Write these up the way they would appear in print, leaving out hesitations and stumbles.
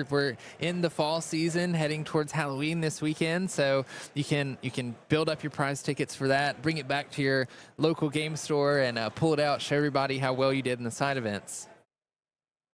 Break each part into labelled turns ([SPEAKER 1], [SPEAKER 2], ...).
[SPEAKER 1] we're in the fall season, heading towards Halloween this weekend, so you can build up your prize tickets for that, bring it back to your local game store, and pull it out, show everybody how well you did in the side events.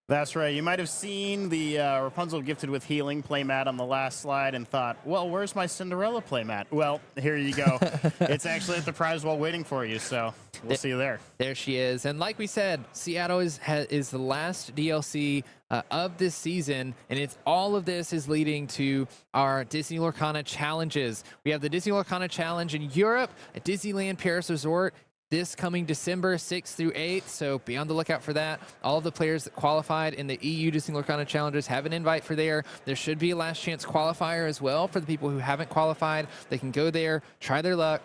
[SPEAKER 2] That's right. You might have seen the Rapunzel Gifted with Healing playmat on the last slide and thought, well, where's my Cinderella playmat? Well, here you go. It's actually at the prize wall waiting for you, so we'll see you there.
[SPEAKER 1] There she is. And like we said, Seattle is the last DLC of this season, and it's all of this is leading to our Disney Lorcana challenges. We have the Disney Lorcana Challenge in Europe at Disneyland Paris Resort this coming December 6th through 8th, so be on the lookout for that. All of the players that qualified in the EU Disney Lorcana Challenges have an invite for there. There should be a last chance qualifier as well for the people who haven't qualified. They can go there, try their luck,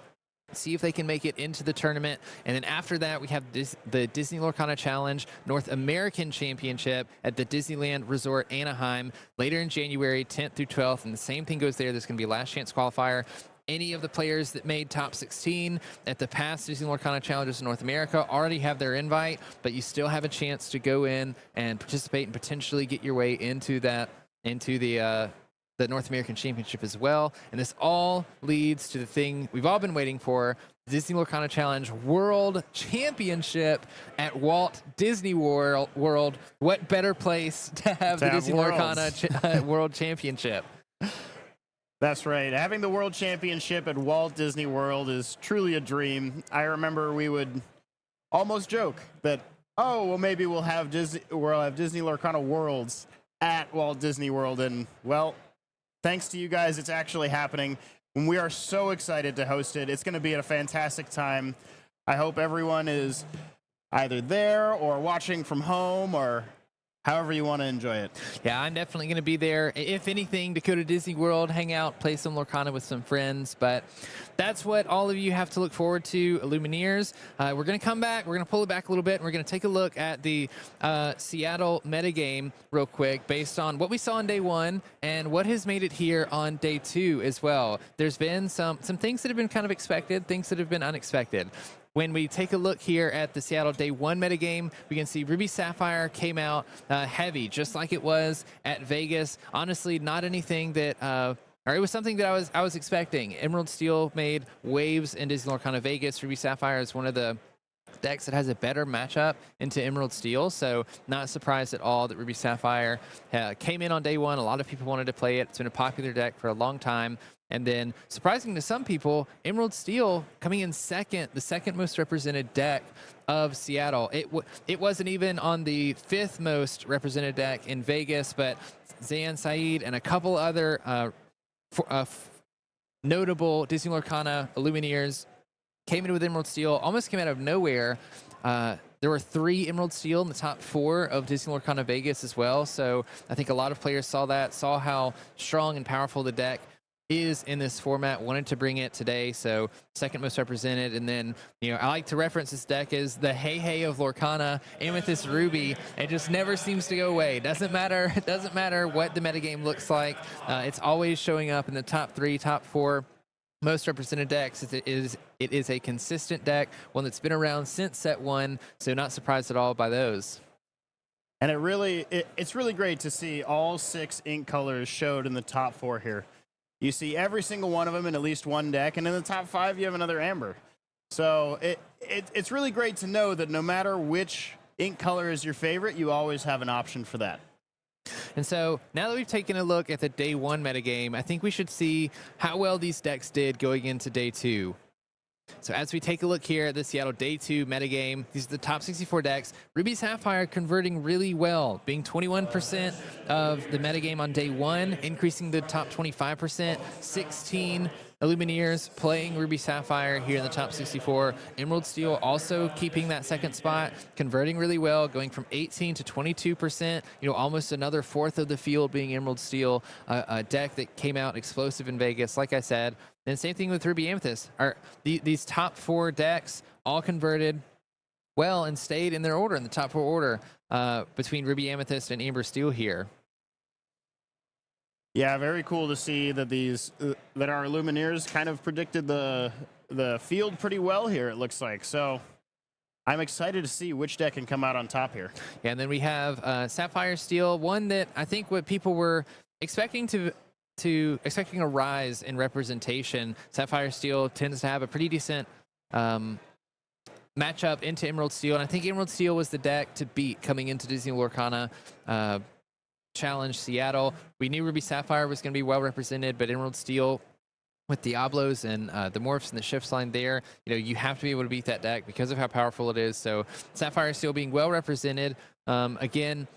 [SPEAKER 1] see if they can make it into the tournament. And then after that, we have the Disney Lorcana Challenge North American Championship at the Disneyland Resort Anaheim later in January 10th through 12th. And the same thing goes there. There's going to be a last chance qualifier. Any of the players that made top 16 at the past Disney Lorcana Challenges in North America already have their invite, but you still have a chance to go in and participate and potentially get your way into the North American Championship as well. And this all leads to the thing we've all been waiting for, Disney Lorcana Challenge World Championship at Walt Disney World. What better place to have the Disney Lorcana World Championship?
[SPEAKER 2] That's right. Having the World Championship at Walt Disney World is truly a dream. I remember we would almost joke that, oh, well, maybe we'll have Disney Lorcana Worlds at Walt Disney World. And, well, thanks to you guys, it's actually happening. And we are so excited to host it. It's going to be a fantastic time. I hope everyone is either there or watching from home or however you want to enjoy it.
[SPEAKER 1] Yeah, I'm definitely going to be there. If anything, to go to Disney World, hang out, play some Lorcana with some friends. But that's what all of you have to look forward to, Illumineers. We're going to come back. We're going to pull it back a little bit. And we're going to take a look at the Seattle metagame real quick based on what we saw on day one and what has made it here on day two as well. There's been some things that have been kind of expected, things that have been unexpected. When we take a look here at the Seattle Day 1 metagame, we can see Ruby Sapphire came out heavy, just like it was at Vegas. Honestly, not anything that, or it was something that I was expecting. Emerald Steel made waves in Disney Lorcana Vegas. Ruby Sapphire is one of the decks that has a better matchup into Emerald Steel, so not surprised at all that Ruby Sapphire came in on day one. A lot of people wanted to play it. It's been a popular deck for a long time. And then, surprising to some people, Emerald Steel coming in second, the second most represented deck of Seattle. It wasn't even on the fifth most represented deck in Vegas, but Zayn Saeed and a couple other notable Disney Lorcana Illumineers came in with Emerald Steel, almost came out of nowhere. There were 3 Emerald Steel in the top 4 of Disney Lorcana Vegas as well. So I think a lot of players saw that, saw how strong and powerful the deck is in this format, wanted to bring it today. So second most represented. And then, I like to reference this deck as the hey of Lorcana, Amethyst Ruby. It just never seems to go away. Doesn't matter what the metagame looks like. It's always showing up in the top 3, top 4 most represented decks. It is a consistent deck, one that's been around since set 1, so not surprised at all by those.
[SPEAKER 2] And it's really great to see all 6 ink colors showed in the top 4 here. You see every single one of them in at least one deck, and in the top 5 you have another amber. So it's really great to know that no matter which ink color is your favorite, you always have an option for that.
[SPEAKER 1] And so now that we've taken a look at the day 1 metagame, I think we should see how well these decks did going into day 2. So as we take a look here at the Seattle Day 2 metagame, these are the top 64 decks. Ruby Sapphire converting really well, being 21% of the metagame on day 1, increasing the top 25%, 16 Illumineers playing Ruby Sapphire here in the top 64. Emerald Steel also keeping that second spot, converting really well, going from 18 to 22%, almost another fourth of the field being Emerald Steel, a deck that came out explosive in Vegas, like I said. And same thing with Ruby Amethyst. These top 4 decks all converted well and stayed in their order, in the top 4 order, between Ruby Amethyst and Amber Steel here.
[SPEAKER 2] Yeah, very cool to see that that our Illumineers kind of predicted the field pretty well here, it looks like. So I'm excited to see which deck can come out on top here.
[SPEAKER 1] Yeah, and then we have Sapphire Steel, one that I think what people were expecting expecting a rise in representation. Sapphire Steel tends to have a pretty decent matchup into Emerald Steel, and I think Emerald Steel was the deck to beat coming into Disney Lorcana Challenge Seattle. We knew Ruby Sapphire was going to be well represented, but Emerald Steel with Diablos and the morphs and the shifts line there, you have to be able to beat that deck because of how powerful it is. So Sapphire Steel being well represented, again,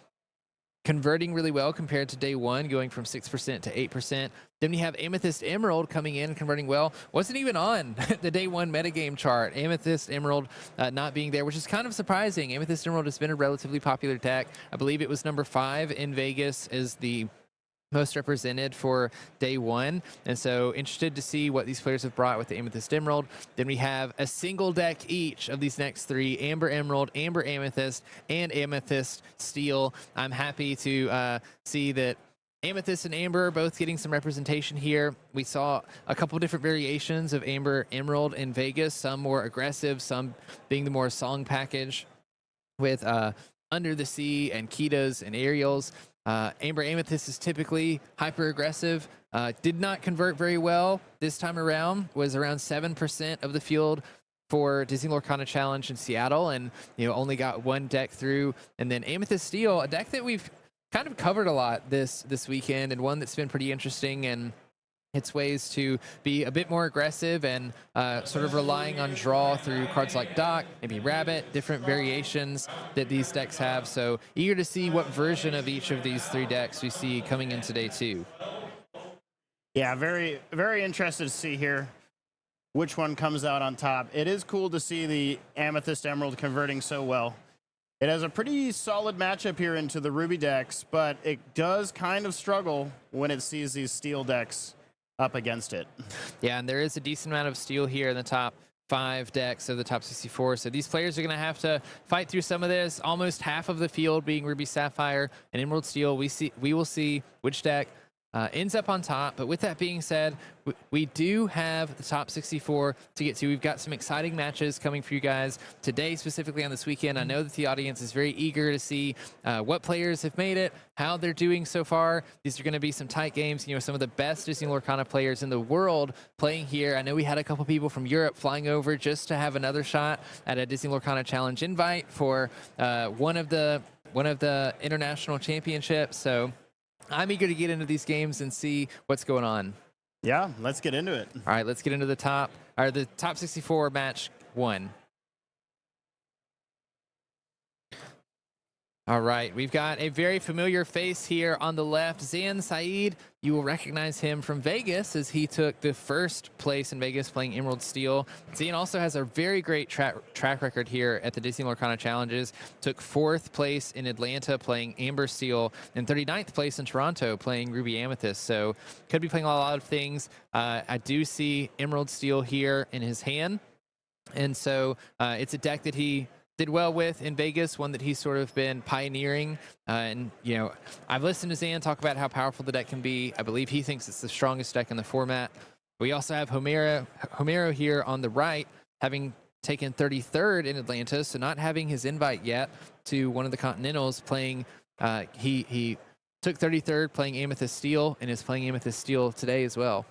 [SPEAKER 1] converting really well compared to day one, going from 6% to 8%. Then we have Amethyst Emerald coming in, converting well. Wasn't even on the day one metagame chart. Amethyst Emerald not being there, which is kind of surprising. Amethyst Emerald has been a relatively popular deck. I believe it was number 5 in Vegas as the most represented for day one, and so interested to see what these players have brought with the Amethyst Emerald. Then we have a single deck each of these next 3: Amber Emerald, Amber Amethyst, and Amethyst Steel. I'm happy to see that Amethyst and Amber are both getting some representation here. We saw a couple different variations of Amber Emerald in Vegas, some more aggressive, some being the more song package with Under the Sea and Kitas and Aerials. Amber Amethyst is typically hyper aggressive. Did not convert very well this time around. Was around 7% of the field for Disney Lorcana Challenge in Seattle, and only got one deck through. And then Amethyst Steel, a deck that we've kind of covered a lot this weekend, and one that's been pretty interesting and its ways to be a bit more aggressive and sort of relying on draw through cards like Dock, maybe Rabbit, different variations that these decks have. So eager to see what version of each of these 3 decks we see coming into day 2.
[SPEAKER 2] Yeah, very, very interested to see here which one comes out on top. It is cool to see the Amethyst Emerald converting so well. It has a pretty solid matchup here into the Ruby decks, but it does kind of struggle when it sees these Steel decks up against it.
[SPEAKER 1] Yeah, and there is a decent amount of Steel here in the top 5 decks of the top 64. So these players are going to have to fight through some of this. Almost half of the field being Ruby Sapphire and Emerald Steel. We will see which deck ends up on top. But with that being said, we do have the top 64 to get to. We've got some exciting matches coming for you guys today, specifically on this weekend. I know that the audience is very eager to see what players have made it, how they're doing so far. These are going to be some tight games. Some of the best Disney Lorcana players in the world playing here. I know we had a couple people from Europe flying over just to have another shot at a Disney Lorcana Challenge invite for one of the international championships. So I'm eager to get into these games and see what's going on.
[SPEAKER 2] Yeah, let's get into it.
[SPEAKER 1] All right, let's get into the top 64 match 1. All right, we've got a very familiar face here on the left, Zan Saeed. You will recognize him from Vegas as he took the first place in Vegas playing Emerald Steel. Zan also has a very great track record here at the Disney Lorcana Challenges. Took 4th place in Atlanta playing Amber Steel and 39th place in Toronto playing Ruby Amethyst. So could be playing a lot of things. I do see Emerald Steel here in his hand. And so it's a deck that he did well with in Vegas, one that he's sort of been pioneering. And, I've listened to Zan talk about how powerful the deck can be. I believe he thinks it's the strongest deck in the format. We also have Homero here on the right, having taken 33rd in Atlanta, so not having his invite yet to one of the Continentals, playing, he took 33rd playing Amethyst Steel and is playing Amethyst Steel today as well.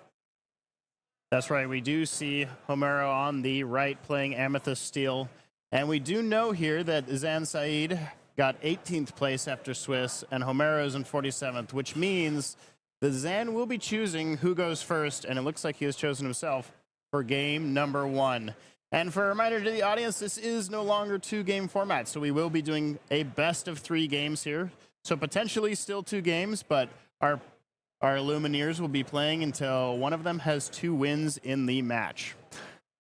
[SPEAKER 2] That's right. We do see Homero on the right playing Amethyst Steel. And we do know here that Zan Saeed got 18th place after Swiss, and Homero's in 47th, which means that Zan will be choosing who goes first, and it looks like he has chosen himself for game number 1. And for a reminder to the audience, this is no longer 2-game format, so we will be doing a best of 3 games here. So potentially still 2 games, but our Lumineers will be playing until one of them has 2 wins in the match.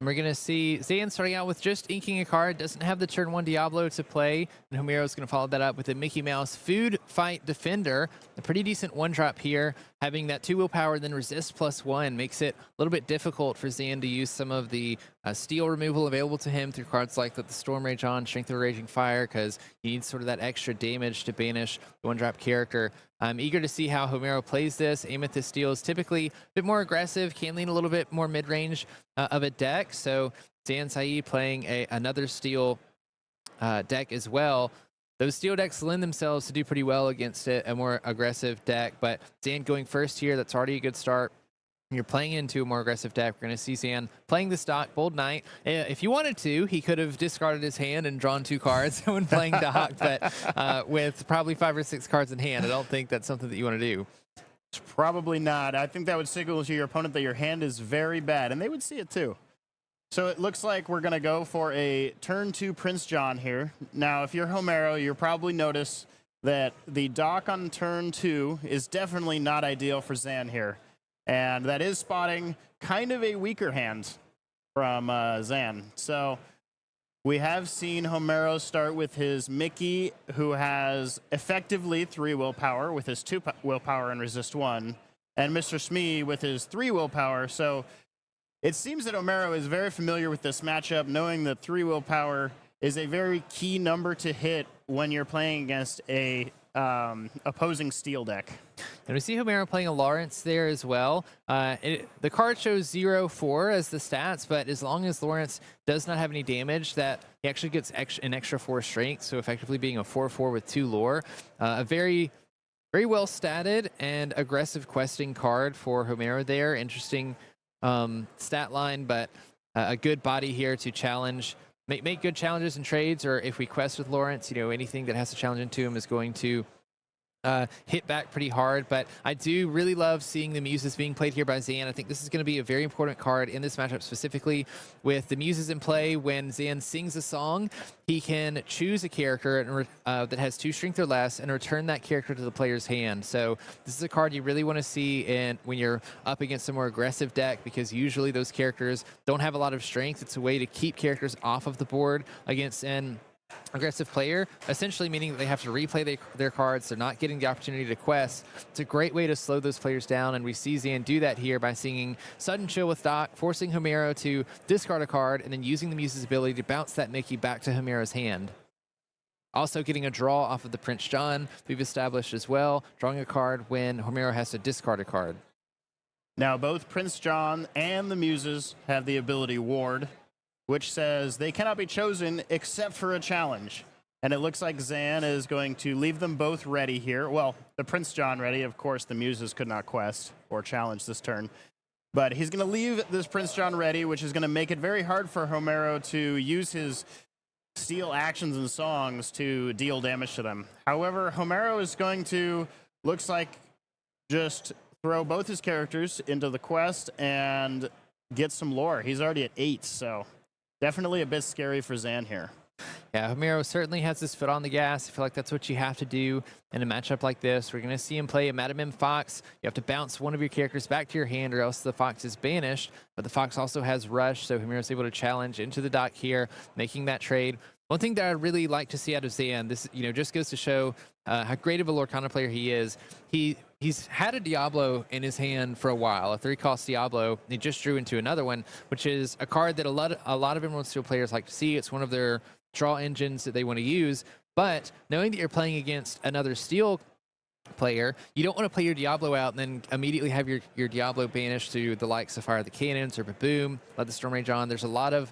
[SPEAKER 1] We're going to see Zan starting out with just inking a card, doesn't have the turn 1 Diablo to play, and Homero is going to follow that up with a Mickey Mouse Food Fight Defender. A pretty decent 1-drop here, having that 2 willpower, then resist +1 makes it a little bit difficult for Zan to use some of the steel removal available to him through cards like the Storm Rage on, Strength of a Raging Fire, because he needs sort of that extra damage to banish the 1-drop character. I'm eager to see how Homero plays this. Amethyst Steel is typically a bit more aggressive, can lean a little bit more mid-range of a deck. So Zan Saeed playing another Steel deck as well. Those steel decks lend themselves to do pretty well against it, a more aggressive deck. But Zan going first here, that's already a good start. You're playing into a more aggressive deck. We're going to see Zan playing the stock Bold Knight. If you wanted to, he could have discarded his hand and drawn 2 cards when playing Doc, but with probably 5 or 6 cards in hand, I don't think that's something that you want to do.
[SPEAKER 2] Probably not. I think that would signal to your opponent that your hand is very bad, and they would see it too. So it looks like we're going to go for a turn 2 Prince John here. Now, if you're Homero, you'll probably notice that the Doc on turn 2 is definitely not ideal for Zan here. And that is spotting kind of a weaker hand from Zan. So we have seen Homero start with his Mickey, who has effectively 3 willpower with his 2 willpower and resist 1, and Mr. Smee with his 3 willpower. So it seems that Homero is very familiar with this matchup, knowing that 3 willpower is a very key number to hit when you're playing against a opposing steel deck.
[SPEAKER 1] And we see Homero playing a Lawrence there as well. The card shows 0-4 as the stats, but as long as Lawrence does not have any damage, that he actually gets an extra 4 strength, so effectively being a 4-4 with 2 lore. A very, very well statted and aggressive questing card for Homero there. Interesting stat line, but a good body here to challenge. Make good challenges and trades, or if we quest with Lawrence, anything that has to challenge into him is going to hit back pretty hard. But I do really love seeing the Muses being played here by Zan. I think this is going to be a very important card in this matchup, specifically with the Muses in play. When Zan sings a song, he can choose a character that has 2 strength or less and return that character to the player's hand. So this is a card you really want to see when you're up against a more aggressive deck, because usually those characters don't have a lot of strength. It's a way to keep characters off of the board against an aggressive player, essentially meaning that they have to replay their cards. They're not getting the opportunity to quest. It's a great way to slow those players down, and we see Zan do that here by singing Sudden Chill with Doc, forcing Homero to discard a card, and then using the Muse's ability to bounce that Mickey back to Homero's hand. Also getting a draw off of the Prince John, we've established as well, drawing a card when Homero has to discard a card.
[SPEAKER 2] Now, both Prince John and the Muses have the ability Ward, which says they cannot be chosen except for a challenge. And it looks like Zan is going to leave them both ready here. Well, the Prince John ready. Of course, the Muses could not quest or challenge this turn. But he's going to leave this Prince John ready, which is going to make it very hard for Homero to use his steal actions and songs to deal damage to them. However, Homero is going to, looks like, just throw both his characters into the quest and get some lore. He's already at 8, so definitely a bit scary for Zan here.
[SPEAKER 1] Yeah, Homero certainly has his foot on the gas. I feel like that's what you have to do in a matchup like this. We're going to see him play a metagame Fox. You have to bounce one of your characters back to your hand, or else the Fox is banished. But the Fox also has Rush, so Homero's able to challenge into the dock here, making that trade. One thing that I'd really like to see out of Zan, this just goes to show how great of a Lorcana player he is. He's had a Diablo in his hand for a while, a 3-cost Diablo. He just drew into another one, which is a card that a lot of Emerald Steel players like to see. It's one of their draw engines that they want to use. But knowing that you're playing against another Steel player, you don't want to play your Diablo out and then immediately have your Diablo banished to the likes of Fire the Cannons or Boom, let the Storm Rage on. There's a lot of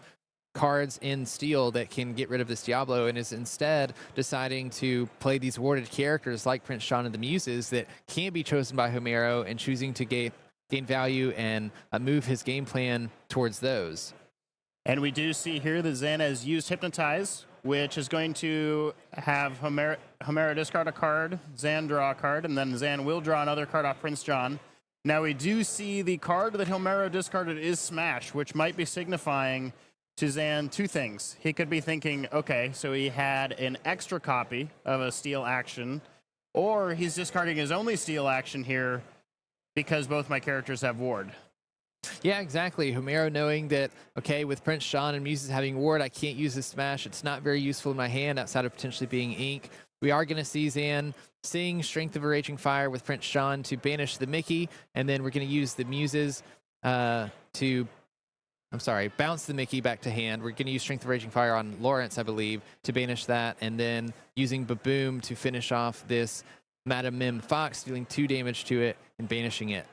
[SPEAKER 1] cards in Steel that can get rid of this Diablo, and is instead deciding to play these warded characters like Prince Shawn and the Muses that can't be chosen by Homero, and choosing to gain value and move his game plan towards those.
[SPEAKER 2] And we do see here that Zan has used Hypnotize, which is going to have Homero discard a card, Zan draw a card, and then Zan will draw another card off Prince John. Now we do see the card that Homero discarded is Smash, which might be signifying to Zan 2 things. He could be thinking, okay, so he had an extra copy of a steal action, or he's discarding his only steal action here because both my characters have Ward.
[SPEAKER 1] Yeah, exactly. Homero knowing that, okay, with Prince Shawn and Muses having Ward, I can't use this Smash. It's not very useful in my hand outside of potentially being Ink. We are going to see Zan sing Strength of a Raging Fire with Prince Shawn to banish the Mickey, and then we're going to use the Muses bounce the Mickey back to hand. We're going to use Strength of Raging Fire on Lawrence, I believe, to banish that, and then using Baboom to finish off this Madam Mim Fox, dealing 2 damage to it and banishing it.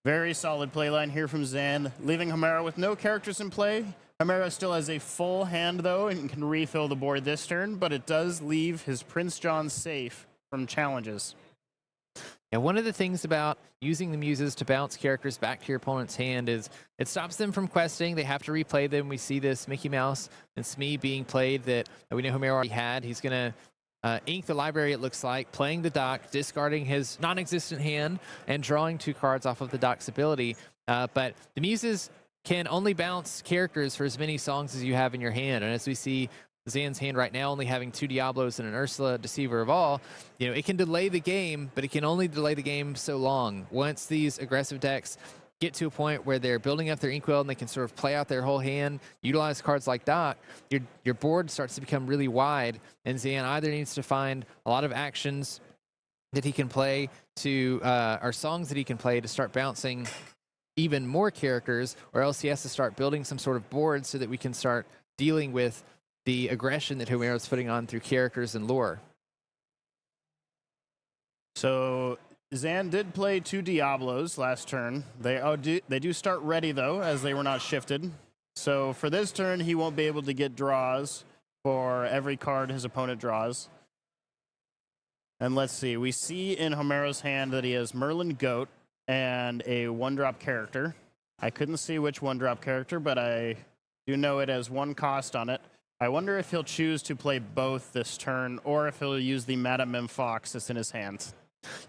[SPEAKER 2] Very solid playline here from Zan, leaving Homero with no characters in play. Homero still has a full hand, though, and can refill the board this turn, but it does leave his Prince John safe from challenges.
[SPEAKER 1] And one of the things about using the muses to bounce characters back to your opponent's hand is it stops them from questing. They have to replay them. We see this Mickey Mouse and Smee being played that we know Homero already had. He's going to ink the library, it looks like, playing the dock, discarding his non-existent hand, and drawing 2 cards off of the dock's ability. But the muses can only bounce characters for as many songs as you have in your hand. And as we see Zan's hand right now only having 2 Diablos and an Ursula, Deceiver of All, you know, it can delay the game, but it can only delay the game so long. Once these aggressive decks get to a point where they're building up their inkwell and they can sort of play out their whole hand, utilize cards like Doc, your board starts to become really wide, and Zan either needs to find a lot of actions that he can play to, or songs that he can play to start bouncing even more characters, or else he has to start building some sort of board so that we can start dealing with the aggression that Homero's putting on through characters and lore.
[SPEAKER 2] So Zan did play 2 Diablos last turn. They do start ready, though, as they were not shifted. So for this turn, he won't be able to get draws for every card his opponent draws. And let's see. We see in Homero's hand that he has Merlin Goat and a 1-drop character. I couldn't see which 1-drop character, but I do know it has 1 cost on it. I wonder if he'll choose to play both this turn, or if he'll use the Madame M. Fox that's in his hands.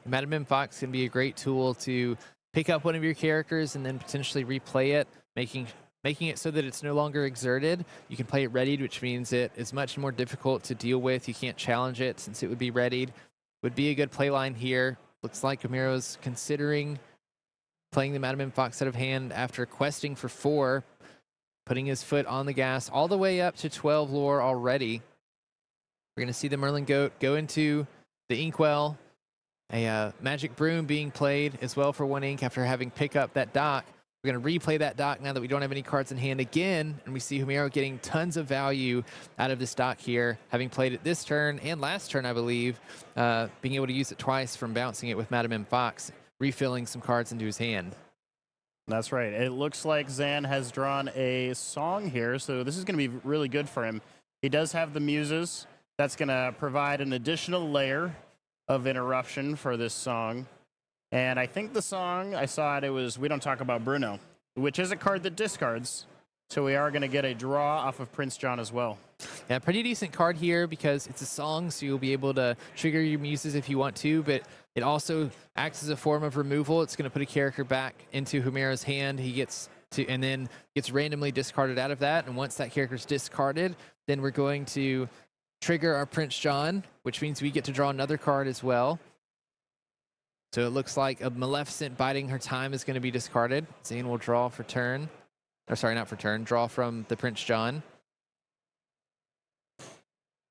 [SPEAKER 1] Madame M. Fox can be a great tool to pick up one of your characters and then potentially replay it, making it so that it's no longer exerted. You can play it readied, which means it is much more difficult to deal with. You can't challenge it since it would be readied. Would be a good play line here. Looks like Homero's considering playing the Madame M. Fox out of hand after questing for 4. Putting his foot on the gas all the way up to 12 lore already. We're going to see the Merlin Goat go into the Inkwell. A Magic Broom being played as well for 1 ink after having pick up that dock. We're going to replay that dock now that we don't have any cards in hand again. And we see Homero getting tons of value out of this dock here, having played it this turn and last turn, I believe, being able to use it twice from bouncing it with Madame M. Fox, refilling some cards into his hand.
[SPEAKER 2] That's right. It looks like Zan has drawn a song here, so this is going to be really good for him. He does have the muses. That's going to provide an additional layer of interruption for this song. And I think the song, I saw it was We Don't Talk About Bruno, which is a card that discards. So we are going to get a draw off of Prince John as well.
[SPEAKER 1] Yeah, pretty decent card here because it's a song, so you'll be able to trigger your muses if you want to, but it also acts as a form of removal. It's going to put a character back into Homero's hand. He gets to, and then gets randomly discarded out of that. And once that character's discarded, then we're going to trigger our Prince John, which means we get to draw another card as well. So it looks like a Maleficent Biding Her Time is going to be discarded. Zane will draw for turn. Or sorry, not for turn. Draw from the Prince John.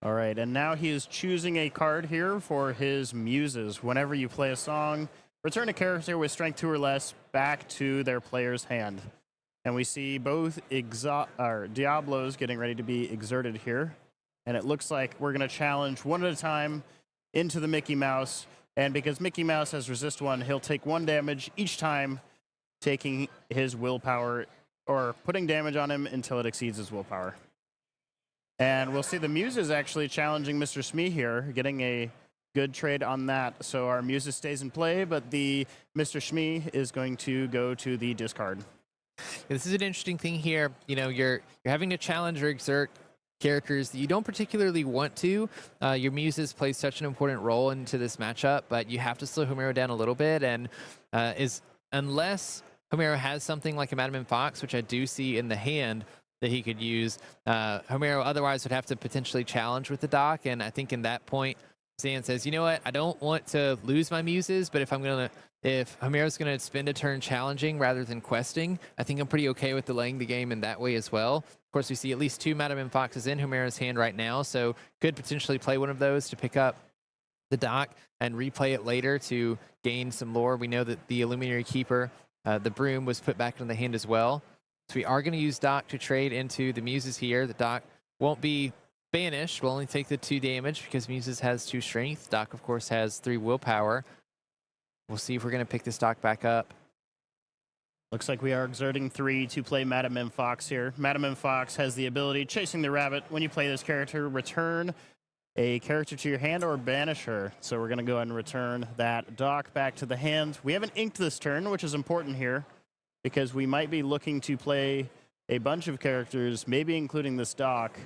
[SPEAKER 2] All right, and now he is choosing a card here for his muses. Whenever you play a song, return a character with strength 2 or less back to their player's hand. And we see both Diablos getting ready to be exerted here. And it looks like we're going to challenge one at a time into the Mickey Mouse. And because Mickey Mouse has resist 1, he'll take 1 damage each time, taking his willpower or putting damage on him until it exceeds his willpower. And we'll see the Muses actually challenging Mr. Smee here, getting a good trade on that. So our Muses stays in play, but the Mr. Smee is going to go to the discard.
[SPEAKER 1] This is an interesting thing here. You know, you're having to challenge or exert characters that you don't particularly want to. Your Muses play such an important role into this matchup, but you have to slow Homero down a little bit. And unless Homero has something like a Madame M. Fox, which I do see in the hand that he could use, Homero otherwise would have to potentially challenge with the dock. And I think in that point, Zan says, you know what, I don't want to lose my Muses, but if Homero's gonna spend a turn challenging rather than questing, I think I'm pretty okay with delaying the game in that way as well. Of course, we see at least 2 Madame M. Foxes in Homero's hand right now, so could potentially play one of those to pick up the dock and replay it later to gain some lore. We know that the Illuminary Keeper, the Broom, was put back in the hand as well. So we are going to use Doc to trade into the Muses here. The Doc won't be banished. We'll only take the 2 damage because Muses has 2 strength. Doc, of course, has 3 willpower. We'll see if we're going to pick this Doc back up.
[SPEAKER 2] Looks like we are exerting 3 to play Madam M Fox here. Madam M Fox has the ability, Chasing the Rabbit. When you play this character, return a character to your hand or banish her. So we're going to go ahead and return that dock back to the hand. We haven't inked this turn, which is important here, because we might be looking to play a bunch of characters, maybe including this dock.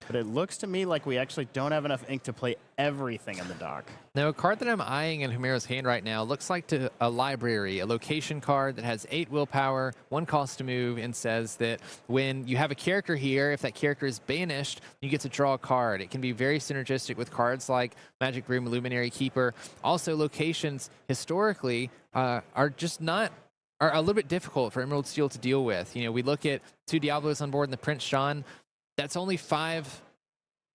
[SPEAKER 2] But it looks to me like we actually don't have enough ink to play everything in the dock.
[SPEAKER 1] Now, a card that I'm eyeing in Homero's hand right now looks like a library, a location card that has 8 willpower, 1 cost to move, and says that when you have a character here, if that character is banished, you get to draw a card. It can be very synergistic with cards like Magic Room, Luminary Keeper. Also, locations historically are a little bit difficult for Emerald Steel to deal with. You know, we look at 2 Diablos on board and the Prince Shawn. That's only 5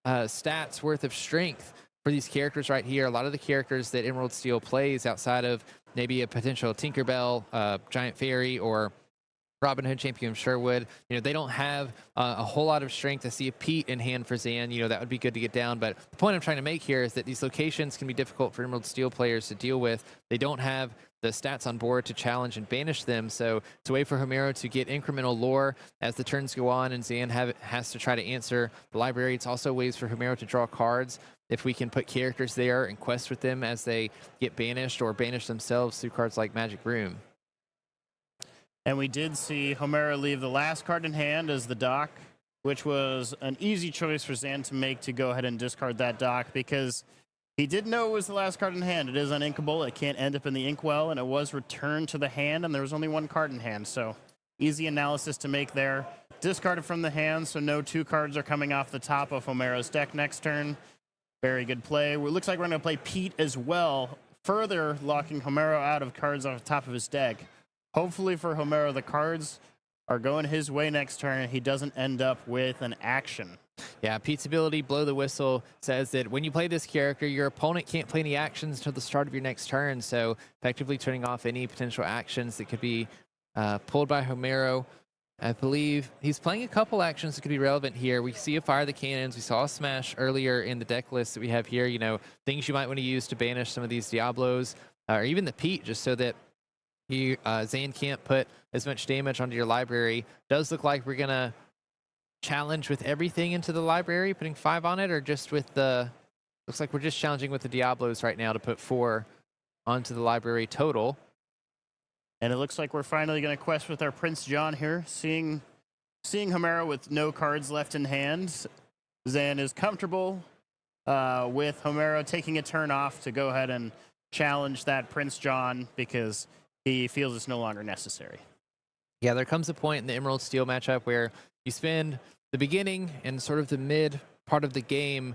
[SPEAKER 1] stats worth of strength for these characters right here. A lot of the characters that Emerald Steel plays outside of maybe a potential Tinkerbell, Giant Fairy, or Robin Hood, Champion of Sherwood, you know, they don't have a whole lot of strength. I see a Pete in hand for Zan. You know, that would be good to get down. But the point I'm trying to make here is that these locations can be difficult for Emerald Steel players to deal with. They don't have the stats on board to challenge and banish them. So it's a way for Homero to get incremental lore as the turns go on and Zan has to try to answer the library. It's also ways for Homero to draw cards if we can put characters there and quest with them as they get banished or banish themselves through cards like Magic Room.
[SPEAKER 2] And we did see Homero leave the last card in hand as the dock, which was an easy choice for Zan to make, to go ahead and discard that dock, because he did know it was the last card in hand. It is uninkable. It can't end up in the inkwell, and it was returned to the hand, and there was only 1 card in hand. So easy analysis to make there. Discarded from the hand, so no 2 cards are coming off the top of Homero's deck next turn. Very good play. It looks like we're going to play Pete as well, further locking Homero out of cards off the top of his deck. Hopefully for Homero, the cards are going his way next turn. He doesn't end up with an action.
[SPEAKER 1] Yeah, Pete's ability, Blow the Whistle, says that when you play this character, your opponent can't play any actions until the start of your next turn, so effectively turning off any potential actions that could be pulled by Homero. I believe he's playing a couple actions that could be relevant here. We see a Fire the Cannons. We saw a Smash earlier in the deck list that we have here. You know, things you might want to use to banish some of these Diablos, or even the Pete, just so that Zan can't put as much damage onto your library. Does look like we're going to challenge with everything into the library, putting 5 on it, or just with the... Looks like we're just challenging with the Diablos right now to put 4 onto the library total.
[SPEAKER 2] And it looks like we're finally going to quest with our Prince John here. Seeing Homero with no cards left in hand, Zan is comfortable with Homero taking a turn off to go ahead and challenge that Prince John, because he feels it's no longer necessary.
[SPEAKER 1] Yeah, there comes a point in the Emerald Steel matchup where you spend the beginning and sort of the mid part of the game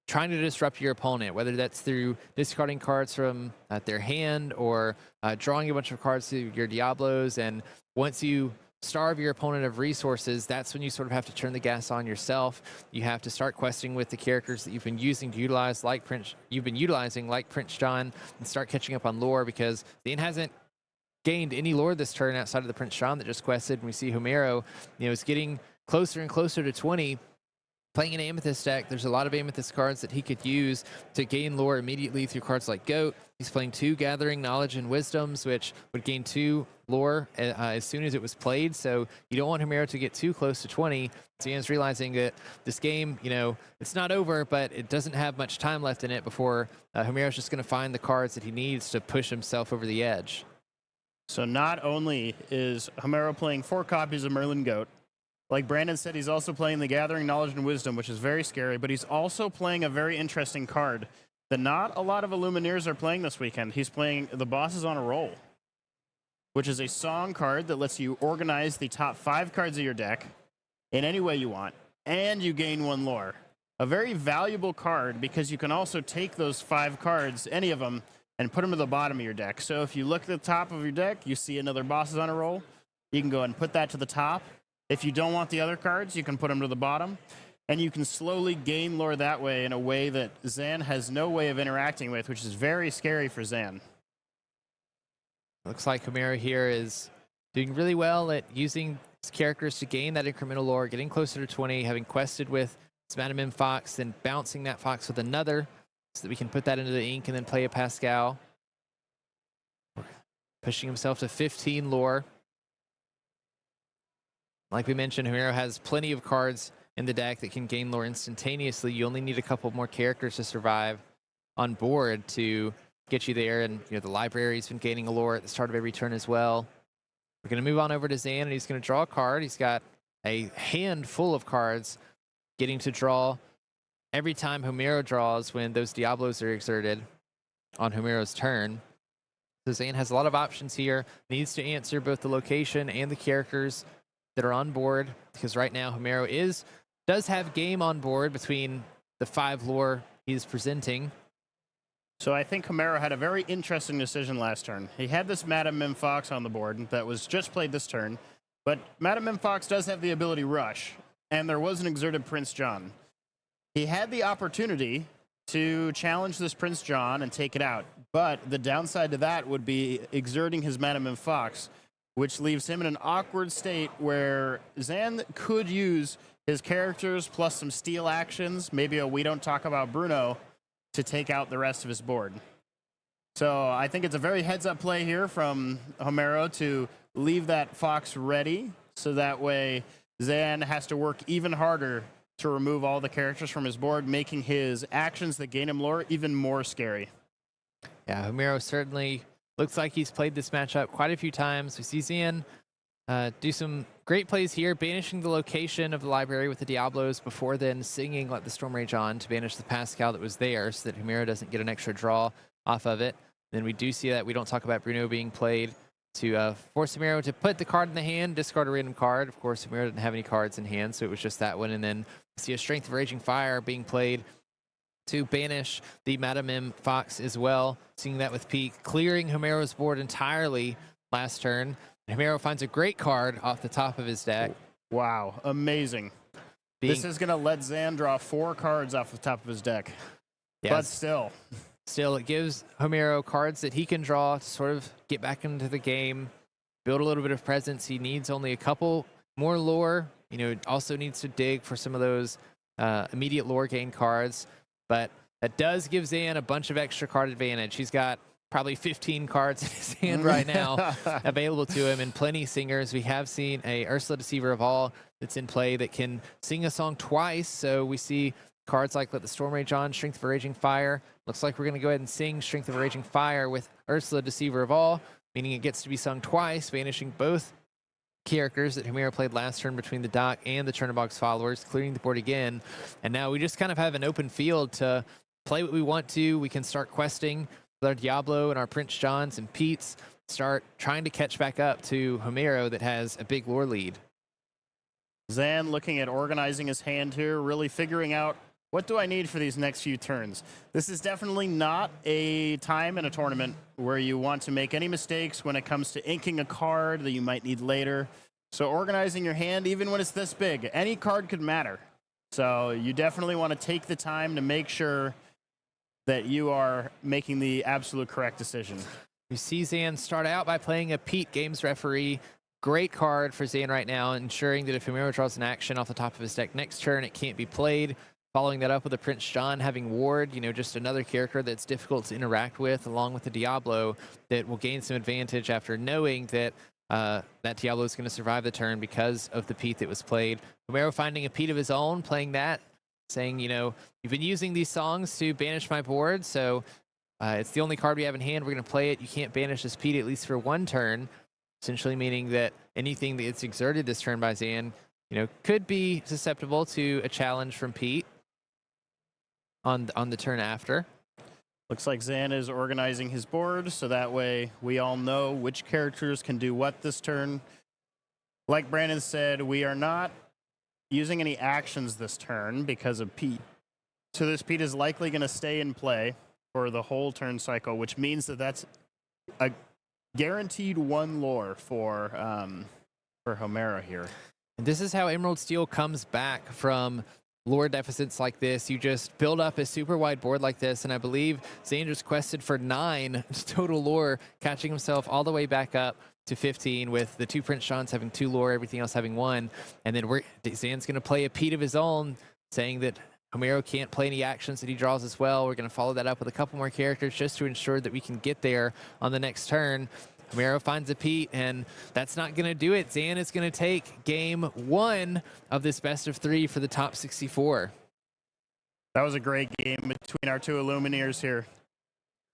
[SPEAKER 1] trying to disrupt your opponent, whether that's through discarding cards from their hand or drawing a bunch of cards through your Diablos. And once you starve your opponent of resources, that's when you sort of have to turn the gas on yourself. You have to start questing with the characters that you've been using to utilize, like Prince John, and start catching up on lore, because Zan hasn't gained any lore this turn outside of the Prince Shawn that just quested. And we see Homero, you know, is getting closer and closer to 20. Playing an Amethyst deck, there's a lot of Amethyst cards that he could use to gain lore immediately through cards like Goat. He's playing 2 Gathering Knowledge and Wisdoms, which would gain 2 lore as soon as it was played. So you don't want Homero to get too close to 20. Zan's realizing that this game, you know, it's not over, but it doesn't have much time left in it before Homero's just going to find the cards that he needs to push himself over the edge.
[SPEAKER 2] So not only is Homero playing 4 copies of Merlin Goat, like Brandon said, he's also playing the Gathering Knowledge and Wisdom, which is very scary, but he's also playing a very interesting card that not a lot of Illumineers are playing this weekend. He's playing The Boss is on a Roll, which is a song card that lets you organize the top 5 cards of your deck in any way you want, and you gain 1 lore. A very valuable card, because you can also take those 5 cards, any of them, and put them at the bottom of your deck. So if you look at the top of your deck, you see another Bosses on a Roll, you can go ahead and put that to the top. If you don't want the other cards, you can put them to the bottom, and you can slowly gain lore that way in a way that Zan has no way of interacting with, which is very scary for Zan.
[SPEAKER 1] Looks like Homero here is doing really well at using his characters to gain that incremental lore, getting closer to 20, having quested with Madam M Fox, and bouncing that Fox with another so that we can put that into the ink and then play a Pascal. Pushing himself to 15 lore. Like we mentioned, Homero has plenty of cards in the deck that can gain lore instantaneously. You only need a couple more characters to survive on board to get you there. And the library's been gaining a lore at the start of every turn as well. We're going to move on over to Zan, and he's going to draw a card. He's got a handful of cards getting to draw every time Homero draws when those Diablos are exerted on Homero's turn. So Zan has a lot of options here. Needs to answer both the location and the characters that are on board, because right now Homero does have game on board between the 5 lore he's presenting.
[SPEAKER 2] So I think Homero had a very interesting decision last turn. He had this Madam Mim Fox on the board that was just played this turn, but Madam Mim Fox does have the ability Rush, and there was an exerted Prince John. He had the opportunity to challenge this Prince John and take it out, but the downside to that would be exerting his Madam Mim Fox, which leaves him in an awkward state where Zan could use his characters plus some steal actions, maybe a We Don't Talk About Bruno, to take out the rest of his board. So I think it's a very heads-up play here from Homero to leave that Fox ready, so that way Zan has to work even harder to remove all the characters from his board, making his actions that gain him lore even more scary.
[SPEAKER 1] Yeah, Homero certainly looks like he's played this matchup quite a few times. We see Zan do some great plays here, banishing the location of the library with the Diablos before then singing Let the Storm Rage On to banish the Pascal that was there so that Homero doesn't get an extra draw off of it. Then we do see that We Don't Talk About Bruno being played to force Homero to put the card in the hand, discard a random card. Of course, Homero didn't have any cards in hand, so it was just that one. And then see a Strength of Raging Fire being played to banish the Madam Mim Fox as well. Seeing that with Peak, clearing Homero's board entirely last turn. Homero finds a great card off the top of his deck.
[SPEAKER 2] Wow, amazing. This is going to let Zan draw 4 cards off the top of his deck. Yes. But
[SPEAKER 1] still, it gives Homero cards that he can draw to sort of get back into the game, build a little bit of presence. He needs only a couple more lore. Also needs to dig for some of those immediate lore gain cards. But that does give Zan a bunch of extra card advantage. He's got probably 15 cards in his hand right now available to him, and plenty singers. We have seen a Ursula Deceiver of All that's in play that can sing a song twice. So we see cards like Let the Storm Rage On, Strength of a Raging Fire. Looks like we're going to go ahead and sing Strength of a Raging Fire with Ursula Deceiver of All, meaning it gets to be sung twice, banishing both characters that Homero played last turn between the dock and the Chernobog's followers, clearing the board again. And now we just kind of have an open field to play what we want to. We can start questing with our Diablo and our Prince Johns and Pete's, start trying to catch back up to Homero that has a big lore lead.
[SPEAKER 2] Zan looking at organizing his hand here, really figuring out, what do I need for these next few turns? This is definitely not a time in a tournament where you want to make any mistakes when it comes to inking a card that you might need later. So organizing your hand, even when it's this big, any card could matter. So you definitely want to take the time to make sure that you are making the absolute correct decision.
[SPEAKER 1] We see Zan start out by playing a Pete Games Referee. Great card for Zan right now, ensuring that if Homero draws an action off the top of his deck next turn, it can't be played. Following that up with a Prince John having Ward, just another character that's difficult to interact with, along with the Diablo that will gain some advantage after knowing that that Diablo is going to survive the turn because of the Pete that was played. Homero finding a Pete of his own, playing that, saying, you've been using these songs to banish my board, so it's the only card we have in hand. We're going to play it. You can't banish this Pete at least for one turn, essentially meaning that anything that gets exerted this turn by Zan, could be susceptible to a challenge from Pete on the turn after.
[SPEAKER 2] Looks like Zan is organizing his board, so that way we all know which characters can do what this turn. Like Brandon said, we are not using any actions this turn because of Pete. So this Pete is likely going to stay in play for the whole turn cycle, which means that that's a guaranteed 1 lore for Homero here.
[SPEAKER 1] And this is how Emerald Steel comes back from lore deficits like this. You just build up a super wide board like this, and I believe Zan just quested for 9 total lore, catching himself all the way back up to 15 with the 2 Prince Johns having 2 lore, everything else having 1. And then Zan's going to play a Pete of his own, saying that Homero can't play any actions that he draws as well. We're going to follow that up with a couple more characters just to ensure that we can get there on the next turn. Homero finds a Pete, and that's not going to do it. Zan is going to take game 1 of this best of 3 for the top 64.
[SPEAKER 2] That was a great game between our two Illumineers here.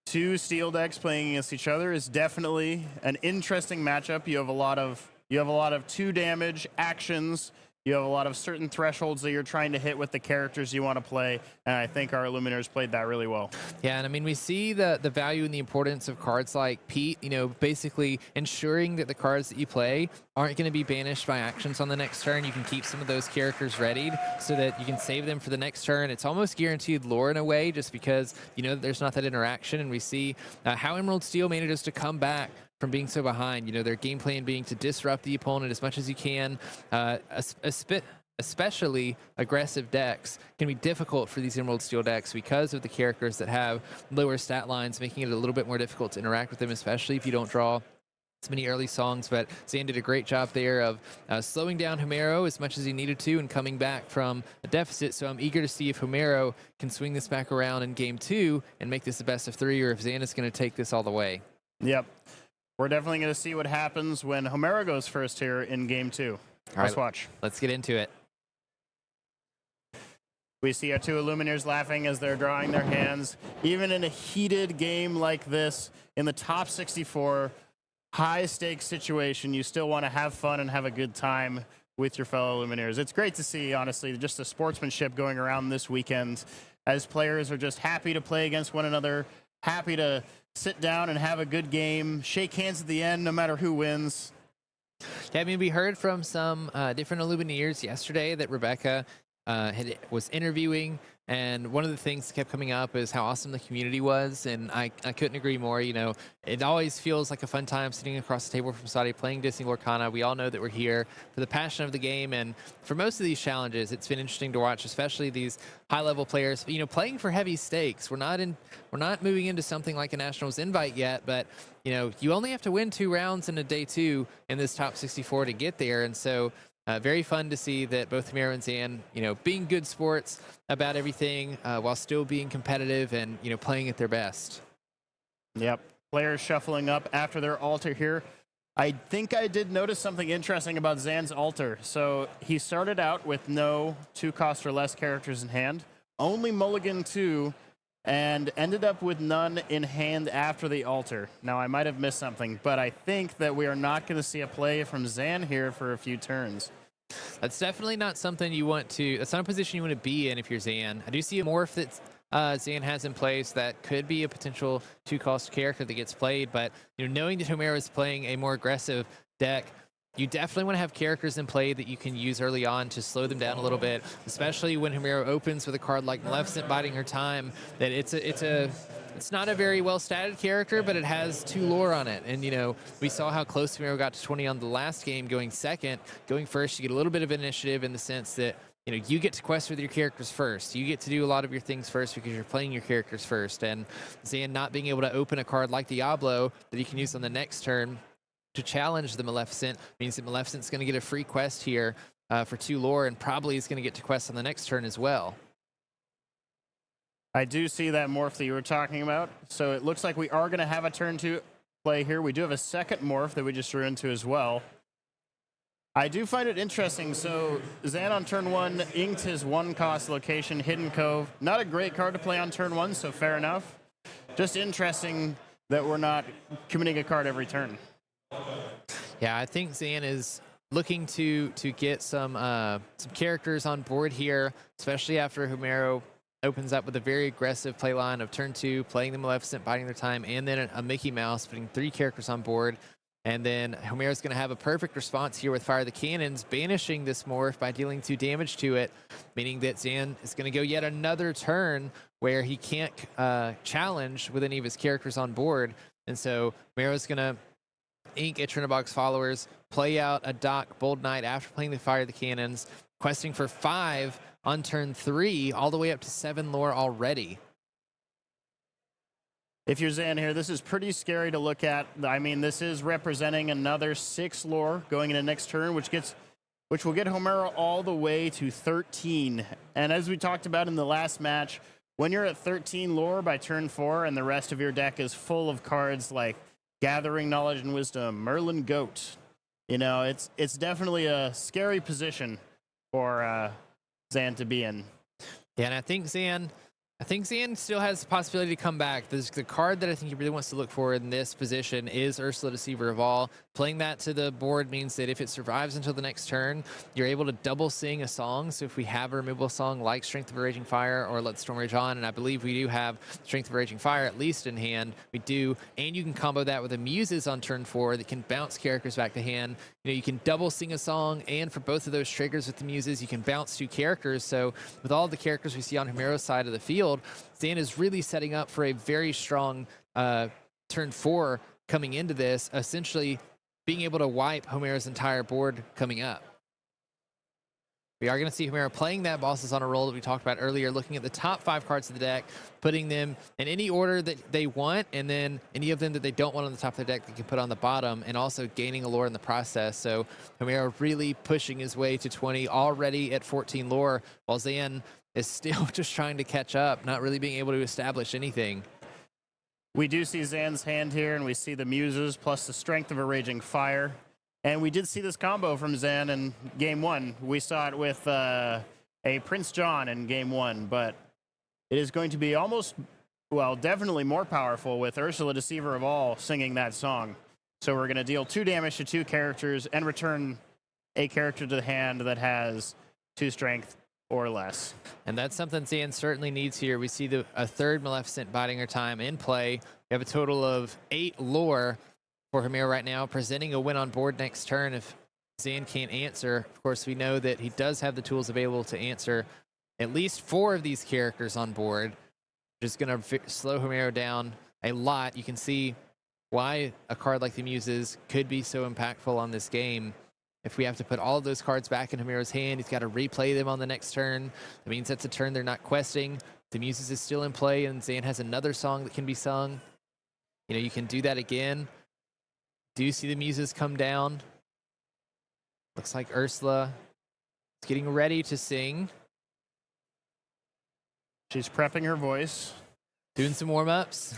[SPEAKER 2] Two steel decks playing against each other is definitely an interesting matchup. You have a lot of 2 damage actions. You have a lot of certain thresholds that you're trying to hit with the characters you want to play, and I think our Illuminators played that really well.
[SPEAKER 1] Yeah, and I mean, we see the value and the importance of cards like Pete, you know, basically ensuring that the cards that you play aren't going to be banished by actions on the next turn. You can keep some of those characters readied so that you can save them for the next turn. It's almost guaranteed lore in a way, just because, you know, there's not that interaction, and we see how Emerald Steel manages to come back from being so behind. You know, their game plan being to disrupt the opponent as much as you can. Especially aggressive decks can be difficult for these Emerald Steel decks because of the characters that have lower stat lines, making it a little bit more difficult to interact with them, especially if you don't draw as many early songs. But Zan did a great job there of slowing down Homero as much as he needed to and coming back from a deficit. So I'm eager to see if Homero can swing this back around in game 2 and make this a best of 3, or if Zan is going to take this all the way.
[SPEAKER 2] Yep. We're definitely going to see what happens when Homero goes first here in game 2. Let's watch.
[SPEAKER 1] Let's get into it.
[SPEAKER 2] We see our two Illuminators laughing as they're drawing their hands. Even in a heated game like this, in the top 64, high-stakes situation, you still want to have fun and have a good time with your fellow Illuminators. It's great to see, honestly, just the sportsmanship going around this weekend, as players are just happy to play against one another, happy to sit down and have a good game, shake hands at the end no matter who wins.
[SPEAKER 1] Yeah, I mean, we heard from some different Illumineers yesterday that Rebecca was interviewing, and one of the things that kept coming up is how awesome the community was, and I couldn't agree more. You know, it always feels like a fun time sitting across the table from Saudi playing Disney Lorcana. We all know that we're here for the passion of the game, and for most of these challenges, it's been interesting to watch, especially these high-level players, you know, playing for heavy stakes. We're not moving into something like a Nationals invite yet, but you know, you only have to win 2 rounds in a day 2 in this top 64 to get there, and so very fun to see that both Homero and Zan, you know, being good sports about everything while still being competitive and, you know, playing at their best.
[SPEAKER 2] Yep. Players shuffling up after their altar here. I think I did notice something interesting about Zan's altar. So he started out with no 2-cost or less characters in hand, only mulligan 2, and ended up with none in hand after the altar. Now, I might have missed something, but I think that we are not going to see a play from Zan here for a few turns.
[SPEAKER 1] That's definitely not something you want to, that's not a position you want to be in if you're Zan. I do see a morph that Zan has in place that could be a potential 2-cost character that gets played, but you know, knowing that Homero is playing a more aggressive deck, you definitely want to have characters in play that you can use early on to slow them down a little bit, especially when Homero opens with a card like Maleficent Biding Her Time, that it's not a very well statted character, but it has 2 lore on it. And, you know, we saw how close Homero got to 20 on the last game, going second. Going first, you get a little bit of initiative in the sense that, you know, you get to quest with your characters first. You get to do a lot of your things first because you're playing your characters first. And Zan not being able to open a card like Diablo that he can use on the next turn to challenge the Maleficent means that Maleficent's going to get a free quest here for 2 lore, and probably is going to get to quest on the next turn as well.
[SPEAKER 2] I do see that morph that you were talking about. So it looks like we are going to have a turn 2 play here. We do have a second morph that we just drew into as well. I do find it interesting. So Zan on turn 1 inked his 1-cost location, Hidden Cove. Not a great card to play on turn 1, so fair enough. Just interesting that we're not committing a card every turn.
[SPEAKER 1] Yeah, I think Zan is looking to get some characters on board here, especially after Homero opens up with a very aggressive play line of turn 2, playing the Maleficent, biding their time, and then a Mickey Mouse, putting 3 characters on board. And then Homero's going to have a perfect response here with Fire the Cannons, banishing this morph by dealing 2 damage to it, meaning that Zan is going to go yet another turn where he can't challenge with any of his characters on board. And so Homero's going to ink Eternal Followers, play out a Doc Bold Knight after playing the Fire the Cannons, questing for 5 on turn 3, all the way up to 7 lore already.
[SPEAKER 2] If you're Zan here, this is pretty scary to look at. I mean, this is representing another 6 lore going into next turn, which will get Homero all the way to 13. And as we talked about in the last match, when you're at 13 lore by turn 4 and the rest of your deck is full of cards like Gathering Knowledge and Wisdom, Merlin Goat. You know, it's definitely a scary position for Zan to be in.
[SPEAKER 1] Yeah, and I think Zan still has the possibility to come back. The card that I think he really wants to look for in this position is Ursula, Deceiver of All. Playing that to the board means that if it survives until the next turn, you're able to double sing a song. So if we have a removable song like Strength of a Raging Fire or Let the Storm Rage On, and I believe we do have Strength of a Raging Fire at least in hand, we do, and you can combo that with a Muses on turn 4 that can bounce characters back to hand. You know, you can double sing a song, and for both of those triggers with the Muses, you can bounce 2 characters. So with all the characters we see on Homero's side of the field, Zan is really setting up for a very strong turn 4 coming into this, essentially being able to wipe Homero's entire board coming up. We are going to see Homero playing that Bosses on a Roll that we talked about earlier, looking at the top 5 cards of the deck, putting them in any order that they want, and then any of them that they don't want on the top of the deck they can put on the bottom, and also gaining a lore in the process. So Homero really pushing his way to 20, already at 14 lore, while Zan is still just trying to catch up, not really being able to establish anything.
[SPEAKER 2] We do see Zan's hand here, and we see the Muses plus the Strength of a Raging Fire. And we did see this combo from Zan in Game 1. We saw it with a Prince John in Game 1, but it is going to be almost, well, definitely more powerful with Ursula, Deceiver of All, singing that song. So we're going to deal 2 damage to 2 characters and return a character to the hand that has 2 strength or less.
[SPEAKER 1] And that's something Zan certainly needs here. We see a 3rd Maleficent Biding Her Time in play. We have a total of 8 lore for Homero right now, presenting a win on board next turn if Zan can't answer. Of course, we know that he does have the tools available to answer at least 4 of these characters on board, which is going to slow Homero down a lot. You can see why a card like the Muses could be so impactful on this game. If we have to put all of those cards back in Homero's hand, he's got to replay them on the next turn. That means that's a turn they're not questing. The Muses is still in play, and Zan has another song that can be sung. You know, you can do that again. Do you see the Muses come down? Looks like Ursula is getting ready to sing.
[SPEAKER 2] She's prepping her voice.
[SPEAKER 1] Doing some warm-ups.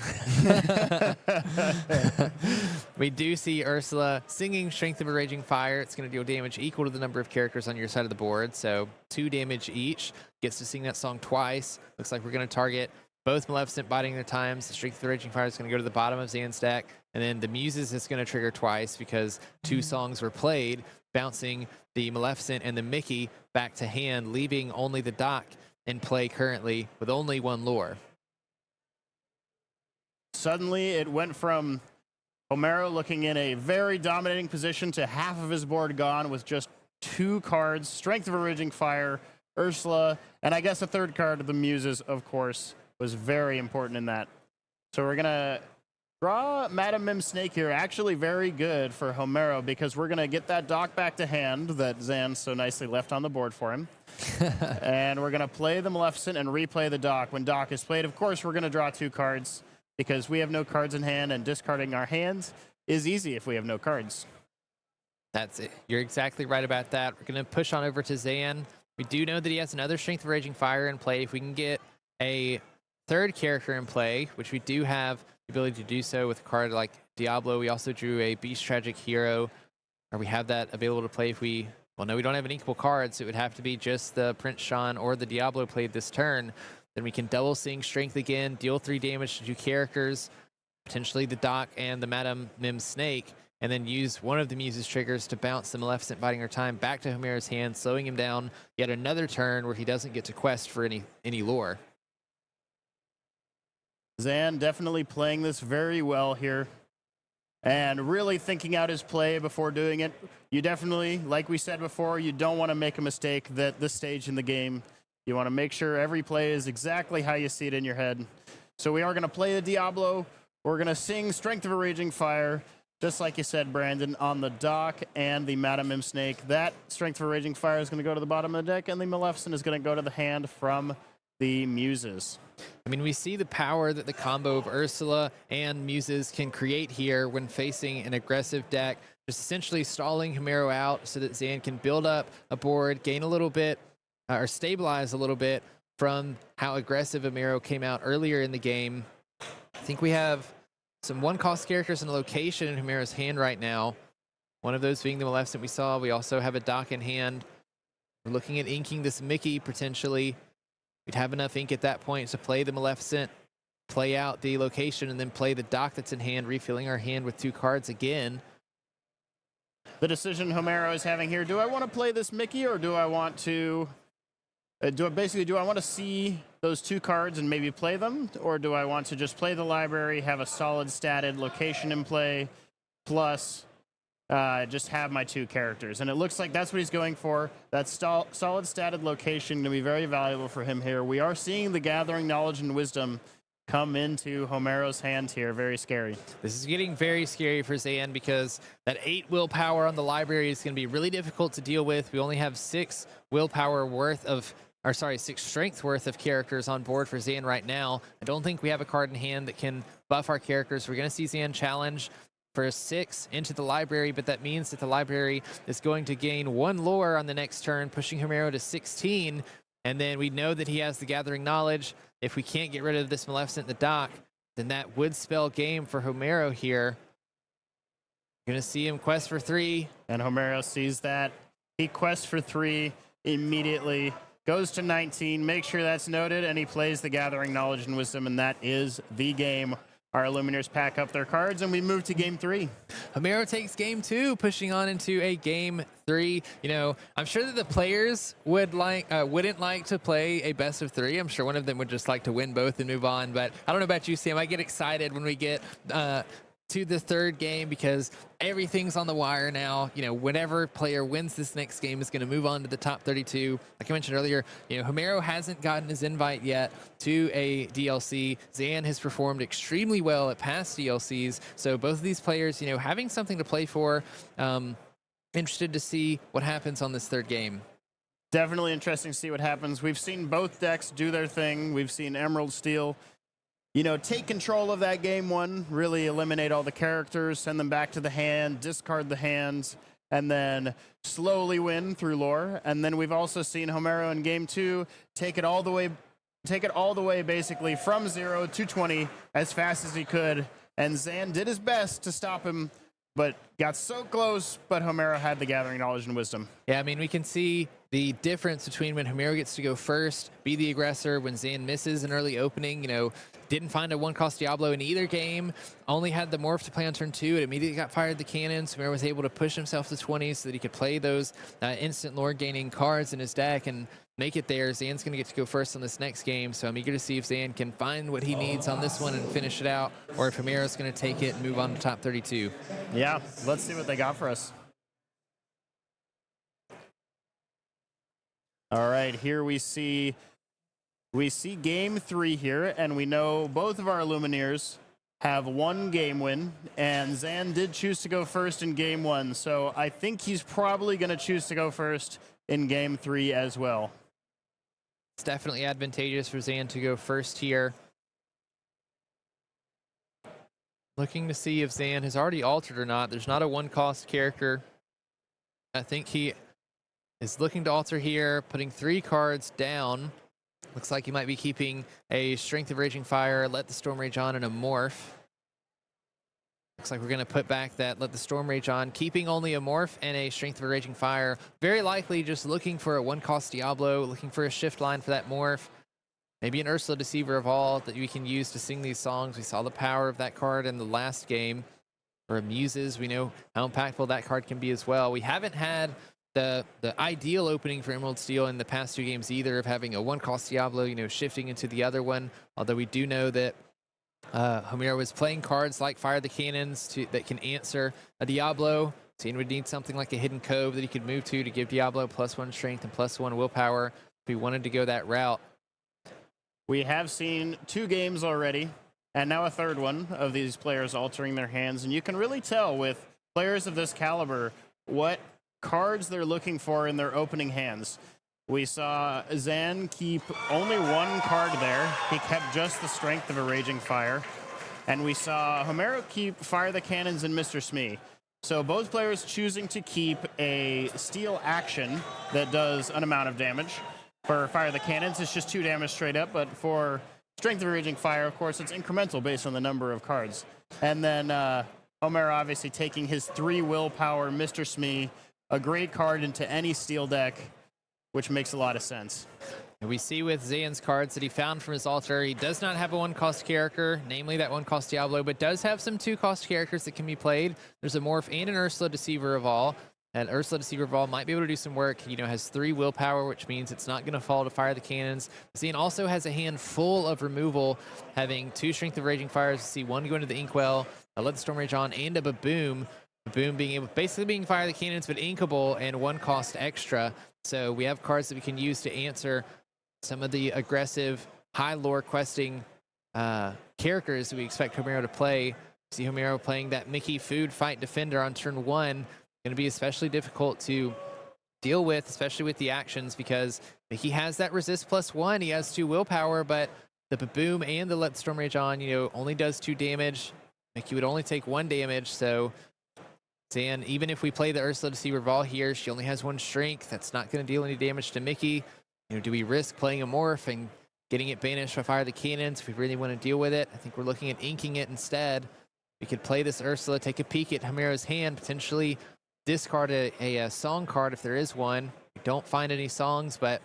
[SPEAKER 1] We do see Ursula singing Strength of a Raging Fire. It's going to deal damage equal to the number of characters on your side of the board, so 2 damage each. Gets to sing that song twice. Looks like we're going to target both Maleficent Biding Their Times. The Strength of the Raging Fire is going to go to the bottom of Zan's deck, and then the Muses is going to trigger twice because 2 songs were played, bouncing the Maleficent and the Mickey back to hand, leaving only the Doc in play currently with only 1 lore.
[SPEAKER 2] Suddenly, it went from Homero looking in a very dominating position to half of his board gone with just 2 cards, Strength of a Raging Fire, Ursula, and I guess a 3rd card of the Muses, of course, was very important in that. So we're going to draw Madam Mim Snake here. Actually very good for Homero because we're going to get that Doc back to hand that Zan so nicely left on the board for him. And we're going to play the Maleficent and replay the Doc. When Doc is played, of course, we're going to draw 2 cards because we have no cards in hand, and discarding our hands is easy if we have no cards.
[SPEAKER 1] That's it. You're exactly right about that. We're going to push on over to Zan. We do know that he has another Strength of Raging Fire in play. If we can get a 3rd character in play, which we do have the ability to do so with a card like Diablo. We also drew a Beast Tragic Hero, or we have that available to play if we... Well, no, we don't have an equal card, so it would have to be just the Prince Shawn or the Diablo played this turn. Then we can double sing Strength again, deal 3 damage to 2 characters, potentially the Doc and the Madam Mim Snake, and then use one of the Muses triggers to bounce the Maleficent Biding Her Time back to Homero's hand, slowing him down yet another turn where he doesn't get to quest for any lore.
[SPEAKER 2] Zan definitely playing this very well here and really thinking out his play before doing it. You definitely, like we said before, you don't want to make a mistake at this stage in the game. You want to make sure every play is exactly how you see it in your head. So we are going to play the Diablo. We're going to sing Strength of a Raging Fire, just like you said, Brandon, on the Doc and the Madam Mim Snake. That Strength of a Raging Fire is going to go to the bottom of the deck, and the Maleficent is going to go to the hand from the Muses.
[SPEAKER 1] I mean, we see the power that the combo of Ursula and Muses can create here when facing an aggressive deck, just essentially stalling Homero out so that Zan can build up a board, gain a little bit, or stabilize a little bit from how aggressive Homero came out earlier in the game. I think we have some one-cost characters in the location in Homero's hand right now. One of those being the Maleficent we saw. We also have a dock in hand. We're looking at inking this Mickey potentially. We'd have enough ink at that point to play the Maleficent, play out the location, and then play the dock that's in hand, refilling our hand with 2 cards again.
[SPEAKER 2] The decision Homero is having here, do I want to play this Mickey or do I want to... do I want to see those 2 cards and maybe play them? Or do I want to just play the library, have a solid statted location in play, plus just have my 2 characters? And it looks like that's what he's going for. That solid statted location going to be very valuable for him here. We are seeing the gathering knowledge and wisdom come into Homero's hand here. Very scary.
[SPEAKER 1] This is getting very scary for Zan because that 8 willpower on the library is going to be really difficult to deal with. We only have 6 willpower worth of, or sorry, 6 strength worth of characters on board for Zan right now. I don't think we have a card in hand that can buff our characters. We're going to see Zan challenge for a 6 into the library, but that means that the library is going to gain 1 lore on the next turn, pushing Homero to 16. And then we know that he has the gathering knowledge. If we can't get rid of this Maleficent in the dock, then that would spell game for Homero here. Gonna see him quest for 3.
[SPEAKER 2] And Homero sees that. He quests for 3 immediately, goes to 19, make sure that's noted, and he plays the gathering knowledge and wisdom, and that is the game. Our Illuminators pack up their cards, and we move to game 3.
[SPEAKER 1] Homero takes game 2, pushing on into a game 3. You know, I'm sure that the players wouldn't like to play a best of 3. I'm sure one of them would just like to win both and move on. But I don't know about you, Sam. I get excited when we get to the 3rd game because everything's on the wire now. You know, whenever player wins this next game is going to move on to the top 32. Like I mentioned earlier, you know, Homero hasn't gotten his invite yet to a DLC. Zan has performed extremely well at past DLCs. So both of these players, you know, having something to play for. Interested to see what happens on this 3rd game.
[SPEAKER 2] Definitely interesting to see what happens. We've seen both decks do their thing. We've seen Emerald Steel, you know, take control of that game 1, really eliminate all the characters, send them back to the hand, discard the hands, and then slowly win through lore. And then we've also seen Homero in game 2 take it all the way basically from 0 to 20 as fast as he could. And Zan did his best to stop him, but got so close, but Homero had the gathering knowledge and wisdom.
[SPEAKER 1] Yeah, I mean, we can see the difference between when Homero gets to go first, be the aggressor, when Zan misses an early opening, you know, didn't find a 1-cost Diablo in either game, only had the morph to play on turn 2, it immediately got fired the cannons. Homero was able to push himself to 20 so that he could play those instant lore gaining cards in his deck and make it there. Zan's going to get to go first on this next game, so I'm eager to see if Zan can find what he needs on this one and finish it out, or if Homero's going to take it and move on to top 32.
[SPEAKER 2] Yeah, let's see what they got for us. All right, here we see game 3 here, and we know both of our Lumineers have 1 game win, and Zan did choose to go first in game 1, so I think he's probably going to choose to go first in game 3 as well.
[SPEAKER 1] It's definitely advantageous for Zan to go first here. Looking to see if Zan has already altered or not. There's not a 1-cost character. I think he is looking to alter here, putting 3 cards down. Looks like he might be keeping a Strength of Raging Fire, Let the Storm Rage On, and a Morph. Looks like we're going to put back that Let the Storm Rage On, keeping only a Morph and a Strength of a Raging Fire. Very likely just looking for a 1-cost Diablo, looking for a shift line for that Morph. Maybe an Ursula Deceiver of All that we can use to sing these songs. We saw the power of that card in the last game. For Muses, we know how impactful that card can be as well. We haven't had the ideal opening for Emerald Steel in the past 2 games either, of having a 1-cost Diablo, you know, shifting into the other one. Although we do know that Homero was playing cards like Fire the Cannons that can answer a Diablo. Zan would need something like a Hidden Cove that he could move to give Diablo +1 strength and +1 willpower if he wanted to go that route.
[SPEAKER 2] We have seen 2 games already, and now a 3rd one of these players altering their hands, and you can really tell with players of this caliber what cards they're looking for in their opening hands. We saw Zan keep only 1 card there. He kept just the Strength of a Raging Fire. And we saw Homero keep Fire the Cannons and Mr. Smee. So both players choosing to keep a Steel action that does an amount of damage. For Fire the Cannons, it's just 2 damage straight up, but for Strength of a Raging Fire, of course, it's incremental based on the number of cards. And then Homero obviously taking his 3 willpower, Mr. Smee, a great card into any steel deck, which makes a lot of sense.
[SPEAKER 1] And we see with Zan's cards that he found from his altar, he does not have a 1-cost character, namely that 1-cost Diablo, but does have some 2-cost characters that can be played. There's a Morph and an Ursula Deceiver of All. And Ursula Deceiver of All might be able to do some work. Has 3 willpower, which means it's not going to fall to fire the cannons. Zan also has a hand full of removal, having 2 Strength of Raging Fires. See 1 go into the Inkwell, a Let the Storm Rage On, and a Baboom. Baboom basically being fire the cannons, but inkable and 1 cost extra. So we have cards that we can use to answer some of the aggressive, high lore questing characters that we expect Homero to play. See Homero playing that Mickey Food Fight Defender on turn 1. Going to be especially difficult to deal with, especially with the actions, because he has that resist +1. He has 2 willpower, but the Baboom and the Let the Storm Rage On, only does 2 damage. Mickey would only take 1 damage, so Zan, even if we play the Ursula Deceiver of All here, she only has 1 strength. That's not going to deal any damage to Mickey. Do we risk playing a Morph and getting it banished by Fire the Cannons if we really want to deal with it? I think we're looking at inking it instead. We could play this Ursula, take a peek at Homero's hand, potentially discard a song card if there is one. We don't find any songs, but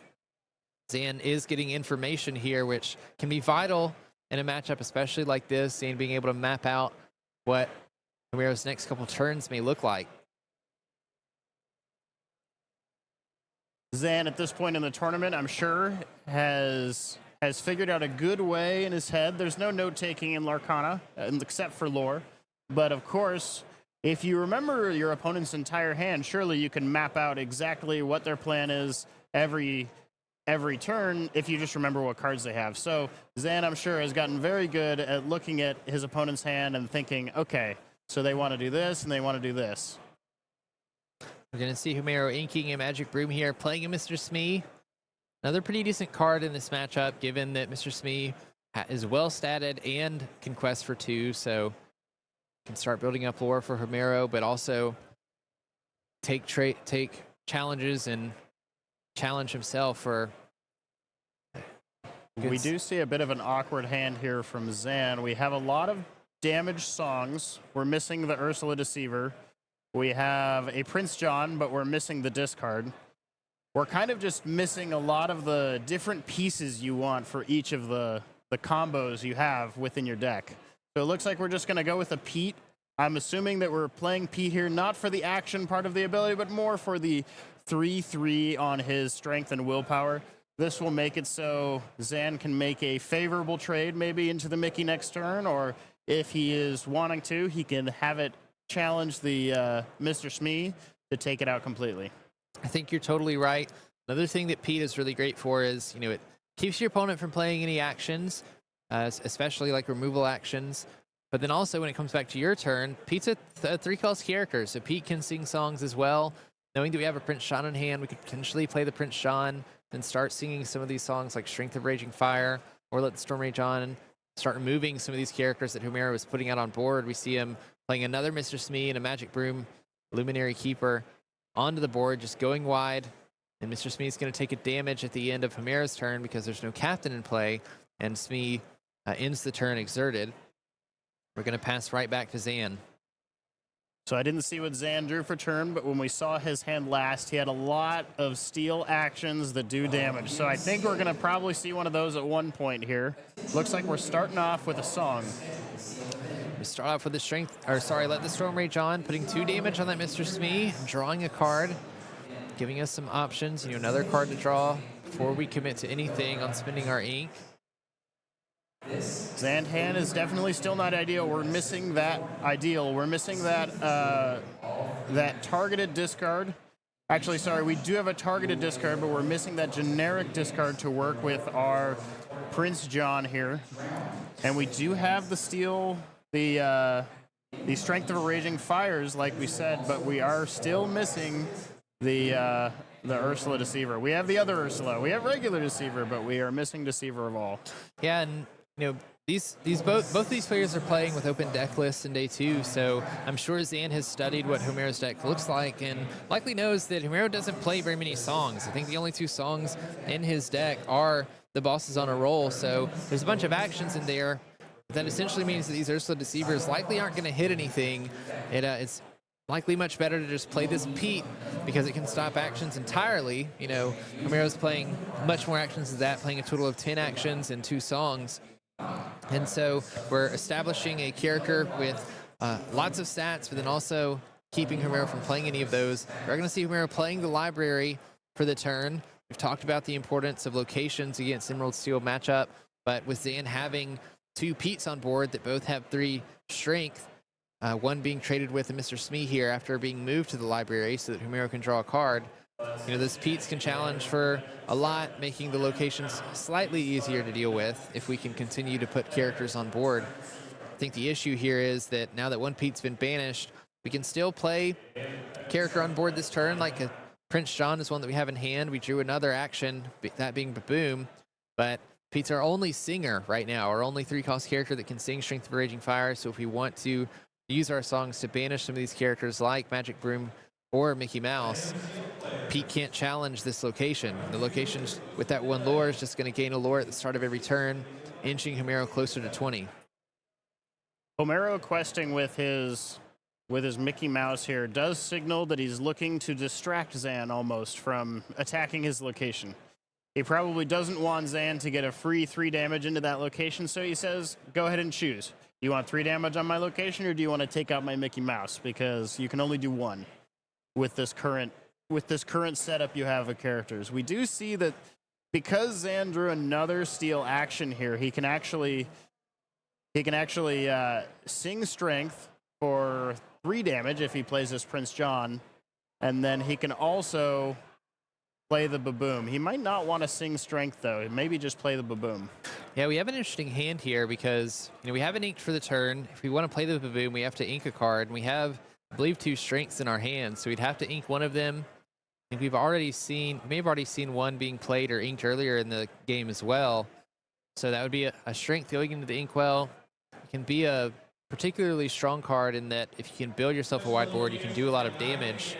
[SPEAKER 1] Zan is getting information here, which can be vital in a matchup, especially like this. Zan being able to map out what Homero's next couple turns may look like.
[SPEAKER 2] Zan, at this point in the tournament, I'm sure, has figured out a good way in his head. There's no note-taking in Lorcana, except for lore. But, of course, if you remember your opponent's entire hand, surely you can map out exactly what their plan is every turn if you just remember what cards they have. So Zan, I'm sure, has gotten very good at looking at his opponent's hand and thinking, okay, so they want to do this and they want to do this.
[SPEAKER 1] We're going to see Homero inking a Magic Broom here, playing a Mr. Smee. Another pretty decent card in this matchup, given that Mr. Smee is well statted and can quest for 2, so can start building up lore for Homero, but also take challenges and challenge himself for.
[SPEAKER 2] We do see a bit of an awkward hand here from Zan. We have a lot of damaged songs. We're missing the Ursula Deceiver. We have a Prince John, but we're missing the discard. We're kind of just missing a lot of the different pieces you want for each of the combos you have within your deck. So it looks like we're just going to go with a Pete. I'm assuming that we're playing Pete here, not for the action part of the ability, but more for the 3/3 on his strength and willpower. This will make it so Zan can make a favorable trade maybe into the Mickey next turn, or if he is wanting to, he can have it challenge the Mr. Smee to take it out completely.
[SPEAKER 1] I think you're totally right. Another thing that Pete is really great for is, it keeps your opponent from playing any actions, especially like removal actions. But then also when it comes back to your turn, Pete's a 3-cost character, so Pete can sing songs as well. Knowing that we have a Prince Shawn in hand, we could potentially play the Prince Shawn and start singing some of these songs like Strength of Raging Fire or Let the Storm Rage On, and start removing some of these characters that Homero is putting out on board. We see him playing another Mr. Smee and a Magic Broom, Luminary Keeper onto the board, just going wide. And Mr. Smee is going to take a damage at the end of Homero's turn because there's no captain in play, and Smee ends the turn exerted. We're going to pass right back to Zan.
[SPEAKER 2] So I didn't see what Zan drew for turn, but when we saw his hand last, he had a lot of steel actions that do damage. So I think we're going to probably see one of those at one point here. Looks like we're starting off with a song.
[SPEAKER 1] We start off with the Let the Storm Rage On, putting 2 damage on that Mr. Smee, drawing a card, giving us some options, another card to draw before we commit to anything on spending our ink.
[SPEAKER 2] Zan's hand is definitely still not ideal. We're missing that ideal. We're missing that that targeted discard. Actually, sorry, we do have a targeted discard, but we're missing that generic discard to work with our Prince John here. And we do have the steel, the Strength of Raging Fires, like we said, but we are still missing the Ursula Deceiver. We have the other Ursula. We have regular Deceiver, but we are missing Deceiver of All.
[SPEAKER 1] Yeah, and both these players are playing with open deck lists in day 2, so I'm sure Zan has studied what Homero's deck looks like and likely knows that Homero doesn't play very many songs. I think the only 2 songs in his deck are the Bosses on a Roll, so there's a bunch of actions in there. That essentially means that these Ursula Deceivers likely aren't going to hit anything. It's likely much better to just play this Pete because it can stop actions entirely. You know, Homero's playing much more actions than that, playing a total of 10 actions in 2 songs. And so we're establishing a character with lots of stats, but then also keeping Homero from playing any of those. We're going to see Homero playing the library for the turn. We've talked about the importance of locations against Emerald Steel matchup, but with Zan having 2 Petes on board that both have 3 strength, one being traded with Mr. Smee here after being moved to the library so that Homero can draw a card. You know, those Petes can challenge for a lot, making the locations slightly easier to deal with if we can continue to put characters on board. I think the issue here is that now that one Pete's been banished, we can still play a character on board this turn, like a Prince Shawn is one that we have in hand. We drew another action, that being Baboom, but Pete's our only singer right now, our only 3-cost character that can sing Strength of a Raging Fire. So if we want to use our songs to banish some of these characters like Magic Broom or Mickey Mouse, Pete can't challenge this location. The location with that 1 lore is just going to gain a lore at the start of every turn, inching Homero closer to 20.
[SPEAKER 2] Homero questing with his Mickey Mouse here does signal that he's looking to distract Zan almost from attacking his location. He probably doesn't want Zan to get a free 3 damage into that location, so he says, go ahead and choose. Do you want 3 damage on my location, or do you want to take out my Mickey Mouse? Because you can only do 1 with this current setup you have of characters. We do see that because Zan drew another steel action here, he can actually sing Strength for 3 damage if he plays this Prince John, and then he can also play the Baboom. He might not want to sing Strength, though. Maybe just play the Baboom.
[SPEAKER 1] Yeah, we have an interesting hand here because, you know, we haven't inked for the turn. If we want to play the Baboom, we have to ink a card, and we have, I believe, 2 Strengths in our hands, so we'd have to ink one of them. I think we may have already seen one being played or inked earlier in the game as well. So that would be a Strength going into the Inkwell. It can be a particularly strong card in that if you can build yourself a whiteboard, you can do a lot of damage.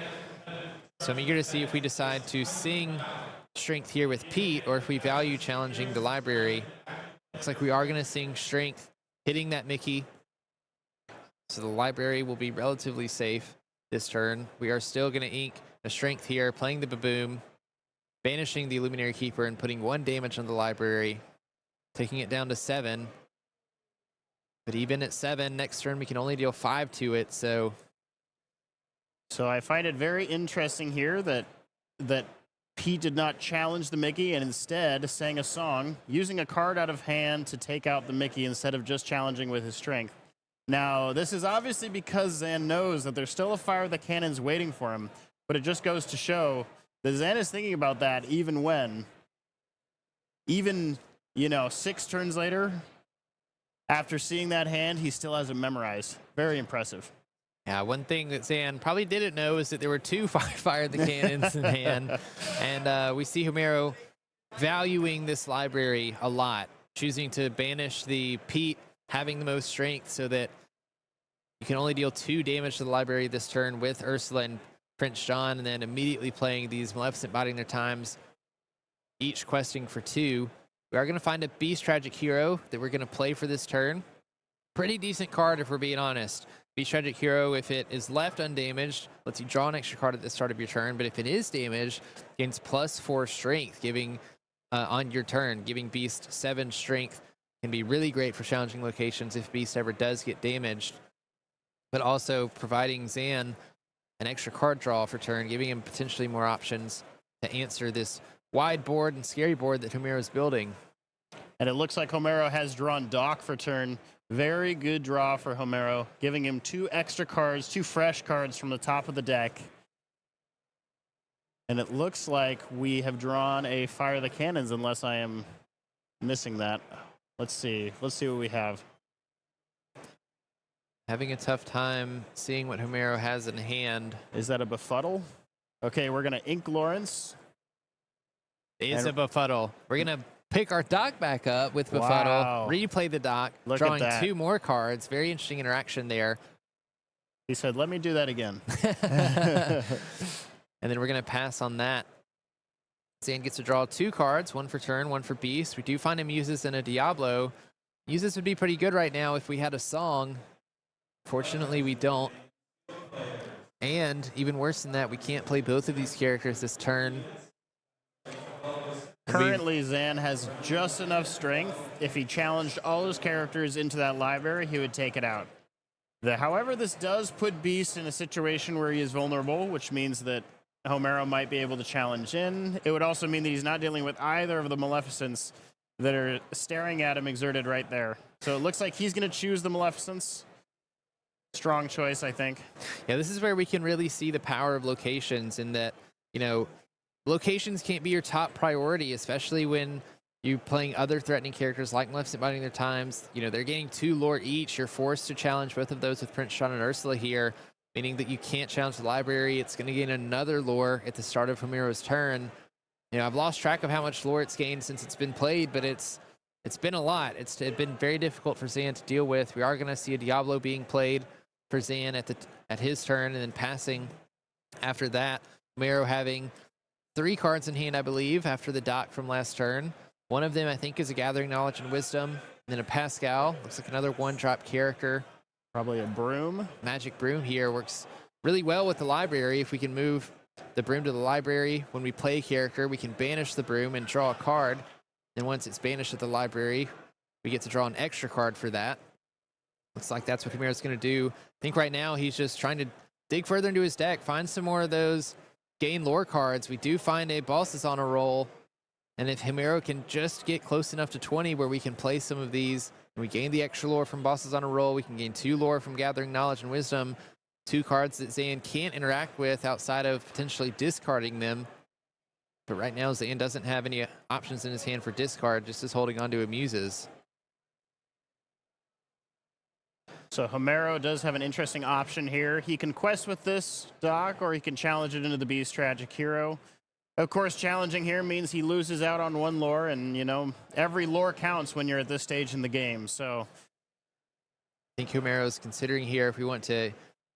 [SPEAKER 1] So I'm eager to see if we decide to sing Strength here with Pete, or if we value challenging the library. Looks like we are going to sing Strength, hitting that Mickey. So the library will be relatively safe this turn. We are still going to ink a Strength here, playing the Baboom, banishing the Illuminary Keeper and putting 1 damage on the library, taking it down to 7. But even at 7, next turn we can only deal 5 to it, so
[SPEAKER 2] I find it very interesting here that Pete did not challenge the Mickey and instead sang a song using a card out of hand to take out the Mickey instead of just challenging with his Strength. Now, this is obviously because Zan knows that there's still a Fire of the Cannons waiting for him, but it just goes to show that Zan is thinking about that even 6 turns later, after seeing that hand, he still has it memorized. Very impressive.
[SPEAKER 1] yeah, one thing that Zan probably didn't know is that there were 2 Fire of the Cannons in hand. And we see Homero valuing this library a lot, choosing to banish the Pete, having the most strength so that you can only deal 2 damage to the library this turn with Ursula and Prince John, and then immediately playing these Maleficent Biding Their Times, each questing for 2. We are going to find a Beast Tragic Hero that we're going to play for this turn. Pretty decent card if we're being honest. Beast Tragic Hero, if it is left undamaged, lets you draw an extra card at the start of your turn, but if it is damaged, gains +4 strength, giving on your turn, giving Beast 7 strength. Can be really great for challenging locations if Beast ever does get damaged, but also providing Zan an extra card draw for turn, giving him potentially more options to answer this wide board and scary board that Homero is building.
[SPEAKER 2] And it looks like Homero has drawn Doc for turn. Very good draw for Homero, giving him 2 extra cards, 2 fresh cards from the top of the deck. And it looks like we have drawn a Fire of the Cannons, unless I am missing that. Let's see what we have.
[SPEAKER 1] Having a tough time seeing what Homero has in hand.
[SPEAKER 2] Is that a Befuddle? Okay, we're going to ink Lawrence.
[SPEAKER 1] It is a Befuddle. We're going to pick our dock back up with Befuddle,
[SPEAKER 2] Wow.
[SPEAKER 1] replay the dock,
[SPEAKER 2] Look
[SPEAKER 1] drawing
[SPEAKER 2] at that.
[SPEAKER 1] 2 more cards. Very interesting interaction there.
[SPEAKER 2] He said, let me do that again.
[SPEAKER 1] And then we're going to pass on that. Zan gets to draw 2 cards, 1 for turn, 1 for Beast. We do find him uses in a Diablo, Muses would be pretty good right now if we had a song. Fortunately, we don't. And even worse than that, we can't play both of these characters this turn.
[SPEAKER 2] Currently, Zan has just enough strength. If he challenged all his characters into that library, he would take it out. However, this does put Beast in a situation where he is vulnerable, which means that Homero might be able to challenge in. It would also mean that he's not dealing with either of the Maleficents that are staring at him exerted right there. So it looks like he's going to choose the Maleficents. Strong choice, I think.
[SPEAKER 1] Yeah, this is where we can really see the power of locations in that, you know, locations can't be your top priority, especially when you're playing other threatening characters like Maleficent Biding Their Times. You know, they're gaining 2 lore each. You're forced to challenge both of those with Prince Shawn and Ursula here, meaning that you can't challenge the library. It's going to gain another lore at the start of Homero's turn. You know, I've lost track of how much lore it's gained since it's been played, but it's been a lot. It's been very difficult for Zan to deal with. We are going to see a Diablo being played for Zan at his turn, and then passing after that. Homero having 3 cards in hand, I believe, after the dock from last turn. One of them, I think, is a Gathering Knowledge and Wisdom. And then a Pascal. Looks like another 1-drop character.
[SPEAKER 2] Probably a Broom.
[SPEAKER 1] Magic Broom here works really well with the library. If we can move the Broom to the library, when we play a character, we can banish the Broom and draw a card. And once it's banished at the library, we get to draw an extra card for that. Looks like that's what Homero's going to do. I think right now he's just trying to dig further into his deck, find some more of those gain lore cards. We do find a Bosses on a roll. And if Homero can just get close enough to 20 where we can play some of these, and we gain the extra lore from Bosses on a roll, we can gain 2 lore from Gathering Knowledge and Wisdom, 2 cards that Zan can't interact with outside of potentially discarding them. But right now, Zan doesn't have any options in his hand for discard, just is holding on to a Muses.
[SPEAKER 2] So Homero does have an interesting option here. He can quest with this dock, or he can challenge it into the Beast Tragic Hero. Of course, challenging here means he loses out on 1 lore, and, you know, every lore counts when you're at this stage in the game, so.
[SPEAKER 1] I think Homero's considering here if we want to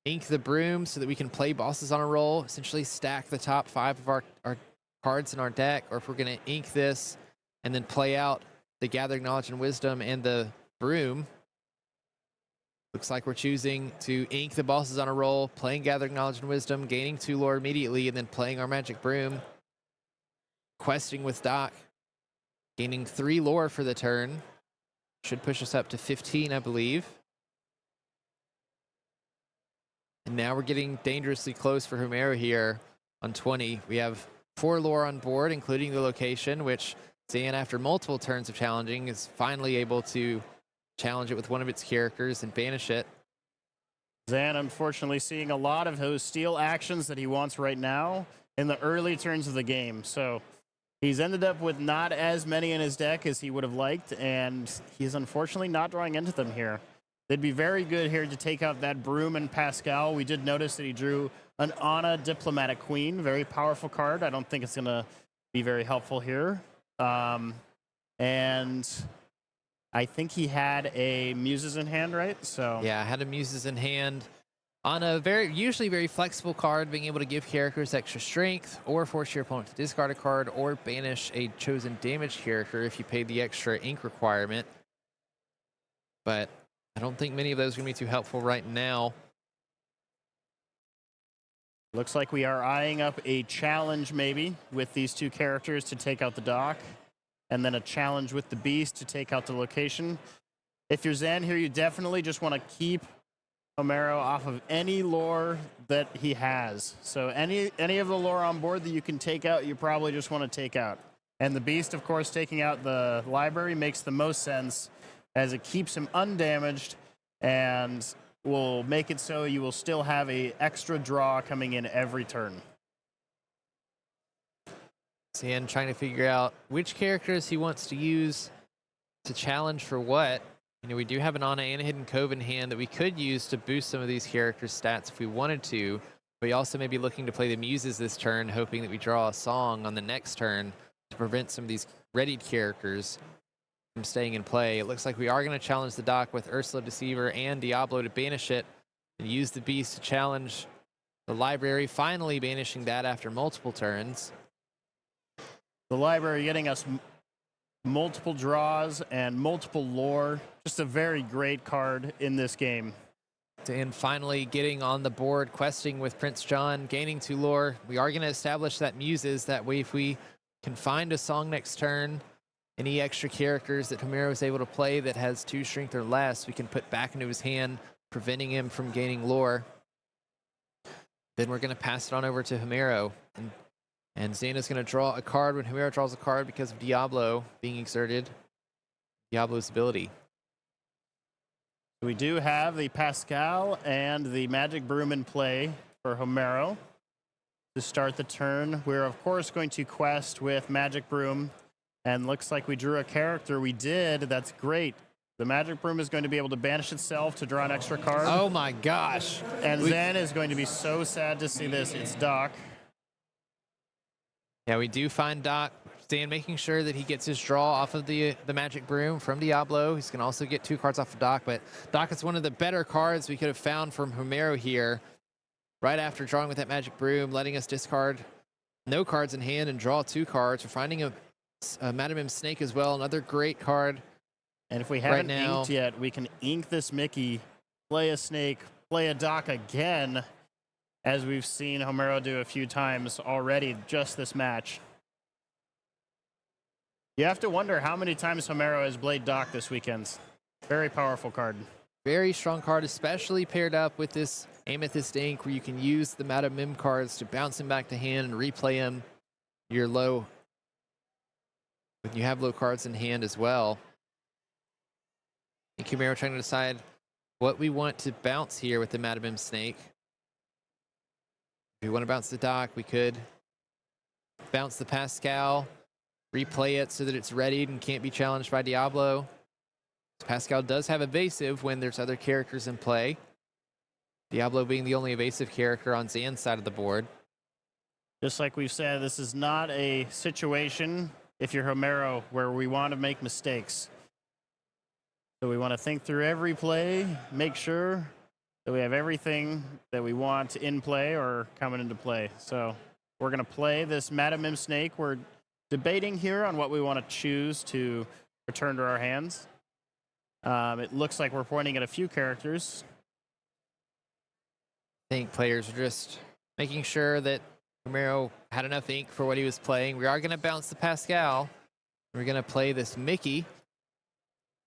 [SPEAKER 1] ink the Broom so that we can play Bosses on a roll, essentially stack the top 5 of our cards in our deck, or if we're going to ink this and then play out the Gathering Knowledge and Wisdom and the Broom. Looks like we're choosing to ink the Bosses on a roll, playing Gathering Knowledge and Wisdom, gaining 2 lore immediately, and then playing our Magic Broom. Questing with Doc, gaining 3 lore for the turn. Should push us up to 15, I believe. And now we're getting dangerously close for Homero here on 20. We have 4 lore on board, including the location, which Zan, after multiple turns of challenging, is finally able to challenge it with one of its characters and banish it.
[SPEAKER 2] Zan, unfortunately, seeing a lot of those steal actions that he wants right now in the early turns of the game. So he's ended up with not as many in his deck as he would have liked, and he's unfortunately not drawing into them here. They'd be very good here to take out that Broom and Pascal. We did notice that he drew an Anna Diplomatic Queen, very powerful card. I don't think it's going to be very helpful here. And I think he had a Muses in hand, right? So
[SPEAKER 1] yeah, I had a Muses in hand on a usually very flexible card, being able to give characters extra strength, or force your opponent to discard a card, or banish a chosen damage character if you paid the extra ink requirement. But I don't think many of those are going to be too helpful right now.
[SPEAKER 2] Looks like we are eyeing up a challenge maybe with these 2 characters to take out the dock, and then a challenge with the Beast to take out the location. If you're Zan here, you definitely just want to keep Homero off of any lore that he has. So any of the lore on board that you can take out, you probably just want to take out. And the Beast, of course, taking out the library makes the most sense, as it keeps him undamaged and will make it so you will still have a extra draw coming in every turn.
[SPEAKER 1] Zan trying to figure out which characters he wants to use to challenge for what. You know, we do have an Anna and a Hidden Cove in hand that we could use to boost some of these characters' stats if we wanted to. But we also may be looking to play the Muses this turn, hoping that we draw a song on the next turn to prevent some of these readied characters from staying in play. It looks like we are going to challenge the dock with Ursula Deceiver and Diablo to banish it, and use the Beast to challenge the library, finally banishing that after multiple turns.
[SPEAKER 2] The library getting us multiple draws and multiple lore. Just a very great card in this game.
[SPEAKER 1] And finally getting on the board, questing with Prince John, gaining 2 lore. We are going to establish that Muses. That way, if we can find a song next turn, any extra characters that Homero is able to play that has 2 strength or less, we can put back into his hand, preventing him from gaining lore. Then we're going to pass it on over to Homero. And Xana's going to draw a card when Homero draws a card because of Diablo being exerted. Diablo's ability.
[SPEAKER 2] We do have the Pascal and the Magic Broom in play for Homero. To start the turn, we're of course going to quest with Magic Broom. And looks like we drew a character. We did. That's great. The Magic Broom is going to be able to banish itself to draw an extra card.
[SPEAKER 1] Oh my gosh.
[SPEAKER 2] And Zen is going to be so sad to see this. It's Doc.
[SPEAKER 1] Yeah, we do find Doc. Zan making sure that he gets his draw off of the Magic Broom from Diablo. He's going to also get 2 cards off of Doc, but Doc is one of the better cards we could have found from Homero here. Right after drawing with that Magic Broom, letting us discard no cards in hand and draw 2 cards. We're finding a Madam M Snake as well, another great card.
[SPEAKER 2] And if we haven't inked yet, we can ink this Mickey, play a Snake, play a Doc again, as we've seen Homero do a few times already just this match. You have to wonder how many times Homero has played Doc this weekend. Very powerful card.
[SPEAKER 1] Very strong card, especially paired up with this Amethyst Ink, where you can use the Madam Mim cards to bounce him back to hand and replay him. You're low. When you have low cards in hand as well. I think Homero trying to decide what we want to bounce here with the Madam Mim Snake. If we want to bounce the Doc, we could bounce the Pascal, replay it so that it's readied and can't be challenged by Diablo. Pascal does have evasive when there's other characters in play. Diablo being the only evasive character on Zan's side of the board.
[SPEAKER 2] Just like we've said, this is not a situation, if you're Homero, where we want to make mistakes. So we want to think through every play, make sure that we have everything that we want in play or coming into play. So we're going to play this Madam M Snake. We're debating here on what we want to choose to return to our hands. It looks like we're pointing at a few characters.
[SPEAKER 1] I think players are just making sure that Homero had enough ink for what he was playing. We are going to bounce the Pascal. We're going to play this Mickey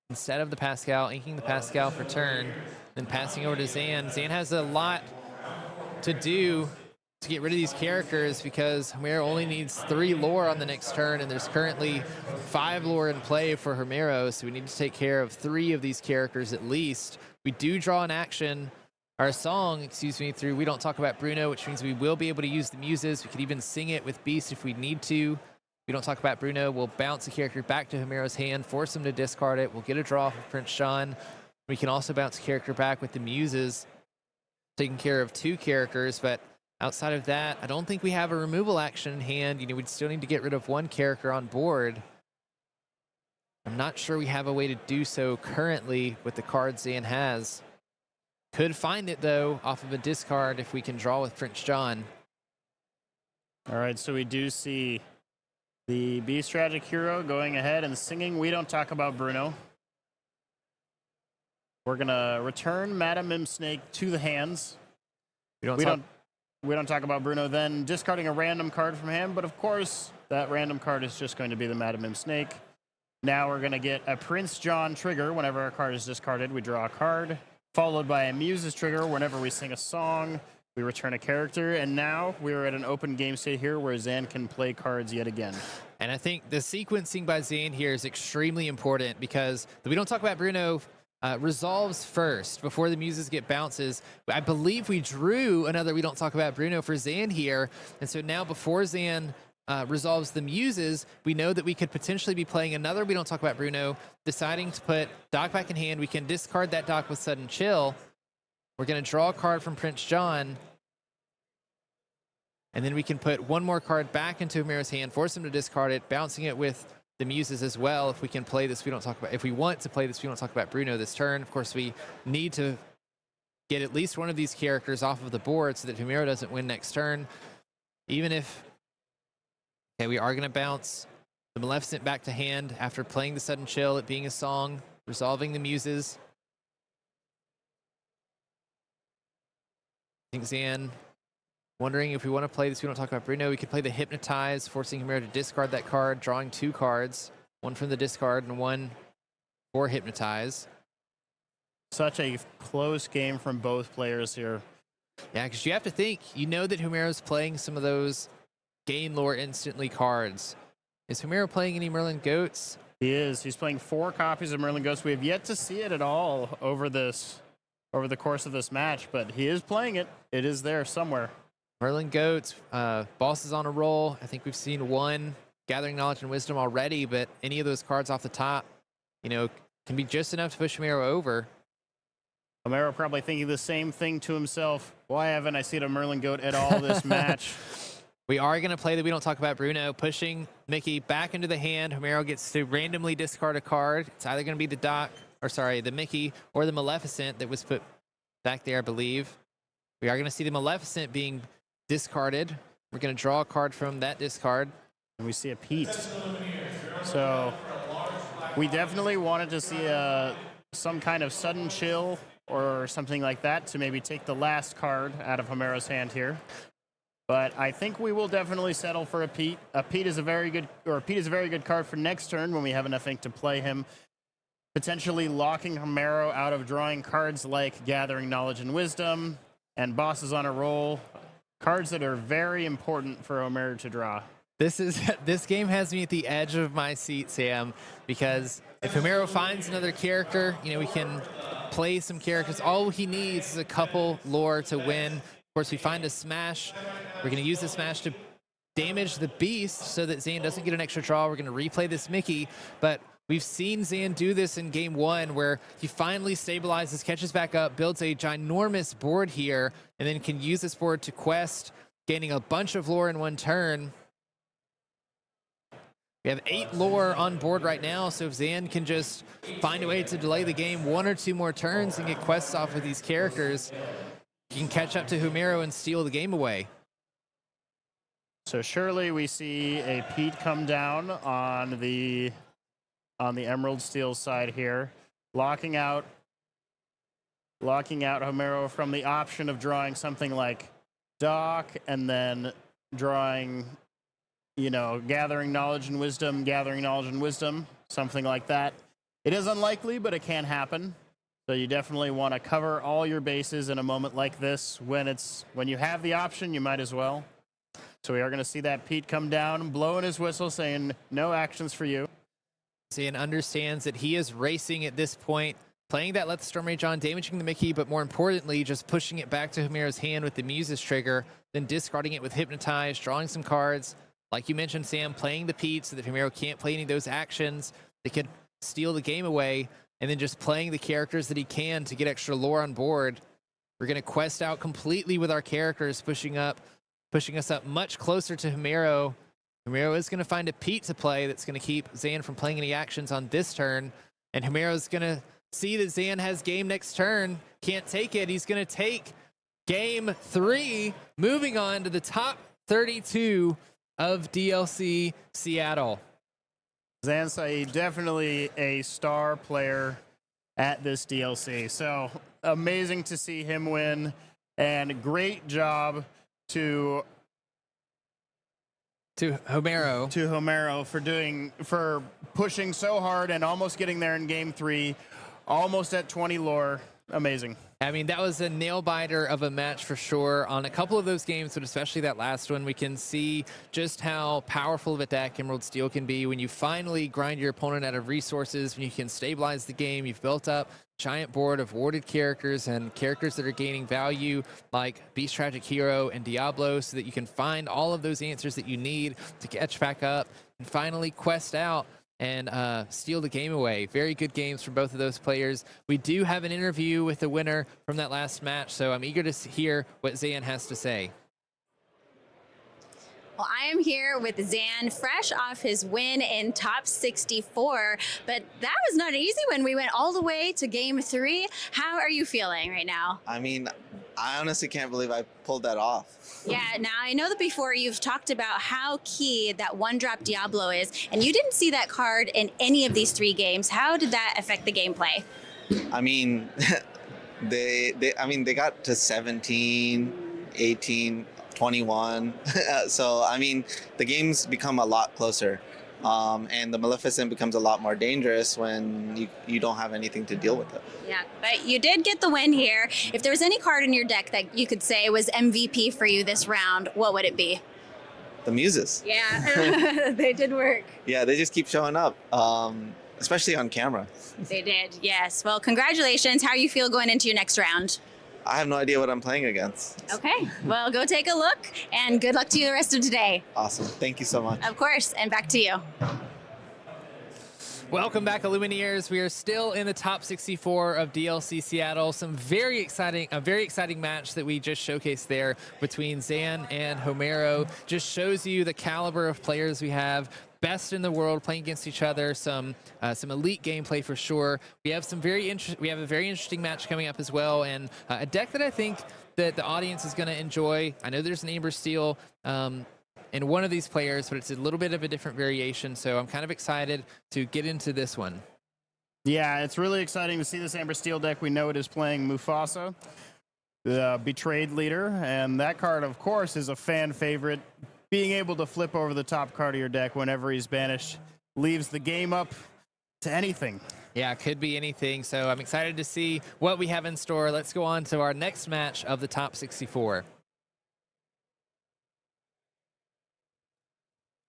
[SPEAKER 1] instead of the Pascal, inking the Pascal for turn, then passing over to Zan. Zan has a lot to do to get rid of these characters because Homero only needs 3 lore on the next turn, and there's currently 5 lore in play for Homero, so we need to take care of 3 of these characters at least. We do draw an action, or a song, excuse me, through We Don't Talk About Bruno, which means we will be able to use the Muses. We could even sing it with Beast if we need to. We Don't Talk About Bruno. We'll bounce a character back to Homero's hand, force him to discard it. We'll get a draw for Prince Shawn. We can also bounce a character back with the Muses, taking care of 2 characters, but outside of that, I don't think we have a removal action in hand. You know, we'd still need to get rid of 1 character on board. I'm not sure we have a way to do so currently with the cards Zan has. Could find it, though, off of a discard if we can draw with Prince John.
[SPEAKER 2] All right, so we do see the Beast Tragic Hero going ahead and singing We Don't Talk About Bruno. We're going to return Madam M Snake to the hands. We don't talk about Bruno, then discarding a random card from hand, but of course, that random card is just going to be the Madam M Snake. Now we're going to get a Prince John trigger whenever our card is discarded. We draw a card, followed by a Muses trigger whenever we sing a song. We return a character, and now we're at an open game state here where Zan can play cards yet again.
[SPEAKER 1] And I think the sequencing by Zan here is extremely important because the We Don't Talk About Bruno resolves first before the Muses get bounces. I believe we drew another We Don't Talk About Bruno for Zan here, and so now before Zan resolves the Muses, we know that we could potentially be playing another We Don't Talk About Bruno, deciding to put Doc back in hand. We can discard that Doc with Sudden Chill. We're going to draw a card from Prince John, and then we can put 1 more card back into Homero's hand, force him to discard it, bouncing it with the Muses as well. If we can play this, if we want to play this, We Don't Talk About Bruno this turn. Of course, we need to get at least one of these characters off of the board so that Homero doesn't win next turn. Even if, okay, we are going to bounce The Maleficent back to hand after playing the Sudden Chill, it being a song, resolving the muses. I think Zan wondering if we want to play this. We don't talk about Bruno. We could play the Hypnotize, forcing Homero to discard that card, drawing 2 cards, one from the discard and one for Hypnotize.
[SPEAKER 2] Such a close game from both players here.
[SPEAKER 1] Yeah, because you have to think, you know that Homero's playing some of those gain lore instantly cards. Is Homero playing any Merlin Goats?
[SPEAKER 2] He is. He's playing 4 copies of Merlin Ghost. We have yet to see it at all over the course of this match, but he is playing it. It is there somewhere.
[SPEAKER 1] Merlin Goats, Boss is on a roll. I think we've seen 1 Gathering Knowledge and Wisdom already, but any of those cards off the top, you know, can be just enough to push Homero over.
[SPEAKER 2] Homero probably thinking the same thing to himself. Why haven't I seen a Merlin Goat at all this match?
[SPEAKER 1] We are going to play that we don't talk about Bruno, pushing Mickey back into the hand. Homero gets to randomly discard a card. It's either going to be the Mickey or the Maleficent that was put back there, I believe. We are going to see the Maleficent being discarded. We're going to draw a card from that discard.
[SPEAKER 2] And we see a Pete. So we definitely wanted to see some kind of Sudden Chill or something like that to maybe take the last card out of Homero's hand here. But I think we will definitely settle for a Pete. A Pete is a very good card for next turn when we have enough ink to play him. Potentially locking Homero out of drawing cards like Gathering Knowledge and Wisdom and Bosses on a Roll. Cards that are very important for Homero to draw.
[SPEAKER 1] This game has me at the edge of my seat, Sam, because if Homero finds another character, you know, we can play some characters. All he needs is a couple lore to win. Of course, we find a smash. We're going to use the smash to damage the beast so that Zan doesn't get an extra draw. We're going to replay this Mickey, but we've seen Zan do this in game 1 where he finally stabilizes, catches back up, builds a ginormous board here, and then can use this board to quest, gaining a bunch of lore in 1 turn. We have 8 lore on board right now, so if Zan can just find a way to delay the game 1 or 2 more turns and get quests off with these characters, he can catch up to Homero and steal the game away.
[SPEAKER 2] So surely we see a Pete come down on the Emerald Steel side here, locking out Homero from the option of drawing something like Doc and then drawing, you know, Gathering Knowledge and Wisdom, something like that. It is unlikely, but it can happen. So you definitely want to cover all your bases in a moment like this. When you have the option, you might as well. So we are going to see that Pete come down, blowing his whistle, saying, no actions for you.
[SPEAKER 1] Zan understands that he is racing at this point, playing that Let the Storm Rage on, damaging the Mickey, but more importantly, just pushing it back to Homero's hand with the Muses trigger, then discarding it with Hypnotize, drawing some cards. Like you mentioned, Sam, playing the Pete so that Homero can't play any of those actions that could steal the game away, and then just playing the characters that he can to get extra lore on board. We're going to quest out completely with our characters, pushing us up much closer to Homero. Homero is going to find a Pete to play that's going to keep Zan from playing any actions on this turn, and Homero's going to see that Zan has game next turn, can't take it. He's going to take game 3, moving on to the top 32 of DLC Seattle.
[SPEAKER 2] Zan Saeed, definitely a star player at this DLC. So amazing to see him win, and great job to Homero for pushing so hard and almost getting there in game 3, almost at 20 lore. Amazing.
[SPEAKER 1] I mean, that was a nail-biter of a match for sure on a couple of those games, but especially that last one. We can see just how powerful of a deck Emerald Steel can be when you finally grind your opponent out of resources, when you can stabilize the game. You've built up a giant board of warded characters and characters that are gaining value like Beast Tragic Hero and Diablo, so that you can find all of those answers that you need to catch back up and finally quest out and steal the game away. Very good games from both of those players. We do have an interview with the winner from that last match, so I'm eager to hear what Zan has to say.
[SPEAKER 3] Well, I am here with Zan, fresh off his win in top 64, but that was not easy when we went all the way to game 3. How are you feeling right now?
[SPEAKER 4] I mean, I honestly can't believe I pulled that off.
[SPEAKER 3] Yeah, now I know that before you've talked about how key that one-drop Diablo is, and you didn't see that card in any of these 3 games. How did that affect the gameplay?
[SPEAKER 4] I mean, they got to 17, 18, 21. So, I mean, the games become a lot closer. And the Maleficent becomes a lot more dangerous when you don't have anything to deal with it.
[SPEAKER 3] Yeah, but you did get the win here. If there was any card in your deck that you could say was MVP for you this round, what would it be?
[SPEAKER 4] The Muses.
[SPEAKER 3] Yeah, they did work.
[SPEAKER 4] Yeah, they just keep showing up, especially on camera.
[SPEAKER 3] They did, yes. Well, congratulations. How you feel going into your next round?
[SPEAKER 4] I have no idea what I'm playing against.
[SPEAKER 3] Okay, well, go take a look, and good luck to you the rest of today.
[SPEAKER 4] Awesome. Thank you so much.
[SPEAKER 3] Of course, and back to you.
[SPEAKER 1] Welcome back, Illumineers. We are still in the top 64 of DLC Seattle. A very exciting match that we just showcased there between Zan and Homero. Just shows you the caliber of players we have. Best in the world playing against each other. Some elite gameplay for sure. We have a very interesting match coming up as well, and a deck that I think that the audience is going to enjoy. I know there's an Amber Steel in one of these players, but it's a little bit of a different variation, so I'm kind of excited to get into this one.
[SPEAKER 2] Yeah, it's really exciting to see this Amber Steel deck. We know it is playing Mufasa, the Betrayed Leader, and that card, of course, is a fan favorite. Being able to flip over the top card of your deck whenever he's banished leaves the game up to anything.
[SPEAKER 1] Yeah, it could be anything, so I'm excited to see what we have in store. Let's go on to our next match of the top 64.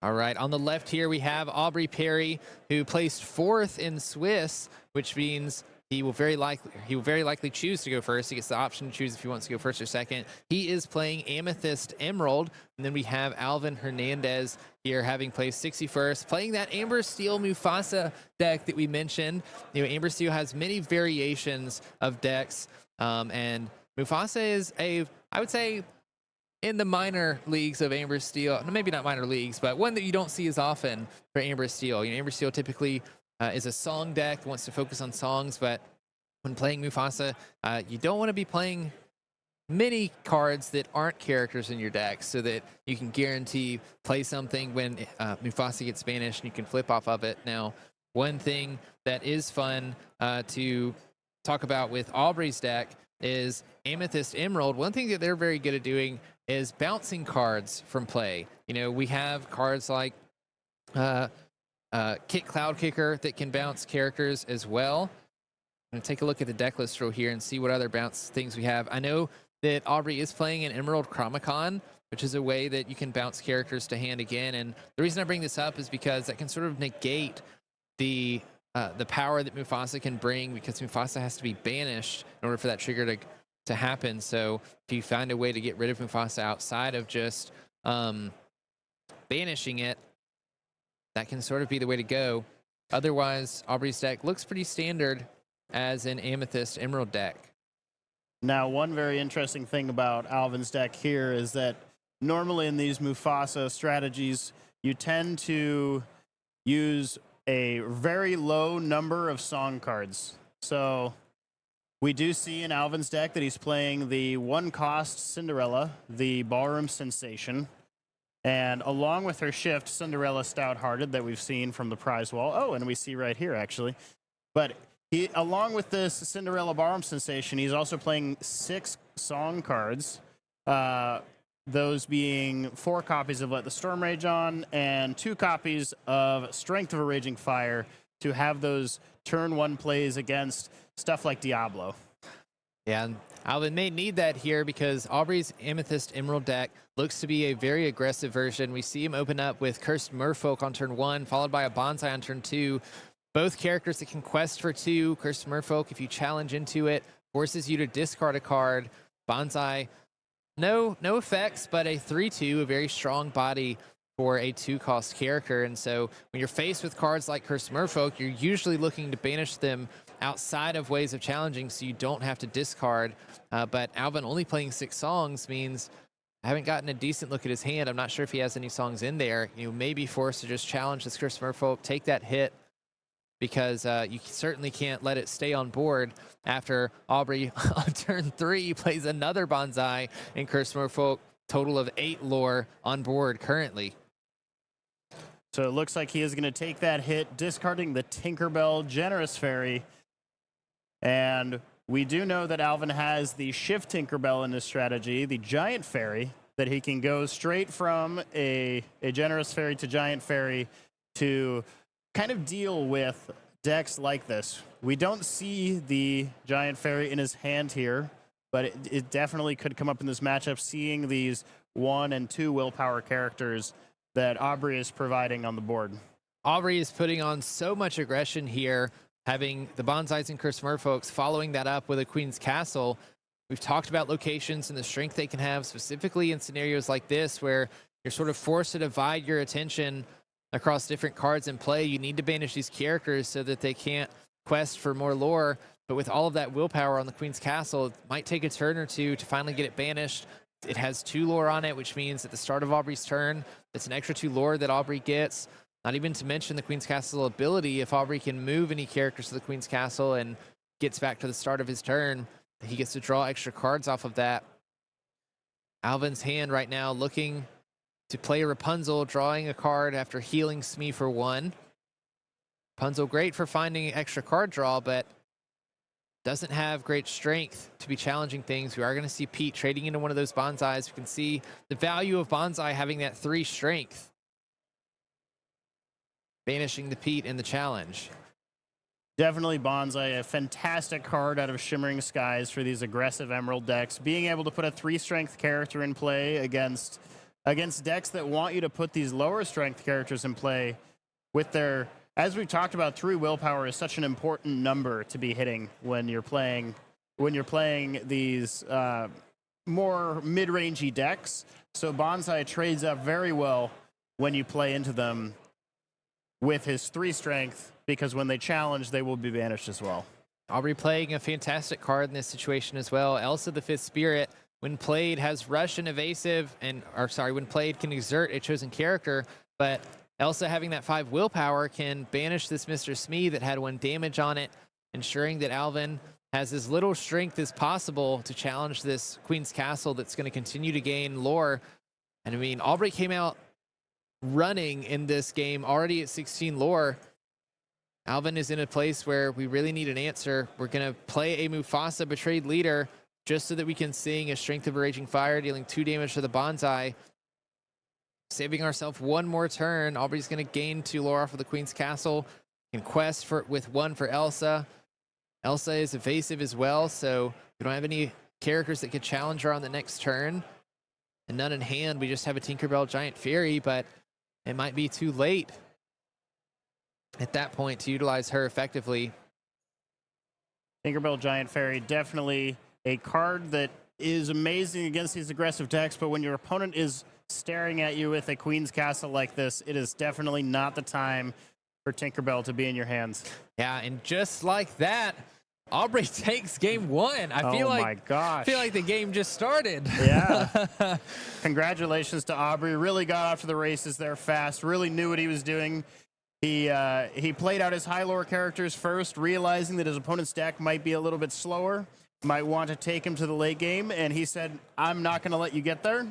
[SPEAKER 1] All right, on the left here we have Aubrey Perry, who placed 4th in Swiss, which means he will very likely choose to go first. He gets the option to choose if he wants to go first or second. He is playing Amethyst Emerald, and then we have Alvin Hernandez here, having placed 61st, playing that Amber Steel Mufasa deck that we mentioned. You know, Amber Steel has many variations of decks, and Mufasa is I would say, in the minor leagues of Amber Steel, maybe not minor leagues, but one that you don't see as often for Amber Steel. You know, Amber Steel typically is a song deck, wants to focus on songs, but when playing Mufasa, you don't want to be playing many cards that aren't characters in your deck, so that you can guarantee play something when Mufasa gets banished and you can flip off of it. Now, one thing that is fun to talk about with Aubrey's deck is Amethyst Emerald. One thing that they're very good at doing is bouncing cards from play. You know, we have cards like Cloud Kicker that can bounce characters as well. I'm going to take a look at the deck list row here and see what other bounce things we have. I know that Aubrey is playing an Emerald Chromicon, which is a way that you can bounce characters to hand again. And the reason I bring this up is because that can sort of negate the power that Mufasa can bring, because Mufasa has to be banished in order for that trigger to happen. So if you find a way to get rid of Mufasa outside of just banishing it, that can sort of be the way to go. Otherwise, Aubrey's deck looks pretty standard as an Amethyst Emerald deck.
[SPEAKER 2] Now, one very interesting thing about Alvin's deck here is that normally in these Mufasa strategies, you tend to use a very low number of song cards. So we do see in Alvin's deck that he's playing the 1-cost Cinderella, the Ballroom Sensation, and along with her shift, Cinderella Stout-Hearted that we've seen from the prize wall. Oh, and we see right here, actually. But he, along with this Cinderella Ballroom Sensation, he's also playing 6 song cards, those being 4 copies of Let the Storm Rage On and 2 copies of Strength of a Raging Fire to have those turn 1 plays against stuff like Diablo.
[SPEAKER 1] Yeah, and Alvin may need that here because Aubrey's Amethyst Emerald deck looks to be a very aggressive version. We see him open up with Cursed Merfolk on turn 1, followed by a Bonsai on turn 2. Both characters that can quest for 2. Cursed Merfolk, if you challenge into it, forces you to discard a card. Bonsai, no effects, but a 3/2, a very strong body for a 2-cost character. And so when you're faced with cards like Cursed Merfolk, you're usually looking to banish them outside of ways of challenging so you don't have to discard. But Alvin only playing 6 songs means I haven't gotten a decent look at his hand. I'm not sure if he has any songs in there. You may be forced to just challenge this Cursed Merfolk, take that hit, because you certainly can't let it stay on board after Aubrey on turn 3 plays another Bonsai and Curse Merfolk. Total of 8 lore on board currently.
[SPEAKER 2] So it looks like he is going to take that hit, discarding the Tinkerbell Generous Fairy. And we do know that Alvin has the Shift Tinkerbell in his strategy, the Giant Fairy, that he can go straight from a Generous Fairy to Giant Fairy to kind of deal with decks like this. We don't see the Giant Fairy in his hand here, but it definitely could come up in this matchup, seeing these 1 and 2 willpower characters that Aubrey is providing on the board.
[SPEAKER 1] Aubrey is putting on so much aggression here, having the Bonsais and Curse Merfolks, following that up with a Queen's Castle. We've talked about locations and the strength they can have, specifically in scenarios like this, where you're sort of forced to divide your attention across different cards in play. You need to banish these characters so that they can't quest for more lore. But with all of that willpower on the Queen's Castle, it might take a turn or two to finally get it banished. It has 2 lore on it, which means at the start of Aubrey's turn, it's an extra 2 lore that Aubrey gets. Not even to mention the Queen's Castle ability. If Aubrey can move any characters to the Queen's Castle and gets back to the start of his turn, he gets to draw extra cards off of that. Alvin's hand right now looking to play Rapunzel, drawing a card after healing Smee for 1. Rapunzel great for finding extra card draw, but doesn't have great strength to be challenging things. We are going to see Pete trading into one of those Bonsais. We can see the value of Bonsai having that 3 strength. Banishing the Pete in the challenge.
[SPEAKER 2] Definitely Bonsai, a fantastic card out of Shimmering Skies for these aggressive Emerald decks. Being able to put a 3-strength character in play against decks that want you to put these lower strength characters in play with their, as we've talked about, 3 willpower is such an important number to be hitting when you're playing these more mid-rangey decks. So Bonsai trades up very well when you play into them with his 3 strength, because when they challenge, they will be banished as well.
[SPEAKER 1] Aubrey playing a fantastic card in this situation as well. Elsa the 5th Spirit, when played, has rush and evasive, when played, can exert a chosen character, but Elsa having that 5 willpower can banish this Mr. Smee that had 1 damage on it, ensuring that Alvin has as little strength as possible to challenge this Queen's Castle that's going to continue to gain lore. And I mean, Aubrey came out running in this game already at 16 lore. Alvin is in a place where we really need an answer. We're going to play a Mufasa Betrayed Leader just so that we can sing a Strength of a Raging Fire, dealing 2 damage to the Bonsai. Saving ourselves 1 more turn. Aubrey's going to gain 2 lore off of the Queen's Castle. Can quest with 1 for Elsa. Elsa is evasive as well, so we don't have any characters that could challenge her on the next turn. And none in hand. We just have a Tinkerbell Giant Fairy, but it might be too late at that point to utilize her effectively.
[SPEAKER 2] Tinkerbell Giant Fairy, definitely a card that is amazing against these aggressive decks, but when your opponent is staring at you with a Queen's Castle like this, it is definitely not the time for Tinkerbell to be in your hands.
[SPEAKER 1] Yeah, and just like that, Aubrey takes game 1. I feel like the game just started.
[SPEAKER 2] Yeah. Congratulations to Aubrey. Really got off to the races there fast. Really knew what he was doing. He played out his high lore characters first, realizing that his opponent's deck might be a little bit slower, might want to take him to the late game, and he said, I'm not going to let you get there,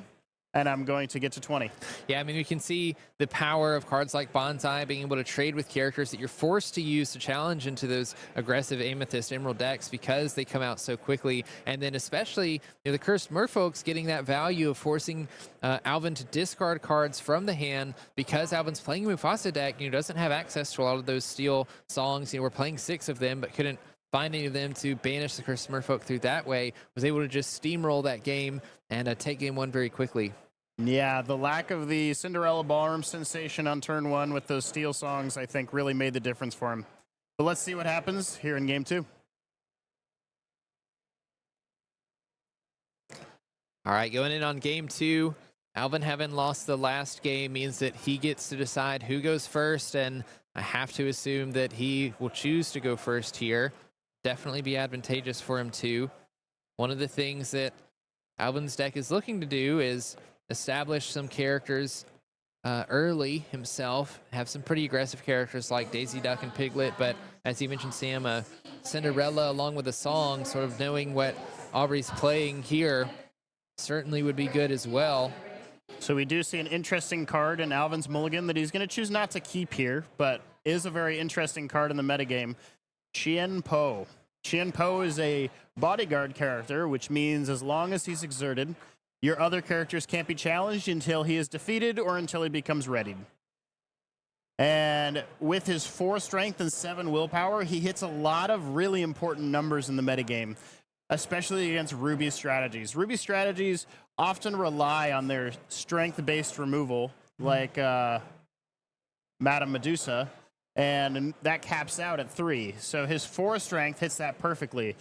[SPEAKER 2] and I'm going to get to 20.
[SPEAKER 1] Yeah, I mean, we can see the power of cards like Bonsai, being able to trade with characters that you're forced to use to challenge into those aggressive Amethyst Emerald decks because they come out so quickly. And then especially the Cursed Merfolks getting that value of forcing Alvin to discard cards from the hand because Alvin's playing a Mufasa deck, doesn't have access to a lot of those steel songs. We're playing 6 of them, but couldn't find any of them to banish the Cursed Merfolk through that way. Was able to just steamroll that game and take game 1 very quickly.
[SPEAKER 2] Yeah, the lack of the Cinderella Ballroom sensation on turn 1 with those steel songs, I think, really made the difference for him. But let's see what happens here in game 2.
[SPEAKER 1] All right, going in on game 2, Alvin having lost the last game means that he gets to decide who goes first, and I have to assume that he will choose to go first here. Definitely be advantageous for him too. One of the things that Alvin's deck is looking to do is establish some characters early himself, have some pretty aggressive characters like Daisy Duck and Piglet, but as you mentioned, Sam, Cinderella along with a song, sort of knowing what Aubrey's playing here certainly would be good as well.
[SPEAKER 2] So we do see an interesting card in Alvin's mulligan that he's going to choose not to keep here, but is a very interesting card in the metagame. Chien Po. Chien Po is a bodyguard character, which means as long as he's exerted, your other characters can't be challenged until he is defeated or until he becomes readied. And with his 4 strength and 7 willpower, he hits a lot of really important numbers in the metagame, especially against Ruby strategies. Ruby strategies often rely on their strength-based removal, like Madame Medusa, and that caps out at 3. So his 4 strength hits that perfectly.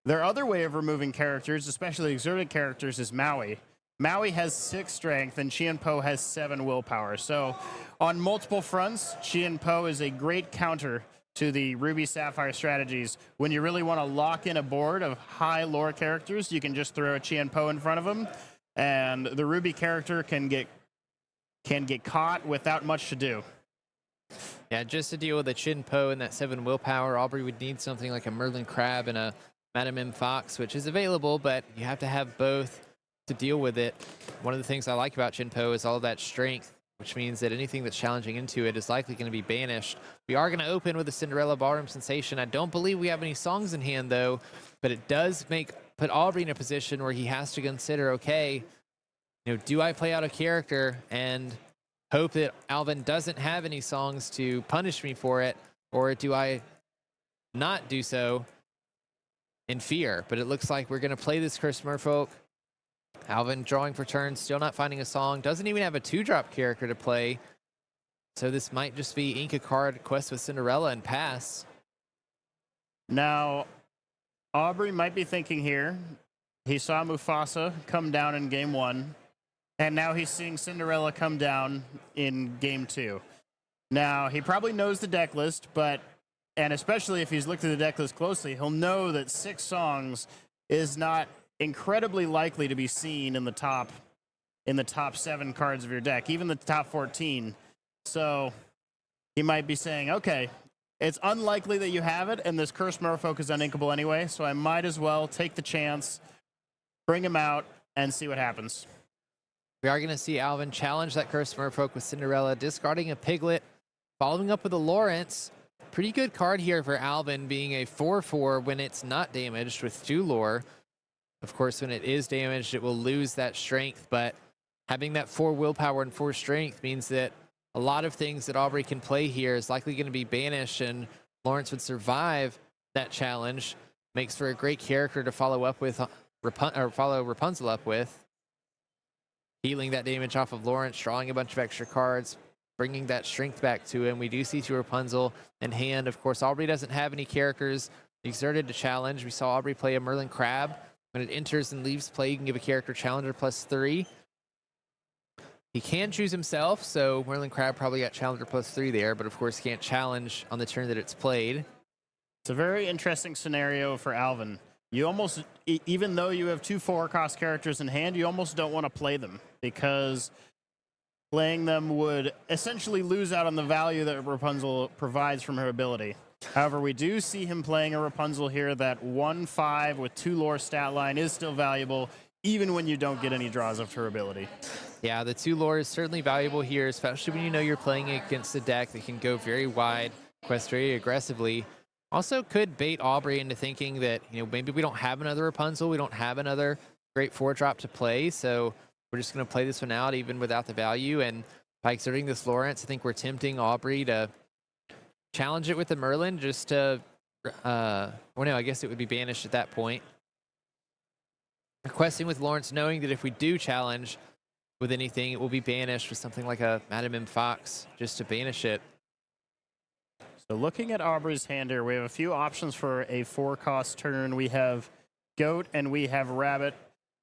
[SPEAKER 2] Their other way of removing characters, especially exerted characters, is Maui. Maui has 6 strength and Chien Po has 7 willpower. So on multiple fronts, Chien Po is a great counter to the Ruby Sapphire strategies. When you really want to lock in a board of high lore characters, you can just throw a Chien Po in front of them, and the Ruby character can get caught without much to do.
[SPEAKER 1] Yeah, just to deal with a Chien Po and that 7 willpower, Aubrey would need something like a Merlin Crab and a Madame M Fox, which is available, but you have to have both to deal with it. One of the things I like about Chien Po is all of that strength, which means that anything that's challenging into it is likely going to be banished. We are going to open with a Cinderella Ballroom Sensation. I don't believe we have any songs in hand, though, but it does put Aubrey in a position where he has to consider, okay, do I play out a character and hope that Alvin doesn't have any songs to punish me for it, or do I not do so in fear? But it looks like we're going to play this Curse Merfolk. Alvin drawing for turns, still not finding a song. Doesn't even have a 2-drop character to play. So this might just be ink a card, quest with Cinderella, and pass.
[SPEAKER 2] Now, Aubrey might be thinking here, he saw Mufasa come down in game 1, and now he's seeing Cinderella come down in game 2. Now, he probably knows the deck list, and especially if he's looked at the deck list closely, he'll know that 6 songs is not incredibly likely to be seen in the top 7 cards of your deck, even the top 14. So he might be saying, okay, it's unlikely that you have it, and this Curse Merfolk is uninkable anyway, so I might as well take the chance, bring him out, and see what happens.
[SPEAKER 1] We are going to see Alvin challenge that Curse Merfolk with Cinderella, discarding a Piglet, following up with a Lawrence. Pretty good card here for Alvin, being a 4/4 when it's not damaged with 2 lore. Of course, when it is damaged, it will lose that strength, but having that 4 willpower and 4 strength means that a lot of things that Aubrey can play here is likely going to be banished, and Lawrence would survive that challenge. Makes for a great character to follow up with, follow Rapunzel up with. Healing that damage off of Lawrence, drawing a bunch of extra cards, bringing that strength back to him. We do see 2 Rapunzel in hand. Of course, Aubrey doesn't have any characters exerted to challenge. We saw Aubrey play a Merlin Crab. When it enters and leaves play, you can give a character challenger +3. He can choose himself, so Merlin Crab probably got challenger +3 there, but of course can't challenge on the turn that it's played.
[SPEAKER 2] It's a very interesting scenario for Alvin. You almost, even though you have 2 4-cost characters in hand, you almost don't want to play them, because playing them would essentially lose out on the value that Rapunzel provides from her ability. However, we do see him playing a Rapunzel here. That 1/5 with 2 lore stat line is still valuable, even when you don't get any draws of her ability.
[SPEAKER 1] Yeah, the 2 lore is certainly valuable here, especially when you know you're playing against a deck that can go very wide, quest very aggressively. Also could bait Aubrey into thinking that, maybe we don't have another Rapunzel, we don't have another great 4-drop to play, so we're just going to play this one out even without the value. And by exerting this Lawrence, I think we're tempting Aubrey to challenge it with the Merlin just to, well, no, I guess it would be banished at that point. Requesting with Lawrence, knowing that if we do challenge with anything, it will be banished with something like a Madame M Fox just to banish it.
[SPEAKER 2] So looking at Aubrey's hand here, we have a few options for a 4-cost turn. We have Goat and we have Rabbit.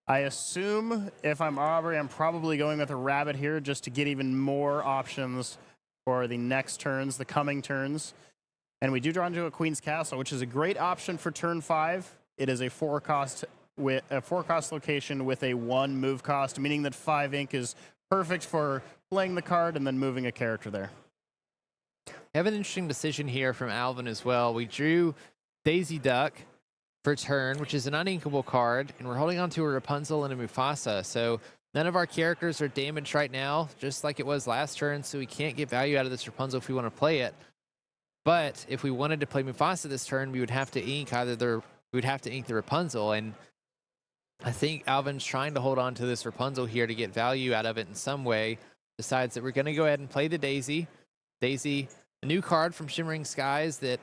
[SPEAKER 2] I assume if I'm Aubrey, I'm probably going with a Rabbit here just to get even more options for the next turns, the coming turns. And we do draw into a Queen's Castle, which is a great option for turn 5. It is a 4-cost with a 4-cost location with a 1 move cost, meaning that 5 ink is perfect for playing the card and then moving a character there.
[SPEAKER 1] I have an interesting decision here from Alvin as well. We drew Daisy Duck for turn, which is an uninkable card, and we're holding on to a Rapunzel and a Mufasa. So none of our characters are damaged right now, just like it was last turn, so we can't get value out of this Rapunzel if we want to play it. But if we wanted to play Mufasa this turn, we would have to ink the Rapunzel, and I think Alvin's trying to hold on to this Rapunzel here to get value out of it in some way. Decides that we're going to go ahead and play the Daisy. Daisy, a new card from Shimmering Skies that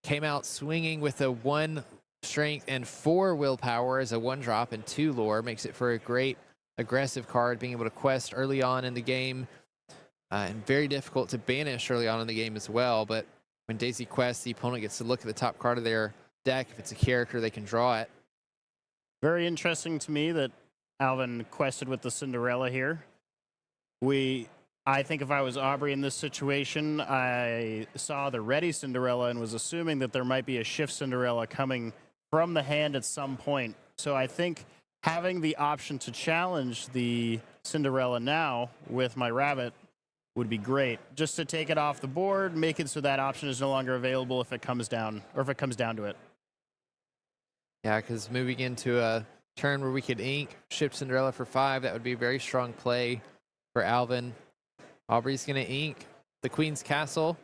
[SPEAKER 1] came out swinging with a 1 strength and 4 willpower as a 1-drop and 2 lore. Makes it for a great aggressive card, being able to quest early on in the game, and very difficult to banish early on in the game as well. But when Daisy quests, the opponent gets to look at the top card of their deck. If it's a character, they can draw it.
[SPEAKER 2] Very interesting to me that Alvin quested with the Cinderella here. I think if I was Aubrey in this situation, I saw the ready Cinderella and was assuming that there might be a shift Cinderella coming from the hand at some point. So I think having the option to challenge the Cinderella now with my rabbit would be great. Just to take it off the board, make it so that option is no longer available if it comes down, or if it comes down to it.
[SPEAKER 1] Yeah, because moving into a turn where we could ink, ship Cinderella for 5, that would be a very strong play for Alvin. Aubrey's going to ink the Queen's Castle.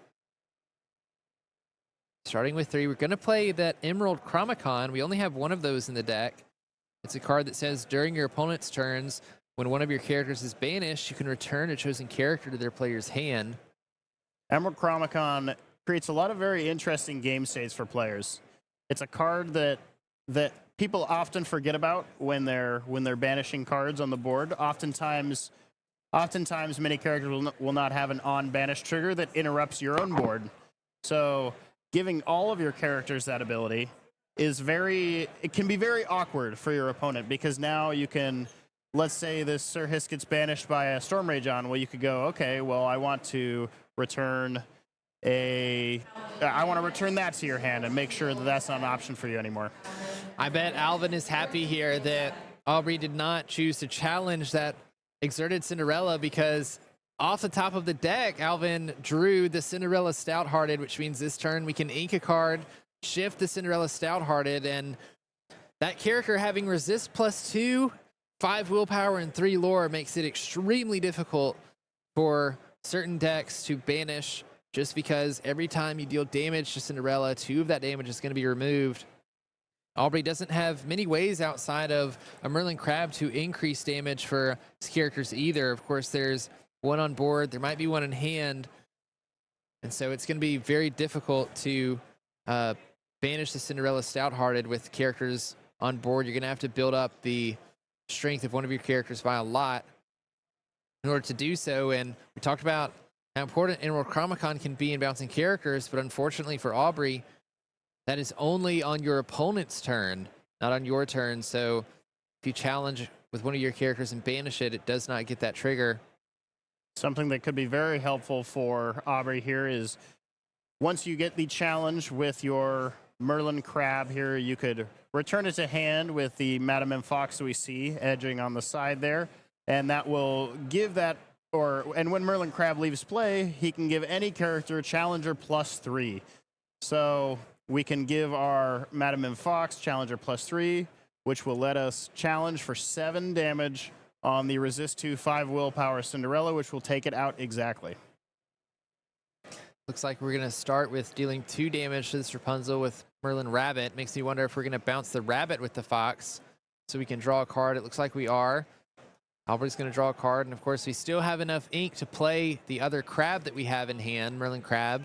[SPEAKER 1] Starting with 3, we're going to play that Emerald Chromicon. We only have one of those in the deck. It's a card that says during your opponent's turns, when one of your characters is banished, you can return a chosen character to their player's hand.
[SPEAKER 2] Emerald Chromicon creates a lot of very interesting game states for players. It's a card that people often forget about when they're banishing cards on the board. Oftentimes many characters will not have an on banish trigger that interrupts your own board. So giving all of your characters that ability it can be very awkward for your opponent, because now you can, let's say this Sir Hiss gets banished by a Storm Rage on. Well, you could go, okay, well, I want to return that to your hand and make sure that that's not an option for you anymore.
[SPEAKER 1] I bet Alvin is happy here that Aubrey did not choose to challenge that Exerted Cinderella, because off the top of the deck, Alvin drew the Cinderella Stouthearted, which means this turn we can ink a card, shift the Cinderella Stouthearted, and that character having resist +2, 5 willpower, and 3 lore makes it extremely difficult for certain decks to banish, just because every time you deal damage to Cinderella, 2 of that damage is going to be removed. Aubrey doesn't have many ways outside of a Merlin Crab to increase damage for his characters either. Of course, there's one on board. There might be one in hand. And so it's going to be very difficult to banish the Cinderella Stouthearted with characters on board. You're going to have to build up the strength of one of your characters by a lot in order to do so. And we talked about how important Emerald Chromicon can be in bouncing characters, but unfortunately for Aubrey, that is only on your opponent's turn, not on your turn. So if you challenge with one of your characters and banish it, it does not get that trigger.
[SPEAKER 2] Something that could be very helpful for Aubrey here is once you get the challenge with your Merlin Crab here, you could return it to hand with the Madame M. Fox we see edging on the side there. And that will give that, and when Merlin Crab leaves play, he can give any character Challenger +3. So we can give our Madame M. Fox Challenger +3, which will let us challenge for 7 damage on the resist to 5 willpower Cinderella, which will take it out exactly.
[SPEAKER 1] Looks like we're going to start with dealing 2 damage to this Rapunzel with Merlin Rabbit. Makes me wonder if we're going to bounce the Rabbit with the Fox so we can draw a card. It looks like we are. Albert's going to draw a card, and of course we still have enough ink to play the other Crab that we have in hand, Merlin Crab.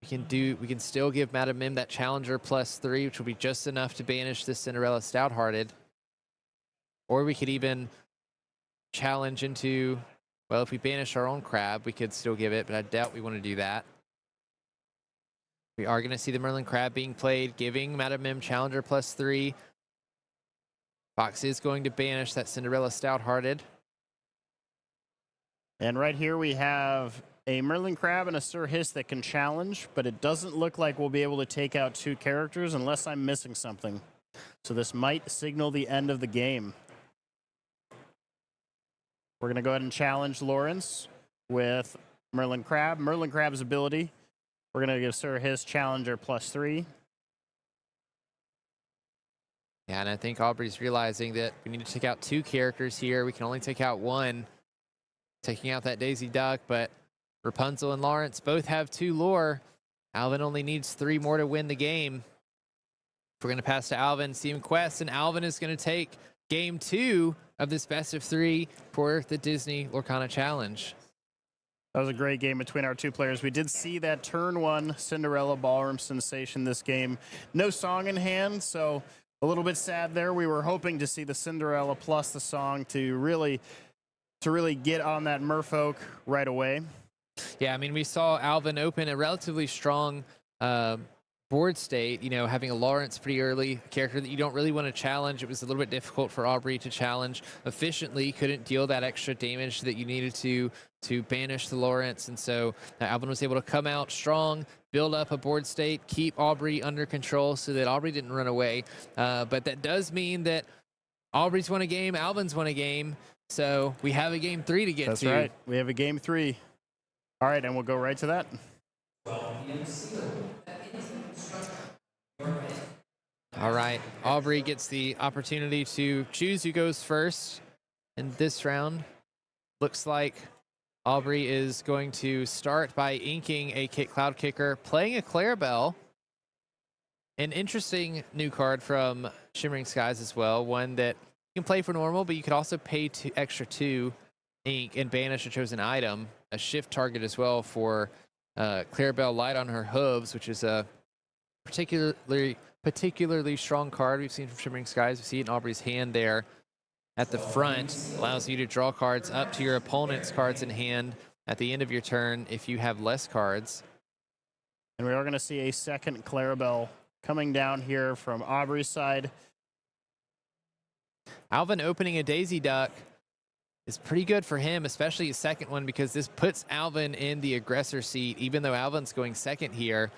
[SPEAKER 1] We can still give Madame Mim that Challenger +3, which will be just enough to banish this Cinderella Stouthearted. Or we could even challenge into, well, if we banish our own Crab, we could still give it, but I doubt we want to do that. We are going to see the Merlin Crab being played, giving Madame Mim Challenger +3. Fox is going to banish that Cinderella Stouthearted.
[SPEAKER 2] And right here we have a Merlin Crab and a Sir Hiss that can challenge, but it doesn't look like we'll be able to take out 2 characters unless I'm missing something. So this might signal the end of the game. We're going to go ahead and challenge Lawrence with Merlin Crab. Merlin Crab's ability, we're going to give Sir his challenger +3.
[SPEAKER 1] Yeah, and I think Aubrey's realizing that we need to take out 2 characters here. We can only take out 1. Taking out that Daisy Duck, but Rapunzel and Lawrence both have 2 lore. Alvin only needs 3 more to win the game. We're going to pass to Alvin, Steam Quest, and Alvin is going to take game 2 of this best of 3 for the Disney Lorcana Challenge.
[SPEAKER 2] That was a great game between our 2 players. We did see that turn 1 Cinderella Ballroom sensation this game. No song in hand, so a little bit sad there. We were hoping to see the Cinderella plus the song to really get on that merfolk right away.
[SPEAKER 1] Yeah, I mean, we saw Alvin open a relatively strong board state, you know, having a Lawrence pretty early, a character that you don't really want to challenge. It was a little bit difficult for Aubrey to challenge efficiently, couldn't deal that extra damage that you needed to banish the Lawrence. And so Alvin was able to come out strong, build up a board state, keep Aubrey under control so that Aubrey didn't run away. But that does mean that Aubrey's won a game, Alvin's won a game. So we have a game 3 to get to.
[SPEAKER 2] That's right. We have a game 3. All right, and we'll go right to that.
[SPEAKER 1] All right, Aubrey gets the opportunity to choose who goes first in this round. Looks like Aubrey is going to start by inking a Cloud Kicker, playing a Clarabelle. An interesting new card from Shimmering Skies as well, one that you can play for normal, but you could also pay extra 2 ink and banish a chosen item, a shift target as well for Clarabelle Light on her hooves, which is a particularly strong card we've seen from Shimmering Skies. We see it in Aubrey's hand there at the front. Allows you to draw cards up to your opponent's cards in hand at the end of your turn if you have less cards.
[SPEAKER 2] And we are going to see a second Clarabelle coming down here from Aubrey's side.
[SPEAKER 1] Alvin opening a Daisy Duck is pretty good for him, especially a second one, because this puts Alvin in the aggressor seat, even though Alvin's going second here.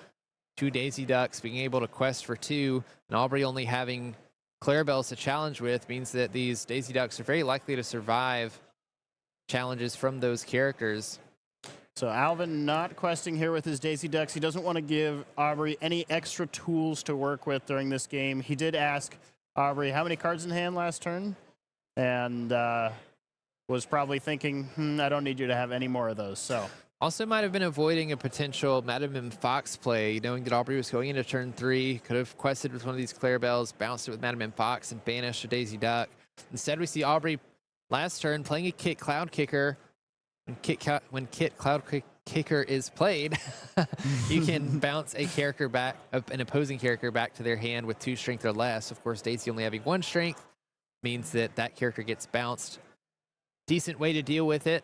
[SPEAKER 1] 2 Daisy Ducks, being able to quest for 2, and Aubrey only having Clarabelles to challenge with means that these Daisy Ducks are very likely to survive challenges from those characters.
[SPEAKER 2] So Alvin not questing here with his Daisy Ducks. He doesn't want to give Aubrey any extra tools to work with during this game. He did ask Aubrey how many cards in hand last turn, and was probably thinking, I don't need you to have any more of those. So
[SPEAKER 1] also might have been avoiding a potential Madame M. Fox play, knowing that Aubrey was going into turn 3, could have quested with one of these Clarabelles, bounced it with Madame M. Fox, and banished a Daisy Duck. Instead, we see Aubrey last turn playing a Kit Cloud Kicker. When Kit Cloud Kicker is played, you can bounce a character back, an opposing character back to their hand with 2 strength or less. Of course, Daisy only having 1 strength means that that character gets bounced. Decent way to deal with it,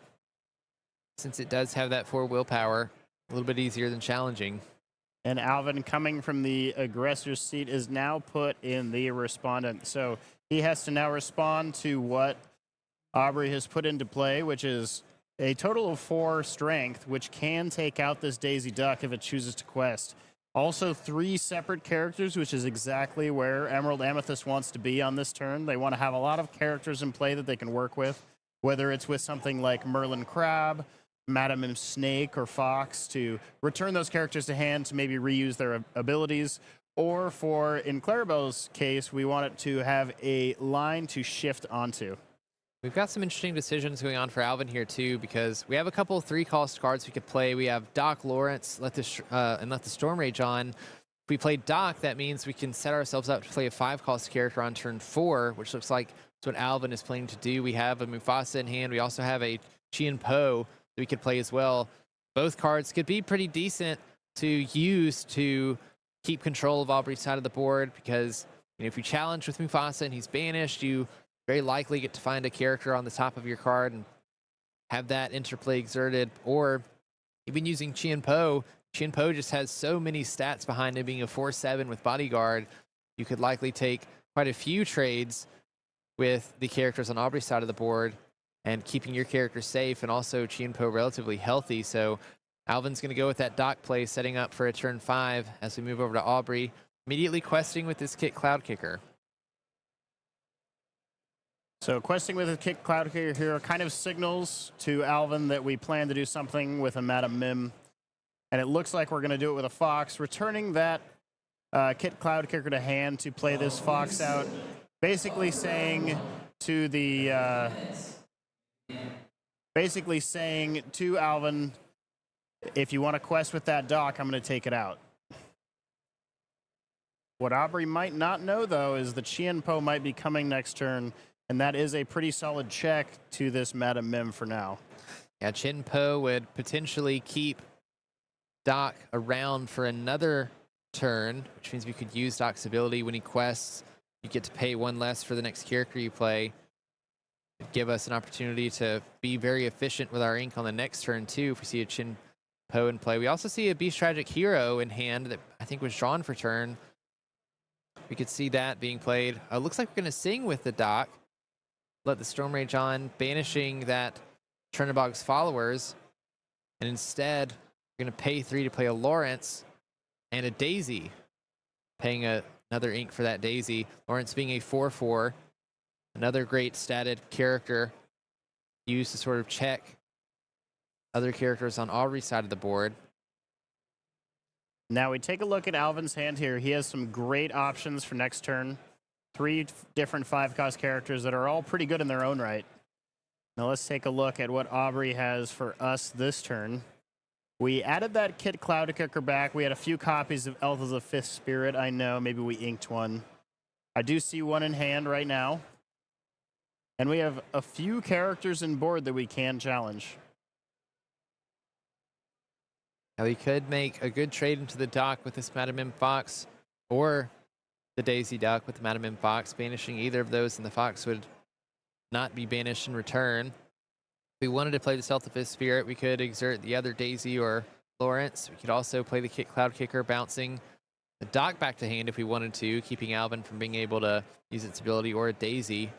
[SPEAKER 1] since it does have that 4 willpower. A little bit easier than challenging.
[SPEAKER 2] And Alvin, coming from the aggressor's seat, is now put in the respondent. So he has to now respond to what Aubrey has put into play, which is a total of 4 strength, which can take out this Daisy Duck if it chooses to quest. Also 3 separate characters, which is exactly where Emerald Amethyst wants to be on this turn. They want to have a lot of characters in play that they can work with, whether it's with something like Merlin Crab, Madame M. Snake, or Fox, to return those characters to hand to maybe reuse their abilities. Or for, in Clarabelle's case, we want it to have a line to shift onto.
[SPEAKER 1] We've got some interesting decisions going on for Alvin here too, because we have a couple 3-cost cards we could play. We have Doc Lawrence, let the Storm Rage on. If we play Doc, that means we can set ourselves up to play a 5-cost character on turn 4, which looks like that's what Alvin is planning to do. We have a Mufasa in hand. We also have a Chien Po that we could play as well. Both cards could be pretty decent to use to keep control of Aubrey's side of the board, because if you challenge with Mufasa and he's banished, you very likely get to find a character on the top of your card and have that interplay exerted. Or even using Chien Po. Chien Po just has so many stats behind him, being a 4/7 with Bodyguard. You could likely take quite a few trades with the characters on Aubrey's side of the board and keeping your character safe, and also Chien Po relatively healthy. So Alvin's going to go with that Doc play, setting up for a turn 5 as we move over to Aubrey, immediately questing with this Kit Cloud Kicker.
[SPEAKER 2] So questing with a Kit Cloud Kicker here kind of signals to Alvin that we plan to do something with a Madam Mim. And it looks like we're going to do it with a Fox, returning that Kit Cloud Kicker to hand to play this Fox out. Basically saying to the... basically saying to Alvin, if you want to quest with that dock, I'm going to take it out. What Aubrey might not know, though, is the Chien-Po might be coming next turn, and that is a pretty solid check to this Madam Mim for now.
[SPEAKER 1] Yeah, Chien-Po would potentially keep Doc around for another turn, which means we could use Doc's ability when he quests. You get to pay one less for the next character you play. It'd give us an opportunity to be very efficient with our ink on the next turn, too, if we see a Chien-Po in play. We also see a Beast Tragic Hero in hand that I think was drawn for turn. We could see that being played. Looks like we're going to sing with the Doc. Let the Storm Rage on, banishing that Chernobog's followers. And instead, we're going to pay 3 to play a Lawrence and a Daisy. Paying another ink for that Daisy. Lawrence being a 4/4. Another great statted character used to sort of check other characters on Aubrey's side of the board.
[SPEAKER 2] Now we take a look at Alvin's hand here. He has some great options for next turn. 3 different 5-cost characters that are all pretty good in their own right. Now let's take a look at what Aubrey has for us this turn. We added that Kit Cloud Kicker back. We had a few copies of Elf of the Fifth Spirit. I know, maybe we inked one. I do see one in hand right now. And we have a few characters in board that we can challenge.
[SPEAKER 1] Now we could make a good trade into the Dock with this Madam Mim Fox, or the Daisy Duck with the Madam Mim Fox. Banishing either of those, and the Fox would not be banished in return. If we wanted to play the Stealth of Fifth Spirit, we could exert the other Daisy or Lawrence. We could also play the Kit Cloud Kicker, bouncing the Dock back to hand if we wanted to, keeping Alvin from being able to use its ability, or a Daisy.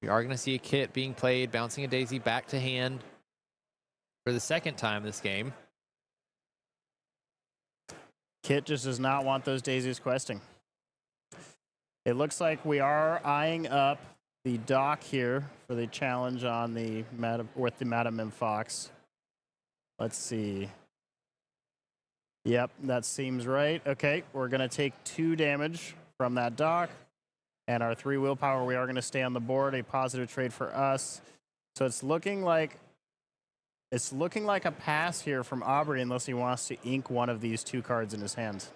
[SPEAKER 1] We are going to see a Kit being played, bouncing a Daisy back to hand for the second time this game.
[SPEAKER 2] Kit just does not want those Daisies questing. It looks like we are eyeing up the Dock here for the challenge on the Madam Mim Fox. Let's see. Yep, that seems right. Okay, we're going to take 2 damage from that Dock. And our 3 willpower, we are going to stay on the board. A positive trade for us. So it's looking like a pass here from Aubrey, unless he wants to ink one of these 2 cards in his hand.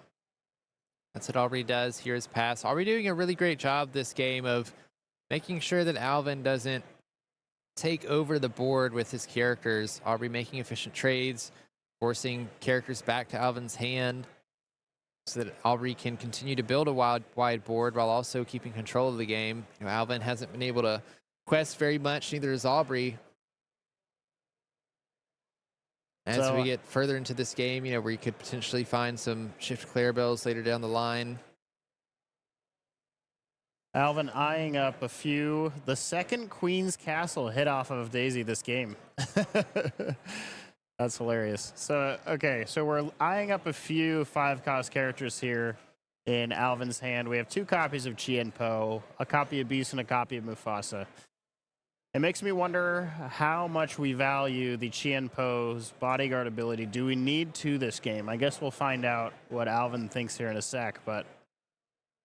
[SPEAKER 1] That's what Aubrey does. Here's pass. Aubrey doing a really great job this game of making sure that Alvin doesn't take over the board with his characters. Aubrey making efficient trades, forcing characters back to Alvin's hand so that Aubrey can continue to build a wide board while also keeping control of the game. You know, Alvin hasn't been able to quest very much, neither has Aubrey. As we get further into this game, you know, where you could potentially find some shift Clarabelles later down the line.
[SPEAKER 2] Alvin eyeing up a few. The second Queen's Castle hit off of Daisy this game. That's hilarious. So, okay, so we're eyeing up a few 5-cost characters here in Alvin's hand. We have 2 copies of Chien-Po, a copy of Beast, and a copy of Mufasa. It makes me wonder how much we value the Chien-Po's bodyguard ability. Do we need to this game? I guess we'll find out what Alvin thinks here in a sec.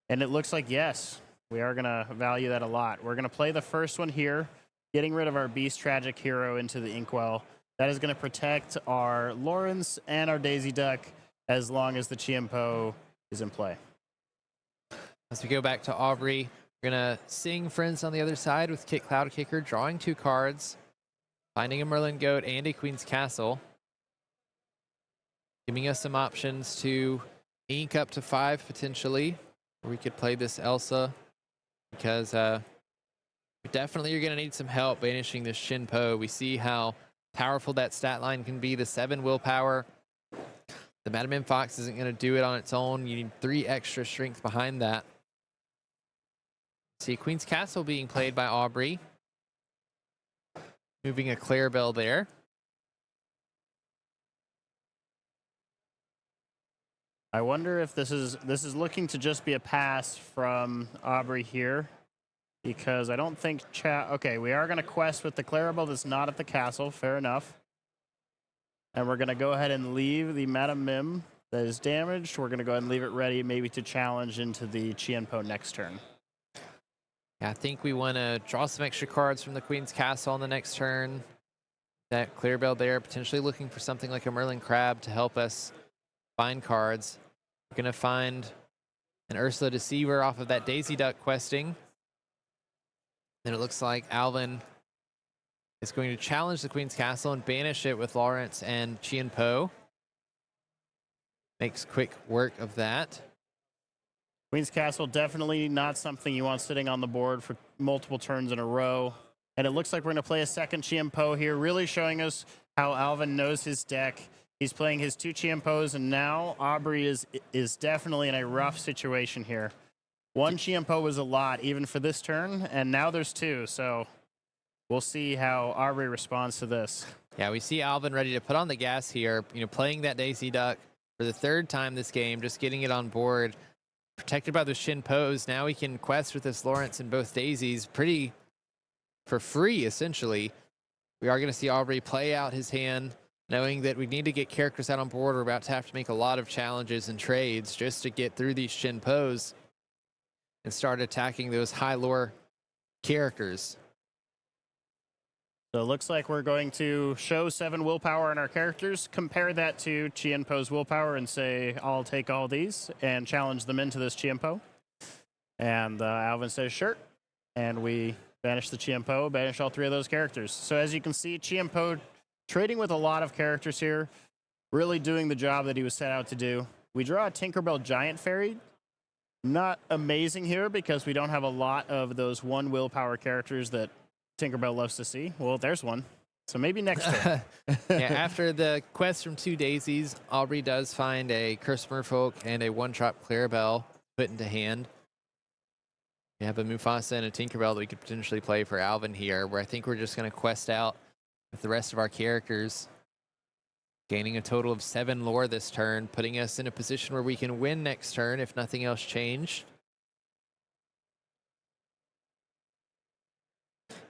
[SPEAKER 2] And it looks like, yes, we are going to value that a lot. We're going to play the first one here, getting rid of our Beast Tragic Hero into the Inkwell. That is going to protect our Lawrence and our Daisy Duck as long as the Chien-Po is in play.
[SPEAKER 1] As we go back to Aubrey, we're going to sing Friends on the other side with Kit Cloud Kicker, drawing 2 cards, finding a Merlin Goat and a Queen's Castle, giving us some options to ink up to 5 potentially. Or we could play this Elsa because definitely you're going to need some help banishing this Chien-Po. We see how powerful that stat line can be. The 7 willpower. The Madam Mim Fox isn't going to do it on its own. You need 3 extra strength behind that. See Queen's Castle being played by Aubrey. Moving a Clarabelle there.
[SPEAKER 2] I wonder if this is looking to just be a pass from Aubrey here. because I don't think chat. Okay, we are going to quest with the Clarabelle that's not at the castle. Fair enough. And we're going to go ahead and leave the Madame Mim that is damaged. We're going to go ahead and leave it ready, maybe to challenge into the Qianpo next turn.
[SPEAKER 1] Yeah, I think we want to draw some extra cards from the Queen's Castle on the next turn. That Clarabelle there, potentially looking for something like a Merlin Crab to help us find cards. We're going to find an Ursula Deceiver off of that Daisy Duck questing. Then it looks like Alvin is going to challenge the Queen's Castle and banish it with Lawrence and Qianpo. Makes quick work of that.
[SPEAKER 2] Queen's Castle, definitely not something you want sitting on the board for multiple turns in a row. And it looks like we're going to play a second Qianpo here, really showing us how Alvin knows his deck. He's playing his 2 Qianpos, and now Aubrey is definitely in a rough situation here. 1 Qianpo was a lot, even for this turn, and now there's 2. So we'll see how Aubrey responds to this.
[SPEAKER 1] Yeah, we see Alvin ready to put on the gas here, playing that Daisy Duck for the 3rd time this game, just getting it on board. Protected by those Qianpos, now we can quest with this Lawrence and both Daisies pretty for free, essentially. We are going to see Aubrey play out his hand, knowing that we need to get characters out on board. We're about to have to make a lot of challenges and trades just to get through these Qianpos and start attacking those high lore characters.
[SPEAKER 2] So it looks like we're going to show 7 willpower in our characters, compare that to Qianpo's willpower, and say, I'll take all these, and challenge them into this Qianpo. And Alvin says, sure. And we banish the Qianpo, banish all 3 of those characters. So as you can see, Qianpo trading with a lot of characters here, really doing the job that he was set out to do. We draw a Tinkerbell Giant Fairy. Not amazing here because we don't have a lot of those 1 willpower characters that Tinkerbell loves to see. Well, there's one. So maybe next turn.
[SPEAKER 1] Yeah, after the quest from 2 Daisies, Aubrey does find a Curse Merfolk and a 1-drop Clarabelle put into hand. We have a Mufasa and a Tinkerbell that we could potentially play for Alvin here, where I think we're just going to quest out with the rest of our characters, gaining a total of 7 lore this turn, putting us in a position where we can win next turn if nothing else changed.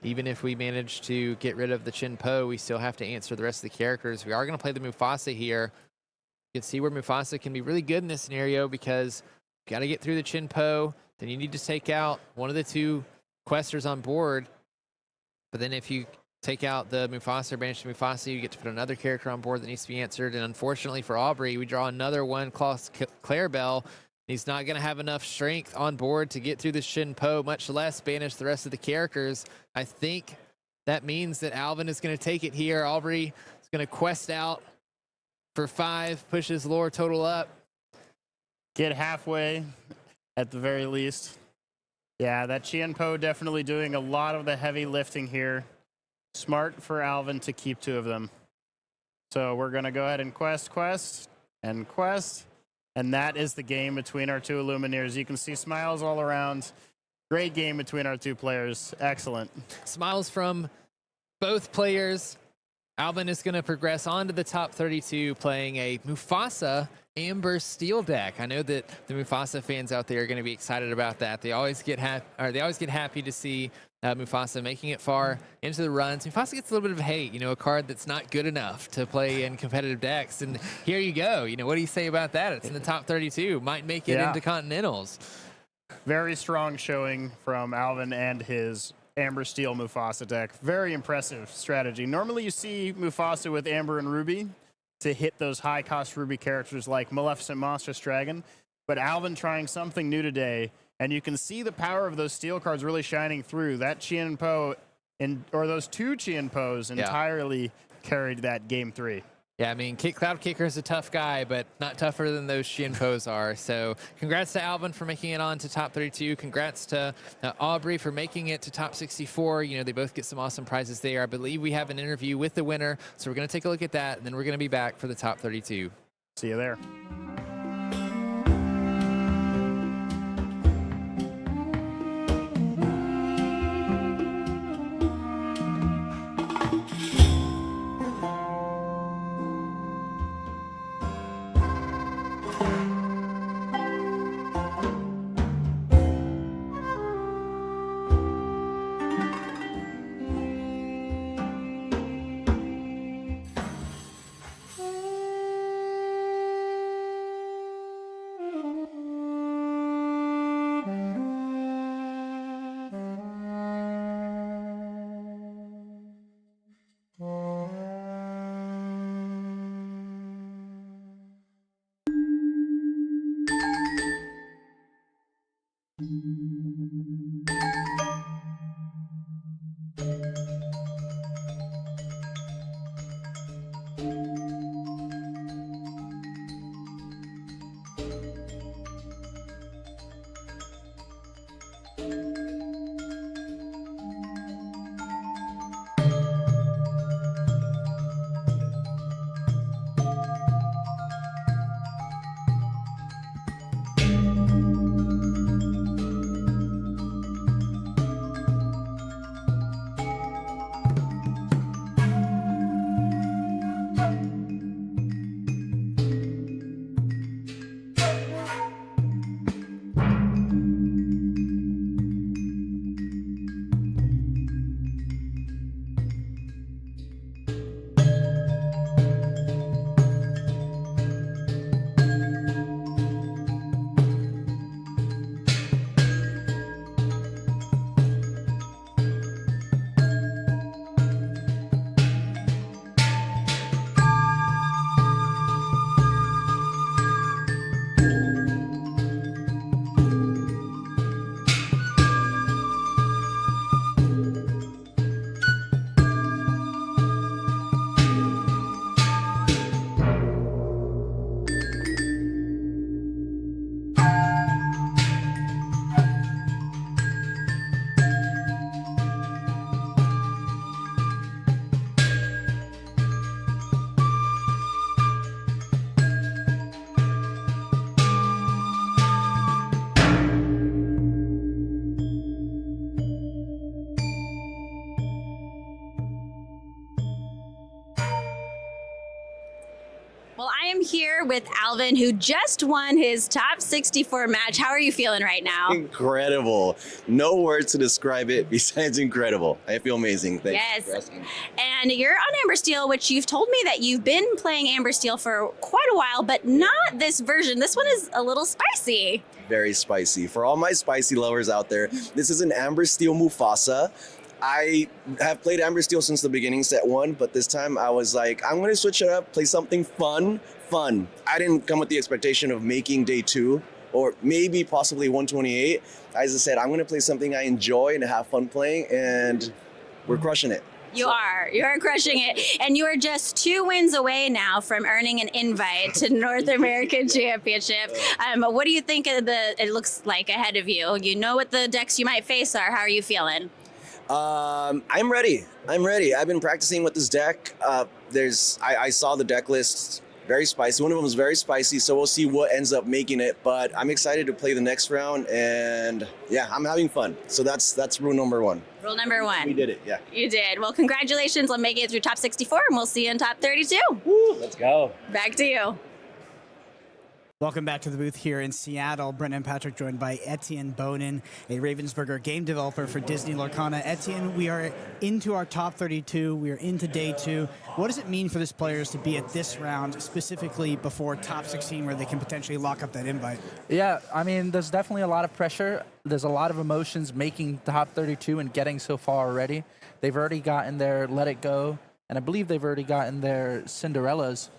[SPEAKER 1] Even if we manage to get rid of the Qianpo, we still have to answer the rest of the characters. We are going to play the Mufasa here. You can see where Mufasa can be really good in this scenario because you got to get through the Qianpo. Then you need to take out one of the 2 questers on board. But then if you take out the Mufasa or banish the Mufasa, you get to put another character on board that needs to be answered. And unfortunately for Aubrey, we draw another 1-cost Clarabelle. He's not going to have enough strength on board to get through the Qianpo, much less banish the rest of the characters. I think that means that Alvin is going to take it here. Aubrey is going to quest out for 5, push his lore total up.
[SPEAKER 2] Get halfway at the very least. Yeah, that Qianpo definitely doing a lot of the heavy lifting here. Smart for Alvin to keep 2 of them. So we're going to go ahead and quest. And that is the game between our 2 Illumineers. You can see smiles all around. Great game between our 2 players. Excellent.
[SPEAKER 1] Smiles from both players. Alvin is going to progress on to the top 32 playing a Mufasa Amber Steel deck. I know that the Mufasa fans out there are going to be excited about that. They always get happy to see Mufasa making it far into the runs. Mufasa gets a little bit of hate, a card that's not good enough to play in competitive decks. And here you go. What do you say about that? It's in the top 32. Might make it into Continentals.
[SPEAKER 2] Very strong showing from Alvin and his Amber Steel Mufasa deck. Very impressive strategy. Normally you see Mufasa with Amber and Ruby to hit those high-cost Ruby characters like Maleficent Monstrous Dragon. But Alvin trying something new today, and you can see the power of those steel cards really shining through. That Qianpo, or those 2 Qianpos entirely carried that game 3.
[SPEAKER 1] Yeah, I mean, Cloud Kicker is a tough guy, but not tougher than those Qianpos are. So congrats to Alvin for making it on to top 32. Congrats to Aubrey for making it to top 64. They both get some awesome prizes there. I believe we have an interview with the winner, so we're going to take a look at that, and then we're going to be back for the top 32.
[SPEAKER 2] See you there.
[SPEAKER 3] I am here with Alvin, who just won his top 64 match. How are you feeling right now?
[SPEAKER 5] Incredible. No words to describe it besides incredible. I feel amazing. Thanks for asking.
[SPEAKER 3] And you're on Amber Steel, which you've told me that you've been playing Amber Steel for quite a while, but not this version. This one is a little spicy.
[SPEAKER 5] Very spicy. For all my spicy lovers out there, this is an Amber Steel Mufasa. I have played Amber Steel since the beginning, set 1, but this time I was like, I'm going to switch it up, play something fun. I didn't come with the expectation of making Day 2 or maybe possibly 128. I just said, I'm going to play something I enjoy and have fun playing, and we're crushing it.
[SPEAKER 3] You are crushing it. And you are just 2 wins away now from earning an invite to North American Championship. What do you think of it looks like ahead of you? You know what the decks you might face are. How are you feeling?
[SPEAKER 5] I'm ready. I've been practicing with this deck. I saw the deck list, very spicy. One of them is very spicy, so we'll see what ends up making it. But I'm excited to play the next round, and yeah, I'm having fun. So that's rule number 1.
[SPEAKER 3] Rule number 1.
[SPEAKER 5] We did it, yeah.
[SPEAKER 3] You did. Well, congratulations on making it through top 64, and we'll see you in top 32.
[SPEAKER 5] Woo, let's go.
[SPEAKER 3] Back to you.
[SPEAKER 6] Welcome back to the booth here in Seattle. Brent and Patrick joined by Etienne Bonin, a Ravensburger game developer for Disney Lorcana. Etienne, we are into our top 32. We are into Day 2. What does it mean for these players to be at this round, specifically before top 16, where they can potentially lock up that invite?
[SPEAKER 7] Yeah, I mean, there's definitely a lot of pressure. There's a lot of emotions making the top 32 and getting so far already. They've already gotten their Let It Go, and I believe they've already gotten their Cinderellas.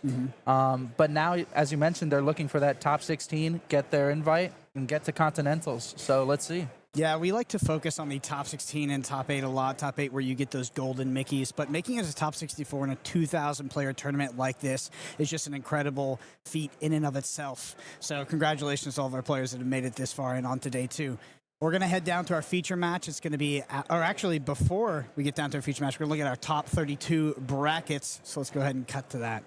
[SPEAKER 7] But now, as you mentioned, they're looking for that top 16, get their invite, and get to Continentals. So let's see.
[SPEAKER 6] Yeah, we like to focus on the top 16 and top 8 a lot. Top 8 where you get those golden Mickeys. But making it a top 64 in a 2,000-player tournament like this is just an incredible feat in and of itself. So congratulations to all of our players that have made it this far and on to Day 2. We're going to head down to our feature match. It's going to be, or actually before we get down to our feature match, we're going to look at our top 32 brackets. So let's go ahead and cut to that.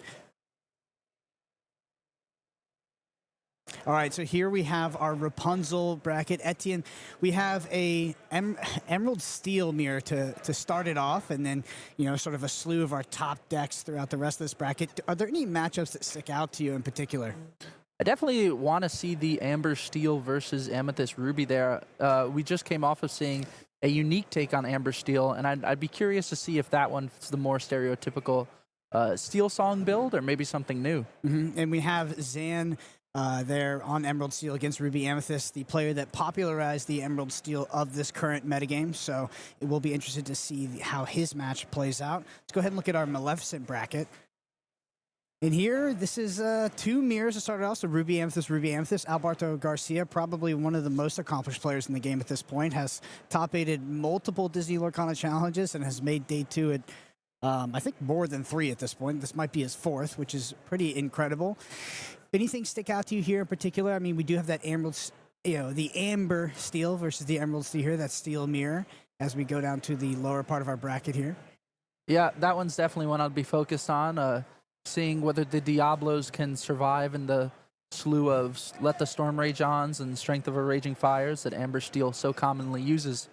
[SPEAKER 6] All right, so here we have our Rapunzel bracket. Etienne, we have a Emerald Steel mirror to start it off, and then, sort of a slew of our top decks throughout the rest of this bracket. Are there any matchups that stick out to you in particular?
[SPEAKER 7] I definitely want to see the Amber Steel versus Amethyst Ruby there. We just came off of seeing a unique take on Amber Steel, and I'd be curious to see if that one's the more stereotypical Steel Song build or maybe something new.
[SPEAKER 6] And we have Zan there on Emerald Steel against Ruby Amethyst, the player that popularized the Emerald Steel of this current metagame. So it will be interested to see how his match plays out. Let's go ahead and look at our Maleficent bracket. And here, this is 2 mirrors to start it off. So Ruby Amethyst. Alberto Garcia, probably one of the most accomplished players in the game at this point, has top-8'd multiple Disney Lorcana challenges and has made Day 2 at, I think, more than 3 at this point. This might be his 4th, which is pretty incredible. Anything stick out to you here in particular? I mean, we do have that Emerald, the Amber Steel versus the Emerald Steel here, that Steel mirror, as we go down to the lower part of our bracket here.
[SPEAKER 7] Yeah, that one's definitely one I'd be focused on. Seeing whether the Diablos can survive in the slew of Let the Storm Rage Ons and Strength of a Raging Fires that Amber Steel so commonly uses.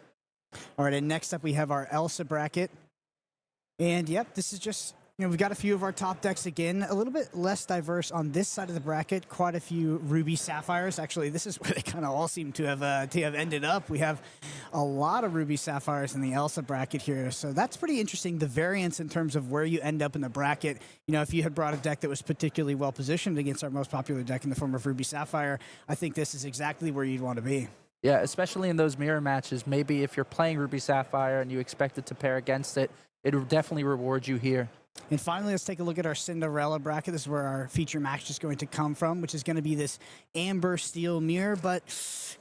[SPEAKER 6] All right, and next up we have our Elsa bracket. And yep, this is just, we've got a few of our top decks again, a little bit less diverse on this side of the bracket, quite a few Ruby Sapphires. Actually, this is where they kind of all seem to have ended up. We have a lot of Ruby Sapphires in the Elsa bracket here, so that's pretty interesting, the variance in terms of where you end up in the bracket. If you had brought a deck that was particularly well positioned against our most popular deck in the form of Ruby Sapphire, I think this is exactly where you'd want to be.
[SPEAKER 7] Yeah, especially in those mirror matches. Maybe if you're playing Ruby Sapphire and you expect it to pair against it, it will definitely reward you here.
[SPEAKER 6] And finally, let's take a look at our Cinderella bracket. This is where our feature match is going to come from, which is going to be this Amber Steel mirror, but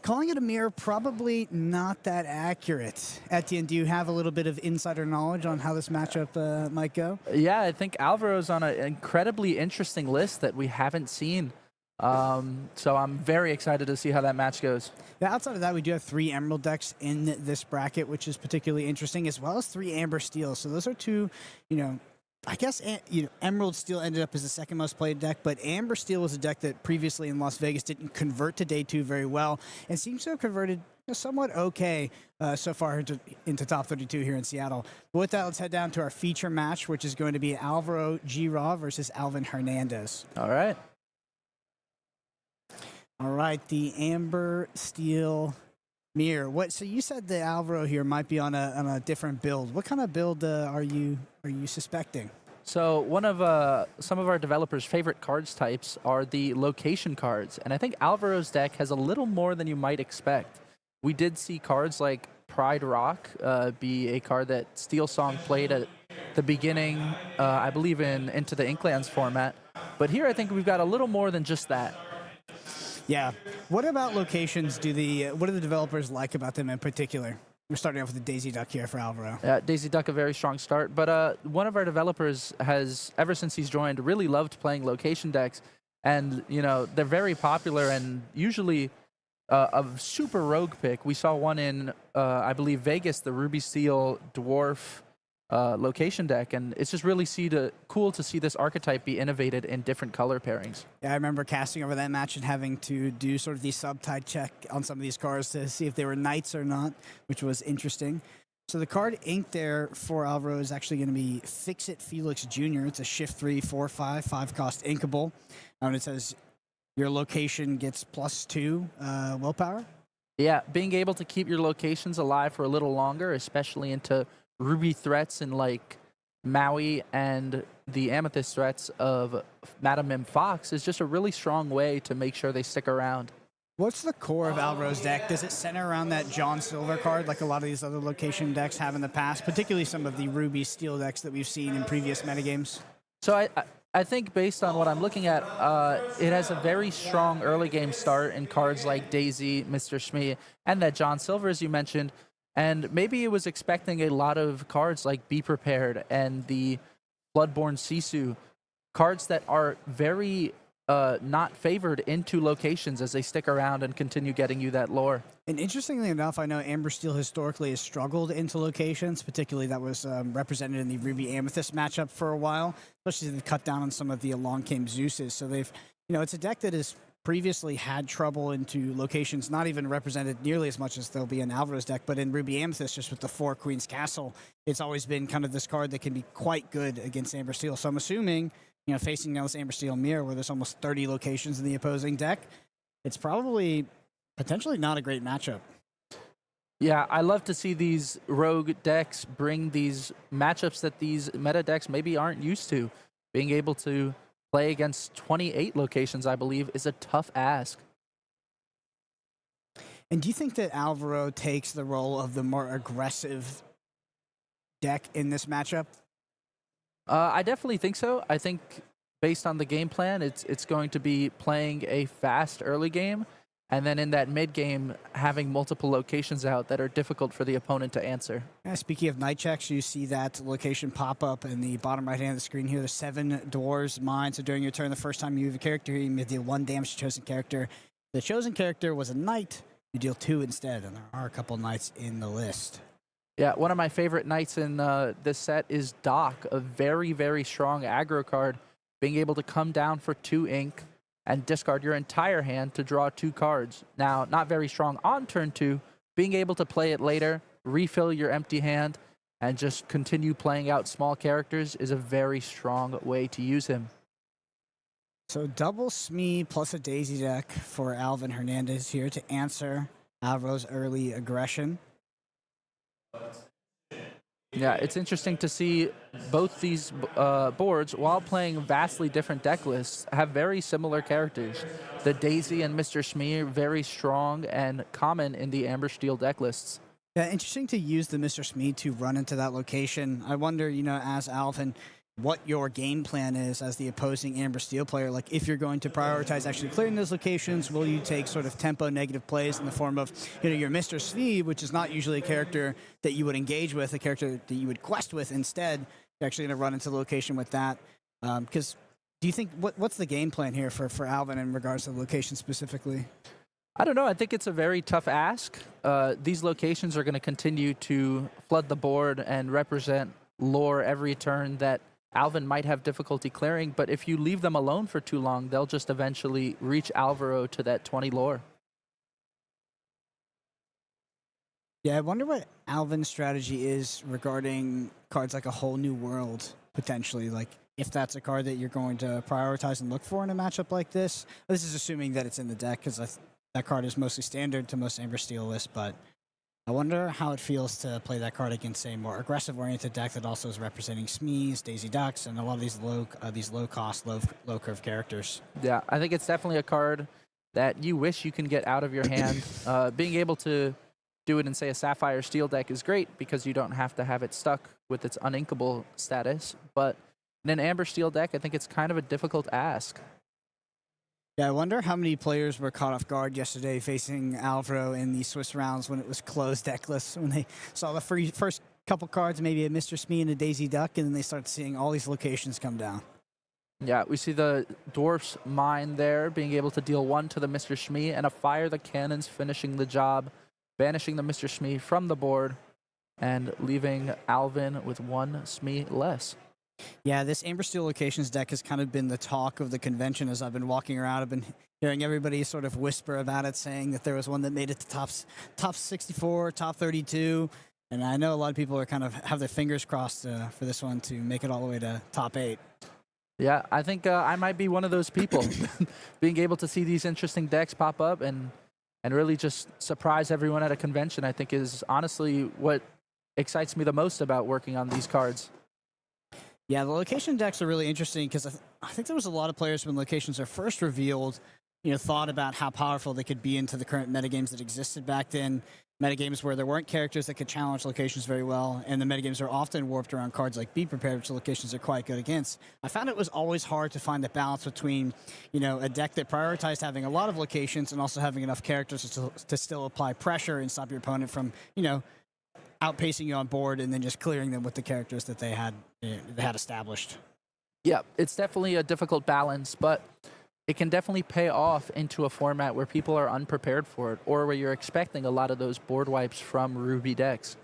[SPEAKER 6] calling it a mirror, probably not that accurate. Etienne, do you have a little bit of insider knowledge on how this matchup might go?
[SPEAKER 7] Yeah, I think Alvaro's on an incredibly interesting list that we haven't seen. So I'm very excited to see how that match goes.
[SPEAKER 6] Yeah, outside of that, we do have 3 Emerald decks in this bracket, which is particularly interesting, as well as 3 Amber Steels. So those are 2, I guess Emerald Steel ended up as the second most played deck, but Amber Steel was a deck that previously in Las Vegas didn't convert to Day 2 very well, and seems to have converted somewhat okay so far into top 32 here in Seattle. But with that, let's head down to our feature match, which is going to be Alvaro G-Raw versus Alvin Hernandez.
[SPEAKER 7] All right.
[SPEAKER 6] All right, the Amber Steel mirror. So you said the Alvaro here might be on a different build. What kind of build are you suspecting?
[SPEAKER 7] So one of some of our developers' favorite cards types are the location cards, and I think Alvaro's deck has a little more than you might expect. We did see cards like Pride Rock be a card that Steel Song played at the beginning, I believe in Into the Inklands format. But here I think we've got a little more than just that.
[SPEAKER 6] Yeah. What about locations? What do the developers like about them in particular? We're starting off with the Daisy Duck here for Alvaro.
[SPEAKER 7] Daisy Duck, a very strong start. But one of our developers has, ever since he's joined, really loved playing location decks. And, they're very popular and usually a super rogue pick. We saw one in, I believe, Vegas, the Ruby Steel Dwarf location deck, and it's just really cool to see this archetype be innovated in different color pairings.
[SPEAKER 6] Yeah, I remember casting over that match and having to do sort of the subtype check on some of these cards to see if they were knights or not, which was interesting. So the card inked there for Alvaro is actually going to be Fix It Felix Jr. It's a shift 3, 4/5, 5-cost inkable. And it says your location gets +2 willpower.
[SPEAKER 7] Yeah, being able to keep your locations alive for a little longer, especially into Ruby threats in like Maui and the Amethyst threats of Madam M. Fox, is just a really strong way to make sure they stick around.
[SPEAKER 6] What's the core of Alvaro's deck? Does it center around that John Silver card like a lot of these other location decks have in the past, particularly some of the Ruby Steel decks that we've seen in previous metagames?
[SPEAKER 7] So I think based on what I'm looking at, it has a very strong early game start in cards like Daisy, Mr. Shmee, and that John Silver, as you mentioned. And maybe it was expecting a lot of cards like Be Prepared and the Bloodborne Sisu, cards that are very not favored into locations as they stick around and continue getting you that lore.
[SPEAKER 6] And interestingly enough, I know Amber Steel historically has struggled into locations, particularly that was represented in the Ruby Amethyst matchup for a while, especially as they've cut down on some of the Along Came Zeuses. So they've, it's a deck that has previously had trouble into locations, not even represented nearly as much as they'll be in Alvaro's deck, but in Ruby Amethyst, just with the 4 Queen's Castle, it's always been kind of this card that can be quite good against Amber Steel. So I'm assuming, facing now this Amber Steel mirror where there's almost 30 locations in the opposing deck, it's probably potentially not a great matchup.
[SPEAKER 7] Yeah, I love to see these rogue decks bring these matchups that these meta decks maybe aren't used to. Being able to play against 28 locations, I believe, is a tough ask.
[SPEAKER 6] And do you think that Alvaro takes the role of the more aggressive deck in this matchup?
[SPEAKER 7] I definitely think so. I think based on the game plan, it's going to be playing a fast early game, and then in that mid game, having multiple locations out that are difficult for the opponent to answer.
[SPEAKER 6] Yeah, speaking of night checks, you see that location pop up in the bottom right hand of the screen here. The 7 Dwarves mine. So during your turn, the first time you move a character, you may deal 1 damage to chosen character. The chosen character was a knight. You deal 2 instead, and there are a couple knights in the list.
[SPEAKER 7] Yeah, one of my favorite knights in this set is Doc, a very, very strong aggro card, being able to come down for 2 ink and discard your entire hand to draw 2 cards. Now, not very strong on turn 2, being able to play it later, refill your empty hand, and just continue playing out small characters is a very strong way to use him.
[SPEAKER 6] So double Smee plus a Daisy deck for Alvin Hernandez here to answer Alvaro's early aggression.
[SPEAKER 7] Yeah, it's interesting to see both these boards, while playing vastly different deck lists, have very similar characters. The Daisy and Mr. Smee are very strong and common in the Amber Steel deck lists.
[SPEAKER 6] Yeah, interesting to use the Mr. Smee to run into that location. I wonder, as Alvin, what your game plan is as the opposing Amber Steel player. Like, if you're going to prioritize actually clearing those locations, will you take sort of tempo negative plays in the form of, your Mr. Smee, which is not usually a character that you would engage with, a character that you would quest with. Instead, you're actually going to run into the location with that. Because do you think, what's the game plan here for Alvin in regards to the location specifically?
[SPEAKER 7] I don't know. I think it's a very tough ask. These locations are going to continue to flood the board and represent lore every turn that Alvin might have difficulty clearing, but if you leave them alone for too long, they'll just eventually reach Alvaro to that 20 lore.
[SPEAKER 6] Yeah, I wonder what Alvin's strategy is regarding cards like a Whole New World, potentially. Like, if that's a card that you're going to prioritize and look for in a matchup like this. This is assuming that it's in the deck, because that card is mostly standard to most Amber Steel lists, but I wonder how it feels to play that card against a more aggressive-oriented deck that also is representing Smees, Daisy Ducks, and a lot of these low-cost, low-curve characters.
[SPEAKER 7] Yeah, I think it's definitely a card that you wish you can get out of your hand. Being able to do it in, say, a Sapphire Steel deck is great because you don't have to have it stuck with its uninkable status. But in an Amber Steel deck, I think it's kind of a difficult ask.
[SPEAKER 6] Yeah, I wonder how many players were caught off guard yesterday facing Alvaro in the Swiss rounds when it was closed deckless, when they saw the first couple cards, maybe a Mr. Smee and a Daisy Duck, and then they start seeing all these locations come down.
[SPEAKER 7] Yeah, we see the Dwarf's Mine there, being able to deal 1 to the Mr. Smee, and a Fire the Cannons finishing the job, banishing the Mr. Smee from the board, and leaving Alvin with 1 Smee less.
[SPEAKER 6] Yeah, this Amber Steel Locations deck has kind of been the talk of the convention as I've been walking around. I've been hearing everybody sort of whisper about it, saying that there was one that made it to top 64, top 32. And I know a lot of people are kind of have their fingers crossed for this one to make it all the way to top 8.
[SPEAKER 7] Yeah, I think I might be one of those people. Being able to see these interesting decks pop up and really just surprise everyone at a convention, I think is honestly what excites me the most about working on these cards.
[SPEAKER 6] Yeah, the location decks are really interesting because I think there was a lot of players when locations are first revealed, thought about how powerful they could be into the current metagames that existed back then. Metagames where there weren't characters that could challenge locations very well, and the metagames are often warped around cards like Be Prepared, which the locations are quite good against. I found it was always hard to find the balance between, a deck that prioritized having a lot of locations and also having enough characters to still apply pressure and stop your opponent from, outpacing you on board and then just clearing them with the characters that they had established.
[SPEAKER 7] Yeah, it's definitely a difficult balance, but it can definitely pay off into a format where people are unprepared for it or where you're expecting a lot of those board wipes from Ruby decks.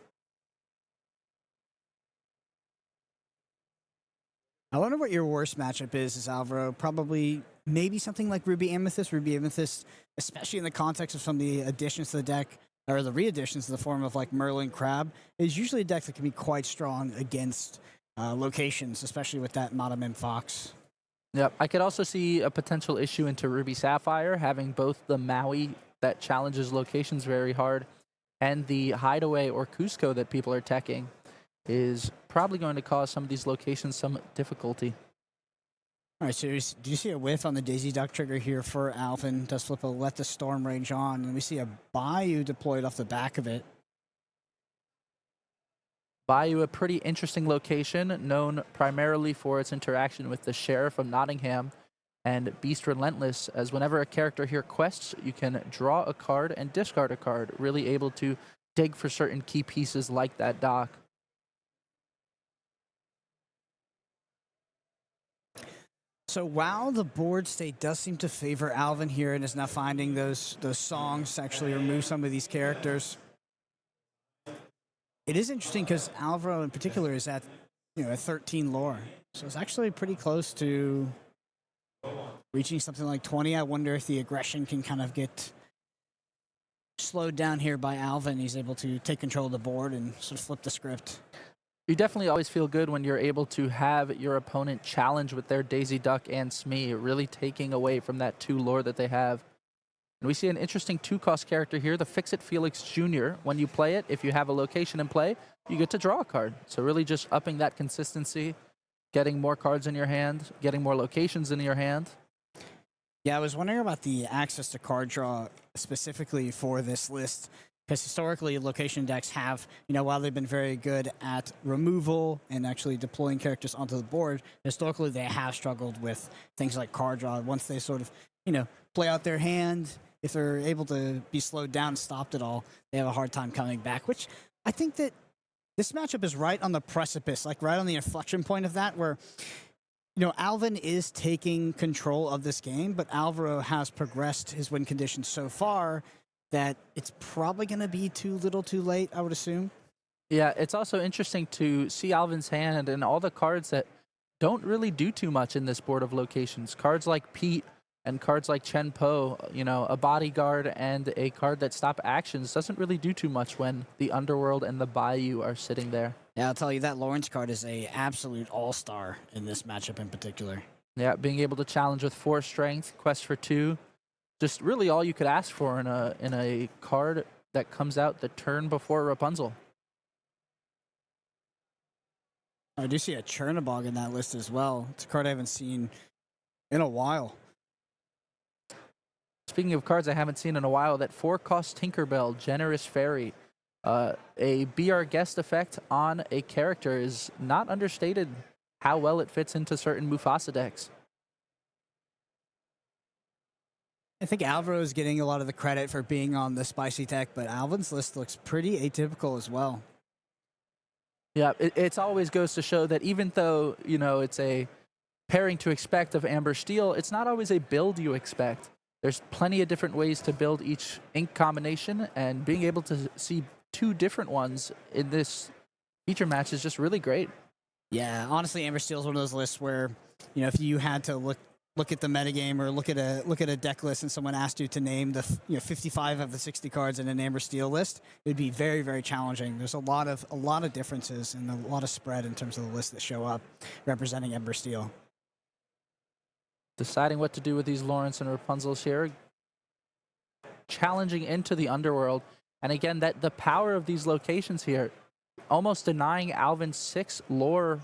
[SPEAKER 6] I wonder what your worst matchup is Alvaro. Probably maybe something like Ruby Amethyst. Ruby Amethyst, especially in the context of some of the additions to the deck, or the re-additions in the form of like Merlin Crab, is usually a deck that can be quite strong against locations, especially with that Monomim Fox.
[SPEAKER 7] Yep, I could also see a potential issue into Ruby Sapphire, having both the Maui that challenges locations very hard and the Hideaway or Cusco that people are teching is probably going to cause some of these locations some difficulty.
[SPEAKER 6] All right, so do you see a whiff on the Daisy Duck trigger here for Alvin? Does flip a Let the Storm Rage on, and we see a Bayou deployed off the back of it.
[SPEAKER 7] Bayou, a pretty interesting location, known primarily for its interaction with the Sheriff of Nottingham and Beast Relentless, as whenever a character here quests, you can draw a card and discard a card, really able to dig for certain key pieces like that dock.
[SPEAKER 6] So while the board state does seem to favor Alvin here and is now finding those songs to actually remove some of these characters, it is interesting because Alvaro in particular is at a 13 lore. So it's actually pretty close to reaching something like 20. I wonder if the aggression can kind of get slowed down here by Alvin. He's able to take control of the board and sort of flip the script.
[SPEAKER 7] You definitely always feel good when you're able to have your opponent challenge with their Daisy Duck and Smee, really taking away from that 2 lore that they have. And we see an interesting 2-cost character here, the Fix-It Felix Jr. When you play it, if you have a location in play, you get to draw a card. So really just upping that consistency, getting more cards in your hand, getting more locations in your hand.
[SPEAKER 6] Yeah, I was wondering about the access to card draw specifically for this list. Because historically, location decks have, while they've been very good at removal and actually deploying characters onto the board, historically they have struggled with things like card draw. Once they sort of, play out their hand, if they're able to be slowed down and stopped at all, they have a hard time coming back, which I think that this matchup is right on the precipice, like right on the inflection point of that, where, Alvin is taking control of this game, but Alvaro has progressed his win conditions so far that it's probably going to be too little too late, I would assume.
[SPEAKER 7] Yeah, it's also interesting to see Alvin's hand and all the cards that don't really do too much in this board of locations. Cards like Pete and cards like Chen Po, you know, a bodyguard and a card that stop actions doesn't really do too much when the Underworld and the Bayou are sitting there.
[SPEAKER 6] Yeah, I'll tell you that Lawrence card is a absolute all-star in this matchup in particular.
[SPEAKER 7] Yeah, being able to challenge with 4 strength, quest for 2, just really all you could ask for in a card that comes out the turn before Rapunzel.
[SPEAKER 6] I do see a Chernobog in that list as well. It's a card I haven't seen in a while.
[SPEAKER 7] Speaking of cards I haven't seen in a while, that 4-cost Tinkerbell, Generous Fairy, a Be Our Guest effect on a character is not understated how well it fits into certain Mufasa decks.
[SPEAKER 6] I think Alvaro is getting a lot of the credit for being on the spicy tech, but Alvin's list looks pretty atypical as well.
[SPEAKER 7] Yeah, it's always goes to show that even though, you know, it's a pairing to expect of Amber Steel, it's not always a build you expect. There's plenty of different ways to build each ink combination, and being able to see 2 different ones in this feature match is just really great.
[SPEAKER 6] Yeah, honestly, Amber Steel is one of those lists where, you know, if you had to look at the metagame or look at a deck list and someone asked you to name the 55 of the 60 cards in an Amber Steel list, it would be very, very challenging. There's a lot of differences and a lot of spread in terms of the lists that show up representing Amber Steel.
[SPEAKER 7] Deciding what to do with these Lawrence and Rapunzels here. Challenging into the Underworld. And again, that the power of these locations here, almost denying Alvin 6 lore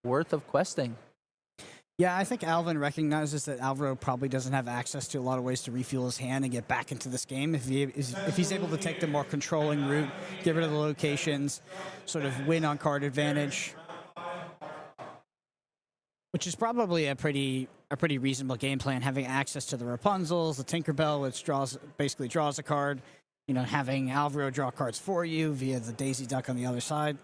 [SPEAKER 7] worth of questing.
[SPEAKER 6] Yeah, I think Alvin recognizes that Alvaro probably doesn't have access to a lot of ways to refuel his hand and get back into this game. If he's able to take the more controlling route, get rid of the locations, sort of win on card advantage, which is probably a pretty reasonable game plan. Having access to the Rapunzels, the Tinkerbell, which basically draws a card. You know, having Alvaro draw cards for you via the Daisy Duck on the other side.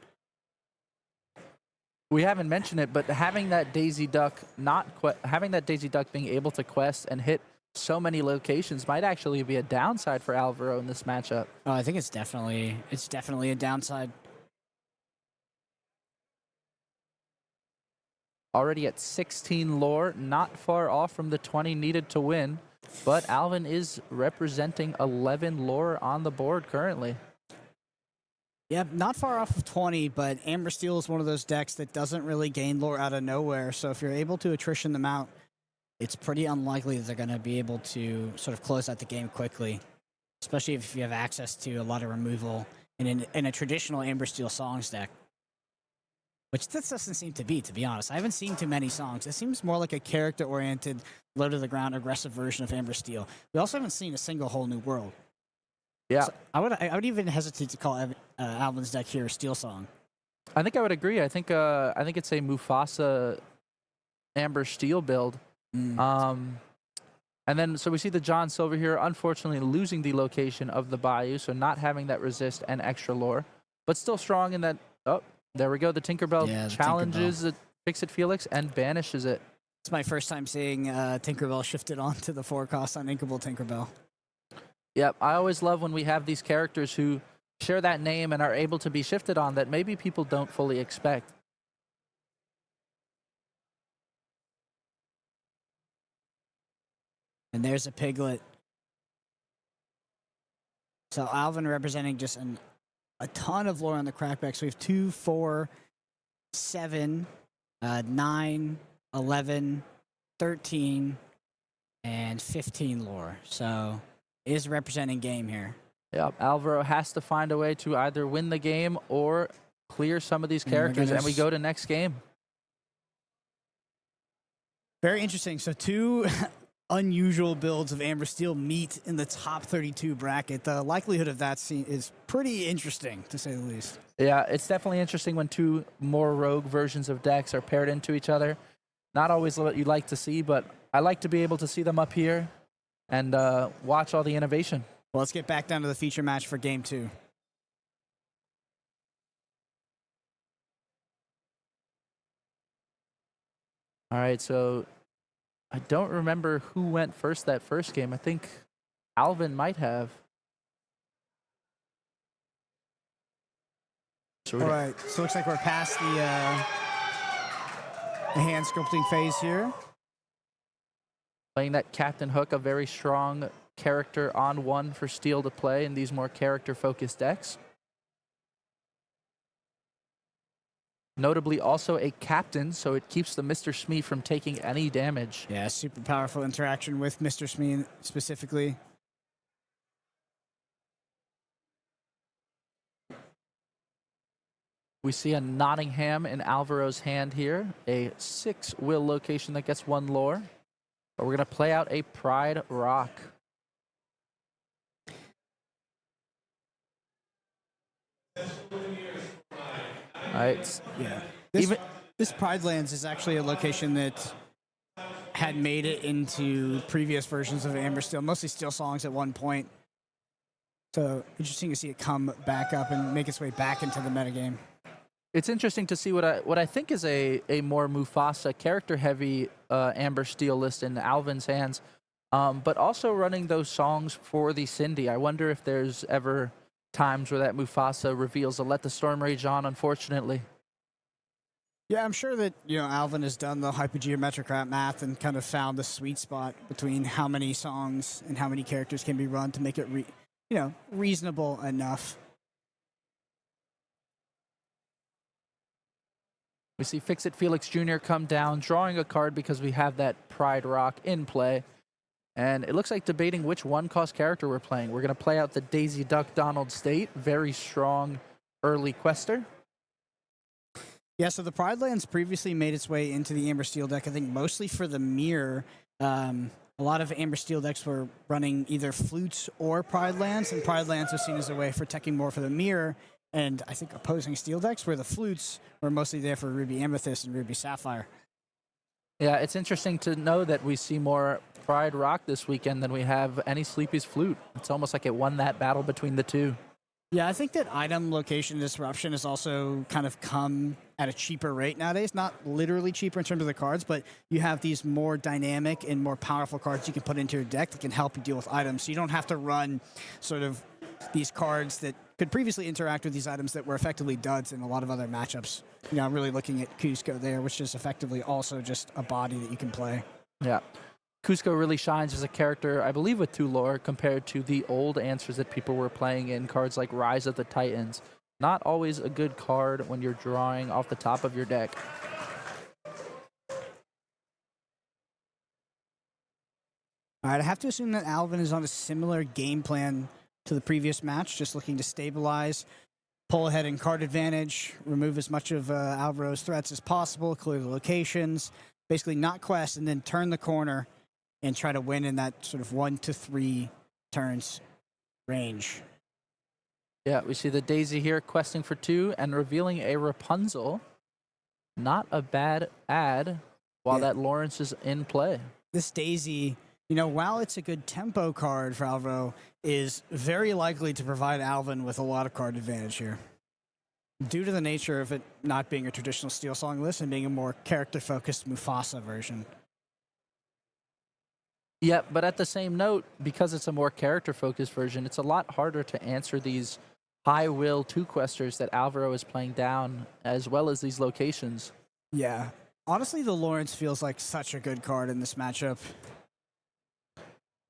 [SPEAKER 7] We haven't mentioned it, but having that Daisy Duck being able to quest and hit so many locations might actually be a downside for Alvaro in this matchup.
[SPEAKER 6] Oh, I think it's definitely a downside.
[SPEAKER 7] Already at 16 lore, not far off from the 20 needed to win, but Alvin is representing 11 lore on the board currently.
[SPEAKER 6] Yep, not far off of 20, but Amber Steel is one of those decks that doesn't really gain lore out of nowhere. So if you're able to attrition them out, it's pretty unlikely that they're going to be able to sort of close out the game quickly, especially if you have access to a lot of removal in a traditional Amber Steel Songs deck, which this doesn't seem to be honest. I haven't seen too many songs. It seems more like a character-oriented, low-to-the-ground, aggressive version of Amber Steel. We also haven't seen a single Whole New World.
[SPEAKER 7] Yeah,
[SPEAKER 6] So I would even hesitate to call Alvin's deck here a Steel Song.
[SPEAKER 7] I think I would agree. I think it's a Mufasa Amber Steel build. And then so we see the John Silver here, unfortunately losing the location of the Bayou, so not having that resist and extra lore, but still strong in that. Oh, there we go. The Tinkerbell challenges it, Fix-It Felix, and banishes it.
[SPEAKER 6] It's my first time seeing Tinkerbell shifted onto the 4-cost uninkable Tinkerbell.
[SPEAKER 7] Yep, I always love when we have these characters who share that name and are able to be shifted on that maybe people don't fully expect.
[SPEAKER 6] And there's a Piglet. So Alvin representing just a ton of lore on the crackback. So we have 2, 4, 7, 9, 11, 13, and 15 lore. So is representing game here.
[SPEAKER 7] Yeah, Alvaro has to find a way to either win the game or clear some of these characters, and we go to next game.
[SPEAKER 6] Very interesting. So 2 unusual builds of Amber Steel meet in the top 32 bracket. The likelihood of that scene is pretty interesting, to say the least.
[SPEAKER 7] Yeah, it's definitely interesting when 2 more rogue versions of decks are paired into each other. Not always what you like to see, but I like to be able to see them up here and watch all the innovation.
[SPEAKER 6] Well, let's get back down to the feature match for game 2.
[SPEAKER 7] All right, so I don't remember who went first that first game. I think Alvin might have.
[SPEAKER 6] All right, so it looks like we're past the the hand sculpting phase here.
[SPEAKER 7] Playing that Captain Hook, a very strong character on one for Steel to play in these more character-focused decks. Notably also a captain, so it keeps the Mr. Smee from taking any damage.
[SPEAKER 6] Yeah, super powerful interaction with Mr. Smee specifically.
[SPEAKER 7] We see a Nottingham in Alvaro's hand here, a 6-will location that gets 1 lore. But we're going to play out a Pride Rock. All right.
[SPEAKER 6] Yeah.
[SPEAKER 7] Even
[SPEAKER 6] This Pride Lands is actually a location that had made it into previous versions of Amber Steel, mostly Steel Songs at one point. So interesting to see it come back up and make its way back into the metagame.
[SPEAKER 7] it's interesting to see what I think is a more Mufasa character-heavy Amber Steel list in Alvin's hands, but also running those songs for the Cindy. I wonder if there's ever times where that Mufasa reveals a Let the Storm Rage On, unfortunately.
[SPEAKER 6] Yeah, I'm sure that, Alvin has done the hypergeometric math and kind of found the sweet spot between how many songs and how many characters can be run to make it, reasonable enough.
[SPEAKER 7] We see Fix-It Felix Jr. come down, drawing a card because we have that Pride Rock in play. And it looks like debating which one-cost character we're playing. We're going to play out the Daisy Duck Donald State, very strong early quester.
[SPEAKER 6] Yeah, so the Pride Lands previously made its way into the Amber Steel deck, I think mostly for the mirror. A lot of Amber Steel decks were running either Flutes or Pride Lands, and Pride Lands was seen as a way for teching more for the mirror. And I think opposing Steel decks, where the Flutes were mostly there for Ruby Amethyst and Ruby Sapphire.
[SPEAKER 7] Yeah, it's interesting to know that we see more Pride Rock this weekend than we have any Sleepy's Flute. It's almost like it won that battle between the two.
[SPEAKER 6] Yeah, I think that item location disruption has also kind of come at a cheaper rate nowadays. Not literally cheaper in terms of the cards, but you have these more dynamic and more powerful cards you can put into your deck that can help you deal with items. So you don't have to run sort of these cards that could previously interact with these items that were effectively duds in a lot of other matchups. I'm really looking at Cusco there, which is effectively also just a body that you can play.
[SPEAKER 7] Yeah. Cusco really shines as a character, I believe, with 2 lore compared to the old answers that people were playing in cards like Rise of the Titans. Not always a good card when you're drawing off the top of your deck.
[SPEAKER 6] All right, I have to assume that Alvin is on a similar game plan to the previous match, just looking to stabilize, pull ahead in card advantage, remove as much of Alvaro's threats as possible, clear the locations, basically not quest, and then turn the corner and try to win in that sort of 1 to 3 turns range.
[SPEAKER 7] Yeah, we see the Daisy here questing for 2 and revealing a Rapunzel. Not a bad ad while that Lawrence is in play.
[SPEAKER 6] This Daisy, while it's a good tempo card for Alvaro, is very likely to provide Alvin with a lot of card advantage here. Due to the nature of it not being a traditional Steel Song list and being a more character-focused Mufasa version.
[SPEAKER 7] Yeah, but at the same note, because it's a more character-focused version, it's a lot harder to answer these high-will 2-questers that Alvaro is playing down, as well as these locations.
[SPEAKER 6] Yeah. Honestly, the Lawrence feels like such a good card in this matchup.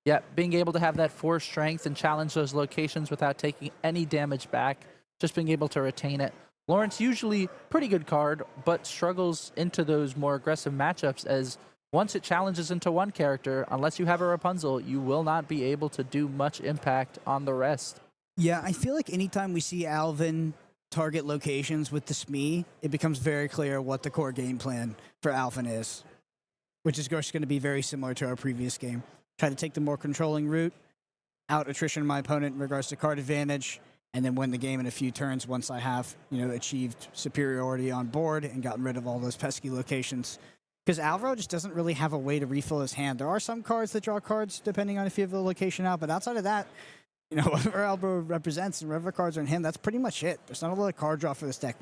[SPEAKER 7] Yeah, being able to have that 4 strength and challenge those locations without taking any damage back, just being able to retain it. Lawrence, usually pretty good card, but struggles into those more aggressive matchups as once it challenges into one character, unless you have a Rapunzel, you will not be able to do much impact on the rest.
[SPEAKER 6] Yeah, I feel like anytime we see Alvin target locations with the Smee, it becomes very clear what the core game plan for Alvin is, which is going to be very similar to our previous game. Try to take the more controlling route, out attrition my opponent in regards to card advantage, and then win the game in a few turns once I have, achieved superiority on board and gotten rid of all those pesky locations. Because Alvaro just doesn't really have a way to refill his hand. There are some cards that draw cards depending on if you have the location out, but outside of that, whatever Alvaro represents and whatever cards are in hand, that's pretty much it. There's not a lot of card draw for this deck,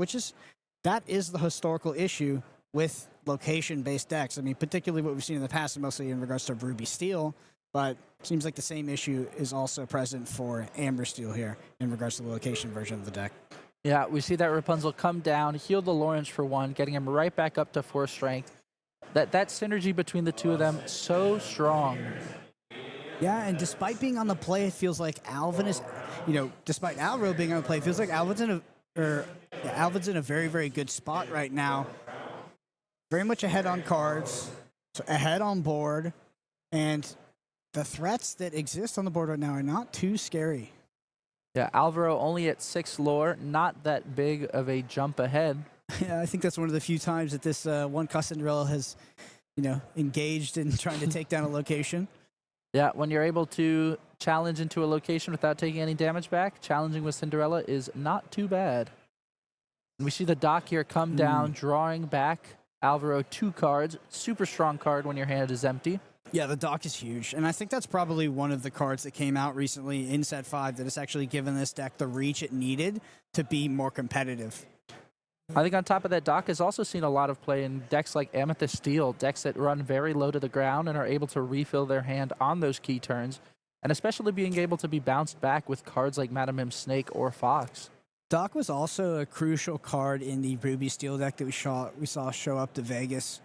[SPEAKER 6] that is the historical issue with location-based decks. I mean, particularly what we've seen in the past, mostly in regards to Ruby Steel, but it seems like the same issue is also present for Amber Steel here in regards to the location version of the deck.
[SPEAKER 7] Yeah, we see that Rapunzel come down, heal the Lawrence for 1, getting him right back up to 4 strength. That synergy between the two of them, so strong.
[SPEAKER 6] Yeah, and despite being on the play, it feels like Alvin is, despite Alvaro being on the play, it feels like Alvin's in a very, very good spot right now. Very much ahead on cards, so ahead on board, and the threats that exist on the board right now are not too scary.
[SPEAKER 7] Yeah, Alvaro only at 6 lore, not that big of a jump ahead.
[SPEAKER 6] Yeah, I think that's one of the few times that this one Cost Cinderella has, engaged in trying to take down a location.
[SPEAKER 7] Yeah, when you're able to challenge into a location without taking any damage back, challenging with Cinderella is not too bad. And we see the dock here come down, drawing back Alvaro 2 cards. Super strong card when your hand is empty.
[SPEAKER 6] Yeah, the dock is huge, and I think that's probably one of the cards that came out recently in Set 5 that has actually given this deck the reach it needed to be more competitive.
[SPEAKER 7] I think on top of that, dock has also seen a lot of play in decks like Amethyst Steel, decks that run very low to the ground and are able to refill their hand on those key turns, and especially being able to be bounced back with cards like Madam M Snake or Fox.
[SPEAKER 6] Dock was also a crucial card in the Ruby Steel deck that we saw show up to Vegas.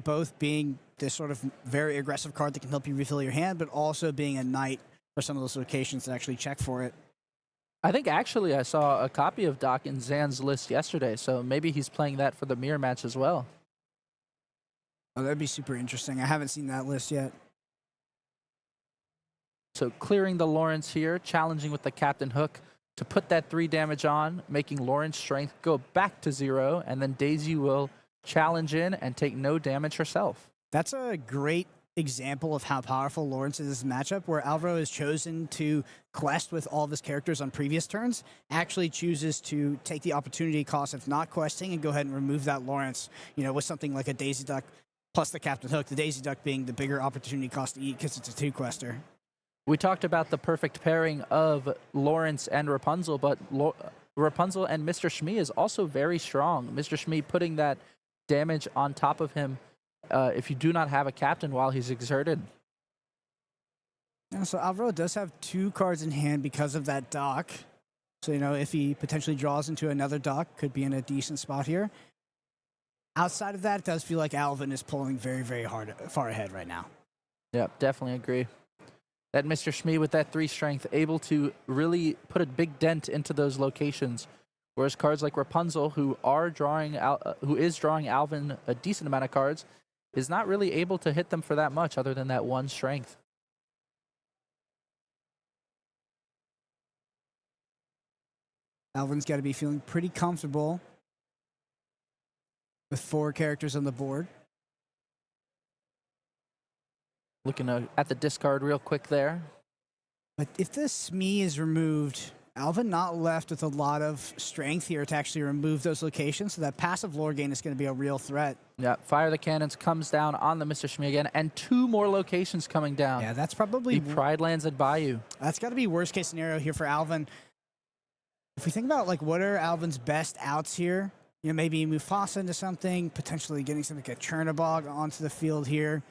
[SPEAKER 6] Both being this sort of very aggressive card that can help you refill your hand, but also being a knight for some of those locations that actually check for it.
[SPEAKER 7] I think actually I saw a copy of Doc in Zan's list yesterday, so maybe he's playing that for the mirror match as well.
[SPEAKER 6] Oh, that'd be super interesting. I haven't seen that list yet.
[SPEAKER 7] So clearing the Lawrence here, challenging with the Captain Hook to put that 3 damage on, making Lawrence strength go back to 0, and then Daisy will challenge in and take no damage herself.
[SPEAKER 6] That's a great example of how powerful Lawrence is in this matchup, where Alvaro has chosen to quest with all of his characters on previous turns, actually chooses to take the opportunity cost of not questing and go ahead and remove that Lawrence, with something like a Daisy Duck plus the Captain Hook, the Daisy Duck being the bigger opportunity cost to eat because it's a 2-quester.
[SPEAKER 7] We talked about the perfect pairing of Lawrence and Rapunzel, but Rapunzel and Mr. Shmee is also very strong. Mr. Shmee putting that damage on top of him if you do not have a captain while he's exerted.
[SPEAKER 6] Yeah, so Alvaro does have 2 cards in hand because of that dock. So, if he potentially draws into another dock, could be in a decent spot here. Outside of that, it does feel like Alvin is pulling very, very far ahead right now.
[SPEAKER 7] Yep, definitely agree. That Mr. Shmee with that 3 strength, able to really put a big dent into those locations. Whereas cards like Rapunzel, who is drawing Alvin a decent amount of cards, is not really able to hit them for that much other than that 1 strength.
[SPEAKER 6] Alvin's got to be feeling pretty comfortable with 4 characters on the board.
[SPEAKER 7] Looking at the discard real quick there.
[SPEAKER 6] But if the Smee is removed, Alvin not left with a lot of strength here to actually remove those locations, so that passive lore gain is going to be a real threat.
[SPEAKER 7] Yeah, Fire the Cannons comes down on the Mr. Shmee again, and 2 more locations coming down.
[SPEAKER 6] Yeah, that's probably...
[SPEAKER 7] The Pride Lands at Bayou.
[SPEAKER 6] That's got to be worst case scenario here for Alvin. If we think about, what are Alvin's best outs here? Maybe Mufasa into something, potentially getting something like a Chernabog onto the field here.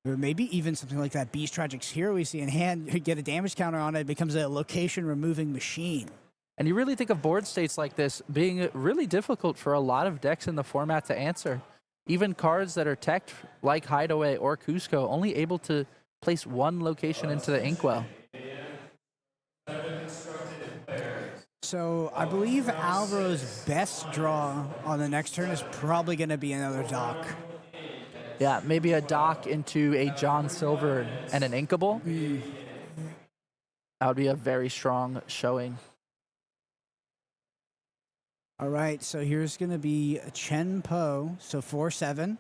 [SPEAKER 6] Or maybe even something like that Beast Tragics here we see in hand, get a damage counter on it, it becomes a location removing machine.
[SPEAKER 7] And you really think of board states like this being really difficult for a lot of decks in the format to answer. Even cards that are teched like Hideaway or Cusco, only able to place 1 location into the Inkwell.
[SPEAKER 6] So I believe Alvaro's best draw on the next turn is probably going to be another dock.
[SPEAKER 7] Yeah, maybe a dock into a John Silver and an Inkable. That would be a very strong showing.
[SPEAKER 6] All right, so here's going to be a Chen Po, so 4/7.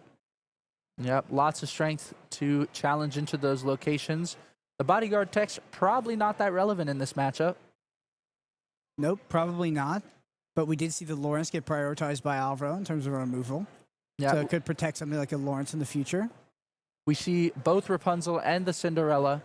[SPEAKER 7] Yep, lots of strength to challenge into those locations. The bodyguard text probably not that relevant in this matchup.
[SPEAKER 6] Nope, probably not. But we did see the Lawrence get prioritized by Alvaro in terms of removal.
[SPEAKER 7] Yeah.
[SPEAKER 6] So it could protect something like a Lawrence in the future.
[SPEAKER 7] We see both Rapunzel and the Cinderella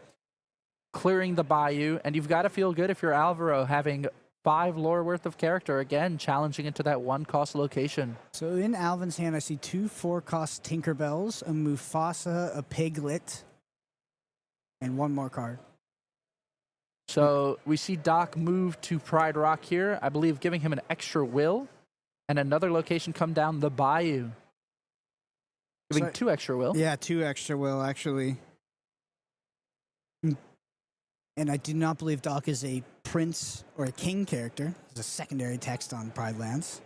[SPEAKER 7] clearing the Bayou, and you've got to feel good if you're Alvaro having 5 lore worth of character, again, challenging into that 1-cost location.
[SPEAKER 6] So in Alvin's hand, I see 2 4-cost Tinkerbells, a Mufasa, a Piglet, and 1 more card.
[SPEAKER 7] So we see Doc move to Pride Rock here, I believe giving him an extra will, and another location come down the Bayou. giving
[SPEAKER 6] So-
[SPEAKER 7] 2 extra will.
[SPEAKER 6] Yeah, 2 extra will, actually. And I do not believe Doc is a prince or a king character. It's a secondary text on Pride Lands.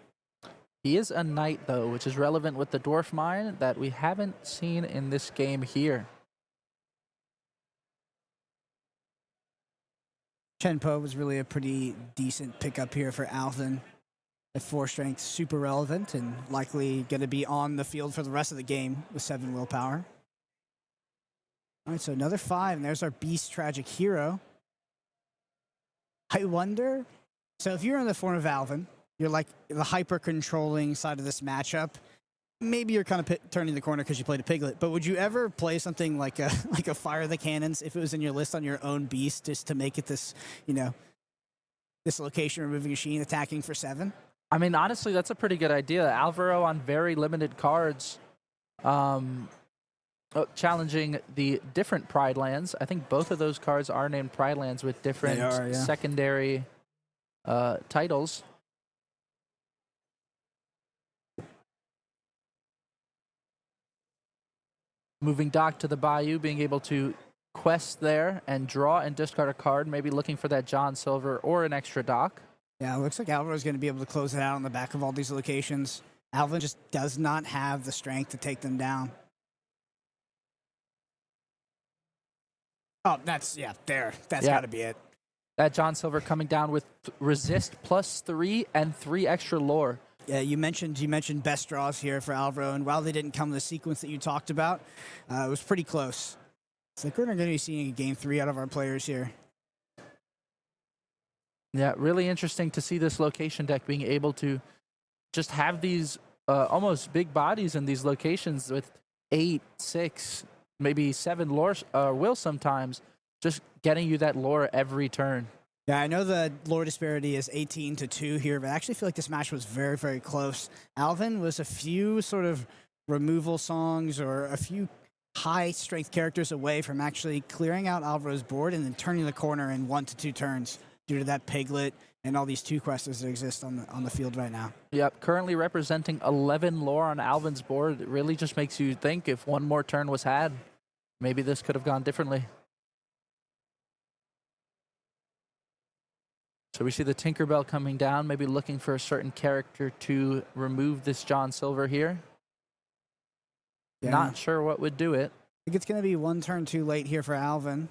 [SPEAKER 7] He is a knight, though, which is relevant with the dwarf mine that we haven't seen in this game here.
[SPEAKER 6] Chenpo was really a pretty decent pickup here for Alvin. At 4 strength, super relevant and likely going to be on the field for the rest of the game with 7 willpower. All right, so another 5, and there's our Beast Tragic Hero. I wonder, so if you're in the form of Alvin, you're like the hyper-controlling side of this matchup. Maybe you're kind of turning the corner because you played a Piglet, but would you ever play something like a like a Fire the Cannons if it was in your list on your own Beast just to make it this, this location removing machine attacking for 7?
[SPEAKER 7] I mean, honestly, that's a pretty good idea. Alvaro on very limited cards, challenging the different Pride Lands. I think both of those cards are named Pride Lands with different secondary titles. Moving Doc to the Bayou, being able to quest there and draw and discard a card, maybe looking for that John Silver or an extra Doc.
[SPEAKER 6] Yeah, it looks like Alvaro's going to be able to close it out on the back of all these locations. Alvin just does not have the strength to take them down. Oh, that's got to be it.
[SPEAKER 7] That John Silver coming down with resist +3 and 3 extra lore.
[SPEAKER 6] Yeah, you mentioned best draws here for Alvaro, and while they didn't come in the sequence that you talked about, it was pretty close. It's like we're going to be seeing a game 3 out of our players here.
[SPEAKER 7] Yeah, really interesting to see this location deck being able to just have these almost big bodies in these locations with 8, 6, maybe 7 lore will sometimes, just getting you that lore every turn.
[SPEAKER 6] Yeah, I know the lore disparity is 18-2 here, but I actually feel like this match was very, very close. Alvin was a few sort of removal songs or a few high-strength characters away from actually clearing out Alvaro's board and then turning the corner in 1 to 2 turns due to that Piglet and all these 2 quests that exist on the field right now.
[SPEAKER 7] Yep, currently representing 11 lore on Alvin's board. It really just makes you think if one more turn was had, maybe this could have gone differently. So we see the Tinkerbell coming down, maybe looking for a certain character to remove this John Silver here.
[SPEAKER 6] Yeah.
[SPEAKER 7] Not sure what would do it.
[SPEAKER 6] I think it's going to be 1 turn too late here for Alvin.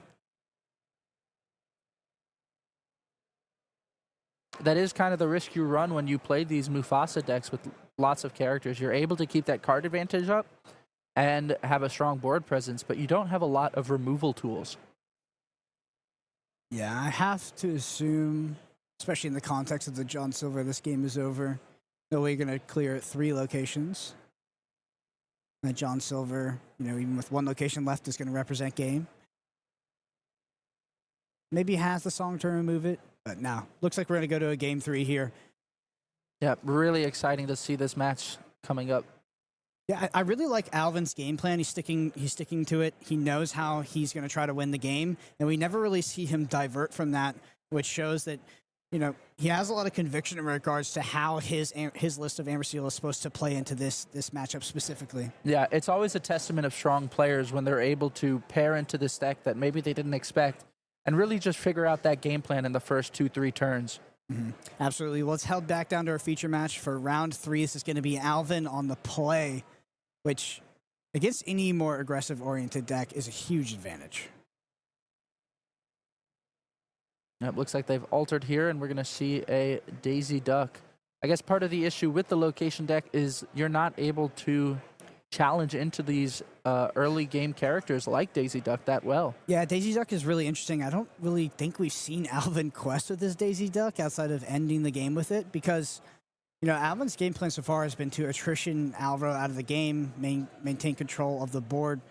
[SPEAKER 7] That is kind of the risk you run when you play these Mufasa decks with lots of characters. You're able to keep that card advantage up and have a strong board presence, but you don't have a lot of removal tools.
[SPEAKER 6] Yeah, I have to assume, especially in the context of the John Silver, this game is over. No way you're going to clear 3 locations. That John Silver, even with 1 location left, is going to represent game. Maybe has the song to remove it, but no. Looks like we're going to go to a game 3 here.
[SPEAKER 7] Yeah, really exciting to see this match coming up.
[SPEAKER 6] Yeah, I really like Alvin's game plan. He's sticking to it. He knows how he's going to try to win the game, and we never really see him divert from that, which shows that, he has a lot of conviction in regards to how his list of Amber Steel is supposed to play into this matchup specifically.
[SPEAKER 7] Yeah, it's always a testament of strong players when they're able to pair into this deck that maybe they didn't expect and really just figure out that game plan in the first 2-3 turns.
[SPEAKER 6] Mm-hmm. Absolutely. Well, let's head back down to our feature match for round 3. This is going to be Alvin on the play, which against any more aggressive-oriented deck is a huge advantage.
[SPEAKER 7] It looks like they've altered here, and we're going to see a Daisy Duck. I guess part of the issue with the location deck is you're not able to challenge into these early game characters like Daisy Duck that well.
[SPEAKER 6] Yeah, Daisy Duck is really interesting. I don't really think we've seen Alvin quest with this Daisy Duck outside of ending the game with it because, Alvin's game plan so far has been to attrition Alvaro out of the game, maintain control of the board.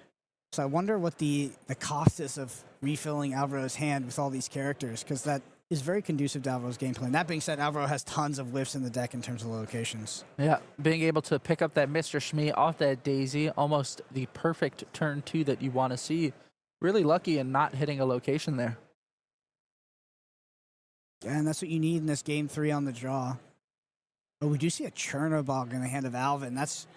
[SPEAKER 6] So I wonder what the cost is of refilling Alvaro's hand with all these characters, because that is very conducive to Alvaro's game plan. That being said, Alvaro has tons of whiffs in the deck in terms of locations.
[SPEAKER 7] Yeah, being able to pick up that Mr. Shmee off that Daisy, almost the perfect turn 2 that you want to see. Really lucky in not hitting a location there.
[SPEAKER 6] Yeah, and that's what you need in this game 3 on the draw. But we do see a Chernobog in the hand of Alvin. That's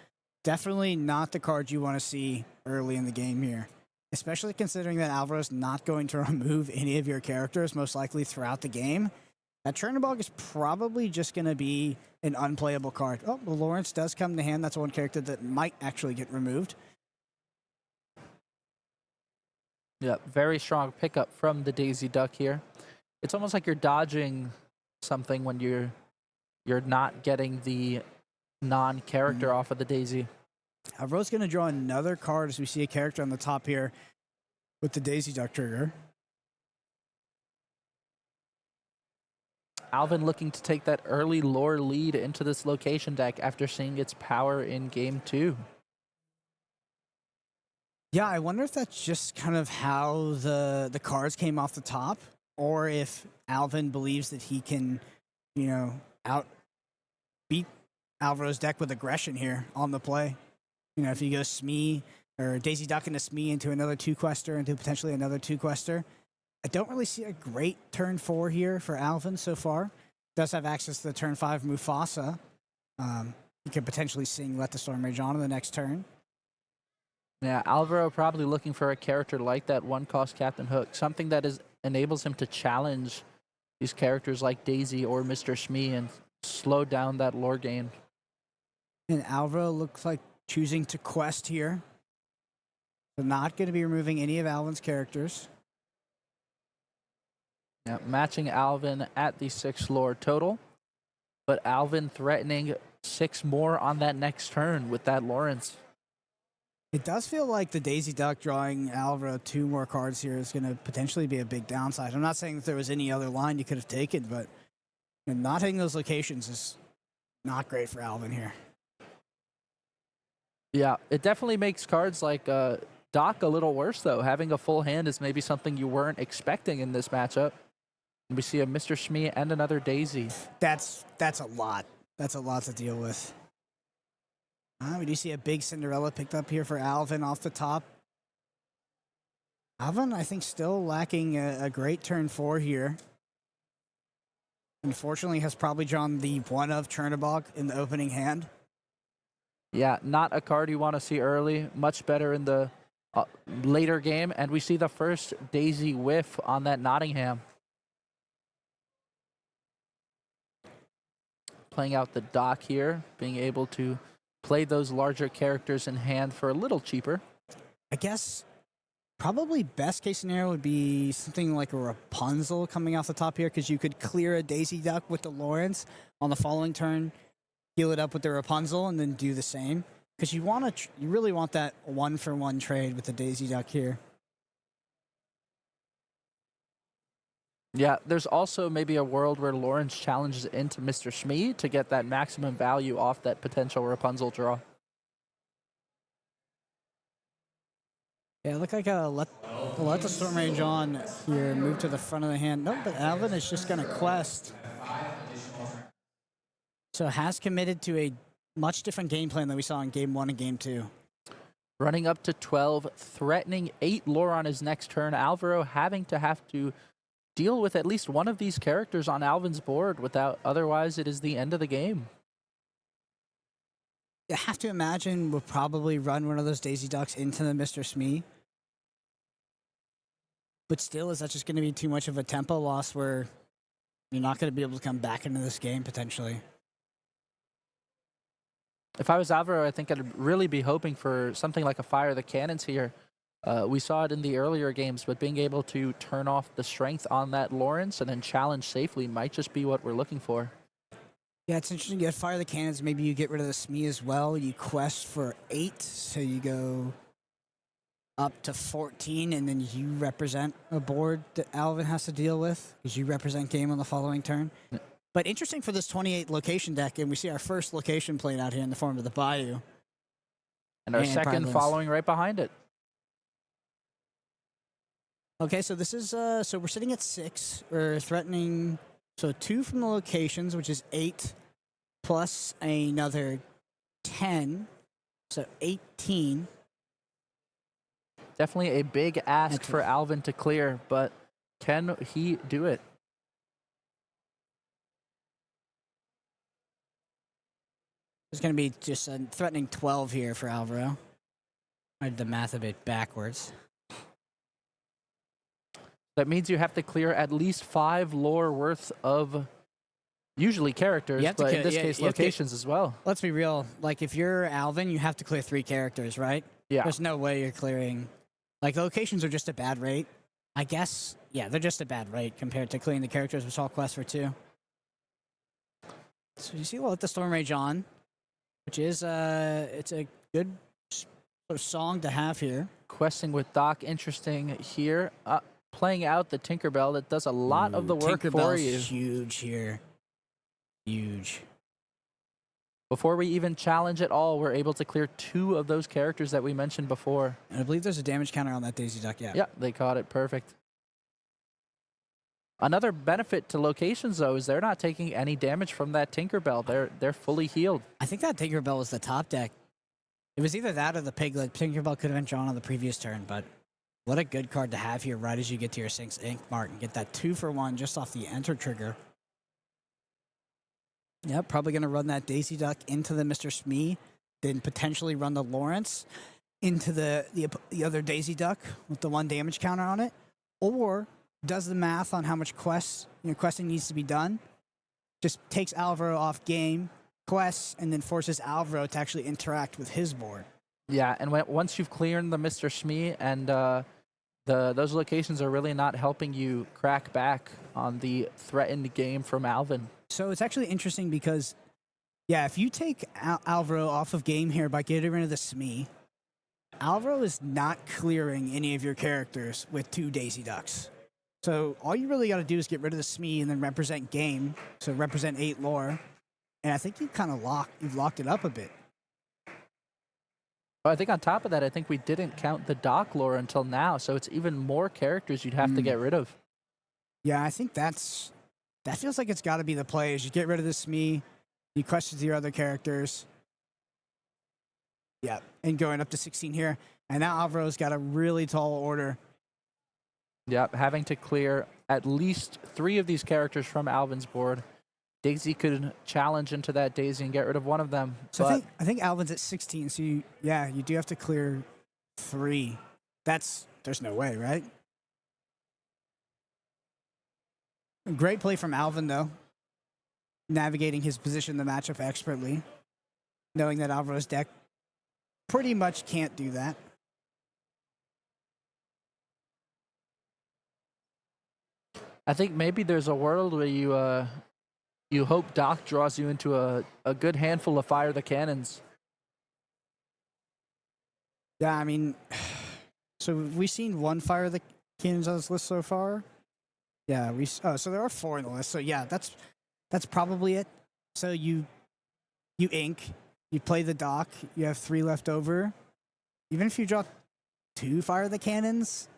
[SPEAKER 6] Definitely not the card you want to see early in the game here, especially considering that Alvaro's not going to remove any of your characters, most likely throughout the game. That Chernobog is probably just going to be an unplayable card. Oh, the Lawrence does come to hand. That's one character that might actually get removed.
[SPEAKER 7] Yeah, very strong pickup from the Daisy Duck here. It's almost like you're dodging something when you're not getting the non-character off of the Daisy.
[SPEAKER 6] Alvaro's going to draw another card as we see a character on the top here with the Daisy Duck trigger.
[SPEAKER 7] Alvin looking to take that early lore lead into this location deck after seeing its power in Game 2.
[SPEAKER 6] Yeah, I wonder if that's just kind of how the cards came off the top, or if Alvin believes that he can, beat Alvaro's deck with aggression here on the play. If he goes Smee or Daisy Duck into Smee into another 2-quester into potentially another 2-quester. I don't really see a great turn 4 here for Alvin so far. Does have access to the turn 5 Mufasa. He could potentially sing Let the Storm Rage On in the next turn.
[SPEAKER 7] Yeah, Alvaro probably looking for a character like that 1-cost Captain Hook, something that enables him to challenge these characters like Daisy or Mr. Smee and slow down that lore gain.
[SPEAKER 6] And Alvaro looks like choosing to quest here. So not going to be removing any of Alvin's characters.
[SPEAKER 7] Yeah, matching Alvin at the 6 lore total, but Alvin threatening 6 more on that next turn with that Lawrence.
[SPEAKER 6] It does feel like the Daisy Duck drawing Alvaro 2 more cards here is going to potentially be a big downside. I'm not saying that there was any other line you could have taken, but not hitting those locations is not great for Alvin here.
[SPEAKER 7] Yeah, it definitely makes cards like Doc a little worse, though. Having a full hand is maybe something you weren't expecting in this matchup. We see a Mr. Smee and another Daisy.
[SPEAKER 6] That's a lot. That's a lot to deal with. We do see a big Cinderella picked up here for Alvin off the top. Alvin, I think, still lacking a great turn 4 here. Unfortunately, has probably drawn the one of Chernobog in the opening hand.
[SPEAKER 7] Yeah, not a card you want to see early. Much better in the later game. And we see the first Daisy whiff on that Nottingham. Playing out the Doc here, being able to play those larger characters in hand for a little cheaper.
[SPEAKER 6] I guess probably best case scenario would be something like a Rapunzel coming off the top here, because you could clear a Daisy Duck with the Lawrence on the following turn, heal it up with the Rapunzel, and then do the same. Because you really want that 1-for-1 trade with the Daisy Duck here.
[SPEAKER 7] Yeah, there's also maybe a world where Lawrence challenges into Mr. Smee to get that maximum value off that potential Rapunzel draw.
[SPEAKER 6] Yeah, it looked like let the Storm Rage On here, move to the front of the hand. No, but Alvin is just going to quest. So has committed to a much different game plan than we saw in Game 1 and Game 2.
[SPEAKER 7] Running up to 12, threatening 8 lore on his next turn. Alvaro having to deal with at least one of these characters on Alvin's board, otherwise it is the end of the game.
[SPEAKER 6] I have to imagine we'll probably run one of those Daisy Ducks into the Mr. Smee. But still, is that just going to be too much of a tempo loss where you're not going to be able to come back into this game potentially?
[SPEAKER 7] If I was Alvaro, I think I'd really be hoping for something like a Fire the Cannons here. We saw it in the earlier games, but being able to turn off the strength on that Lawrence and then challenge safely might just be what we're looking for.
[SPEAKER 6] Yeah, it's interesting. You Fire the Cannons. Maybe you get rid of the Smee as well. You quest for 8, so you go up to 14, and then you represent a board that Alvin has to deal with because you represent game on the following turn. But interesting for this 28 location deck, and we see our first location played out here in the form of the Bayou.
[SPEAKER 7] And our second following right behind it.
[SPEAKER 6] Okay, so this is so we're sitting at 6. We're threatening 2 from the locations, which is 8, plus another 10, so 18.
[SPEAKER 7] Definitely a big ask for Alvin to clear, but can he do it?
[SPEAKER 6] There's going to be just a threatening 12 here for Alvaro. I did the math a bit backwards.
[SPEAKER 7] That means you have to clear at least 5 lore worth of usually characters, but in this case, locations as well.
[SPEAKER 6] Let's be real. Like, if you're Alvin, you have to clear 3 characters, right?
[SPEAKER 7] Yeah.
[SPEAKER 6] There's no way you're clearing. Like, the locations are just a bad rate. I guess, yeah, they're just a bad rate compared to clearing the characters, which all quest for 2. So you see, we'll let the Storm Rage on, which is, it's a good sort of song to have here.
[SPEAKER 7] Questing with Doc, interesting here. Playing out the Tinkerbell that does a lot of the work for you.
[SPEAKER 6] Huge here. Huge.
[SPEAKER 7] Before we even challenge at all, we're able to clear 2 of those characters that we mentioned before.
[SPEAKER 6] And I believe there's a damage counter on that Daisy Duck, yeah.
[SPEAKER 7] Yeah, they caught it perfect. Another benefit to locations, though, is they're not taking any damage from that Tinkerbell. They're fully healed.
[SPEAKER 6] I think that Tinkerbell was the top deck. It was either that or the Piglet. Tinkerbell could have been drawn on the previous turn, but what a good card to have here right as you get to your Sync's Ink Mark and get that 2-for-1 just off the enter trigger. Yep, probably going to run that Daisy Duck into the Mr. Smee, then potentially run the Lawrence into the other Daisy Duck with the 1 damage counter on it, or does the math on how much questing needs to be done, just takes Alvaro off game, quests, and then forces Alvaro to actually interact with his board.
[SPEAKER 7] Yeah, and once you've cleared the Mr. Smee and those locations are really not helping you crack back on the threatened game from Alvin.
[SPEAKER 6] So it's actually interesting because, yeah, if you take Alvaro off of game here by getting rid of the Smee, Alvaro is not clearing any of your characters with 2 Daisy Ducks. So all you really got to do is get rid of the Smee and then represent game, so represent 8 lore, and I think you've kind of locked it up a bit.
[SPEAKER 7] Well, I think on top of that, I think we didn't count the Doc lore until now, so it's even more characters you'd have to get rid of.
[SPEAKER 6] Yeah, I think that feels like it's got to be the play. Is you get rid of the Smee, you question your other characters. Yeah, and going up to 16 here. And now Alvaro's got a really tall order.
[SPEAKER 7] Yep, having to clear at least 3 of these characters from Alvin's board. Daisy could challenge into that Daisy and get rid of one of them.
[SPEAKER 6] So I think Alvin's at 16, so you do have to clear 3. There's no way, right? Great play from Alvin, though. Navigating his position in the matchup expertly. Knowing that Alvaro's deck pretty much can't do that.
[SPEAKER 7] I think maybe there's a world where you hope Doc draws you into a good handful of Fire the Cannons.
[SPEAKER 6] Yeah, I mean, so we've seen 1 Fire the Cannons on this list so far. Yeah, so there are 4 in the list. So yeah, that's probably it. So you ink, you play the Doc, you have 3 left over. Even if you draw 2 Fire the Cannons,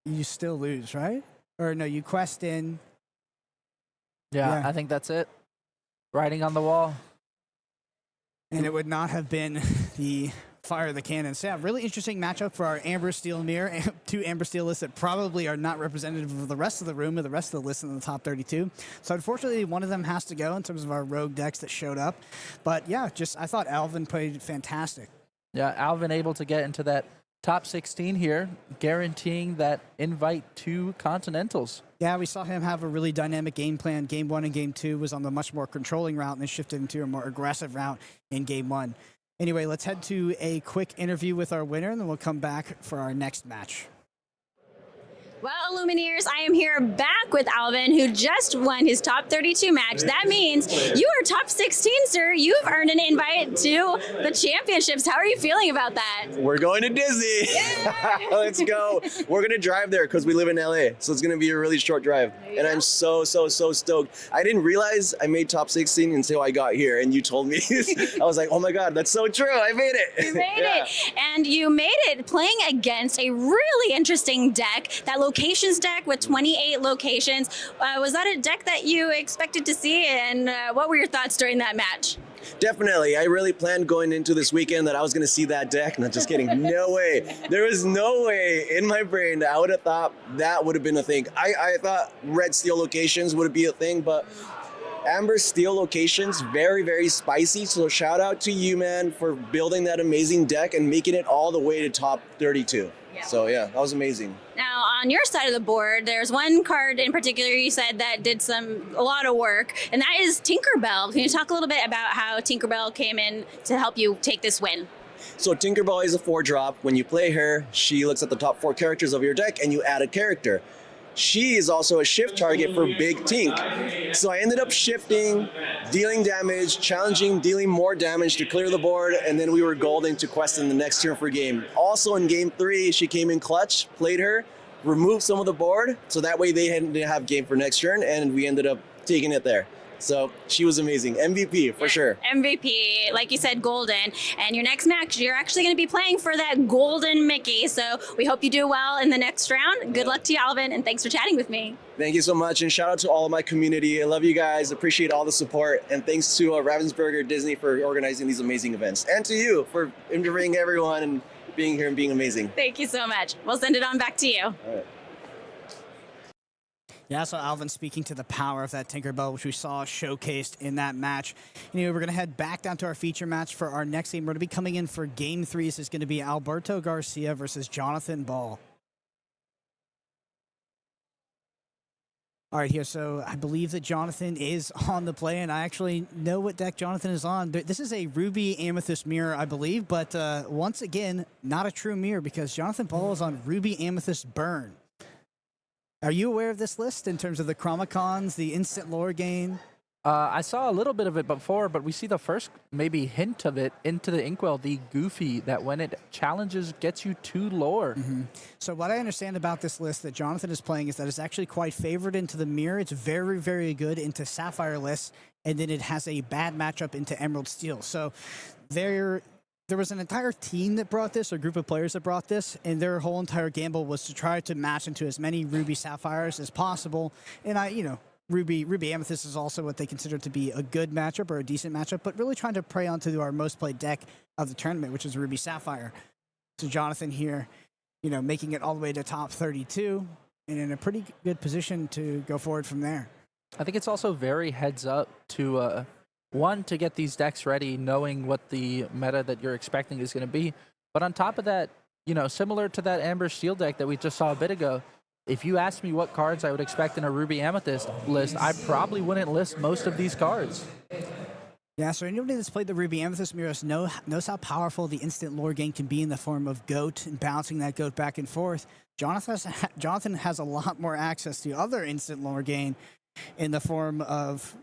[SPEAKER 6] you still lose, right? Or no, you quest in.
[SPEAKER 7] Yeah, I think that's it. Writing on the wall.
[SPEAKER 6] And it would not have been the Fire the Cannons. So yeah, really interesting matchup for our Amber Steel Mirror. 2 Amber Steel lists that probably are not representative of the rest of the room or the rest of the list in the top 32. So unfortunately, one of them has to go in terms of our rogue decks that showed up. But yeah, I thought Alvin played fantastic.
[SPEAKER 7] Yeah, Alvin able to get into that top 16 here, guaranteeing that invite to Continentals.
[SPEAKER 6] Yeah, we saw him have a really dynamic game plan. Game 1 and Game 2 was on the much more controlling route and then shifted into a more aggressive route in Game 1. Anyway, let's head to a quick interview with our winner, and then we'll come back for our next match.
[SPEAKER 3] Well, Lumineers, I am here back with Alvin, who just won his top 32 match. That means you are top 16, sir. You've earned an invite to the championships. How are you feeling about that?
[SPEAKER 5] We're going to Disney. Let's go. We're going to drive there because we live in LA. So it's going to be a really short drive. And I'm so stoked. I didn't realize I made top 16 until I got here and you told me. I was like, oh my God, that's so true. I made it.
[SPEAKER 3] You made it. And you made it playing against a really interesting deck, that locations deck with 28 locations. Was that a deck that you expected to see? And what were your thoughts during that match?
[SPEAKER 5] Definitely. I really planned going into this weekend that I was going to see that deck. Not just kidding. No way. There was no way in my brain that I would have thought that would have been a thing. I thought red steel locations would be a thing, but Amber Steel locations, very, very spicy. So shout out to you, man, for building that amazing deck and making it all the way to top 32.
[SPEAKER 3] Yeah.
[SPEAKER 5] So yeah, that was amazing.
[SPEAKER 3] Now, on your side of the board, there's one card in particular you said that did a lot of work, and that is Tinkerbell. Can you talk a little bit about how Tinkerbell came in to help you take this win?
[SPEAKER 5] So Tinkerbell is a 4-drop. When you play her, she looks at the top 4 characters of your deck and you add a character. She is also a shift target for Big Tink. So I ended up shifting, dealing damage, challenging, dealing more damage to clear the board, and then we were golden to quest in the next turn for game. Also in game 3, she came in clutch, played her, removed some of the board, so that way they didn't have game for next turn, and we ended up taking it there. So she was amazing. MVP for sure.
[SPEAKER 3] MVP, like you said, golden. And your next match, you're actually going to be playing for that golden Mickey. So we hope you do well in the next round. Good luck to you, Alvin, and thanks for chatting with me.
[SPEAKER 5] Thank you so much, and shout out to all of my community. I love you guys. Appreciate all the support, and thanks to Ravensburger Disney for organizing these amazing events, and to you for interviewing everyone and being here and being amazing.
[SPEAKER 3] Thank you so much. We'll send it on back to you.
[SPEAKER 5] All right.
[SPEAKER 6] Yeah, so Alvin speaking to the power of that Tinkerbell, which we saw showcased in that match. Anyway, we're going to head back down to our feature match for our next game. We're going to be coming in for Game 3. This is going to be Alberto Garcia versus Jonathan Ball. All right, here, so I believe that Jonathan is on the play, and I actually know what deck Jonathan is on. This is a Ruby Amethyst mirror, I believe, but once again, not a true mirror because Jonathan Ball is on Ruby Amethyst Burn. Are you aware of this list in terms of the Chromicons, the instant lore gain?
[SPEAKER 7] I saw a little bit of it before, but we see the first maybe hint of it into the Inkwell, the Goofy, that when it challenges gets you 2 lore.
[SPEAKER 6] Mm-hmm. So what I understand about this list that Jonathan is playing is that it's actually quite favored into the mirror. It's very, very good into Sapphire lists, and then it has a bad matchup into Emerald Steel. So there was an entire team that brought this, or group of players that brought this, and their whole entire gamble was to try to match into as many Ruby Sapphires as possible. And Ruby Amethyst is also what they consider to be a good matchup or a decent matchup, but really trying to prey onto our most played deck of the tournament, which is Ruby Sapphire. So Jonathan here, making it all the way to top 32 and in a pretty good position to go forward from there.
[SPEAKER 7] I think it's also very heads up to, one, to get these decks ready, knowing what the meta that you're expecting is going to be. But on top of that, similar to that Amber Steel deck that we just saw a bit ago, if you asked me what cards I would expect in a Ruby Amethyst list, I probably wouldn't list most of these cards.
[SPEAKER 6] Yeah, so anybody that's played the Ruby Amethyst mirrors knows how powerful the instant lore gain can be in the form of GOAT and bouncing that GOAT back and forth. Jonathan has a lot more access to other instant lore gain in the form of,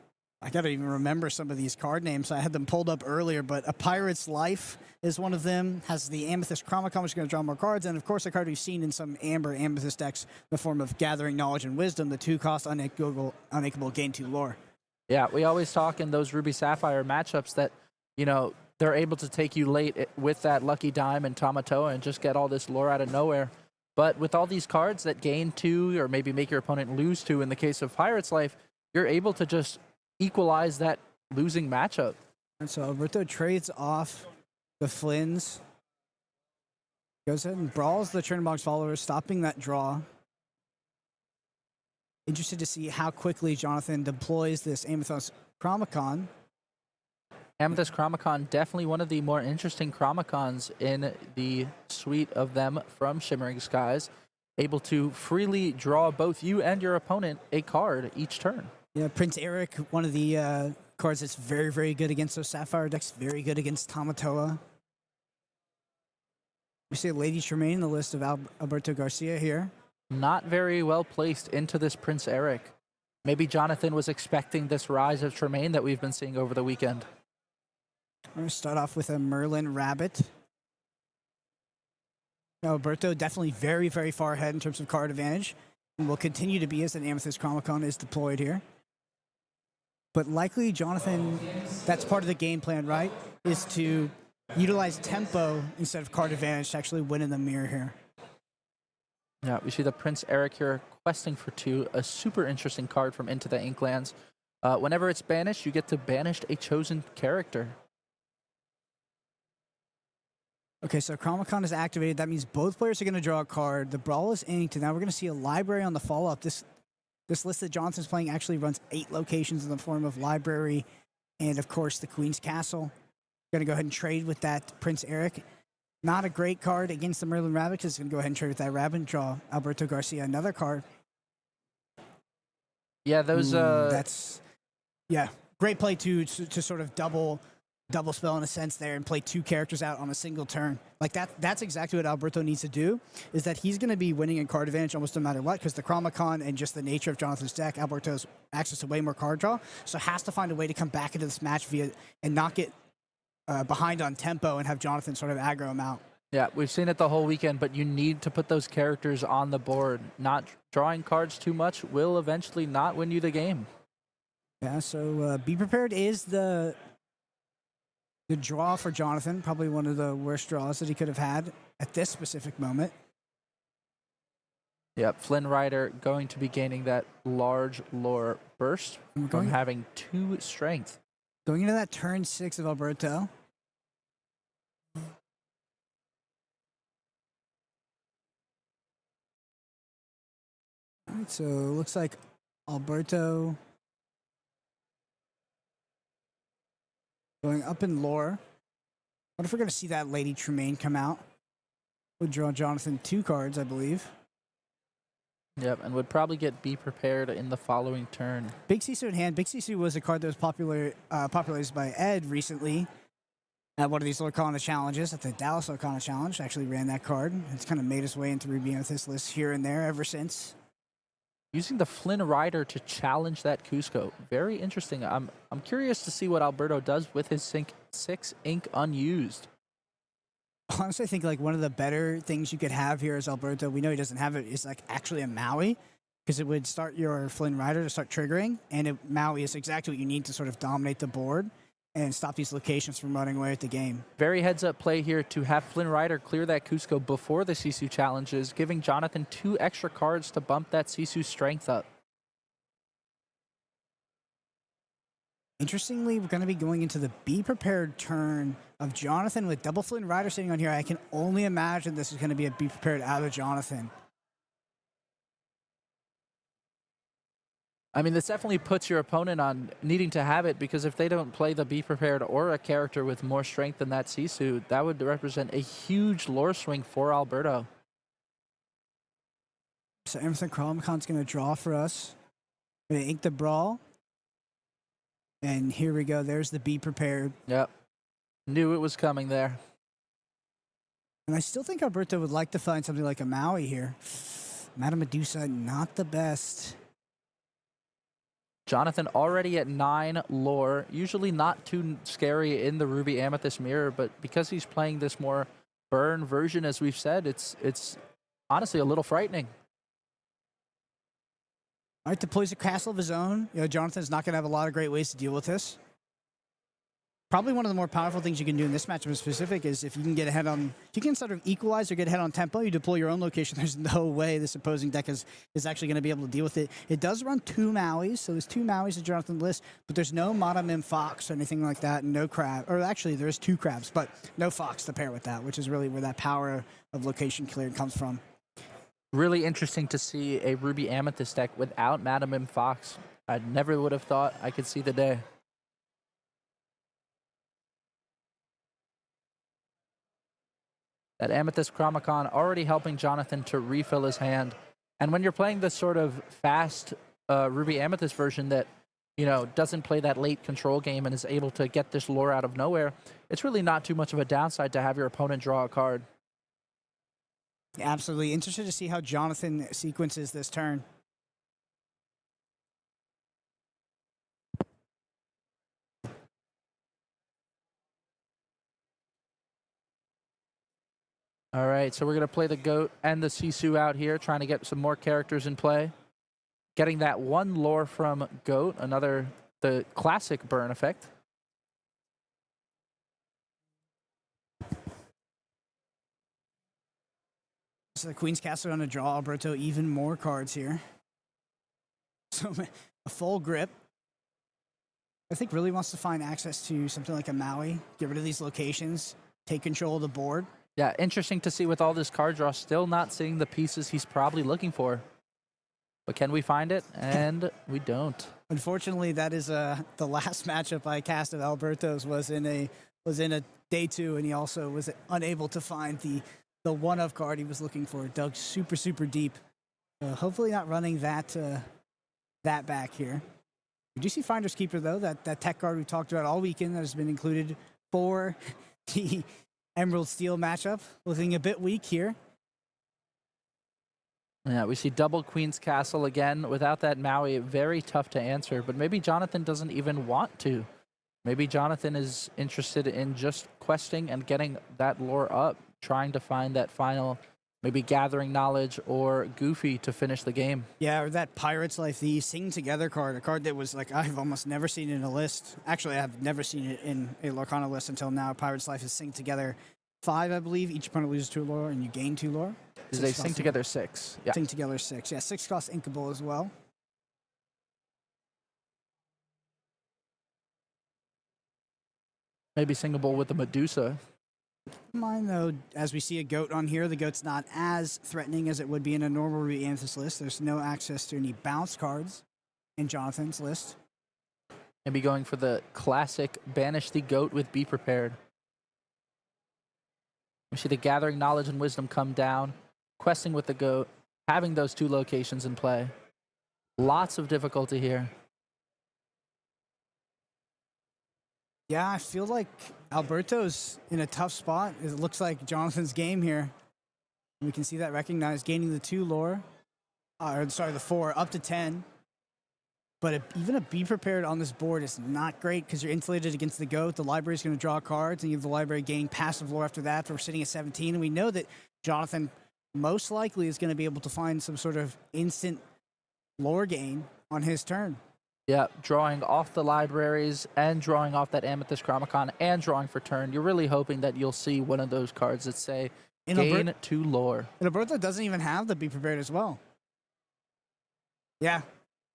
[SPEAKER 6] I gotta even remember some of these card names. I had them pulled up earlier, but A Pirate's Life is one of them. Has the Amethyst Chromicon, which is going to draw more cards, and of course a card we've seen in some Amber Amethyst decks in the form of Gathering Knowledge and Wisdom, the 2-cost unakeable gain 2 lore.
[SPEAKER 7] Yeah, we always talk in those Ruby Sapphire matchups that, they're able to take you late with that Lucky Dime and Tamatoa and just get all this lore out of nowhere. But with all these cards that gain 2 or maybe make your opponent lose 2 in the case of Pirate's Life, you're able to just equalize that losing matchup.
[SPEAKER 6] And so Alberto trades off the Flynns. Goes ahead and brawls the Churnbox followers, stopping that draw. Interested to see how quickly Jonathan deploys this Amethyst Chromicon.
[SPEAKER 7] Amethyst Chromicon, definitely one of the more interesting Chromicons in the suite of them from Shimmering Skies. Able to freely draw both you and your opponent a card each turn.
[SPEAKER 6] Yeah, Prince Eric, one of the cards that's very, very good against those Sapphire decks, very good against Tamatoa. We see Lady Tremaine in the list of Alberto Garcia here.
[SPEAKER 7] Not very well placed into this Prince Eric. Maybe Jonathan was expecting this rise of Tremaine that we've been seeing over the weekend.
[SPEAKER 6] We're going to start off with a Merlin Rabbit. Alberto definitely very, very far ahead in terms of card advantage, and will continue to be as an Amethyst Chromicon is deployed here. But likely, Jonathan, that's part of the game plan, right? Is to utilize tempo instead of card advantage to actually win in the mirror here.
[SPEAKER 7] Yeah, we see the Prince Eric here questing for 2, a super interesting card from Into the Inklands. Whenever it's banished, you get to banish a chosen character.
[SPEAKER 6] Okay, so Chromicon is activated. That means both players are going to draw a card. The Brawl is inked, and now we're going to see a library on the follow-up. This This list that Jonathan's playing actually runs 8 locations in the form of library and, of course, the Queen's Castle. Going to go ahead and trade with that Prince Eric. Not a great card against the Merlin Rabbit because it's going to go ahead and trade with that Rabbit and draw Alberto Garcia another card.
[SPEAKER 7] Yeah, those.
[SPEAKER 6] That's great play to sort of double spell in a sense there and play 2 characters out on a single turn. Like that's exactly what Alberto needs to do, is that he's going to be winning in card advantage almost no matter what, because the Chronicon and just the nature of Jonathan's deck, Alberto's access to way more card draw, so has to find a way to come back into this match and not get behind on tempo and have Jonathan sort of aggro him out.
[SPEAKER 7] Yeah, we've seen it the whole weekend, but you need to put those characters on the board. Not drawing cards too much will eventually not win you the game.
[SPEAKER 6] Yeah, so Be Prepared is the draw for Jonathan, probably one of the worst draws that he could have had at this specific moment.
[SPEAKER 7] Yep, Flynn Rider going to be gaining that large lore burst from having 2 strength.
[SPEAKER 6] Going into that turn 6 of Alberto. All right, so it looks like Alberto going up in lore. What if we're going to see that Lady Tremaine come out? Would draw Jonathan 2 cards, I believe.
[SPEAKER 7] Yep, and would probably get Be Prepared in the following turn.
[SPEAKER 6] Big Sisu in hand. Big Sisu was a card that was popularized by Ed recently at one of these Lorcana challenges, at the Dallas Lorcana Challenge. Actually ran that card. It's kind of made its way into Ruby Amethyst list here and there ever since.
[SPEAKER 7] Using the Flynn Rider to challenge that Cusco. Very interesting. I'm curious to see what Alberto does with his 6 ink unused.
[SPEAKER 6] Honestly, I think like one of the better things you could have here is Alberto. We know he doesn't have it. Is like actually a Maui, because it would start your Flynn Rider to start triggering, and Maui is exactly what you need to sort of dominate the board and stop these locations from running away with the game.
[SPEAKER 7] Very heads-up play here to have Flynn Rider clear that Cusco before the Sisu challenges, giving Jonathan 2 extra cards to bump that Sisu strength up.
[SPEAKER 6] Interestingly, we're going to be going into the Be Prepared turn of Jonathan with double Flynn Rider sitting on here. I can only imagine this is going to be a Be Prepared out of Jonathan.
[SPEAKER 7] I mean, this definitely puts your opponent on needing to have it, because if they don't play the Be Prepared or a character with more strength than that Sisu, that would represent a huge lore swing for Alberto.
[SPEAKER 6] So Emerson Chromicon's going to draw for us. Going to ink the Brawl. And here we go. There's the Be Prepared.
[SPEAKER 7] Yep. Knew it was coming there.
[SPEAKER 6] And I still think Alberto would like to find something like a Maui here. Madame Medusa, not the best.
[SPEAKER 7] Jonathan already at 9 lore. Usually not too scary in the Ruby Amethyst mirror, but because he's playing this more burn version, as we've said, it's honestly a little frightening.
[SPEAKER 6] All right, deploys a castle of his own. You know, Jonathan's not going to have a lot of great ways to deal with this. Probably one of the more powerful things you can do in this matchup in specific is if you can get ahead on, if you can sort of equalize or get ahead on tempo, you deploy your own location. There's no way this opposing deck is actually going to be able to deal with it. It does run 2 Mauis, so there's 2 Mauis in Jonathan's list, but there's no Madame Fox or anything like that, and no crab. Or actually, there's 2 crabs, but no fox to pair with that, which is really where that power of location clearing comes from.
[SPEAKER 7] Really interesting to see a Ruby Amethyst deck without Madame M. Fox. I never would have thought I could see the day. That Amethyst Chromicon already helping Jonathan to refill his hand. And when you're playing this sort of fast Ruby Amethyst version that, you know, doesn't play that late control game and is able to get this lore out of nowhere, it's really not too much of a downside to have your opponent draw a card.
[SPEAKER 6] Absolutely. Interested to see how Jonathan sequences this turn.
[SPEAKER 7] All right, so we're going to play the Goat and the Sisu out here, trying to get some more characters in play. Getting that 1 lore from Goat, the classic burn effect.
[SPEAKER 6] So the Queen's Castle on a draw. Alberto even more cards here. So a full grip. I think really wants to find access to something like a Maui. Get rid of these locations. Take control of the board.
[SPEAKER 7] Yeah, interesting to see with all this card draw, still not seeing the pieces he's probably looking for. But can we find it? And we don't.
[SPEAKER 6] Unfortunately, that is the last matchup I cast of Alberto's was in a day 2, and he also was unable to find the one-of card he was looking for. Dug super deep. Hopefully not running that back here. We do see Finder's Keeper though, that tech card we talked about all weekend that has been included for the Emerald Steel matchup. Looking a bit weak here.
[SPEAKER 7] Yeah, we see double Queen's Castle again. Without that Maui, very tough to answer. But maybe Jonathan doesn't even want to. Maybe Jonathan is interested in just questing and getting that lore up, trying to find that final, maybe Gathering Knowledge or Goofy to finish the game.
[SPEAKER 6] Yeah, or that Pirate's Life, the Sing Together card, a card that was like, I've almost never seen it in a list. Actually, I've never seen it in a Lorcana list until now. Pirate's Life is Sing Together 5, I believe. Each opponent loses 2 lore and you gain 2 lore.
[SPEAKER 7] They Sing Together 6. Yeah.
[SPEAKER 6] Sing Together 6. Yeah, 6 costs inkable as well.
[SPEAKER 7] Maybe singable with the Medusa.
[SPEAKER 6] Mine, though, as we see a goat on here, the goat's not as threatening as it would be in a normal Ruby Amethyst list. There's no access to any bounce cards in Jonathan's list.
[SPEAKER 7] Maybe going for the classic Banish the Goat with Be Prepared. We see the Gathering Knowledge and Wisdom come down. Questing with the goat, having those 2 locations in play. Lots of difficulty here.
[SPEAKER 6] Yeah, I feel like Alberto's in a tough spot. It looks like Jonathan's game here. We can see that recognized, gaining the 2 lore, the 4 up to 10. But even a Be Prepared on this board is not great because you're insulated against the goat. The library's going to draw cards, and you have the library gaining passive lore after that. We're sitting at 17, and we know that Jonathan most likely is going to be able to find some sort of instant lore gain on his turn.
[SPEAKER 7] Yeah, drawing off the libraries and drawing off that Amethyst Chronicon and drawing for turn. You're really hoping that you'll see one of those cards that say, gain 2 lore.
[SPEAKER 6] And Alberto doesn't even have the Be Prepared as well. Yeah.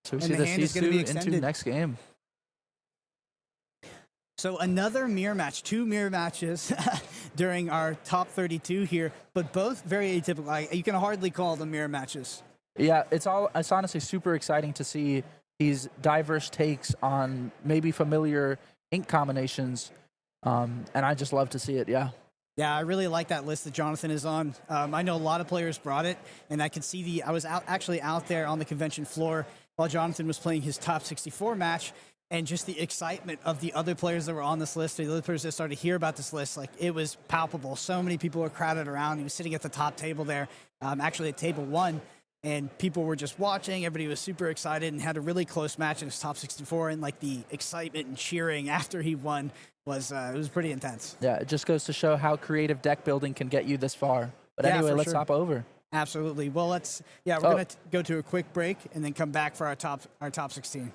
[SPEAKER 7] So we
[SPEAKER 6] And
[SPEAKER 7] see
[SPEAKER 6] the
[SPEAKER 7] the
[SPEAKER 6] hand is gonna be
[SPEAKER 7] Sisu into
[SPEAKER 6] extended.
[SPEAKER 7] next game.
[SPEAKER 6] So another mirror match, 2 mirror matches during our top 32 here, but both very atypical. You can hardly call them mirror matches.
[SPEAKER 7] Yeah, it's honestly super exciting to see these diverse takes on maybe familiar ink combinations. And I just love to see it, yeah.
[SPEAKER 6] Yeah, I really like that list that Jonathan is on. I know a lot of players brought it, and I could see I was actually out there on the convention floor while Jonathan was playing his top 64 match, and just the excitement of the other players that were on this list, the other players that started to hear about this list, like it was palpable. So many people were crowded around. He was sitting at the top table there, actually at table 1, and people were just watching. Everybody was super excited and had a really close match in his top 64, and like the excitement and cheering after he won was it was pretty intense.
[SPEAKER 7] Yeah, it just goes to show how creative deck building can get you this far. But
[SPEAKER 6] Yeah,
[SPEAKER 7] anyway,
[SPEAKER 6] for
[SPEAKER 7] let's
[SPEAKER 6] sure.
[SPEAKER 7] hop over.
[SPEAKER 6] Absolutely. Well, we're going to go to a quick break and then come back for our top 16.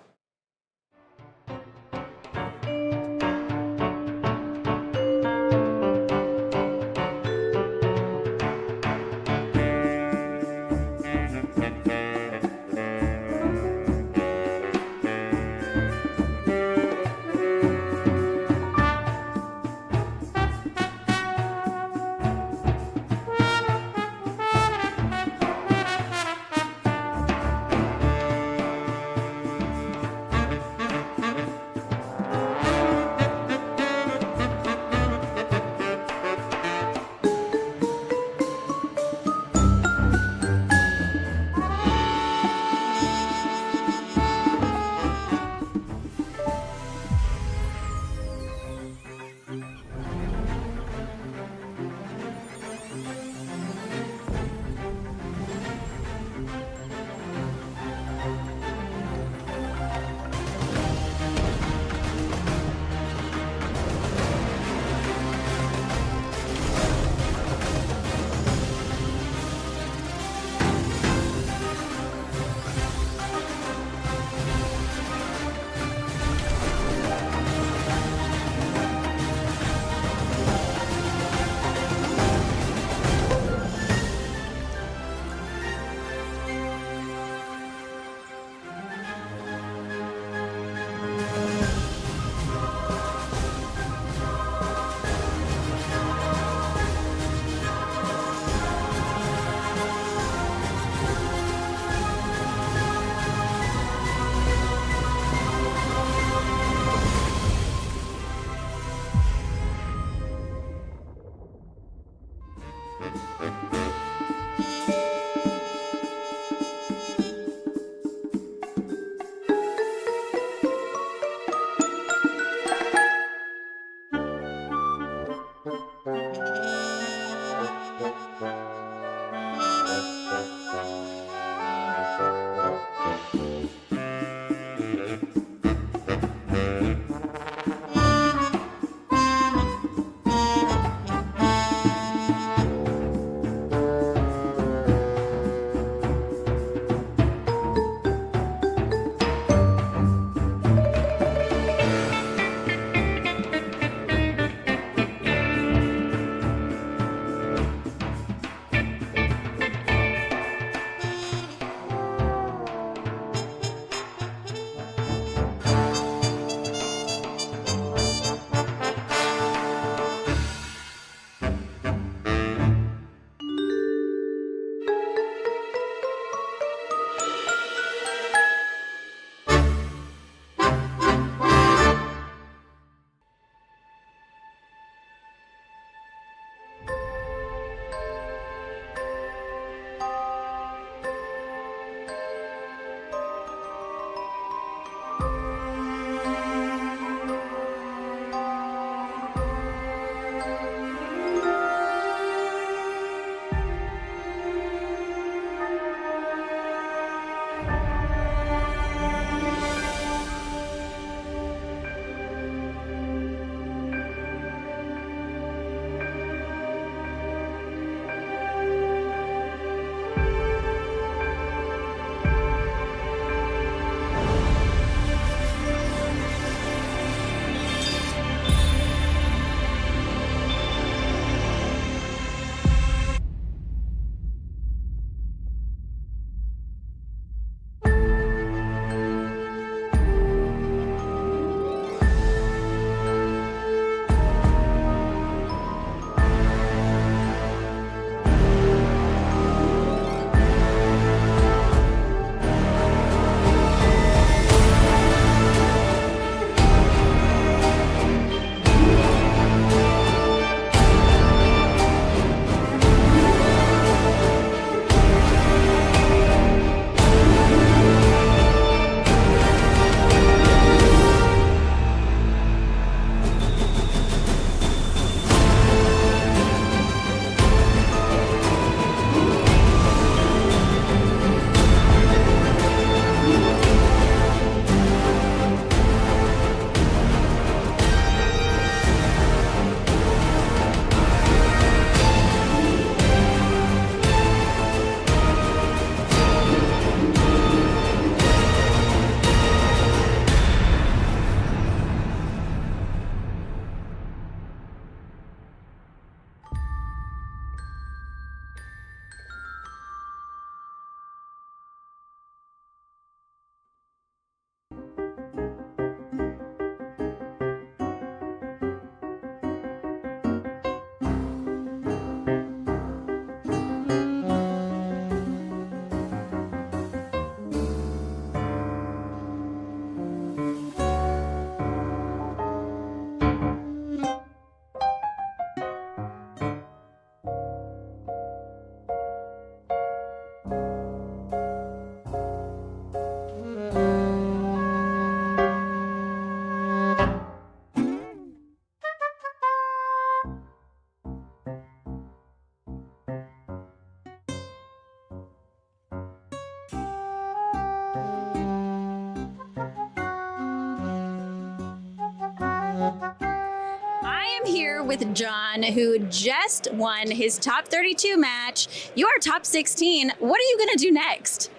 [SPEAKER 3] with John, who just won his top 32 match. You are top 16. What are you going to do next?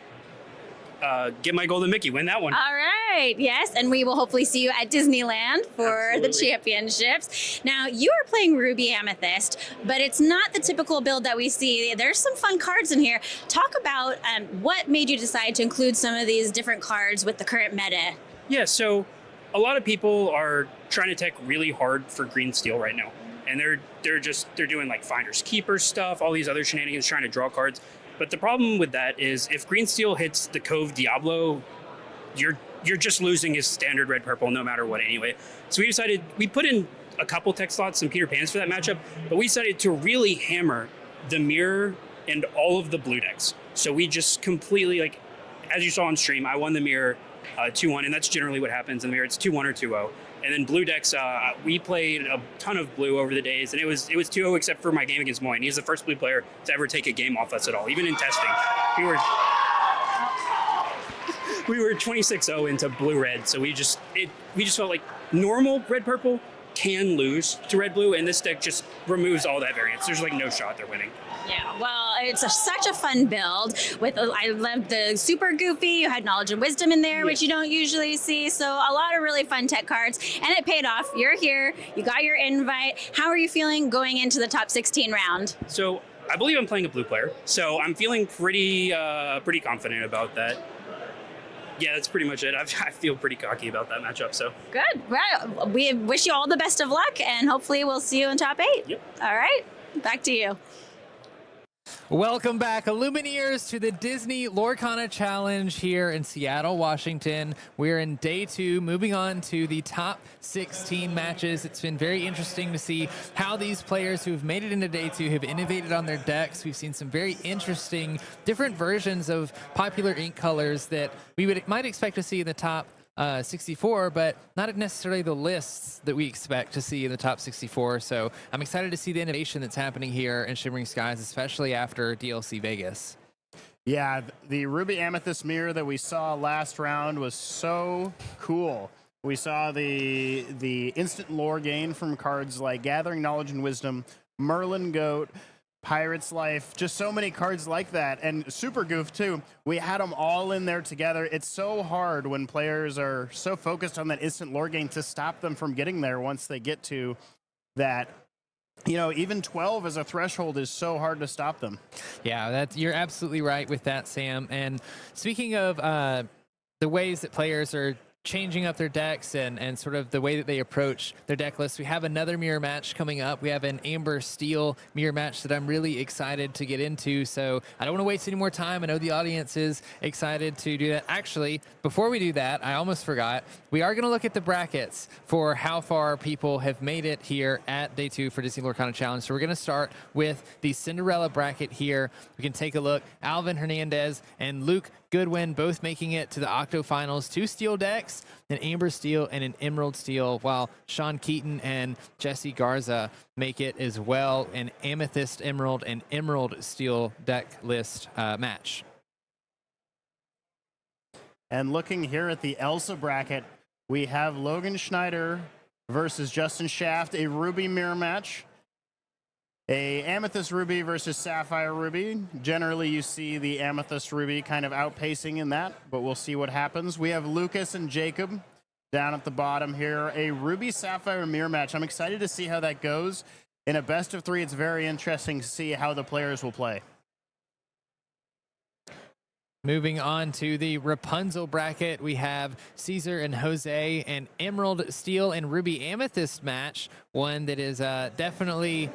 [SPEAKER 8] Get my golden Mickey, win that one.
[SPEAKER 3] All right, yes, and we will hopefully see you at Disneyland for the championships. Now, you are playing Ruby Amethyst, but it's not the typical build that we see. There's some fun cards in here. Talk about what made you decide to include some of these different cards with the current meta.
[SPEAKER 8] Yeah, so a lot of people are trying to tech really hard for green steel right now. And they're doing like finders keepers stuff, all these other shenanigans trying to draw cards. But the problem with that is if green steel hits the Cove Diablo, you're just losing his standard red purple no matter what anyway. So we put in a couple tech slots, some Peter Pans for that matchup, but we decided to really hammer the mirror and all of the blue decks. So we just completely, like, as you saw on stream, I won the mirror 2-1, and that's generally what happens in the mirror. It's 2-1 or 2-0. And then blue decks, we played a ton of blue over the days, and it was 2-0 except for my game against Moyne. He's the first blue player to ever take a game off us at all, even in testing. We were 26-0 into blue-red, so we just felt like normal red-purple can lose to red-blue, and this deck just removes all that variance. There's like no shot they're winning.
[SPEAKER 3] Yeah, well, it's such a fun build. I love the super goofy. You had knowledge and wisdom in there, which you don't usually see. So a lot of really fun tech cards, and it paid off. You're here. You got your invite. How are you feeling going into the top 16 round?
[SPEAKER 8] So I believe I'm playing a blue player, so I'm feeling pretty confident about that. Yeah, that's pretty much it. I feel pretty cocky about that matchup. So
[SPEAKER 3] Good. Well, we wish you all the best of luck, and hopefully we'll see you in top 8.
[SPEAKER 8] Yep.
[SPEAKER 3] All right. Back to you.
[SPEAKER 1] Welcome back, Illumineers, to the Disney Lorcana Challenge here in Seattle, Washington. We're in day 2, moving on to the top 16 matches. It's been very interesting to see how these players who have made it into day 2 have innovated on their decks. We've seen some very interesting different versions of popular ink colors that we might expect to see in the top 64, but not necessarily the lists that we expect to see in the top 64. So I'm excited to see the innovation that's happening here in Shimmering Skies, especially after DLC Vegas.
[SPEAKER 2] Yeah, the Ruby Amethyst mirror that we saw last round was so cool. We saw the instant lore gain from cards like Gathering Knowledge and Wisdom, Merlin Goat, Pirate's Life, just so many cards like that, and Super Goof too. We had them all in there together. It's so hard when players are so focused on that instant lore gain to stop them from getting there once they get to that. You know, even 12 as a threshold is so hard to stop them.
[SPEAKER 1] Yeah, you're absolutely right with that, Sam. And speaking of the ways that players are changing up their decks and sort of the way that they approach their deck list, we have another mirror match coming up. We have an Amber Steel mirror match that I'm really excited to get into, so I don't want to waste any more time. I know the audience is excited to do that. Actually, before we do that, I almost forgot, we are going to look at the brackets for how far people have made it here at day 2 for Disney Lorcana Challenge. So we're going to start with the Cinderella bracket here. We can take a look. Alvin Hernandez and Luke Goodwin both making it to the Octo Finals. 2 steel decks, an Amber Steel and an Emerald Steel, while Shawn Keaton and Jesse Garza make it as well, an Amethyst Emerald and Emerald Steel deck list match.
[SPEAKER 2] And looking here at the Elsa bracket, we have Logan Schneider versus Justin Shaft, a Ruby mirror match. A Amethyst Ruby versus Sapphire Ruby. Generally, you see the Amethyst Ruby kind of outpacing in that, but we'll see what happens. We have Lucas and Jacob down at the bottom here. A Ruby Sapphire mirror match. I'm excited to see how that goes. In a best of 3, it's very interesting to see how the players will play.
[SPEAKER 1] Moving on to the Rapunzel bracket, we have Caesar and Jose, an Emerald Steel and Ruby Amethyst match. One that is definitely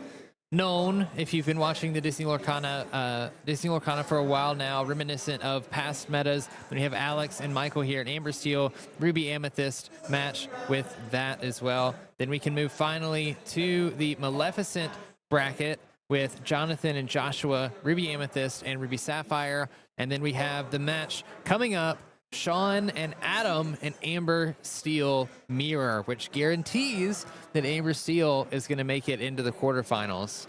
[SPEAKER 1] known if you've been watching the Disney Lorcana for a while now, reminiscent of past metas. Then we have Alex and Michael here, an Amber Steel, Ruby Amethyst match with that as well. Then we can move finally to the Maleficent bracket with Jonathan and Joshua, Ruby Amethyst and Ruby Sapphire. And then we have the match coming up, Shawn and Adam, an Amber Steel mirror, which guarantees that Amber Steel is going to make it into the quarterfinals.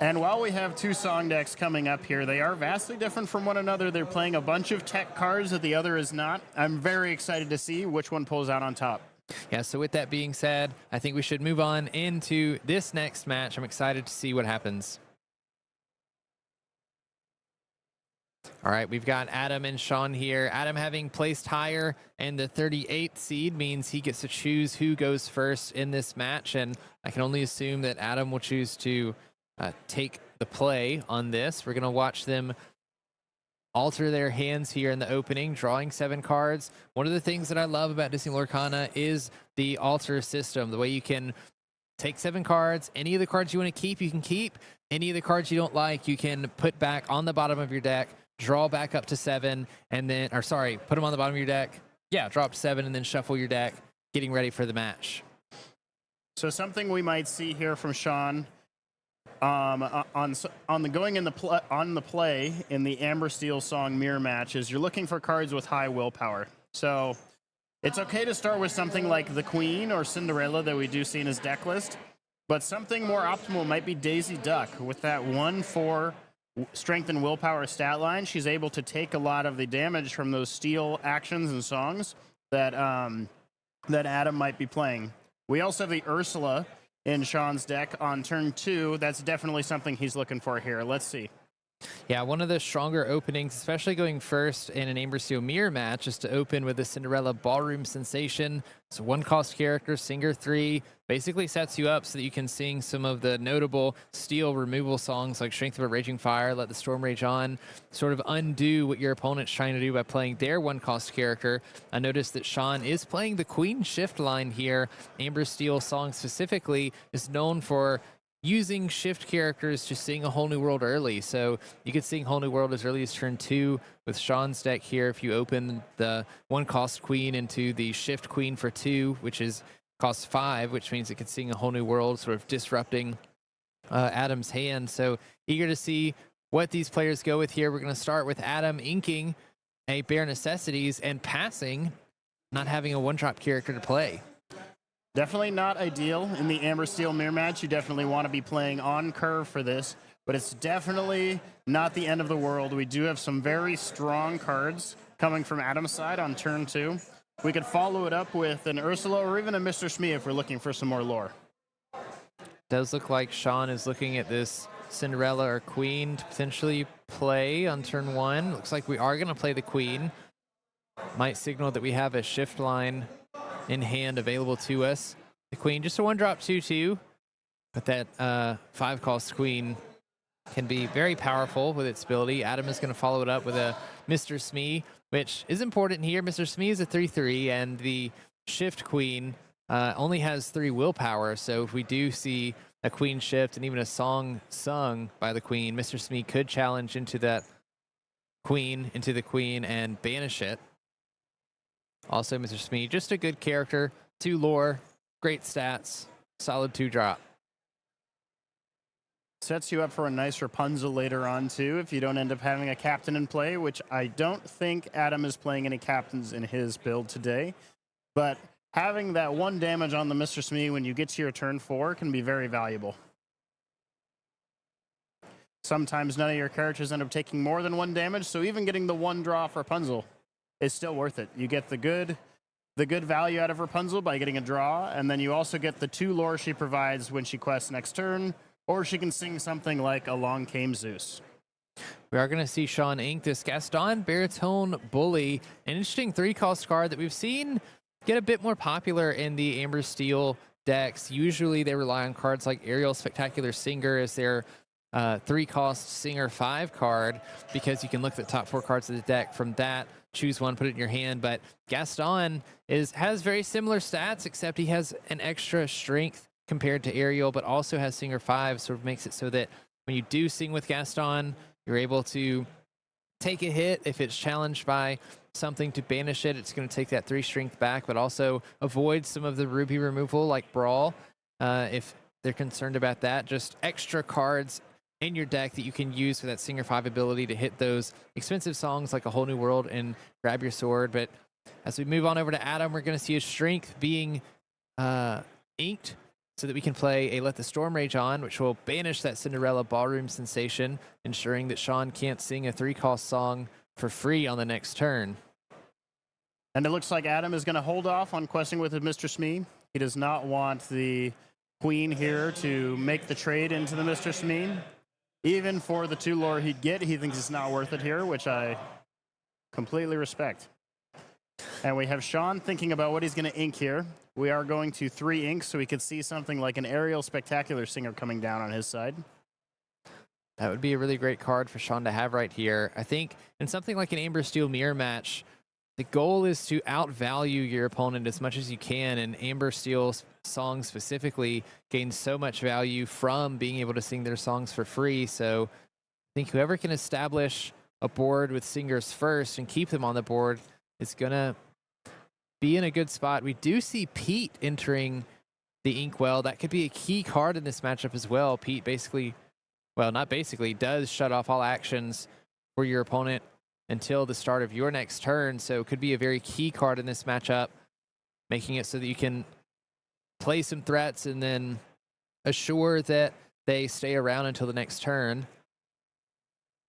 [SPEAKER 2] And while we have 2 song decks coming up here, they are vastly different from one another. They're playing a bunch of tech cards that the other is not. I'm very excited to see which one pulls out on top.
[SPEAKER 1] Yeah, so with that being said, I think we should move on into this next match. I'm excited to see what happens. All right, we've got Adam and Shawn here. Adam having placed higher, and the 38th seed means he gets to choose who goes first in this match, and I can only assume that Adam will choose to take the play on this. We're going to watch them alter their hands here in the opening, drawing 7 cards. One of the things that I love about Disney Lorcana is the alter system, the way you can take 7 cards. Any of the cards you want to keep, you can keep. Any of the cards you don't like, you can put back on the bottom of your deck, draw back up to 7, and then, or sorry, put them on the bottom of your deck. Yeah, drop to 7, and then shuffle your deck, getting ready for the match.
[SPEAKER 2] So something we might see here from Shawn on the going in the on the play in the Amber Steel Song mirror match is you're looking for cards with high willpower. So it's okay to start with something like the Queen or Cinderella that we do see in his deck list, but something more optimal might be Daisy Duck. With that 1/4 strength and willpower stat line, she's able to take a lot of the damage from those steel actions and songs that that Adam might be playing. We also have the Ursula in Shawn's deck on turn 2. That's definitely something he's looking for here. Let's see.
[SPEAKER 1] Yeah, one of the stronger openings, especially going first in an Amber Steel mirror match, is to open with the Cinderella Ballroom Sensation. It's a 1-cost character, Singer 3, basically sets you up so that you can sing some of the notable steel removal songs like Strength of a Raging Fire, Let the Storm Rage On, sort of undo what your opponent's trying to do by playing their 1-cost character. I noticed that Shawn is playing the Queen Shift line here. Amber Steel Song specifically is known for using shift characters to sing A Whole New World early. So you could sing Whole New World as early as turn 2 with Shawn's deck here. If you open the 1-cost Queen into the shift Queen for 2, which is cost 5, which means it could sing A Whole New World, sort of disrupting Adam's hand. So eager to see what these players go with here. We're going to start with Adam inking a Bare Necessities and passing, not having a 1-drop character to play.
[SPEAKER 2] Definitely not ideal in the Amber Steel mirror match. You definitely want to be playing on curve for this, but it's definitely not the end of the world. We do have some very strong cards coming from Adam's side on turn 2. We could follow it up with an Ursula or even a Mr. Smee if we're looking for some more lore.
[SPEAKER 1] Does look like Shawn is looking at this Cinderella or Queen to potentially play on turn 1. Looks like we are going to play the Queen. Might signal that we have a shift line in hand available to us. The Queen, just a 1-drop 2/2, but that 5-cost Queen can be very powerful with its ability. Adam is going to follow it up with a Mr. Smee, which is important here. Mr. Smee is a 3/3, and the shift Queen only has 3 willpower, so if we do see a Queen shift and even a song sung by the Queen, Mr. Smee could challenge into that Queen, into the Queen, and banish it. Also, Mr. Smee, just a good character, 2 lore, great stats, solid 2-drop.
[SPEAKER 2] Sets you up for a nice Rapunzel later on, too, if you don't end up having a captain in play, which I don't think Adam is playing any captains in his build today. But having that 1 damage on the Mr. Smee when you get to your turn 4 can be very valuable. Sometimes none of your characters end up taking more than 1 damage, so even getting the 1 draw for Rapunzel is still worth it. You get the good value out of Rapunzel by getting a draw, and then you also get the 2 lore she provides when she quests next turn, or she can sing something like Along Came Zeus.
[SPEAKER 1] We are going to see Shawn ink this Gaston Baritone Bully, an interesting 3-cost card that we've seen get a bit more popular in the Amber Steel decks. Usually they rely on cards like Ariel Spectacular Singer as their 3-cost Singer 5 card, because you can look at the top 4 cards of the deck from that, choose one, put it in your hand. But Gaston has very similar stats, except he has an extra strength compared to Ariel, but also has Singer 5, sort of makes it so that when you do sing with Gaston, you're able to take a hit. If it's challenged by something to banish it, it's going to take that 3 strength back, but also avoid some of the ruby removal like Brawl. If they're concerned about that, just extra cards in your deck that you can use for that Singer 5 ability to hit those expensive songs like A Whole New World and Grab Your Sword. But as we move on over to Adam, we're going to see his strength being inked so that we can play a Let the Storm Rage On, which will banish that Cinderella Ballroom Sensation, ensuring that Shawn can't sing a 3-cost song for free on the next turn.
[SPEAKER 2] And it looks like Adam is going to hold off on questing with Mr. Smee. He does not want the Queen here to make the trade into the Mr. Smee. Even for the 2 lore he'd get, he thinks it's not worth it here, which I completely respect. And we have Shawn thinking about what he's going to ink here. We are going to 3 inks, so we could see something like an Aerial Spectacular Singer coming down on his side.
[SPEAKER 1] That would be a really great card for Shawn to have right here. I think in something like an Amber Steel Mirror match, the goal is to outvalue your opponent as much as you can, and Amber Steel's songs specifically gain so much value from being able to sing their songs for free. So I think whoever can establish a board with singers first and keep them on the board is going to be in a good spot. We do see Pete entering the Inkwell. That could be a key card in this matchup as well. Pete basically, well, not basically, does shut off all actions for your opponent until the start of your next turn. So it could be a very key card in this matchup, making it so that you can play some threats and then assure that they stay around until the next turn.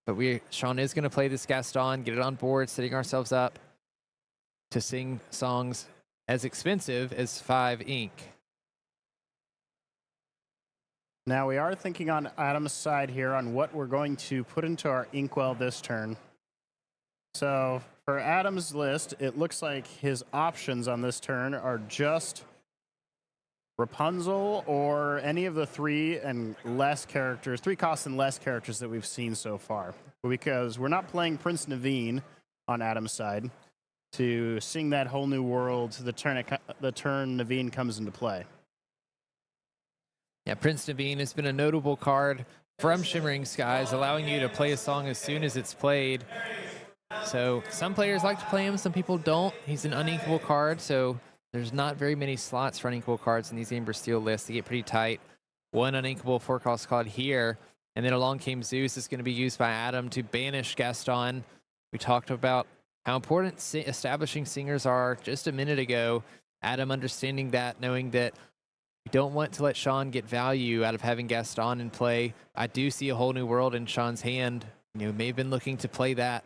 [SPEAKER 1] But Shawn is going to play this Gaston, get it on board, setting ourselves up to sing songs as expensive as 5 ink.
[SPEAKER 2] Now we are thinking on Adam's side here on what we're going to put into our Inkwell this turn. So for Adam's list, it looks like his options on this turn are just Rapunzel or any of the 3 and less characters, 3 costs and less characters that we've seen so far. Because we're not playing Prince Naveen on Adam's side to sing that whole new world the turn Naveen comes into play.
[SPEAKER 1] Yeah, Prince Naveen has been a notable card from Shimmering Skies, allowing you to play a song as soon as it's played. So some players like to play him, some people don't. He's an uninkable card, so there's not very many slots for uninkable cards in these Amber Steel lists. They get pretty tight. 1 uninkable 4-cost card here, and then Along Came Zeus is going to be used by Adam to banish Gaston. We talked about how important establishing singers are just a minute ago. Adam understanding that, knowing that we don't want to let Shawn get value out of having Gaston in play. I do see a whole new world in Shawn's hand. May have been looking to play that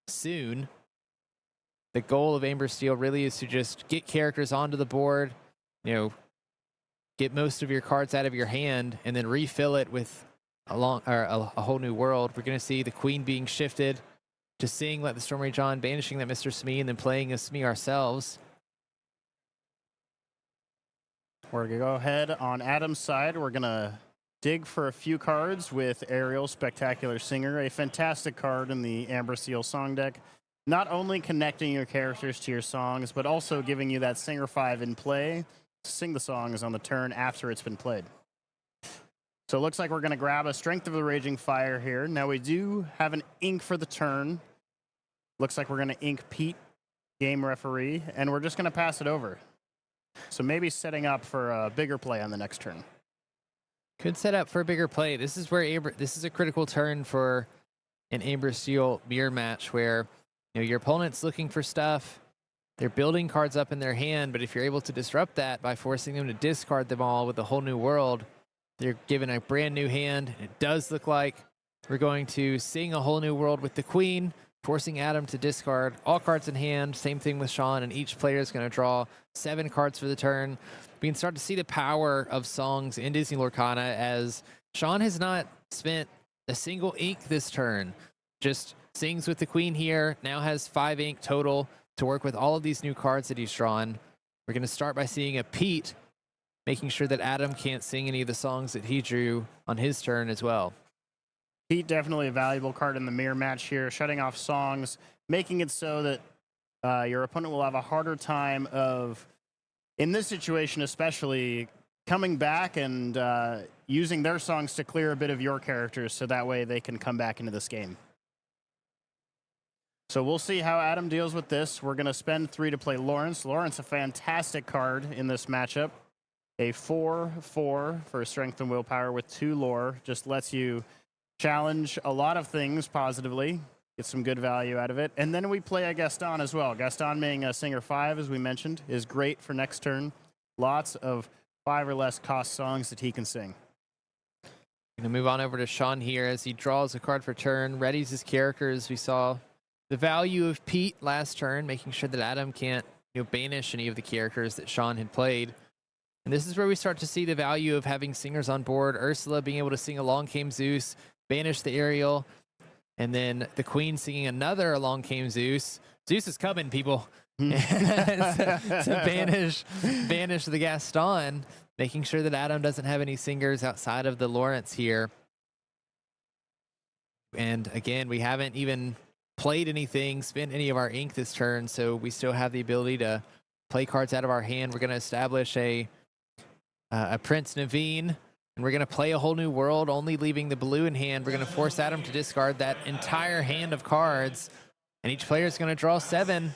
[SPEAKER 1] soon. The goal of Amber Steel really is to just get characters onto the board, get most of your cards out of your hand, and then refill it with a whole new world. We're going to see the Queen being shifted to sing Let the Storm Rage On, banishing that Mr. Smee, and then playing a Smee ourselves.
[SPEAKER 2] We're going to go ahead on Adam's side. We're going to dig for a few cards with Aerial Spectacular Singer, a fantastic card in the Amber Steel song deck. Not only connecting your characters to your songs, but also giving you that Singer 5 in play to sing the songs on the turn after it's been played. So it looks like we're going to grab a Strength of the Raging Fire here. Now we do have an ink for the turn. Looks like we're going to ink Pete, game referee, and we're just going to pass it over. So maybe setting up for a bigger play on the next turn.
[SPEAKER 1] Could set up for a bigger play. This is where this is a critical turn for an Amber Steel mirror match where your opponent's looking for stuff. They're building cards up in their hand, but if you're able to disrupt that by forcing them to discard them all with a whole new world, they're given a brand new hand. It does look like we're going to sing a whole new world with the Queen, forcing Adam to discard all cards in hand. Same thing with Shawn, and each player is going to draw 7 cards for the turn. We can start to see the power of songs in Disney Lorcana as Shawn has not spent a single ink this turn. Just sings with the Queen here, now has 5 ink total to work with all of these new cards that he's drawn. We're going to start by seeing a Pete, making sure that Adam can't sing any of the songs that he drew on his turn as well.
[SPEAKER 2] Pete, definitely a valuable card in the mirror match here, shutting off songs, making it so that your opponent will have a harder time of, in this situation especially, coming back and using their songs to clear a bit of your characters so that way they can come back into this game. So we'll see how Adam deals with this. We're going to spend 3 to play Lawrence. Lawrence, a fantastic card in this matchup. A 4/4 for Strength and Willpower with 2 lore. Just lets you challenge a lot of things positively. Get some good value out of it. And then we play a Gaston as well. Gaston being a Singer 5, as we mentioned, is great for next turn. Lots of 5 or less cost songs that he can sing.
[SPEAKER 1] Going to move on over to Shawn here as he draws a card for turn, readies his character as we saw the value of Pete last turn, making sure that Adam can't banish any of the characters that Shawn had played. And this is where we start to see the value of having singers on board. Ursula being able to sing Along Came Zeus, banish the Ariel, and then the Queen singing another Along Came Zeus. Zeus is coming, people. to banish the Gaston, making sure that Adam doesn't have any singers outside of the Lawrence here. And again, we haven't even played anything, spent any of our ink this turn, so we still have the ability to play cards out of our hand. We're going to establish a Prince Naveen, and we're going to play a Whole New World, only leaving the blue in hand. We're going to force Adam to discard that entire hand of cards, and each player is going to draw 7.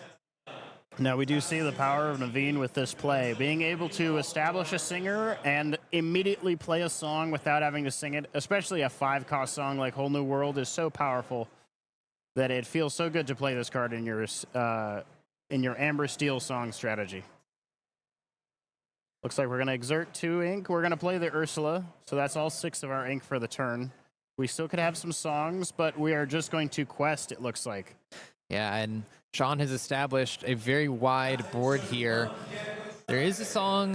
[SPEAKER 2] Now, we do see the power of Naveen with this play. Being able to establish a singer and immediately play a song without having to sing it, especially a 5-cost song like Whole New World, is so powerful that it feels so good to play this card in your Amber Steel song strategy. Looks like we're going to exert 2 ink. We're going to play the Ursula, so that's all 6 of our ink for the turn. We still could have some songs, but we are just going to quest, it looks like.
[SPEAKER 1] Yeah, and Shawn has established a very wide board here. There is a song,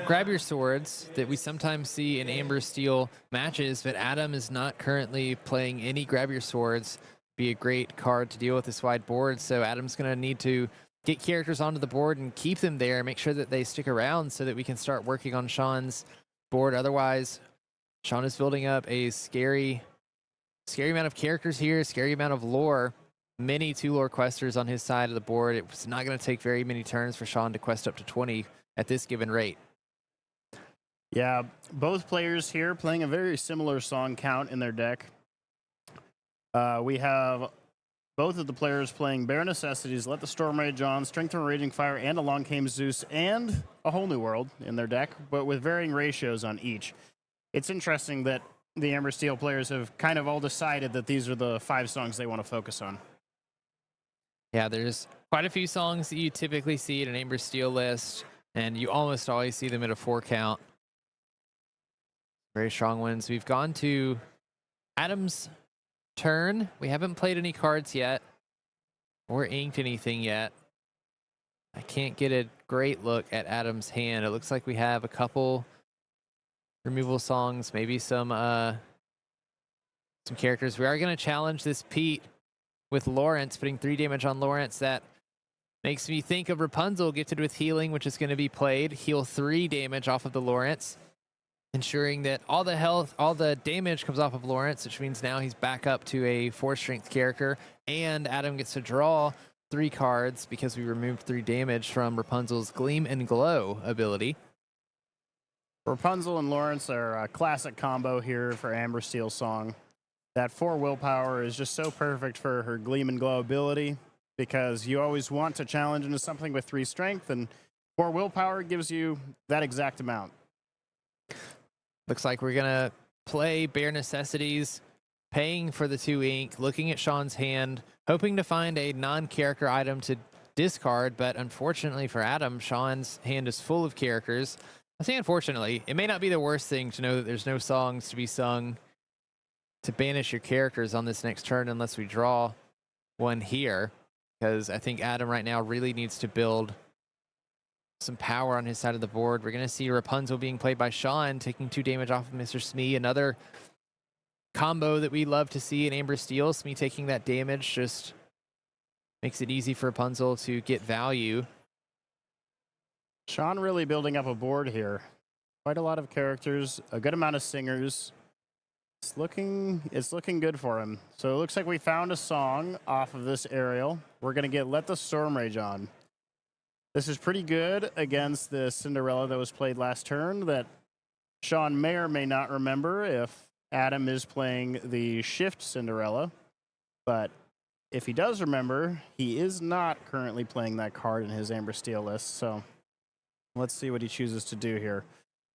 [SPEAKER 1] Grab Your Swords, that we sometimes see in Amber Steel matches, but Adam is not currently playing any Grab Your Swords. Be a great card to deal with this wide board, so Adam's going to need to get characters onto the board and keep them there, make sure that they stick around so that we can start working on Shawn's board. Otherwise, Shawn is building up a scary amount of characters here, scary amount of lore. Many 2-lore questers on his side of the board. It was not going to take very many turns for Shawn to quest up to 20 at this given rate.
[SPEAKER 2] Yeah, both players here playing a very similar song count in their deck. We have both of the players playing Bare Necessities, Let the Storm Rage On, Strength from a Raging Fire, and Along Came Zeus, and a Whole New World in their deck, but with varying ratios on each. It's interesting that the Amber Steel players have kind of all decided that these are the 5 songs they want to focus on.
[SPEAKER 1] Yeah, there's quite a few songs that you typically see in an Amber Steel list, and you almost always see them at a 4 count. Very strong ones. We've gone to Adam's turn. We haven't played any cards yet or inked anything yet. I can't get a great look at Adam's hand. It looks like we have a couple removal songs, maybe some characters. We are going to challenge this Pete with Lawrence, putting 3 damage on Lawrence. That makes me think of Rapunzel, gifted with healing, which is going to be played. Heal 3 damage off of the Lawrence, ensuring that all the damage comes off of Lawrence, which means now he's back up to a 4 strength character, and Adam gets to draw 3 cards because we removed 3 damage from Rapunzel's Gleam and Glow ability.
[SPEAKER 2] Rapunzel and Lawrence are a classic combo here for Amber Steel Song. That 4 willpower is just so perfect for her Gleam and Glow ability, because you always want to challenge into something with 3 strength, and 4 willpower gives you that exact amount.
[SPEAKER 1] Looks like we're going to play Bare Necessities, paying for the 2 ink, looking at Shawn's hand, hoping to find a non-character item to discard, but unfortunately for Adam, Shawn's hand is full of characters. I say unfortunately, it may not be the worst thing to know that there's no songs to be sung to banish your characters on this next turn unless we draw one here, because I think Adam right now really needs to build some power on his side of the board. We're going to see Rapunzel being played by Shawn, taking 2 damage off of Mr. Smee. Another combo that we love to see in Amber Steel. Smee taking that damage just makes it easy for Rapunzel to get value.
[SPEAKER 2] Shawn really building up a board here. Quite a lot of characters, a good amount of singers. It's looking good for him. So it looks like we found a song off of this aerial. We're going to get Let the Storm Rage On. This is pretty good against the Cinderella that was played last turn that Shawn may or may not remember if Adam is playing the Shift Cinderella. But if he does remember, he is not currently playing that card in his Amber Steel list. So let's see what he chooses to do here.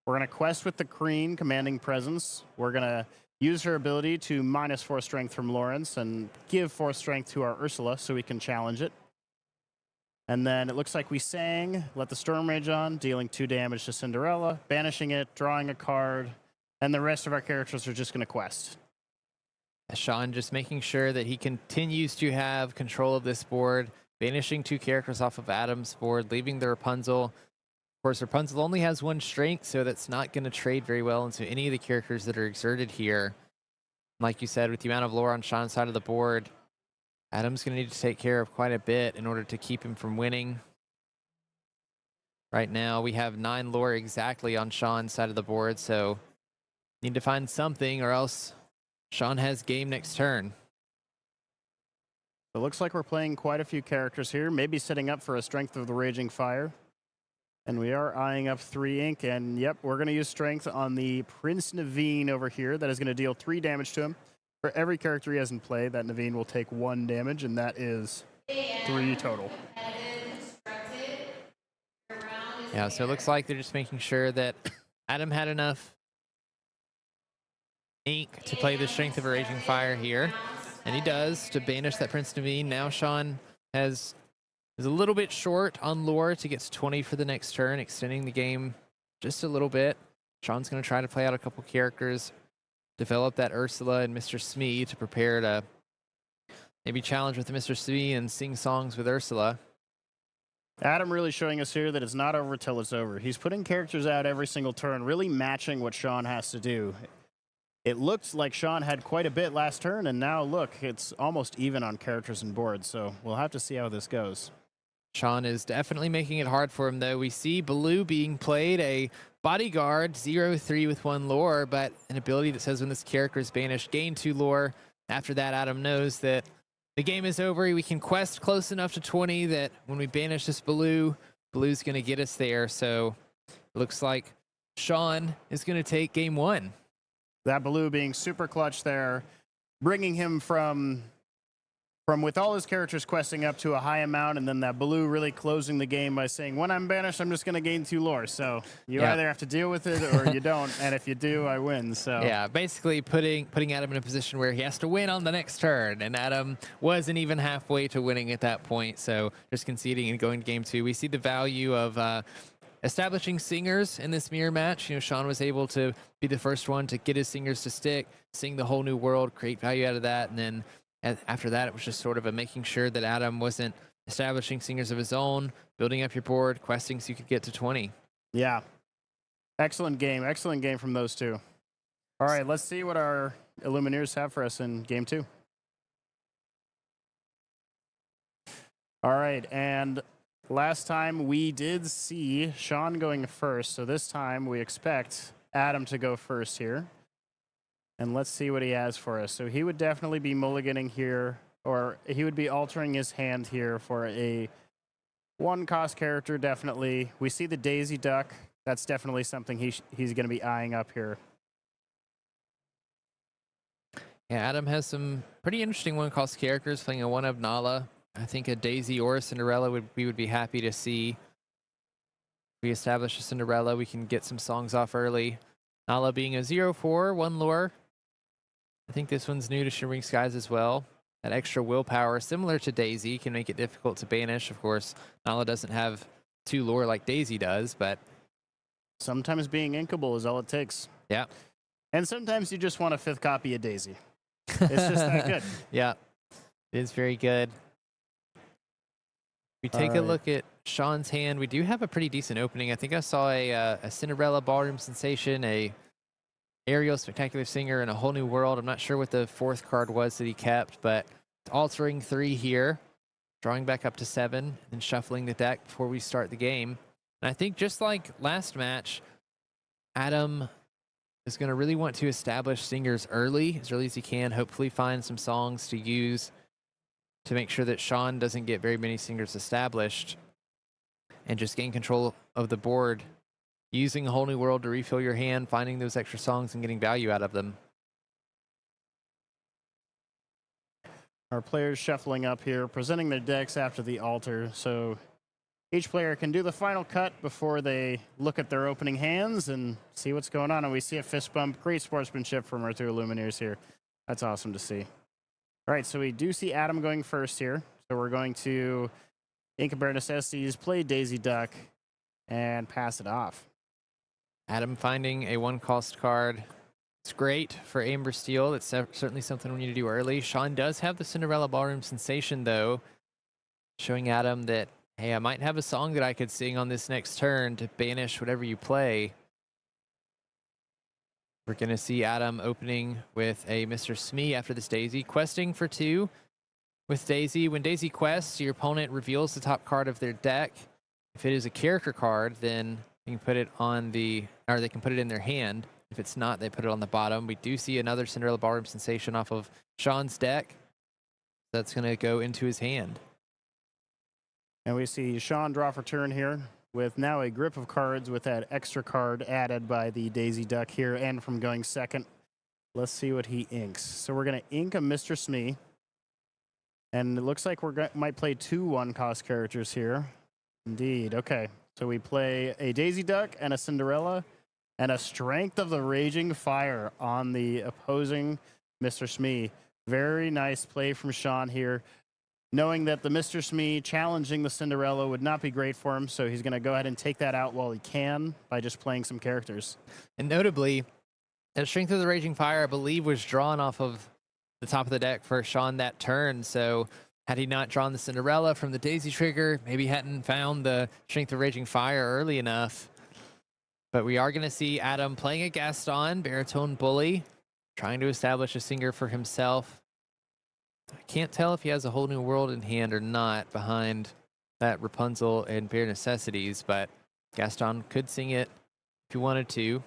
[SPEAKER 2] We're going to quest with the Queen, commanding presence. We're going to use her ability to -4 strength from Lawrence and give 4 strength to our Ursula so we can challenge it. And then it looks like we sang Let the Storm Rage On, dealing 2 damage to Cinderella, banishing it, drawing a card, and the rest of our characters are just going to quest.
[SPEAKER 1] Shawn just making sure that he continues to have control of this board, banishing 2 characters off of Adam's board, leaving the Rapunzel. Of course, Rapunzel only has 1 strength, so that's not going to trade very well into any of the characters that are exerted here. Like you said, with the amount of lore on Shawn's side of the board, Adam's going to need to take care of quite a bit in order to keep him from winning. Right now, we have 9 lore exactly on Shawn's side of the board, so need to find something or else Shawn has game next turn.
[SPEAKER 2] It looks like we're playing quite a few characters here, maybe setting up for a Strength of the Raging Fire. And we are eyeing up 3 ink, and yep, we're going to use Strength on the Prince Naveen over here. That is going to deal 3 damage to him. For every character he has in play, that Naveen will take 1 damage, and that is 3 total.
[SPEAKER 1] Yeah, so it looks like they're just making sure that Adam had enough ink to play the Strength of a Raging Fire here. And he does, to banish that Prince Naveen. Now Shawn is a little bit short on lore to get to 20 for the next turn, extending the game just a little bit. Shawn's going to try to play out a couple characters, develop that Ursula and Mr. Smee to prepare to maybe challenge with Mr. Smee and sing songs with Ursula.
[SPEAKER 2] Adam really showing us here that it's not over till it's over. He's putting characters out every single turn, really matching what Shawn has to do. It looks like Shawn had quite a bit last turn, and now look, it's almost even on characters and boards, so we'll have to see how this goes.
[SPEAKER 1] Shawn is definitely making it hard for him, though. We see Baloo being played, a bodyguard, 0-3 with 1 lore, but an ability that says when this character is banished, gain 2 lore. After that, Adam knows that the game is over. We can quest close enough to 20 that when we banish this Baloo, Baloo's going to get us there. So it looks like Shawn is going to take game 1.
[SPEAKER 2] That Baloo being super clutch there, bringing him from with all his characters questing up to a high amount, and then that Baloo really closing the game by saying, when I'm banished, I'm just going to gain 2 lore. So you either have to deal with it or you don't, and if you do, I win. So
[SPEAKER 1] yeah, basically putting Adam in a position where he has to win on the next turn, and Adam wasn't even halfway to winning at that point, so just conceding and going to game 2. We see the value of establishing singers in this mirror match. You know, Shawn was able to be the first one to get his singers to stick, sing the whole new world, create value out of that, and then after that, it was just sort of a making sure that Adam wasn't establishing singers of his own, building up your board, questing so you could get to 20.
[SPEAKER 2] Yeah. Excellent game from those 2. All right, let's see what our Illumineers have for us in game 2. All right, and last time we did see Shawn going first, so this time we expect Adam to go first here. And let's see what he has for us. So he would definitely be mulliganing here, or he would be altering his hand here for a 1-cost character, definitely. We see the Daisy Duck. That's definitely something he's going to be eyeing up here.
[SPEAKER 1] Yeah, Adam has some pretty interesting 1-cost characters, playing a 1 of Nala. I think a Daisy or a Cinderella we would be happy to see. If we establish a Cinderella, we can get some songs off early. Nala being a 0-4, 1 lore. I think this one's new to Shimmering Skies as well. That extra willpower, similar to Daisy, can make it difficult to banish. Of course, Nala doesn't have 2 lore like Daisy does, but
[SPEAKER 2] sometimes being inkable is all it takes.
[SPEAKER 1] Yeah.
[SPEAKER 2] And sometimes you just want a 5th copy of Daisy. It's just that good.
[SPEAKER 1] Yeah, it is very good. We take a look at Shawn's hand. We do have a pretty decent opening. I think I saw a Cinderella Ballroom Sensation, a Ariel Spectacular Singer, and a Whole New World. I'm not sure what the 4th card was that he kept, but altering 3 here, drawing back up to 7, and shuffling the deck before we start the game. And I think just like last match, Adam is going to really want to establish singers early as he can, hopefully find some songs to use to make sure that Shawn doesn't get very many singers established, and just gain control of the board using a Whole New World to refill your hand, finding those extra songs and getting value out of them.
[SPEAKER 2] Our players shuffling up here, presenting their decks after the altar, so each player can do the final cut before they look at their opening hands and see what's going on. And we see a fist bump. Great sportsmanship from our 2 Illumineers here. That's awesome to see. All right, so we do see Adam going first here. So we're going to Ink of Bare Necessities, play Daisy Duck, and pass it off.
[SPEAKER 1] Adam finding a 1-cost card, It's great for Amber Steel. It's certainly something we need to do early. Shawn does have the Cinderella Ballroom Sensation, though, showing Adam that, hey, I might have a song that I could sing on this next turn to banish whatever you play. We're going to see Adam opening with a Mr. Smee after this Daisy, questing for 2 with Daisy. When Daisy quests, your opponent reveals the top card of their deck. If it is a character card, then you can put it on or they can put it in their hand. If it's not, they put it on the bottom. We do see another Cinderella Ballroom Sensation off of Shawn's deck. That's going to go into his hand.
[SPEAKER 2] And we see Shawn draw for turn here with now a grip of cards with that extra card added by the Daisy Duck here and from going second. Let's see what he inks. So we're going to ink a Mr. Smee. And it looks like might play 2 1-cost characters here. Indeed. Okay. So we play a Daisy Duck and a Cinderella and a Strength of the Raging Fire on the opposing Mr. Smee. Very nice play from Shawn here, knowing that the Mr. Smee challenging the Cinderella would not be great for him, so he's going to go ahead and take that out while he can by just playing some characters.
[SPEAKER 1] And notably, that Strength of the Raging Fire, I believe, was drawn off of the top of the deck for Shawn that turn, so had he not drawn the Cinderella from the Daisy trigger, maybe hadn't found the Strength of Raging Fire early enough. But we are going to see Adam playing a Gaston, Baritone Bully, trying to establish a singer for himself. I can't tell if he has a whole new world in hand or not behind that Rapunzel and Bare Necessities, but Gaston could sing it if he wanted to.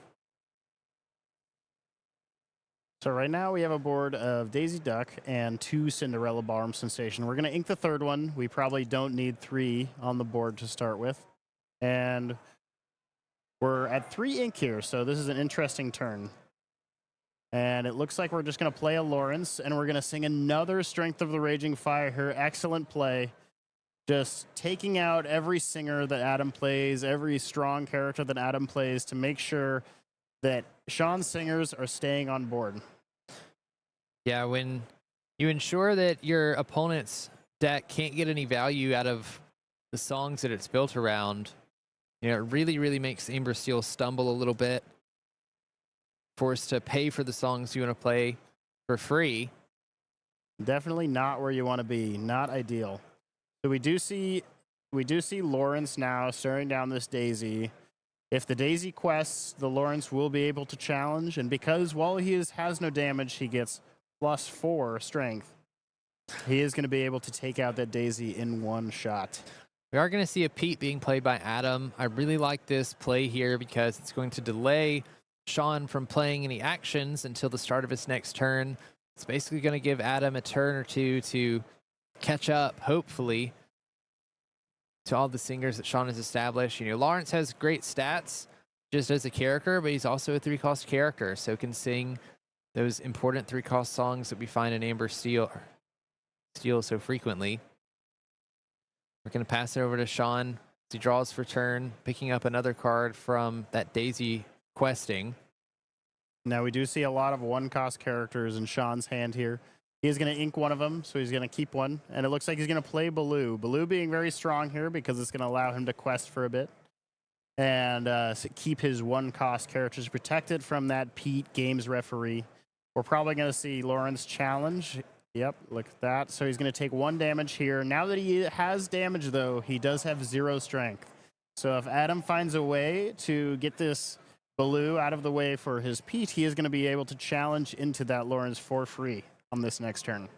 [SPEAKER 2] So right now we have a board of Daisy Duck and 2 Cinderella Ballroom Sensation. We're going to ink the third one. We probably don't need 3 on the board to start with. And we're at 3 ink here, so this is an interesting turn. And it looks like we're just going to play a Lawrence, and we're going to sing another Strength of the Raging Fire here. Excellent play. Just taking out every singer that Adam plays, every strong character that Adam plays to make sure that Shawn's singers are staying on board.
[SPEAKER 1] Yeah, when you ensure that your opponent's deck can't get any value out of the songs that it's built around, it really, really makes Amber Steel stumble a little bit. Forced to pay for the songs you want to play for free.
[SPEAKER 2] Definitely not where you want to be. Not ideal. So we do see Lawrence now staring down this Daisy. If the Daisy quests, the Lawrence will be able to challenge, and because while he has no damage, he gets +4 strength. He is going to be able to take out that Daisy in one shot.
[SPEAKER 1] We are going to see a Pete being played by Adam. I really like this play here because it's going to delay Shawn from playing any actions until the start of his next turn. It's basically going to give Adam a turn or 2 to catch up, hopefully, to all the singers that Shawn has established. Lawrence has great stats just as a character, but he's also a 3-cost character, so can sing those important 3-cost songs that we find in Amber Steel so frequently. We're going to pass it over to Shawn as he draws for turn, picking up another card from that Daisy questing.
[SPEAKER 2] Now we do see a lot of 1-cost characters in Shawn's hand here. He is going to ink one of them, so he's going to keep one. And it looks like he's going to play Baloo. Baloo being very strong here because it's going to allow him to quest for a bit. And keep his 1-cost characters protected from that Pete Games referee. We're probably going to see Lawrence challenge. Yep, look at that. So he's going to take 1 damage here. Now that he has damage, though, he does have 0 strength. So if Adam finds a way to get this Baloo out of the way for his Pete, he is going to be able to challenge into that Lawrence for free on this next turn.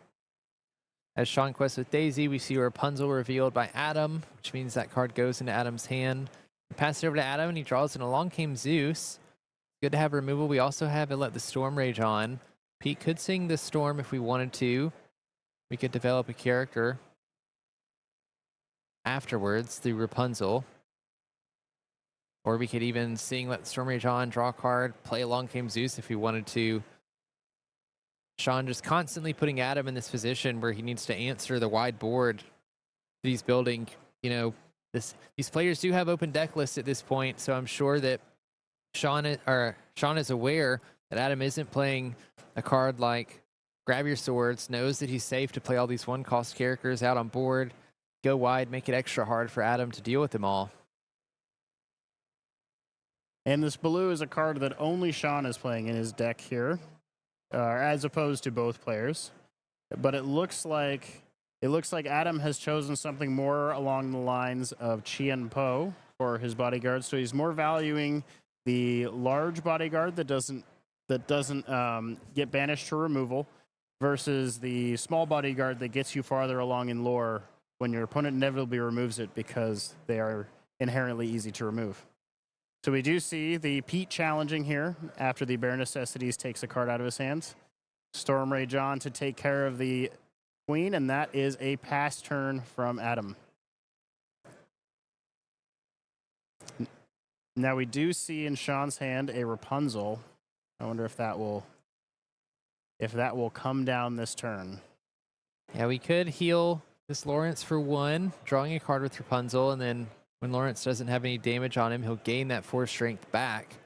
[SPEAKER 1] As Shawn quests with Daisy, we see Rapunzel revealed by Adam, which means that card goes into Adam's hand. We pass it over to Adam, and he draws in Along Came Zeus. Good to have removal. We also have it Let the Storm Rage on. Pete could sing the Storm if we wanted to. We could develop a character afterwards through Rapunzel. Or we could even sing Let the Storm Rage on, draw a card, play Along Came Zeus if we wanted to. Shawn just constantly putting Adam in this position where he needs to answer the wide board that he's building. These players do have open deck lists at this point, so I'm sure that Shawn is aware that Adam isn't playing a card like Grab Your Swords, knows that he's safe to play all these 1-cost characters out on board, go wide, make it extra hard for Adam to deal with them all.
[SPEAKER 2] And this blue is a card that only Shawn is playing in his deck here, as opposed to both players. But it looks like Adam has chosen something more along the lines of Chien Po for his bodyguard. So he's more valuing the large bodyguard that doesn't get banished to removal versus the small bodyguard that gets you farther along in lore when your opponent inevitably removes it because they are inherently easy to remove. So we do see the Pete challenging here after the Bare Necessities takes a card out of his hands. Stormray John to take care of the Queen, and that is a pass turn from Adam. Now we do see in Shawn's hand a Rapunzel. I wonder if that will come down this turn.
[SPEAKER 1] Yeah, we could heal this Lawrence for 1, drawing a card with Rapunzel, and then when Lawrence doesn't have any damage on him, he'll gain that 4 strength back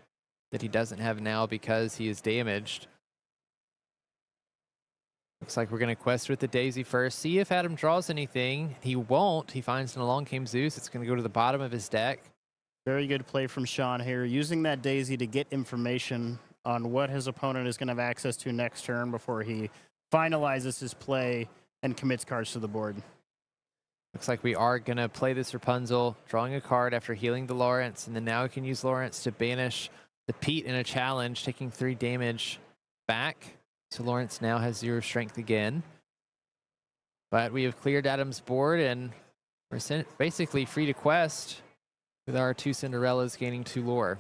[SPEAKER 1] that he doesn't have now because he is damaged. Looks like we're going to quest with the Daisy first. See if Adam draws anything. He won't. He finds an Along Came Zeus. It's going to go to the bottom of his deck.
[SPEAKER 2] Very good play from Shawn here, using that Daisy to get information on what his opponent is going to have access to next turn before he finalizes his play and commits cards to the board.
[SPEAKER 1] Looks like we are going to play this Rapunzel, drawing a card after healing the Lawrence, and then now we can use Lawrence to banish the Pete in a challenge, taking 3 damage back. So Lawrence now has 0 strength again. But we have cleared Adam's board, and we're basically free to quest with our 2 Cinderellas gaining 2 lore.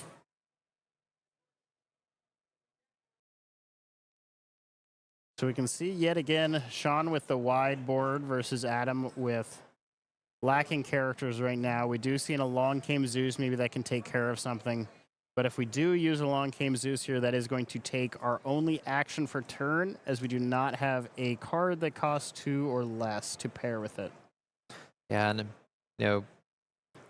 [SPEAKER 2] So we can see yet again Shawn with the wide board versus Adam with lacking characters right now. We do see an Along Came Zeus, maybe that can take care of something. But if we do use Along Came Zeus here, that is going to take our only action for turn, as we do not have a card that costs 2 or less to pair with it.
[SPEAKER 1] Yeah, and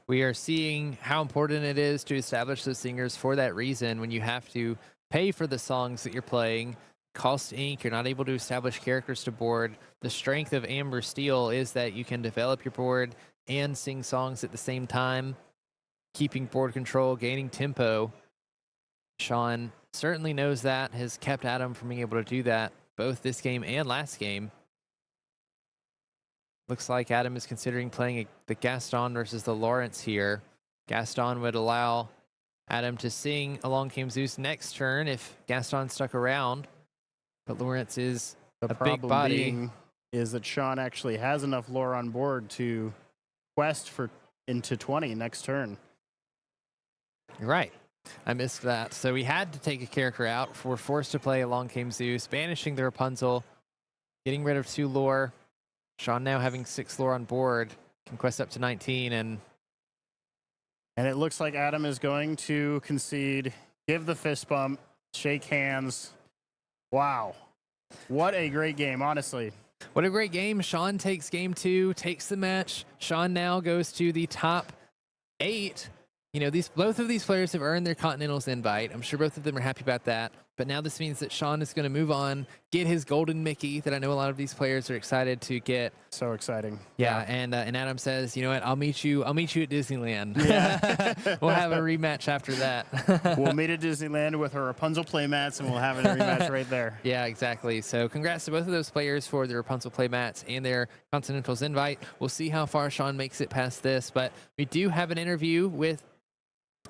[SPEAKER 1] we are seeing how important it is to establish those singers for that reason. When you have to pay for the songs that you're playing, cost ink, you're not able to establish characters to board. The strength of Amber Steel is that you can develop your board and sing songs at the same time, keeping board control, gaining tempo. Shawn certainly knows that, has kept Adam from being able to do that both this game and last game. Looks like Adam is considering playing the Gaston versus the Lawrence here. Gaston would allow Adam to sing Along Came Zeus next turn if Gaston stuck around. But Lawrence is a big body.
[SPEAKER 2] Being is that Shawn actually has enough lore on board to quest into 20 next turn.
[SPEAKER 1] You're right. I missed that. So we had to take a character out. We're forced to play Along Came Zeus, banishing the Rapunzel, getting rid of 2 lore. Shawn now having 6 lore on board, can quest up to 19, and
[SPEAKER 2] it looks like Adam is going to concede, give the fist bump, shake hands. Wow. What a great game, honestly.
[SPEAKER 1] what a great game. Shawn takes game 2, takes the match. Shawn now goes to the top 8. Both of these players have earned their Continentals invite. I'm sure both of them are happy about that. But now this means that Shawn is going to move on, get his golden Mickey that I know a lot of these players are excited to get.
[SPEAKER 2] So exciting.
[SPEAKER 1] Yeah, and Adam says, you know what? I'll meet you at Disneyland. Yeah. We'll have a rematch after that.
[SPEAKER 2] We'll meet at Disneyland with our Rapunzel playmats, and we'll have a rematch right there.
[SPEAKER 1] Yeah, exactly. So congrats to both of those players for their Rapunzel playmats and their Continentals invite. We'll see how far Shawn makes it past this, but we do have an interview with.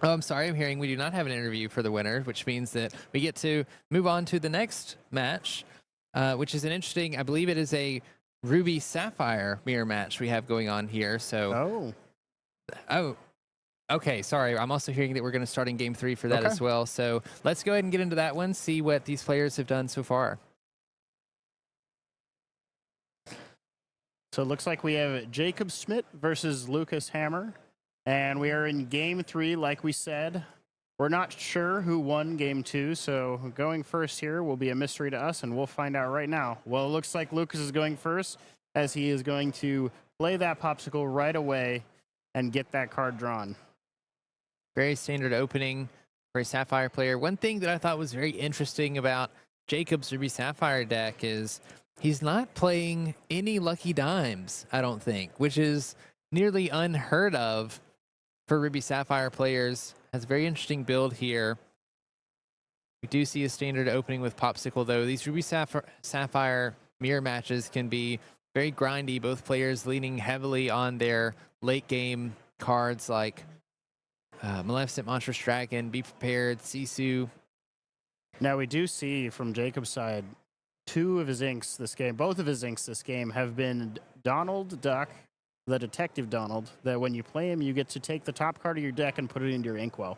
[SPEAKER 1] Oh, I'm sorry. I'm hearing we do not have an interview for the winner, which means that we get to move on to the next match, which is an interesting, I believe it is a Ruby Sapphire mirror match we have going on here. So, okay. Sorry. I'm also hearing that we're going to start in game 3 for that as well. So let's go ahead and get into that one, see what these players have done so far.
[SPEAKER 2] So it looks like we have Jacob Schmidt versus Lucas Hammer. And we are in game 3, like we said. We're not sure who won game 2, so going first here will be a mystery to us, and we'll find out right now. Well, it looks like Lucas is going first, as he is going to play that popsicle right away and get that card drawn.
[SPEAKER 1] Very standard opening for a Sapphire player. One thing that I thought was very interesting about Jacob's Ruby Sapphire deck is he's not playing any Lucky Dimes, I don't think, which is nearly unheard of for Ruby Sapphire players. Has a very interesting build here. We do see a standard opening with Popsicle, though. These Ruby Sapphire mirror matches can be very grindy, both players leaning heavily on their late game cards like Maleficent, Monstrous Dragon, Be Prepared, Sisu.
[SPEAKER 2] Now, we do see from Jacob's side, both of his inks this game have been Donald Duck, the Detective Donald, that when you play him, you get to take the top card of your deck and put it into your inkwell.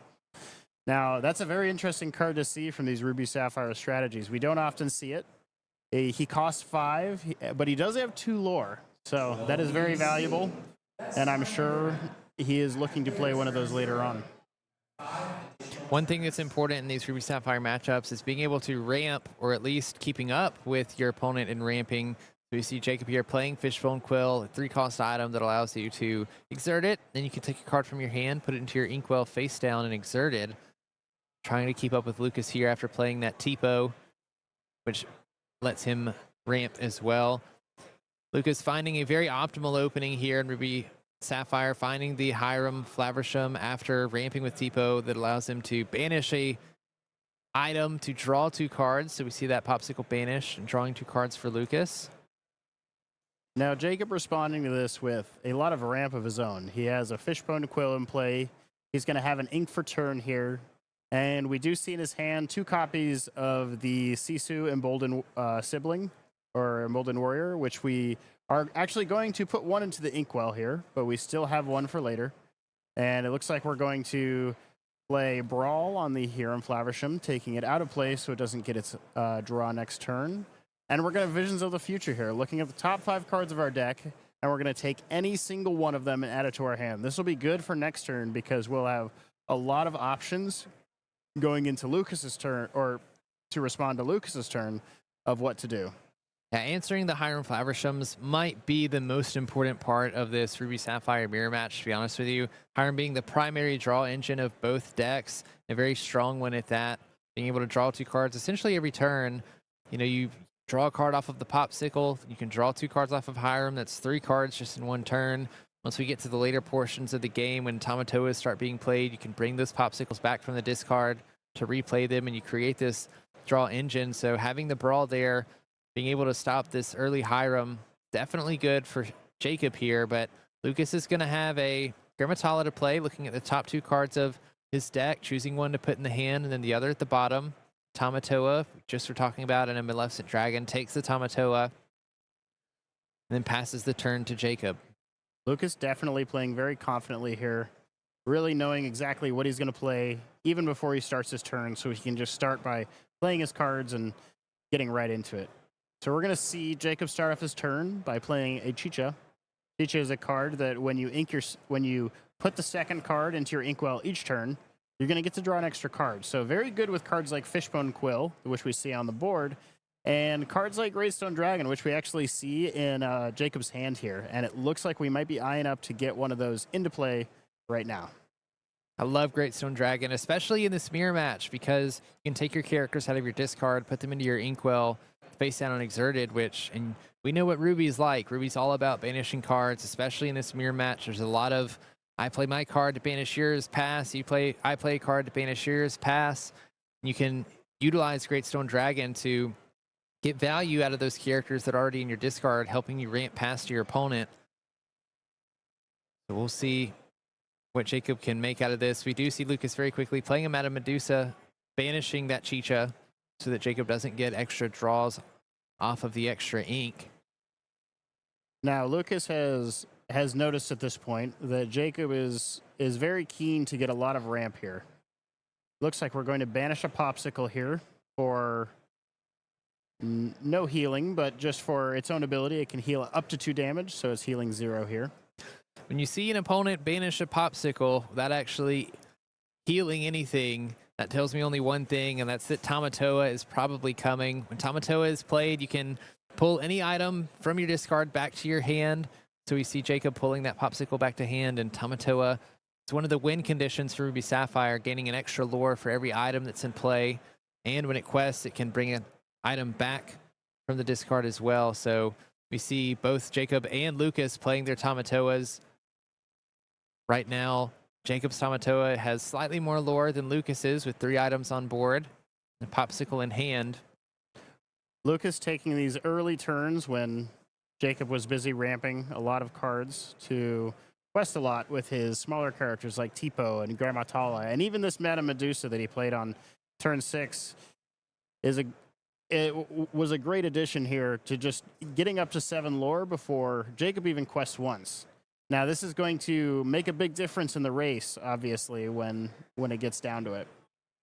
[SPEAKER 2] Now, that's a very interesting card to see from these Ruby Sapphire strategies. We don't often see it. He costs 5, but he does have 2 lore, so that is very valuable, and I'm sure he is looking to play one of those later on.
[SPEAKER 1] One thing that's important in these Ruby Sapphire matchups is being able to ramp, or at least keeping up with your opponent in ramping. So you see Jacob here playing Fishbone Quill, a 3-cost item that allows you to exert it. Then you can take a card from your hand, put it into your inkwell face down, and exert it. Trying to keep up with Lucas here after playing that Tipo, which lets him ramp as well. Lucas finding a very optimal opening here in Ruby Sapphire, finding the Hiram Flaversham after ramping with Tipo that allows him to banish a item to draw 2 cards. So we see that Popsicle banish and drawing 2 cards for Lucas.
[SPEAKER 2] Now, Jacob responding to this with a lot of ramp of his own. He has a Fishbone Quill in play. He's going to have an ink for turn here. And we do see in his hand 2 copies of the Sisu Emboldened Sibling, or Emboldened Warrior, which we are actually going to put one into the inkwell here, but we still have one for later. And it looks like we're going to play Brawl on the Hiram Flaversham, taking it out of play so it doesn't get its draw next turn. And we're going to Visions of the Future here, looking at the top 5 cards of our deck, and we're going to take any single one of them and add it to our hand. This will be good for next turn because we'll have a lot of options going into Lucas's turn, or to respond to Lucas's turn, of what to do.
[SPEAKER 1] Yeah, answering the Hiram Flavershams might be the most important part of this Ruby Sapphire mirror match, to be honest with you. Hiram being the primary draw engine of both decks, a very strong one at that. Being able to draw 2 cards essentially every turn. You know, you draw a card off of the Popsicle, you can draw 2 cards off of Hiram. That's 3 cards just in one turn. Once we get to the later portions of the game, when Tamatoas start being played, you can bring those Popsicles back from the discard to replay them, and you create this draw engine. So having the Brawl there, being able to stop this early Hiram, definitely good for Jacob here, but Lucas is going to have a Grammatala to play, looking at the top 2 cards of his deck, choosing one to put in the hand and then the other at the bottom. Tamatoa, just we're talking about, and a Maleficent Dragon, takes the Tamatoa and then passes the turn to Jacob.
[SPEAKER 2] Lucas definitely playing very confidently here, really knowing exactly what he's going to play even before he starts his turn, so he can just start by playing his cards and getting right into it. So we're going to see Jacob start off his turn by playing a Chicha. Chicha is a card that when you put the second card into your inkwell each turn, you're going to get to draw an extra card. So very good with cards like Fishbone Quill, which we see on the board, and cards like Greystone Dragon, which we actually see in Jacob's hand here. And it looks like we might be eyeing up to get one of those into play right now.
[SPEAKER 1] I love Greystone Dragon, especially in this mirror match, because you can take your characters out of your discard, put them into your inkwell, face down and exerted, and we know what Ruby's like. Ruby's all about banishing cards, especially in this mirror match. There's a lot of, I play my card to banish yours, pass. I play a card to banish yours, pass. You can utilize Greystone Dragon to get value out of those characters that are already in your discard, helping you ramp past your opponent. So we'll see what Jacob can make out of this. We do see Lucas very quickly playing a Madame Medusa, banishing that Chicha so that Jacob doesn't get extra draws off of the extra ink.
[SPEAKER 2] Now, Lucas has noticed at this point that Jacob is very keen to get a lot of ramp here. Looks like we're going to banish a Popsicle here for no healing, but just for its own ability. It can heal up to 2 damage, so it's healing 0 here.
[SPEAKER 1] When you see an opponent banish a Popsicle without actually healing anything, that tells me only one thing, and that's that Tamatoa is probably coming. When Tamatoa is played, you can pull any item from your discard back to your hand. So we see Jacob pulling that Popsicle back to hand, and Tamatoa is one of the win conditions for Ruby Sapphire, gaining an extra lore for every item that's in play. And when it quests, it can bring an item back from the discard as well. So we see both Jacob and Lucas playing their Tamatoas right now. Jacob's Tamatoa has slightly more lore than Lucas's with 3 items on board, a popsicle in hand.
[SPEAKER 2] Lucas taking these early turns when Jacob was busy ramping a lot of cards to quest a lot with his smaller characters like Tipo and Grandma Tala, and even this Meta Medusa that he played on turn 6 was a great addition here to just getting up to 7 lore before Jacob even quests once. Now, this is going to make a big difference in the race, obviously, when it gets down to it.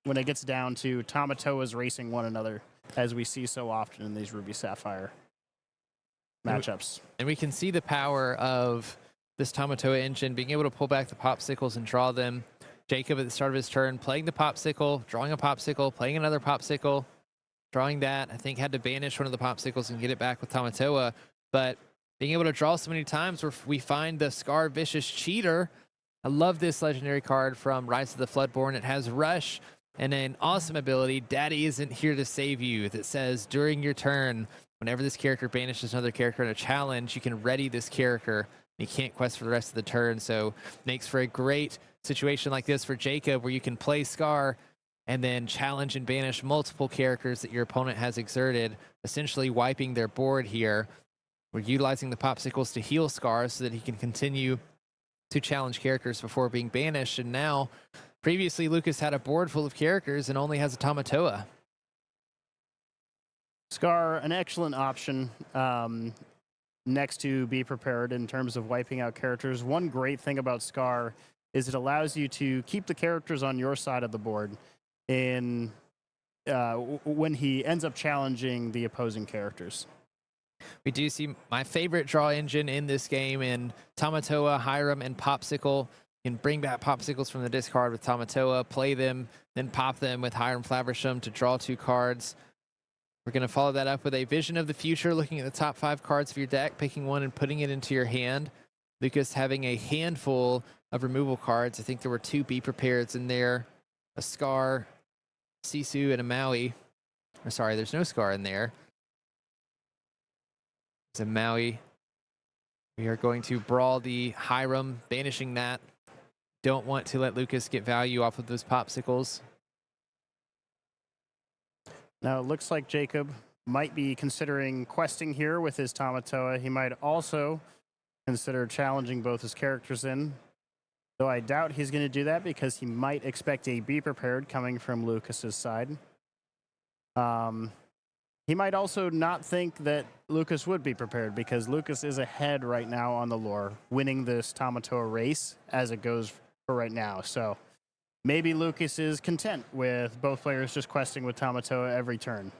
[SPEAKER 2] When it gets down to Tamatoas racing one another, as we see so often in these Ruby Sapphire matchups.
[SPEAKER 1] And we can see the power of this Tamatoa engine being able to pull back the popsicles and draw them. Jacob at the start of his turn playing the popsicle, drawing a popsicle, playing another popsicle, drawing that. I think had to banish one of the popsicles and get it back with Tamatoa. But being able to draw so many times where we find the Scar Vicious Cheater. I love this legendary card from Rise of the Floodborn. It has Rush and an awesome ability, Daddy Isn't Here to Save You, that says during your turn, whenever this character banishes another character in a challenge, you can ready this character. You can't quest for the rest of the turn, so makes for a great situation like this for Jacob, where you can play Scar and then challenge and banish multiple characters that your opponent has exerted, essentially wiping their board here. We're utilizing the popsicles to heal Scar so that he can continue to challenge characters before being banished, and now previously, Lucas had a board full of characters and only has a Tamatoa.
[SPEAKER 2] Scar, an excellent option next to Be Prepared in terms of wiping out characters. One great thing about Scar is it allows you to keep the characters on your side of the board when he ends up challenging the opposing characters.
[SPEAKER 1] We do see my favorite draw engine in this game in Tamatoa, Hiram, and Popsicle. You can bring back popsicles from the discard with Tamatoa, play them, then pop them with Hiram Flaversham to draw 2 cards. We're going to follow that up with a Vision of the Future, looking at the top 5 cards of your deck, picking one and putting it into your hand. Lucas having a handful of removal cards. I think there were 2 Be Prepareds in there, a Scar, Sisu, and a Maui. Or sorry, there's no Scar in there. It's a Maui. We are going to brawl the Hiram, banishing that. Don't want to let Lucas get value off of those popsicles.
[SPEAKER 2] Now, it looks like Jacob might be considering questing here with his Tamatoa. He might also consider challenging both his characters in, though I doubt he's going to do that because he might expect a Be Prepared coming from Lucas's side. He might also not think that Lucas would be prepared because Lucas is ahead right now on the lore, winning this Tamatoa race as it goes for right now. So maybe Lucas is content with both players just questing with Tamatoa every turn.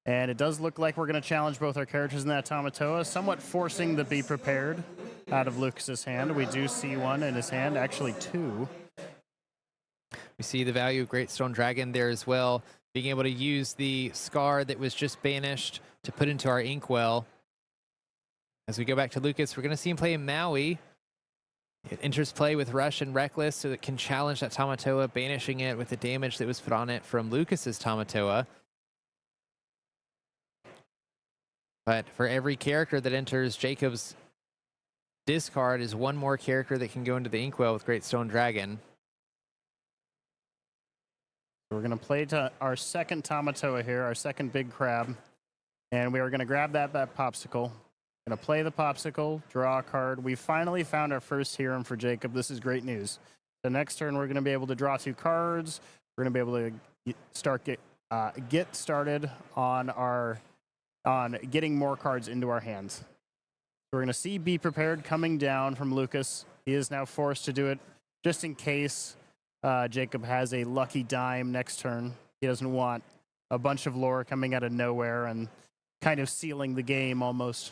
[SPEAKER 2] And it does look like we're going to challenge both our characters in that Tamatoa, somewhat forcing the Be Prepared out of Lucas's hand. We do see one in his hand, actually 2.
[SPEAKER 1] We see the value of Great Stone Dragon there as well, being able to use the Scar that was just banished to put into our Inkwell. As we go back to Lucas, we're going to see him play Maui. It enters play with Rush and Reckless, so it can challenge that Tamatoa, banishing it with the damage that was put on it from Lucas's Tamatoa. But for every character that enters Jacob's discard is one more character that can go into the Inkwell with Great Stone Dragon.
[SPEAKER 2] We're going to play to our second Tamatoa here, our second big crab. And we are going to grab that popsicle. Going to play the popsicle, draw a card. We finally found our first Hiram for Jacob. This is great news. The next turn, we're going to be able to draw 2 cards. We're going to be able to get started on getting more cards into our hands. We're going to see Be Prepared coming down from Lucas. He is now forced to do it just in case Jacob has a lucky dime next turn. He doesn't want a bunch of lore coming out of nowhere and kind of sealing the game almost.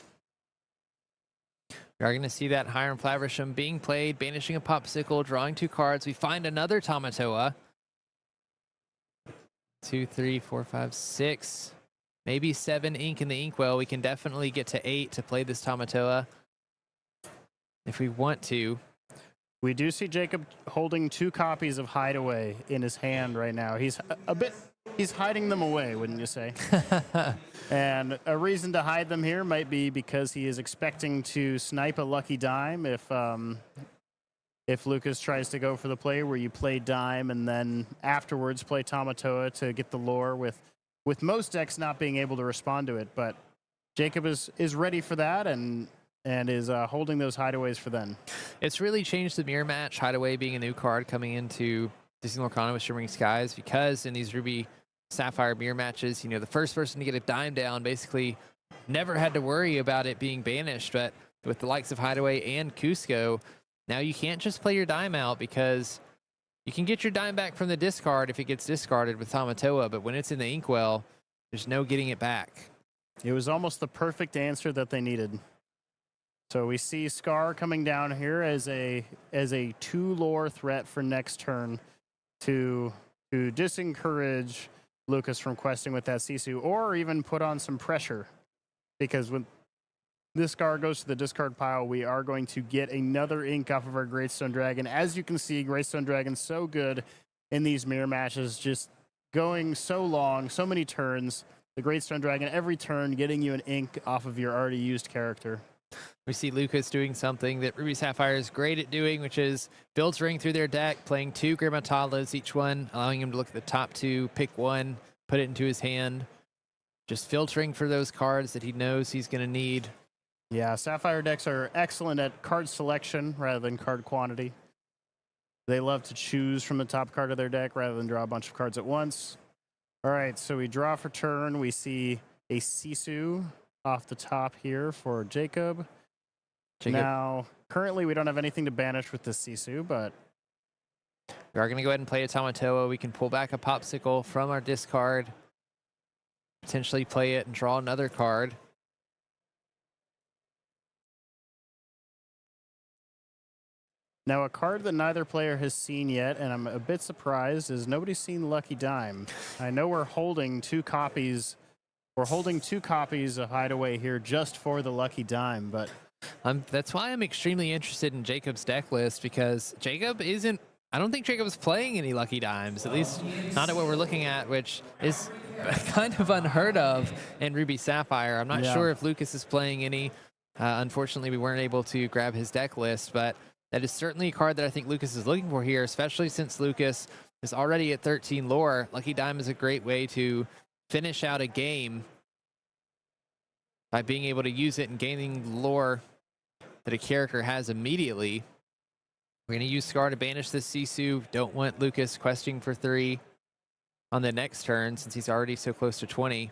[SPEAKER 1] We are going to see that Hiram Flaversham being played, banishing a popsicle, drawing 2 cards. We find another Tamatoa. 2, 3, 4, 5, 6. Maybe 7 ink in the Inkwell. We can definitely get to 8 to play this Tamatoa if we want to.
[SPEAKER 2] We do see Jacob holding 2 copies of Hideaway in his hand right now. He's a bit He's hiding them away, wouldn't you say? And a reason to hide them here might be because he is expecting to snipe a lucky dime if Lucas tries to go for the play where you play dime and then afterwards play Tamatoa to get the lore with most decks not being able to respond to it. But Jacob is ready for that and is holding those hideaways for then.
[SPEAKER 1] It's really changed the mirror match, Hideaway being a new card coming into Disney Lorcana with Shimmering Skies, because in these Ruby Sapphire mirror matches, the first person to get a dime down basically never had to worry about it being banished. But with the likes of Hideaway and Cusco, now you can't just play your dime out, because you can get your dime back from the discard if it gets discarded with Tamatoa, but when it's in the inkwell, there's no getting it back.
[SPEAKER 2] It was almost the perfect answer that they needed. So we see Scar coming down here as a 2 lore threat for next turn to discourage Lucas from questing with that Sisu, or even put on some pressure, because when this Scar goes to the discard pile, we are going to get another ink off of our Greatstone Dragon. As you can see, Greatstone Dragon's so good in these mirror matches, just going so long, so many turns. The Greatstone Dragon every turn getting you an ink off of your already used character.
[SPEAKER 1] We see Lucas doing something that Ruby Sapphire is great at doing, which is filtering through their deck, playing 2 Gramatalas each one, allowing him to look at the top 2, pick one, put it into his hand. Just filtering for those cards that he knows he's going to need.
[SPEAKER 2] Yeah, Sapphire decks are excellent at card selection rather than card quantity. They love to choose from the top card of their deck rather than draw a bunch of cards at once. All right, so we draw for turn. We see a Sisu off the top here for Jacob. Now, currently we don't have anything to banish with this Sisu, but
[SPEAKER 1] we are going to go ahead and play a Tamatoa. We can pull back a Popsicle from our discard, potentially play it and draw another card.
[SPEAKER 2] now a card that neither player has seen yet, and I'm a bit surprised, is nobody's seen Lucky Dime. I know we're holding 2 copies. We're holding 2 copies of Hideaway here just for the Lucky Dime, but
[SPEAKER 1] that's why I'm extremely interested in Jacob's deck list, because Jacob isn't. I don't think Jacob's playing any Lucky Dimes, at least not at what we're looking at, which is kind of unheard of in Ruby Sapphire. I'm not sure if Lucas is playing any. Unfortunately, we weren't able to grab his deck list, but that is certainly a card that I think Lucas is looking for here, especially since Lucas is already at 13 lore. Lucky Dime is a great way to finish out a game by being able to use it and gaining lore that a character has immediately. We're going to use Scar to banish this Sisu. Don't want Lucas questing for 3 on the next turn since he's already so close to 20. And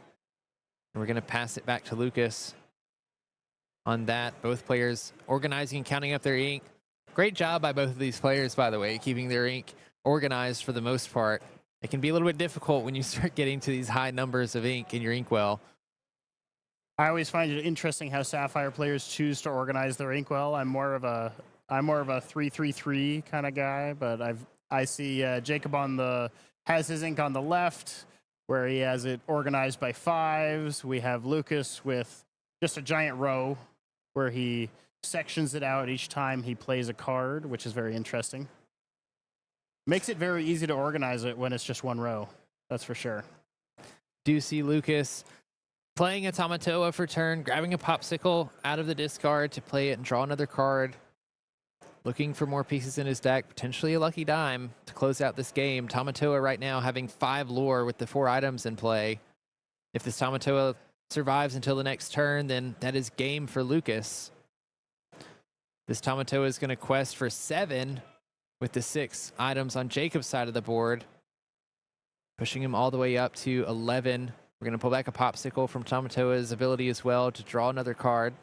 [SPEAKER 1] we're going to pass it back to Lucas on that. Both players organizing and counting up their ink. Great job by both of these players, by the way, keeping their ink organized for the most part. It can be a little bit difficult when you start getting to these high numbers of ink in your inkwell.
[SPEAKER 2] I always find it interesting how Sapphire players choose to organize their inkwell. I'm more of a 3-3-3 kind of guy, but I see Jacob has his ink on the left, where he has it organized by 5s. We have Lucas with just a giant row where he sections it out each time he plays a card, which is very interesting. Makes it very easy to organize it when it's just one row. That's for sure.
[SPEAKER 1] Do see Lucas playing a Tamatoa for turn, grabbing a Popsicle out of the discard to play it and draw another card. Looking for more pieces in his deck, potentially a Lucky Dime to close out this game. Tamatoa right now having 5 lore with the 4 items in play. If this Tamatoa survives until the next turn, then that is game for Lucas. This Tamatoa is going to quest for 7 with the 6 items on Jacob's side of the board, pushing him all the way up to 11. We're going to pull back a Popsicle from Tamatoa's ability as well to draw another card.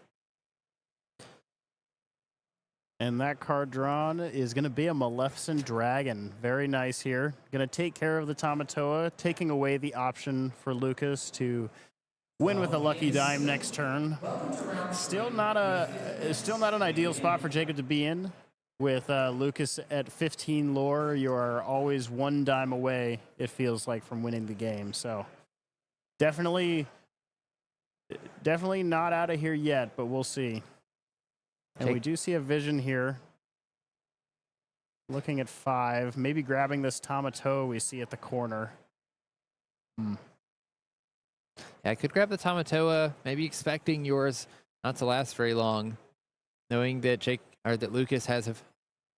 [SPEAKER 2] And that card drawn is going to be a Maleficent Dragon. Very nice here. Going to take care of the Tamatoa, taking away the option for Lucas to win with a Lucky Dime next turn. Still not an ideal spot for Jacob to be in. With Lucas at 15 lore, you are always 1 dime away, it feels like, from winning the game. So definitely not out of here yet, but we'll see. And we do see a vision here. Looking at 5, maybe grabbing this Tamatoa we see at the corner.
[SPEAKER 1] Yeah, I could grab the Tamatoa, maybe expecting yours not to last very long, knowing that that Lucas has a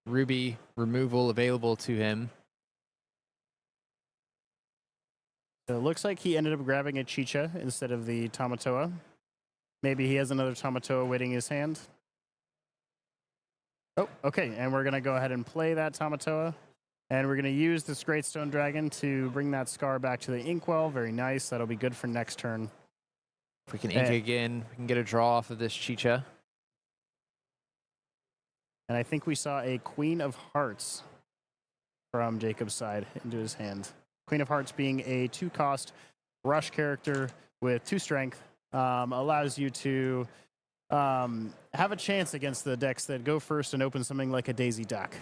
[SPEAKER 1] Ruby removal available to him.
[SPEAKER 2] So it looks like he ended up grabbing a Chicha instead of the Tamatoa. Maybe he has another Tamatoa waiting his hand. Oh, okay. And we're going to go ahead and play that Tamatoa. And we're going to use this Great Stone Dragon to bring that Scar back to the Inkwell. Very nice. That'll be good for next turn.
[SPEAKER 1] If we can ink again, we can get a draw off of this Chicha.
[SPEAKER 2] And I think we saw a Queen of Hearts from Jacob's side into his hand. Queen of Hearts being a 2-cost rush character with 2 strength. Allows you to have a chance against the decks that go first and open something like a Daisy Duck.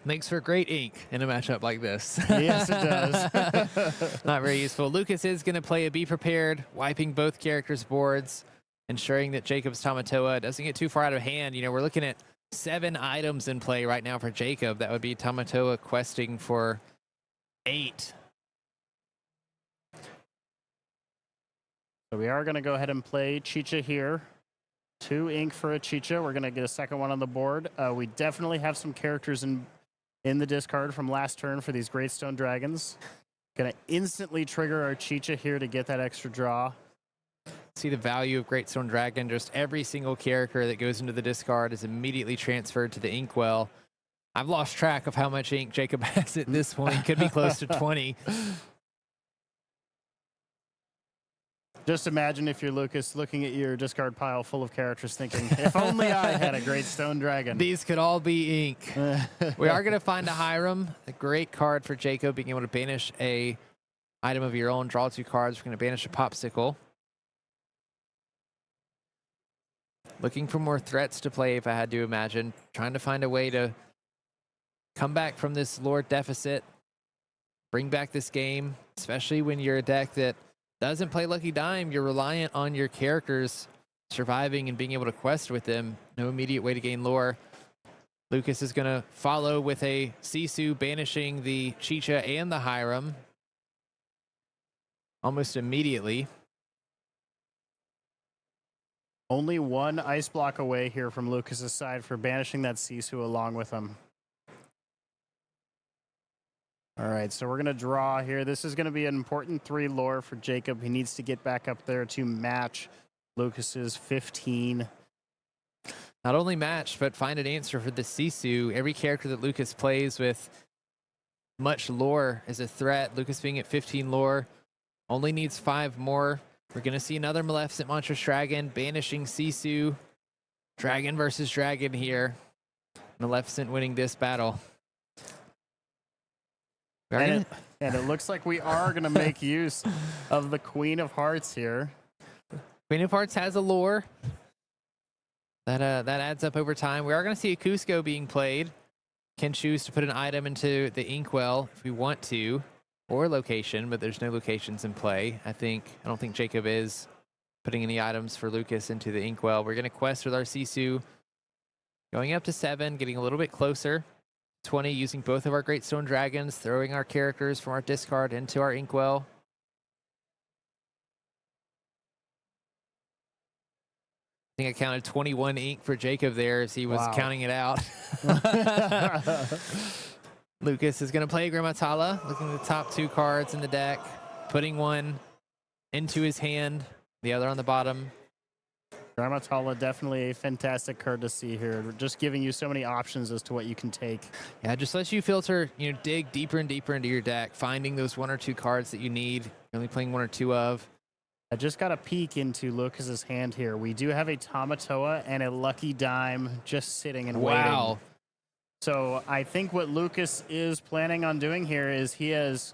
[SPEAKER 1] Makes for great ink in a matchup like this.
[SPEAKER 2] Yes, it does.
[SPEAKER 1] Not very useful. Lucas is going to play a Be Prepared, wiping both characters' boards, ensuring that Jacob's Tamatoa doesn't get too far out of hand. You know, we're looking at 7 items in play right now for Jacob. That would be Tamatoa questing for 8.
[SPEAKER 2] So we are going to go ahead and play Chicha here. 2 ink for a Chicha. We're going to get a second one on the board. We definitely have some characters in the discard from last turn for these Great Stone Dragons. Going to instantly trigger our Chicha here to get that extra draw.
[SPEAKER 1] See the value of Great Stone Dragon. Just every single character that goes into the discard is immediately transferred to the Inkwell. I've lost track of how much ink Jacob has at this point. Could be close to 20.
[SPEAKER 2] Just imagine if you're Lucas looking at your discard pile full of characters thinking, if only I had a Great Stone Dragon.
[SPEAKER 1] These could all be ink. We are going to find a Hiram, a great card for Jacob, being able to banish a item of your own, draw 2 cards. We're going to banish a Popsicle. Looking for more threats to play, if I had to imagine. Trying to find a way to come back from this lore deficit. Bring back this game, especially when you're a deck that doesn't play Lucky Dime. You're reliant on your characters surviving and being able to quest with them. No immediate way to gain lore. Lucas is going to follow with a Sisu, banishing the Chicha and the Hiram almost immediately.
[SPEAKER 2] Only 1 ice block away here from Lucas's side for banishing that Sisu along with him. All right, so we're going to draw here. This is going to be an important 3 lore for Jacob. He needs to get back up there to match Lucas's 15.
[SPEAKER 1] Not only match, but find an answer for the Sisu. Every character that Lucas plays with much lore is a threat. Lucas being at 15 lore only needs 5 more. We're going to see another Maleficent Monstrous Dragon banishing Sisu. Dragon versus Dragon here. Maleficent winning this battle.
[SPEAKER 2] And it looks like we are going to make use of the Queen of Hearts here.
[SPEAKER 1] Queen of Hearts has a lore. That adds up over time. We are going to see a Cusco being played. Can choose to put an item into the Inkwell if we want to, or location, but there's no locations in play. I don't think Jacob is putting any items for Lucas into the Inkwell. We're going to quest with our Sisu. Going up to 7, getting a little bit closer. 20, using both of our Great Stone Dragons, throwing our characters from our discard into our Inkwell. I think I counted 21 ink for Jacob there as he was counting it out. Lucas is going to play Grammatala, looking at the top 2 cards in the deck, putting one into his hand, the other on the bottom.
[SPEAKER 2] Grammatala, definitely a fantastic card to see here. Just giving you so many options as to what you can take.
[SPEAKER 1] Yeah, just lets you filter, dig deeper and deeper into your deck, finding those 1 or 2 cards that you need. You're only playing 1 or 2 of.
[SPEAKER 2] I just got a peek into Lucas's hand here. We do have a Tamatoa and a Lucky Dime just sitting and waiting.
[SPEAKER 1] Wow.
[SPEAKER 2] So I think what Lucas is planning on doing here is he has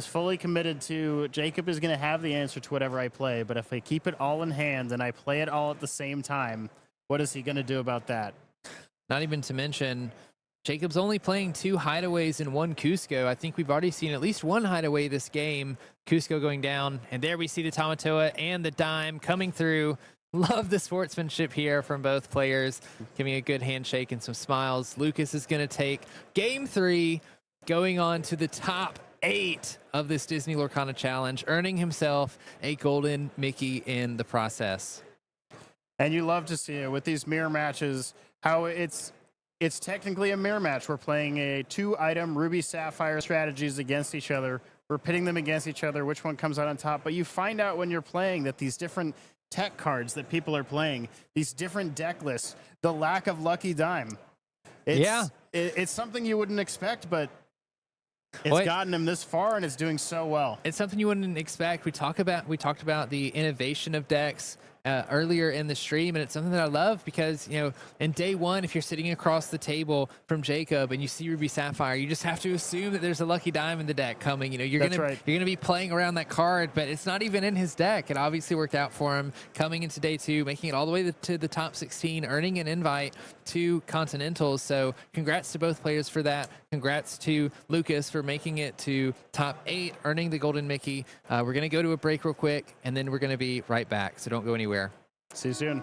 [SPEAKER 2] fully committed to Jacob is going to have the answer to whatever I play, but if I keep it all in hand and I play it all at the same time, what is he going to do about that?
[SPEAKER 1] Not even to mention, Jacob's only playing 2 hideaways and 1 Cusco. I think we've already seen at least 1 hideaway this game. Cusco going down, and there we see the Tamatoa and the Dime coming through. Love the sportsmanship here from both players, giving a good handshake and some smiles. Lucas is going to take game 3, going on to the top 8 of this Disney Lorcana Challenge, earning himself a golden Mickey in the process.
[SPEAKER 2] And you love to see it with these mirror matches, how it's technically a mirror match. We're playing a 2-item Ruby Sapphire strategies against each other. We're pitting them against each other, which one comes out on top. But you find out when you're playing that these different tech cards that people are playing, these different deck lists, the lack of Lucky Dime. It's something you wouldn't expect, but it's gotten him this far, and it's doing so well.
[SPEAKER 1] It's something you wouldn't expect. We talked about the innovation of decks earlier in the stream, and it's something that I love because, you know, in day one, if you're sitting across the table from Jacob and you see Ruby Sapphire, you just have to assume that there's a Lucky Dime in the deck coming. You know, you're gonna be playing around that card, but it's not even in his deck. It obviously worked out for him coming into day 2, making it all the way to the top 16, earning an invite to Continentals. So congrats to both players for that. Congrats to Lucas for making it to top 8, earning the golden Mickey. We're gonna go to a break real quick, and then we're gonna be right back. So don't go anywhere.
[SPEAKER 2] See you soon.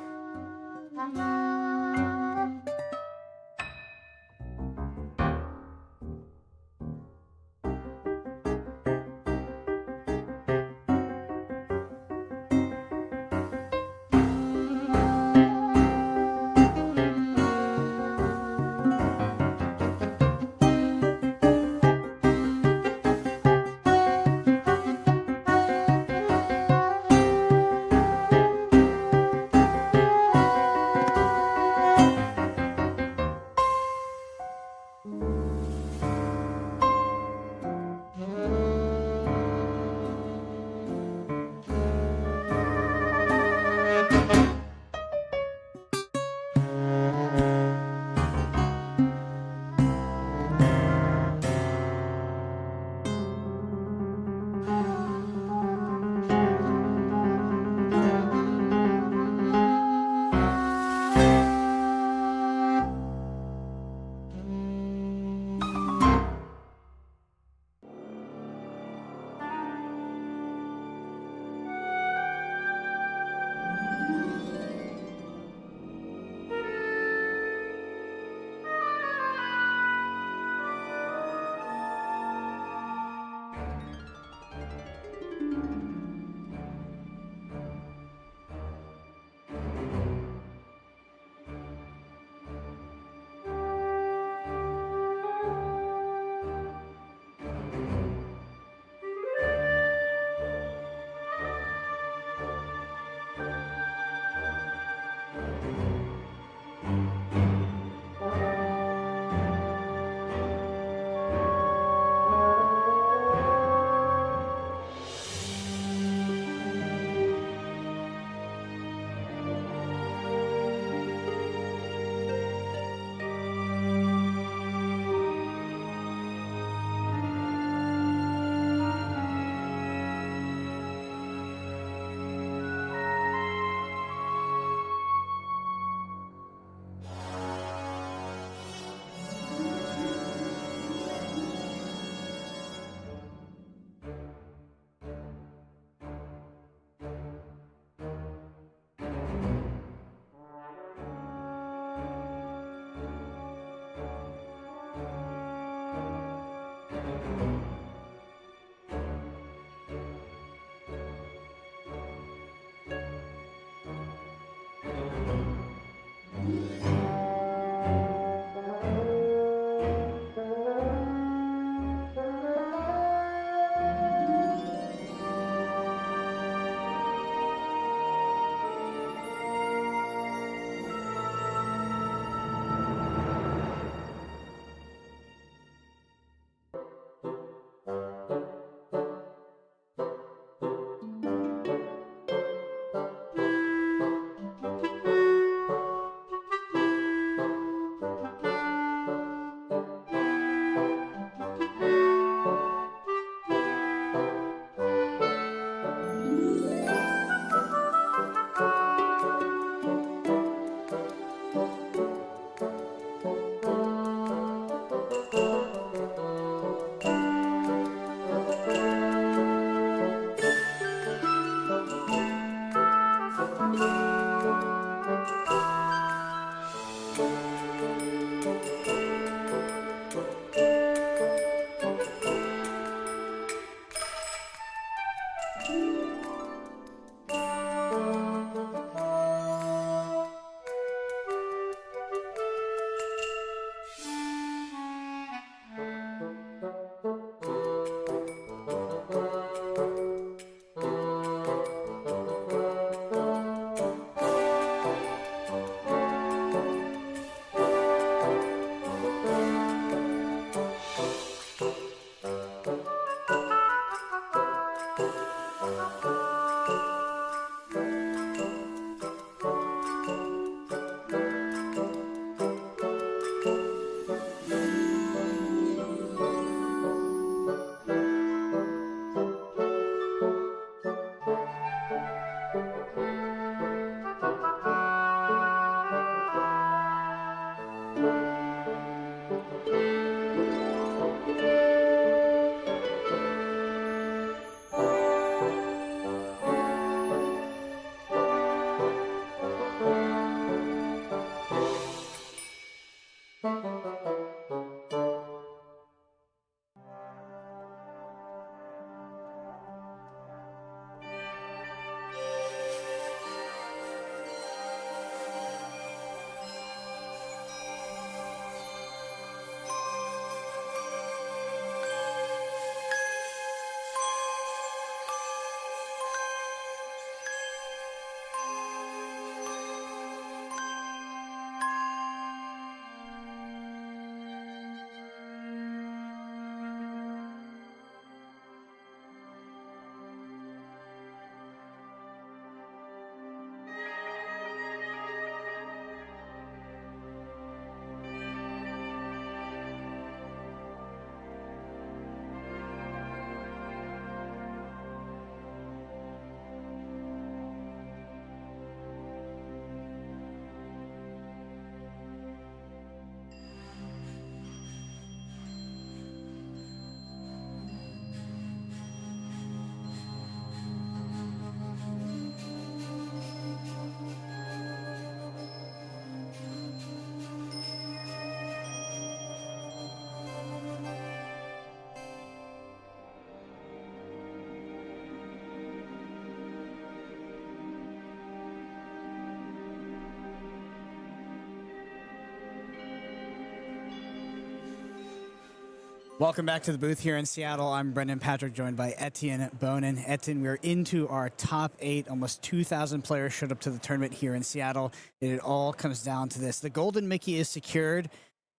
[SPEAKER 6] Welcome back to the booth here in Seattle. I'm Brendan Patrick, joined by Etienne Bonin. Etienne, we're into our top 8. Almost 2,000 players showed up to the tournament here in Seattle. And it all comes down to this. The Golden Mickey is secured,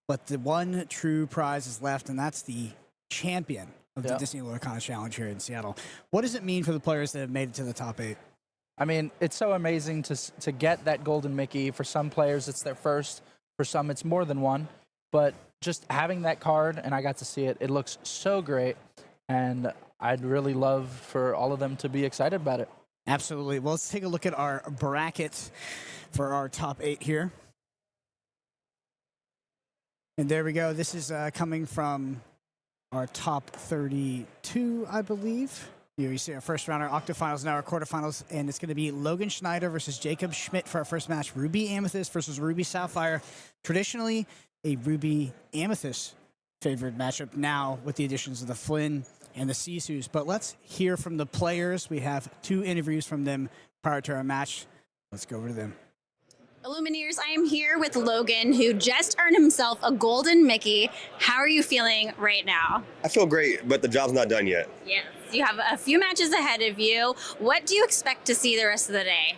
[SPEAKER 6] but the one true prize is left, and that's the champion of the Disney Lorcana Challenge here in Seattle. What does it mean for the players that have made it to the top 8?
[SPEAKER 7] I mean, it's so amazing to get that Golden Mickey. For some players, it's their first. For some, it's more than one. But just having that card, and I got to see it, it looks so great. And I'd really love for all of them to be excited about it.
[SPEAKER 6] Absolutely. Well, let's take a look at our bracket for our top 8 here. And there we go. This is coming from our top 32, I believe. Here you see our first round, our octafinals, now our quarterfinals, and it's going to be Logan Schneider versus Jacob Schmidt for our first match. Ruby Amethyst versus Ruby Sapphire. Traditionally, a Ruby Amethyst favored matchup now with the additions of the Flynn and the Sisus. But let's hear from the players. We have 2 interviews from them prior to our match. Let's go over to them.
[SPEAKER 3] Illumineers, I am here with Logan, who just earned himself a Golden Mickey. How are you feeling right now?
[SPEAKER 9] I feel great, but the job's not done yet.
[SPEAKER 3] Yes. You have a few matches ahead of you. What do you expect to see the rest of the day?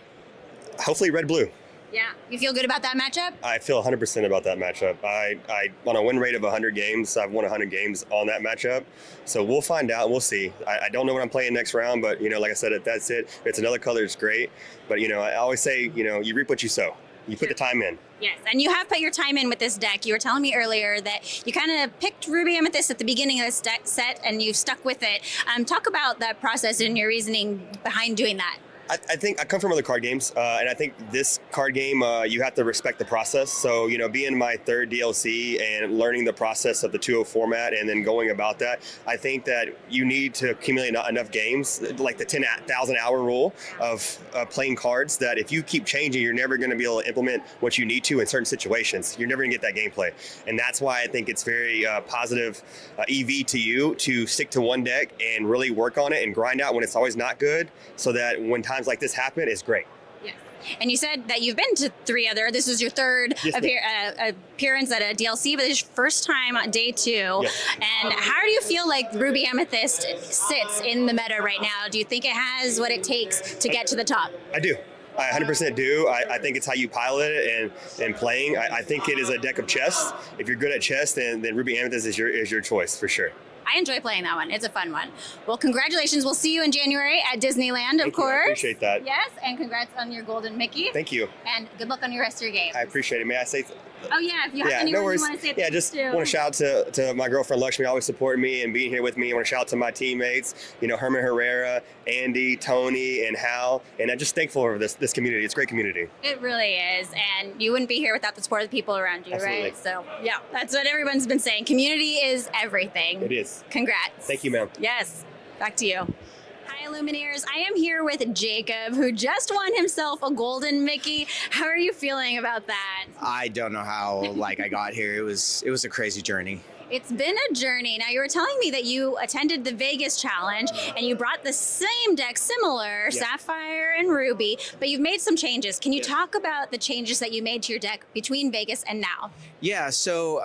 [SPEAKER 9] Hopefully red-blue.
[SPEAKER 3] Yeah. You feel good about that matchup?
[SPEAKER 9] I feel 100% about that matchup. I on a win rate of 100 games, I've won 100 games on that matchup. So we'll find out. We'll see. I don't know what I'm playing next round, but, like I said, that's it. If it's another color, it's great. But, I always say, you reap what you sow. You put the time in.
[SPEAKER 3] Yes, and you have put your time in with this deck. You were telling me earlier that you kind of picked Ruby Amethyst at the beginning of this set, and you've stuck with it. Talk about that process and your reasoning behind doing that.
[SPEAKER 9] I think I come from other card games, and I think this card game, you have to respect the process. So, being my 3rd DLC and learning the process of the 2.0 format and then going about that, I think that you need to accumulate enough games, like the 10,000 hour rule of playing cards, that if you keep changing, you're never going to be able to implement what you need to in certain situations. You're never going to get that gameplay. And that's why I think it's very positive EV to you to stick to one deck and really work on it and grind out when it's always not good, so that when times like this happen, it's great.
[SPEAKER 3] Yes. And you said that you've been to 3 other, this is your 3rd appearance at a DLC, but this is your first time on day 2.
[SPEAKER 9] Yes.
[SPEAKER 3] And how do you feel like Ruby Amethyst sits in the meta right now? Do you think it has what it takes to get to the top?
[SPEAKER 9] I do. I 100% do. I think it's how you pilot it and playing. I think it is a deck of chess. If you're good at chess, then Ruby Amethyst is your choice for sure.
[SPEAKER 3] I enjoy playing that one. It's a fun one. Well, congratulations. We'll see you in January at Disneyland, of course.
[SPEAKER 9] I appreciate that.
[SPEAKER 3] Yes, and congrats on your Golden Mickey.
[SPEAKER 9] Thank you.
[SPEAKER 3] And good luck on your rest of your game.
[SPEAKER 9] I appreciate it. May I say?
[SPEAKER 3] Oh, yeah. If you have anyone you want to say
[SPEAKER 9] just
[SPEAKER 3] to.
[SPEAKER 9] want to shout out to my girlfriend Lakshmi, always supporting me and being here with me. I want to shout out to my teammates, Herman Herrera, Andy, Tony, and Hal. And I'm just thankful for this community. It's a great community.
[SPEAKER 3] It really is. And you wouldn't be here without the support of the people around you,
[SPEAKER 9] Absolutely.
[SPEAKER 3] right? So, yeah, that's what everyone's been saying. Community is everything.
[SPEAKER 9] It is.
[SPEAKER 3] Congrats.
[SPEAKER 9] Thank you, ma'am.
[SPEAKER 3] Yes. Back to you. Hi, Lumineers. I am here with Jacob, who just won himself a Golden Mickey. How are you feeling about that?
[SPEAKER 10] I don't know how I got here. It was a crazy journey.
[SPEAKER 3] It's been a journey. Now, you were telling me that you attended the Vegas challenge and you brought the same deck, similar, Sapphire and Ruby, but you've made some changes. Can you talk about the changes that you made to your deck between Vegas and now?
[SPEAKER 10] Yeah, so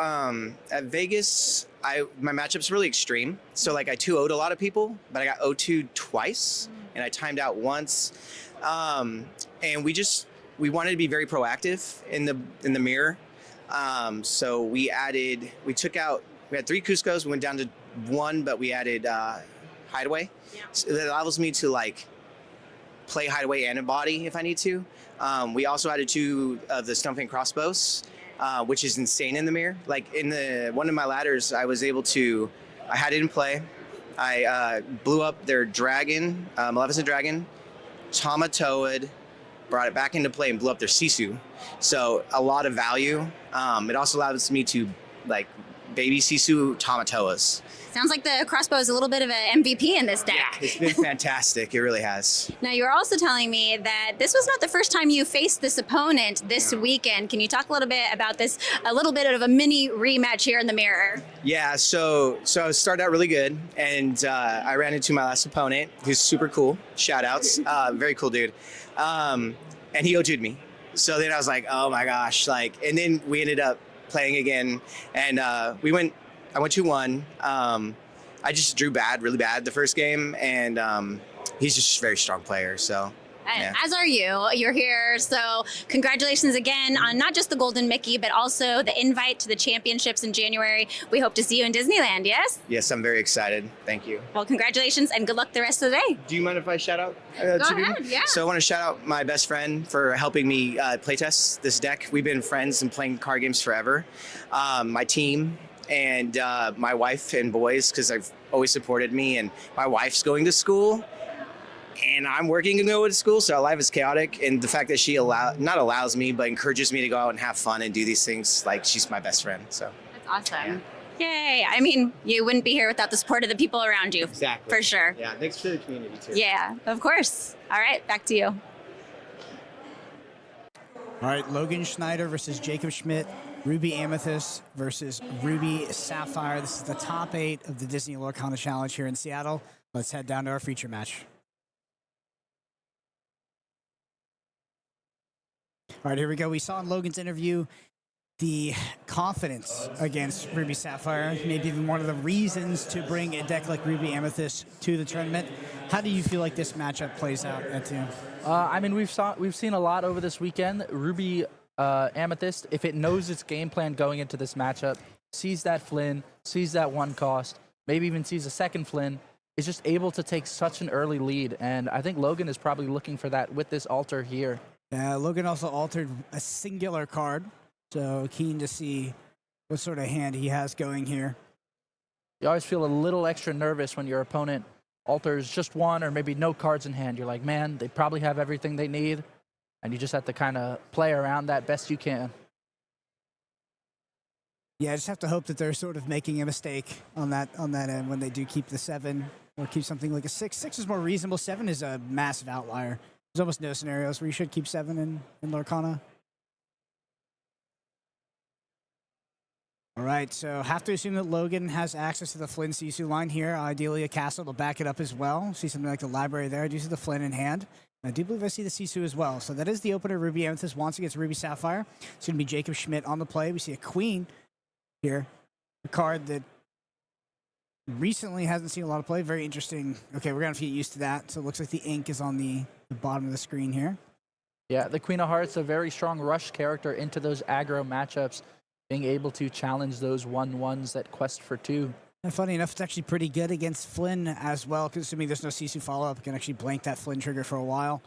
[SPEAKER 10] at Vegas, my matchup's really extreme. So I 2-0'd a lot of people, but I got 0-2'd twice, and I timed out once. And we wanted to be very proactive in the mirror. So we had 3 Cuscos, we went down to 1, but we added Hideaway. Yeah. So that allows me to play Hideaway and a body if I need to. We also added 2 of the Stumping Crossbows, which is insane in the mirror. In one of my ladders, I had it in play. I blew up their dragon, Maleficent Dragon, Tamatoa'd, brought it back into play and blew up their Sisu. So a lot of value. It also allows me to baby Sisu Tamatoas.
[SPEAKER 3] Sounds like the crossbow is a little bit of an MVP in this deck.
[SPEAKER 10] Yeah, it's been fantastic. It really has.
[SPEAKER 3] Now, you were also telling me that this was not the first time you faced this opponent this weekend. Can you talk a little bit about this, a little bit of a mini rematch here in the mirror?
[SPEAKER 10] Yeah, so I started out really good, and I ran into my last opponent, who's super cool. Shout outs. Very cool dude. And he 0-2'd me. So then I was like, oh my gosh. And then we ended up playing again, and we went I went 2-1. I just drew really bad the first game, and he's just a very strong player. So. Yeah.
[SPEAKER 3] As are you. You're here. So congratulations again on not just the Golden Mickey, but also the invite to the championships in January. We hope to see you in Disneyland, yes?
[SPEAKER 10] Yes, I'm very excited. Thank you.
[SPEAKER 3] Well, congratulations and good luck the rest of the day.
[SPEAKER 10] Do you mind if I shout out?
[SPEAKER 3] Go ahead, yeah.
[SPEAKER 10] So I want to shout out my best friend for helping me playtest this deck. We've been friends and playing card games forever. My team and my wife and boys, because I've always supported me, and my wife's going to school. And I'm working to go to school, so our life is chaotic. And the fact that she not allows me, but encourages me to go out and have fun and do these things, like she's my best friend. So
[SPEAKER 3] that's awesome. Yeah. Yay. I mean, you wouldn't be here without the support of the people around you.
[SPEAKER 10] Exactly.
[SPEAKER 3] For sure.
[SPEAKER 10] Yeah, thanks to the community too.
[SPEAKER 3] Yeah, of course. All right, back to you.
[SPEAKER 6] All right, Logan Schneider versus Jacob Schmidt. Ruby Amethyst versus Ruby Sapphire. This is the top 8 of the Disney Lorcana Challenge here in Seattle. Let's head down to our feature match. All right, here we go. We saw in Logan's interview the confidence against Ruby Sapphire, maybe even one of the reasons to bring a deck like Ruby Amethyst to the tournament. How do you feel like this matchup plays out at team?
[SPEAKER 7] I mean, we've seen a lot over this weekend. Ruby Amethyst, if it knows its game plan going into this matchup, sees that Flynn, sees that one cost, maybe even sees a second Flynn, is just able to take such an early lead. And I think Logan is probably looking for that with this altar here.
[SPEAKER 6] Logan also altered a singular card, so keen to see what sort of hand he has going here.
[SPEAKER 7] You always feel a little extra nervous when your opponent alters just one or maybe no cards in hand. You're like, man, they probably have everything they need, and you just have to kind of play around that best you can.
[SPEAKER 6] Yeah, I just have to hope that they're sort of making a mistake on that end when they do keep the 7 or keep something like a 6. 6 is more reasonable. 7 is a massive outlier. There's almost no scenarios where you should keep 7 in Lorcana. All right, so have to assume that Logan has access to the Flynn Sisu line here. Ideally, a castle to back it up as well. See something like the library there. I do see the Flynn in hand. I do believe I see the Sisu as well. So that is the opener. Ruby Amethyst wants against Ruby Sapphire. It's going to be Jacob Schmidt on the play. We see a Queen here, a card that recently hasn't seen a lot of play. Very interesting. Okay, we're going to have to get used to that. So it looks like the ink is on the bottom of the screen here.
[SPEAKER 7] Yeah, the Queen of Hearts, a very strong rush character into those aggro matchups, being able to challenge those 1/1s that quest for 2.
[SPEAKER 6] And funny enough, it's actually pretty good against Flynn as well, because assuming there's no Sisu follow-up, it can actually blank that Flynn trigger for a while.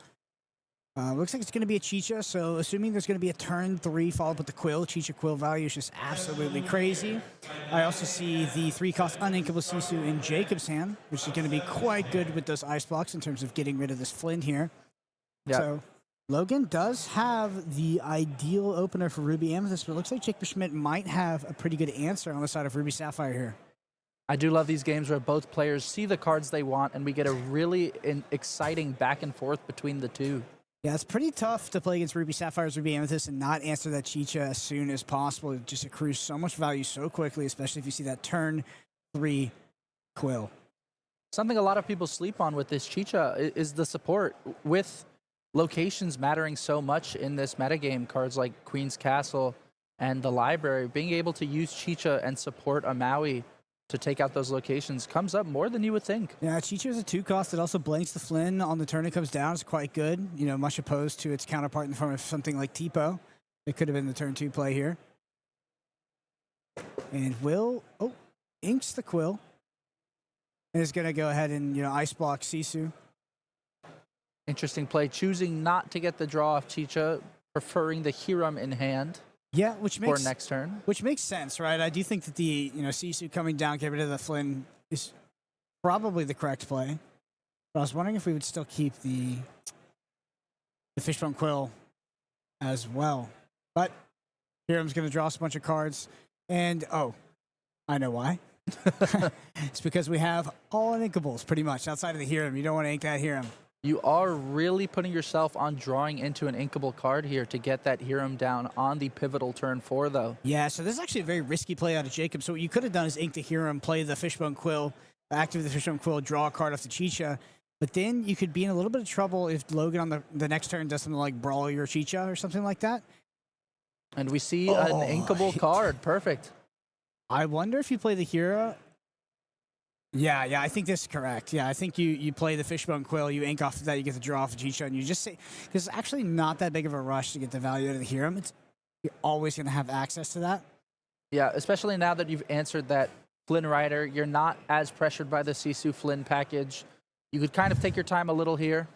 [SPEAKER 6] Looks like it's going to be a Chicha, so assuming there's going to be a turn 3 followed with the Quill, Chicha Quill value is just absolutely crazy. I also see the 3-cost uninkable Sisu in Jacob's hand, which is going to be quite good with those ice blocks in terms of getting rid of this Flynn here.
[SPEAKER 7] Yeah.
[SPEAKER 6] So Logan does have the ideal opener for Ruby Amethyst, but it looks like Jacob Schmidt might have a pretty good answer on the side of Ruby Sapphire here.
[SPEAKER 7] I do love these games where both players see the cards they want, and we get a really exciting back and forth between the two.
[SPEAKER 6] Yeah, it's pretty tough to play against Ruby Sapphire's Ruby Amethyst and not answer that Chicha as soon as possible. It just accrues so much value so quickly, especially if you see that turn 3 Quill.
[SPEAKER 7] Something a lot of people sleep on with this Chicha is the support. With locations mattering so much in this metagame, cards like Queen's Castle and the Library, being able to use Chicha and support a Maui to take out those locations comes up more than you would think.
[SPEAKER 6] Yeah, Chicha is a 2-cost. It also blanks the Flynn on the turn it comes down. It's quite good, you know, much opposed to its counterpart in the form of something like Tipo. It could have been the turn 2 play here. And inks the Quill. And is going to go ahead and, you know, ice block Sisu.
[SPEAKER 7] Interesting play, choosing not to get the draw off Chicha, preferring the Hiram in hand.
[SPEAKER 6] Yeah, which makes
[SPEAKER 7] for next turn.
[SPEAKER 6] Which makes sense, right? I do think that the Sisu coming down, get rid of the Flynn is probably the correct play. But I was wondering if we would still keep the Fishbone Quill as well. But Hiram's going to draw us a bunch of cards, and I know why. It's because we have all uninkables pretty much outside of the Hiram. You don't want to ink that Hiram.
[SPEAKER 7] You are really putting yourself on drawing into an inkable card here to get that Hiram down on the pivotal turn 4, though.
[SPEAKER 6] Yeah, so this is actually a very risky play out of Jacob. So what you could have done is ink the Hiram, play the Fishbone Quill, activate the Fishbone Quill, draw a card off the Chicha. But then you could be in a little bit of trouble if Logan on the next turn does something like Brawl your Chicha or something like that.
[SPEAKER 7] And we see an inkable card. Perfect.
[SPEAKER 6] I wonder if you play the hero. Yeah, I think this is correct. Yeah, I think you play the Fishbone Quill, you ink off of that, you get the draw off of Chicha, and you just say, because it's actually not that big of a rush to get the value out of the hero. You're always going to have access to that.
[SPEAKER 7] Yeah, especially now that you've answered that Flynn Rider, you're not as pressured by the Sisu Flynn package. You could kind of take your time a little here.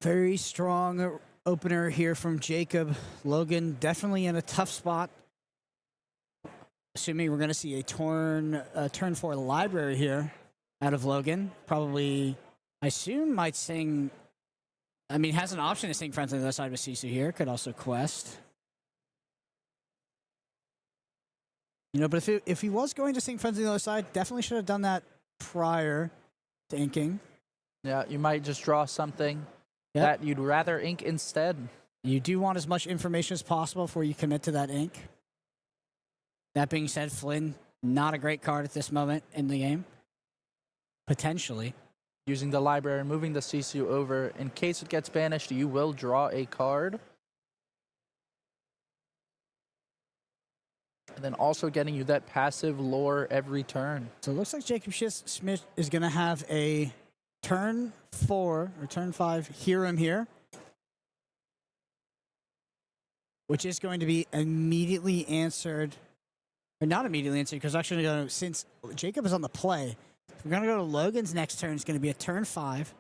[SPEAKER 6] Very strong opener here from Jacob. Logan definitely in a tough spot. Assuming we're going to see a turn 4 library here out of Logan. Probably, I assume, might sing. I mean, has an option to sing Friends on the other side with Sisu here. Could also quest. But if he was going to sing Friends on the other side, definitely should have done that prior to inking.
[SPEAKER 7] Yeah, you might just draw something that you'd rather ink instead.
[SPEAKER 6] You do want as much information as possible before you commit to that ink. That being said, Flynn, not a great card at this moment in the game. Potentially.
[SPEAKER 7] Using the library and moving the Sisu over. In case it gets banished, you will draw a card. And then also getting you that passive lore every turn.
[SPEAKER 6] So it looks like Jacob Smith is going to have a turn 4 or turn 5 Hiram here, which is going to be immediately answered. Or not immediately answered, because actually, since Jacob is on the play, we're going to go to Logan's next turn. It's going to be a turn 5.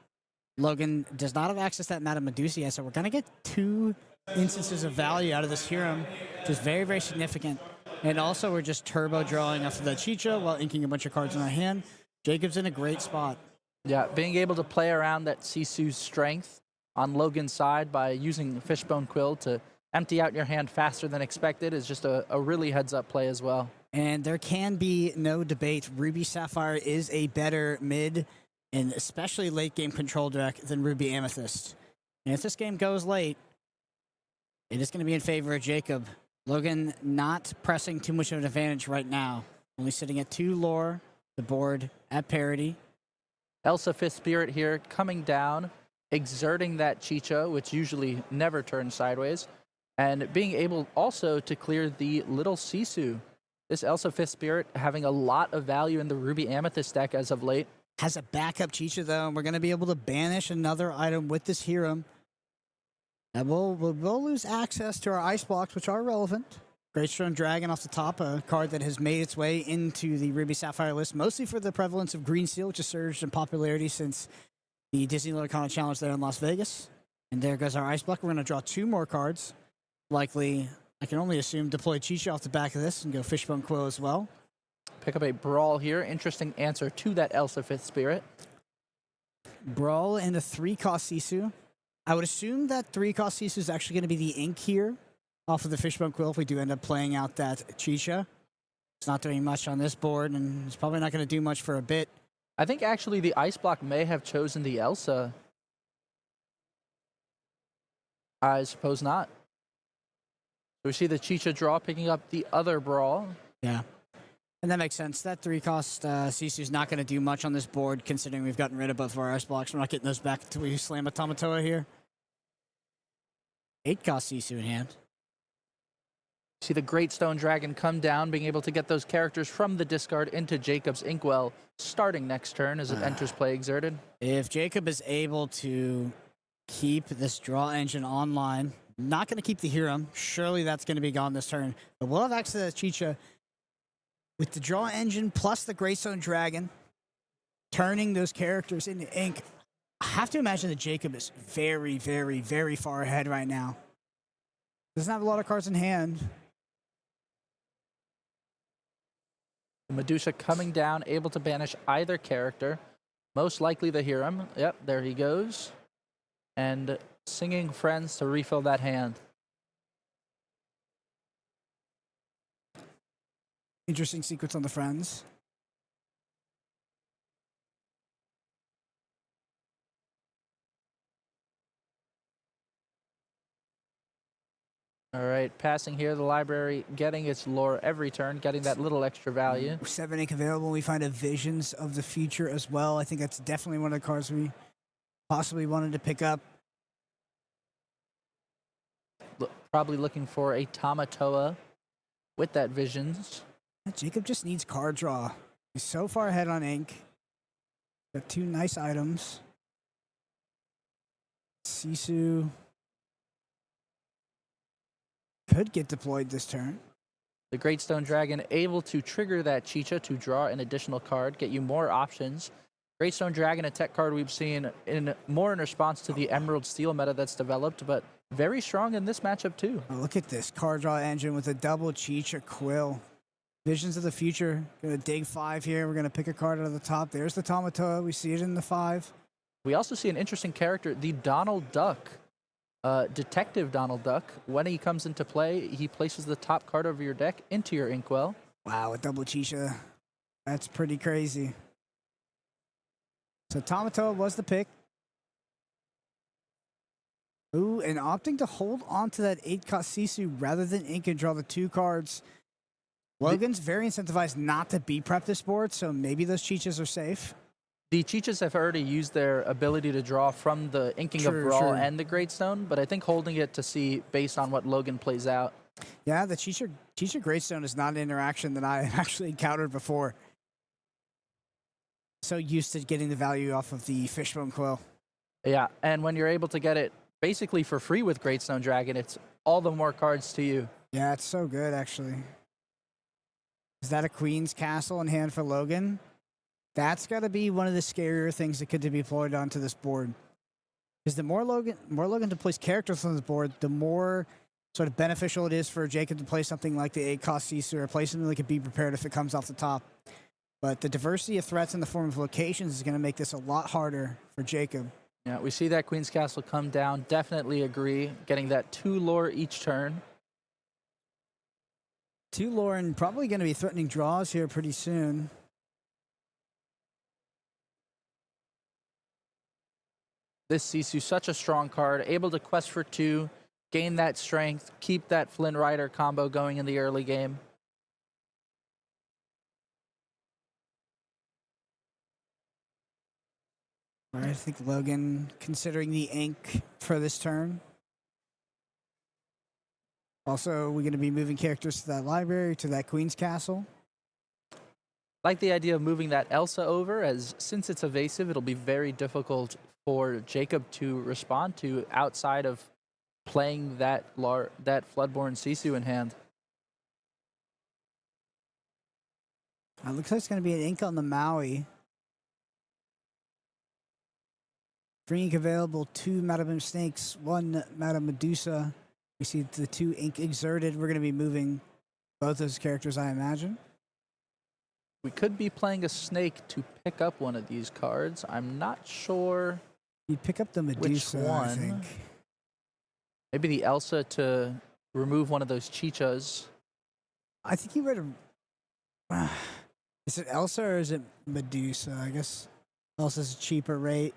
[SPEAKER 6] Logan does not have access to that Madame Medusa yet, so we're going to get 2 instances of value out of this Hiram, which is very, very significant. And also, we're just turbo drawing off of the Chicha while inking a bunch of cards in our hand. Jacob's in a great spot.
[SPEAKER 7] Yeah, being able to play around that Sisu's strength on Logan's side by using Fishbone Quill to empty out your hand faster than expected is just a really heads-up play as well.
[SPEAKER 6] And there can be no debate. Ruby Sapphire is a better mid and especially late-game control deck than Ruby Amethyst. And if this game goes late, it is going to be in favor of Jacob. Logan not pressing too much of an advantage right now. Only sitting at 2 lore, the board at parity.
[SPEAKER 7] Elsa Fifth Spirit here coming down, exerting that Chicha, which usually never turns sideways, and being able also to clear the little Sisu. This Elsa Fifth Spirit having a lot of value in the Ruby Amethyst deck as of late.
[SPEAKER 6] Has a backup Chicha, though, and we're going to be able to banish another item with this Hiram. And we'll lose access to our ice blocks, which are relevant. Greystone Dragon off the top, a card that has made its way into the Ruby Sapphire list, mostly for the prevalence of Green Steel, which has surged in popularity since the Disney Lorcana Challenge there in Las Vegas. And there goes our ice block. We're going to draw 2 more cards. Likely, I can only assume, deploy Chicha off the back of this and go Fishbone Quill as well.
[SPEAKER 7] Pick up a Brawl here. Interesting answer to that Elsa Fifth Spirit.
[SPEAKER 6] Brawl and a 3-cost Sisu. I would assume that 3-cost Sisu is actually going to be the ink here off of the Fishbone Quill if we do end up playing out that Chicha. It's not doing much on this board, and it's probably not going to do much for a bit.
[SPEAKER 7] I think actually the ice block may have chosen the Elsa. I suppose not. We see the Chicha draw picking up the other Brawl.
[SPEAKER 6] Yeah. And that makes sense. That 3-cost Sisu is not going to do much on this board, considering we've gotten rid of both of our ice blocks. We're not getting those back until we slam a Tamatoa here. 8-cost Sisu in hand.
[SPEAKER 7] See the Greystone Dragon come down, being able to get those characters from the discard into Jacob's Inkwell, starting next turn as it enters play exerted.
[SPEAKER 6] If Jacob is able to keep this draw engine online, not going to keep the Hiram. Surely that's going to be gone this turn. But we'll have access to the Chicha. With the draw engine plus the Greystone Dragon, turning those characters into ink, I have to imagine that Jacob is very, very, very far ahead right now. Doesn't have a lot of cards in hand.
[SPEAKER 7] Medusa coming down, able to banish either character. Most likely the Hiram. Yep, there he goes. And singing Friends to refill that hand.
[SPEAKER 6] Interesting sequence on the Friends.
[SPEAKER 7] All right, passing here, the library getting its lore every turn, getting that little extra value.
[SPEAKER 6] 7 ink available. We find a Visions of the Future as well. I think that's definitely one of the cards we possibly wanted to pick up.
[SPEAKER 7] Probably looking for a Tamatoa with that Visions.
[SPEAKER 6] Jacob just needs card draw. He's so far ahead on ink. Got 2 nice items. Sisu could get deployed this turn.
[SPEAKER 7] The Great Stone Dragon able to trigger that Chicha to draw an additional card, get you more options. Great Stone Dragon, a tech card we've seen more in response to the Emerald Steel meta that's developed, but very strong in this matchup too.
[SPEAKER 6] Oh, look at this card draw engine with a double Chicha Quill. Visions of the future. Gonna dig 5 here. We're gonna pick a card out of the top. There's the Tamatoa. We see it in the 5.
[SPEAKER 7] We also see an interesting character, the Donald Duck. Detective Donald Duck. When he comes into play, he places the top card of your deck into your Inkwell.
[SPEAKER 6] Wow, a double Chicha. That's pretty crazy. So Tamatoa was the pick. Ooh, and opting to hold on to that 8-cost Sisu rather than ink and draw the 2 cards. Logan's very incentivized not to be prep this board, so maybe those Chichas are safe.
[SPEAKER 7] The Chichas have already used their ability to draw from the inking of Brawl and the Great Stone, but I think holding it to see based on what Logan plays out.
[SPEAKER 6] Yeah, the Chicha Greatstone is not an interaction that I actually encountered before. So used to getting the value off of the Fishbone Quill.
[SPEAKER 7] Yeah, and when you're able to get it basically for free with Great Stone Dragon, it's all the more cards to you.
[SPEAKER 6] Yeah, it's so good, actually. Is that a Queen's Castle in hand for Logan? That's got to be one of the scarier things that could be deployed onto this board. Because the more Logan deploys characters on this board, the more sort of beneficial it is for Jacob to play something like the 8-cost Sisu or play something that could be prepared if it comes off the top. But the diversity of threats in the form of locations is going to make this a lot harder for Jacob.
[SPEAKER 7] Yeah, we see that Queen's Castle come down. Definitely agree. Getting that 2 lore each turn.
[SPEAKER 6] 2 lore and probably going to be threatening draws here pretty soon.
[SPEAKER 7] This Sisu, such a strong card, able to quest for 2, gain that strength, keep that Flynn Rider combo going in the early game.
[SPEAKER 6] All right, I think Logan considering the ink for this turn. Also, we're going to be moving characters to that library, to that Queen's Castle.
[SPEAKER 7] Like the idea of moving that Elsa over, as since it's evasive, it'll be very difficult for Jacob to respond to outside of playing that Floodborn Sisu in hand.
[SPEAKER 6] It looks like it's going to be an ink on the Maui. Free ink available, 2 Madame Snakes, 1 Madame Medusa. We see the 2 ink exerted. We're going to be moving both those characters, I imagine.
[SPEAKER 7] We could be playing a snake to pick up one of these cards. I'm not sure.
[SPEAKER 6] You pick up the Medusa,
[SPEAKER 7] which one.
[SPEAKER 6] I think.
[SPEAKER 7] Maybe the Elsa to remove one of those Chichas.
[SPEAKER 6] I think you would have... Is it Elsa or is it Medusa? I guess Elsa's a cheaper rate.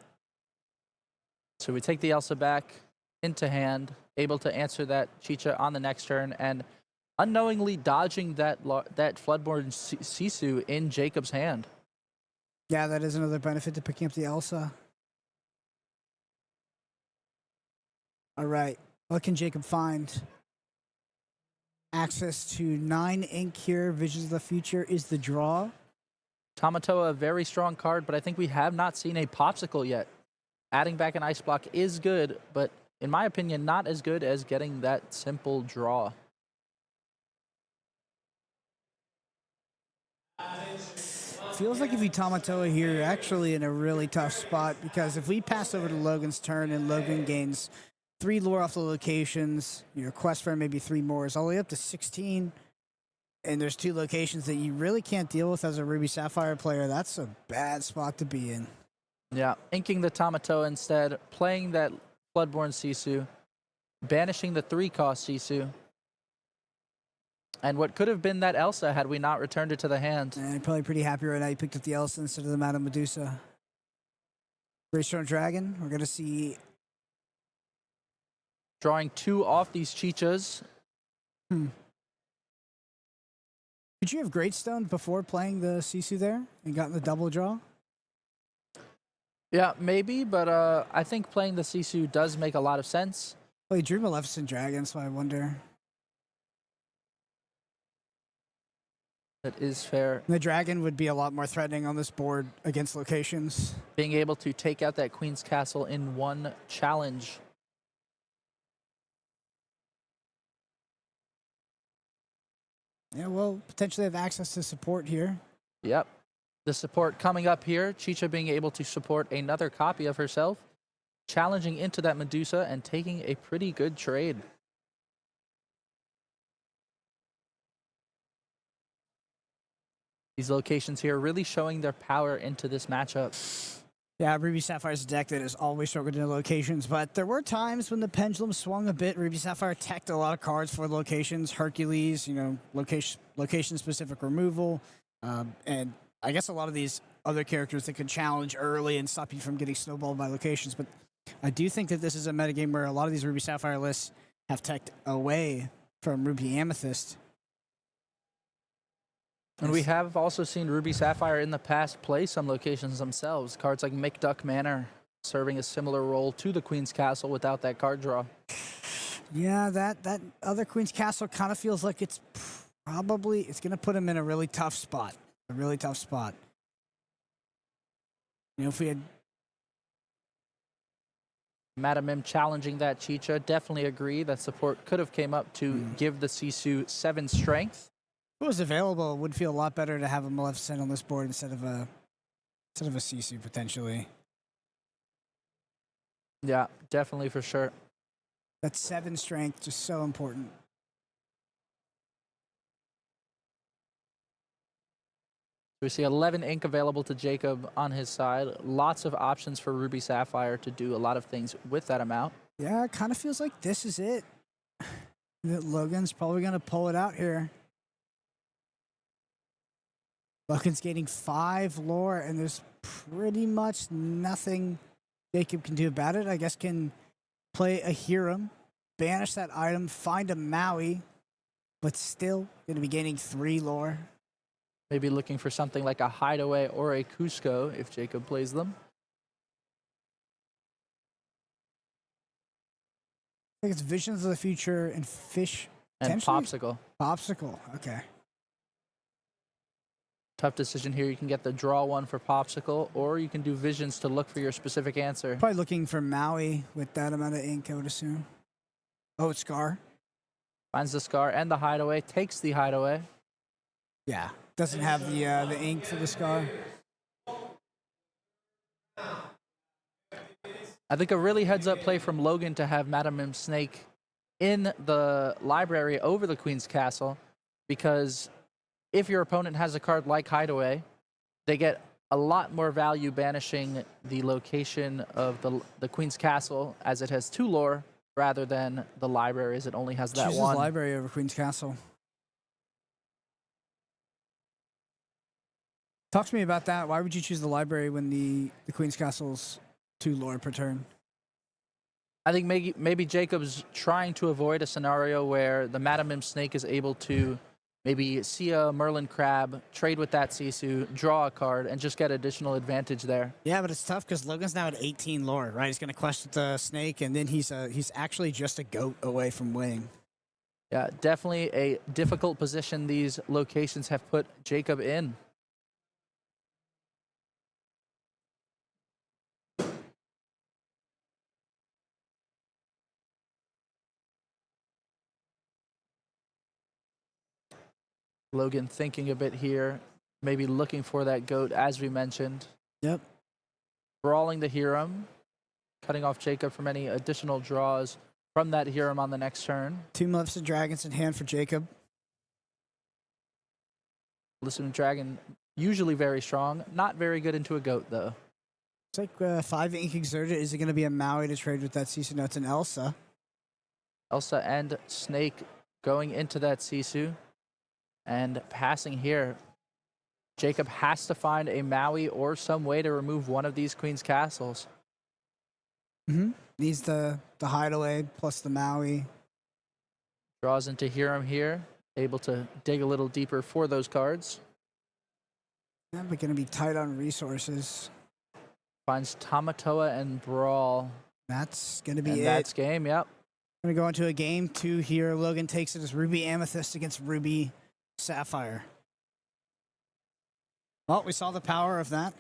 [SPEAKER 7] So we take the Elsa back into hand, able to answer that Chicha on the next turn, and unknowingly dodging that Floodborn Sisu in Jacob's hand.
[SPEAKER 6] Yeah, that is another benefit to picking up the Elsa. All right, what can Jacob find? Access to 9 ink here. Visions of the Future is the draw.
[SPEAKER 7] Tamatoa, a very strong card, but I think we have not seen a Popsicle yet. Adding back an Ice Block is good, but in my opinion, not as good as getting that simple draw.
[SPEAKER 6] Feels like if you Tamatoa here, you're actually in a really tough spot, because if we pass over to Logan's turn and Logan gains 3 lore off the locations, your quest for maybe 3 more is all the way up to 16, and there's 2 locations that you really can't deal with as a Ruby Sapphire player, that's a bad spot to be in.
[SPEAKER 7] Yeah, inking the Tamatoa instead, playing that Floodborn Sisu, banishing the 3-cost Sisu, and what could have been that Elsa had we not returned it to the hand.
[SPEAKER 6] And probably pretty happy right now you picked up the Elsa instead of the Madame Medusa. Great Stone Dragon, we're going to see...
[SPEAKER 7] Drawing 2 off these Chichas.
[SPEAKER 6] Could you have Great Stone before playing the Sisu there and gotten the double draw?
[SPEAKER 7] Yeah, maybe, but I think playing the Sisu does make a lot of sense.
[SPEAKER 6] Well, he drew Maleficent Dragon, so I wonder.
[SPEAKER 7] That is fair.
[SPEAKER 6] The dragon would be a lot more threatening on this board against locations.
[SPEAKER 7] Being able to take out that Queen's Castle in one challenge.
[SPEAKER 6] Yeah, well, potentially have access to support here.
[SPEAKER 7] Yep. The support coming up here. Chicha being able to support another copy of herself. Challenging into that Medusa and taking a pretty good trade. These locations here really showing their power into this matchup.
[SPEAKER 6] Yeah, Ruby Sapphire's a deck that has always struggled in locations, but there were times when the pendulum swung a bit. Ruby Sapphire teched a lot of cards for locations. Hercules, you know, location-specific removal, and I guess a lot of these other characters that could challenge early and stop you from getting snowballed by locations. But I do think that this is a metagame where a lot of these Ruby Sapphire lists have teched away from Ruby Amethyst.
[SPEAKER 7] And we have also seen Ruby Sapphire in the past play some locations themselves. Cards like McDuck Manor serving a similar role to the Queen's Castle without that card draw.
[SPEAKER 6] Yeah, that other Queen's Castle kind of feels like it's going to put him in a really tough spot. A really tough spot. You know, if we had
[SPEAKER 7] Madam M challenging that Chicha, definitely agree that support could have came up to give the Sisu 7 strength.
[SPEAKER 6] If it was available, it would feel a lot better to have a Maleficent on this board instead of a Sisu potentially.
[SPEAKER 7] Yeah, definitely for sure.
[SPEAKER 6] That 7 strength just so important.
[SPEAKER 7] We see 11 ink available to Jacob on his side. Lots of options for Ruby Sapphire to do a lot of things with that amount.
[SPEAKER 6] Yeah, it kind of feels like this is it. That Logan's probably going to pull it out here. Logan's gaining 5 lore, and there's pretty much nothing Jacob can do about it. I guess can play a Hiram, banish that item, find a Maui, but still going to be gaining 3 lore.
[SPEAKER 7] Maybe looking for something like a Hideaway or a Cusco if Jacob plays them.
[SPEAKER 6] I think it's Visions of the Future and Fish.
[SPEAKER 7] And Popsicle.
[SPEAKER 6] Popsicle, okay.
[SPEAKER 7] Tough decision here. You can get the draw one for Popsicle, or you can do Visions to look for your specific answer.
[SPEAKER 6] Probably looking for Maui with that amount of ink, I would assume. Oh, it's Scar.
[SPEAKER 7] Finds the Scar and the Hideaway, takes the Hideaway.
[SPEAKER 6] Yeah, doesn't have the ink for the Scar.
[SPEAKER 7] I think a really heads-up play from Logan to have Madam M Snake in the library over the Queen's Castle, because if your opponent has a card like Hideaway, they get a lot more value banishing the location of the Queen's Castle, as it has 2 lore, rather than the library, as it only has that
[SPEAKER 6] Chooses
[SPEAKER 7] one.
[SPEAKER 6] library over Queen's Castle. Talk to me about that. Why would you choose the library when the Queen's Castle's 2 lore per turn?
[SPEAKER 7] I think maybe Jacob's trying to avoid a scenario where the Madam M Snake is able to maybe see a Merlin Crab, trade with that Sisu, draw a card, and just get additional advantage there.
[SPEAKER 6] Yeah, but it's tough because Logan's now at 18 lore, right? He's going to quest with the Snake, and then he's actually just a goat away from winning.
[SPEAKER 7] Yeah, definitely a difficult position these locations have put Jacob in. Logan thinking a bit here, maybe looking for that goat, as we mentioned.
[SPEAKER 6] Yep.
[SPEAKER 7] Brawling the Hiram, cutting off Jacob from any additional draws from that Hiram on the next turn.
[SPEAKER 6] 2 Maleficent Dragons in hand for Jacob.
[SPEAKER 7] Listening Dragon, usually very strong. Not very good into a goat, though.
[SPEAKER 6] It's like 5 ink exerted. Is it going to be a Maui to trade with that Sisu? No, it's an Elsa.
[SPEAKER 7] Elsa and Snake going into that Sisu. And passing here, Jacob has to find a Maui or some way to remove one of these Queen's Castles.
[SPEAKER 6] Needs the Hideaway plus the Maui.
[SPEAKER 7] Draws into Hiram here, able to dig a little deeper for those cards.
[SPEAKER 6] Yeah, but going to be tight on resources.
[SPEAKER 7] Finds Tamatoa and Brawl.
[SPEAKER 6] That's going to be
[SPEAKER 7] And
[SPEAKER 6] it.
[SPEAKER 7] that's game, yep.
[SPEAKER 6] Going to go into a game 2 here. Logan takes it as Ruby Amethyst against Ruby Sapphire. Well, we saw the power of that.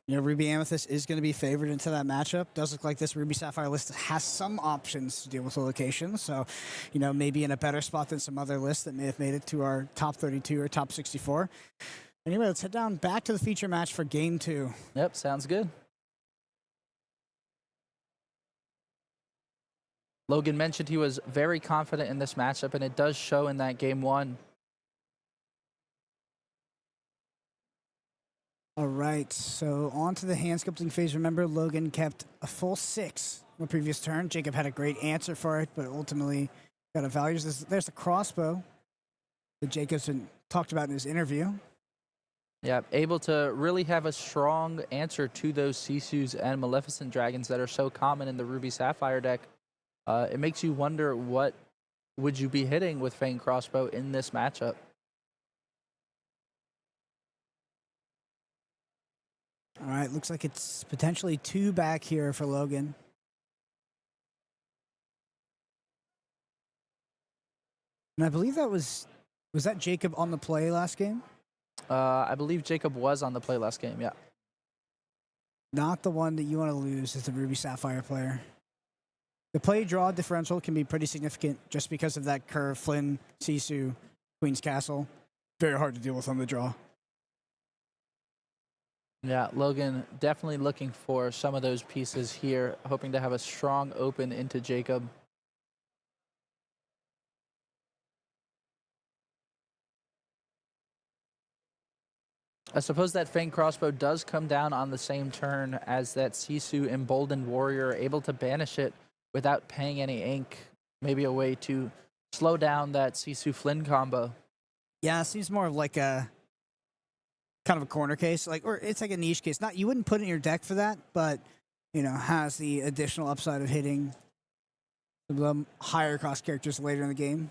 [SPEAKER 6] Ruby Amethyst is going to be favored into that matchup. Does look like this Ruby Sapphire list has some options to deal with the location. So, maybe in a better spot than some other lists that may have made it to our top 32 or top 64. Anyway, let's head down back to the feature match for game 2.
[SPEAKER 7] Yep, sounds good. Logan mentioned he was very confident in this matchup, and it does show in that game 1.
[SPEAKER 6] All right, so on to the hand sculpting phase. Remember, Logan kept a full 6 on the previous turn. Jacob had a great answer for it, but ultimately got a value. There's the crossbow that Jacobson talked about in his interview.
[SPEAKER 7] Yeah, able to really have a strong answer to those Sisus and Maleficent Dragons that are so common in the Ruby Sapphire deck. It makes you wonder, what would you be hitting with Fang Crossbow in this matchup?
[SPEAKER 6] All right, looks like it's potentially 2 back here for Logan. And I believe that was that Jacob on the play last game?
[SPEAKER 7] I believe Jacob was on the play last game, yeah.
[SPEAKER 6] Not the one that you want to lose as the Ruby Sapphire player. The play draw differential can be pretty significant just because of that curve. Flynn, Sisu, Queen's Castle. Very hard to deal with on the draw.
[SPEAKER 7] Yeah, Logan definitely looking for some of those pieces here, hoping to have a strong open into Jacob. I suppose that Fang Crossbow does come down on the same turn as that Sisu Emboldened Warrior, able to banish it without paying any ink. Maybe a way to slow down that Sisu Flynn combo.
[SPEAKER 6] Yeah, it seems more of like a kind of a corner case, or it's like a niche case. You wouldn't put it in your deck for that, but has the additional upside of hitting the higher cost characters later in the game.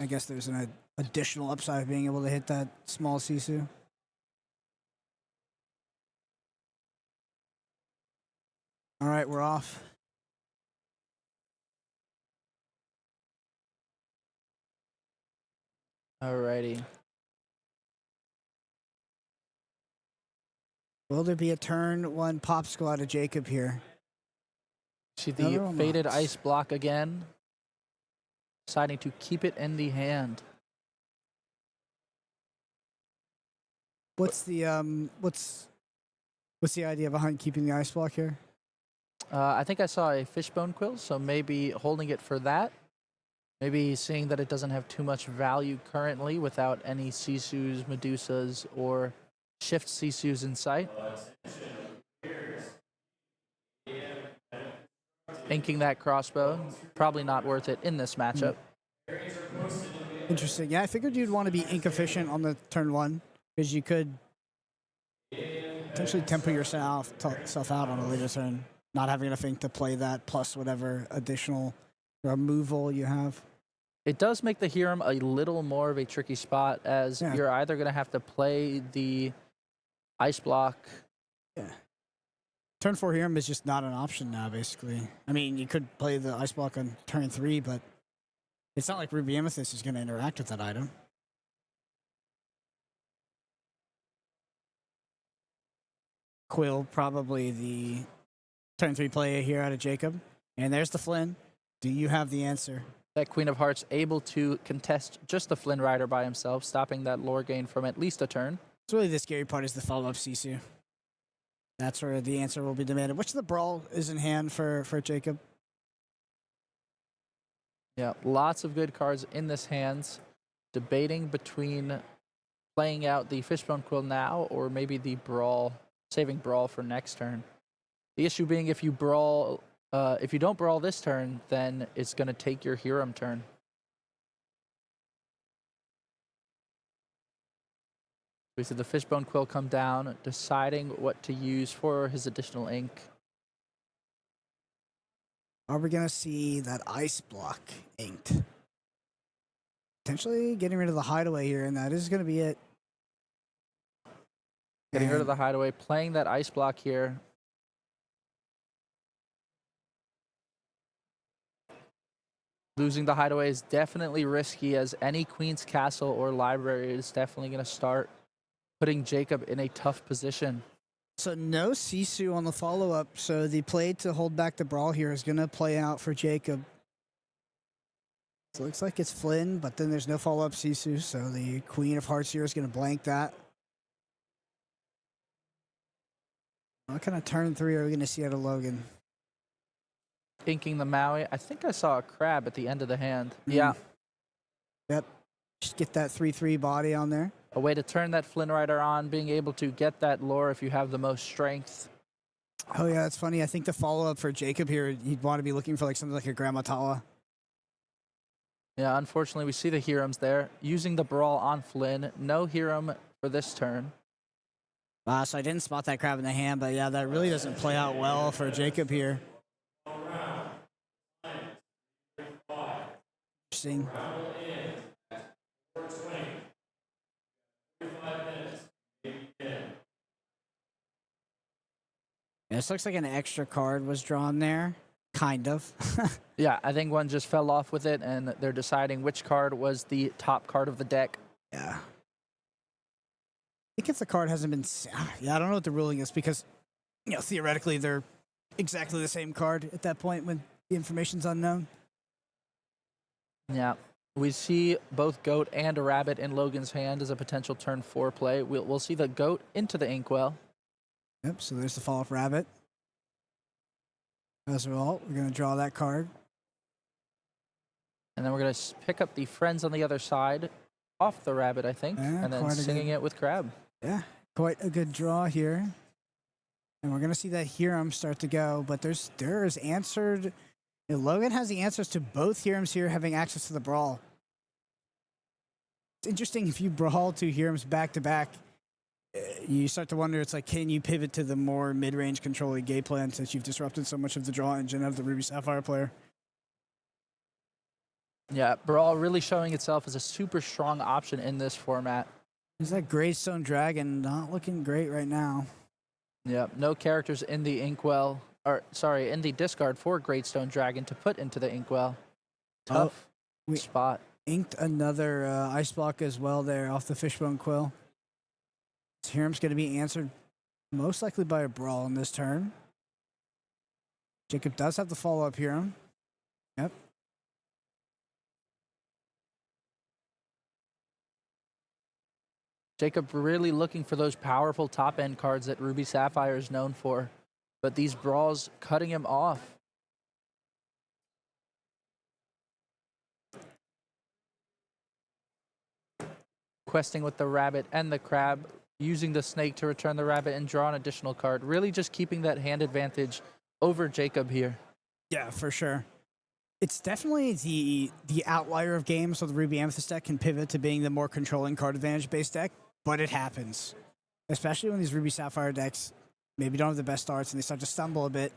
[SPEAKER 6] I guess there's an additional upside of being able to hit that small Sisu. All right, we're off.
[SPEAKER 7] Alrighty.
[SPEAKER 6] Will there be a turn 1 popsicle out of Jacob here?
[SPEAKER 7] See the
[SPEAKER 6] No,
[SPEAKER 7] faded
[SPEAKER 6] not.
[SPEAKER 7] ice block again. Deciding to keep it in the hand.
[SPEAKER 6] What's the idea behind keeping the ice block here?
[SPEAKER 7] I think I saw a Fishbone Quill, so maybe holding it for that. Maybe seeing that it doesn't have too much value currently without any Sisus, Medusas, or Shift Sisus in sight. Inking that crossbow, probably not worth it in this matchup.
[SPEAKER 6] Interesting. Yeah, I figured you'd want to be ink efficient on the turn 1, because you could potentially temper yourself out on a later turn, not having enough ink to play that, plus whatever additional removal you have.
[SPEAKER 7] It does make the Hiram a little more of a tricky spot, as
[SPEAKER 6] Yeah.
[SPEAKER 7] you're either going to have to play the ice block.
[SPEAKER 6] Yeah. Turn 4 Hiram is just not an option now, basically. I mean, you could play the ice block on turn 3, but it's not like Ruby Amethyst is going to interact with that item. Quill, probably the turn 3 play here out of Jacob. And there's the Flynn. Do you have the answer?
[SPEAKER 7] That Queen of Hearts able to contest just the Flynn Rider by himself, stopping that lore gain from at least a turn.
[SPEAKER 6] It's really the scary part is the follow-up Sisu. That's where the answer will be demanded. Which of the brawl is in hand for Jacob?
[SPEAKER 7] Yeah, lots of good cards in this hands. Debating between playing out the Fishbone Quill now or maybe the Brawl, saving Brawl for next turn. The issue being if you don't brawl this turn, then it's going to take your Hiram turn. We see the Fishbone Quill come down, deciding what to use for his additional ink.
[SPEAKER 6] Are we going to see that ice block inked? Potentially getting rid of the hideaway here, and that is going to be it.
[SPEAKER 7] Getting rid of the hideaway, playing that ice block here. Losing the hideaway is definitely risky, as any Queen's Castle or Library is definitely going to start putting Jacob in a tough position.
[SPEAKER 6] So no Sisu on the follow-up, so the play to hold back the brawl here is going to play out for Jacob. So it looks like it's Flynn, but then there's no follow-up Sisu, so the Queen of Hearts here is going to blank that. What kind of turn 3 are we going to see out of Logan?
[SPEAKER 7] Inking the Maui. I think I saw a crab at the end of the hand.
[SPEAKER 6] Mm.
[SPEAKER 7] Yeah.
[SPEAKER 6] Yep. Just get that 3/3 body on there.
[SPEAKER 7] A way to turn that Flynn Rider on, being able to get that lore if you have the most strength.
[SPEAKER 6] Oh, yeah, that's funny. I think the follow-up for Jacob here, you'd want to be looking for like something like a Grandma Tala.
[SPEAKER 7] Yeah, unfortunately, we see the Hirams there. Using the brawl on Flynn. No Hiram for this turn.
[SPEAKER 6] So I didn't spot that crab in the hand, but yeah, that really doesn't play out well for Jacob here. Interesting. This looks like an extra card was drawn there. Kind of.
[SPEAKER 7] Yeah, I think one just fell off with it, and they're deciding which card was the top card of the deck.
[SPEAKER 6] Yeah. I think if the card hasn't been... Yeah, I don't know what the ruling is because, you know, theoretically they're exactly the same card at that point when the information's unknown.
[SPEAKER 7] Yeah. We see both Goat and a Rabbit in Logan's hand as a potential turn 4 play. We'll see the Goat into the Inkwell.
[SPEAKER 6] Yep, so there's the follow-up Rabbit. As well, we're going to draw that card.
[SPEAKER 7] And then we're going to pick up the Friends on the other side off the Rabbit, I think,
[SPEAKER 6] Yeah,
[SPEAKER 7] and then singing it with Crab.
[SPEAKER 6] Yeah, quite a good draw here. And we're going to see that Hiram start to go, but there is answered... You know, Logan has the answers to both Hirams here having access to the brawl. It's interesting if you brawl 2 Hirams back-to-back, you start to wonder, it's like, can you pivot to the more mid-range controlling game plan since you've disrupted so much of the draw engine of the Ruby Sapphire player?
[SPEAKER 7] Yeah, Brawl really showing itself as a super strong option in this format.
[SPEAKER 6] Is that Greystone Dragon not looking great right now?
[SPEAKER 7] Yeah, no characters in the Inkwell, or sorry, in the discard for Greystone Dragon to put into the Inkwell. Tough spot.
[SPEAKER 6] Inked another ice block as well there off the Fishbone Quill. Hiram's going to be answered most likely by a brawl in this turn. Jacob does have the follow-up Hiram. Yep.
[SPEAKER 7] Jacob really looking for those powerful top-end cards that Ruby Sapphire is known for, but these brawls cutting him off. Questing with the Rabbit and the Crab, using the Snake to return the Rabbit and draw an additional card. Really just keeping that hand advantage over Jacob here.
[SPEAKER 6] Yeah, for sure. It's definitely the outlier of games where the Ruby Amethyst deck can pivot to being the more controlling card advantage based deck, but it happens. Especially when these Ruby Sapphire decks maybe don't have the best starts and they start to stumble a bit.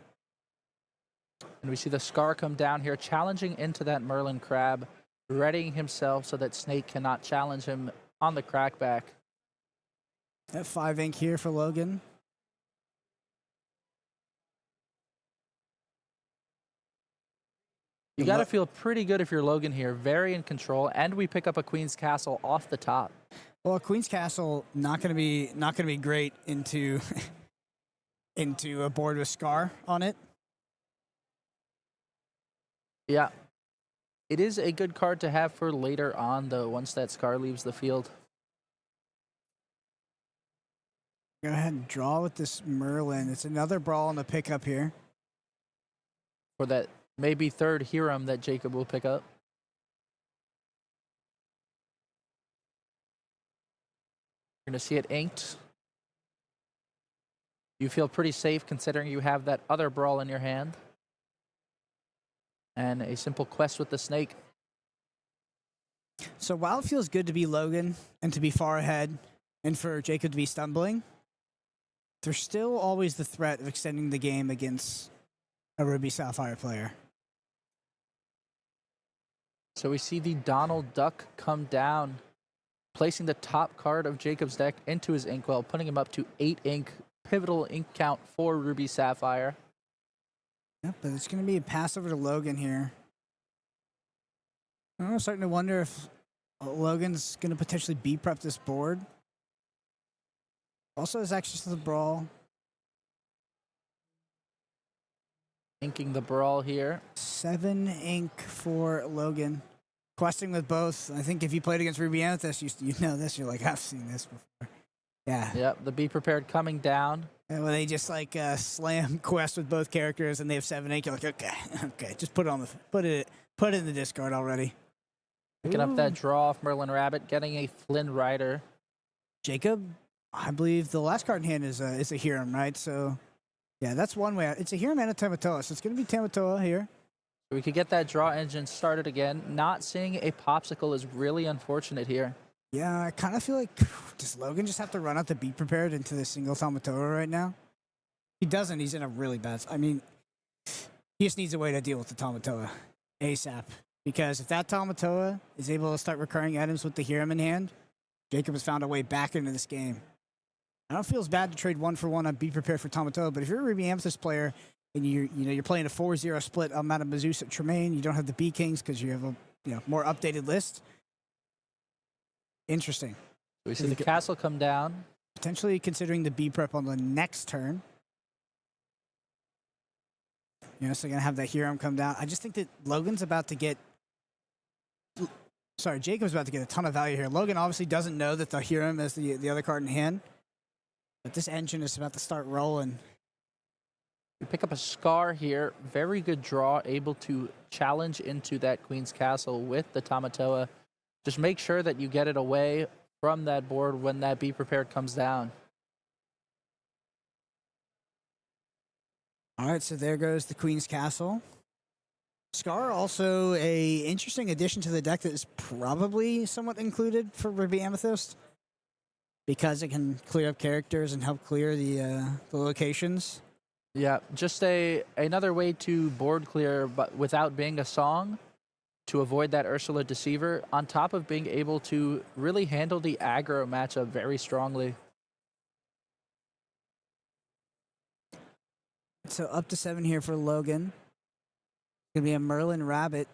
[SPEAKER 7] And we see the Scar come down here, challenging into that Merlin Crab, readying himself so that Snake cannot challenge him on the crackback.
[SPEAKER 6] That 5 ink here for Logan.
[SPEAKER 7] You got to feel pretty good if you're Logan here. Very in control, and we pick up a Queen's Castle off the top.
[SPEAKER 6] Well, Queen's Castle not going to be great into into a board with Scar on it.
[SPEAKER 7] Yeah. It is a good card to have for later on, though, once that Scar leaves the field.
[SPEAKER 6] Go ahead and draw with this Merlin. It's another brawl on the pickup here.
[SPEAKER 7] For that maybe third Hiram that Jacob will pick up. You're going to see it inked. You feel pretty safe considering you have that other brawl in your hand. And a simple quest with the Snake.
[SPEAKER 6] So while it feels good to be Logan and to be far ahead and for Jacob to be stumbling, there's still always the threat of extending the game against a Ruby Sapphire player.
[SPEAKER 7] So we see the Donald Duck come down, placing the top card of Jacob's deck into his Inkwell, putting him up to 8 ink, pivotal ink count for Ruby Sapphire.
[SPEAKER 6] Yep, but it's going to be a pass over to Logan here. I'm starting to wonder if Logan's going to potentially B-prep this board. Also has access to the brawl.
[SPEAKER 7] Inking the brawl here.
[SPEAKER 6] 7 ink for Logan. Questing with both. I think if you played against Ruby Amethyst, you know this. You're like, I've seen this before. Yeah.
[SPEAKER 7] Yep, the Be Prepared coming down.
[SPEAKER 6] And when they just like slam quest with both characters and they have 7 ink, you're like, okay, just put it in the discard already.
[SPEAKER 7] Picking up that draw off Merlin Rabbit, getting a Flynn Rider.
[SPEAKER 6] Jacob, I believe the last card in hand is a Hiram, right? So, yeah, that's one way. It's a Hiram and a Tamatoa, so it's going to be Tamatoa here.
[SPEAKER 7] We could get that draw engine started again. Not seeing a Popsicle is really unfortunate here.
[SPEAKER 6] Yeah, I kind of feel like, does Logan just have to run out the Be Prepared into the single Tamatoa right now? He doesn't. He's in a really bad... I mean, he just needs a way to deal with the Tamatoa ASAP. Because if that Tamatoa is able to start recurring items with the Hiram in hand, Jacob has found a way back into this game. I don't feel as bad to trade 1-for-1 on Be Prepared for Tamatoa, but if you're a Ruby Amethyst player and you're playing a 4-0 split on Madame Mazus at Tremaine, you don't have the B Kings because you have a more updated list. Interesting.
[SPEAKER 7] We see the castle come down.
[SPEAKER 6] Potentially considering the B prep on the next turn. So you're gonna have that Hiram come down. I just think that Logan's about to get. Sorry, Jacob's about to get a ton of value here. Logan obviously doesn't know that the Hiram is the other card in hand, but this engine is about to start rolling.
[SPEAKER 7] We pick up a Scar here. Very good draw, able to challenge into that Queen's Castle with the Tamatoa. Just make sure that you get it away from that board when that Be Prepared comes down.
[SPEAKER 6] All right, so there goes the Queen's Castle. Scar also a interesting addition to the deck that is probably somewhat included for Ruby Amethyst because it can clear up characters and help clear the locations.
[SPEAKER 7] Yeah, just another way to board clear, but without being a song, to avoid that Ursula Deceiver, on top of being able to really handle the aggro matchup very strongly.
[SPEAKER 6] So up to 7 here for Logan. Gonna be a Merlin Rabbit.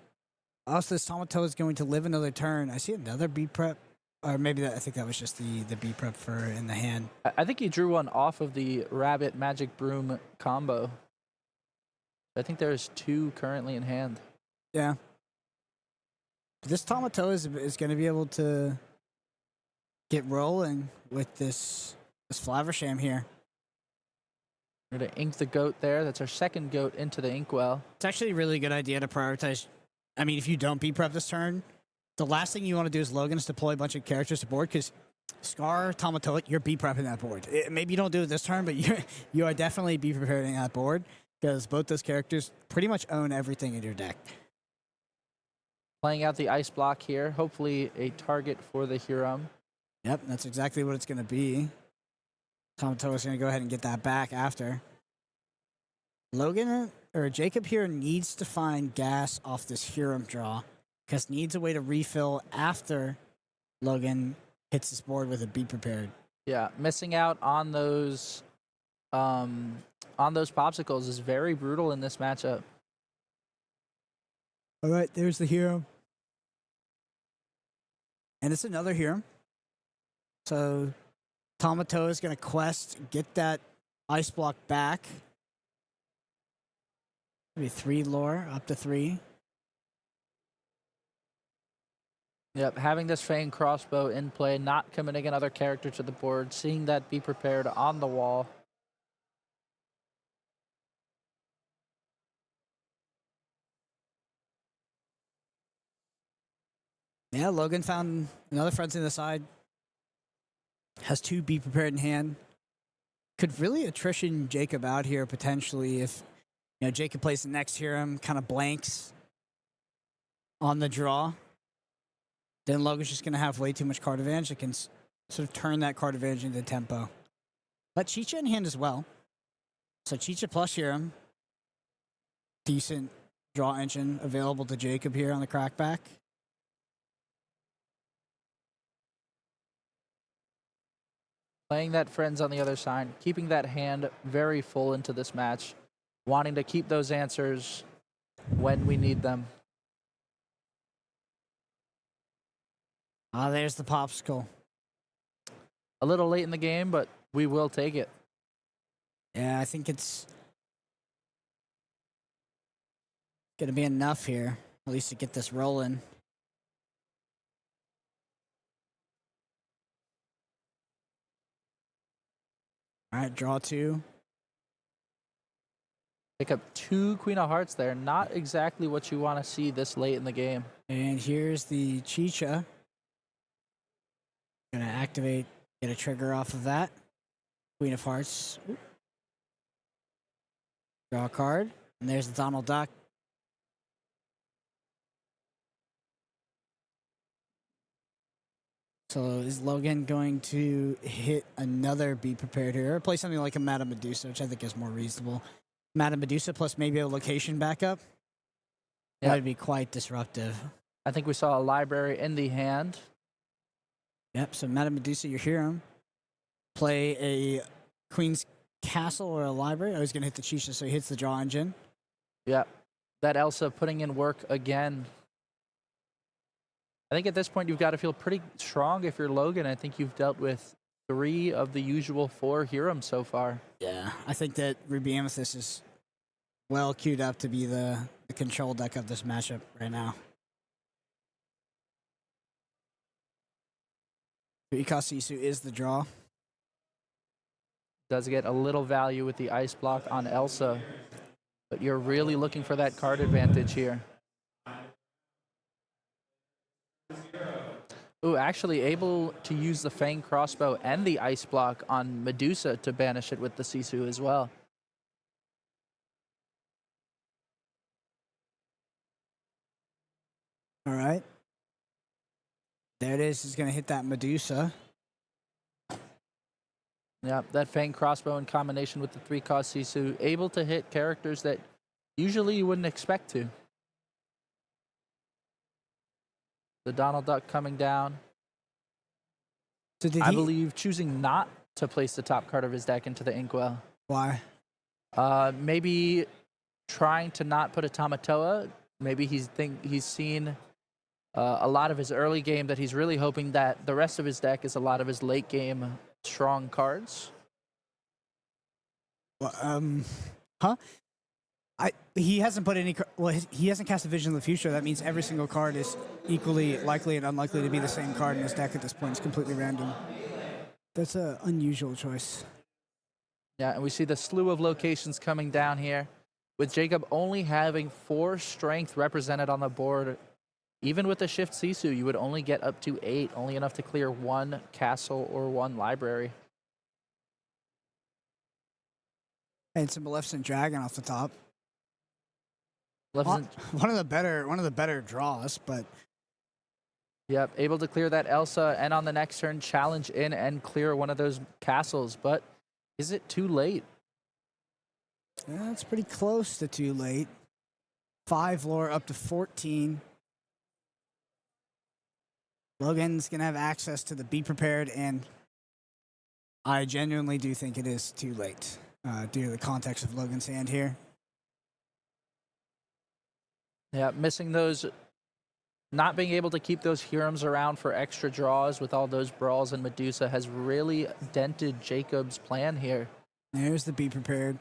[SPEAKER 6] Also, this Tamatoa is going to live another turn. I see another B prep, or maybe I think that was just the B prep for in the hand.
[SPEAKER 7] I think he drew one off of the Rabbit Magic Broom combo. I think there's 2 currently in hand.
[SPEAKER 6] Yeah. This Tamatoa is going to be able to get rolling with this Flaversham here.
[SPEAKER 7] We're going to ink the goat there. That's our second goat into the inkwell.
[SPEAKER 6] It's actually a really good idea to prioritize. I mean, if you don't B-prep this turn, the last thing you want to do is Logan is deploy a bunch of characters to board because Scar, Tamatoa, you're B-prepping that board. Maybe you don't do it this turn, but you are definitely B-preparing that board because both those characters pretty much own everything in your deck.
[SPEAKER 7] Playing out the ice block here. Hopefully a target for the Hiram.
[SPEAKER 6] Yep, that's exactly what it's going to be. Tamatoa's going to go ahead and get that back after. Logan, or Jacob here, needs to find gas off this Hiram draw because needs a way to refill after Logan hits this board with a Be Prepared.
[SPEAKER 7] Yeah, missing out on those popsicles is very brutal in this matchup.
[SPEAKER 6] All right, there's the Hiram. And it's another Hiram. So Tamatoa is going to quest, get that ice block back. Maybe 3 lore, up to 3.
[SPEAKER 7] Yep, having this Fang crossbow in play, not committing another character to the board, seeing that Be Prepared on the wall.
[SPEAKER 6] Yeah, Logan found another friend in the side. Has 2 Be Prepared in hand. Could really attrition Jacob out here potentially if Jacob plays the next Hiram, kind of blanks on the draw. Then Logan's just going to have way too much card advantage. It can sort of turn that card advantage into tempo. But Chicha in hand as well. So Chicha plus Hiram. Decent draw engine available to Jacob here on the crackback.
[SPEAKER 7] Playing that friends on the other side, keeping that hand very full into this match, wanting to keep those answers when we need them.
[SPEAKER 6] There's the popsicle.
[SPEAKER 7] A little late in the game, but we will take it.
[SPEAKER 6] Yeah, I think it's going to be enough here, at least to get this rolling. All right, draw 2.
[SPEAKER 7] Pick up 2 Queen of Hearts there. Not exactly what you want to see this late in the game.
[SPEAKER 6] And here's the Chicha. Gonna activate, get a trigger off of that. Queen of Hearts. Ooh. Draw a card. And there's the Donald Duck. So is Logan going to hit another Be Prepared here? Or play something like a Madame Medusa, which I think is more reasonable. Madame Medusa plus maybe a location backup?
[SPEAKER 7] Yep.
[SPEAKER 6] That would be quite disruptive.
[SPEAKER 7] I think we saw a library in the hand.
[SPEAKER 6] Yep, so Madame Medusa, your hero. Play a Queen's Castle or a library. Oh, he's going to hit the Chicha, so he hits the draw engine.
[SPEAKER 7] Yep. That Elsa putting in work again. I think at this point you've got to feel pretty strong if you're Logan. I think you've dealt with 3 of the usual 4 Hieroms so far.
[SPEAKER 6] Yeah, I think that Ruby Amethyst is well queued up to be the control deck of this matchup right now. Ikasisu is the draw.
[SPEAKER 7] Does get a little value with the ice block on Elsa, but you're really looking for that card advantage here. Ooh, actually able to use the Fang crossbow and the ice block on Medusa to banish it with the Sisu as well.
[SPEAKER 6] All right. There it is. He's going to hit that Medusa.
[SPEAKER 7] Yeah, that Fang crossbow in combination with the 3-cost Sisu, able to hit characters that usually you wouldn't expect to. The Donald Duck coming down.
[SPEAKER 6] So did
[SPEAKER 7] I believe choosing not to place the top card of his deck into the Inkwell.
[SPEAKER 6] Why?
[SPEAKER 7] Maybe trying to not put a Tamatoa. Maybe he's seen a lot of his early game that he's really hoping that the rest of his deck is a lot of his late game strong cards.
[SPEAKER 6] Well, huh? He hasn't put any. Well, he hasn't cast a Vision of the Future. That means every single card is equally likely and unlikely to be the same card in his deck at this point. It's completely random. That's an unusual choice.
[SPEAKER 7] Yeah, and we see the slew of locations coming down here, with Jacob only having 4 strength represented on the board. Even with the Shift Sisu, you would only get up to 8, only enough to clear 1 castle or 1 library.
[SPEAKER 6] And some Maleficent Dragon off the top.
[SPEAKER 7] Maleficent,
[SPEAKER 6] one of the better draws, but
[SPEAKER 7] yep, able to clear that Elsa, and on the next turn, challenge in and clear one of those castles. But is it too late?
[SPEAKER 6] yeah, it's pretty close to too late. 5 lore up to 14. Logan's going to have access to the Be Prepared, and I genuinely do think it is too late due to the context of Logan's hand here.
[SPEAKER 7] Yeah, missing those, not being able to keep those Hieroms around for extra draws with all those brawls and Medusa has really dented Jacob's plan here.
[SPEAKER 6] There's the Be Prepared.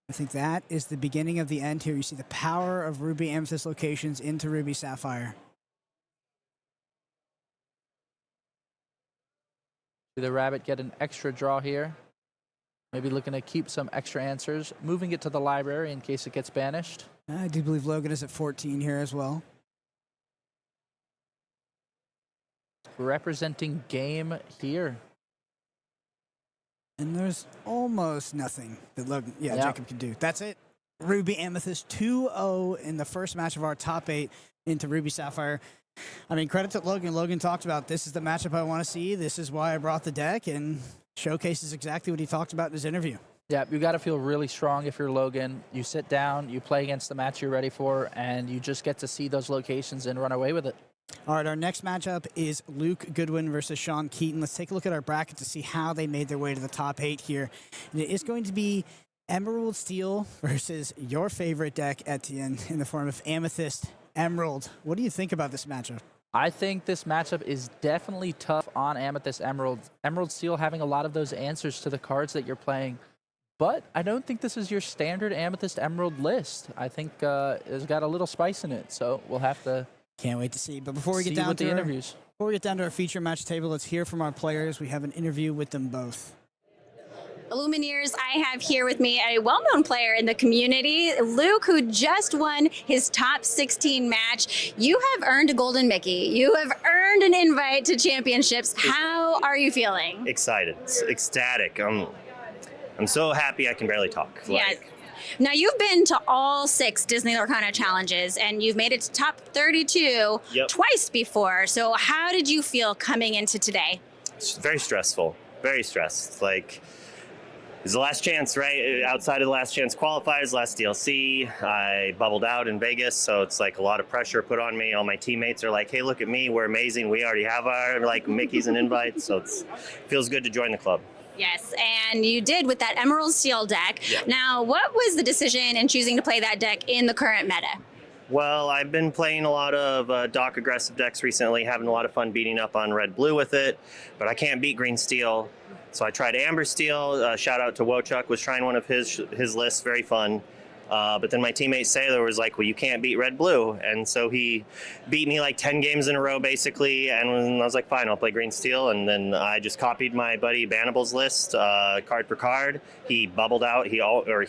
[SPEAKER 6] I think that is the beginning of the end here. You see the power of Ruby Amethyst locations into Ruby Sapphire.
[SPEAKER 7] See the rabbit get an extra draw here. Maybe looking to keep some extra answers, moving it to the library in case it gets banished.
[SPEAKER 6] I do believe Logan is at 14 here as well.
[SPEAKER 7] Representing game here.
[SPEAKER 6] And there's almost nothing that Logan, Jacob can do. That's it. Ruby Amethyst 2-0 in the first match of our top 8 into Ruby Sapphire. I mean, credit to Logan. Logan talked about, this is the matchup I want to see. This is why I brought the deck, and showcases exactly what he talked about in his interview.
[SPEAKER 7] Yeah, you got to feel really strong if you're Logan. You sit down, you play against the match you're ready for, and you just get to see those locations and run away with it.
[SPEAKER 6] All right, our next matchup is Luke Goodwin versus Shawn Keaton. Let's take a look at our bracket to see how they made their way to the top 8 here. And it is going to be Emerald Steel versus your favorite deck, Etienne, in the form of Amethyst Emerald. What do you think about this matchup?
[SPEAKER 7] I think this matchup is definitely tough on Amethyst Emerald. Emerald Steel having a lot of those answers to the cards that you're playing. But I don't think this is your standard Amethyst Emerald list. I think it's got a little spice in it, so we'll have to
[SPEAKER 6] Can't wait to see. But before we get
[SPEAKER 7] see
[SPEAKER 6] down
[SPEAKER 7] what
[SPEAKER 6] to
[SPEAKER 7] the
[SPEAKER 6] our,
[SPEAKER 7] interviews.
[SPEAKER 6] before we get down to our feature match table, let's hear from our players. We have an interview with them both.
[SPEAKER 3] Lumineers, I have here with me a well-known player in the community, Luke, who just won his top 16 match. You have earned a golden Mickey. You have earned an invite to championships. How are you feeling?
[SPEAKER 11] Excited, ecstatic. I'm so happy I can barely talk.
[SPEAKER 3] Yes. Now, you've been to all 6 Disney Lorcana challenges, and you've made it to top 32 twice before. So how did you feel coming into today?
[SPEAKER 11] It's very stressful, very stressed. Like, it's the last chance, right? Outside of the last chance qualifiers, last DLC, I bubbled out in Vegas, so it's like a lot of pressure put on me. All my teammates are like, hey, look at me, we're amazing. We already have our like Mickeys and invites, so it feels good to join the club.
[SPEAKER 3] Yes, and you did with that Emerald Steel deck.
[SPEAKER 11] Yeah.
[SPEAKER 3] Now, what was the decision in choosing to play that deck in the current meta?
[SPEAKER 11] Well, I've been playing a lot of Doc aggressive decks recently, having a lot of fun beating up on red-blue with it, but I can't beat green steel. So I tried Amber Steel. Shout out to Wochuk, was trying one of his lists, very fun. But then my teammate Sailor was like, well, you can't beat red-blue. And so he beat me like 10 games in a row, basically. And I was like, fine, I'll play green steel. And then I just copied my buddy Banable's list, card for card. He bubbled out. He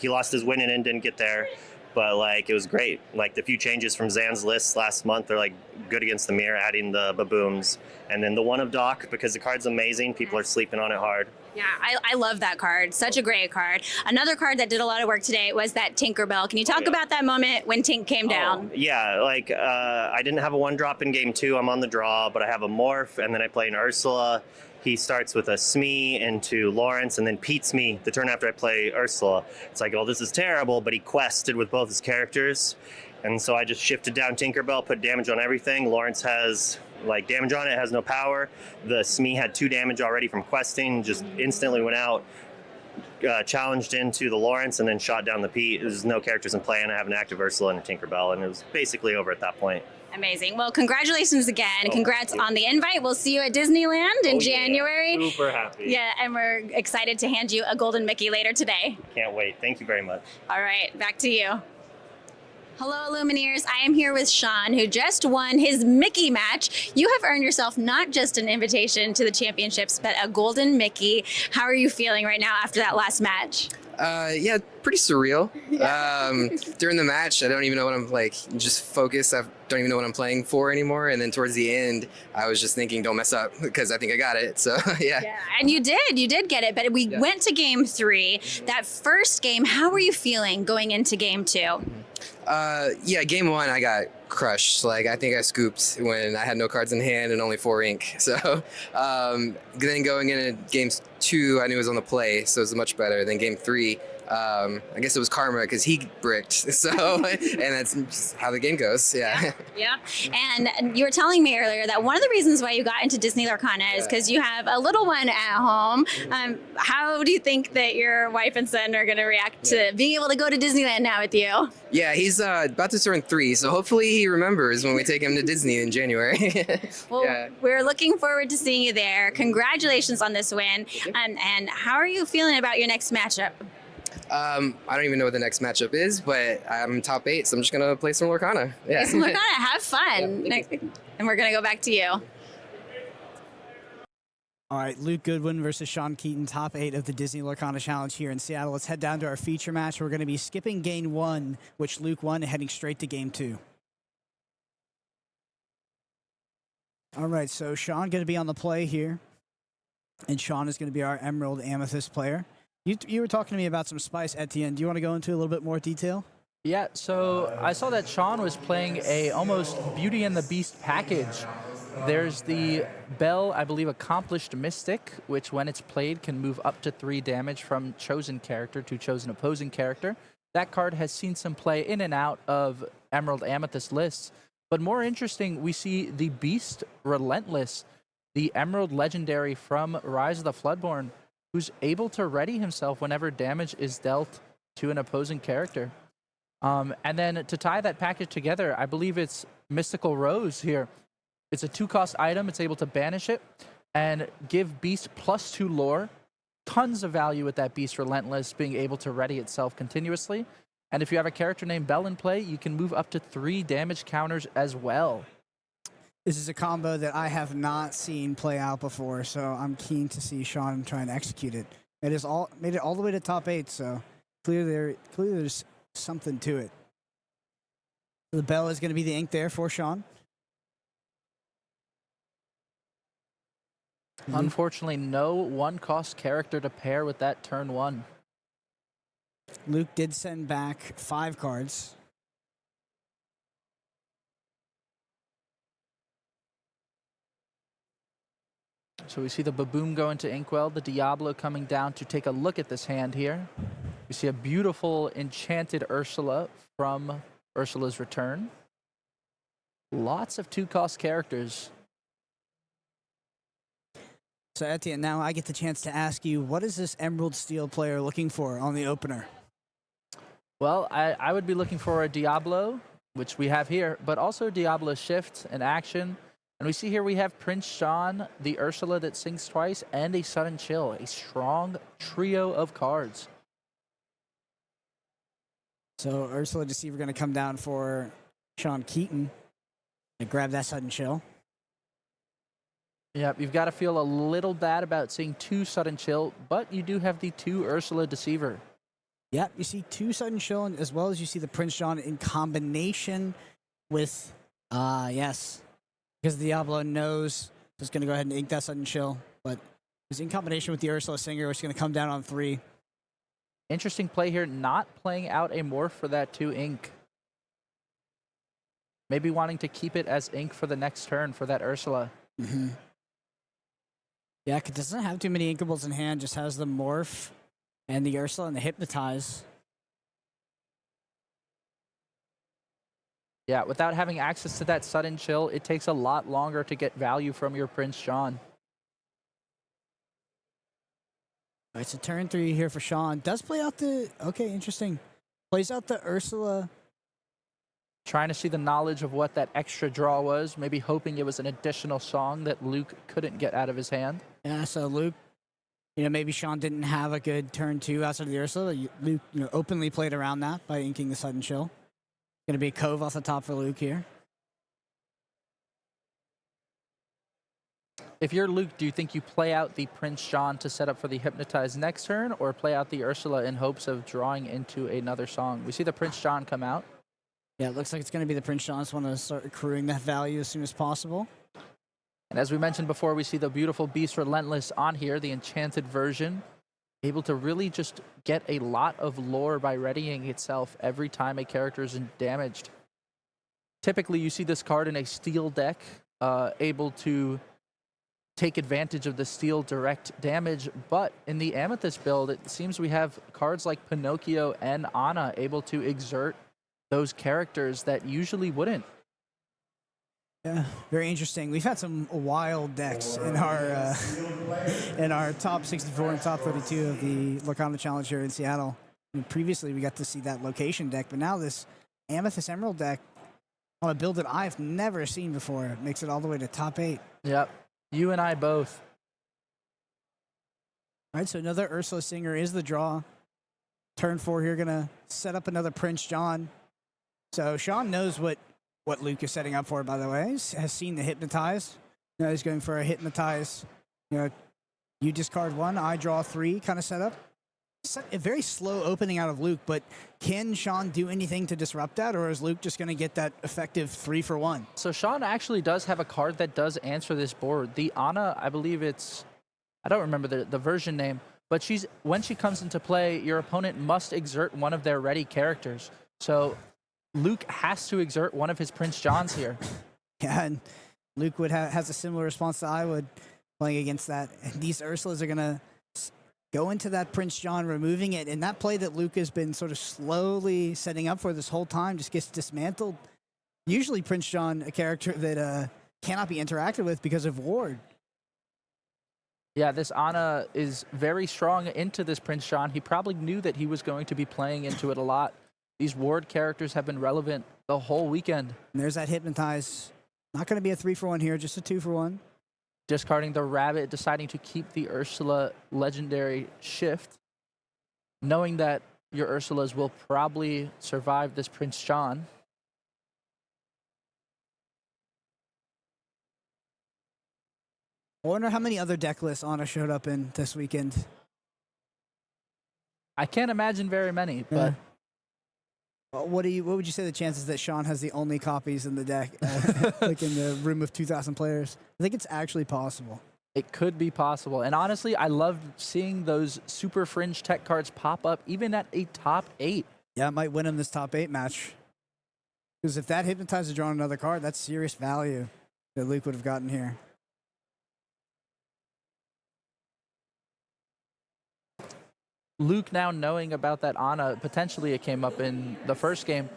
[SPEAKER 11] lost his win and didn't get there. But like, it was great. Like the few changes from Zan's list last month are like good against the mirror, adding the babooms. And then the one of Doc, because the card's amazing, people are sleeping on it hard.
[SPEAKER 3] Yeah, I love that card. Such a great card. Another card that did a lot of work today was that Tinkerbell. Can you talk about that moment when Tink came down?
[SPEAKER 11] Yeah, like I didn't have a 1-drop in game 2. I'm on the draw, but I have a Morph, and then I play an Ursula. He starts with a Smee into Lawrence, and then Pete's me the turn after I play Ursula. It's like, oh, this is terrible, but he quested with both his characters. And so I just shifted down Tinkerbell, put damage on everything. Lawrence has like damage on it, has no power. The Smee had 2 damage already from questing, just instantly went out, challenged into the Lawrence, and then shot down the Pete. There's no characters in play, and I have an active Ursula and a Tinkerbell, and it was basically over at that point.
[SPEAKER 3] Amazing. Well, congratulations again. Congrats on the invite. We'll see you at Disneyland in January.
[SPEAKER 11] Yeah. Super happy.
[SPEAKER 3] Yeah, and we're excited to hand you a golden Mickey later today.
[SPEAKER 11] Can't wait. Thank you very much.
[SPEAKER 3] All right, back to you. Hello, Lumineers. I am here with Shawn, who just won his Mickey match. You have earned yourself not just an invitation to the championships, but a golden Mickey. How are you feeling right now after that last match?
[SPEAKER 12] Yeah, pretty surreal. During the match, I don't even know what I'm like, just focused. I don't even know what I'm playing for anymore. And then towards the end, I was just thinking, don't mess up, because I think I got it. So, yeah.
[SPEAKER 3] And you did get it, but we went to game 3. That first game, how were you feeling going into game 2?
[SPEAKER 12] Yeah, game 1, I got crushed. Like, I think I scooped when I had no cards in hand and only 4 ink. So, then going into game 2, I knew it was on the play, so it was much better. Then game 3, I guess it was karma because he bricked. So, and that's just how the game goes. Yeah.
[SPEAKER 3] And you were telling me earlier that one of the reasons why you got into Disney Lorcana is because you have a little one at home. How do you think that your wife and son are going to react to being able to go to Disneyland now with you?
[SPEAKER 12] Yeah, he's about to turn 3, so hopefully he remembers when we take him to Disney in January.
[SPEAKER 3] Well, we're looking forward to seeing you there. Congratulations on this win. And how are you feeling about your next matchup?
[SPEAKER 12] I don't even know what the next matchup is, but I'm top 8, so I'm just going to play some Lorcana. Yeah.
[SPEAKER 3] Play some Lorcana. Have fun. And we're going to go back to you.
[SPEAKER 6] All right, Luke Goodwin versus Shawn Keaton, top 8 of the Disney Lorcana Challenge here in Seattle. Let's head down to our feature match. We're going to be skipping game 1, which Luke won, and heading straight to game 2. All right, so Shawn going to be on the play here, and Shawn is going to be our Emerald Amethyst player. You were talking to me about some spice at the end. Do you want to go into a little bit more detail?
[SPEAKER 7] Yeah, so I saw that Shawn was playing a almost Beauty and the Beast package. There's the Bell, I believe, Accomplished Mystic, which when it's played can move up to 3 damage from chosen character to chosen opposing character. That card has seen some play in and out of Emerald Amethyst lists. But more interesting, we see the Beast Relentless, the Emerald Legendary from Rise of the Floodborn, who's able to ready himself whenever damage is dealt to an opposing character. And then to tie that package together, I believe it's Mystical Rose here. It's a 2-cost item. It's able to banish it and give Beast +2 lore. Tons of value with that Beast Relentless being able to ready itself continuously. And if you have a character named Bell in play, you can move up to 3 damage counters as well.
[SPEAKER 6] This is a combo that I have not seen play out before, so I'm keen to see Shawn try and execute it. Made it all the way to top 8, so clearly there's something to it. The Bell is going to be the ink there for Shawn.
[SPEAKER 7] Unfortunately, no 1-cost character to pair with that turn 1.
[SPEAKER 6] Luke did send back 5 cards.
[SPEAKER 7] So we see the Baboom go into Inkwell, the Diablo coming down to take a look at this hand here. We see a beautiful Enchanted Ursula from Ursula's Return. Lots of 2-cost characters.
[SPEAKER 6] So Etienne, now I get the chance to ask you, what is this Emerald Steel player looking for on the opener?
[SPEAKER 7] Well, I would be looking for a Diablo, which we have here, but also Diablo Shift and Action. And we see here we have Prince Shawn, the Ursula that sinks twice, and a Sudden Chill, a strong trio of cards.
[SPEAKER 6] So Ursula Deceiver going to come down for Shawn Keaton and grab that Sudden Chill.
[SPEAKER 7] Yep, you've got to feel a little bad about seeing 2 Sudden Chill, but you do have the 2 Ursula Deceiver.
[SPEAKER 6] Yep, you see 2 Sudden Chill, as well as you see the Prince Shawn in combination with, yes, because Diablo knows he's going to go ahead and ink that Sudden Chill, but it's in combination with the Ursula Singer, which is going to come down on 3.
[SPEAKER 7] Interesting play here, not playing out a morph for that 2 ink. Maybe wanting to keep it as ink for the next turn for that Ursula.
[SPEAKER 6] Mm-hmm. Yeah, it doesn't have too many inkables in hand, just has the Morph and the Ursula and the Hypnotize.
[SPEAKER 7] Yeah, without having access to that Sudden Chill, it takes a lot longer to get value from your Prince Shawn.
[SPEAKER 6] All right, so turn 3 here for Shawn. Does play out the... Okay, interesting. Plays out the Ursula.
[SPEAKER 7] Trying to see the knowledge of what that extra draw was, maybe hoping it was an additional song that Luke couldn't get out of his hand.
[SPEAKER 6] Yeah, so Luke, maybe Shawn didn't have a good turn 2 outside of the Ursula. Luke, openly played around that by inking the Sudden Chill. Going to be a Cove off the top for Luke here.
[SPEAKER 7] If you're Luke, do you think you play out the Prince Shawn to set up for the Hypnotize next turn, or play out the Ursula in hopes of drawing into another song? We see the Prince Shawn come out.
[SPEAKER 6] Yeah, it looks like it's going to be the Prince Shawn. Just want to start accruing that value as soon as possible.
[SPEAKER 7] And as we mentioned before, we see the beautiful Beast Relentless on here, the enchanted version, able to really just get a lot of lore by readying itself every time a character is damaged. Typically, you see this card in a steel deck, able to take advantage of the steel direct damage, but in the Amethyst build, it seems we have cards like Pinocchio and Anna able to exert those characters that usually wouldn't.
[SPEAKER 6] Yeah, very interesting. We've had some wild decks in our top 64 and top 32 of the Lorcana Challenge here in Seattle. Previously, we got to see that location deck, but now this Amethyst Emerald deck on a build that I've never seen before. It makes it all the way to top 8.
[SPEAKER 7] Yep, you and I both.
[SPEAKER 6] All right, so another Ursula Singer is the draw. Turn 4 here, gonna set up another Prince Shawn. So Shawn knows what Luke is setting up for, by the way. Has seen the Hypnotize. Now he's going for a Hypnotize. You discard 1, I draw 3 kind of setup. A very slow opening out of Luke, but can Shawn do anything to disrupt that, or is Luke just going to get that effective 3-for-1?
[SPEAKER 7] So Shawn actually does have a card that does answer this board. The Anna, I believe I don't remember the version name, but when she comes into play, your opponent must exert one of their ready characters. So Luke has to exert one of his Prince Johns here.
[SPEAKER 6] Yeah, and Luke has a similar response to I would playing against that. And these Ursulas are going to go into that Prince Shawn, removing it. And that play that Luke has been sort of slowly setting up for this whole time just gets dismantled. Usually Prince Shawn, a character that cannot be interacted with because of Ward.
[SPEAKER 7] Yeah, this Anna is very strong into this Prince Shawn. He probably knew that he was going to be playing into it a lot. These Ward characters have been relevant the whole weekend.
[SPEAKER 6] And there's that Hypnotize Not going to be a 3-for-1 here, just a 2-for-1.
[SPEAKER 7] Discarding the rabbit, deciding to keep the Ursula legendary shift, knowing that your Ursulas will probably survive this Prince Shawn.
[SPEAKER 6] I wonder how many other deck lists Anna showed up in this weekend.
[SPEAKER 7] I can't imagine very many, but
[SPEAKER 6] what would you say the chances that Shawn has the only copies in the deck, like in the room of 2,000 players? I think it's actually possible.
[SPEAKER 7] it could be possible. And honestly, I love seeing those super fringe tech cards pop up, even at a top 8.
[SPEAKER 6] Yeah, it might win him this top 8 match. Because if that Hypnotizer drawn another card, that's serious value that Luke would have gotten here.
[SPEAKER 7] Luke now knowing about that Ana, potentially it came up in the first game,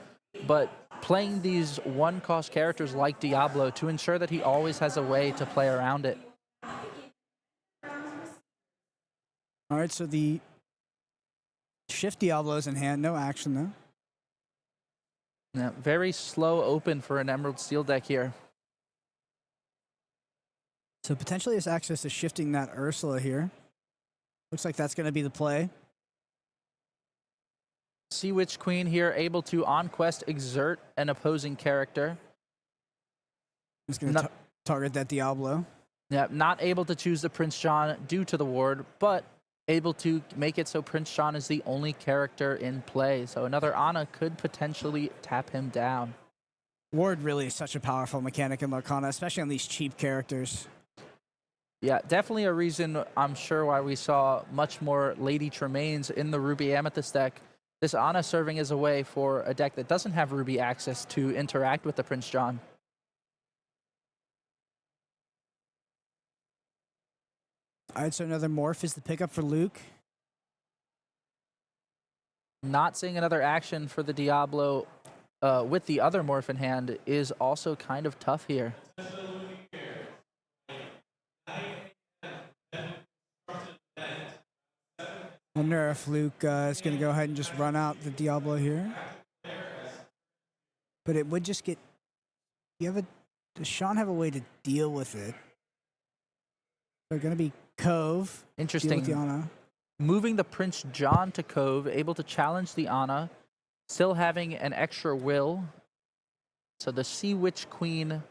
[SPEAKER 7] but playing these one-cost characters like Diablo to ensure that he always has a way to play around it.
[SPEAKER 6] All right, so the Shift Diablo's in hand, no action though.
[SPEAKER 7] Yeah, very slow open for an Emerald Steel deck here.
[SPEAKER 6] So potentially has access to shifting that Ursula here. Looks like that's going to be the play.
[SPEAKER 7] Sea Witch Queen here, able to on quest exert an opposing character.
[SPEAKER 6] He's going to target that Diablo.
[SPEAKER 7] Yeah, not able to choose the Prince Shawn due to the ward, but able to make it so Prince Shawn is the only character in play. So another Ana could potentially tap him down.
[SPEAKER 6] Ward really is such a powerful mechanic in Lorcana, especially on these cheap characters.
[SPEAKER 7] Yeah, definitely a reason, I'm sure, why we saw much more Lady Tremaines in the Ruby Amethyst deck. This Ana serving as a way for a deck that doesn't have Ruby access to interact with the Prince Shawn.
[SPEAKER 6] All right, so another Morph is the pickup for Luke.
[SPEAKER 7] Not seeing another action for the Diablo with the other Morph in hand is also kind of tough here.
[SPEAKER 6] Wonder if Luke is going to go ahead and just run out the Diablo here. But it would just get... Does Shawn have a way to deal with it? They're going to be Cove.
[SPEAKER 7] Interesting.
[SPEAKER 6] Deal with the Ana.
[SPEAKER 7] Moving the Prince John to Cove, able to challenge the Ana, still having an extra will. So the Sea Witch Queen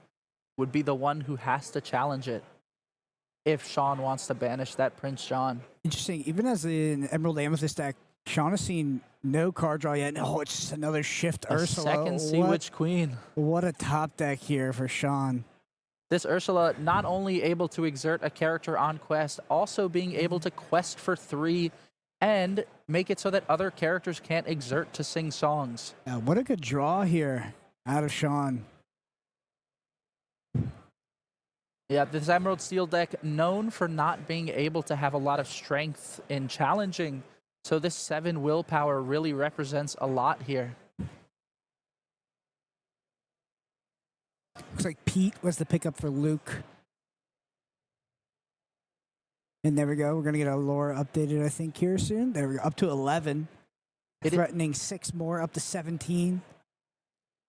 [SPEAKER 7] would be the one who has to challenge it if Shawn wants to banish that Prince John.
[SPEAKER 6] Interesting. Even as an Emerald Amethyst deck, Shawn has seen no card draw yet. Oh, it's just another Shift Ursula.
[SPEAKER 7] Second Sea Witch Queen.
[SPEAKER 6] What a top deck here for Shawn.
[SPEAKER 7] This Ursula not only able to exert a character on quest, also being able to quest for 3 and make it so that other characters can't exert to sing songs.
[SPEAKER 6] Yeah, what a good draw here out of Shawn.
[SPEAKER 7] Yeah, this Emerald Steel deck known for not being able to have a lot of strength in challenging. So this 7 willpower really represents a lot here.
[SPEAKER 6] Looks like Pete was the pickup for Luke. And there we go. We're going to get our lore updated, I think, here soon. There we go. Up to 11. Threatening 6 more, up to 17.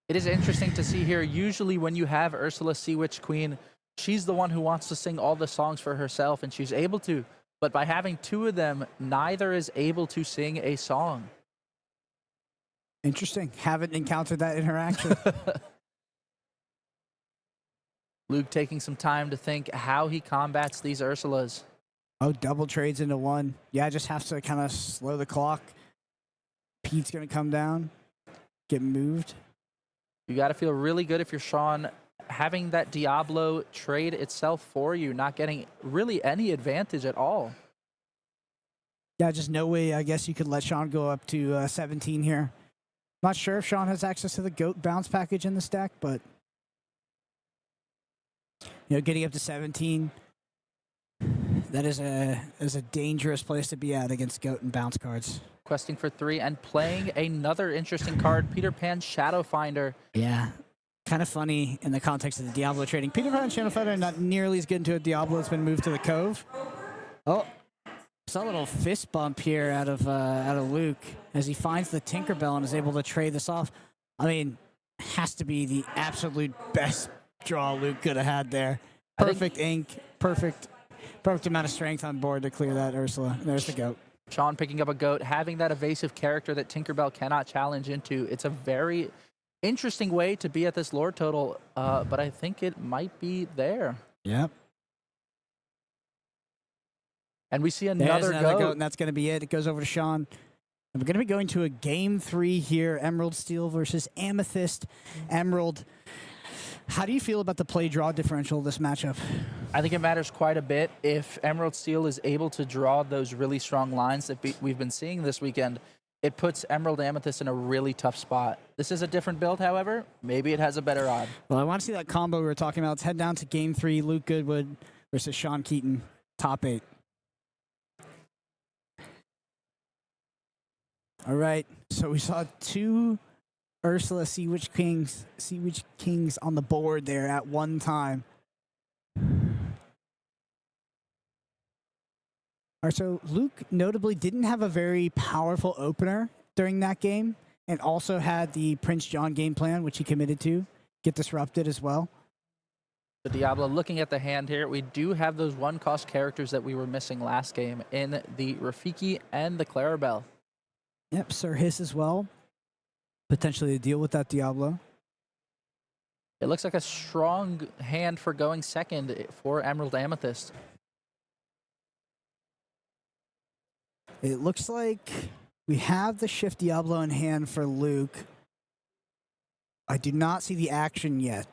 [SPEAKER 7] It is interesting to see here. Usually when you have Ursula Sea Witch Queen, she's the one who wants to sing all the songs for herself, and she's able to. But by having 2 of them, neither is able to sing a song.
[SPEAKER 6] Interesting. Haven't encountered that interaction.
[SPEAKER 7] Luke taking some time to think how he combats these Ursulas.
[SPEAKER 6] Oh, double trades into 1. Yeah, just have to kind of slow the clock. Pete's going to come down, get moved.
[SPEAKER 7] You got to feel really good if you're Shawn, having that Diablo trade itself for you, not getting really any advantage at all.
[SPEAKER 6] Yeah, just no way, I guess you could let Shawn go up to 17 here. Not sure if Shawn has access to the GOAT bounce package in this deck, but getting up to 17, that is a dangerous place to be at against GOAT and bounce cards.
[SPEAKER 7] Questing for 3 and playing another interesting card, Peter Pan's Shadow Finder.
[SPEAKER 6] Yeah, kind of funny in the context of the Diablo trading. Peter Pan's Shadow Finder not nearly as good into a Diablo. It's been moved to the Cove. Oh, saw a little fist bump here out of Luke as he finds the Tinkerbell and is able to trade this off. I mean, has to be the absolute best draw Luke could have had there. Perfect ink, perfect amount of strength on board to clear that Ursula. There's the goat.
[SPEAKER 7] Shawn picking up a goat, having that evasive character that Tinkerbell cannot challenge into. It's a very interesting way to be at this lore total, but I think it might be there.
[SPEAKER 6] Yep.
[SPEAKER 7] And we see
[SPEAKER 6] There's
[SPEAKER 7] another goat.
[SPEAKER 6] and that's going to be it. It goes over to Shawn. And we're going to be going to a game 3 here, Emerald Steel versus Amethyst Emerald. How do you feel about the play-draw differential of this matchup?
[SPEAKER 7] I think it matters quite a bit. If Emerald Steel is able to draw those really strong lines that we've been seeing this weekend, it puts Emerald Amethyst in a really tough spot. This is a different build, however. Maybe it has a better odd.
[SPEAKER 6] Well, I want to see that combo we were talking about. Let's head down to game 3, Luke Goodwood versus Shawn Keaton, top 8. All right, so we saw 2 Ursula Sea Witch Kings on the board there at one time. All right, so Luke notably didn't have a very powerful opener during that game, and also had the Prince John game plan, which he committed to, get disrupted as well.
[SPEAKER 7] The Diablo, looking at the hand here, we do have those 1-cost characters that we were missing last game in the Rafiki and the Clarabelle.
[SPEAKER 6] Yep, Sir Hiss as well. Potentially to deal with that Diablo.
[SPEAKER 7] It looks like a strong hand for going second for Emerald Amethyst.
[SPEAKER 6] It looks like we have the Shift Diablo in hand for Luke. I do not see the action yet.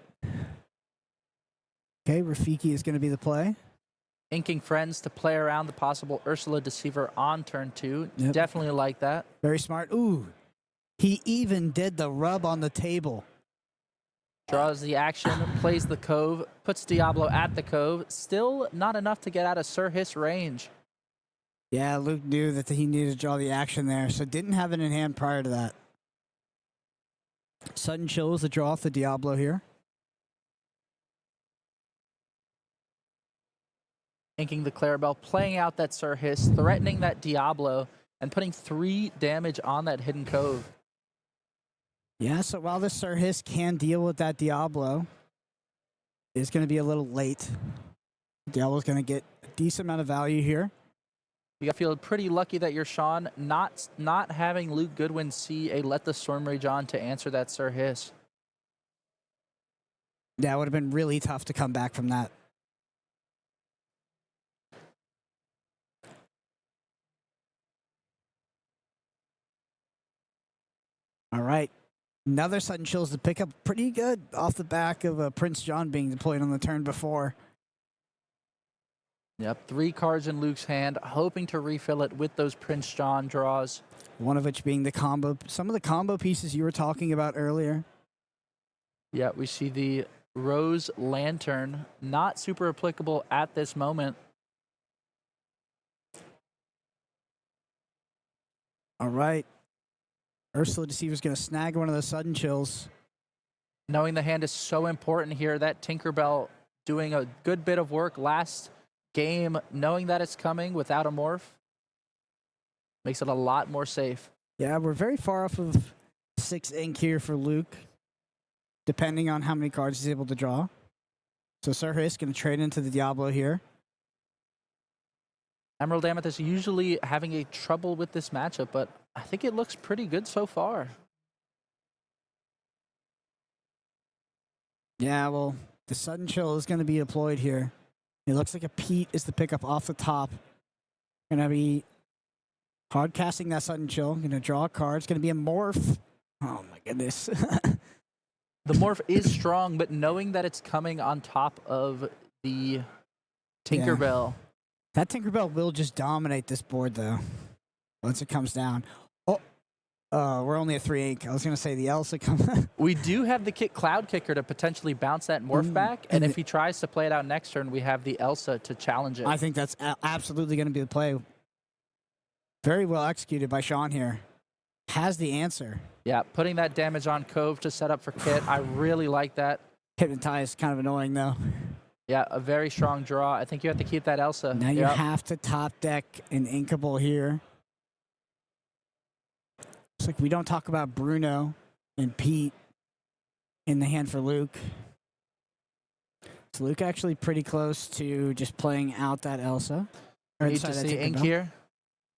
[SPEAKER 6] Okay, Rafiki is going to be the play.
[SPEAKER 7] Inking friends to play around the possible Ursula Deceiver on turn 2.
[SPEAKER 6] Yep.
[SPEAKER 7] Definitely like that.
[SPEAKER 6] Very smart. Ooh, he even did the rub on the table.
[SPEAKER 7] Draws the action, plays the Cove, puts Diablo at the Cove. Still not enough to get out of Sir Hiss range.
[SPEAKER 6] Yeah, Luke knew that he needed to draw the action there, so didn't have it in hand prior to that. Sudden Chill is the draw off the Diablo here.
[SPEAKER 7] Inking the Clarabelle, playing out that Sir Hiss, threatening that Diablo, and putting 3 damage on that hidden Cove.
[SPEAKER 6] Yeah, so while this Sir Hiss can deal with that Diablo, it's going to be a little late. Diablo's going to get a decent amount of value here.
[SPEAKER 7] You got to feel pretty lucky that you're Shawn, not having Luke Goodwin see a Let the Storm Rage on to answer that Sir Hiss.
[SPEAKER 6] Yeah, it would have been really tough to come back from that. All right. Another Sudden Chills to pick up pretty good off the back of Prince John being deployed on the turn before.
[SPEAKER 7] Yep, 3 cards in Luke's hand, hoping to refill it with those Prince John draws.
[SPEAKER 6] One of which being the combo, some of the combo pieces you were talking about earlier.
[SPEAKER 7] Yeah, we see the Rose Lantern, not super applicable at this moment.
[SPEAKER 6] All right. Ursula Deceiver's going to snag one of those Sudden Chills.
[SPEAKER 7] Knowing the hand is so important here, that Tinkerbell doing a good bit of work last game, knowing that it's coming without a morph, makes it a lot more safe.
[SPEAKER 6] Yeah, we're very far off of 6 ink here for Luke, depending on how many cards he's able to draw. So Sir Hiss going to trade into the Diablo here.
[SPEAKER 7] Emerald Amethyst usually having a trouble with this matchup, but I think it looks pretty good so far.
[SPEAKER 6] Yeah, well, the Sudden Chill is going to be deployed here. It looks like a Pete is the pickup off the top. Going to be hard casting that Sudden Chill. Going to draw a card. It's going to be a morph. Oh my goodness.
[SPEAKER 7] The morph is strong, but knowing that it's coming on top of the Tinkerbell.
[SPEAKER 6] Yeah. That Tinkerbell will just dominate this board, though, once it comes down. Oh, we're only at 3 ink. I was going to say the Elsa comes.
[SPEAKER 7] We do have the Cloud Kicker to potentially bounce that morph back, and if he tries to play it out next turn, we have the Elsa to challenge it.
[SPEAKER 6] I think that's absolutely going to be the play. Very well executed by Shawn here. Has the answer.
[SPEAKER 7] Yeah, putting that damage on Cove to set up for Kit. I really like that.
[SPEAKER 6] Hypnotize is kind of annoying, though.
[SPEAKER 7] Yeah, a very strong draw. I think you have to keep that Elsa.
[SPEAKER 6] Now you have to top deck an Inkable here. It's like we don't talk about Bruno and Pete in the hand for Luke. So Luke actually pretty close to just playing out that Elsa.
[SPEAKER 7] We need
[SPEAKER 6] sorry,
[SPEAKER 7] to
[SPEAKER 6] that
[SPEAKER 7] see ink
[SPEAKER 6] Tinkerbell.
[SPEAKER 7] here.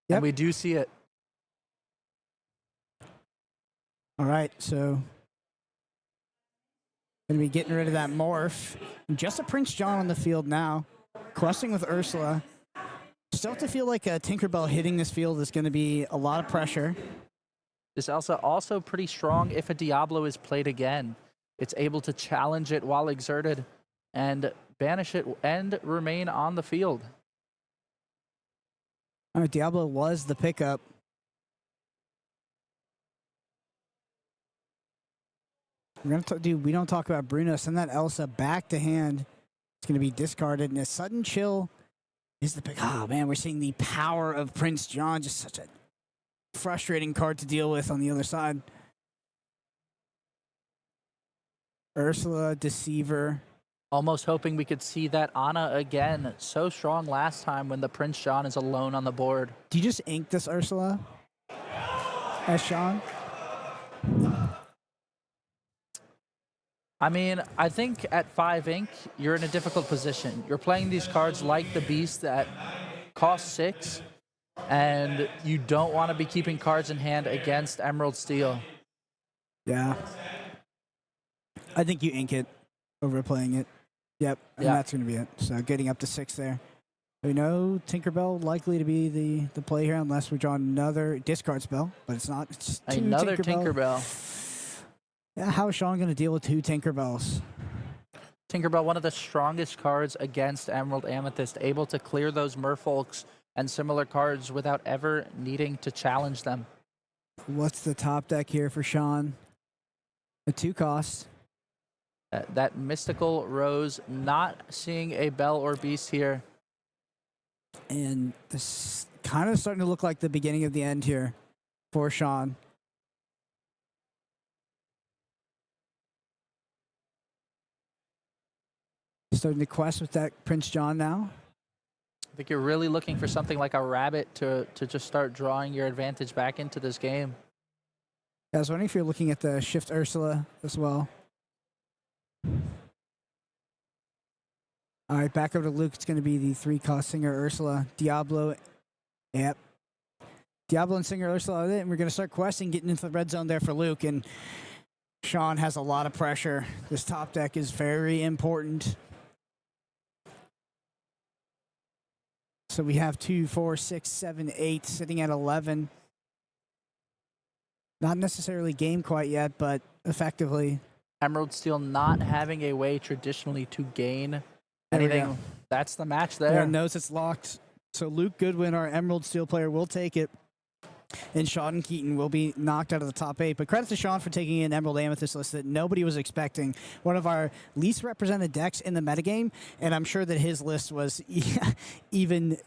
[SPEAKER 6] Yep.
[SPEAKER 7] And we do see it.
[SPEAKER 6] All right, so going to be getting rid of that morph. Just a Prince John on the field now. Questing with Ursula. Still have to feel like a Tinkerbell hitting this field is going to be a lot of pressure.
[SPEAKER 7] This Elsa also pretty strong if a Diablo is played again. It's able to challenge it while exerted and banish it and remain on the field.
[SPEAKER 6] All right, Diablo was the pickup. We're gonna we don't talk about Bruno. Send that Elsa back to hand. It's gonna be discarded, and a sudden chill is the pick. Oh man, we're seeing the power of Prince John. Just such a frustrating card to deal with on the other side. Ursula, Deceiver.
[SPEAKER 7] Almost hoping we could see that Ana again. So strong last time when the Prince John is alone on the board.
[SPEAKER 6] Do you just ink this Ursula as Shawn?
[SPEAKER 7] I mean, I think at 5 ink, you're in a difficult position. You're playing these cards like the Beast that cost 6, and you don't want to be keeping cards in hand against Emerald Steel.
[SPEAKER 6] Yeah. I think you ink it over playing it. Yep, and that's going to be it. So getting up to 6 there. We know Tinkerbell likely to be the play here unless we draw another discard spell, but it's not. It's
[SPEAKER 7] Another Tinkerbell.
[SPEAKER 6] Yeah, how is Shawn going to deal with 2 Tinkerbells?
[SPEAKER 7] Tinkerbell, one of the strongest cards against Emerald Amethyst, able to clear those Merfolks and similar cards without ever needing to challenge them.
[SPEAKER 6] What's the top deck here for Shawn? A 2 cost.
[SPEAKER 7] That Mystical Rose, not seeing a Bell or Beast here.
[SPEAKER 6] And this kind of starting to look like the beginning of the end here for Shawn. Starting to quest with that Prince John now.
[SPEAKER 7] I think you're really looking for something like a rabbit to just start drawing your advantage back into this game.
[SPEAKER 6] I was wondering if you're looking at the Shift Ursula as well. All right, back over to Luke. It's going to be the 3-cost Singer Ursula. Diablo. Yep. Diablo and Singer Ursula. And we're going to start questing, getting into the red zone there for Luke. And Shawn has a lot of pressure. This top deck is very important. So we have 2, 4, 6, 7, 8 sitting at 11. Not necessarily game quite yet, but effectively.
[SPEAKER 7] Emerald Steel not having a way traditionally to gain anything. That's the match there.
[SPEAKER 6] Everyone knows it's locked. So Luke Goodwin, our Emerald Steel player, will take it. And Shawn Keaton will be knocked out of the top 8. But credit to Shawn for taking an Emerald Amethyst list that nobody was expecting. One of our least represented decks in the metagame. And I'm sure that his list was even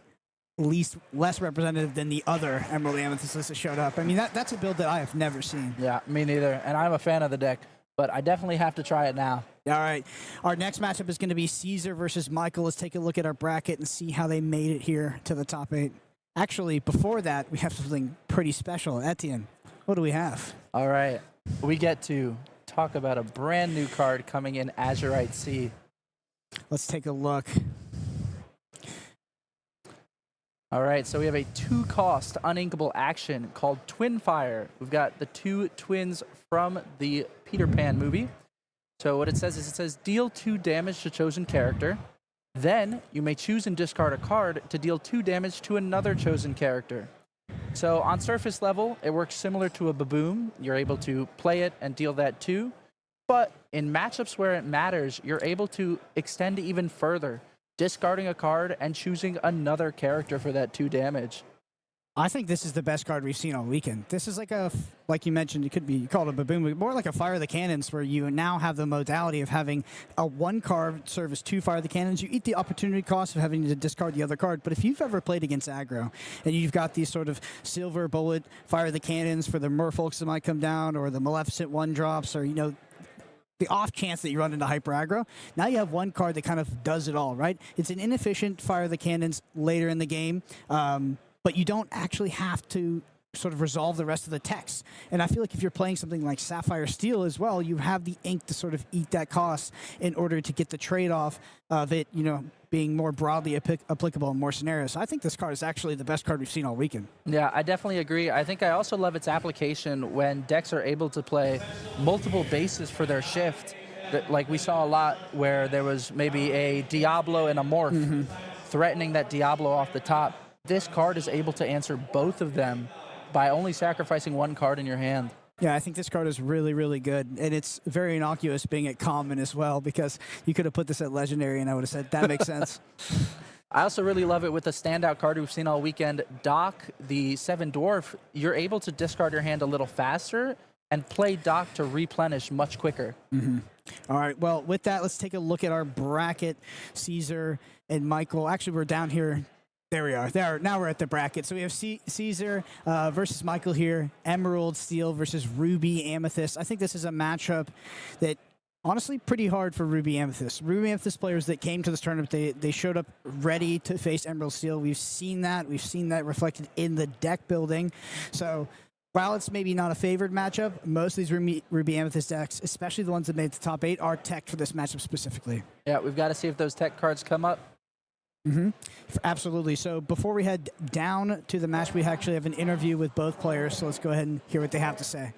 [SPEAKER 6] less representative than the other Emerald Amethyst list that showed up. I mean, that's a build that I have never seen.
[SPEAKER 7] Yeah, me neither. And I'm a fan of the deck, but I definitely have to try it now.
[SPEAKER 6] All right. Our next matchup is going to be Caesar versus Michael. Let's take a look at our bracket and see how they made it here to the top 8. Actually, before that, we have something pretty special. Etienne, what do we have?
[SPEAKER 7] All right. We get to talk about a brand new card coming in, Azurite Sea.
[SPEAKER 6] Let's take a look.
[SPEAKER 7] All right, so we have a 2-cost uninkable action called Twin Fire. We've got the 2 twins from the Peter Pan movie. So what it says deal 2 damage to chosen character. Then you may choose and discard a card to deal 2 damage to another chosen character. So on surface level, it works similar to a Baboom. You're able to play it and deal that 2. But in matchups where it matters, you're able to extend even further, discarding a card and choosing another character for that 2 damage.
[SPEAKER 6] I think this is the best card we've seen all weekend. This is like you mentioned, it could be called a Baboon, but more like a Fire the Cannons, where you now have the modality of having a 1 card serve as 2 Fire the Cannons. You eat the opportunity cost of having to discard the other card. But if you've ever played against aggro and you've got these sort of silver bullet Fire the Cannons for the merfolks that might come down, or the Maleficent 1-drops, or the off chance that you run into hyper aggro, now you have 1 card that kind of does it all, right? It's an inefficient Fire the Cannons later in the game, but you don't actually have to sort of resolve the rest of the text. And I feel like if you're playing something like Sapphire Steel as well, you have the ink to sort of eat that cost in order to get the trade-off of it, being more broadly applicable in more scenarios. So I think this card is actually the best card we've seen all weekend.
[SPEAKER 7] Yeah, I definitely agree. I think I also love its application when decks are able to play multiple bases for their shift. Like we saw a lot where there was maybe a Diablo and a Morph threatening that Diablo off the top. This card is able to answer both of them by only sacrificing one card in your hand.
[SPEAKER 6] Yeah, I think this card is really, really good. And it's very innocuous being at common as well, because you could have put this at legendary and I would have said, that makes sense.
[SPEAKER 7] I also really love it with the standout card we've seen all weekend, Doc, the 7 Dwarf. You're able to discard your hand a little faster and play Doc to replenish much quicker.
[SPEAKER 6] All right, well, with that, let's take a look at our bracket. Caesar and Michael. Actually, we're down here. There we are. There. Now we're at the bracket. So we have Caesar versus Michael here. Emerald Steel versus Ruby Amethyst. I think this is a matchup that, honestly, pretty hard for Ruby Amethyst. Ruby Amethyst players that came to this tournament, they showed up ready to face Emerald Steel. We've seen that. We've seen that reflected in the deck building. So while it's maybe not a favored matchup, most of these Ruby Amethyst decks, especially the ones that made the top 8, are teched for this matchup specifically.
[SPEAKER 7] Yeah, we've got to see if those tech cards come up.
[SPEAKER 6] Absolutely. So before we head down to the match, we actually have an interview with both players. So let's go ahead and hear what they have to say.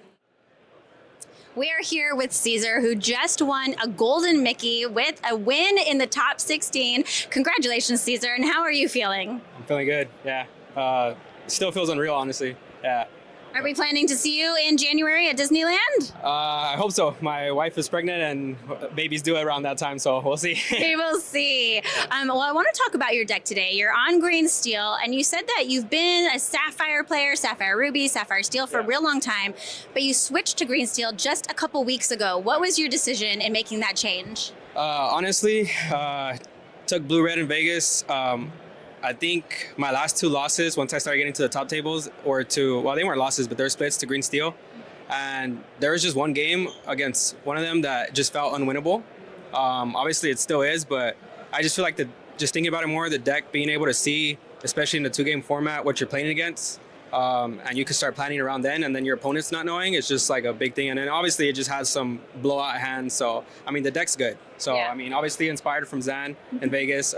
[SPEAKER 3] We are here with Caesar, who just won a Golden Mickey with a win in the top 16. Congratulations, Caesar. And how are you feeling?
[SPEAKER 13] I'm feeling good, yeah. Still feels unreal, honestly, yeah.
[SPEAKER 3] Are we planning to see you in January at Disneyland?
[SPEAKER 13] I hope so. My wife is pregnant and babies due around that time, so we'll see.
[SPEAKER 3] We will see. Well, I want to talk about your deck today. You're on Green Steel, and you said that you've been a Sapphire player, Sapphire Ruby, Sapphire Steel for a real long time, but you switched to Green Steel just a couple weeks ago. What was your decision in making that change?
[SPEAKER 13] Honestly, took Blue Red in Vegas. I think my last 2 losses, once I started getting to the top tables, well, they weren't losses, but they were splits to Green Steel. And there was just one game against one of them that just felt unwinnable. Obviously, it still is, but I just feel like just thinking about it more, the deck being able to see, especially in the 2-game format, what you're playing against, and you can start planning around then, and then your opponent's not knowing, it's just like a big thing. And then obviously, it just has some blowout hands. So, I mean, the deck's good. So, I mean, obviously inspired from Zan in Vegas,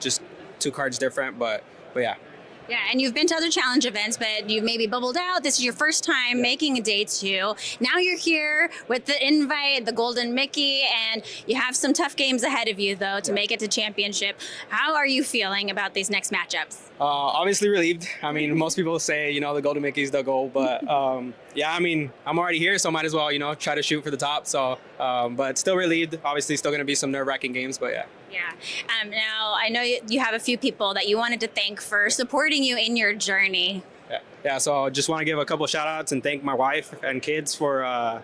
[SPEAKER 13] just 2 cards different, but yeah.
[SPEAKER 3] Yeah, and you've been to other challenge events, but you've maybe bubbled out. This is your first time making a day 2. Now you're here with the invite, the Golden Mickey, and you have some tough games ahead of you, though, to make it to championship. How are you feeling about these next matchups?
[SPEAKER 13] Obviously relieved. I mean, most people say, the Golden Mickey's the goal, but yeah, I mean, I'm already here, so might as well, try to shoot for the top. So, but still relieved. Obviously, still going to be some nerve-wracking games, but yeah.
[SPEAKER 3] Yeah. Now, I know you have a few people that you wanted to thank for supporting you in your journey.
[SPEAKER 13] Yeah, so I just want to give a couple of shout-outs and thank my wife and kids for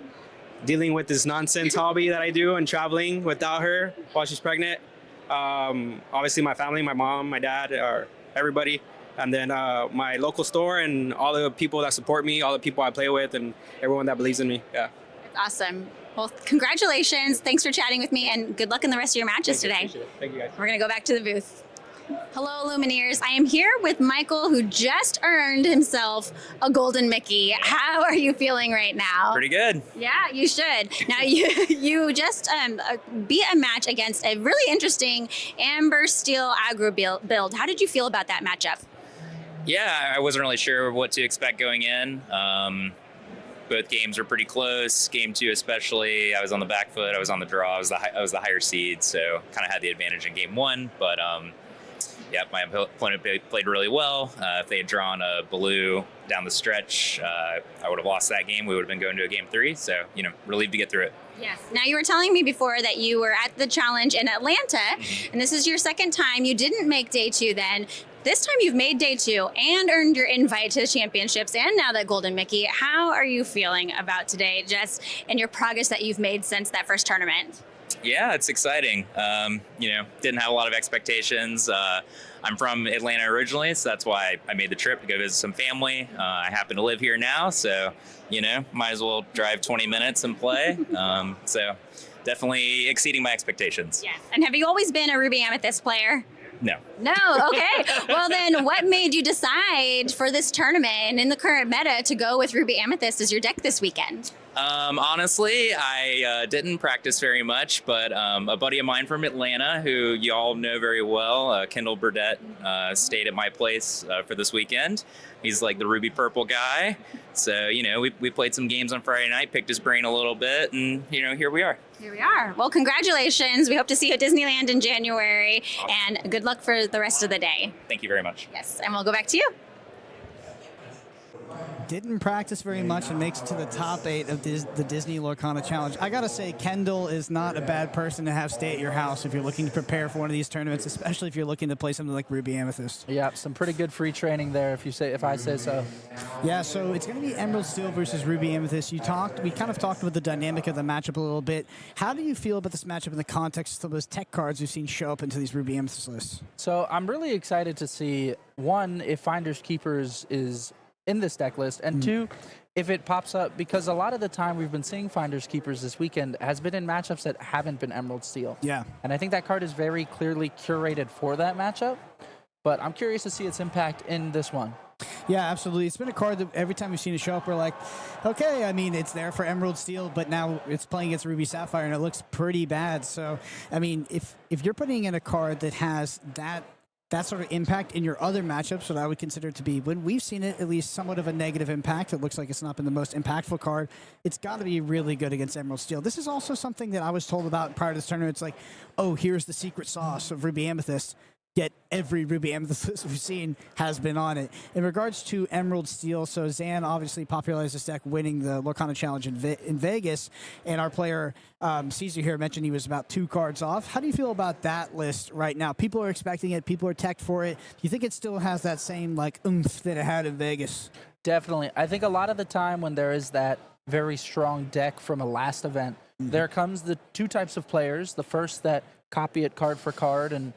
[SPEAKER 13] dealing with this nonsense hobby that I do and traveling without her while she's pregnant. Obviously, my family, my mom, my dad, or everybody. And then my local store and all the people that support me, all the people I play with, and everyone that believes in me. Yeah.
[SPEAKER 3] That's awesome. Well, congratulations. Thanks for chatting with me, and good luck in the rest of your matches today.
[SPEAKER 13] Thank you, guys.
[SPEAKER 3] We're going to go back to the booth. Hello, Lumineers. I am here with Michael, who just earned himself a Golden Mickey. How are you feeling right now?
[SPEAKER 14] Pretty good.
[SPEAKER 3] Yeah, you should. Now, you just beat a match against a really interesting Amber Steel aggro build. How did you feel about that matchup?
[SPEAKER 14] Yeah, I wasn't really sure what to expect going in. Both games were pretty close. Game 2 especially, I was on the back foot. I was on the draw. I was the higher seed, so kind of had the advantage in Game 1. But yeah, my opponent played really well. If they had drawn a blue down the stretch, I would have lost that game. We would have been going to a Game 3. So, relieved to get through it.
[SPEAKER 3] Yes. Now, you were telling me before that you were at the challenge in Atlanta, and this is your second time. You didn't make day 2 then. This time you've made day 2 and earned your invite to the championships and now that Golden Mickey. How are you feeling about today, Jess, and your progress that you've made since that first tournament?
[SPEAKER 14] Yeah, it's exciting. Didn't have a lot of expectations. I'm from Atlanta originally, so that's why I made the trip to go visit some family. I happen to live here now, so, might as well drive 20 minutes and play. So definitely exceeding my expectations.
[SPEAKER 3] Yes. And have you always been a Ruby Amethyst player?
[SPEAKER 14] No.
[SPEAKER 3] No, okay. Well, then what made you decide for this tournament and in the current meta to go with Ruby Amethyst as your deck this weekend?
[SPEAKER 14] Honestly, I didn't practice very much, but a buddy of mine from Atlanta, who y'all know very well, Kendall Burdett, stayed at my place for this weekend. He's like the Ruby Purple guy. So, you know, we played some games on Friday night, picked his brain a little bit, and, you know, here we are.
[SPEAKER 3] Here we are. Well, congratulations. We hope to see you at Disneyland in January, and good luck for the rest of the day.
[SPEAKER 14] Thank you very much.
[SPEAKER 3] Yes, and we'll go back to you.
[SPEAKER 6] Didn't practice very much and makes it to the top 8 of the Disney Lorcana Challenge. I gotta say, Kendall is not a bad person to have stay at your house if you're looking to prepare for one of these tournaments, especially if you're looking to play something like Ruby Amethyst.
[SPEAKER 7] Yeah, some pretty good free training there, if I say so.
[SPEAKER 6] Yeah, so it's going to be Emerald Steel versus Ruby Amethyst. We kind of talked about the dynamic of the matchup a little bit. How do you feel about this matchup in the context of those tech cards we've seen show up into these Ruby Amethyst lists?
[SPEAKER 7] So I'm really excited to see, one, if Finders Keepers is in this deck list, and two, if it pops up, because a lot of the time we've been seeing Finders Keepers this weekend has been in matchups that haven't been Emerald Steel.
[SPEAKER 6] Yeah.
[SPEAKER 7] And I think that card is very clearly curated for that matchup, but I'm curious to see its impact in this one.
[SPEAKER 6] Yeah, absolutely. It's been a card that every time we've seen it show up, we're like, okay, I mean, it's there for Emerald Steel, but now it's playing against Ruby Sapphire, and it looks pretty bad. So, I mean, if you're putting in a card that has that sort of impact in your other matchups, what I would consider to be, when we've seen it, at least somewhat of a negative impact, it looks like it's not been the most impactful card, it's got to be really good against Emerald Steel. This is also something that I was told about prior to this tournament. It's like, oh, here's the secret sauce of Ruby Amethyst. Yet every Ruby Amethyst we've seen has been on it. In regards to Emerald Steel, so Zan obviously popularized this deck, winning the Lorcana Challenge in Vegas, and our player Caesar here mentioned he was about 2 cards off. How do you feel about that list right now? People are expecting it. People are teched for it. Do you think it still has that same like oomph that it had in Vegas?
[SPEAKER 7] Definitely. I think a lot of the time when there is that very strong deck from a last event, there comes the 2 types of players. The first that copy it card for card and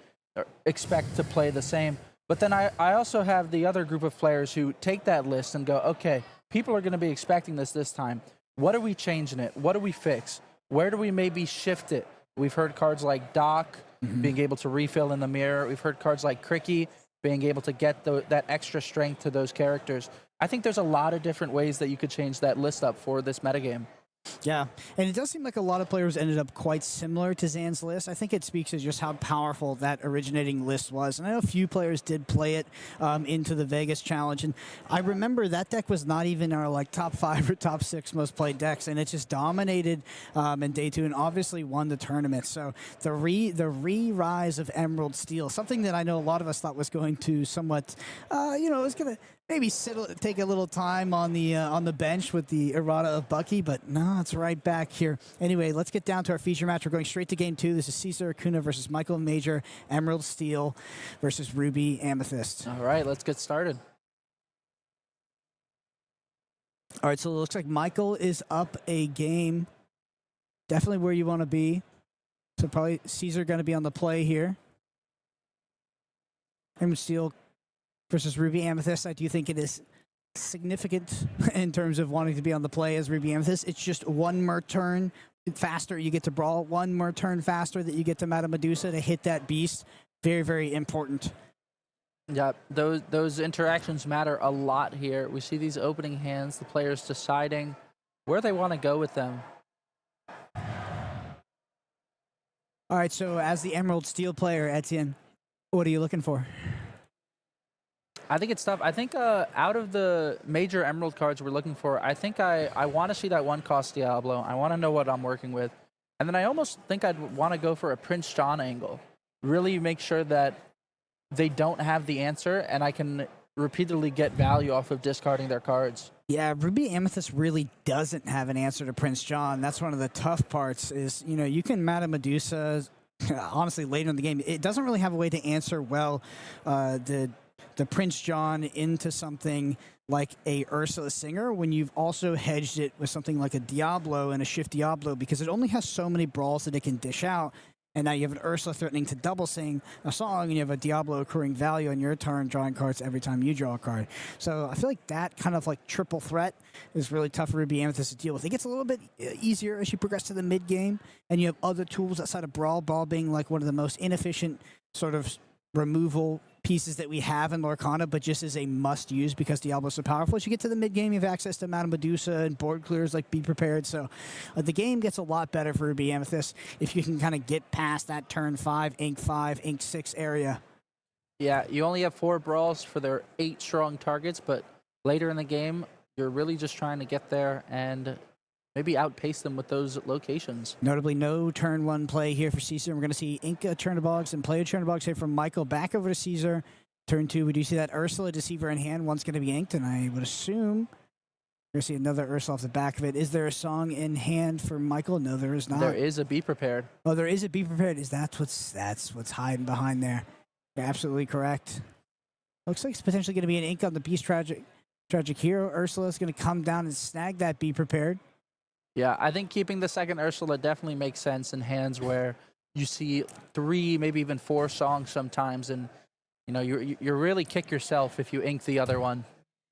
[SPEAKER 7] expect to play the same. But then I also have the other group of players who take that list and go, okay, people are going to be expecting this time. What are we changing it? What do we fix? Where do we maybe shift it? We've heard cards like Doc being able to refill in the mirror. We've heard cards like Cricky being able to get that extra strength to those characters. I think there's a lot of different ways that you could change that list up for this metagame.
[SPEAKER 6] Yeah, and it does seem like a lot of players ended up quite similar to Zan's list. I think it speaks to just how powerful that originating list was. And I know a few players did play it into the Vegas Challenge. And I remember that deck was not even our like top 5 or top 6 most played decks. And it just dominated in Day2 and obviously won the tournament. So the re-rise of Emerald Steel, something that I know a lot of us thought was going to somewhat, it was going to maybe take a little time on the bench with the errata of Bucky, but no, it's right back here. Anyway, let's get down to our feature match. We're going straight to game 2. This is Caesar Acuna versus Michael Major, Emerald Steel versus Ruby Amethyst.
[SPEAKER 7] All right, let's get started.
[SPEAKER 6] All right, so it looks like Michael is up a game. Definitely where you want to be. So probably Caesar going to be on the play here. Emerald Steel versus Ruby Amethyst. I do think it is significant in terms of wanting to be on the play as Ruby Amethyst. It's just one more turn faster you get to brawl, one more turn faster that you get to Madame Medusa to hit that beast. Very, very important.
[SPEAKER 7] Yeah, those interactions matter a lot here. We see these opening hands, the players deciding where they want to go with them.
[SPEAKER 6] All right, so as the Emerald Steel player, Etienne, what are you looking for?
[SPEAKER 7] I think it's tough. I think out of the major Emerald cards we're looking for, I think I want to see that 1-cost Diablo. I want to know what I'm working with. And then I almost think I'd want to go for a Prince Shawn angle. Really make sure that they don't have the answer, and I can repeatedly get value off of discarding their cards.
[SPEAKER 6] Yeah, Ruby Amethyst really doesn't have an answer to Prince Shawn. That's one of the tough parts is, you can Madame Medusa, honestly, later in the game. It doesn't really have a way to answer well the Prince John into something like a Ursula Singer when you've also hedged it with something like a Diablo and a Shift Diablo, because it only has so many brawls that it can dish out. And now you have an Ursula threatening to double sing a song, and you have a Diablo accruing value on your turn, drawing cards every time you draw a card. So I feel like that kind of like triple threat is really tough for Ruby Amethyst to deal with. It gets a little bit easier as you progress to the mid game, and you have other tools outside of Brawl being like one of the most inefficient sort of removal pieces that we have in Lorcana, but just as a must-use because Diablo's so powerful. As you get to the mid-game, you have access to Madame Medusa and board clears like Be Prepared. So the game gets a lot better for Ruby Amethyst if you can kind of get past that turn 5, Ink 6 area.
[SPEAKER 7] Yeah, you only have 4 brawls for their 8 strong targets, but later in the game, you're really just trying to get there and maybe outpace them with those locations.
[SPEAKER 6] Notably, no turn 1 play here for Caesar. We're going to see Inca Chernabogs and play a Chernabogs here from Michael. Back over to Caesar. Turn 2, we do see that Ursula Deceiver in hand. One's going to be inked, and I would assume we're going to see another Ursula off the back of it. Is there a song in hand for Michael? No, there is not.
[SPEAKER 7] There is a Be Prepared.
[SPEAKER 6] Oh, there is a Be Prepared. That's what's hiding behind there. You're absolutely correct. Looks like it's potentially going to be an ink on the Beast Tragic Hero. Ursula is going to come down and snag that Be Prepared.
[SPEAKER 7] Yeah, I think keeping the second Ursula definitely makes sense in hands where you see 3, maybe even 4 songs sometimes, and you know you really kick yourself if you ink the other one.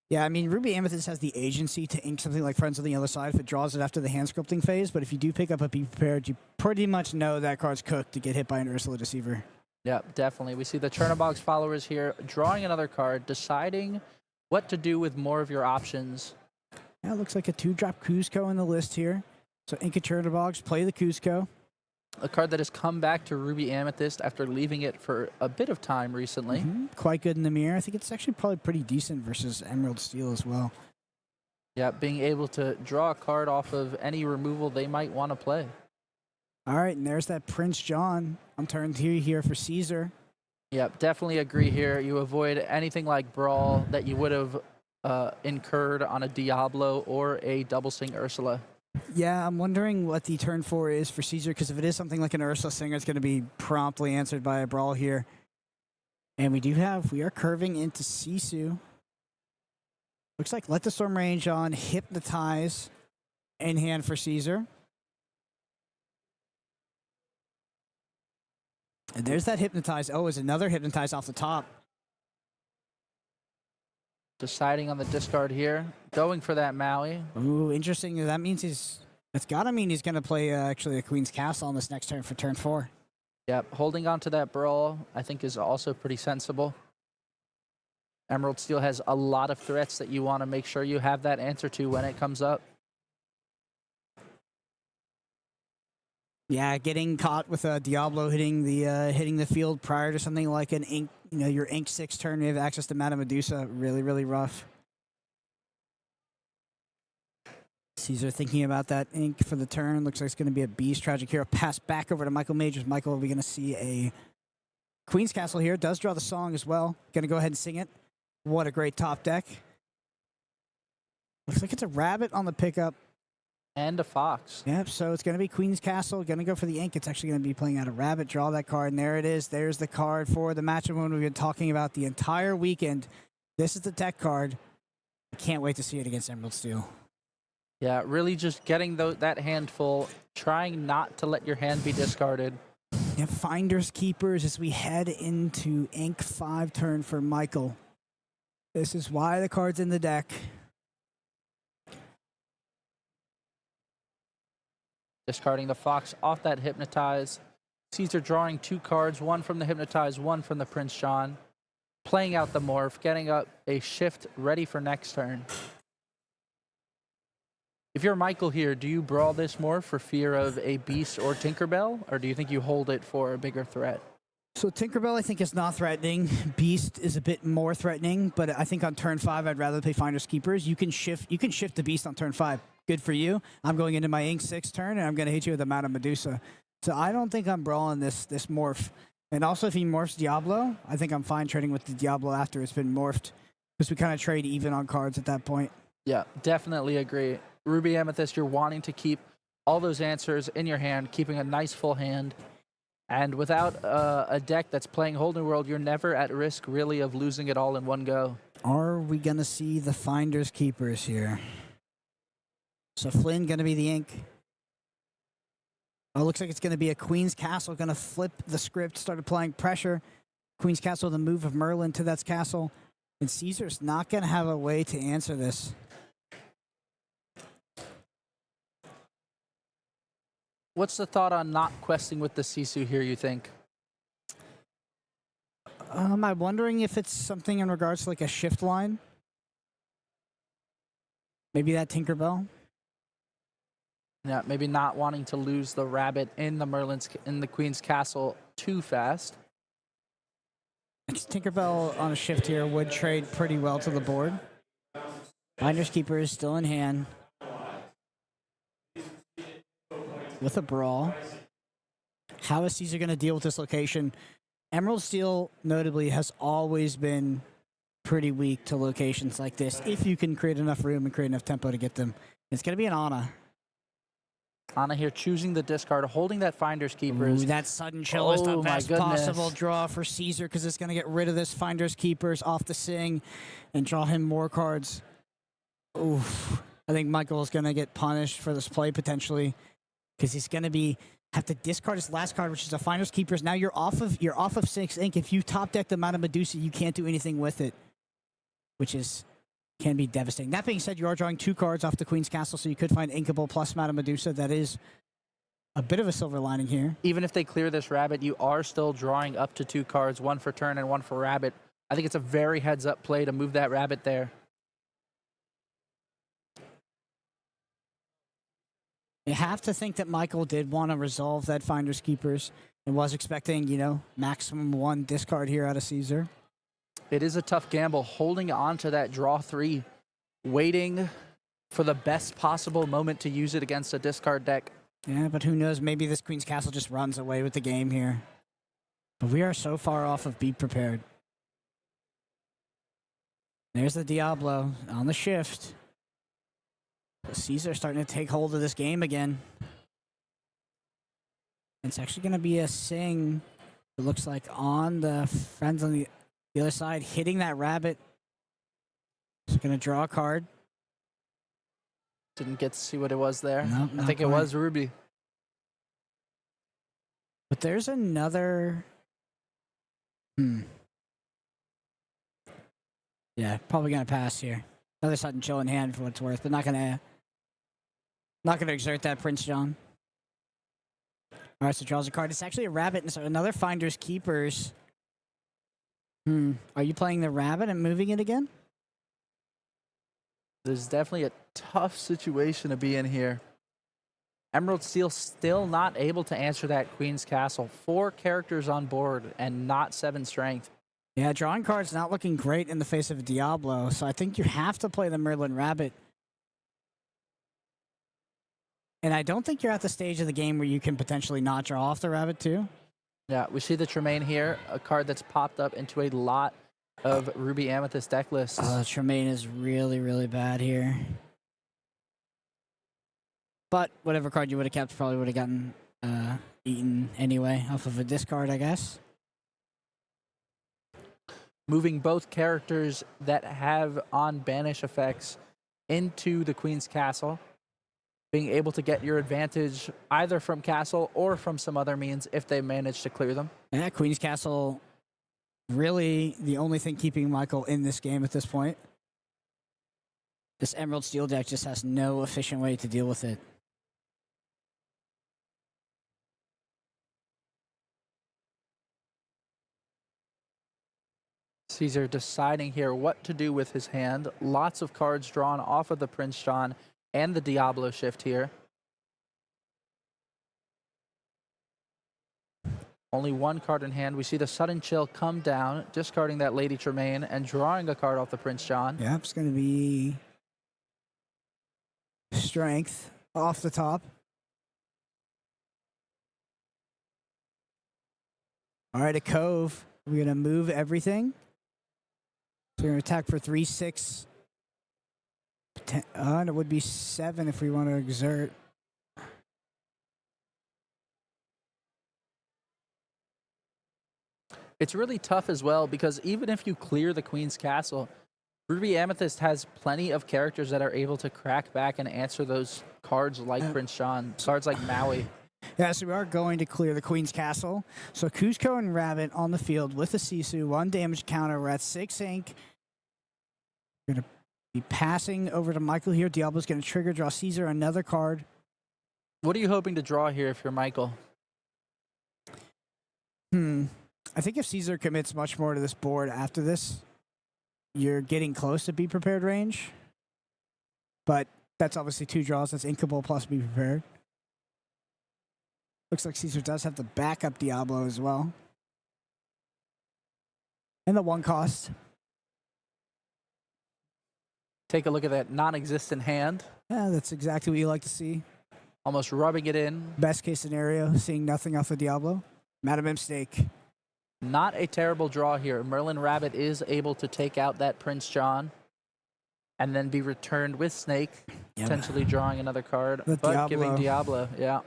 [SPEAKER 6] Yeah, I mean, Ruby Amethyst has the agency to ink something like Friends on the Other Side if it draws it after the hand sculpting phase, but if you do pick up a Be Prepared, you pretty much know that card's cooked to get hit by an Ursula Deceiver.
[SPEAKER 7] Yeah, definitely. We see the Chernabogs followers here drawing another card, deciding what to do with more of your options.
[SPEAKER 6] Yeah, it looks like a 2-drop Cusco in the list here. So Inca Chernabogs, play the Cusco.
[SPEAKER 7] A card that has come back to Ruby Amethyst after leaving it for a bit of time recently.
[SPEAKER 6] Quite good in the mirror. I think it's actually probably pretty decent versus Emerald Steel as well.
[SPEAKER 7] Yeah, being able to draw a card off of any removal they might want to play.
[SPEAKER 6] All right, and there's that Prince John on turn 3 here for Caesar.
[SPEAKER 7] Yep, definitely agree here. You avoid anything like Brawl that you would have incurred on a Diablo or a Double Sing Ursula.
[SPEAKER 6] Yeah, I'm wondering what the turn 4 is for Caesar, because if it is something like an Ursula Singer, it's going to be promptly answered by a Brawl here. And we are curving into Sisu. Looks like Let the Storm Range on, Hypnotize in hand for Caesar. And there's that Hypnotize. Oh, is another Hypnotize off the top.
[SPEAKER 7] Deciding on the discard here. Going for that Maui.
[SPEAKER 6] Ooh, interesting. That means that's got to mean he's going to play actually a Queen's Castle on this next turn for turn 4.
[SPEAKER 7] Yep, holding on to that Brawl, I think, is also pretty sensible. Emerald Steel has a lot of threats that you want to make sure you have that answer to when it comes up.
[SPEAKER 6] Yeah, getting caught with a Diablo hitting the field prior to something like an ink, your ink 6 turn, you have access to Madame Medusa. Really, really rough. Caesar thinking about that ink for the turn. Looks like it's going to be a Beast Tragic Hero. Pass back over to Michael Majors. Michael, are we going to see a Queen's Castle here? Does draw the song as well. Going to go ahead and sing it. What a great top deck. Looks like it's a rabbit on the pickup.
[SPEAKER 7] And a fox.
[SPEAKER 6] Yep, so it's going to be Queen's Castle. Going to go for the ink. It's actually going to be playing out a rabbit. Draw that card, and there it is. There's the card for the matchup when we've been talking about the entire weekend. This is the deck card. I can't wait to see it against Emerald Steel.
[SPEAKER 7] Yeah, really just getting that handful, trying not to let your hand be discarded.
[SPEAKER 6] Yeah, Finders Keepers as we head into ink 5 turn for Michael. This is why the card's in the deck.
[SPEAKER 7] Discarding the fox off that Hypnotize. Caesar drawing 2 cards, one from the Hypnotize, one from the Prince Shawn. Playing out the Morph, getting up a shift ready for next turn. If you're Michael here, do you brawl this Morph for fear of a Beast or Tinkerbell, or do you think you hold it for a bigger threat?
[SPEAKER 6] So Tinkerbell, I think, is not threatening. Beast is a bit more threatening, but I think on turn 5, I'd rather play Finders Keepers. You can shift the Beast on turn 5. Good for you. I'm going into my ink 6 turn, and I'm going to hit you with a Madame Medusa. So I don't think I'm brawling this Morph. And also, if he morphs Diablo, I think I'm fine trading with the Diablo after it's been morphed, because we kind of trade even on cards at that point.
[SPEAKER 7] Yeah, definitely agree. Ruby Amethyst, you're wanting to keep all those answers in your hand, keeping a nice full hand. And without a deck that's playing Whole New World, you're never at risk, really, of losing it all in one go.
[SPEAKER 6] Are we going to see the Finders Keepers here? So Flynn going to be the ink. Oh, looks like it's going to be a Queen's Castle. Going to flip the script, start applying pressure. Queen's Castle, the move of Merlin to that castle. And Caesar's not going to have a way to answer this.
[SPEAKER 7] What's the thought on not questing with the Sisu here, you think?
[SPEAKER 6] I'm wondering if it's something in regards to like a shift line. Maybe that Tinkerbell.
[SPEAKER 7] Yeah, maybe not wanting to lose the rabbit in the Queen's Castle too fast.
[SPEAKER 6] Tinkerbell on a shift here would trade pretty well to the board. Finders Keeper is still in hand. With a brawl. How is Caesar going to deal with this location? Emerald Steel, notably, has always been pretty weak to locations like this, if you can create enough room and create enough tempo to get them. It's going to be an Ana.
[SPEAKER 7] Ana here choosing the discard, holding that Finders Keepers.
[SPEAKER 6] Ooh, that sudden chill is the
[SPEAKER 7] Oh, my
[SPEAKER 6] best
[SPEAKER 7] goodness.
[SPEAKER 6] possible draw for Caesar because it's going to get rid of this Finders Keepers off the Sing and draw him more cards. Oof. I think Michael is going to get punished for this play potentially because he's going to have to discard his last card, which is a Finders Keepers. Now you're off of 6 ink. If you top deck the Mana Medusa, you can't do anything with it, which can be devastating. That being said, you are drawing 2 cards off the Queen's Castle, so you could find Inkable plus Mana Medusa. That is a bit of a silver lining here.
[SPEAKER 7] Even if they clear this rabbit, you are still drawing up to 2 cards, 1 for turn and 1 for rabbit. I think it's a very heads-up play to move that rabbit there.
[SPEAKER 6] You have to think that Michael did want to resolve that Finders Keepers and was expecting, maximum 1 discard here out of Caesar.
[SPEAKER 7] It is a tough gamble, holding on to that draw 3, waiting for the best possible moment to use it against a discard deck.
[SPEAKER 6] Yeah, but who knows? Maybe this Queen's Castle just runs away with the game here. But we are so far off of Be Prepared. There's the Diablo on the shift. Caesar starting to take hold of this game again. It's actually going to be a Sing, it looks like, on the friends on the other side, hitting that rabbit. He's going to draw a card.
[SPEAKER 7] Didn't get to see what it was there.
[SPEAKER 6] No,
[SPEAKER 7] I think it was Ruby.
[SPEAKER 6] But there's another... Yeah, probably going to pass here. Another sudden chill in hand for what it's worth, but not going to exert that, Prince John. All right, so draws a card. It's actually a rabbit, and so another Finders Keepers. Are you playing the rabbit and moving it again?
[SPEAKER 7] There's definitely a tough situation to be in here. Emerald Steel still not able to answer that Queen's Castle. 4 characters on board and not 7 strength.
[SPEAKER 6] Yeah, drawing cards not looking great in the face of a Diablo, so I think you have to play the Merlin Rabbit. And I don't think you're at the stage of the game where you can potentially not draw off the rabbit too.
[SPEAKER 7] Yeah, we see the Tremaine here, a card that's popped up into a lot of Ruby Amethyst deck lists.
[SPEAKER 6] Tremaine is really, really bad here. But whatever card you would have kept probably would have gotten eaten anyway off of a discard, I guess.
[SPEAKER 7] Moving both characters that have on banish effects into the Queen's Castle. Being able to get your advantage either from Castle or from some other means if they manage to clear them.
[SPEAKER 6] Yeah, Queen's Castle, really the only thing keeping Michael in this game at this point. This Emerald Steel deck just has no efficient way to deal with it.
[SPEAKER 7] Caesar deciding here what to do with his hand. Lots of cards drawn off of the Prince Shawn and the Diablo shift here. Only 1 card in hand. We see the Sudden Chill come down, discarding that Lady Tremaine and drawing a card off the Prince Shawn.
[SPEAKER 6] Yeah, it's going to be Strength off the top. All right, a Cove. We're going to move everything. So we're going to attack for 3, 6. And it would be 7 if we want to exert.
[SPEAKER 7] It's really tough as well because even if you clear the Queen's Castle, Ruby Amethyst has plenty of characters that are able to crack back and answer those cards like Prince Shawn, cards like Maui.
[SPEAKER 6] Yeah, so we are going to clear the Queen's Castle. So Kuzco and Rabbit on the field with the Sisu, 1 damage counter. We're at 6 ink. We're going to be passing over to Michael here. Diablo's going to trigger, draw Caesar, another card.
[SPEAKER 7] What are you hoping to draw here if you're Michael?
[SPEAKER 6] I think if Caesar commits much more to this board after this, you're getting close to be prepared range. But that's obviously 2 draws. That's Inkable plus be prepared. Looks like Caesar does have the backup Diablo as well. And the 1 cost.
[SPEAKER 7] Take a look at that non-existent hand.
[SPEAKER 6] Yeah, that's exactly what you like to see.
[SPEAKER 7] Almost rubbing it in.
[SPEAKER 6] Best case scenario, seeing nothing off the Diablo. Madam Snake.
[SPEAKER 7] Not a terrible draw here. Merlin Rabbit is able to take out that Prince John and then be returned with Snake, potentially drawing another card, but giving Diablo. Yeah.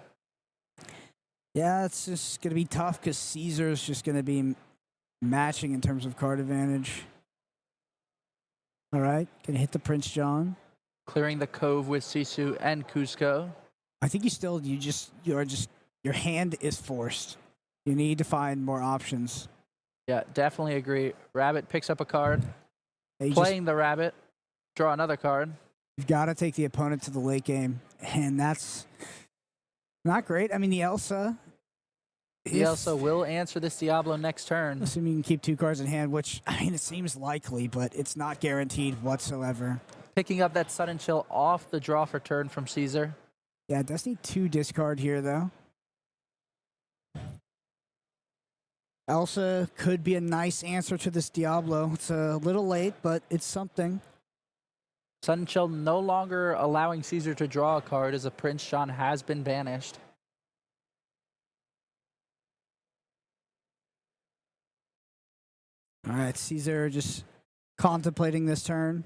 [SPEAKER 6] Yeah, it's just going to be tough because Caesar's just going to be matching in terms of card advantage. All right, going to hit the Prince John.
[SPEAKER 7] Clearing the Cove with Sisu and Cusco.
[SPEAKER 6] I think your hand is forced. You need to find more options.
[SPEAKER 7] Yeah, definitely agree. Rabbit picks up a card. Playing the rabbit. Draw another card.
[SPEAKER 6] You've got to take the opponent to the late game. And that's not great. I mean, the Elsa.
[SPEAKER 7] The Elsa will answer this Diablo next turn.
[SPEAKER 6] Assuming you can keep 2 cards in hand, which, I mean, it seems likely, but it's not guaranteed whatsoever.
[SPEAKER 7] Picking up that Sudden Chill off the draw for turn from Caesar.
[SPEAKER 6] Yeah, it does need 2 discard here, though. Elsa could be a nice answer to this Diablo. It's a little late, but it's something.
[SPEAKER 7] Sudden Chill no longer allowing Caesar to draw a card as a Prince John has been banished.
[SPEAKER 6] All right, Caesar just contemplating this turn.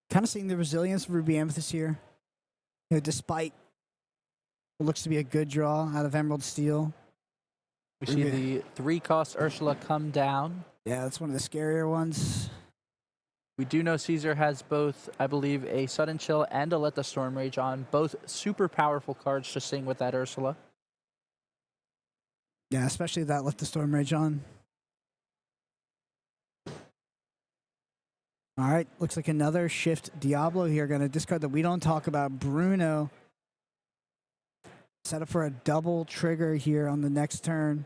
[SPEAKER 6] Kind of seeing the resilience of Ruby Amethyst here. You know, despite what looks to be a good draw out of Emerald Steel.
[SPEAKER 7] We see the 3-cost Ursula come down.
[SPEAKER 6] Yeah, that's one of the scarier ones.
[SPEAKER 7] We do know Caesar has both, I believe, a Sudden Chill and a Let the Storm Rage on. Both super powerful cards to sing with that Ursula.
[SPEAKER 6] Yeah, especially that Let the Storm Rage on. All right, looks like another shift Diablo here. Going to discard that we don't talk about. Bruno. Set up for a double trigger here on the next turn.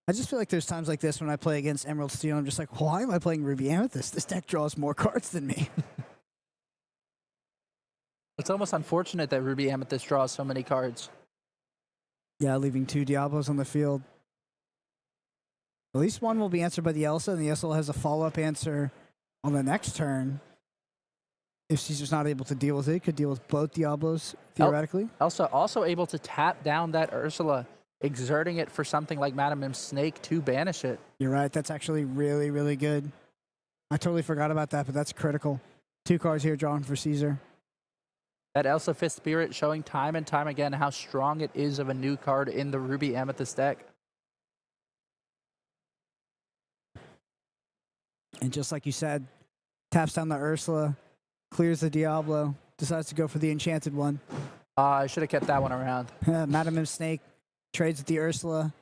[SPEAKER 6] I just feel like there's times like this when I play against Emerald Steel, I'm just like, why am I playing Ruby Amethyst? This deck draws more cards than me.
[SPEAKER 7] It's almost unfortunate that Ruby Amethyst draws so many cards.
[SPEAKER 6] Yeah, leaving 2 Diablos on the field. At least one will be answered by the Elsa, and the Elsa has a follow-up answer on the next turn. If Caesar's not able to deal with it, could deal with both Diablos, theoretically.
[SPEAKER 7] Elsa also able to tap down that Ursula, exerting it for something like Madam M Snake to banish it.
[SPEAKER 6] You're right. That's actually really, really good. I totally forgot about that, but that's critical. 2 cards here drawn for Caesar.
[SPEAKER 7] That Elsa Fifth Spirit showing time and time again how strong it is of a new card in the Ruby Amethyst deck.
[SPEAKER 6] And just like you said, taps down the Ursula, clears the Diablo, decides to go for the enchanted one.
[SPEAKER 7] I should have kept that one around.
[SPEAKER 6] Madam M Snake trades with the Ursula,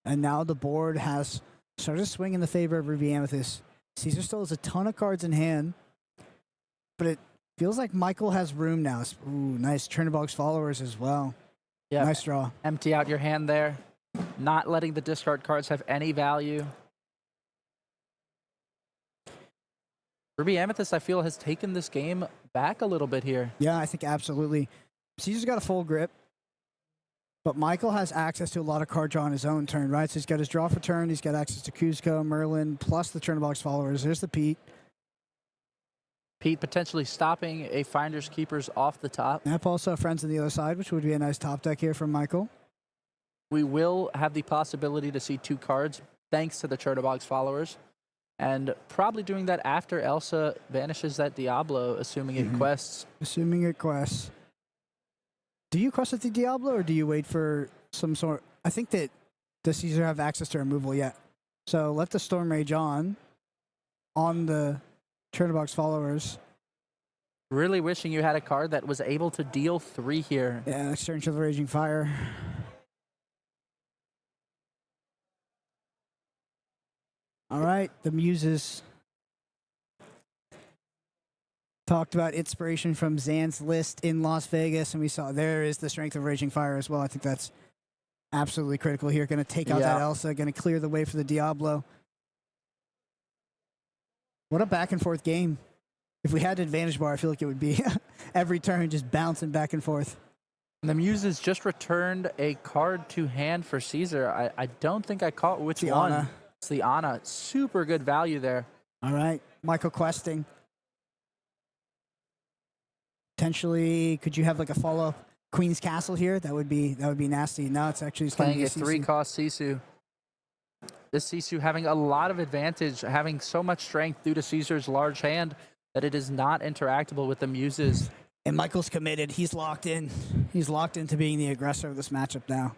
[SPEAKER 6] and now the board has started to swing in the favor of Ruby Amethyst. Caesar still has a ton of cards in hand, but it feels like Michael has room now. Ooh, nice Chernobog's followers as well.
[SPEAKER 7] Yeah,
[SPEAKER 6] nice draw.
[SPEAKER 7] Empty out your hand there, not letting the discard cards have any value. Ruby Amethyst, I feel, has taken this game back a little bit here.
[SPEAKER 6] Yeah, I think absolutely. Caesar's got a full grip, but Michael has access to a lot of card draw on his own turn, right? So he's got his draw for turn, he's got access to Cusco, Merlin, plus the Chernobog's followers. There's the Pete.
[SPEAKER 7] Pete potentially stopping a Finders Keepers off the top.
[SPEAKER 6] Yep, also Friends on the other side, which would be a nice top deck here from Michael.
[SPEAKER 7] We will have the possibility to see 2 cards, thanks to the Chernobog's followers. And probably doing that after Elsa vanishes that Diablo, assuming it quests.
[SPEAKER 6] Assuming it quests. Do you quest with the Diablo, or do you wait for some sort? I think that does Caesar have access to removal yet? So let the Storm Rage on the Chernobog's followers.
[SPEAKER 7] Really wishing you had a card that was able to deal 3 here.
[SPEAKER 6] Yeah, next turn to the Raging Fire. All right, the Muses. Talked about inspiration from Zan's list in Las Vegas, and we saw there is the strength of Raging Fire as well. I think that's absolutely critical here. Going to take out that Elsa, going to clear the way for the Diablo. What a back and forth game. If we had an advantage bar, I feel like it would be every turn just bouncing back and forth.
[SPEAKER 7] And the Muses just returned a card to hand for Caesar. I don't think I caught which one.
[SPEAKER 6] Ana.
[SPEAKER 7] It's the Ana. Super good value there.
[SPEAKER 6] All right, Michael questing. Potentially, could you have like a follow Queen's Castle here? That would be nasty. No, it's actually just
[SPEAKER 7] Playing a
[SPEAKER 6] Sisu.
[SPEAKER 7] 3-cost Sisu. This Sisu having a lot of advantage, having so much strength due to Caesar's large hand that it is not interactable with the Muses.
[SPEAKER 6] And Michael's committed. He's locked in. He's locked into being the aggressor of this matchup now.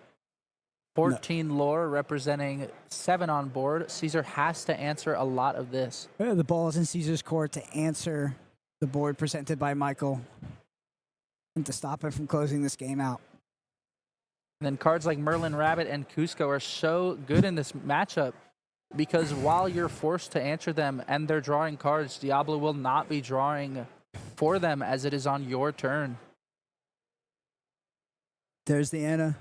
[SPEAKER 7] 14 lore representing 7 on board. Caesar has to answer a lot of this.
[SPEAKER 6] The ball is in Caesar's court to answer the board presented by Michael and to stop him from closing this game out.
[SPEAKER 7] And then cards like Merlin Rabbit and Cusco are so good in this matchup because while you're forced to answer them and they're drawing cards, Diablo will not be drawing for them as it is on your turn.
[SPEAKER 6] There's the Ana.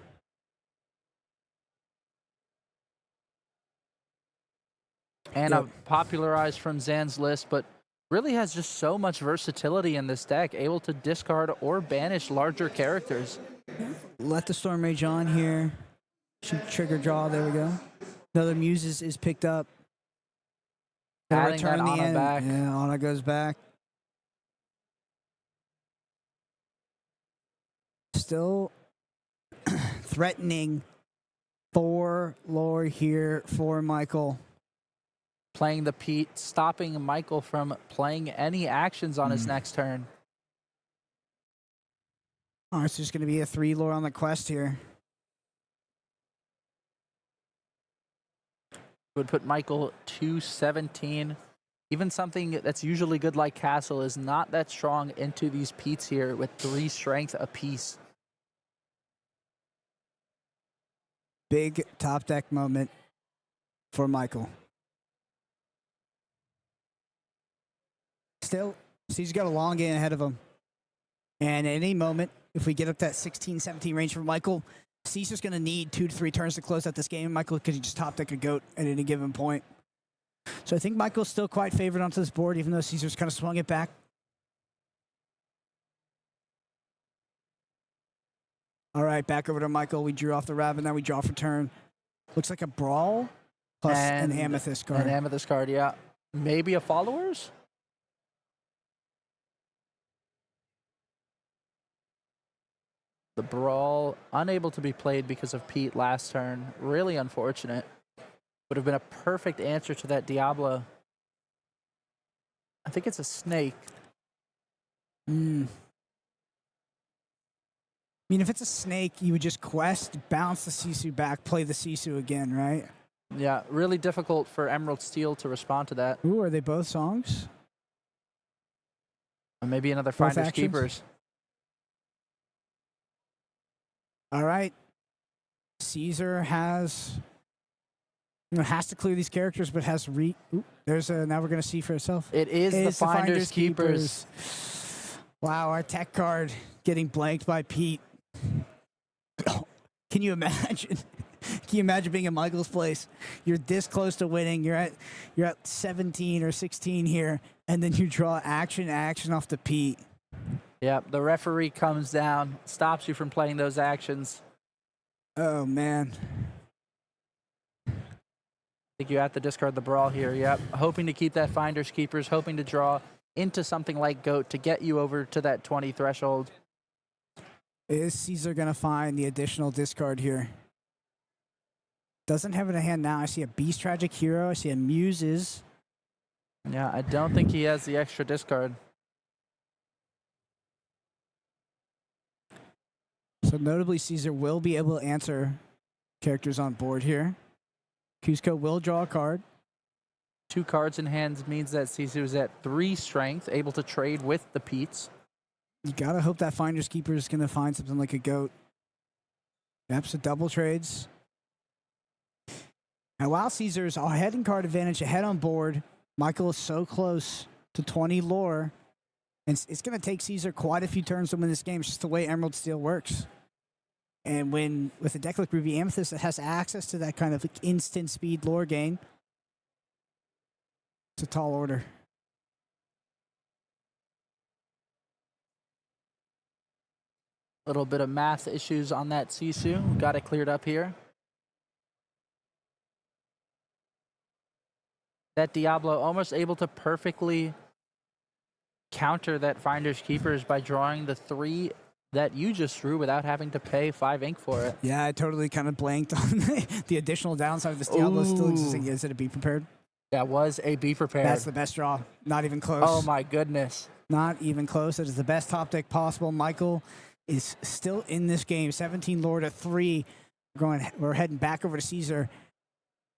[SPEAKER 7] Ana popularized from Zan's list, but really has just so much versatility in this deck, able to discard or banish larger characters.
[SPEAKER 6] Let the Storm Rage on here. Should trigger draw. There we go. Another Muses is picked up. Gonna
[SPEAKER 7] Adding that
[SPEAKER 6] return the
[SPEAKER 7] Ana
[SPEAKER 6] Ana
[SPEAKER 7] back.
[SPEAKER 6] Yeah, Ana goes back. Still threatening 4 lore here for Michael.
[SPEAKER 7] Playing the Pete, stopping Michael from playing any actions on his next turn.
[SPEAKER 6] All right, so there's going to be a 3 lore on the quest here.
[SPEAKER 7] Would put Michael 217. Even something that's usually good like Castle is not that strong into these Petes here with 3 strength apiece.
[SPEAKER 6] Big top deck moment for Michael. Still, he's got a long game ahead of him. And at any moment, if we get up that 16-17 range for Michael, Caesar's going to need 2 to 3 turns to close out this game. Michael could just top deck a goat at any given point. So I think Michael's still quite favored onto this board, even though Caesar's kind of swung it back. All right, back over to Michael. We drew off the rabbit, now we draw for turn. Looks like a Brawl plus an Amethyst card.
[SPEAKER 7] An Amethyst card, yeah. Maybe a Followers? The Brawl, unable to be played because of Pete last turn. Really unfortunate. Would have been a perfect answer to that Diablo. I think it's a Snake.
[SPEAKER 6] I mean, if it's a Snake, you would just quest, bounce the Sisu back, play the Sisu again, right?
[SPEAKER 7] Yeah, really difficult for Emerald Steel to respond to that.
[SPEAKER 6] Ooh, are they both songs?
[SPEAKER 7] Or maybe another
[SPEAKER 6] Both
[SPEAKER 7] Finders
[SPEAKER 6] actions?
[SPEAKER 7] Keepers.
[SPEAKER 6] All right. Caesar has to clear these characters, but has there's a, now we're going to see for itself.
[SPEAKER 7] It is the Finders Keepers.
[SPEAKER 6] Wow, our tech card getting blanked by Pete. Can you imagine? Can you imagine being in Michael's place? You're this close to winning. You're at 17 or 16 here, and then you draw action off the Pete.
[SPEAKER 7] Yep, the referee comes down, stops you from playing those actions.
[SPEAKER 6] Oh, man.
[SPEAKER 7] I think you have to discard the Brawl here. Yep, hoping to keep that Finders Keepers, hoping to draw into something like Goat to get you over to that 20 threshold.
[SPEAKER 6] Is Caesar going to find the additional discard here? Doesn't have it in hand now. I see a Beast Tragic Hero. I see a Muses.
[SPEAKER 7] Yeah, I don't think he has the extra discard.
[SPEAKER 6] So notably, Caesar will be able to answer characters on board here. Cusco will draw a card.
[SPEAKER 7] 2 cards in hand means that Caesar is at 3 strength, able to trade with the Petes.
[SPEAKER 6] You gotta hope that Finders Keeper is gonna find something like a Goat. Yep, so double trades. And while Caesar's ahead in card advantage, ahead on board, Michael is so close to 20 lore. And it's going to take Caesar quite a few turns to win this game. It's just the way Emerald Steel works. And when with a deck like Ruby Amethyst that has access to that kind of like instant speed lore gain, it's a tall order.
[SPEAKER 7] Little bit of math issues on that Sisu. Got it cleared up here. That Diablo almost able to perfectly counter that Finders Keepers by drawing the 3 that you just drew without having to pay 5 ink for it.
[SPEAKER 6] Yeah, I totally kind of blanked on the additional downside of this Diablo still existing. Is it a Be Prepared?
[SPEAKER 7] That was a Be Prepared.
[SPEAKER 6] That's the best draw. Not even close.
[SPEAKER 7] Oh my goodness.
[SPEAKER 6] Not even close. That is the best top deck possible. Michael is still in this game. 17 lore to 3. We're heading back over to Caesar.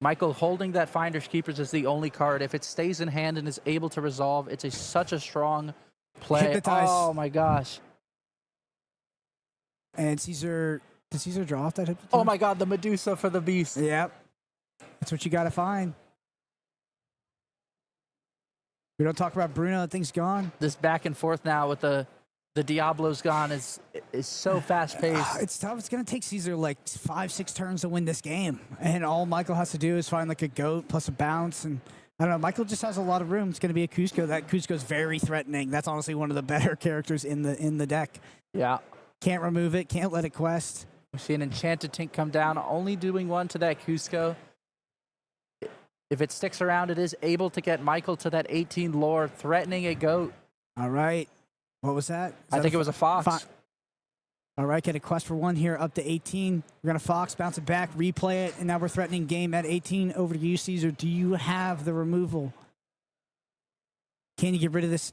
[SPEAKER 7] Michael holding that Finders Keepers is the only card. If it stays in hand and is able to resolve, it's such a strong play.
[SPEAKER 6] Hypnotize.
[SPEAKER 7] Oh my gosh.
[SPEAKER 6] And Caesar, did Caesar draw off that hypnotize?
[SPEAKER 7] Oh my god, the Medusa for the beast.
[SPEAKER 6] Yep. That's what you got to find. We don't talk about Bruno. That thing's gone.
[SPEAKER 7] This back and forth now with the Diablo's gone is so fast paced.
[SPEAKER 6] It's tough. It's going to take Caesar like 5-6 turns to win this game. And all Michael has to do is find like a goat plus a bounce. And I don't know. Michael just has a lot of room. It's going to be a Cusco. That Cusco's very threatening. That's honestly one of the better characters in the deck.
[SPEAKER 7] Yeah.
[SPEAKER 6] Can't remove it. Can't let it quest.
[SPEAKER 7] We see an Enchanted Tink come down, only doing 1 to that Cusco. If it sticks around, it is able to get Michael to that 18 lore, threatening a goat.
[SPEAKER 6] All right. What was that?
[SPEAKER 7] I think it was a fox.
[SPEAKER 6] All right, get a quest for 1 here, up to 18. We're going to Fox, bounce it back, replay it, and now we're threatening game at 18. Over to you, Caesar. Do you have the removal? Can you get rid of this?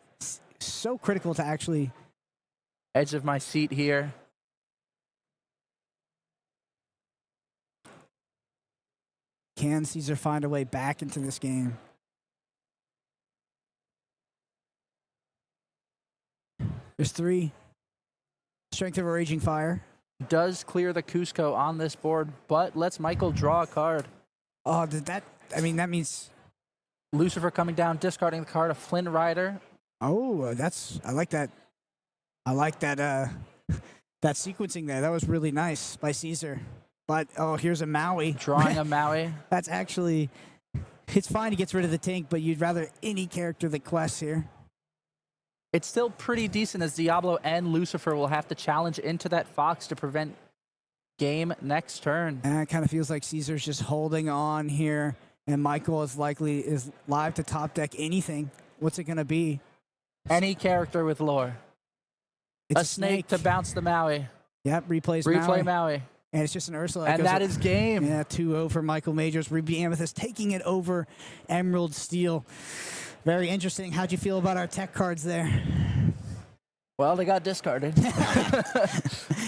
[SPEAKER 6] So critical to actually...
[SPEAKER 7] Edge of my seat here.
[SPEAKER 6] Can Caesar find a way back into this game? There's 3. Strength of a Raging Fire.
[SPEAKER 7] Does clear the Cusco on this board, but lets Michael draw a card.
[SPEAKER 6] Oh, that means...
[SPEAKER 7] Lucifer coming down, discarding the card of Flynn Rider.
[SPEAKER 6] Oh, I like that. I like that that sequencing there. That was really nice by Caesar. But, here's a Maui.
[SPEAKER 7] Drawing a Maui.
[SPEAKER 6] That's actually... It's fine, he gets rid of the tank, but you'd rather any character that quests here.
[SPEAKER 7] It's still pretty decent as Diablo and Lucifer will have to challenge into that Fox to prevent game next turn.
[SPEAKER 6] And it kind of feels like Caesar's just holding on here, and Michael is live to top deck anything. What's it going to be?
[SPEAKER 7] Any character with lore.
[SPEAKER 6] It's
[SPEAKER 7] a snake to bounce the Maui.
[SPEAKER 6] Yep,
[SPEAKER 7] Replay Maui.
[SPEAKER 6] And it's just an Ursula.
[SPEAKER 7] And that is game.
[SPEAKER 6] Yeah, 2-0 for Michael Majors. Ruby Amethyst taking it over Emerald Steel. Very interesting. How'd you feel about our tech cards there?
[SPEAKER 7] Well, they got discarded.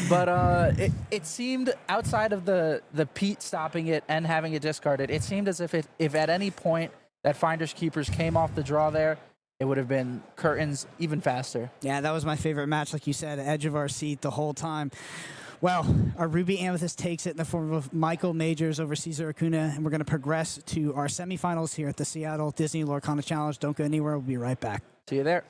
[SPEAKER 7] But it seemed, outside of the Pete stopping it and having it discarded, it seemed as if at any point that Finders Keepers came off the draw there, it would have been curtains even faster.
[SPEAKER 6] Yeah, that was my favorite match, like you said, edge of our seat the whole time. Well, our Ruby Amethyst takes it in the form of Michael Majors over Caesar Acuna, and we're going to progress to our semifinals here at the Seattle Disney Lorcana Challenge. Don't go anywhere. We'll be right back.
[SPEAKER 7] See you there.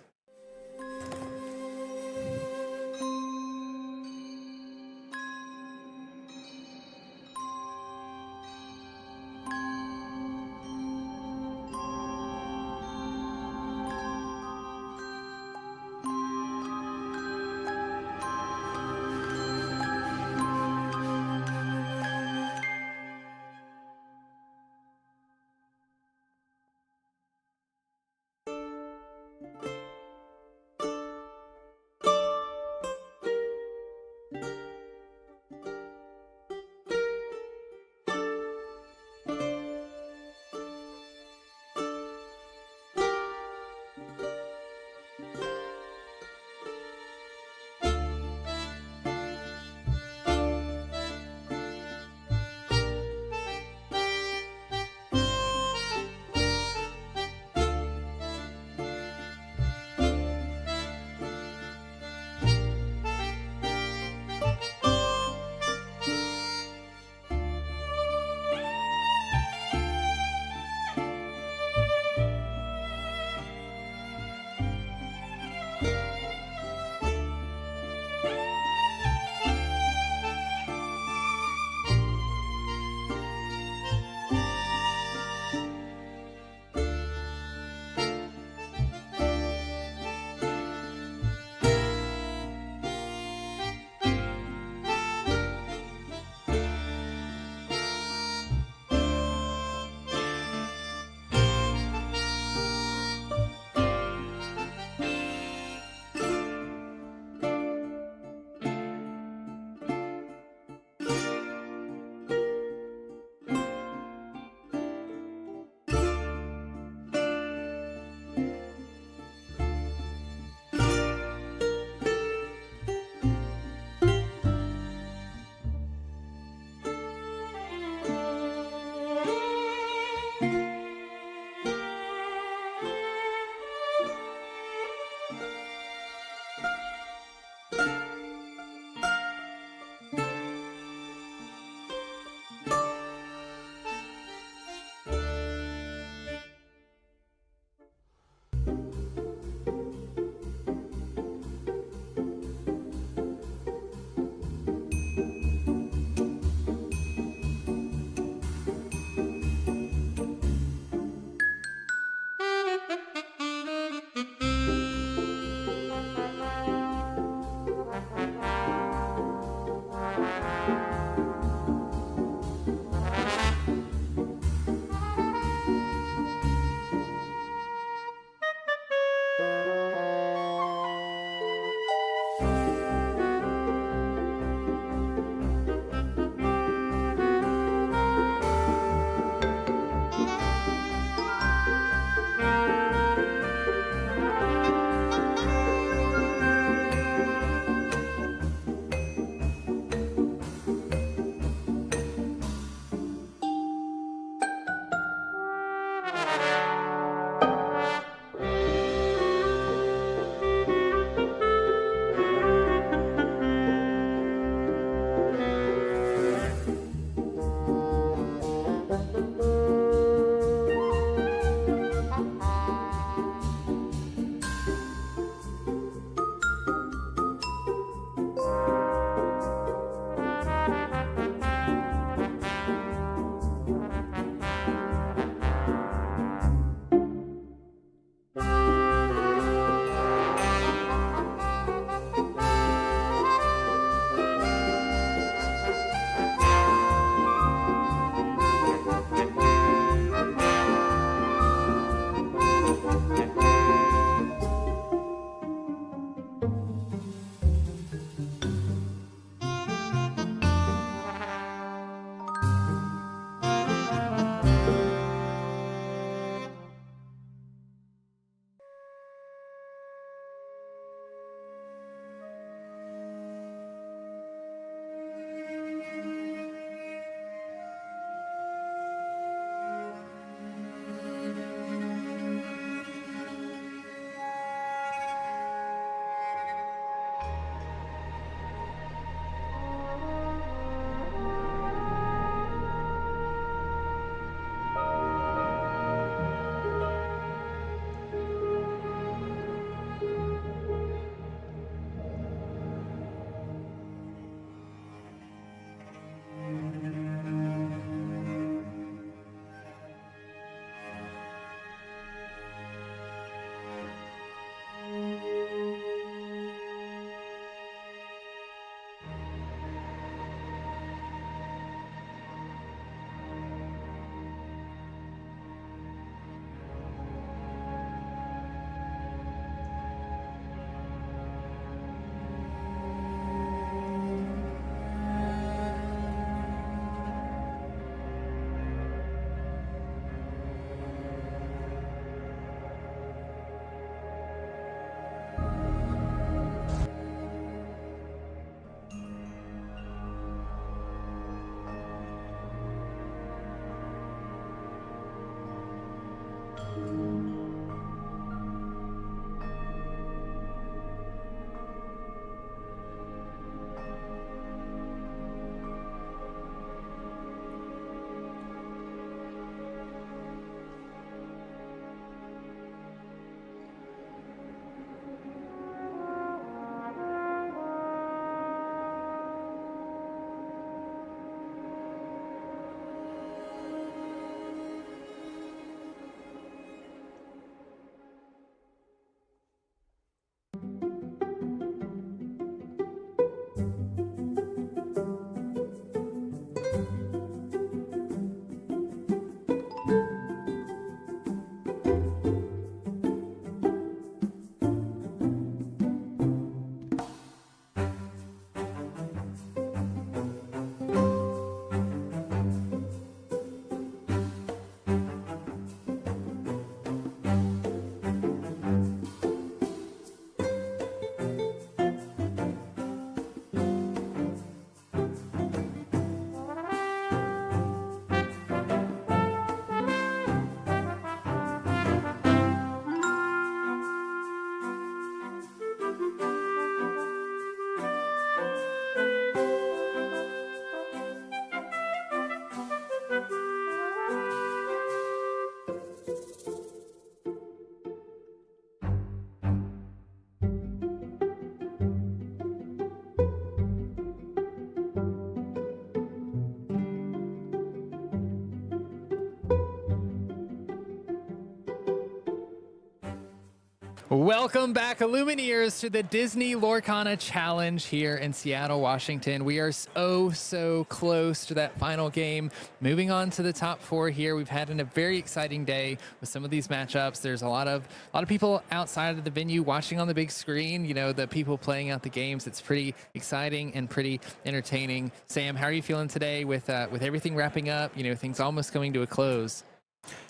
[SPEAKER 1] Welcome back, Illumineers, to the Disney Lorcana Challenge here in Seattle, Washington. We are so close to that final game. Moving on to the top 4 here. We've had a very exciting day with some of these matchups. There's a lot of people outside of the venue watching on the big screen. You know, the people playing out the games. It's pretty exciting and pretty entertaining. Sam, how are you feeling today with everything wrapping up? You know, things almost coming to a close.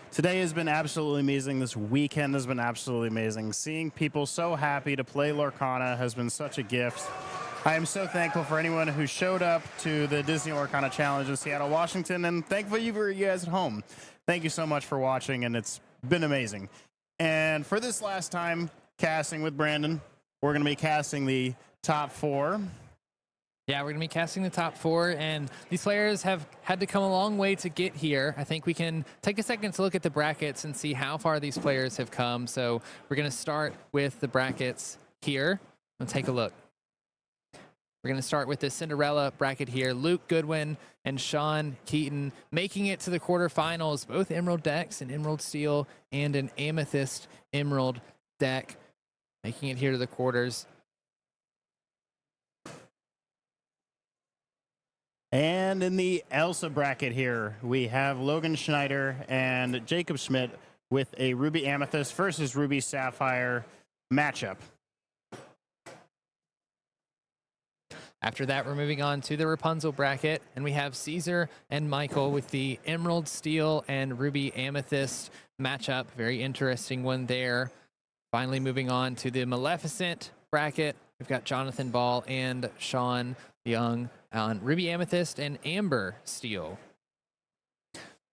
[SPEAKER 2] Today has been absolutely amazing. This weekend has been absolutely amazing. Seeing people so happy to play Lorcana has been such a gift. I am so thankful for anyone who showed up to the Disney Lorcana Challenge in Seattle, Washington, and thankful for you guys at home. Thank you so much for watching, and it's been amazing. And for this last time casting with Brandon, we're going to be casting the top 4.
[SPEAKER 1] Yeah, we're going to be casting the top 4, and these players have had to come a long way to get here. I think we can take a second to look at the brackets and see how far these players have come. So we're going to start with the brackets here. Let's take a look. We're going to start with the Cinderella bracket here. Luke Goodwin and Shawn Keaton making it to the quarterfinals, both Emerald decks, an Emerald Steel and an Amethyst Emerald deck, making it here to the quarters.
[SPEAKER 2] And in the Elsa bracket here, we have Logan Schneider and Jacob Schmidt with a Ruby Amethyst versus Ruby Sapphire matchup.
[SPEAKER 1] After that, we're moving on to the Rapunzel bracket, and we have Caesar and Michael with the Emerald Steel and Ruby Amethyst matchup. Very interesting one there. Finally, moving on to the Maleficent bracket, we've got Jonathan Ball and Sean Young on Ruby Amethyst and Amber Steel.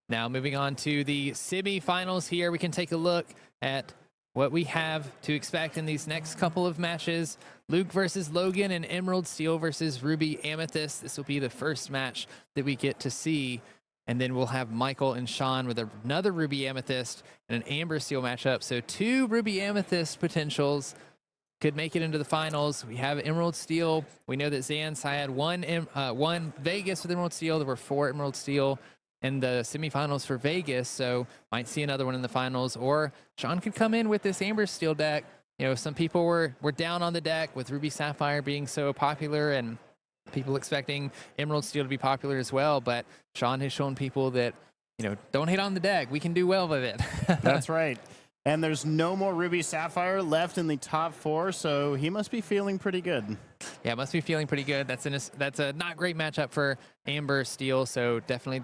[SPEAKER 1] Now moving on to the semi-finals here, we can take a look at what we have to expect in these next couple of matches. Luke versus Logan and Emerald Steel versus Ruby Amethyst. This will be the first match that we get to see. And then we'll have Michael and Sean with another Ruby Amethyst and an Amber Steel matchup. So 2 Ruby Amethyst potentials could make it into the finals. We have Emerald Steel. We know that Zan had one Vegas with Emerald Steel. There were 4 Emerald Steel in the semifinals for Vegas, so might see another one in the finals. Or Sean could come in with this Amber Steel deck. You know, some people were down on the deck with Ruby Sapphire being so popular and people expecting Emerald Steel to be popular as well. But Sean has shown people that, you know, don't hate on the deck. We can do well with it.
[SPEAKER 2] That's right. And there's no more Ruby Sapphire left in the top 4, so he must be feeling pretty good.
[SPEAKER 1] Yeah, must be feeling pretty good. That's a not great matchup for Amber Steel, so definitely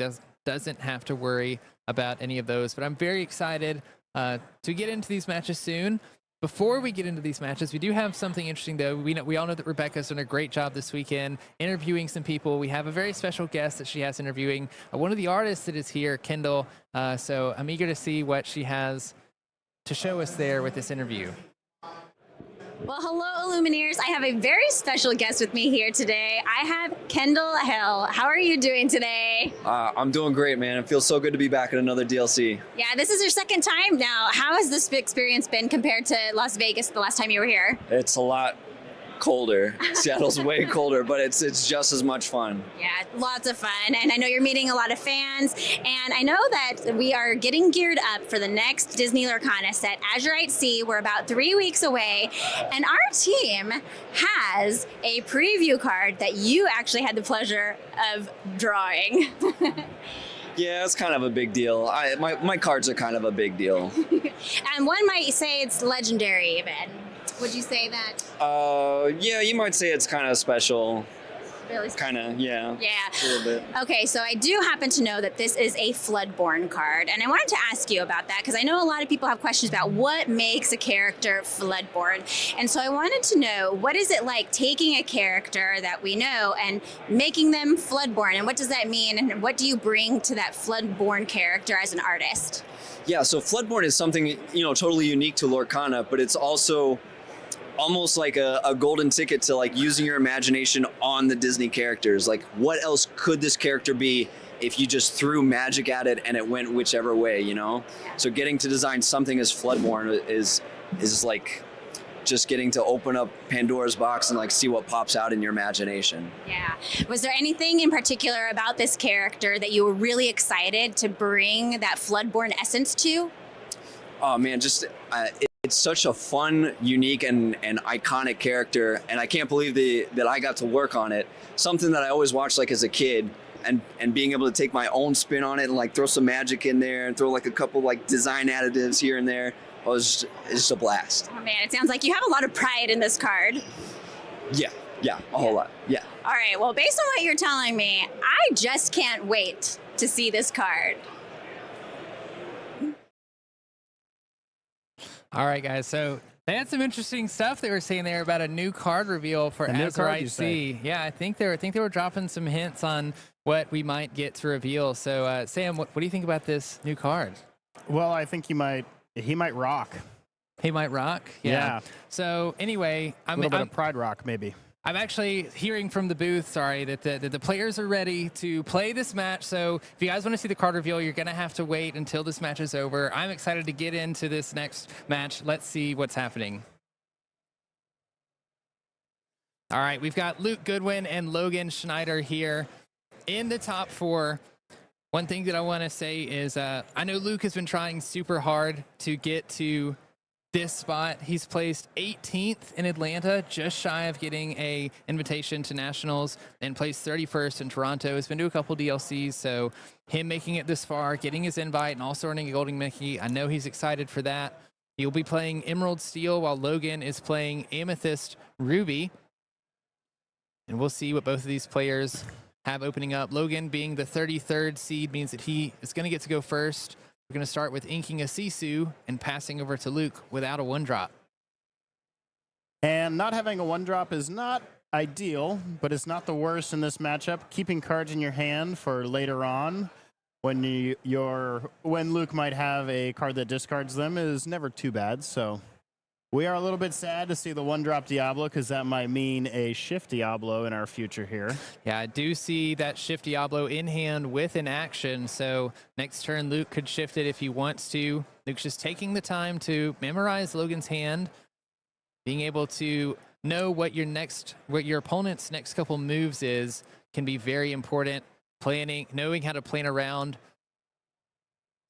[SPEAKER 1] doesn't have to worry about any of those. But I'm very excited to get into these matches soon. Before we get into these matches, we do have something interesting, though. We all know that Rebecca's done a great job this weekend interviewing some people. We have a very special guest that she has interviewing, one of the artists that is here, Kendall. So I'm eager to see what she has to show us there with this interview.
[SPEAKER 3] Well, hello, Illumineers. I have a very special guest with me here today. I have Kendall Hill. How are you doing today?
[SPEAKER 15] I'm doing great, man. It feels so good to be back at another DLC.
[SPEAKER 3] Yeah, this is your second time now. How has this experience been compared to Las Vegas the last time you were here?
[SPEAKER 15] It's a lot colder. Seattle's way colder, but it's just as much fun.
[SPEAKER 3] Yeah, lots of fun. And I know you're meeting a lot of fans. And I know that we are getting geared up for the next Disney Lorcana set, Azurite Sea. We're about 3 weeks away. And our team has a preview card that you actually had the pleasure of drawing.
[SPEAKER 15] Yeah, it's kind of a big deal. My cards are kind of a big deal.
[SPEAKER 3] And one might say it's legendary even. Would you say that?
[SPEAKER 15] Yeah, you might say it's kind of special.
[SPEAKER 3] Really?
[SPEAKER 15] Kind of, yeah.
[SPEAKER 3] Yeah.
[SPEAKER 15] A little bit.
[SPEAKER 3] Okay, so I do happen to know that this is a Floodborn card, and I wanted to ask you about that because I know a lot of people have questions about what makes a character Floodborn. And so I wanted to know, what is it like taking a character that we know and making them Floodborn, and what does that mean, and what do you bring to that Floodborn character as an artist?
[SPEAKER 15] Yeah, so Floodborn is something, totally unique to Lorcana, but it's also almost like a golden ticket to like using your imagination on the Disney characters. Like, what else could this character be if you just threw magic at it and it went whichever way, So getting to design something as Floodborn is like just getting to open up Pandora's box and like see what pops out in your imagination.
[SPEAKER 3] Yeah. Was there anything in particular about this character that you were really excited to bring that Floodborn essence to?
[SPEAKER 15] Oh man, just it's such a fun, unique, and iconic character, and I can't believe that I got to work on it. Something that I always watched like as a kid, and being able to take my own spin on it and like throw some magic in there and throw like a couple like design additives here and there. It's just a blast.
[SPEAKER 3] Oh man, it sounds like you have a lot of pride in this card.
[SPEAKER 15] Yeah, a whole lot. Yeah.
[SPEAKER 3] All right, well, based on what you're telling me, I just can't wait to see this card.
[SPEAKER 1] All right, guys. So they had some interesting stuff they were saying there about a new card reveal for Azurite. Yeah, I think they were dropping some hints on what we might get to reveal. So, Sam, what do you think about this new card?
[SPEAKER 2] Well, I think he might rock.
[SPEAKER 1] He might rock. Yeah. So anyway,
[SPEAKER 2] a little bit of Pride Rock, maybe.
[SPEAKER 1] I'm actually hearing from the booth, that the players are ready to play this match. So if you guys want to see the card reveal, you're going to have to wait until this match is over. I'm excited to get into this next match. Let's see what's happening. All right, we've got Luke Goodwin and Logan Schneider here in the top 4. One thing that I want to say is I know Luke has been trying super hard to get to this spot. He's placed 18th in Atlanta, just shy of getting a invitation to nationals, and placed 31st in Toronto. He's been to a couple DLCs, so him making it this far, getting his invite, and also earning a Golden Mickey, I know he's excited for that. He'll be playing Emerald Steel while Logan is playing Amethyst Ruby. And we'll see what both of these players have opening up. Logan being the 33rd seed means that he is going to get to go first. We're going to start with inking a Sisu and passing over to Luke without a 1-drop.
[SPEAKER 2] And not having a 1-drop is not ideal, but it's not the worst in this matchup. Keeping cards in your hand for later on when Luke might have a card that discards them is never too bad. So we are a little bit sad to see the 1-drop Diablo, because that might mean a Shift Diablo in our future here.
[SPEAKER 1] Yeah, I do see that Shift Diablo in hand with an action. So next turn, Luke could shift it if he wants to. Luke's just taking the time to memorize Logan's hand, being able to know what your opponent's next couple moves is can be very important. Knowing how to plan around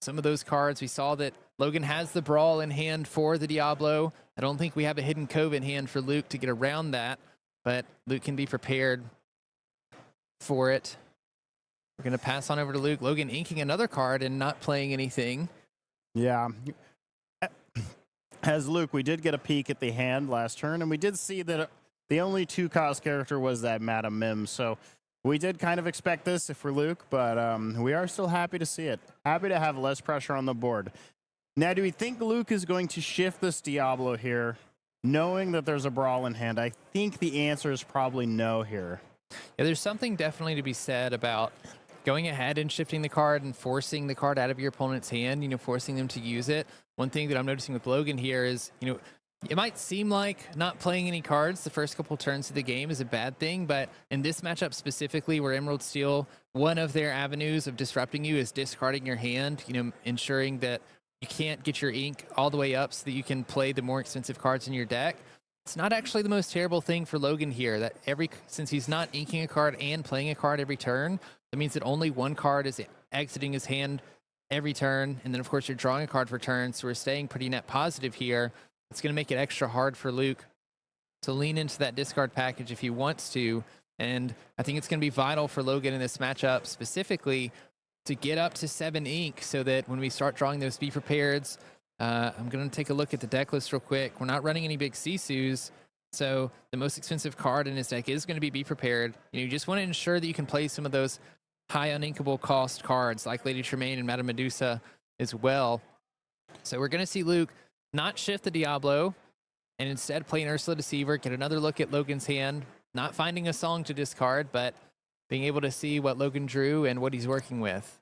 [SPEAKER 1] some of those cards. We saw that Logan has the Brawl in hand for the Diablo. I don't think we have a Hidden Cove in hand for Luke to get around that, but Luke can be prepared for it. We're going to pass on over to Luke. Logan inking another card and not playing anything.
[SPEAKER 2] Yeah. As Luke, we did get a peek at the hand last turn, and we did see that the only 2-cost character was that Madam Mim, so we did kind of expect this if we're Luke, but we are still happy to see it. Happy to have less pressure on the board. Now, do we think Luke is going to shift this Diablo here, knowing that there's a Brawl in hand? I think the answer is probably no here.
[SPEAKER 1] Yeah, there's something definitely to be said about going ahead and shifting the card and forcing the card out of your opponent's hand, forcing them to use it. One thing that I'm noticing with Logan here is, it might seem like not playing any cards the first couple turns of the game is a bad thing, but in this matchup specifically where Emerald Steel, one of their avenues of disrupting you is discarding your hand, ensuring that you can't get your ink all the way up so that you can play the more expensive cards in your deck. It's not actually the most terrible thing for Logan here, that since he's not inking a card and playing a card every turn, that means that only one card is exiting his hand every turn, and then of course you're drawing a card for turn, so we're staying pretty net positive here. It's going to make it extra hard for Luke to lean into that discard package if he wants to, and I think it's going to be vital for Logan in this matchup specifically to get up to 7 ink so that when we start drawing those Be Prepareds, I'm going to take a look at the deck list real quick. We're not running any big Sisus, so the most expensive card in his deck is going to be Prepared. You just want to ensure that you can play some of those high uninkable cost cards like Lady Tremaine and Madame Medusa as well. So we're going to see Luke not shift the Diablo and instead play an Ursula Deceiver, get another look at Logan's hand, not finding a song to discard, but being able to see what Logan drew and what he's working with.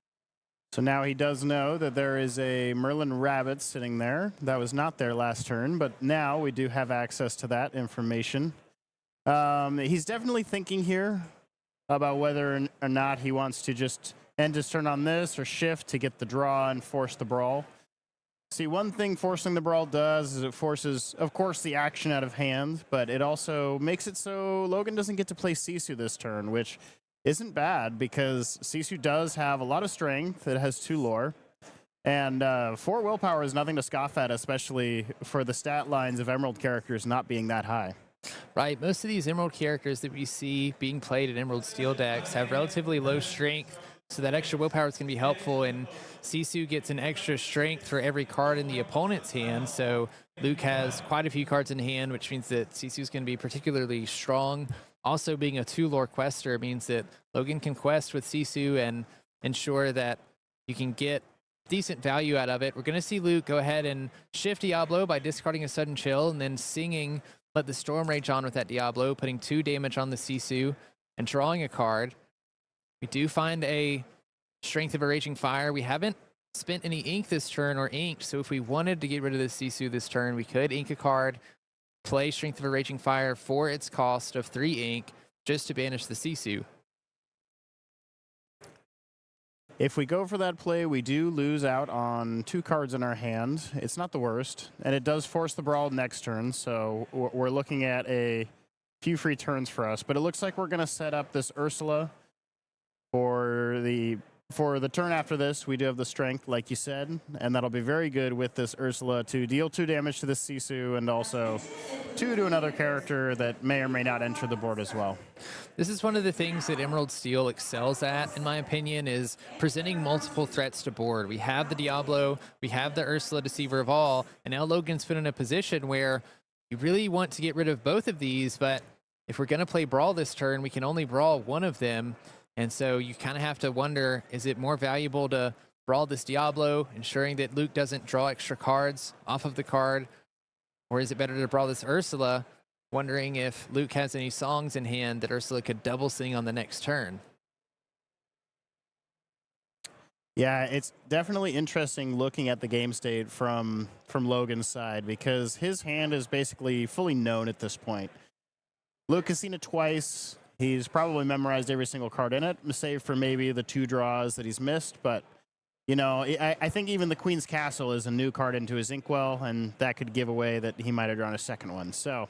[SPEAKER 2] So now he does know that there is a Merlin Rabbit sitting there. That was not there last turn, but now we do have access to that information. He's definitely thinking here about whether or not he wants to just end his turn on this or shift to get the draw and force the Brawl. See, one thing forcing the Brawl does is it forces, of course, the action out of hand, but it also makes it so Logan doesn't get to play Sisu this turn, which isn't bad because Sisu does have a lot of strength. It has 2 lore. And 4 willpower is nothing to scoff at, especially for the stat lines of Emerald characters not being that high.
[SPEAKER 1] Right, most of these Emerald characters that we see being played in Emerald Steel decks have relatively low strength, so that extra willpower is going to be helpful, and Sisu gets an extra strength for every card in the opponent's hand, so Luke has quite a few cards in hand, which means that Sisu is going to be particularly strong. Also, being a 2-lore quester means that Logan can quest with Sisu and ensure that you can get decent value out of it. We're going to see Luke go ahead and shift Diablo by discarding a Sudden Chill and then singing Let the Storm Rage on with that Diablo, putting 2 damage on the Sisu and drawing a card. We do find a Strength of a Raging Fire. We haven't spent any ink this turn or inked, so if we wanted to get rid of the Sisu this turn, we could ink a card, play Strength of a Raging Fire for its cost of 3 ink just to banish the Sisu.
[SPEAKER 2] If we go for that play, we do lose out on 2 cards in our hand. It's not the worst, and it does force the Brawl next turn, so we're looking at a few free turns for us. But it looks like we're going to set up this Ursula for the turn after this. We do have the strength, like you said, and that'll be very good with this Ursula to deal 2 damage to the Sisu and also 2 to another character that may or may not enter the board as well.
[SPEAKER 1] This is one of the things that Emerald Steel excels at, in my opinion, is presenting multiple threats to board. We have the Diablo, we have the Ursula Deceiver of All, and now Logan's put in a position where you really want to get rid of both of these, but if we're going to play Brawl this turn, we can only Brawl one of them. And so you kind of have to wonder, is it more valuable to Brawl this Diablo, ensuring that Luke doesn't draw extra cards off of the card? Or is it better to Brawl this Ursula, wondering if Luke has any songs in hand that Ursula could double sing on the next turn?
[SPEAKER 2] Yeah, it's definitely interesting looking at the game state from Logan's side, because his hand is basically fully known at this point. Luke has seen it twice. He's probably memorized every single card in it, save for maybe the 2 draws that he's missed. But, you know, I think even the Queen's Castle is a new card into his Inkwell, and that could give away that he might have drawn a second one. So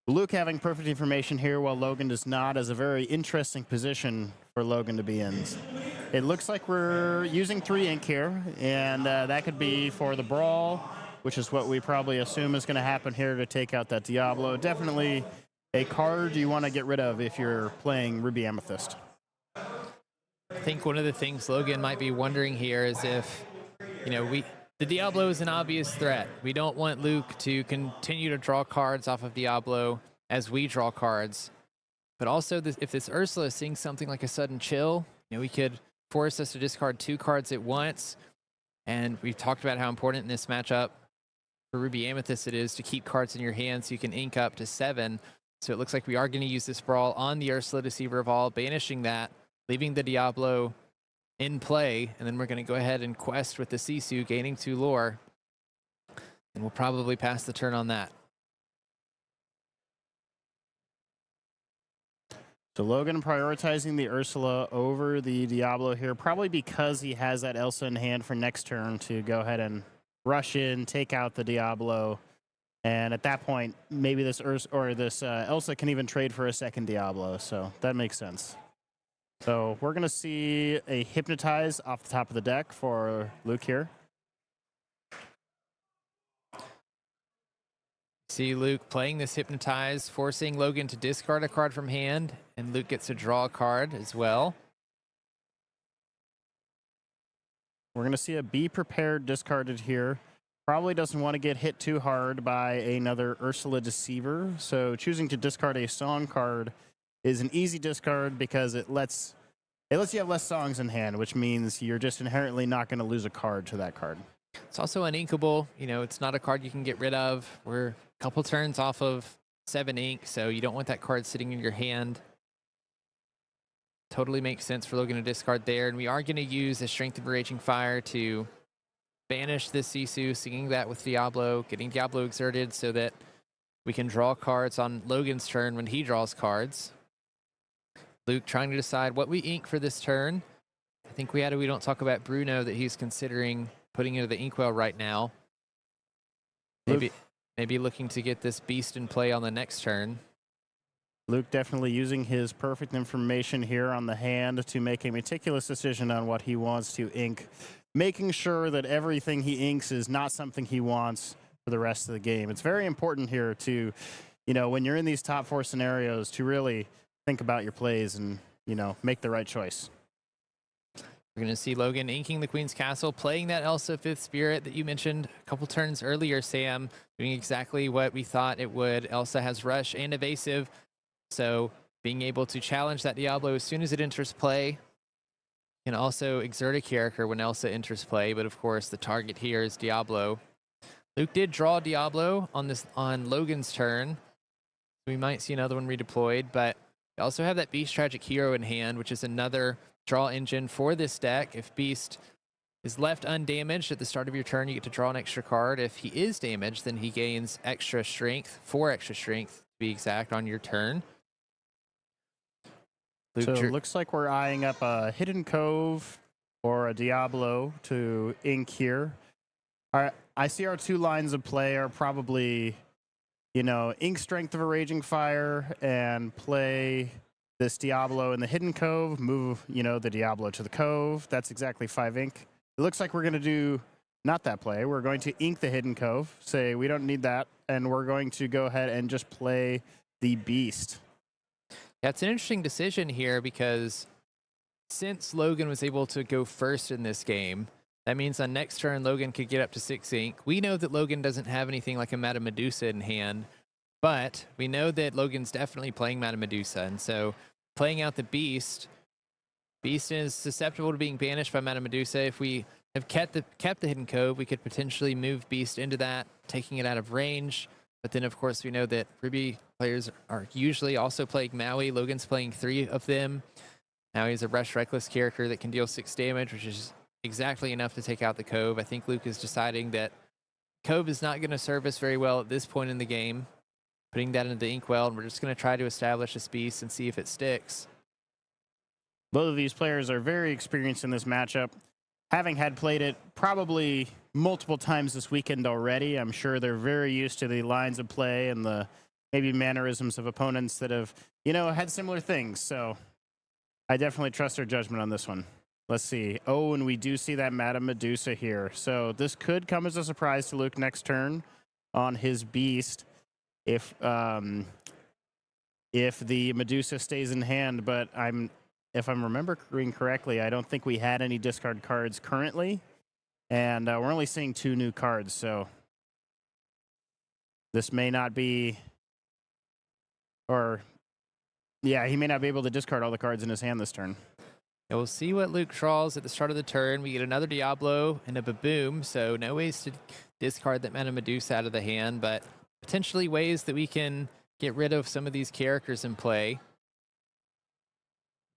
[SPEAKER 2] Luke having perfect information here while Logan does not is a very interesting position for Logan to be in. It looks like we're using 3 ink here, and that could be for the Brawl, which is what we probably assume is going to happen here to take out that Diablo. Definitely a card you want to get rid of if you're playing Ruby Amethyst.
[SPEAKER 1] I think one of the things Logan might be wondering here is if, you know, the Diablo is an obvious threat. We don't want Luke to continue to draw cards off of Diablo as we draw cards. But also, if this Ursula is seeing something like a Sudden Chill, you know, we could force us to discard 2 cards at once. And we've talked about how important in this matchup for Ruby Amethyst it is to keep cards in your hand so you can ink up to 7. So it looks like we are going to use this Brawl on the Ursula Deceiver of All, banishing that, leaving the Diablo in play, and then we're going to go ahead and quest with the Sisu, gaining 2 lore, and we'll probably pass the turn on that.
[SPEAKER 2] So Logan prioritizing the Ursula over the Diablo here, probably because he has that Elsa in hand for next turn to go ahead and rush in, take out the Diablo. And at that point, maybe this Elsa can even trade for a second Diablo, so that makes sense. So we're going to see a Hypnotize off the top of the deck for Luke here.
[SPEAKER 1] See Luke playing this Hypnotize, forcing Logan to discard a card from hand, and Luke gets to draw a card as well.
[SPEAKER 2] We're going to see a Be Prepared discarded here. Probably doesn't want to get hit too hard by another Ursula Deceiver, so choosing to discard a song card is an easy discard because it lets you have less songs in hand, which means you're just inherently not going to lose a card to that card.
[SPEAKER 1] It's also uninkable. You know, it's not a card you can get rid of. We're a couple turns off of 7 ink, so you don't want that card sitting in your hand. Totally makes sense for Logan to discard there, and we are going to use a Strength of a Raging Fire to banish this Sisu, singing that with Diablo, getting Diablo exerted so that we can draw cards on Logan's turn when he draws cards. Luke trying to decide what we ink for this turn. I think we don't talk about Bruno that he's considering putting into the Inkwell right now. Maybe looking to get this beast in play on the next turn.
[SPEAKER 2] Luke definitely using his perfect information here on the hand to make a meticulous decision on what he wants to ink. making sure that everything he inks is not something he wants for the rest of the game. It's very important here to, when you're in these top 4 scenarios, to really think about your plays and, make the right choice.
[SPEAKER 1] We're going to see Logan inking the Queen's Castle, playing that Elsa 5th Spirit that you mentioned a couple turns earlier, Sam, doing exactly what we thought it would. Elsa has Rush and Evasive, so being able to challenge that Diablo as soon as it enters play, can also exert a character when Elsa enters play, but of course the target here is Diablo. Luke did draw Diablo on Logan's turn. We might see another one redeployed, but we also have that Beast Tragic Hero in hand, which is another draw engine for this deck. If Beast is left undamaged at the start of your turn, you get to draw an extra card. If he is damaged, then he gains extra strength, 4 extra strength to be exact, on your turn.
[SPEAKER 2] So it looks like we're eyeing up a Hidden Cove or a Diablo to ink here. I see our 2 lines of play are probably, ink Strength of a Raging Fire and play this Diablo in the Hidden Cove, move, the Diablo to the Cove. That's exactly 5 ink. It looks like we're going to do not that play. We're going to ink the Hidden Cove, say we don't need that, and we're going to go ahead and just play the Beast.
[SPEAKER 1] Yeah, it's an interesting decision here because since Logan was able to go first in this game, that means on next turn, Logan could get up to 6 ink. We know that Logan doesn't have anything like a Madame Medusa in hand, but we know that Logan's definitely playing Madame Medusa, and so playing out the Beast is susceptible to being banished by Madame Medusa. If we have kept the Hidden Cove, we could potentially move Beast into that, taking it out of range. But then, of course, we know that Ruby players are usually also playing Maui. Logan's playing 3 of them. Maui's a Rush Reckless character that can deal 6 damage, which is exactly enough to take out the Cove. I think Luke is deciding that Cove is not going to serve us very well at this point in the game. Putting that into the Inkwell, and we're just going to try to establish this Beast and see if it sticks.
[SPEAKER 2] Both of these players are very experienced in this matchup. Having had played it probably multiple times this weekend already, I'm sure they're very used to the lines of play and the maybe mannerisms of opponents that have, had similar things. So I definitely trust their judgment on this one. Let's see. Oh, and we do see that Madame Medusa here. So this could come as a surprise to Luke next turn on his Beast if the Medusa stays in hand. But if I'm remembering correctly, I don't think we had any discard cards currently. And we're only seeing 2 new cards, so this may not be, he may not be able to discard all the cards in his hand this turn.
[SPEAKER 1] And we'll see what Luke draws at the start of the turn. We get another Diablo and a Baboom, so no ways to discard that Madame Medusa out of the hand, but potentially ways that we can get rid of some of these characters in play.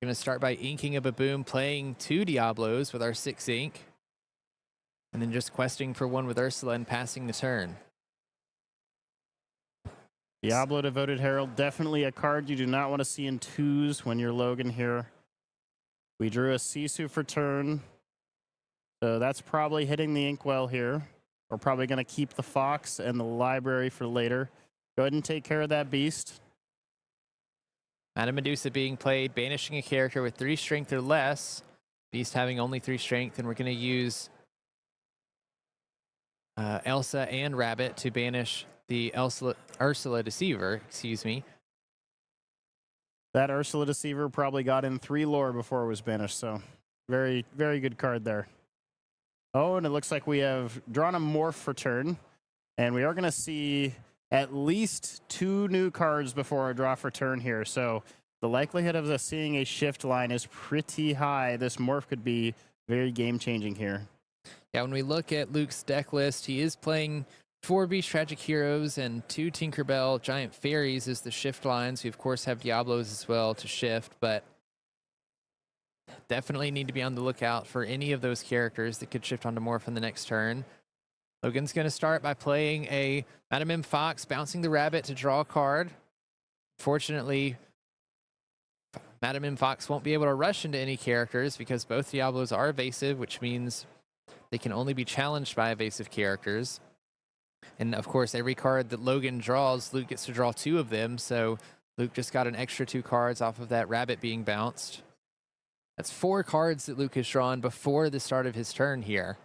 [SPEAKER 1] We're going to start by inking a Baboom, playing 2 Diablos with our 6 ink, and then just questing for 1 with Ursula and passing the turn.
[SPEAKER 2] Diablo Devoted Herald, definitely a card you do not want to see in 2s when you're Logan here. We drew a Sisu for turn, so that's probably hitting the Inkwell here. We're probably going to keep the Fox and the Library for later. Go ahead and take care of that Beast.
[SPEAKER 1] Madame Medusa being played, banishing a character with 3 strength or less. Beast having only 3 strength, and we're going to use Elsa and Rabbit to banish the Ursula Deceiver, excuse me.
[SPEAKER 2] That Ursula Deceiver probably got in 3 lore before it was banished, so very, very good card there. Oh, and it looks like we have drawn a Morph for turn, and we are going to see at least 2 new cards before our draw for turn here, so the likelihood of us seeing a shift line is pretty high. This Morph could be very game-changing here.
[SPEAKER 1] Yeah, when we look at Luke's deck list, he is playing 4 Beast Tragic Heroes and 2 Tinkerbell Giant Fairies as the shift lines. We, of course, have Diablos as well to shift, but definitely need to be on the lookout for any of those characters that could shift onto Morph in the next turn. Logan's going to start by playing a Madame M. Fox, bouncing the Rabbit to draw a card. Fortunately, Madame M. Fox won't be able to rush into any characters because both Diablos are evasive, which means they can only be challenged by evasive characters. And of course, every card that Logan draws, Luke gets to draw 2 of them. So Luke just got an extra 2 cards off of that Rabbit being bounced. That's 4 cards that Luke has drawn before the start of his turn here.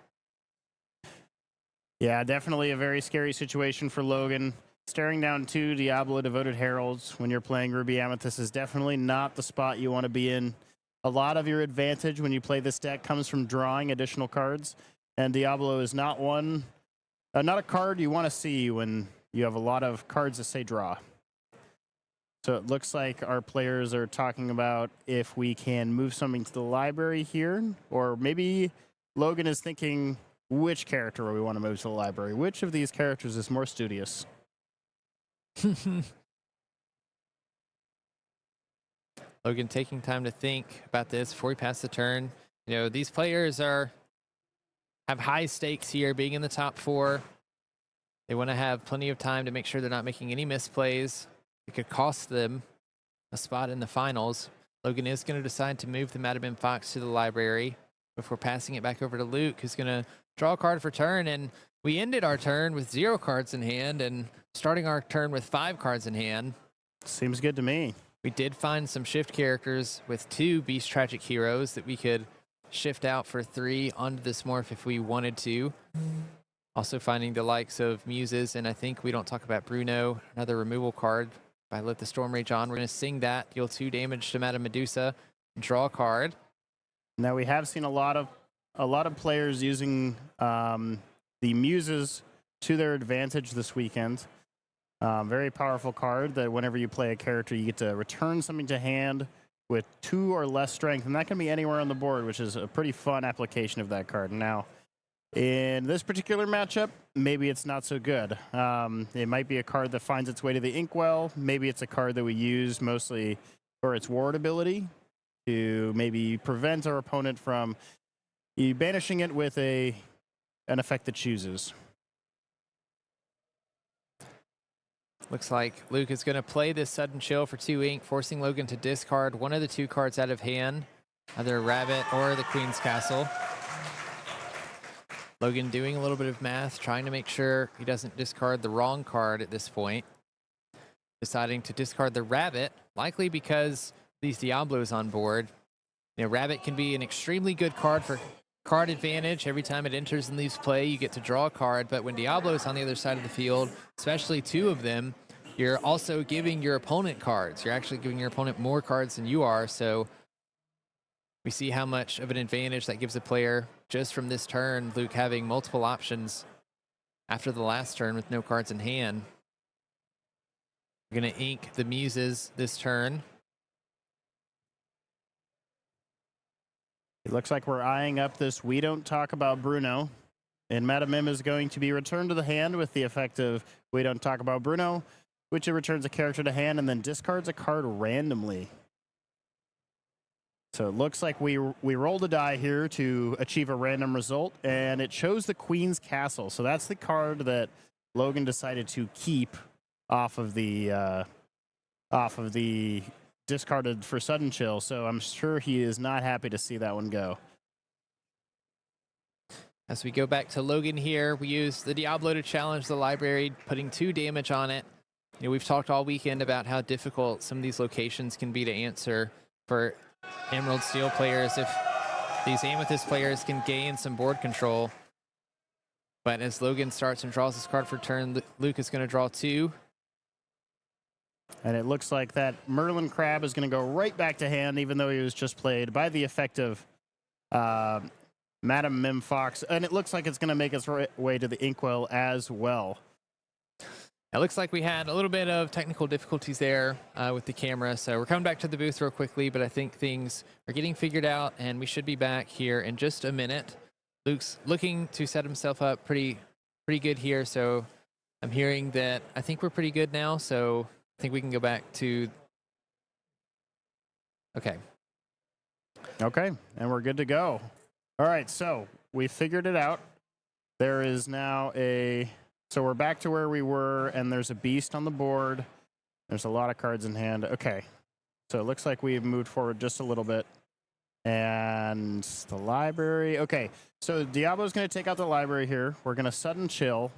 [SPEAKER 2] Yeah, definitely a very scary situation for Logan. Staring down 2 Diablo Devoted Heralds when you're playing Ruby Amethyst is definitely not the spot you want to be in. A lot of your advantage when you play this deck comes from drawing additional cards, and Diablo is not not a card you want to see when you have a lot of cards that say draw. So it looks like our players are talking about if we can move something to the library here, or maybe Logan is thinking which character we want to move to the library. Which of these characters is more studious?
[SPEAKER 1] Logan taking time to think about this before we pass the turn. You know, these players have high stakes here, being in the top 4. They want to have plenty of time to make sure they're not making any misplays. It could cost them a spot in the finals. Logan is going to decide to move the Madam Fox to the library before passing it back over to Luke, who's going to draw a card for turn. And we ended our turn with 0 cards in hand and starting our turn with 5 cards in hand.
[SPEAKER 2] Seems good to me.
[SPEAKER 1] We did find some shift characters with 2 Beast Tragic Heroes that we could shift out for 3 onto this morph if we wanted to. Also finding the likes of Muses, and I think we don't talk about Bruno, another removal card by Let the Storm Rage On. We're going to sing that, deal 2 damage to Madame Medusa, and draw a card.
[SPEAKER 2] Now we have seen a lot of players using the Muses to their advantage this weekend. Very powerful card that whenever you play a character, you get to return something to hand with 2 or less strength, and that can be anywhere on the board, which is a pretty fun application of that card. Now, in this particular matchup, maybe it's not so good. It might be a card that finds its way to the Inkwell. Maybe it's a card that we use mostly for its ward ability to maybe prevent our opponent from banishing it with an effect that chooses.
[SPEAKER 1] Looks like Luke is going to play this Sudden Chill for 2 ink, forcing Logan to discard one of the 2 cards out of hand, either Rabbit or the Queen's Castle. Logan doing a little bit of math, trying to make sure he doesn't discard the wrong card at this point. Deciding to discard the Rabbit, likely because these Diablos on board. You know, Rabbit can be an extremely good card for card advantage. Every time it enters and leaves play, you get to draw a card. But when Diablo's on the other side of the field, especially 2 of them, you're also giving your opponent cards. You're actually giving your opponent more cards than you are. So we see how much of an advantage that gives a player just from this turn. Luke having multiple options after the last turn with no cards in hand. We're going to ink the Muses this turn.
[SPEAKER 2] It looks like we're eyeing up this We Don't Talk About Bruno. And Madam Mim is going to be returned to the hand with the effect of We Don't Talk About Bruno, which it returns a character to hand and then discards a card randomly. So it looks like we rolled a die here to achieve a random result, and it chose the Queen's Castle. So that's the card that Logan decided to keep off of the discarded for Sudden Chill. So I'm sure he is not happy to see that one go.
[SPEAKER 1] As we go back to Logan here, we use the Diablo to challenge the library, putting 2 damage on it. You know, we've talked all weekend about how difficult some of these locations can be to answer for Emerald Steel players if these Amethyst players can gain some board control. But as Logan starts and draws this card for turn, Luke is going to draw 2.
[SPEAKER 2] And it looks like that Merlin Crab is going to go right back to hand, even though he was just played by the effect of Madam Mim Fox. And it looks like it's going to make its way to the Inkwell as well.
[SPEAKER 1] It looks like we had a little bit of technical difficulties there with the camera, so we're coming back to the booth real quickly, but I think things are getting figured out, and we should be back here in just a minute. Luke's looking to set himself up pretty good here, so I'm hearing that I think we're pretty good now, so I think we can go back to... Okay,
[SPEAKER 2] and we're good to go. All right, so we figured it out. There is now So we're back to where we were, and there's a beast on the board. There's a lot of cards in hand. Okay, so it looks like we've moved forward just a little bit. And the library. Okay, so Diablo's going to take out the library here. We're going to Sudden Chill.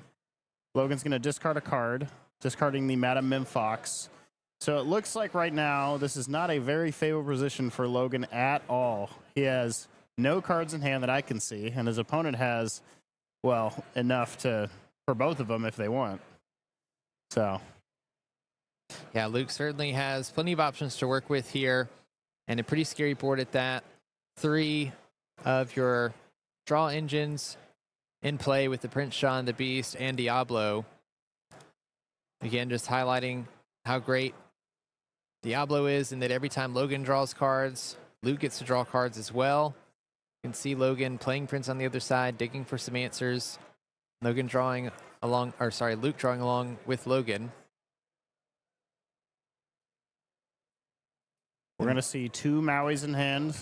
[SPEAKER 2] Logan's going to discard a card, discarding the Madam Mim Fox. So it looks like right now this is not a very favorable position for Logan at all. He has no cards in hand that I can see, and his opponent has, well, enough for both of them if they want. So,
[SPEAKER 1] yeah, Luke certainly has plenty of options to work with here, and a pretty scary board at that. 3 of your draw engines in play with the Prince Shawn, the Beast, and Diablo. Again, just highlighting how great Diablo is, and that every time Logan draws cards, Luke gets to draw cards as well. You can see Logan playing Prince on the other side, digging for some answers. Luke drawing along with Logan.
[SPEAKER 2] We're going to see 2 Mauis in hand.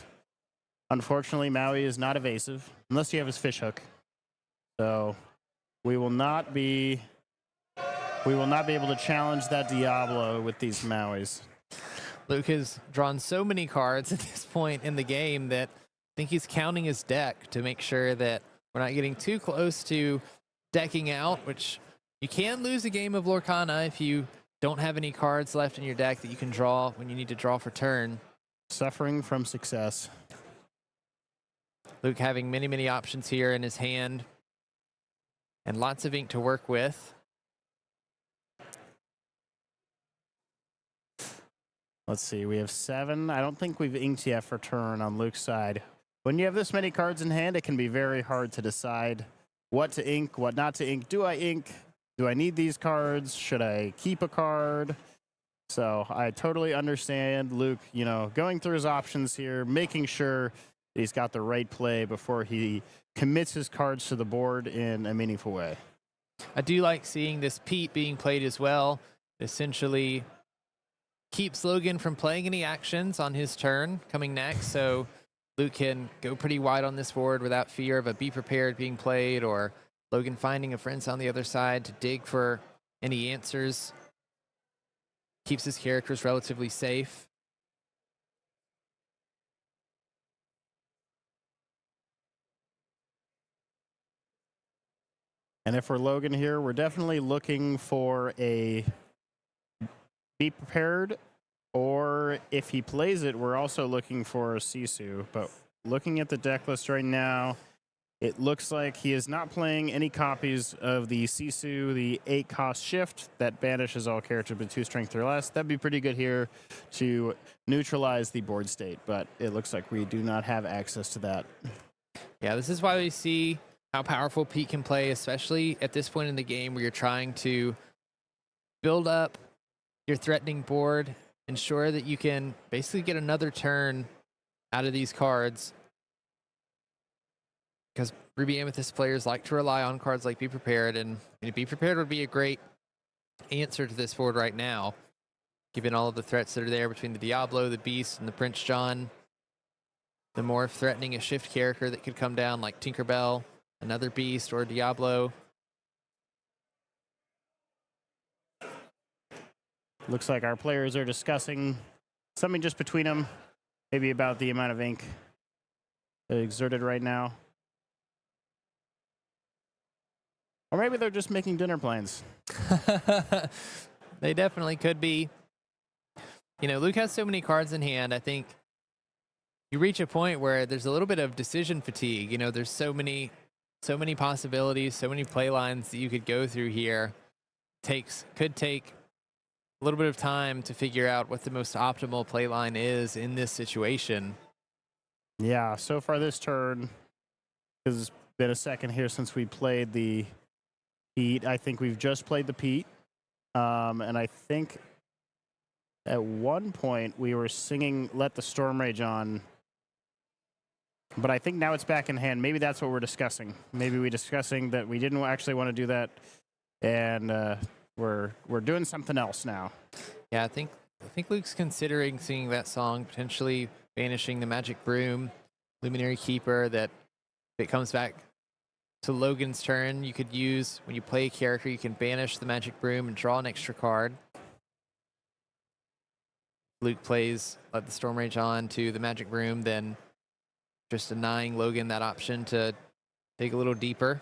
[SPEAKER 2] Unfortunately, Maui is not evasive, unless you have his fish hook. So we will not be able to challenge that Diablo with these Mauis.
[SPEAKER 1] Luke has drawn so many cards at this point in the game that I think he's counting his deck to make sure that we're not getting too close to decking out, which you can lose a game of Lorcana if you don't have any cards left in your deck that you can draw when you need to draw for turn.
[SPEAKER 2] Suffering from success.
[SPEAKER 1] Luke having many, many options here in his hand and lots of ink to work with.
[SPEAKER 2] Let's see, we have 7. I don't think we've inked yet for turn on Luke's side. When you have this many cards in hand, it can be very hard to decide what to ink, what not to ink. Do I ink? Do I need these cards? Should I keep a card? So I totally understand Luke, going through his options here, making sure that he's got the right play before he commits his cards to the board in a meaningful way.
[SPEAKER 1] I do like seeing this Pete being played as well. Essentially keeps Logan from playing any actions on his turn coming next, so Luke can go pretty wide on this board without fear of a Be Prepared being played or Logan finding a Prince on the other side to dig for any answers. Keeps his characters relatively safe.
[SPEAKER 2] And if we're Logan here, we're definitely looking for a Be Prepared, or if he plays it, we're also looking for a Sisu. But looking at the deck list right now, it looks like he is not playing any copies of the Sisu, the 8-cost shift that banishes all characters with 2 strength or less. That'd be pretty good here to neutralize the board state, but it looks like we do not have access to that.
[SPEAKER 1] Yeah, this is why we see how powerful Pete can play, especially at this point in the game where you're trying to build up your threatening board, ensure that you can basically get another turn out of these cards. Because Ruby Amethyst players like to rely on cards like Be Prepared, and Be Prepared would be a great answer to this board right now, given all of the threats that are there between the Diablo, the Beast, and the Prince Shawn. The more threatening a shift character that could come down, like Tinkerbell, another Beast, or Diablo.
[SPEAKER 2] Looks like our players are discussing something just between them, maybe about the amount of ink exerted right now. Or maybe they're just making dinner plans.
[SPEAKER 1] They definitely could be. Luke has so many cards in hand. I think you reach a point where there's a little bit of decision fatigue. There's so many possibilities, so many play lines that you could go through here. Could take a little bit of time to figure out what the most optimal play line is in this situation.
[SPEAKER 2] Yeah, so far this turn, because it's been a second here since we played the Pete. I think we've just played the Pete. And I think at one point we were singing Let the Storm Rage On. But I think now it's back in hand. Maybe that's what we're discussing. Maybe we're discussing that we didn't actually want to do that. And we're doing something else now.
[SPEAKER 1] Yeah, I think Luke's considering singing that song, potentially banishing the Magic Broom, Luminary Keeper, that if it comes back to Logan's turn, you could use, when you play a character, you can banish the Magic Broom and draw an extra card. Luke plays Let the Storm Rage On to the Magic Broom, then just denying Logan that option to dig a little deeper.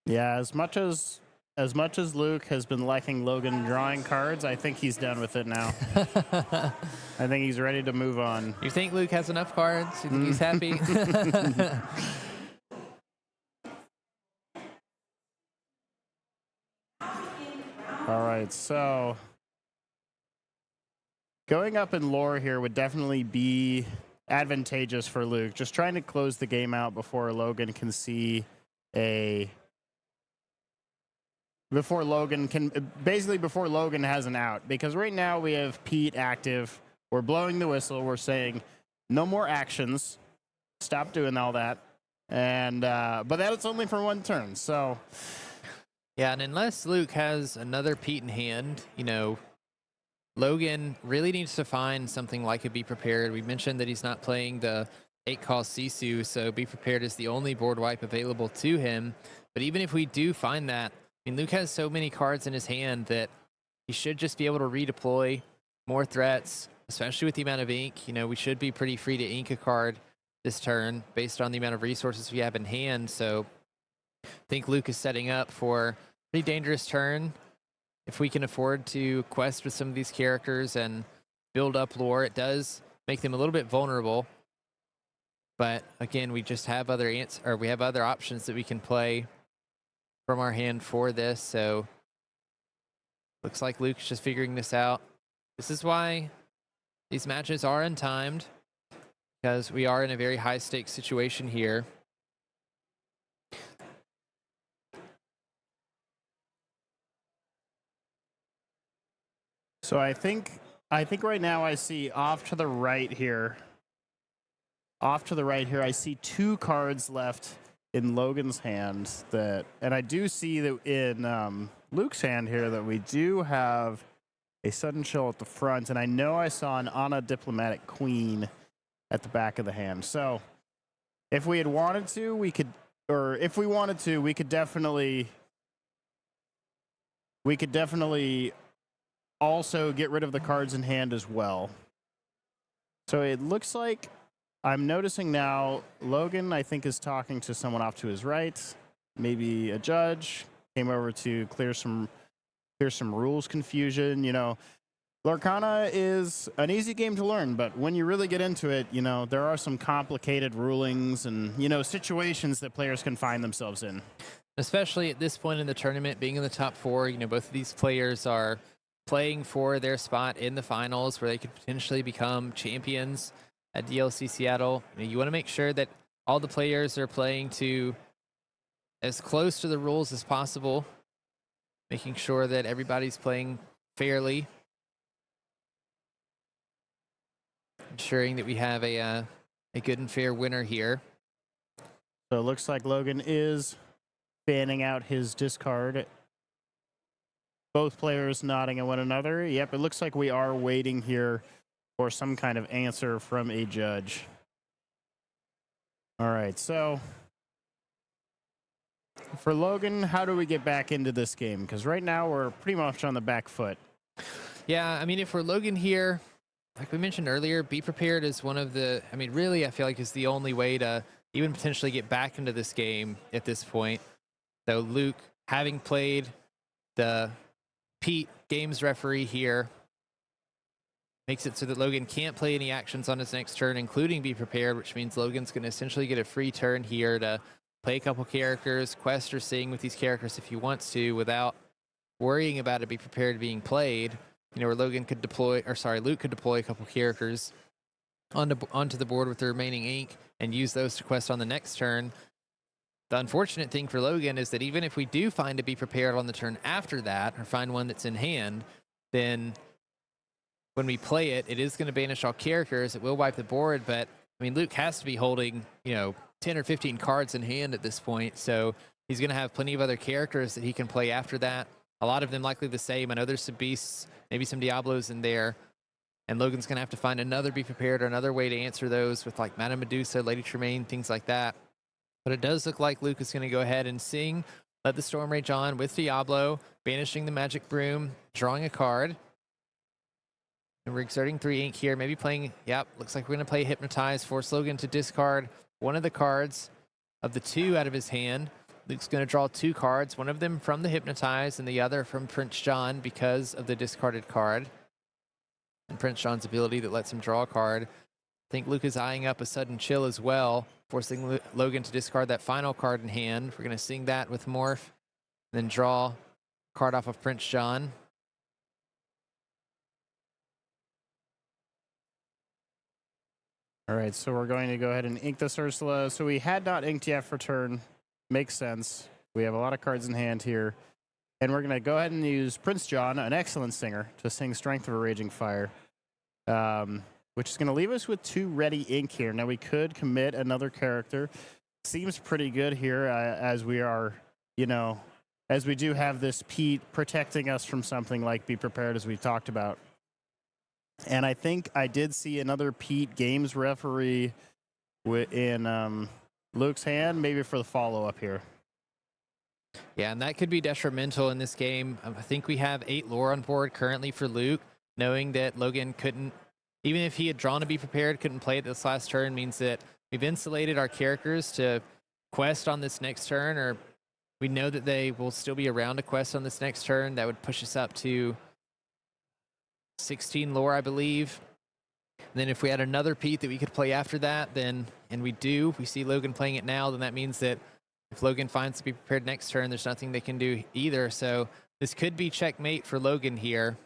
[SPEAKER 2] Yeah, as much as as much as Luke has been liking Logan drawing cards, I think he's done with it now. I think he's ready to move on.
[SPEAKER 1] You think Luke has enough cards? You think he's happy?
[SPEAKER 2] All right, so going up in lore here would definitely be advantageous for Luke. Just trying to close the game out before Logan can see before Logan has an out. Because right now we have Pete active. We're blowing the whistle. We're saying no more actions. Stop doing all that. And but that's only for one turn. So
[SPEAKER 1] yeah, and unless Luke has another Pete in hand, Logan really needs to find something like a Be Prepared. We mentioned that he's not playing the 8-cost Sisu, so Be Prepared is the only board wipe available to him. But even if we do find that, Luke has so many cards in his hand that he should just be able to redeploy more threats, especially with the amount of ink. We should be pretty free to ink a card this turn based on the amount of resources we have in hand. So I think Luke is setting up for a pretty dangerous turn. If we can afford to quest with some of these characters and build up lore, it does make them a little bit vulnerable. But again, we just have we have other options that we can play from our hand for this. So looks like Luke's just figuring this out. This is why these matches are untimed, because we are in a very high stakes situation here.
[SPEAKER 2] So I think right now I see off to the right here, I see 2 cards left in Logan's hand and I do see that in Luke's hand here that we do have a Sudden Chill at the front, and I know I saw an Anna Diplomatic Queen at the back of the hand. So if we had wanted to, we could definitely also get rid of the cards in hand as well. So it looks like I'm noticing now Logan, I think, is talking to someone off to his right, maybe a judge, came over to clear some rules confusion. Lorcana is an easy game to learn, but when you really get into it, there are some complicated rulings and, situations that players can find themselves in.
[SPEAKER 1] Especially at this point in the tournament, being in the top 4, both of these players are playing for their spot in the finals where they could potentially become champions at DLC Seattle. You want to make sure that all the players are playing to as close to the rules as possible, making sure that everybody's playing fairly, ensuring that we have a good and fair winner here.
[SPEAKER 2] So it looks like Logan is fanning out his discard. Both players nodding at one another. Yep, it looks like we are waiting here for some kind of answer from a judge. All right, so for Logan, how do we get back into this game? Because right now we're pretty much on the back foot.
[SPEAKER 1] Yeah, if we're Logan here, like we mentioned earlier, Be Prepared is one of the, really I feel like is the only way to even potentially get back into this game at this point. So Luke, having played the Pete games referee here, makes it so that Logan can't play any actions on his next turn, including Be Prepared, which means Logan's going to essentially get a free turn here to play a couple characters, quest or sing with these characters if he wants to, without worrying about it Be Prepared being played. Where Luke could deploy a couple characters onto the board with the remaining ink and use those to quest on the next turn. The unfortunate thing for Logan is that even if we do find a Be Prepared on the turn after that, or find one that's in hand, then when we play it, it is going to banish all characters. It will wipe the board, but Luke has to be holding, 10 or 15 cards in hand at this point, so he's going to have plenty of other characters that he can play after that. A lot of them likely the same. I know there's some beasts, maybe some Diablos in there, and Logan's going to have to find another Be Prepared or another way to answer those with like Madame Medusa, Lady Tremaine, things like that. But it does look like Luke is going to go ahead and sing Let the Storm Rage On with Diablo, banishing the Magic Broom, drawing a card. And we're exerting 3 ink here, maybe playing, looks like we're going to play Hypnotize, force Logan to discard one of the cards of the 2 out of his hand. Luke's going to draw 2 cards, one of them from the Hypnotize and the other from Prince John because of the discarded card. And Prince John's ability that lets him draw a card. I think Luke is eyeing up a sudden chill as well, forcing Logan to discard that final card in hand. We're going to sing that with Morph, then draw a card off of Prince John.
[SPEAKER 2] All right, so we're going to go ahead and ink this Ursula. So we had not inked yet for turn. Makes sense. We have a lot of cards in hand here. And we're going to go ahead and use Prince John, an excellent singer, to sing Strength of a Raging Fire, which is going to leave us with 2 ready ink here. Now, we could commit another character. Seems pretty good here as we are, as we do have this Pete protecting us from something like Be Prepared, as we talked about. And I think I did see another Pete Games referee in Luke's hand, maybe for the follow-up here.
[SPEAKER 1] Yeah, and that could be detrimental in this game. I think we have 8 lore on board currently for Luke, knowing that Logan couldn't, even if he had drawn to Be Prepared, couldn't play it this last turn, means that we've insulated our characters to quest on this next turn, or we know that they will still be around to quest on this next turn. That would push us up to 16 lore, I believe. And then if we had another Pete that we could play after that, then, and we see Logan playing it now, then that means that if Logan finds to Be Prepared next turn, there's nothing they can do either. So this could be checkmate for Logan here.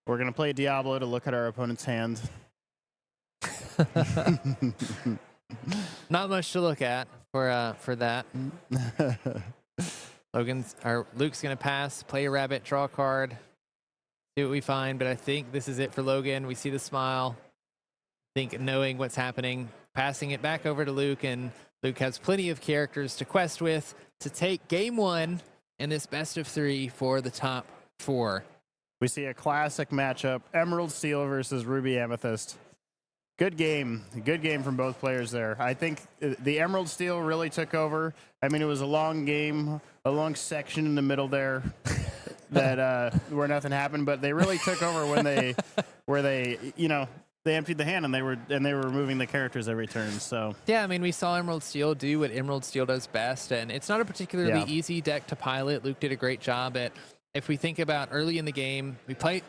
[SPEAKER 2] We're going to play Diablo to look at our opponent's hand.
[SPEAKER 1] Not much to look at for that. Luke's going to pass, play a rabbit, draw a card, see what we find, but I think this is it for Logan. We see the smile. I think knowing what's happening, passing it back over to Luke, and Luke has plenty of characters to quest with to take game 1 in this best of 3 for the top 4.
[SPEAKER 2] We see a classic matchup, Emerald Steel versus Ruby Amethyst. Good game from both players there. I think the Emerald Steel really took over. I mean, it was a long game, a long section in the middle there that where nothing happened, but they really took over when they they emptied the hand and they were removing the characters every turn. So
[SPEAKER 1] yeah, I mean, we saw Emerald Steel do what Emerald Steel does best, and it's not a particularly easy deck to pilot. Luke did a great job at. If we think about early in the game, we played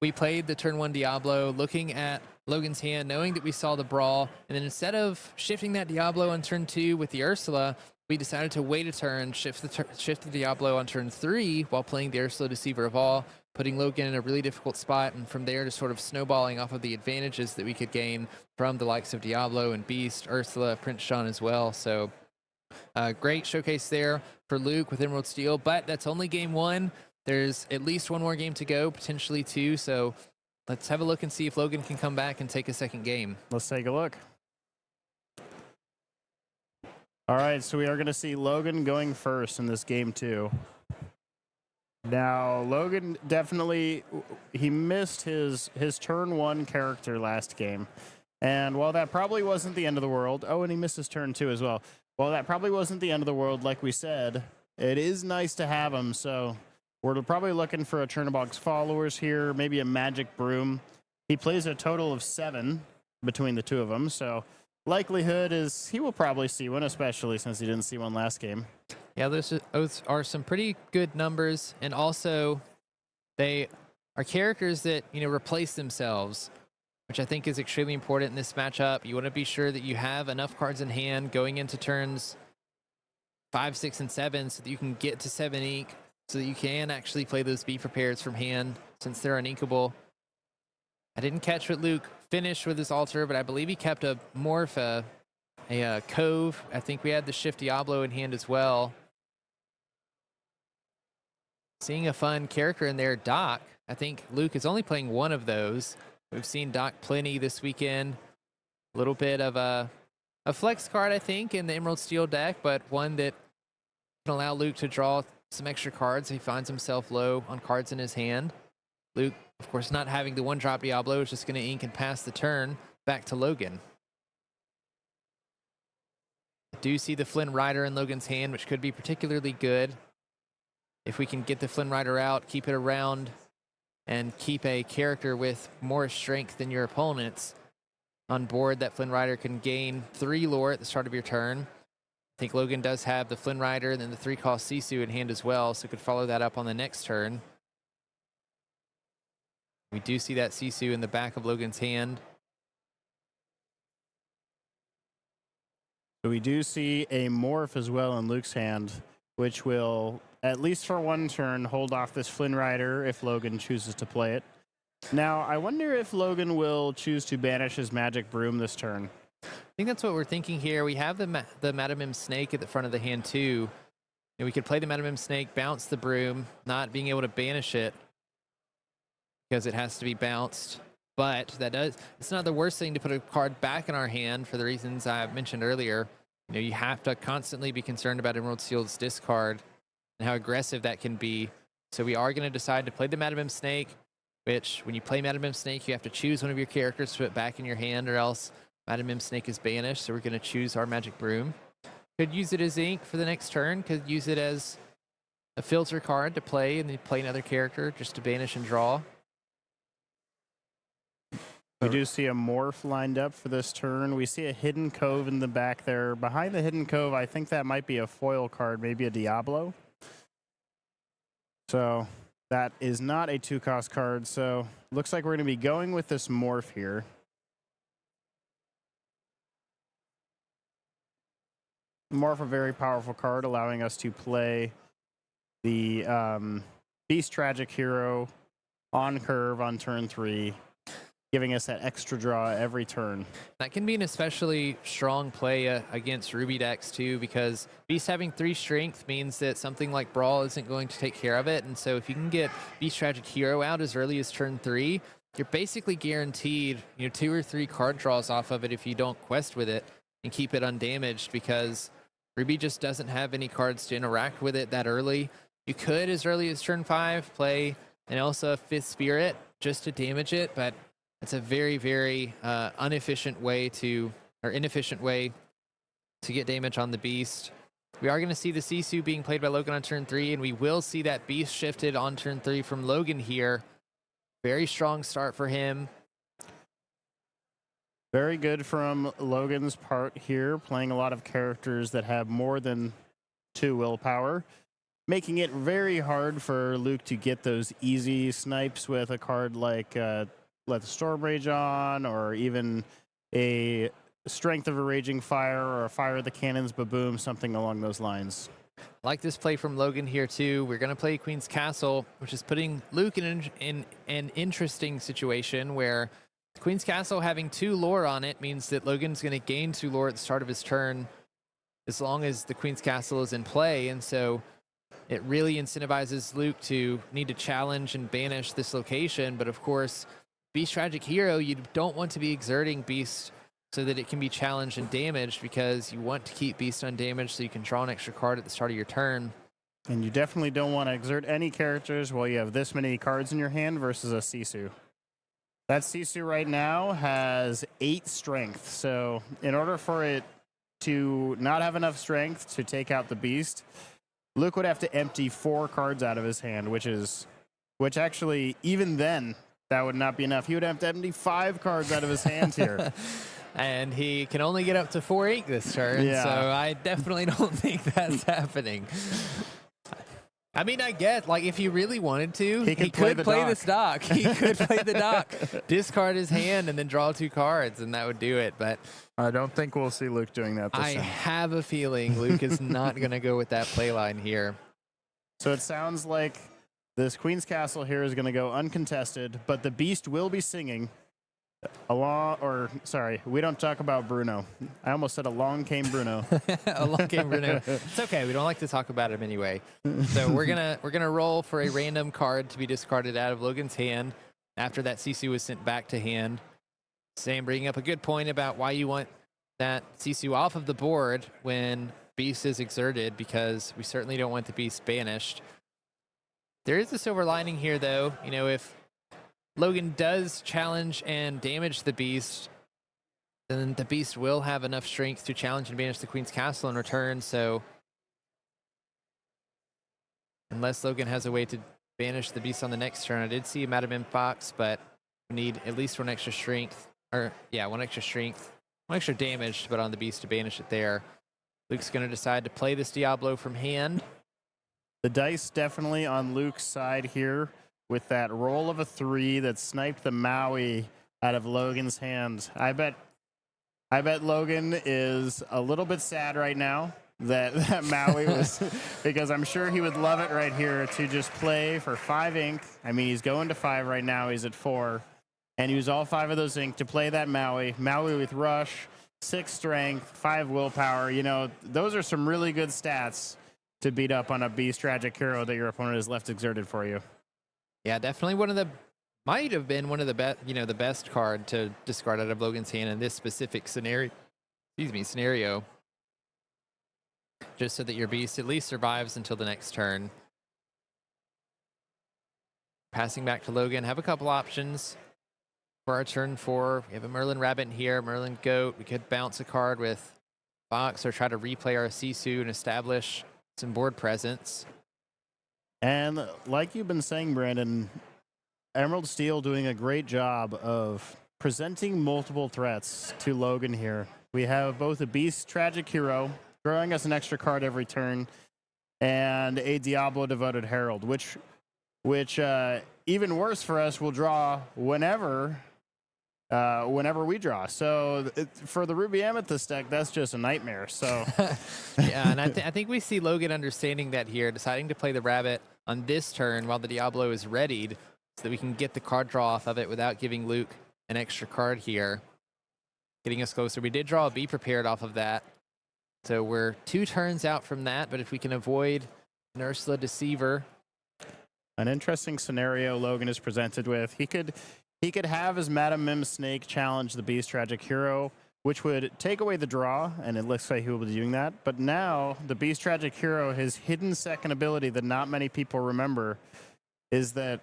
[SPEAKER 1] the turn 1 Diablo, looking at Logan's hand, knowing that we saw the brawl, and then instead of shifting that Diablo on turn 2 with the Ursula, we decided to wait a turn, shift the Diablo on turn 3 while playing the Ursula Deceiver of All, putting Logan in a really difficult spot, and from there just sort of snowballing off of the advantages that we could gain from the likes of Diablo and Beast, Ursula, Prince Shawn as well. So great showcase there for Luke with Emerald Steel, but that's only game 1. There's at least 1 more game to go, potentially 2. So let's have a look and see if Logan can come back and take a second game.
[SPEAKER 2] Let's take a look. All right, so we are going to see Logan going first in this game 2. Now, Logan definitely, he missed his turn 1 character last game. And while that probably wasn't the end of the world, and he missed his turn 2 as well. While that probably wasn't the end of the world, like we said, it is nice to have him. So we're probably looking for a Chernobog's Followers here, maybe a Magic Broom. He plays a total of 7 between the 2 of them. So likelihood is he will probably see one, especially since he didn't see one last game.
[SPEAKER 1] Yeah, those are some pretty good numbers, and also they are characters that replace themselves, which I think is extremely important in this matchup. You want to be sure that you have enough cards in hand going into turns 5, 6, and 7 so that you can get to 7 ink, so that you can actually play those Be Prepareds from hand since they're uninkable. I didn't catch what Luke finished with his altar, but I believe he kept a Morph, a Cove. I think we had the Shift Diablo in hand as well. Seeing a fun character in there, Doc. I think Luke is only playing 1 of those. We've seen Doc plenty this weekend. A little bit of a flex card, I think, in the Emerald Steel deck, but one that can allow Luke to draw some extra cards if he finds himself low on cards in his hand. Luke, of course, not having the 1-drop Diablo, is just going to ink and pass the turn back to Logan. I do see the Flynn Rider in Logan's hand, which could be particularly good. If we can get the Flynn Rider out, keep it around, and keep a character with more strength than your opponent's on board, that Flynn Rider can gain 3 lore at the start of your turn. I think Logan does have the Flynn Rider and then the 3-cost Sisu in hand as well, so could follow that up on the next turn. We do see that Sisu in the back of Logan's hand.
[SPEAKER 2] So we do see a Morph as well in Luke's hand, which will, at least for one turn, hold off this Flynn Rider if Logan chooses to play it. Now, I wonder if Logan will choose to banish his Magic Broom this turn.
[SPEAKER 1] I think that's what we're thinking here. We have the Madamim Snake at the front of the hand too. And we could play the Madamim Snake, bounce the Broom, not being able to banish it because it has to be bounced. But it's not the worst thing to put a card back in our hand for the reasons I mentioned earlier. You know, you have to constantly be concerned about Emerald Seal's discard and how aggressive that can be. So we are going to decide to play the Madamim Snake, which when you play Madamim Snake, you have to choose one of your characters to put back in your hand, or else Madamim Snake is banished. So we're going to choose our Magic Broom. Could use it as ink for the next turn. Could use it as a filter card to play and then play another character just to banish and draw.
[SPEAKER 2] We do see a Morph lined up for this turn. We see a Hidden Cove in the back there. Behind the Hidden Cove, I think that might be a foil card, maybe a Diablo. So that is not a 2-cost card. So looks like we're going to be going with this Morph here. Morph, a very powerful card, allowing us to play the Beast Tragic Hero on curve on turn 3, giving us that extra draw every turn.
[SPEAKER 1] That can be an especially strong play against Ruby decks too, because Beast having 3 strength means that something like Brawl isn't going to take care of it. And so if you can get Beast Tragic Hero out as early as turn 3, you're basically guaranteed 2 or 3 card draws off of it if you don't quest with it and keep it undamaged, because Ruby just doesn't have any cards to interact with it that early. You could, as early as turn 5, play an Elsa 5th Spirit just to damage it, but it's a very, very inefficient way to get damage on the Beast. We are going to see the Sisu being played by Logan on turn 3, and we will see that Beast shifted on turn 3 from Logan here. Very strong start for him.
[SPEAKER 2] Very good from Logan's part here, playing a lot of characters that have more than 2 willpower, making it very hard for Luke to get those easy snipes with a card like Let the Storm Rage on, or even a Strength of a Raging Fire, or a Fire of the Cannons Baboom, something along those lines.
[SPEAKER 1] Like this play from Logan here too. We're going to play Queen's Castle, which is putting Luke in an interesting situation where Queen's Castle having 2 lore on it means that Logan's going to gain 2 lore at the start of his turn as long as the Queen's Castle is in play. And so it really incentivizes Luke to need to challenge and banish this location. But of course, Beast Tragic Hero, you don't want to be exerting Beast so that it can be challenged and damaged, because you want to keep Beast undamaged so you can draw an extra card at the start of your turn.
[SPEAKER 2] And you definitely don't want to exert any characters while you have this many cards in your hand versus a Sisu. That Sisu right now has 8 strength. So in order for it to not have enough strength to take out the Beast, Luke would have to empty 4 cards out of his hand, which actually, even then, that would not be enough. He would have to empty 5 cards out of his hands here.
[SPEAKER 1] And he can only get up to 4 ink this turn,
[SPEAKER 2] Yeah.
[SPEAKER 1] so I definitely don't think that's happening. I mean, I get, like, if he really wanted to, he could play this dock. He could play the dock, discard his hand, and then draw 2 cards, and that would do it. But
[SPEAKER 2] I don't think we'll see Luke doing that this
[SPEAKER 1] I
[SPEAKER 2] time.
[SPEAKER 1] have a feeling Luke is not going to go with that play line here.
[SPEAKER 2] So it sounds like this Queen's Castle here is going to go uncontested, but the Beast will be singing. We don't talk about Bruno. I almost said along came Bruno.
[SPEAKER 1] Along came Bruno. It's okay. We don't like to talk about him anyway. So we're gonna roll for a random card to be discarded out of Logan's hand after that Sisu was sent back to hand. Sam bringing up a good point about why you want that Sisu off of the board when Beast is exerted, because we certainly don't want the Beast banished. There is a silver lining here, though. If Logan does challenge and damage the Beast, then the Beast will have enough strength to challenge and banish the Queen's Castle in return. So unless Logan has a way to banish the Beast on the next turn, I did see a Madam M Fox, but we need at least 1 extra strength. 1 extra strength. 1 extra damage to put on the Beast to banish it there. Luke's going to decide to play this Diablo from hand.
[SPEAKER 2] The dice definitely on Luke's side here with that roll of a 3 that sniped the Maui out of Logan's hands. I bet Logan is a little bit sad right now that Maui was, because I'm sure he would love it right here to just play for 5 ink. I mean, he's going to 5 right now. He's at 4. And use all 5 of those ink to play that Maui. Maui with rush, 6 strength, 5 willpower. You know, those are some really good stats to beat up on a Beast Tragic hero that your opponent has left exerted for you.
[SPEAKER 1] Yeah, definitely might have been one of the best, the best card to discard out of Logan's hand in this specific scenario. Scenario. Just so that your beast at least survives until the next turn. Passing back to Logan, have a couple options for our turn 4. We have a Merlin Rabbit in here, Merlin Goat. We could bounce a card with Fox or try to replay our Sisu and establish some board presence.
[SPEAKER 2] And like you've been saying, Brandon, Emerald Steel doing a great job of presenting multiple threats to Logan here. We have both a Beast Tragic Hero, drawing us an extra card every turn, and a Diablo Devoted Herald, which even worse for us, will draw whenever we draw. So for the Ruby Amethyst deck, that's just a nightmare. So
[SPEAKER 1] yeah, and I think we see Logan understanding that here, deciding to play the Rabbit on this turn while the Diablo is readied, so that we can get the card draw off of it without giving Luke an extra card here, getting us closer. We did draw a Be Prepared off of that, so we're 2 turns out from that. But if we can avoid an Ursula Deceiver.
[SPEAKER 2] An interesting scenario Logan is presented with. He could have his Madam Mim Snake challenge the Beast Tragic Hero, which would take away the draw, and it looks like he will be doing that. But now the Beast Tragic Hero, his hidden second ability that not many people remember, is that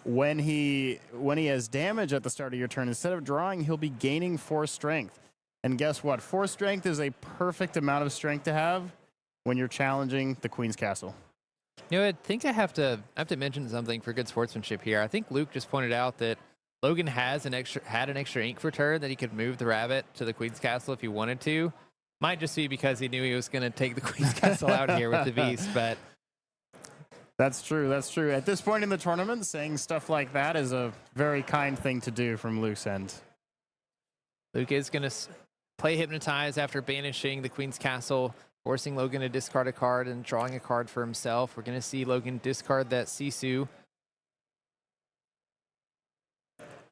[SPEAKER 2] when he has damage at the start of your turn, instead of drawing, he'll be gaining 4 strength. And guess what? 4 strength is a perfect amount of strength to have when you're challenging the Queen's Castle.
[SPEAKER 1] I think I have to mention something for good sportsmanship here. I think Luke just pointed out that Logan had an extra ink return that he could move the Rabbit to the Queen's Castle if he wanted to. Might just be because he knew he was going to take the Queen's Castle out here with the Beast, but
[SPEAKER 2] that's true. That's true. At this point in the tournament, saying stuff like that is a very kind thing to do from Luke's end.
[SPEAKER 1] Luke is going to play Hypnotize after banishing the Queen's Castle, forcing Logan to discard a card and drawing a card for himself. We're going to see Logan discard that Sisu.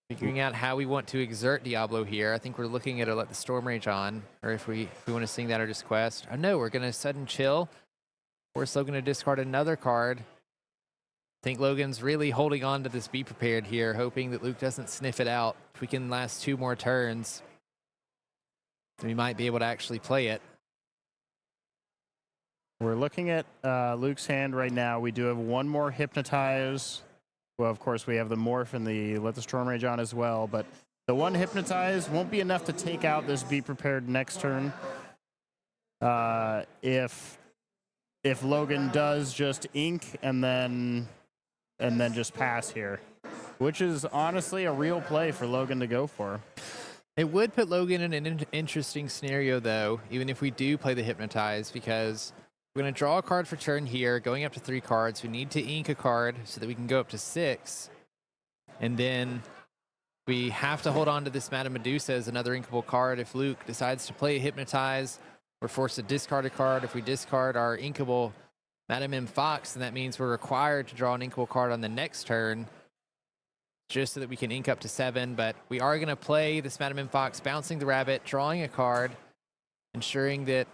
[SPEAKER 1] Figuring out how we want to exert Diablo here. I think we're looking at let the Storm Rage on, or if we want to sing that or just quest. Oh no, we're going to sudden chill. Force Logan to discard another card. I think Logan's really holding on to this Be Prepared here, hoping that Luke doesn't sniff it out. If we can last 2 more turns, then we might be able to actually play it.
[SPEAKER 2] We're looking at Luke's hand right now. We do have 1 more Hypnotize. Well, of course, we have the Morph and the Let the Storm Rage on as well. But the 1 Hypnotize won't be enough to take out this Be Prepared next turn. If Logan does just ink and then just pass here, which is honestly a real play for Logan to go for.
[SPEAKER 1] It would put Logan in an interesting scenario, though, even if we do play the Hypnotize, because we're going to draw a card for turn here, going up to 3 cards. We need to ink a card so that we can go up to 6. And then we have to hold on to this Madame Medusa as another inkable card. If Luke decides to play a Hypnotize, we're forced to discard a card. If we discard our inkable Madame M. Fox, then that means we're required to draw an inkable card on the next turn, just so that we can ink up to 7. But we are going to play this Madame M. Fox, bouncing the Rabbit, drawing a card, ensuring that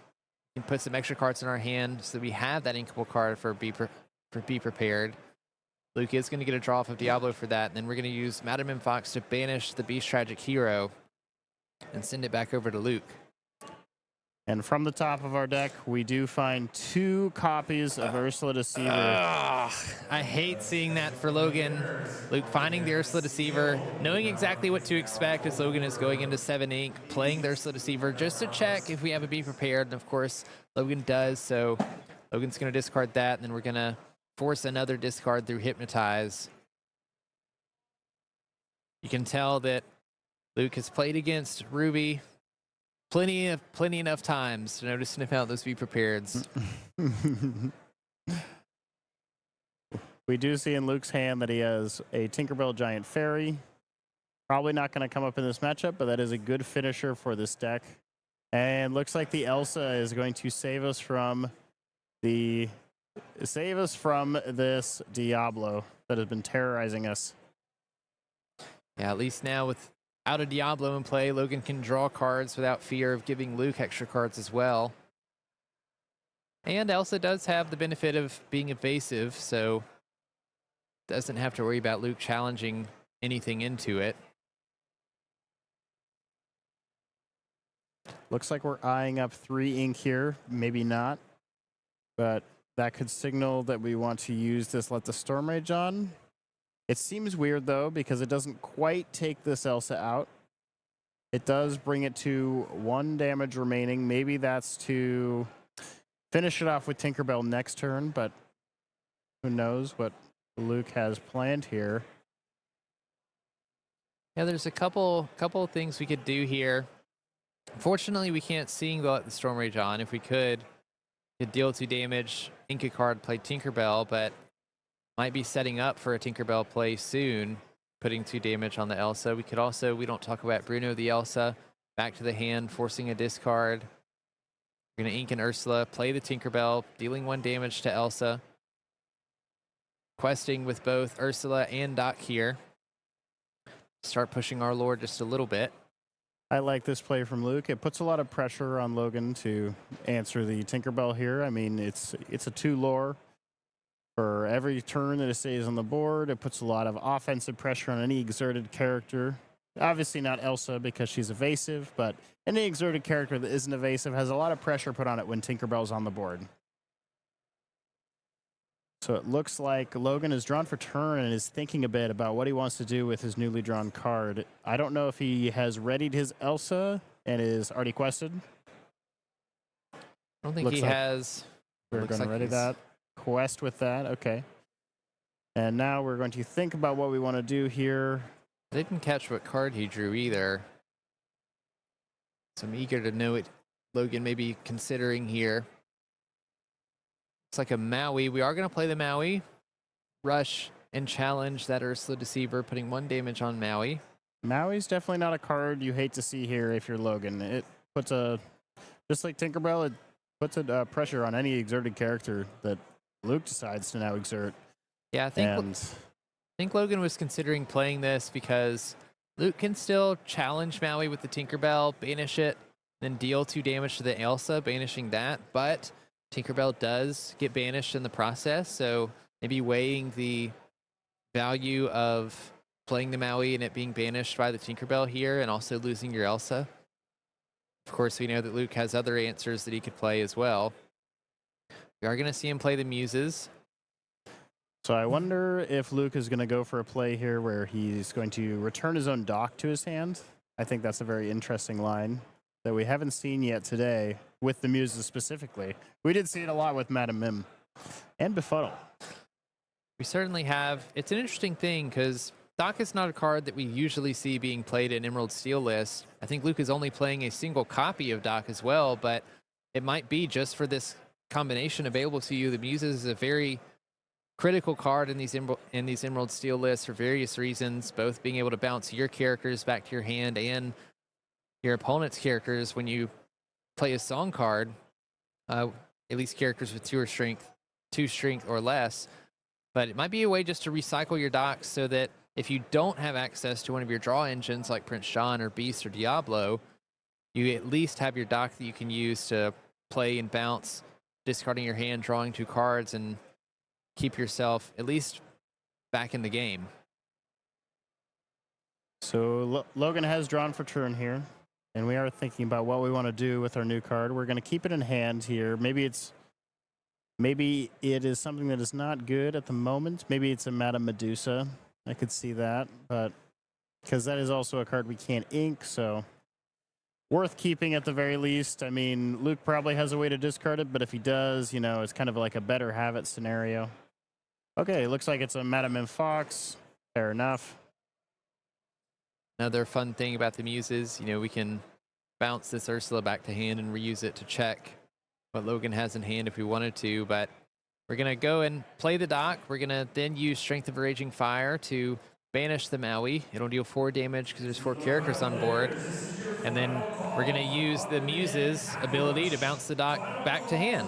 [SPEAKER 1] we can put some extra cards in our hand so that we have that inkable card for Be Prepared. Luke is going to get a draw off of Diablo for that, and then we're going to use Madame M. Fox to banish the Beast Tragic Hero and send it back over to Luke.
[SPEAKER 2] And from the top of our deck, we do find 2 copies of Ursula Deceiver.
[SPEAKER 1] I hate seeing that for Logan. Luke finding the Ursula Deceiver, knowing exactly what to expect as Logan is going into 7 ink, playing the Ursula Deceiver just to check if we have a Be Prepared. And of course, Logan does. So Logan's going to discard that, and then we're going to force another discard through Hypnotize. You can tell that Luke has played against Ruby plenty enough times to know to sniff out those be prepareds.
[SPEAKER 2] We do see in Luke's hand that he has a Tinkerbell Giant Fairy. Probably not going to come up in this matchup, but that is a good finisher for this deck. And looks like the Elsa is going to save us from this Diablo that has been terrorizing us.
[SPEAKER 1] Yeah, at least now without a Diablo in play, Logan can draw cards without fear of giving Luke extra cards as well. And Elsa does have the benefit of being evasive, so doesn't have to worry about Luke challenging anything into it.
[SPEAKER 2] Looks like we're eyeing up 3 ink here. Maybe not. But that could signal that we want to use this Let the Storm Rage on. It seems weird, though, because it doesn't quite take this Elsa out. It does bring it to 1 damage remaining. Maybe that's to finish it off with Tinkerbell next turn, but who knows what Luke has planned here.
[SPEAKER 1] Yeah, there's a couple of things we could do here. Unfortunately, we can't Let the Storm Rage on. If we could deal 2 damage, ink a card, play Tinkerbell, but might be setting up for a Tinkerbell play soon, putting 2 damage on the Elsa. We could also, we don't talk about Bruno the Elsa, back to the hand, forcing a discard. We're going to ink an Ursula, play the Tinkerbell, dealing 1 damage to Elsa. Questing with both Ursula and Doc here. Start pushing our Lord just a little bit.
[SPEAKER 2] I like this play from Luke. It puts a lot of pressure on Logan to answer the Tinkerbell here. I mean, it's a 2 lore. For every turn that it stays on the board, it puts a lot of offensive pressure on any exerted character. Obviously not Elsa because she's evasive, but any exerted character that isn't evasive has a lot of pressure put on it when Tinkerbell's on the board. So it looks like Logan is drawn for turn and is thinking a bit about what he wants to do with his newly drawn card. I don't know if he has readied his Elsa and is already quested.
[SPEAKER 1] I don't think he has.
[SPEAKER 2] We're going to ready that. Quest with that. Okay. And now we're going to think about what we want to do here.
[SPEAKER 1] I didn't catch what card he drew either. So I'm eager to know what Logan may be considering here. It's like a Maui. We are going to play the Maui. Rush and challenge that Ursula Deceiver, putting 1 damage on Maui.
[SPEAKER 2] Maui's definitely not a card you hate to see here if you're Logan. It puts just like Tinkerbell, it puts a pressure on any exerted character that Luke decides to now exert.
[SPEAKER 1] Yeah, I think Logan was considering playing this because Luke can still challenge Maui with the Tinkerbell, banish it, then deal 2 damage to the Elsa, banishing that, but Tinkerbell does get banished in the process, so maybe weighing the value of playing the Maui and it being banished by the Tinkerbell here and also losing your Elsa. Of course, we know that Luke has other answers that he could play as well. We are going to see him play the Muses.
[SPEAKER 2] So I wonder if Luke is going to go for a play here where he's going to return his own Dock to his hand. I think that's a very interesting line that we haven't seen yet today with the Muses specifically. We did see it a lot with Madam Mim and Befuddle.
[SPEAKER 1] We certainly have. It's an interesting thing because Dock is not a card that we usually see being played in Emerald Steel list. I think Luke is only playing a single copy of Dock as well, but it might be just for this combination available to you. The Muses is a very critical card in these Emerald Steel lists for various reasons, both being able to bounce your characters back to your hand and your opponent's characters when you play a song card, at least characters with 2 strength or less. But it might be a way just to recycle your docks so that if you don't have access to one of your draw engines like Prince Shawn or Beast or Diablo, you at least have your dock that you can use to play and bounce, discarding your hand, drawing 2 cards, and keep yourself at least back in the game.
[SPEAKER 2] So Logan has drawn for turn here, and we are thinking about what we want to do with our new card. We're going to keep it in hand here. Maybe it is something that is not good at the moment. Maybe it's a Madame Medusa. I could see that, but because that is also a card we can't ink, so worth keeping at the very least. I mean, Luke probably has a way to discard it, but if he does, you know, it's kind of like a better have it scenario. Okay, looks like it's a Madame M. Fox. Fair enough.
[SPEAKER 1] Another fun thing about the Muses, you know, we can bounce this Ursula back to hand and reuse it to check what Logan has in hand if we wanted to, but we're going to go and play the dock. We're going to then use Strength of a Raging Fire to banish the Maui. It'll deal 4 damage because there's 4 characters on board. And then we're going to use the Muse's ability to bounce the dock back to hand.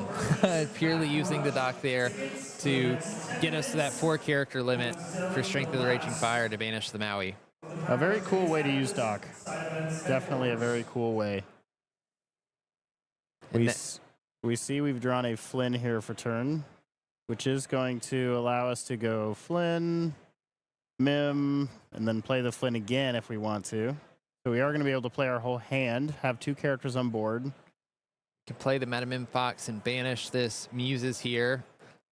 [SPEAKER 1] Purely using the dock there to get us to that 4 character limit for Strength of the Raging Fire to banish the Maui.
[SPEAKER 2] A very cool way to use dock. Definitely a very cool way. We see we've drawn a Flynn here for turn, which is going to allow us to go Flynn, Mim, and then play the Flynn again if we want to. So we are going to be able to play our whole hand, have 2 characters on board.
[SPEAKER 1] To play the Metamim Fox and banish this Muses here.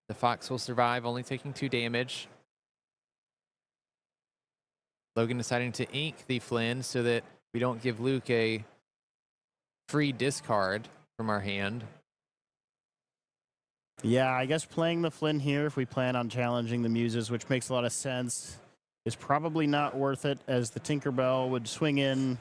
[SPEAKER 1] The Fox will survive, only taking 2 damage. Logan deciding to ink the Flynn so that we don't give Luke a free discard from our hand.
[SPEAKER 2] Yeah, I guess playing the Flynn here, if we plan on challenging the Muses, which makes a lot of sense, is probably not worth it, as the Tinkerbell would swing in.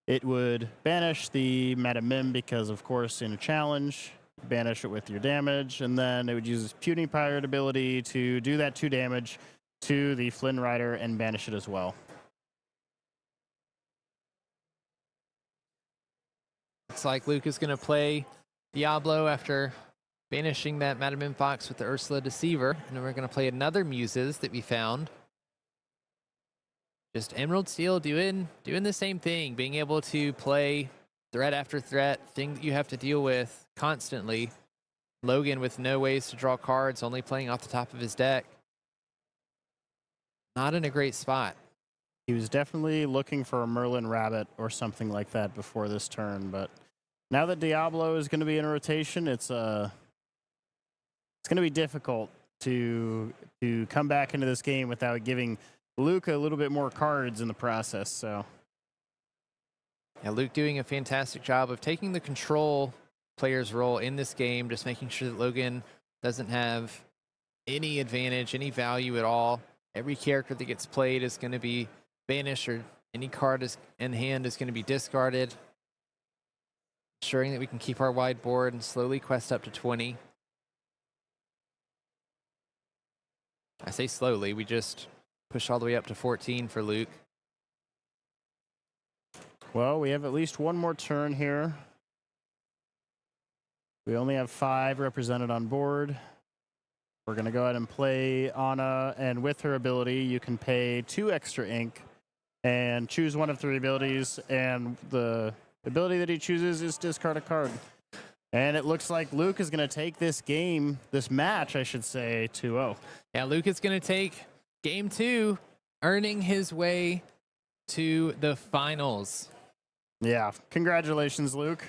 [SPEAKER 2] It would banish the Metamim because, of course, in a challenge, banish it with your damage, and then it would use its Puny Pirate ability to do that 2 damage to the Flynn Rider and banish it as well.
[SPEAKER 1] Looks like Luke is going to play Diablo after banishing that Metamim Fox with the Ursula Deceiver. And then we're going to play another Muses that we found. Just Emerald Steel doing the same thing, being able to play threat after threat, thing that you have to deal with constantly. Logan with no ways to draw cards, only playing off the top of his deck. Not in a great spot.
[SPEAKER 2] He was definitely looking for a Merlin Rabbit or something like that before this turn, but now that Diablo is going to be in rotation, it's going to be difficult to come back into this game without giving Luke a little bit more cards in the process. So,
[SPEAKER 1] yeah, Luke doing a fantastic job of taking the control player's role in this game, just making sure that Logan doesn't have any advantage, any value at all. Every character that gets played is going to be banished, or any card in hand is going to be discarded. Ensuring that we can keep our wide board and slowly quest up to 20. I say slowly, we just push all the way up to 14 for Luke.
[SPEAKER 2] Well, we have at least one more turn here. We only have 5 represented on board. We're going to go ahead and play Anna, and with her ability, you can pay 2 extra ink and choose one of 3 abilities, and the ability that he chooses is discard a card. And it looks like Luke is going to take this match, I should say, 2-0.
[SPEAKER 1] Yeah, Luke is going to take game 2, earning his way to the finals.
[SPEAKER 2] Yeah, congratulations, Luke.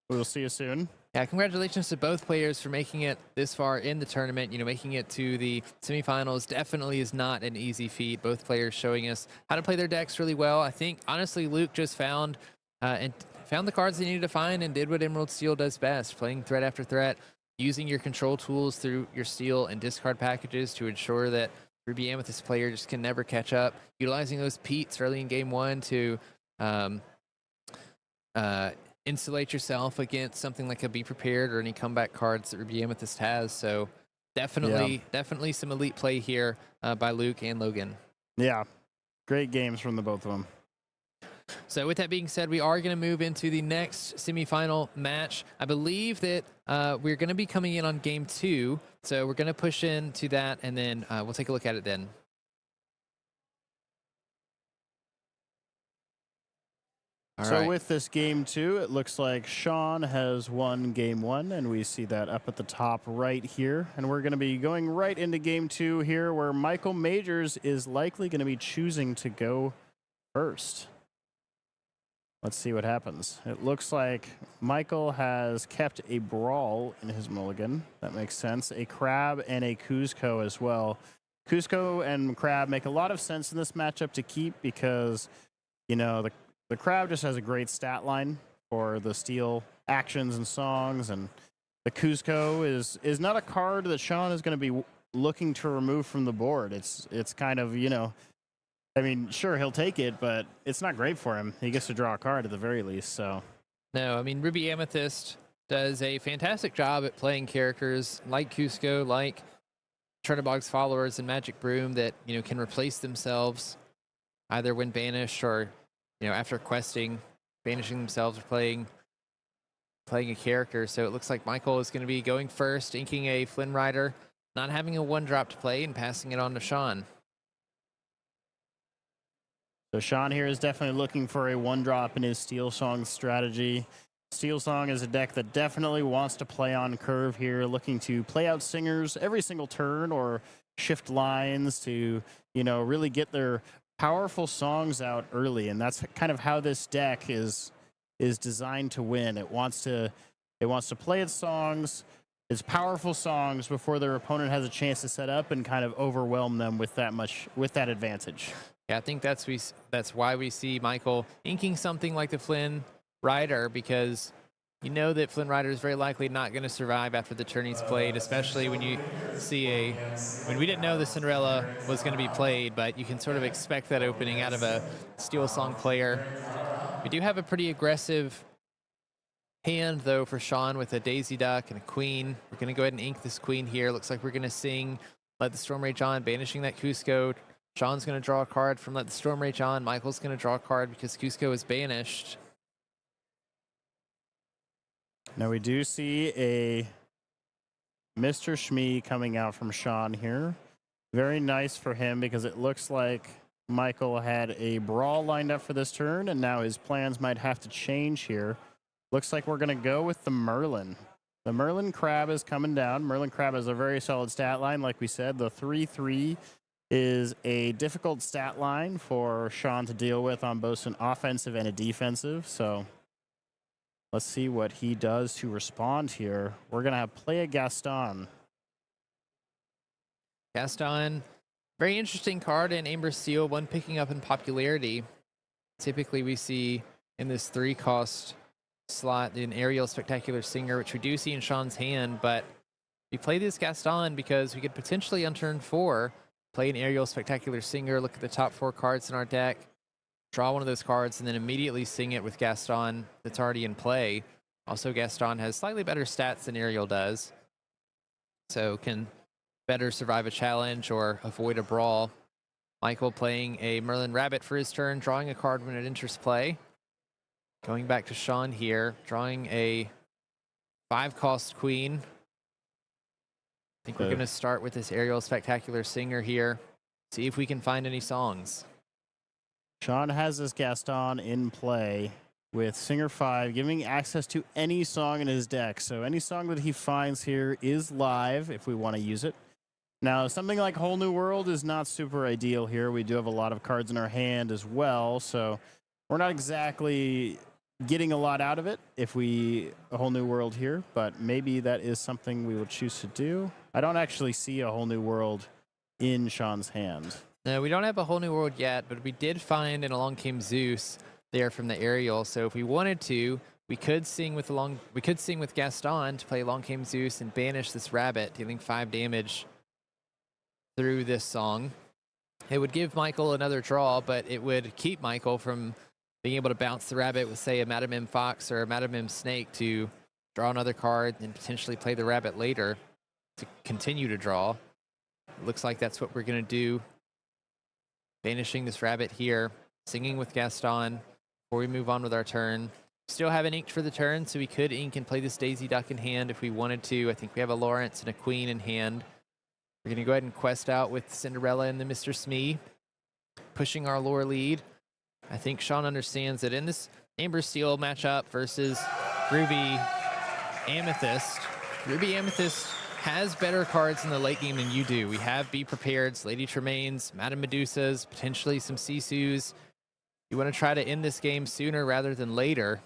[SPEAKER 2] We will see you soon.
[SPEAKER 1] Yeah, congratulations to both players for making it this far in the tournament. You know, making it to the semifinals definitely is not an easy feat. Both players showing us how to play their decks really well. I think, honestly, Luke just found the cards they needed to find and did what Emerald Steel does best, playing threat after threat, using your control tools through your steel and discard packages to ensure that Ruby Amethyst player just can never catch up, utilizing those Peats early in game 1 to insulate yourself against something like a Be Prepared or any comeback cards that Ruby Amethyst has. So definitely some elite play here by Luke and Logan.
[SPEAKER 2] Yeah, great games from the both of them.
[SPEAKER 1] So with that being said, we are going to move into the next semifinal match. I believe that we're going to be coming in on game 2. So we're going to push into that, and then we'll take a look at it then.
[SPEAKER 2] So with this game 2, it looks like Shawn has won game 1, and we see that up at the top right here. And we're going to be going right into game 2 here, where Michael Majors is likely going to be choosing to go first. Let's see what happens. It looks like Michael has kept a Brawl in his mulligan. That makes sense. A Crab and a Kuzco as well. Kuzco and Crab make a lot of sense in this matchup to keep because, you know, the Crab just has a great stat line for the steel actions and songs, and the Kuzco is not a card that Shawn is going to be looking to remove from the board. It's kind of, you know, I mean, sure, he'll take it, but it's not great for him. He gets to draw a card at the very least, so
[SPEAKER 1] No, I mean, Ruby Amethyst does a fantastic job at playing characters like Cusco, like Chernobog's followers and Magic Broom that, can replace themselves either when banished or, after questing, banishing themselves or playing a character. So it looks like Michael is going to be going first, inking a Flynn Rider, not having a 1-drop to play and passing it on to Shawn.
[SPEAKER 2] So Shawn here is definitely looking for a 1-drop in his Steel Song strategy. Steel Song is a deck that definitely wants to play on curve here, looking to play out singers every single turn or shift lines to, really get their powerful songs out early. And that's kind of how this deck is designed to win. It wants to play its songs, its powerful songs, before their opponent has a chance to set up and kind of overwhelm them with that advantage.
[SPEAKER 1] Yeah, I think that's why we see Michael inking something like the Flynn Rider, because that Flynn Rider is very likely not going to survive after the turn he's played, especially when you see when we didn't know the Cinderella was going to be played, but you can sort of expect that opening out of a Steel Song player. We do have a pretty aggressive hand, though, for Shawn with a Daisy Duck and a Queen. We're going to go ahead and ink this Queen here. Looks like we're going to sing Let the Storm Rage On, banishing that Cusco. Shawn's going to draw a card from Let the Storm Rage On. Michael's going to draw a card because Cusco is banished.
[SPEAKER 2] Now we do see a Mr. Shmee coming out from Shawn here. Very nice for him because it looks like Michael had a Brawl lined up for this turn, and now his plans might have to change here. Looks like we're going to go with the Merlin. The Merlin Crab is coming down. Merlin Crab has a very solid stat line. Like we said, the 3/3 is a difficult stat line for Shawn to deal with on both an offensive and a defensive. So let's see what he does to respond here. We're going to play a Gaston.
[SPEAKER 1] Gaston, very interesting card in Amber Steel, one picking up in popularity. Typically we see in this 3-cost slot an Aerial Spectacular Singer, which we do see in Shawn's hand, but we play this Gaston because we could potentially on turn 4 play an Aerial Spectacular Singer, look at the top 4 cards in our deck, draw one of those cards, and then immediately sing it with Gaston that's already in play. Also, Gaston has slightly better stats than Ariel does, so can better survive a challenge or avoid a brawl. Michael playing a Merlin Rabbit for his turn, drawing a card when it enters play. Going back to Shawn here, drawing a 5-cost Queen. I think we're going to start with this Aerial Spectacular Singer here. See if we can find any songs.
[SPEAKER 2] Shawn has this Gaston in play with Singer 5, giving access to any song in his deck. So any song that he finds here is live if we want to use it. Now, something like Whole New World is not super ideal here. We do have a lot of cards in our hand as well, so we're not exactly getting a lot out of it if we a Whole New World here, but maybe that is something we will choose to do. I don't actually see a Whole New World in Shawn's hand.
[SPEAKER 1] No, we don't have a Whole New World yet, but we did find an Along Came Zeus there from the Aerial. So if we wanted to, we could sing with Gaston to play Along Came Zeus and banish this rabbit, dealing 5 damage through this song. It would give Michael another draw, but it would keep Michael from being able to bounce the rabbit with, say, a Madam M Fox or a Madam M Snake to draw another card and potentially play the rabbit later to continue to draw. It looks like that's what we're going to do. Banishing this rabbit here, singing with Gaston before we move on with our turn. Still haven't inked for the turn, so we could ink and play this Daisy Duck in hand if we wanted to. I think we have a Lawrence and a Queen in hand. We're going to go ahead and quest out with Cinderella and the Mr. Smee, pushing our lore lead. I think Shawn understands that in this Amber Steel matchup versus Ruby Amethyst has better cards in the late game than you do. We have Be Prepared, Lady Tremaines, Madame Medusas, potentially some Sisus. You want to try to end this game sooner rather than later,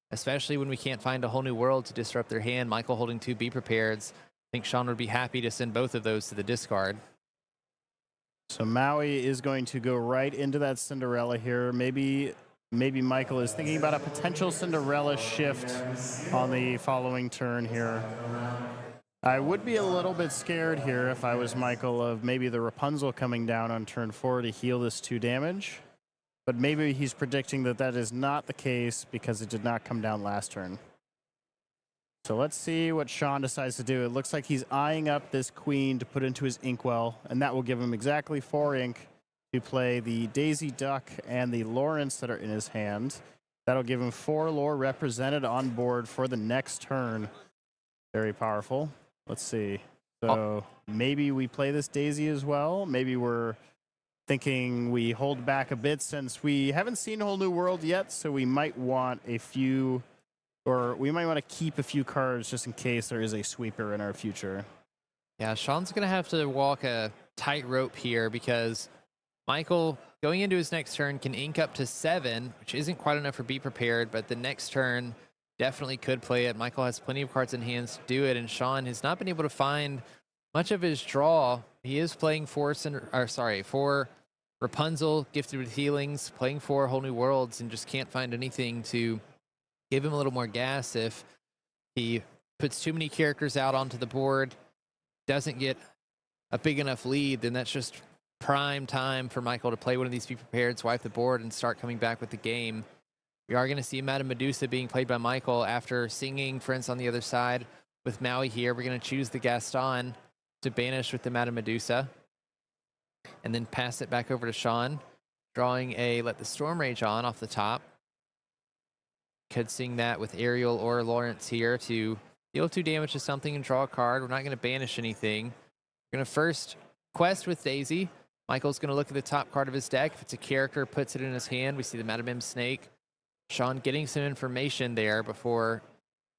[SPEAKER 1] especially when we can't find a Whole New World to disrupt their hand. Michael holding 2 Be Prepareds. I think Shawn would be happy to send both of those to the discard.
[SPEAKER 2] So Maui is going to go right into that Cinderella here. Maybe Michael is thinking about a potential Cinderella shift on the following turn here. I would be a little bit scared here if I was Michael of maybe the Rapunzel coming down on turn 4 to heal this 2 damage. but maybe he's predicting that that is not the case because it did not come down last turn. So let's see what Shawn decides to do. It looks like he's eyeing up this queen to put into his inkwell, and that will give him exactly 4 ink to play the Daisy Duck and the Lawrence that are in his hand. That'll give him 4 lore represented on board for the next turn. Very powerful. Let's see. So maybe we play this Daisy as well. Maybe we're thinking we hold back a bit since we haven't seen Whole New World yet, so we might want a few, or we might want to keep a few cards just in case there is a sweeper in our future.
[SPEAKER 1] Yeah, Shawn's going to have to walk a tightrope here because Michael, going into his next turn, can ink up to 7, which isn't quite enough for Be Prepared, but the next turn definitely could play it. Michael has plenty of cards in hands to do it, and Shawn has not been able to find much of his draw. He is playing for Rapunzel, Gifted with Healings, playing for Whole New Worlds, and just can't find anything to give him a little more gas. If he puts too many characters out onto the board, doesn't get a big enough lead, then that's just prime time for Michael to play one of these Be Prepared, swipe the board, and start coming back with the game. We are going to see Madame Medusa being played by Michael after singing Friends on the Other Side with Maui here. We're going to choose the Gaston to banish with the Madame Medusa and then pass it back over to Shawn, drawing a Let the Storm Rage On off the top. Could sing that with Ariel or Lawrence here to deal 2 damage to something and draw a card. We're not going to banish anything. We're going to first quest with Daisy. Michael's going to look at the top card of his deck. If it's a character, puts it in his hand. We see the Madame M Snake. Shawn getting some information there before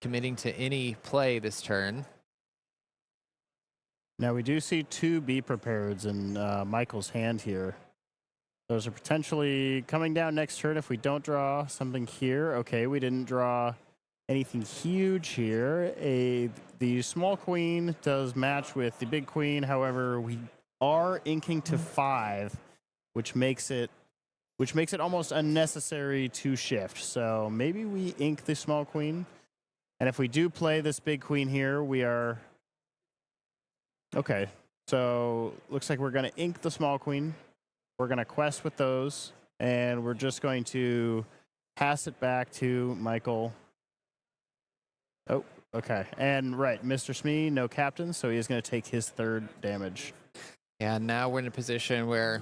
[SPEAKER 1] committing to any play this turn.
[SPEAKER 2] Now we do see 2 Be Prepareds in Michael's hand here. Those are potentially coming down next turn if we don't draw something here. Okay, we didn't draw anything huge here. The small queen does match with the big queen. However, we are inking to 5, which makes it almost unnecessary to shift. So maybe we ink the small queen. And if we do play this big queen here, we are... Okay, so looks like we're going to ink the small queen. We're going to quest with those, and we're just going to pass it back to Michael. Oh, okay. And right, Mr. Smee, no captain, so he is going to take his 3rd damage.
[SPEAKER 1] Yeah, now we're in a position where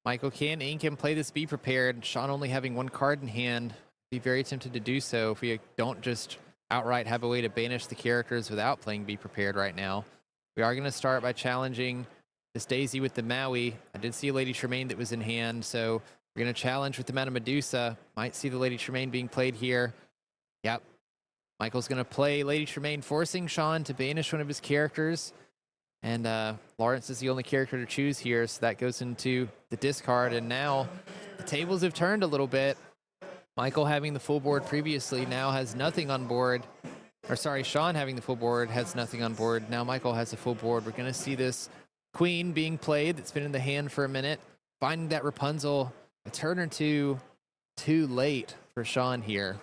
[SPEAKER 1] Michael can ink and play this Be Prepared. Shawn only having 1 card in hand. Be very tempted to do so if we don't just outright have a way to banish the characters without playing Be Prepared right now. We are going to start by challenging this Daisy with the Maui. I did see a Lady Tremaine that was in hand, so we're going to challenge with the Madame Medusa. Might see the Lady Tremaine being played here. Yep. Michael's going to play Lady Tremaine, forcing Shawn to banish one of his characters. And Lawrence is the only character to choose here, so that goes into the discard. And now the tables have turned a little bit. Michael, having the full board previously, now has nothing on board. Or sorry, Shawn having the full board has nothing on board. Now Michael has a full board. We're going to see this queen being played that's been in the hand for a minute. Finding that Rapunzel a turn or two too late for Shawn here.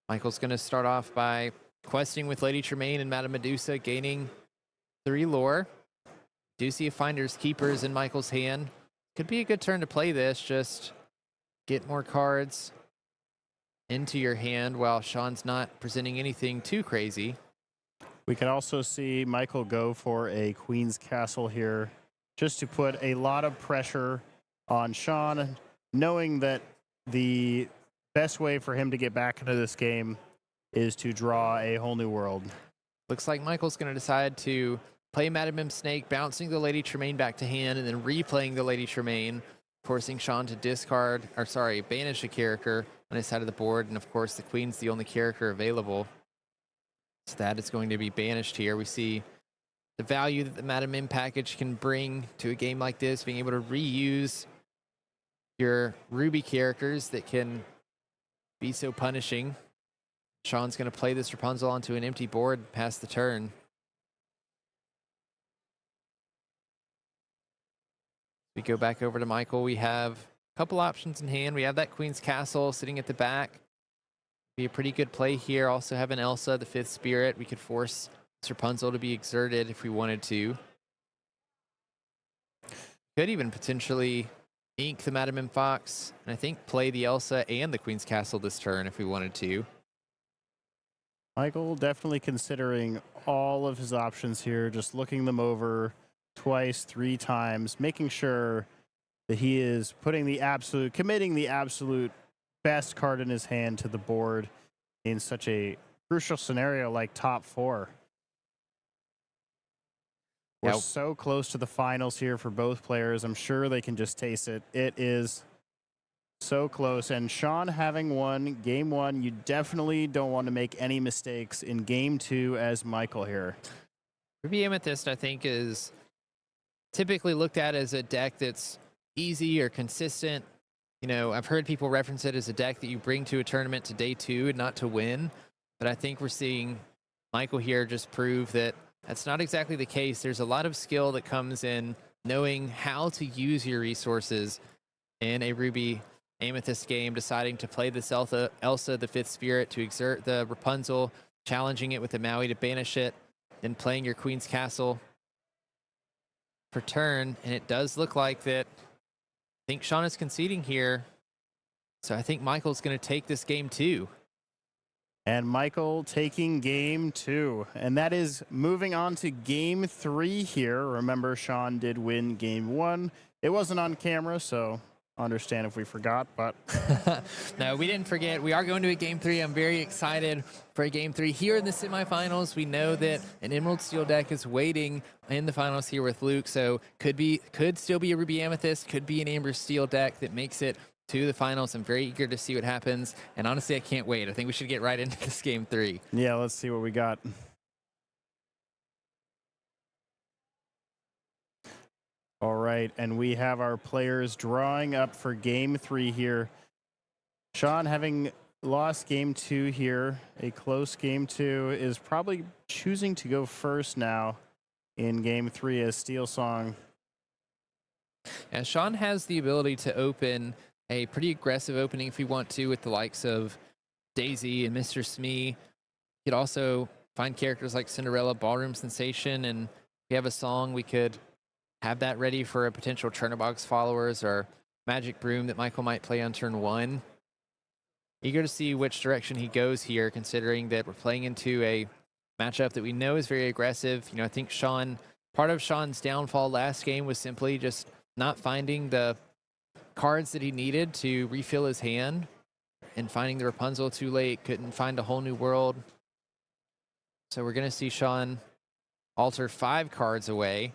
[SPEAKER 1] Michael's going to start off by questing with Lady Tremaine and Madame Medusa, gaining 3 lore. Do see a Finder's Keepers in Michael's hand. Could be a good turn to play this. Just get more cards into your hand while Shawn's not presenting anything too crazy.
[SPEAKER 2] We can also see Michael go for a Queen's Castle here, just to put a lot of pressure on Shawn, knowing that the best way for him to get back into this game is to draw a Whole New World.
[SPEAKER 1] Looks like Michael's going to decide to play Madame M Snake, bouncing the Lady Tremaine back to hand, and then replaying the Lady Tremaine, forcing Shawn to banish a character on his side of the board. And of course, the Queen's the only character available. So that is going to be banished here. We see the value that the Madame M package can bring to a game like this, being able to reuse your Ruby characters that can be so punishing. Shawn's going to play this Rapunzel onto an empty board past the turn. We go back over to Michael. We have a couple options in hand. We have that Queen's Castle sitting at the back. Be a pretty good play here. Also have an Elsa, the 5th Spirit. We could force Rapunzel to be exerted if we wanted to. Could even potentially ink the Madam M Fox, and I think play the Elsa and the Queen's Castle this turn if we wanted to.
[SPEAKER 2] Michael definitely considering all of his options here, just looking them over twice, 3 times, making sure that he is committing the absolute best card in his hand to the board in such a crucial scenario like top 4. We're so close to the finals here for both players. I'm sure they can just taste it. It is so close. And Shawn having won game 1, you definitely don't want to make any mistakes in game 2 as Michael here.
[SPEAKER 1] Ruby Amethyst, I think, is typically looked at as a deck that's easy or consistent. You know, I've heard people reference it as a deck that you bring to a tournament to day 2 and not to win. But I think we're seeing Michael here just prove that that's not exactly the case. There's a lot of skill that comes in knowing how to use your resources in a Ruby Amethyst game, deciding to play this Elsa the 5th Spirit to exert the Rapunzel, challenging it with the Maui to banish it, then playing your Queen's Castle for turn. And it does look like that. I think Shawn is conceding here. So I think Michael's going to take this game 2.
[SPEAKER 2] And Michael taking game 2. And that is moving on to game 3 here. Remember, Shawn did win game 1. It wasn't on camera, so understand if we forgot, but
[SPEAKER 1] no, we didn't forget. We are going to a game 3. I'm very excited for a game 3 here in the semifinals. We know that an Emerald Steel deck is waiting in the finals here with Luke, so could still be a Ruby Amethyst, could be an Amber Steel deck that makes it to the finals. I'm very eager to see what happens, and honestly, I can't wait. I think we should get right into this game 3.
[SPEAKER 2] Yeah, let's see what we got. All right, and we have our players drawing up for game 3 here. Shawn, having lost game 2 here, a close game 2, is probably choosing to go first now in game 3 as Steel Song.
[SPEAKER 1] And Shawn has the ability to open a pretty aggressive opening if we want to, with the likes of Daisy and Mr. Smee. You could also find characters like Cinderella, Ballroom Sensation, and if we have a song, we could have that ready for a potential Chernobog's followers or Magic Broom that Michael might play on turn 1. Eager to see which direction he goes here, considering that we're playing into a matchup that we know is very aggressive. You know, I think part of Shawn's downfall last game was simply just not finding the cards that he needed to refill his hand, and finding the Rapunzel too late, couldn't find a whole new world. So we're going to see Shawn alter 5 cards away,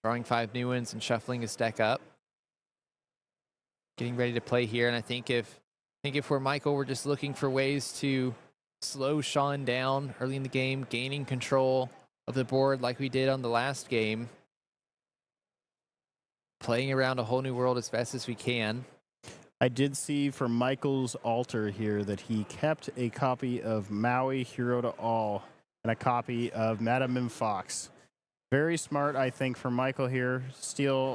[SPEAKER 1] drawing 5 new ones and shuffling his deck up. Getting ready to play here, and I think if we're Michael, we're just looking for ways to slow Shawn down early in the game, gaining control of the board like we did on the last game. Playing around a whole new world as fast as we can.
[SPEAKER 2] I did see for Michael's altar here that he kept a copy of Maui Hero to All and a copy of Madam M Fox. Very smart, I think, for Michael here.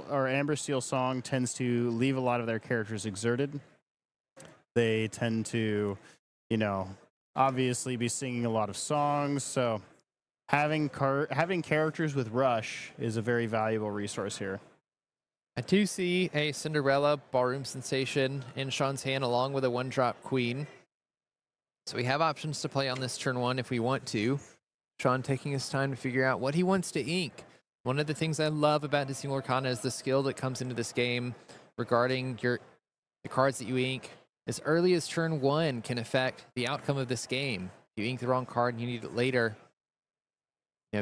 [SPEAKER 2] Amber Steel Song tends to leave a lot of their characters exerted. They tend to, obviously be singing a lot of songs. So having characters with Rush is a very valuable resource here.
[SPEAKER 1] I do see a Cinderella, Ballroom Sensation in Shawn's hand, along with a 1-drop Queen. So we have options to play on this turn 1 if we want to. Shawn taking his time to figure out what he wants to ink. One of the things I love about Disney Lorcana is the skill that comes into this game regarding the cards that you ink. As early as turn 1 can affect the outcome of this game. If you ink the wrong card and you need it later,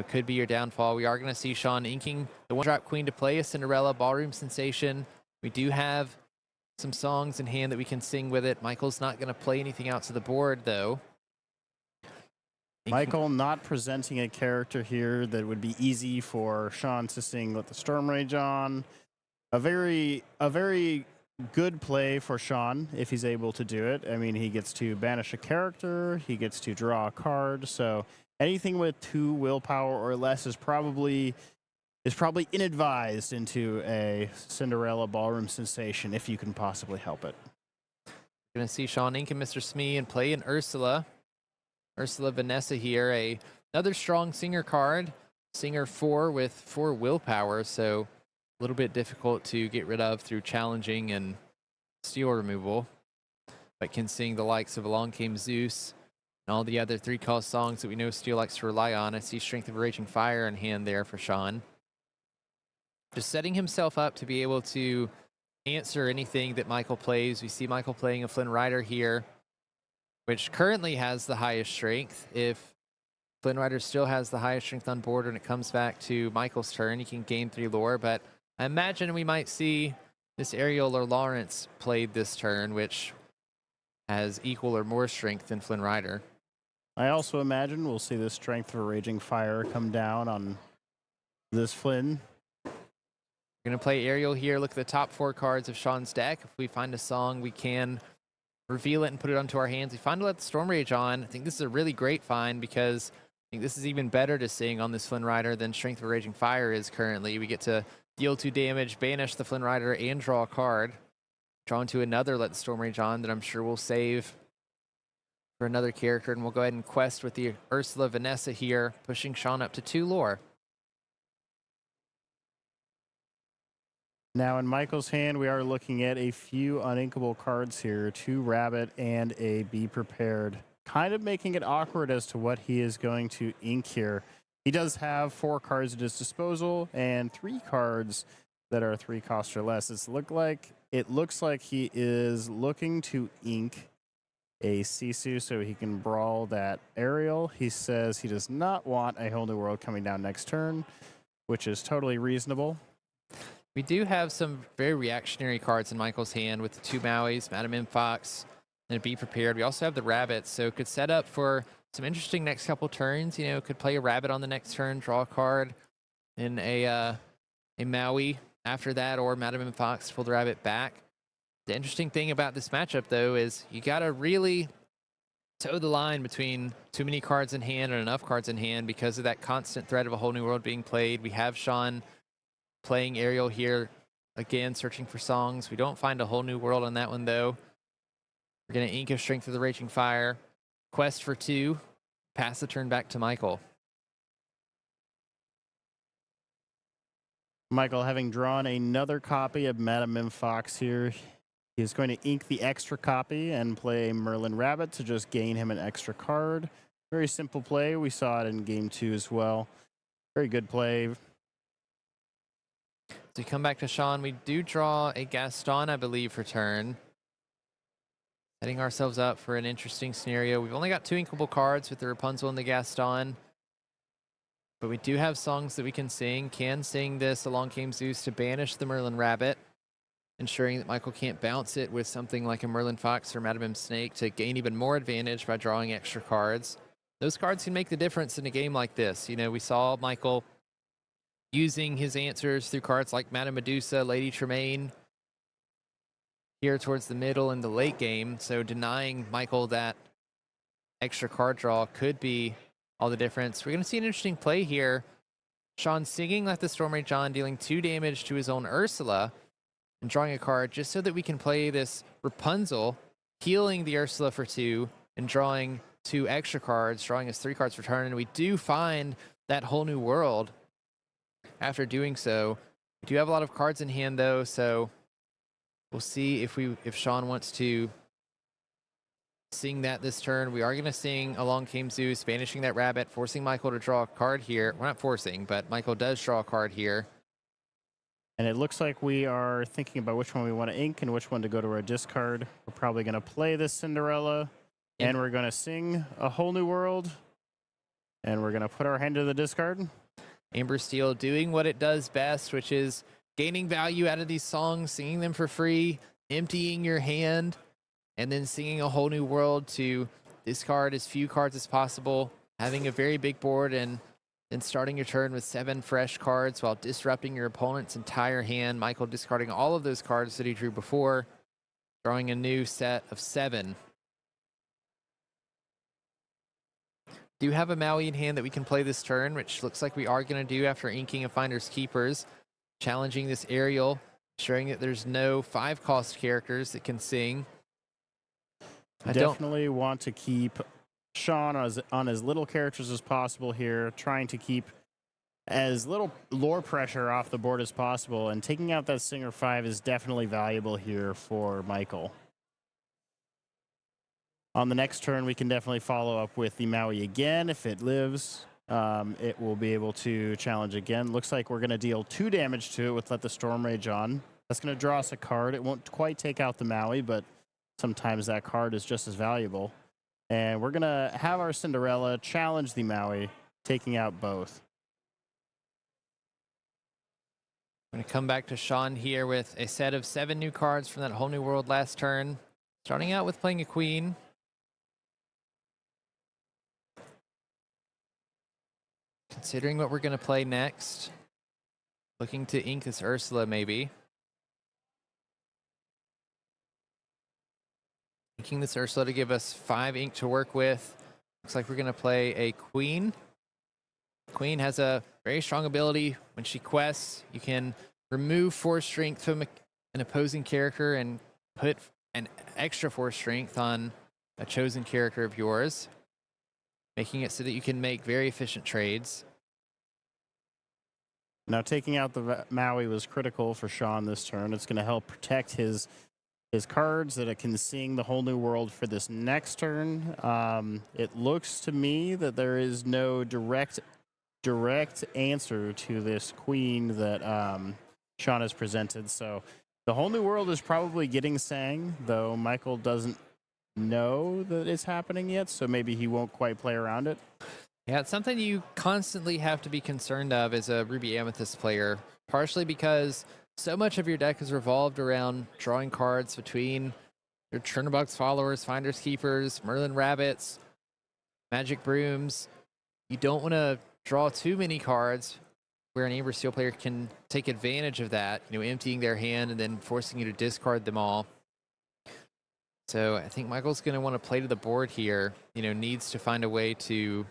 [SPEAKER 1] could be your downfall. We are going to see Shawn inking the 1-drop Queen to play a Cinderella, Ballroom Sensation. We do have some songs in hand that we can sing with it. Michael's not going to play anything out to the board, though.
[SPEAKER 2] Michael not presenting a character here that would be easy for Shawn to sing Let the Storm Rage On. A very good play for Shawn if he's able to do it. I mean, he gets to banish a character, he gets to draw a card, so anything with 2 willpower or less is probably inadvised into a Cinderella Ballroom Sensation if you can possibly help it.
[SPEAKER 1] Going to see Shawn ink and Mr. Smee and play an Ursula Vanessa here, another strong singer card, singer 4 with 4 willpower, so little bit difficult to get rid of through challenging and steal removal, but can sing the likes of Along Came Zeus and all the other 3-cost songs that we know Steel likes to rely on. I see Strength of a Raging Fire in hand there for Shawn. Just setting himself up to be able to answer anything that Michael plays. We see Michael playing a Flynn Rider here, which currently has the highest strength. If Flynn Rider still has the highest strength on board when it comes back to Michael's turn, he can gain 3 lore, but I imagine we might see this Ariel or Lawrence played this turn, which has equal or more strength than Flynn Rider.
[SPEAKER 2] I also imagine we'll see the Strength of a Raging Fire come down on this Flynn.
[SPEAKER 1] We're going to play Ariel here. Look at the top 4 cards of Shawn's deck. If we find a song, we can reveal it and put it onto our hands. We find to let the Storm Rage on. I think this is a really great find because I think this is even better to sing on this Flynn Rider than Strength of a Raging Fire is currently. We get to deal 2 damage, banish the Flynn Rider, and draw a card. Draw into another Let the Storm Rage on that I'm sure we'll save for another character. And we'll go ahead and quest with the Ursula Vanessa here, pushing Shawn up to 2 lore.
[SPEAKER 2] Now in Michael's hand, we are looking at a few uninkable cards here, 2 Rabbit and a Be Prepared, kind of making it awkward as to what he is going to ink here. He does have 4 cards at his disposal and 3 cards that are 3 cost or less. It looks like he is looking to ink a Sisu so he can brawl that Ariel. He says he does not want a Whole New World coming down next turn, which is totally reasonable.
[SPEAKER 1] We do have some very reactionary cards in Michael's hand with the 2 Mauis, Madam M. Fox, and Be Prepared. We also have the Rabbits, so could set up for some interesting next couple turns. You know, could play a Rabbit on the next turn, draw a card, and a Maui after that, or Madam M. Fox pull the Rabbit back. The interesting thing about this matchup, though, is you got to really toe the line between too many cards in hand and enough cards in hand because of that constant threat of a Whole New World being played. We have Shawn playing Ariel here, again, searching for songs. We don't find a Whole New World on that one, though. We're going to ink a Strength of the Raging Fire. Quest for 2. Pass the turn back to Michael.
[SPEAKER 2] Michael, having drawn another copy of Madam M. Fox here, he is going to ink the extra copy and play Merlin Rabbit to just gain him an extra card. Very simple play. We saw it in game 2 as well. Very good play.
[SPEAKER 1] So we come back to Shawn. We do draw a Gaston, I believe, for turn. Setting ourselves up for an interesting scenario. We've only got 2 inkable cards with the Rapunzel and the Gaston. But we do have songs that we can sing. Can sing this Along Came Zeus to banish the Merlin Rabbit, ensuring that Michael can't bounce it with something like a Merlin Fox or Madam M. Snake to gain even more advantage by drawing extra cards. Those cards can make the difference in a game like this. You know, we saw Michael using his answers through cards like Madame Medusa, Lady Tremaine here towards the middle and the late game. So denying Michael that extra card draw could be all the difference. We're going to see an interesting play here. Shawn singing Let the Storm Rage On, dealing 2 damage to his own Ursula and drawing a card just so that we can play this Rapunzel, healing the Ursula for 2 and drawing 2 extra cards, drawing us 3 cards per turn. And we do find that Whole New World after doing so. We do have a lot of cards in hand, though, so we'll see if Shawn wants to sing that this turn. We are going to sing Along Came Zeus, banishing that Rabbit, forcing Michael to draw a card here. We're not forcing, but Michael does draw a card here.
[SPEAKER 2] And it looks like we are thinking about which one we want to ink and which one to go to our discard. We're probably going to play this Cinderella, and we're going to sing A Whole New World, and we're going to put our hand to the discard.
[SPEAKER 1] Amber Steel doing what it does best, which is gaining value out of these songs, singing them for free, emptying your hand, and then singing A Whole New World to discard as few cards as possible, having a very big board, and then starting your turn with 7 fresh cards while disrupting your opponent's entire hand. Michael discarding all of those cards that he drew before, drawing a new set of 7. Do have a Maui in hand that we can play this turn, which looks like we are going to do after inking a Finder's Keepers, challenging this Ariel, ensuring that there's no 5-cost characters that can sing. I
[SPEAKER 2] definitely want to keep Shawn on as little characters as possible here, trying to keep as little lore pressure off the board as possible, and taking out that Singer 5 is definitely valuable here for Michael. On the next turn, we can definitely follow up with the Maui again. If it lives, it will be able to challenge again. Looks like we're going to deal 2 damage to it with Let the Storm Rage on. That's going to draw us a card. It won't quite take out the Maui, but sometimes that card is just as valuable. And we're going to have our Cinderella challenge the Maui, taking out both.
[SPEAKER 1] I'm going to come back to Shawn here with a set of 7 new cards from that Whole New World last turn. Starting out with playing a Queen. Considering what we're going to play next. Looking to ink this Ursula, maybe. Inking this Ursula to give us 5 ink to work with. Looks like we're going to play a Queen. Queen has a very strong ability. When she quests, you can remove Force Strength from an opposing character and put an extra Force Strength on a chosen character of yours, making it so that you can make very efficient trades.
[SPEAKER 2] Now, taking out the Maui was critical for Shawn this turn. It's going to help protect his cards that it can sing the Whole New World for this next turn. It looks to me that there is no direct answer to this Queen that Shawn has presented. So the Whole New World is probably getting sang, though Michael doesn't know that it's happening yet, so maybe he won't quite play around it.
[SPEAKER 1] Yeah, it's something you constantly have to be concerned of as a Ruby Amethyst player, partially because so much of your deck is revolved around drawing cards between your Chernobog's Followers, Finders Keepers, Merlin Rabbits, Magic Brooms. You don't want to draw too many cards where an Amber Steel player can take advantage of that, emptying their hand and then forcing you to discard them all. So I think Michael's going to want to play to the board here, needs to find a way to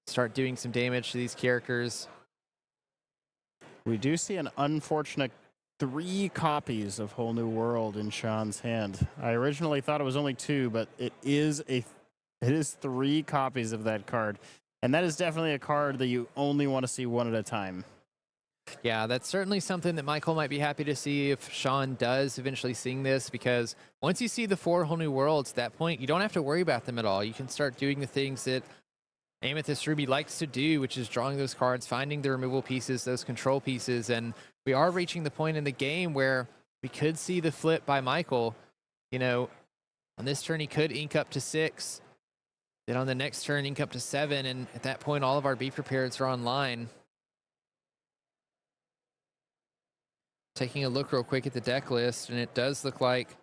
[SPEAKER 1] start doing some damage to these characters.
[SPEAKER 2] We do see an unfortunate 3 copies of Whole New World in Shawn's hand. I originally thought it was only 2, but it is 3 copies of that card. And that is definitely a card that you only want to see one at a time.
[SPEAKER 1] Yeah, that's certainly something that Michael might be happy to see if Shawn does eventually sing this, because once you see the 4 Whole New Worlds, at that point, you don't have to worry about them at all. You can start doing the things that Amethyst Ruby likes to do, which is drawing those cards, finding the removal pieces, those control pieces, and we are reaching the point in the game where we could see the flip by Michael. On this turn, he could ink up to 6. Then on the next turn, ink up to 7, and at that point, all of our Be Prepareds are online. Taking a look real quick at the deck list, and it does look like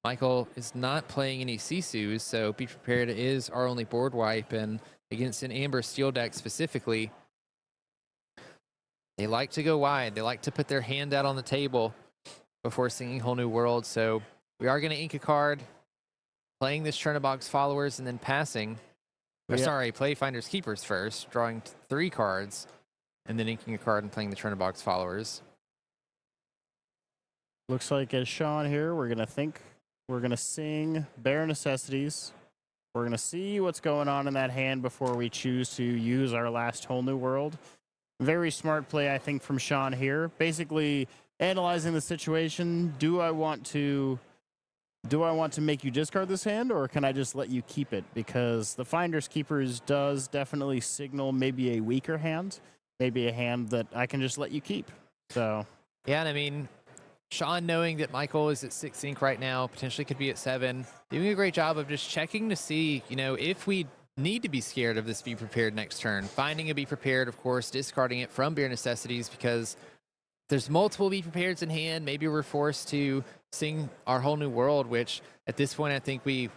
[SPEAKER 1] Michael is not playing any Sisus, so Be Prepared is our only board wipe, and against an Amber Steel deck specifically, they like to go wide. They like to put their hand out on the table before singing Whole New World, so we are going to ink a card, playing this Chernobog's Followers, and then passing. Play Finders Keepers first, drawing 3 cards, and then inking a card and playing the Chernobog's Followers.
[SPEAKER 2] Looks like as Shawn here, we're going to sing Bare Necessities. We're going to see what's going on in that hand before we choose to use our last Whole New World. Very smart play, I think, from Shawn here. Basically analyzing the situation. Do I want to make you discard this hand, or can I just let you keep it? Because the Finders Keepers does definitely signal maybe a weaker hand, maybe a hand that I can just let you keep. So
[SPEAKER 1] yeah, and I mean, Shawn, knowing that Michael is at 6 ink right now, potentially could be at 7, doing a great job of just checking to see, if we need to be scared of this Be Prepared next turn. Finding a Be Prepared, of course, discarding it from Bare Necessities, because there's multiple Be Prepareds in hand. Maybe we're forced to sing our Whole New World, which at this point I think we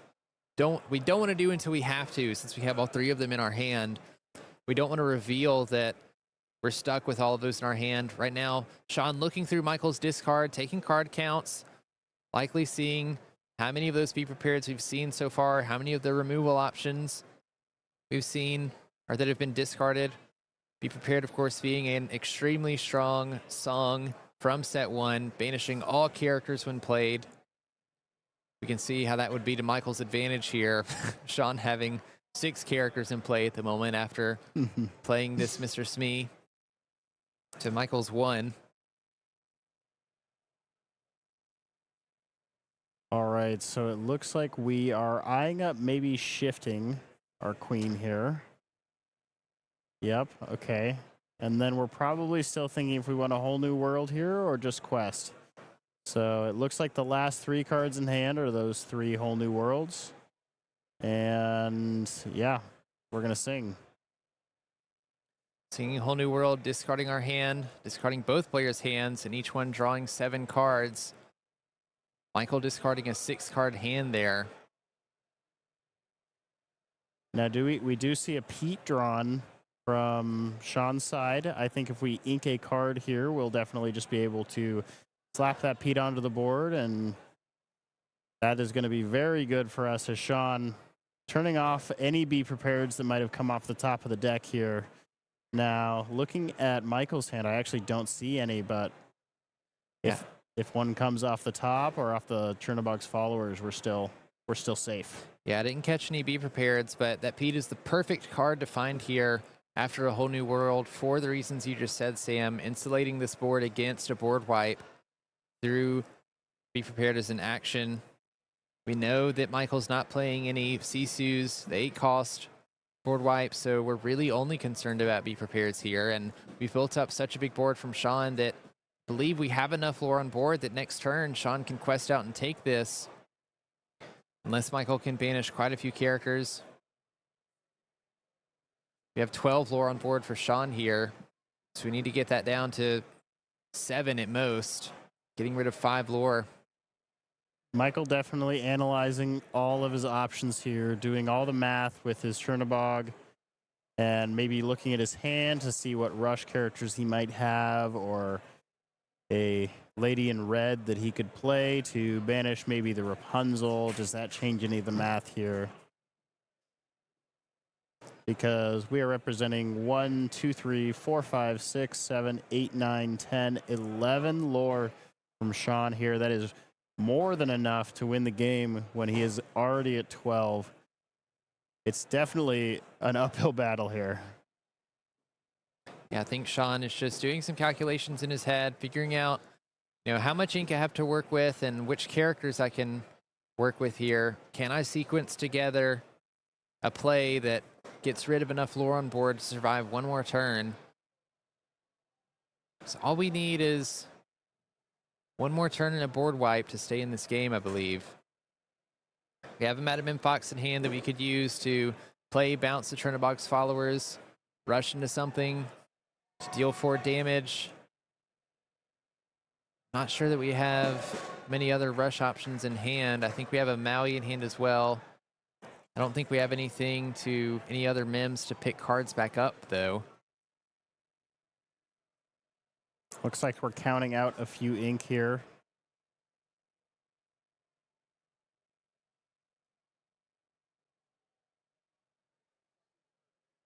[SPEAKER 1] don't want to do until we have to, since we have all 3 of them in our hand. We don't want to reveal that we're stuck with all of those in our hand. Right now, Shawn looking through Michael's discard, taking card counts, likely seeing how many of those Be Prepareds we've seen so far, how many of the removal options we've seen or that have been discarded. Be Prepared, of course, being an extremely strong song from set 1, banishing all characters when played. We can see how that would be to Michael's advantage here. Shawn having 6 characters in play at the moment after playing this Mr. Smee to Michael's 1.
[SPEAKER 2] All right, so it looks like we are eyeing up maybe shifting our queen here. Yep, okay. And then we're probably still thinking if we want a whole new world here or just quest. So it looks like the last 3 cards in hand are those 3 whole new worlds. And yeah, we're going to sing.
[SPEAKER 1] Singing Whole New World, discarding our hand, discarding both players' hands, and each one drawing 7 cards. Michael discarding a 6-card hand there.
[SPEAKER 2] Now, we do see a Pete drawn from Shawn's side. I think if we ink a card here, we'll definitely just be able to slap that Pete onto the board, and that is going to be very good for us as Shawn turning off any Be Prepareds that might have come off the top of the deck here. Now, looking at Michael's hand, I actually don't see any, but if one comes off the top or off the Chernobog's followers, we're still safe.
[SPEAKER 1] Yeah, I didn't catch any Be Prepareds, but that Pete is the perfect card to find here after a Whole New World for the reasons you just said, Sam. Insulating this board against a board wipe through Be Prepared as an action. We know that Michael's not playing any Sisus, the 8-cost board wipe, so we're really only concerned about Be Prepareds here. And we've built up such a big board from Shawn that I believe we have enough lore on board that next turn Shawn can quest out and take this. Unless Michael can banish quite a few characters. We have 12 lore on board for Shawn here, so we need to get that down to 7 at most, getting rid of 5 lore.
[SPEAKER 2] Michael definitely analyzing all of his options here, doing all the math with his Chernobog, and maybe looking at his hand to see what rush characters he might have, or a lady in red that he could play to banish maybe the Rapunzel. Does that change any of the math here? Because we are representing 1, 2, 3, 4, 5, 6, 7, 8, 9, 10, 11 lore from Shawn here. That is more than enough to win the game when he is already at 12. It's definitely an uphill battle here.
[SPEAKER 1] Yeah, I think Shawn is just doing some calculations in his head, figuring out, how much ink I have to work with and which characters I can work with here. Can I sequence together a play that gets rid of enough lore on board to survive one more turn? So all we need is one more turn and a board wipe to stay in this game, I believe. We have a Madam Fox in hand that we could use to play, bounce the Chernobog's followers, rush into something to deal 4 damage. Not sure that we have many other rush options in hand. I think we have a Maui in hand as well. I don't think we have any other Mims to pick cards back up, though.
[SPEAKER 2] Looks like we're counting out a few ink here.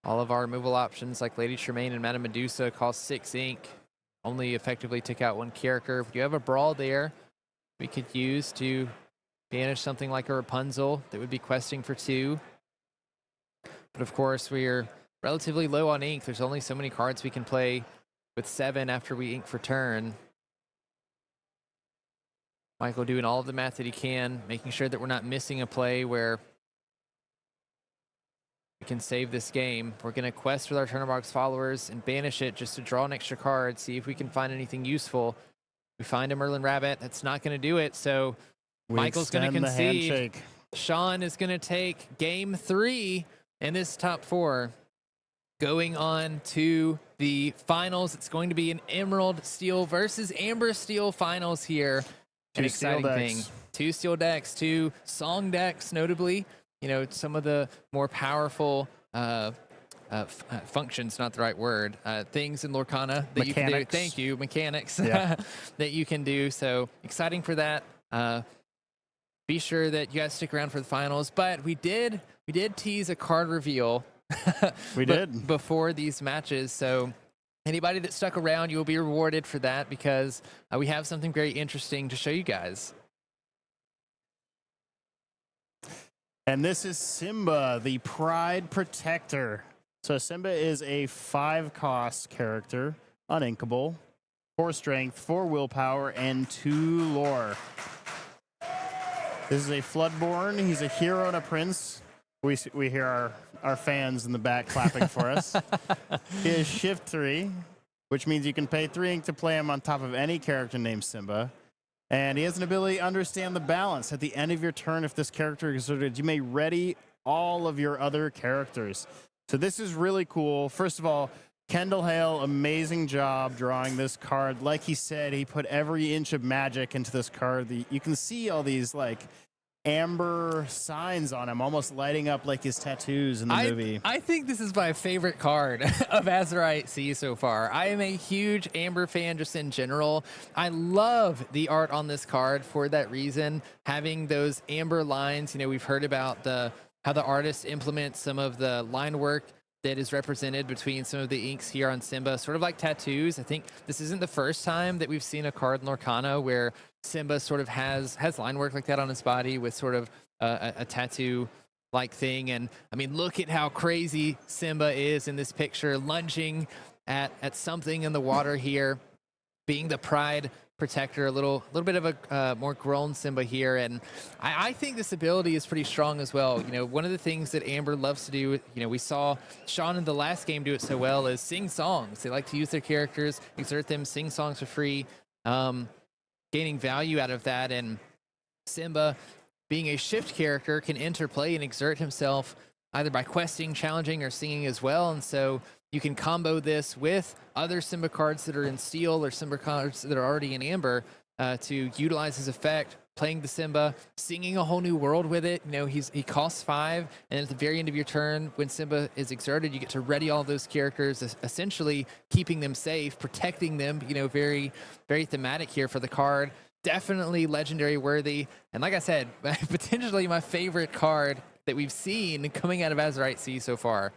[SPEAKER 1] All of our removal options, like Lady Tremaine and Madame Medusa, cost 6 ink. Only effectively took out 1 character. We do have a Brawl there we could use to banish something like a Rapunzel that would be questing for 2. But of course, we're relatively low on ink. There's only so many cards we can play with 7 after we ink for turn. Michael doing all of the math that he can, making sure that we're not missing a play where we can save this game. We're going to quest with our Chernobog's followers and banish it just to draw an extra card, see if we can find anything useful. We find a Merlin Rabbit. That's not going to do it, so Michael's going to concede. Shawn is going to take game 3 in this top 4. Going on to the finals. It's going to be an Emerald Steel versus Amber Steel finals here. An exciting thing. 2 steel decks, 2 song decks, notably. Some of the more powerful functions, not the right word, things in Lorcana that you can do. Thank you, mechanics that you can do. So exciting for that. Be sure that you guys stick around for the finals. But we did tease a card reveal.
[SPEAKER 2] We did
[SPEAKER 1] before these matches. So anybody that stuck around, you will be rewarded for that because we have something very interesting to show you guys.
[SPEAKER 2] And this is Simba, the Pride Protector. So Simba is a 5-cost character, uninkable, 4 strength, 4 willpower, and 2 lore. This is a Floodborn. He's a hero and a prince. We hear our fans in the back clapping for us. He has Shift 3, which means you can pay 3 ink to play him on top of any character named Simba. And he has an ability to understand the balance. At the end of your turn, if this character is exerted, you may ready all of your other characters. So this is really cool. First of all, Kendall Hale, amazing job drawing this card. Like he said, he put every inch of magic into this card. You can see all these like amber signs on him, almost lighting up like his tattoos in the movie.
[SPEAKER 1] I think this is my favorite card of Azurite Sea so far. I am a huge Amber fan just in general. I love the art on this card for that reason. Having those amber lines, we've heard about how the artists implement some of the line work that is represented between some of the inks here on Simba, sort of like tattoos. I think this isn't the first time that we've seen a card in Lorcana where Simba sort of has line work like that on his body with sort of a tattoo like thing. And I mean, look at how crazy Simba is in this picture, lunging at something in the water here, being the Pride Protector, a little bit of a more grown Simba here. And I think this ability is pretty strong as well. One of the things that Amber loves to do, we saw Shawn in the last game do it so well, is sing songs. They like to use their characters, exert them, sing songs for free, gaining value out of that. And Simba, being a shift character, can interplay and exert himself either by questing, challenging, or singing as well. And so you can combo this with other Simba cards that are in steel or Simba cards that are already in amber to utilize his effect, playing the Simba, singing a whole new world with it. He costs 5, and at the very end of your turn, when Simba is exerted, you get to ready all those characters, essentially keeping them safe, protecting them. Very, very thematic here for the card. Definitely legendary worthy. And like I said, potentially my favorite card that we've seen coming out of Azurite Sea so far.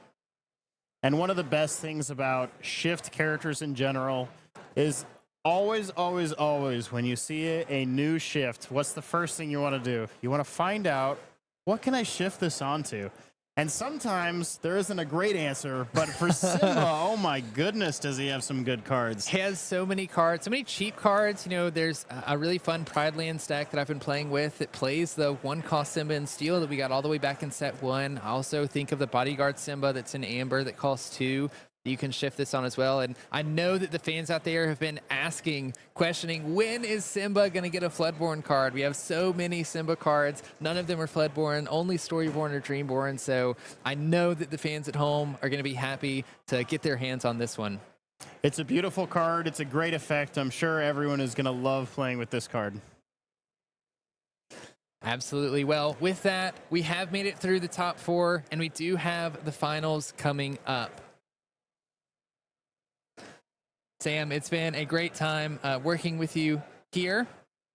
[SPEAKER 2] And one of the best things about shift characters in general is always, always, always when you see a new shift, what's the first thing you want to do? You want to find out, what can I shift this onto? And sometimes there isn't a great answer, but for Simba, oh my goodness, does he have some good cards.
[SPEAKER 1] He has so many cards, so many cheap cards. There's a really fun Pride Land stack that I've been playing with that plays the 1-cost Simba in steel that we got all the way back in set 1. I also think of the Bodyguard Simba that's in amber that costs 2. You can shift this on as well. And I know that the fans out there have been questioning, when is Simba going to get a Floodborn card? We have so many Simba cards. None of them are Floodborn, only Storyborn or Dreamborn. So I know that the fans at home are going to be happy to get their hands on this one.
[SPEAKER 2] It's a beautiful card. It's a great effect. I'm sure everyone is going to love playing with this card.
[SPEAKER 1] Absolutely. Well, with that, we have made it through the top 4, and we do have the finals coming up. Sam, it's been a great time working with you here.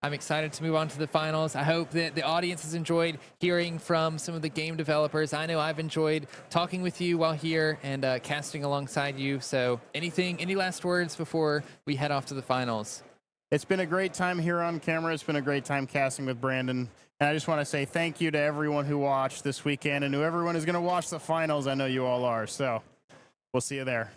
[SPEAKER 1] I'm excited to move on to the finals. I hope that the audience has enjoyed hearing from some of the game developers. I know I've enjoyed talking with you while here and casting alongside you. So any last words before we head off to the finals?
[SPEAKER 2] It's been a great time here on camera. It's been a great time casting with Brandon. And I just want to say thank you to everyone who watched this weekend and to everyone who's going to watch the finals. I know you all are. So we'll see you there.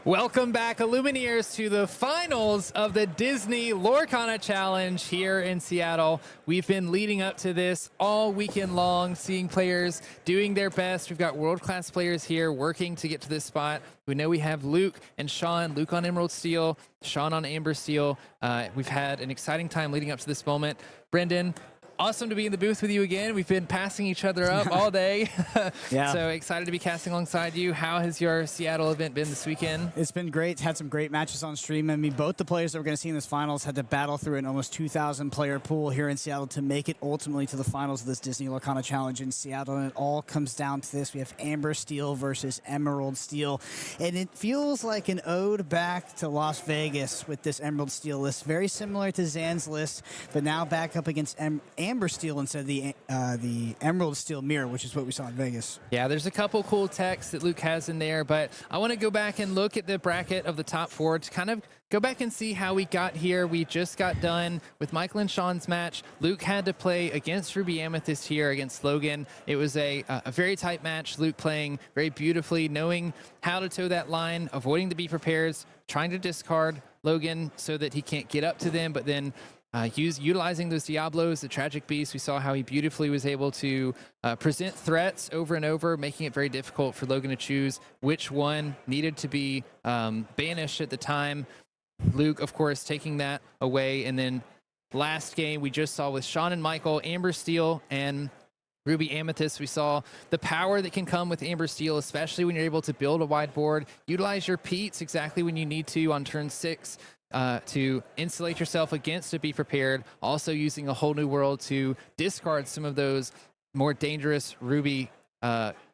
[SPEAKER 1] Welcome back, Illumineers, to the finals of the Disney Lorcana Challenge here in Seattle. We've been leading up to this all weekend long, seeing players doing their best. We've got world-class players here working to get to this spot. We know we have Luke and Shawn, Luke on Emerald Steel, Shawn on Amber Steel. We've had an exciting time leading up to this moment. Brendan, awesome to be in the booth with you again. We've been passing each other up all day.
[SPEAKER 6] Yeah.
[SPEAKER 1] So excited to be casting alongside you. How has your Seattle event been this weekend?
[SPEAKER 6] It's been great. Had some great matches on stream. I mean, both the players that we're going to see in this finals had to battle through an almost 2,000 player pool here in Seattle to make it ultimately to the finals of this Disney Lorcana Challenge in Seattle. And it all comes down to this. We have Amber Steel versus Emerald Steel. And it feels like an ode back to Las Vegas with this Emerald Steel list. Very similar to Zan's list, but now back up against Amber Steel instead of the Emerald Steel mirror, which is what we saw in Vegas.
[SPEAKER 1] Yeah, there's a couple cool texts that Luke has in there, but I want to go back and look at the bracket of the top four to kind of go back and see how we got here. We just got done with Michael and Shawn's match. Luke had to play against Ruby Amethyst here against Logan. It was a very tight match. Luke playing very beautifully, knowing how to toe that line, avoiding the be prepares, trying to discard Logan so that he can't get up to them, but then utilizing those Diablos, the Tragic Beast. We saw how he beautifully was able to present threats over and over, making it very difficult for Logan to choose which one needed to be banished at the time. Luke, of course, taking that away. And then last game we just saw with Shawn and Michael, Amber Steel and Ruby Amethyst. We saw the power that can come with Amber Steel, especially when you're able to build a wide board, utilize your Peats exactly when you need to on turn 6. To insulate yourself against a Be Prepared, also using a Whole New World to discard some of those more dangerous Ruby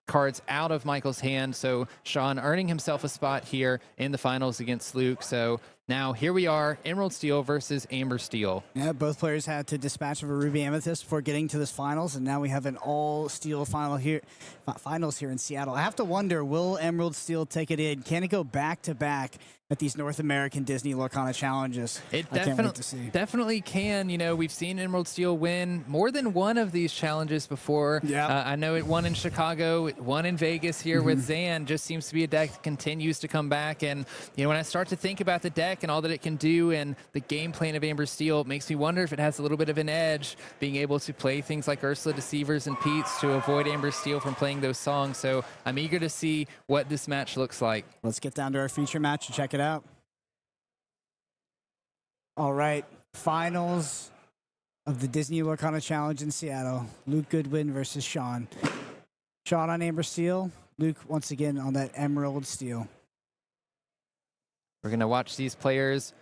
[SPEAKER 1] cards out of Michael's hand. So Shawn earning himself a spot here in the finals against Luke. So now here we are, Emerald Steel versus Amber Steel.
[SPEAKER 6] Yeah, both players had to dispatch of a Ruby Amethyst before getting to this finals, and now we have an all-steel finals here in Seattle. I have to wonder, will Emerald Steel take it in? Can it go back-to-back at these North American Disney Lorcana challenges?
[SPEAKER 1] It
[SPEAKER 6] definitely
[SPEAKER 1] can. You know, we've seen Emerald Steel win more than one of these challenges before.
[SPEAKER 6] Yeah.
[SPEAKER 1] I know it won in Chicago, it won in Vegas here with Zan. Just seems to be a deck that continues to come back. And, you know, when I start to think about the deck and all that it can do and the game plan of Amber Steel, it makes me wonder if it has a little bit of an edge being able to play things like Ursula Deceivers and Peats to avoid Amber Steel from playing those songs. So I'm eager to see what this match looks like.
[SPEAKER 6] Let's get down to our feature match and check it out. All right, finals of the Disney Lorcana Challenge in Seattle. Luke Goodwin versus Shawn. Shawn on Amber Steel. Luke once again on that Emerald Steel.
[SPEAKER 1] We're going to watch these players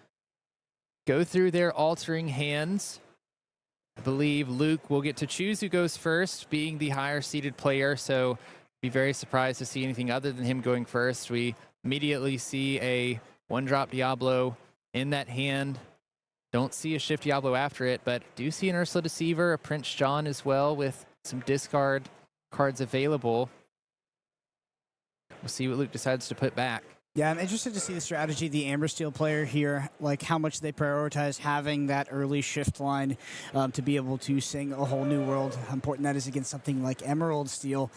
[SPEAKER 1] go through their altering hands. I believe Luke will get to choose who goes first, being the higher seeded player. So be very surprised to see anything other than him going first. We immediately see a 1-drop Diablo in that hand. Don't see a Shift Diablo after it, but do see an Ursula Deceiver, a Prince John as well with some discard cards available. We'll see what Luke decides to put back.
[SPEAKER 6] Yeah, I'm interested to see the strategy of the Amber Steel player here, like how much they prioritize having that early shift line to be able to sing a Whole New World. How important that is against something like Emerald Steel,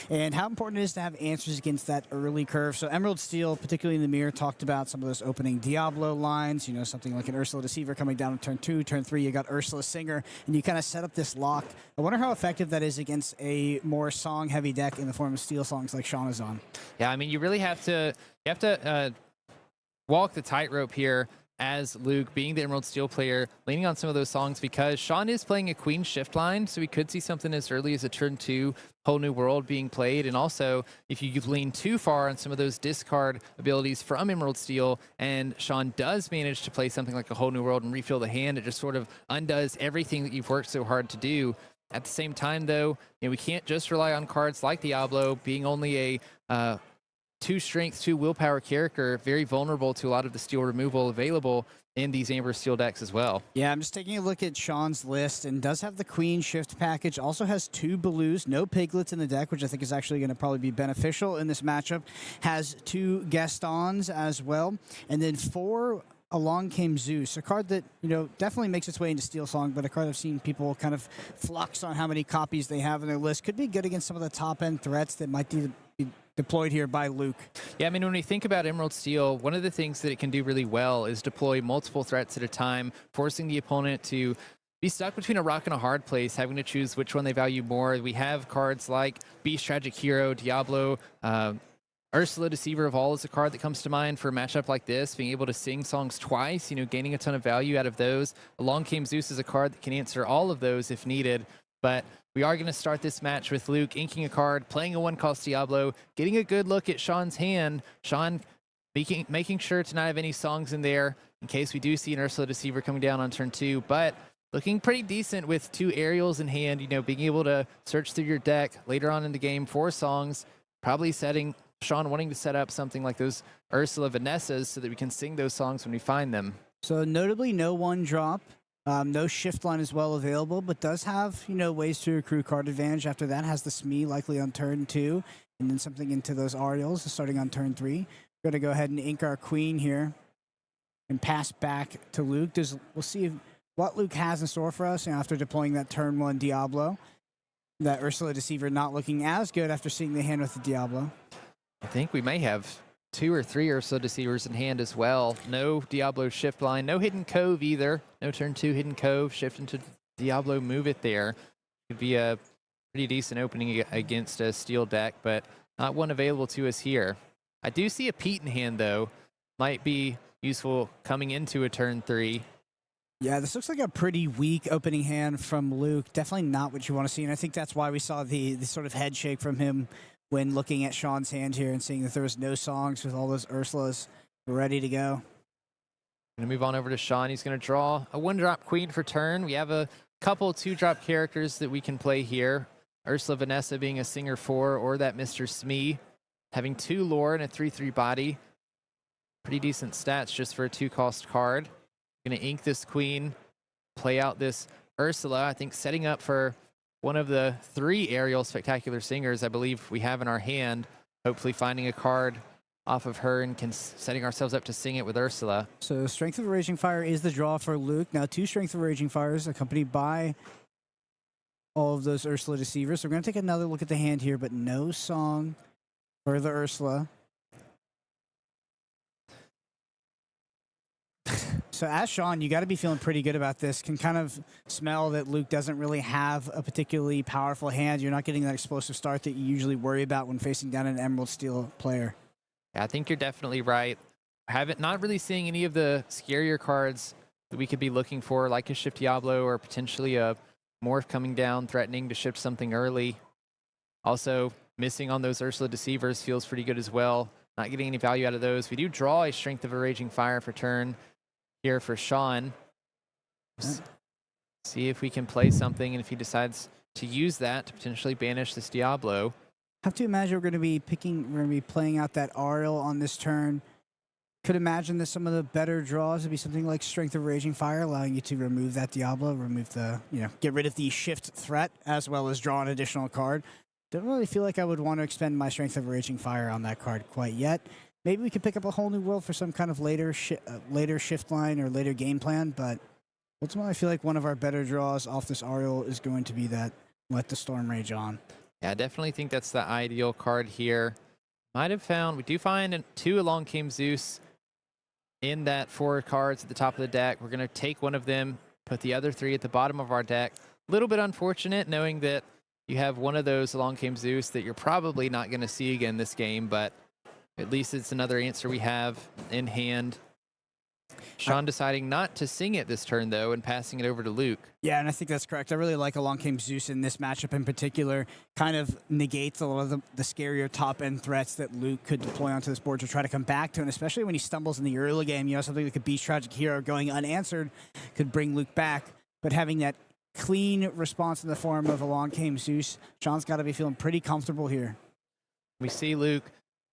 [SPEAKER 6] and how important it is to have answers against that early curve. So Emerald Steel, particularly in the mirror, talked about some of those opening Diablo lines, you know, something like an Ursula Deceiver coming down on turn 2, turn 3, you got Ursula Singer, and you kind of set up this lock. I wonder how effective that is against a more song-heavy deck in the form of Steel songs like Shawn is on.
[SPEAKER 1] Yeah, I mean, you really have to walk the tightrope here as Luke, being the Emerald Steel player, leaning on some of those songs because Shawn is playing a Queen Shift line, so we could see something as early as a turn 2 Whole New World being played. And also, if you lean too far on some of those discard abilities from Emerald Steel, and Shawn does manage to play something like a Whole New World and refill the hand, it just sort of undoes everything that you've worked so hard to do. At the same time, though, you know, we can't just rely on cards like Diablo, being only a 2 strength, 2 willpower character, very vulnerable to a lot of the steel removal available in these Amber Steel decks as well.
[SPEAKER 6] Yeah, I'm just taking a look at Shawn's list and does have the Queen Shift package. Also has 2 Baloos, no Piglets in the deck, which I think is actually going to probably be beneficial in this matchup. Has 2 Gastons as well, and then 4 Along Came Zeus, a card that, you know, definitely makes its way into Steel Song, but a card I've seen people kind of flux on how many copies they have in their list. Could be good against some of the top-end threats that might be deployed here by Luke.
[SPEAKER 1] Yeah, I mean, when we think about Emerald Steel, one of the things that it can do really well is deploy multiple threats at a time, forcing the opponent to be stuck between a rock and a hard place, having to choose which one they value more. We have cards like Beast Tragic Hero, Diablo, Ursula Deceiver of All is a card that comes to mind for a matchup like this, being able to sing songs twice, gaining a ton of value out of those. Along Came Zeus is a card that can answer all of those if needed, but we are going to start this match with Luke inking a card, playing a one-cost Diablo, getting a good look at Shawn's hand. Shawn making sure to not have any songs in there in case we do see an Ursula Deceiver coming down on turn 2, but looking pretty decent with 2 aerials in hand, being able to search through your deck later on in the game for songs, probably Shawn wanting to set up something like those Ursula Vanessas so that we can sing those songs when we find them.
[SPEAKER 6] So notably no one drop, no shift line as well available, but does have, ways to accrue card advantage. After that has the Smee likely on turn 2, and then something into those Ariels starting on turn 3. We're going to go ahead and ink our Queen here and pass back to Luke. We'll see what Luke has in store for us after deploying that turn 1 Diablo. That Ursula Deceiver not looking as good after seeing the hand with the Diablo.
[SPEAKER 1] I think we may have 2 or 3 Ursula Deceivers in hand as well. No Diablo shift line, no Hidden Cove either. No turn 2 Hidden Cove, shift into Diablo, move it there. Could be a pretty decent opening against a steel deck, but not one available to us here. I do see a Pete in hand though. Might be useful coming into a turn 3.
[SPEAKER 6] Yeah, this looks like a pretty weak opening hand from Luke. Definitely not what you want to see, and I think that's why we saw the sort of head shake from him when looking at Shawn's hand here and seeing that there was no songs with all those Ursulas ready to go.
[SPEAKER 1] Going to move on over to Shawn. He's going to draw a 1-drop Queen for turn. We have a couple 2-drop characters that we can play here. Ursula Vanessa being a Singer 4, or that Mr. Smee having 2 lore and a 3/3 body. Pretty decent stats just for a 2-cost card. Going to ink this Queen, play out this Ursula. I think setting up for one of the 3 aerial spectacular singers I believe we have in our hand. Hopefully finding a card off of her and setting ourselves up to sing it with Ursula.
[SPEAKER 6] So Strength of a Raging Fire is the draw for Luke. Now 2 Strength of a Raging Fires accompanied by all of those Ursula Deceivers. So we're going to take another look at the hand here, but no song for the Ursula. So as Shawn, you got to be feeling pretty good about this. Can kind of smell that Luke doesn't really have a particularly powerful hand. You're not getting that explosive start that you usually worry about when facing down an Emerald Steel player.
[SPEAKER 1] Yeah, I think you're definitely right. Not really seeing any of the scarier cards that we could be looking for, like a Shift Diablo or potentially a Morph coming down, threatening to shift something early. Also, missing on those Ursula Deceivers feels pretty good as well. Not getting any value out of those. We do draw a Strength of a Raging Fire for turn here for Shawn. See if we can play something, and if he decides to use that to potentially banish this Diablo.
[SPEAKER 6] Have to imagine we're going to be playing out that Ariel on this turn. Could imagine that some of the better draws would be something like Strength of Raging Fire, allowing you to remove that Diablo, get rid of the shift threat, as well as draw an additional card. Don't really feel like I would want to expend my Strength of Raging Fire on that card quite yet. Maybe we could pick up a whole new world for some kind of later shift line or later game plan, but ultimately I feel like one of our better draws off this Ariel is going to be that Let the Storm Rage On.
[SPEAKER 1] Yeah, I definitely think that's the ideal card here. We do find 2 Along Came Zeus in that 4 cards at the top of the deck. We're going to take one of them, put the other 3 at the bottom of our deck. A little bit unfortunate knowing that you have one of those Along Came Zeus that you're probably not going to see again this game, but at least it's another answer we have in hand. Shawn deciding not to sing it this turn, though, and passing it over to Luke.
[SPEAKER 6] Yeah, and I think that's correct. I really like Along Came Zeus in this matchup in particular. Kind of negates a lot of the scarier top-end threats that Luke could deploy onto this board to try to come back to, and especially when he stumbles in the early game, something like a Beast Tragic Hero going unanswered could bring Luke back. But having that clean response in the form of Along Came Zeus, Shawn's got to be feeling pretty comfortable here.
[SPEAKER 1] We see Luke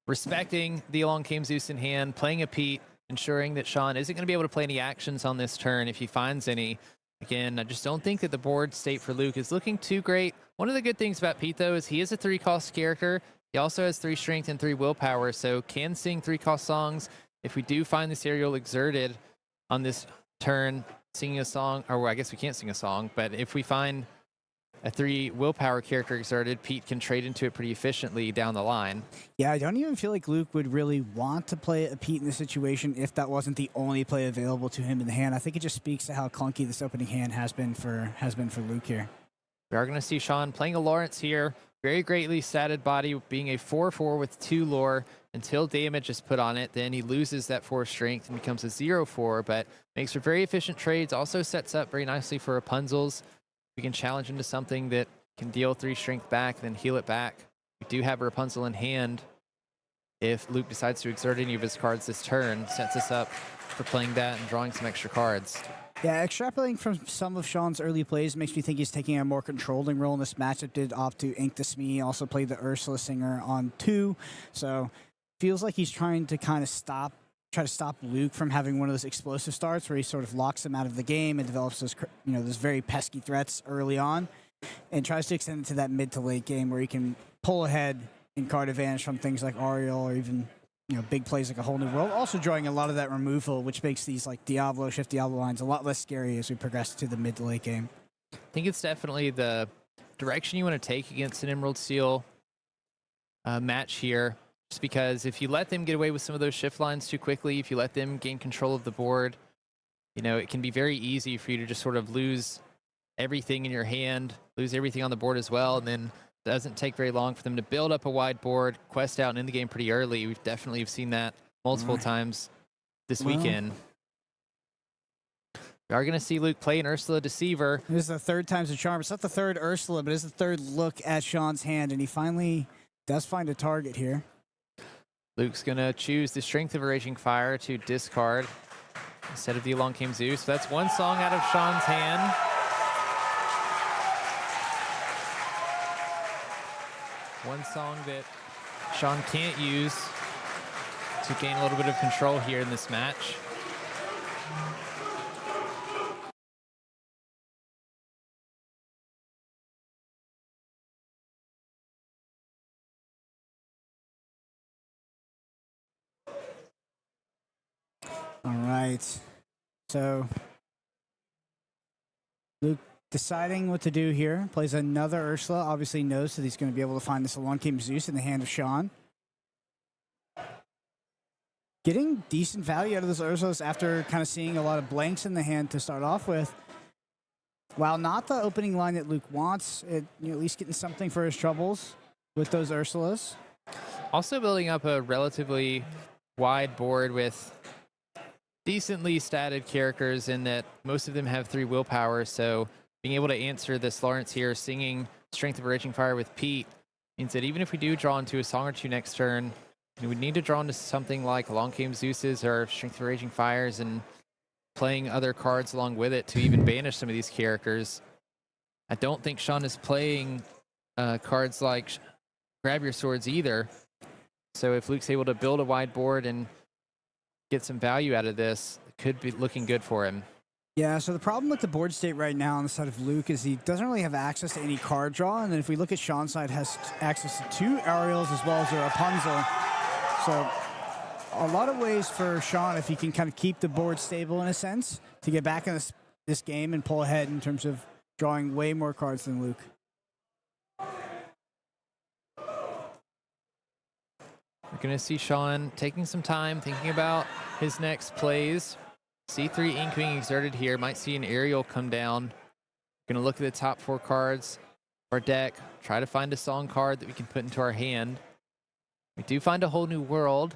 [SPEAKER 1] respecting the Along Came Zeus in hand, playing a Pete, ensuring that Shawn isn't going to be able to play any actions on this turn if he finds any. Again, I just don't think that the board state for Luke is looking too great. One of the good things about Pete, though, is he is a 3-cost character. He also has 3 strength and 3 willpower, so can sing 3-cost songs. If we do find this aerial exerted on this turn, singing a song, or I guess we can't sing a song, but if we find a 3 willpower character exerted, Pete can trade into it pretty efficiently down the line.
[SPEAKER 6] Yeah, I don't even feel like Luke would really want to play a Pete in this situation if that wasn't the only play available to him in the hand. I think it just speaks to how clunky this opening hand has been for Luke here.
[SPEAKER 1] We are going to see Shawn playing a Lawrence here. Very greatly statted body, being a 4/4 with 2 lore until damage is put on it. Then he loses that 4 strength and becomes a 0/4, but makes for very efficient trades. Also sets up very nicely for Rapunzel's. We can challenge into something that can deal 3 strength back, then heal it back. We do have Rapunzel in hand. If Luke decides to exert any of his cards this turn, sets us up for playing that and drawing some extra cards.
[SPEAKER 6] Yeah, extrapolating from some of Shawn's early plays makes me think he's taking a more controlling role in this matchup. Did opt to ink the Smee, also played the Ursula Singer on 2. So feels like he's trying to kind of try to stop Luke from having one of those explosive starts where he sort of locks him out of the game and develops those, those very pesky threats early on, and tries to extend it to that mid to late game where he can pull ahead in card advantage from things like Ariel or even big plays like a Whole New World. Also drawing a lot of that removal, which makes these like Shift Diablo lines a lot less scary as we progress to the mid to late game.
[SPEAKER 1] I think it's definitely the direction you want to take against an Emerald Steel match here. Just because if you let them get away with some of those shift lines too quickly, if you let them gain control of the board, it can be very easy for you to just sort of lose everything in your hand, lose everything on the board as well, and then it doesn't take very long for them to build up a wide board, quest out and in the game pretty early. We've definitely seen that multiple times this weekend. We are going to see Luke play an Ursula Deceiver.
[SPEAKER 6] This is the 3rd time's a charm. It's not the 3rd Ursula, but it's the 3rd look at Shawn's hand, and he finally does find a target here.
[SPEAKER 1] Luke's going to choose the Strength of a Raging Fire to discard instead of the Along Came Zeus. So that's 1 song out of Shawn's hand. One song that Shawn can't use to gain a little bit of control here in this match.
[SPEAKER 6] All right. So Luke deciding what to do here. Plays another Ursula. Obviously knows that he's going to be able to find this Along Came Zeus in the hand of Shawn. Getting decent value out of those Ursulas after kind of seeing a lot of blanks in the hand to start off with. While not the opening line that Luke wants, at least getting something for his troubles with those Ursulas.
[SPEAKER 1] Also building up a relatively wide board with decently statted characters in that most of them have 3 willpower, so being able to answer this Lawrence here, singing Strength of a Raging Fire with Pete, means that even if we do draw into a song or 2 next turn, we would need to draw into something like Along Came Zeus's or Strength of a Raging Fires and playing other cards along with it to even banish some of these characters. I don't think Shawn is playing cards like Grab Your Swords either, so if Luke's able to build a wide board and get some value out of this, it could be looking good for him.
[SPEAKER 6] Yeah, so the problem with the board state right now on the side of Luke is he doesn't really have access to any card draw, and then if we look at Shawn's side, has access to 2 Ariels as well as a Rapunzel. So a lot of ways for Shawn, if he can kind of keep the board stable in a sense, to get back in this game and pull ahead in terms of drawing way more cards than Luke.
[SPEAKER 1] We're going to see Shawn taking some time, thinking about his next plays. C3 ink being exerted here. Might see an Ariel come down. Going to look at the top 4 cards of our deck. Try to find a song card that we can put into our hand. We do find a Whole New World.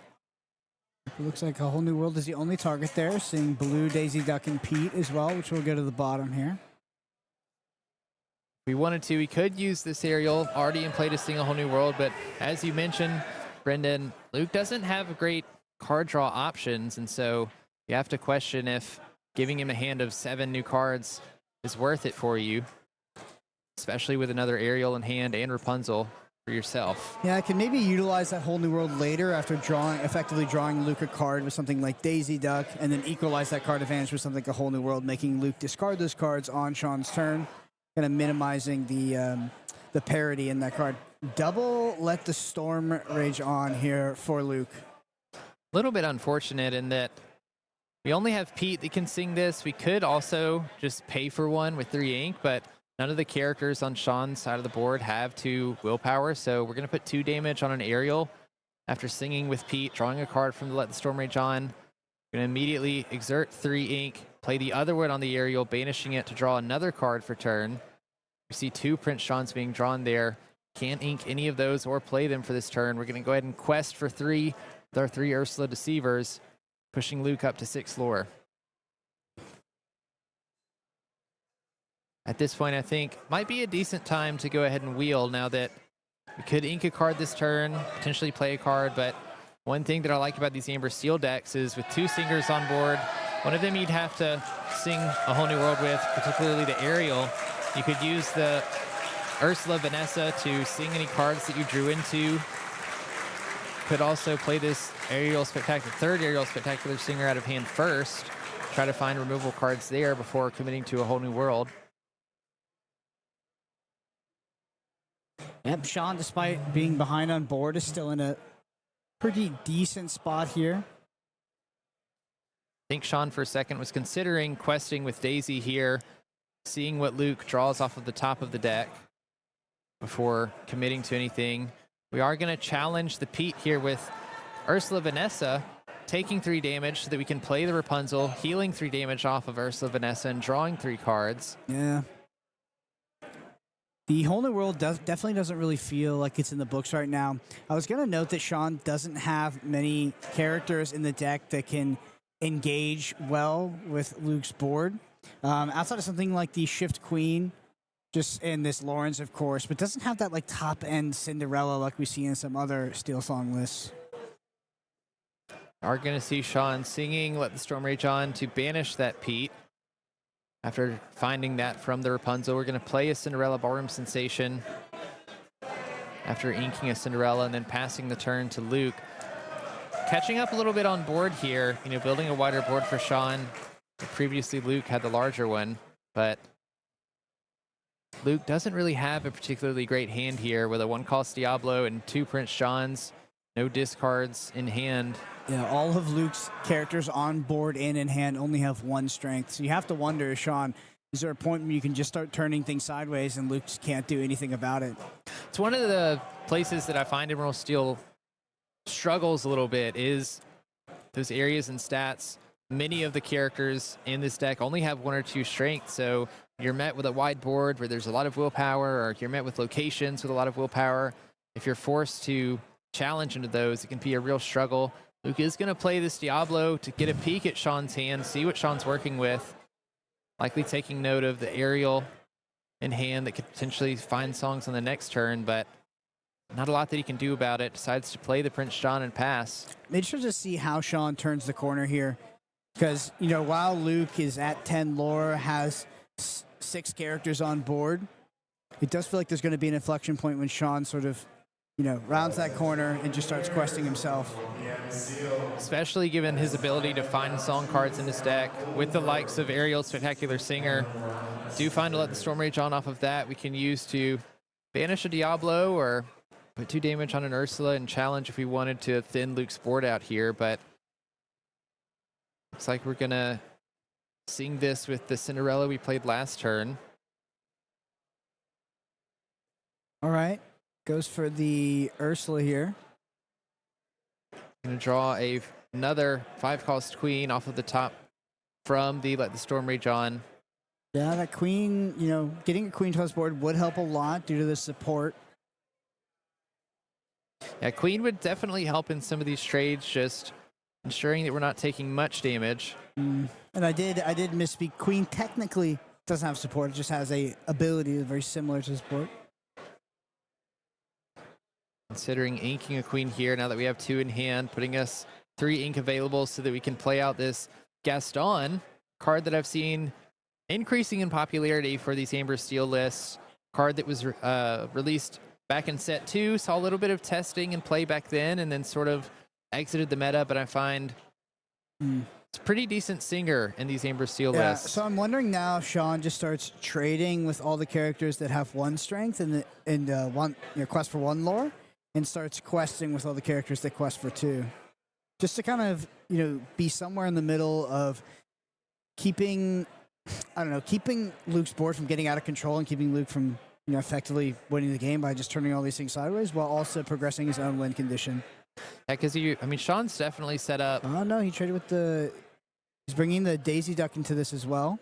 [SPEAKER 6] It looks like a Whole New World is the only target there. Seeing Blue, Daisy Duck, and Pete as well, which will go to the bottom here.
[SPEAKER 1] If we wanted to, we could use this Ariel already in play to sing a Whole New World, but as you mentioned, Brendan, Luke doesn't have great card draw options, and so you have to question if giving him a hand of 7 new cards is worth it for you, especially with another Ariel in hand and Rapunzel for yourself.
[SPEAKER 6] Yeah, I can maybe utilize that Whole New World later after effectively drawing Luke a card with something like Daisy Duck, and then equalize that card advantage with something like a Whole New World, making Luke discard those cards on Shawn's turn, kind of minimizing the parity in that card. Double Let the Storm Rage On here for Luke.
[SPEAKER 1] A little bit unfortunate in that we only have Pete that can sing this. We could also just pay for one with 3 ink, but None of the characters on Shawn's side of the board have 2 willpower, so we're going to put 2 damage on an aerial. After singing with Pete, drawing a card from the Let the Storm Rage On, we're going to immediately exert 3 ink, play the other one on the aerial, banishing it to draw another card for turn. We see 2 Prince Shawns being drawn there. Can't ink any of those or play them for this turn. We're going to go ahead and quest for 3 with our 3 Ursula Deceivers, pushing Luke up to 6 lore. At this point, I think might be a decent time to go ahead and wheel now that we could ink a card this turn, potentially play a card, but one thing that I like about these Amber Steel decks is with 2 singers on board, one of them you'd have to sing A Whole New World with, particularly the aerial. You could use the Ursula Vanessa to sing any cards that you drew into. Could also play this aerial spectacular, 3rd aerial spectacular singer out of hand first. Try to find removal cards there before committing to A Whole New World.
[SPEAKER 6] Yep, Shawn, despite being behind on board, is still in a pretty decent spot here.
[SPEAKER 1] I think Shawn for a second was considering questing with Daisy here, seeing what Luke draws off of the top of the deck before committing to anything. We are going to challenge the Pete here with Ursula Vanessa, taking 3 damage so that we can play the Rapunzel, healing 3 damage off of Ursula Vanessa and drawing 3 cards.
[SPEAKER 6] Yeah. The Whole New World definitely doesn't really feel like it's in the books right now. I was going to note that Shawn doesn't have many characters in the deck that can engage well with Luke's board. Outside of something like the Shift Queen, just in this Lawrence, of course, but doesn't have that like top-end Cinderella like we see in some other Steel Song lists.
[SPEAKER 1] Are going to see Shawn singing Let the Storm Rage On to banish that Pete. After finding that from the Rapunzel, we're going to play a Cinderella Ballroom Sensation after inking a Cinderella and then passing the turn to Luke. Catching up a little bit on board here, building a wider board for Shawn. Previously, Luke had the larger one, but Luke doesn't really have a particularly great hand here with a 1-cost Diablo and 2 Prince Shawns, no discards in hand.
[SPEAKER 6] Yeah, all of Luke's characters on board and in hand only have 1 strength. So you have to wonder, Shawn, is there a point where you can just start turning things sideways and Luke just can't do anything about it?
[SPEAKER 1] It's one of the places that I find Emerald Steel struggles a little bit is those areas and stats. Many of the characters in this deck only have 1 or 2 strength, so you're met with a wide board where there's a lot of willpower, or you're met with locations with a lot of willpower. If you're forced to challenge into those, it can be a real struggle. Luke is going to play this Diablo to get a peek at Shawn's hand, see what Shawn's working with. Likely taking note of the aerial in hand that could potentially find songs on the next turn, but not a lot that he can do about it. Decides to play the Prince Shawn and pass.
[SPEAKER 6] Make sure to see how Shawn turns the corner here. Because, while Luke is at 10 lore, has 6 characters on board, it does feel like there's going to be an inflection point when Shawn sort of, rounds that corner and just starts questing himself.
[SPEAKER 1] Especially given his ability to find song cards in his deck with the likes of Ariel Spectacular Singer. Do find to Let the Storm Rage On off of that. We can use to banish a Diablo or put 2 damage on an Ursula and challenge if we wanted to thin Luke's board out here, but looks like we're going to sing this with the Cinderella we played last turn.
[SPEAKER 6] All right. Goes for the Ursula here.
[SPEAKER 1] Going to draw another 5-cost Queen off of the top from the Let the Storm Rage On.
[SPEAKER 6] Yeah, that Queen, getting a Queen to his board would help a lot due to the support.
[SPEAKER 1] Yeah, Queen would definitely help in some of these trades, just ensuring that we're not taking much damage.
[SPEAKER 6] And I did misspeak. Queen technically doesn't have support. It just has a ability that's very similar to support.
[SPEAKER 1] Considering inking a Queen here now that we have 2 in hand, putting us 3 ink available so that we can play out this Gaston card that I've seen increasing in popularity for these Amber Steel lists. Card that was released back in set 2, saw a little bit of testing and play back then, and then sort of exited the meta, but I find it's a pretty decent singer in these Amber Steel lists.
[SPEAKER 6] So I'm wondering now if Shawn just starts trading with all the characters that have 1 strength and one quest for 1 lore, and starts questing with all the characters that quest for 2. Just to kind of, be somewhere in the middle of keeping I don't know, keeping Luke's board from getting out of control and keeping Luke from, effectively winning the game by just turning all these things sideways while also progressing his own win condition.
[SPEAKER 1] Yeah, because Shawn's definitely set up.
[SPEAKER 6] Oh, no, he traded with he's bringing the Daisy Duck into this as well.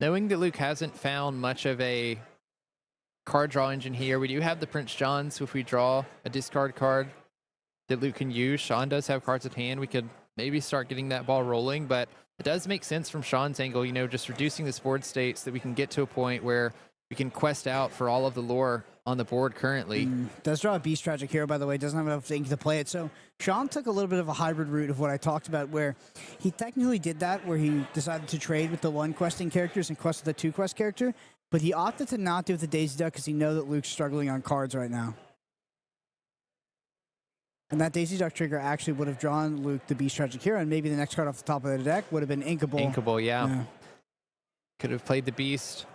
[SPEAKER 1] Knowing that Luke hasn't found much of a card draw engine here, we do have the Prince John, so if we draw a discard card that Luke can use, Shawn does have cards at hand. We could maybe start getting that ball rolling, but it does make sense from Shawn's angle, just reducing this board state so that we can get to a point where we can quest out for all of the lore on the board currently.
[SPEAKER 6] Does draw a Beast Tragic Hero, by the way. Doesn't have enough ink to play it. So Shawn took a little bit of a hybrid route of what I talked about, where he technically did that, where he decided to trade with the 1 questing characters and quest with the 2 quest character, but he opted to not do it with the Daisy Duck because he knows that Luke's struggling on cards right now. And that Daisy Duck trigger actually would have drawn Luke the Beast Tragic Hero, and maybe the next card off the top of the deck would have been Inkable.
[SPEAKER 1] Inkable, yeah. Could have played the Beast.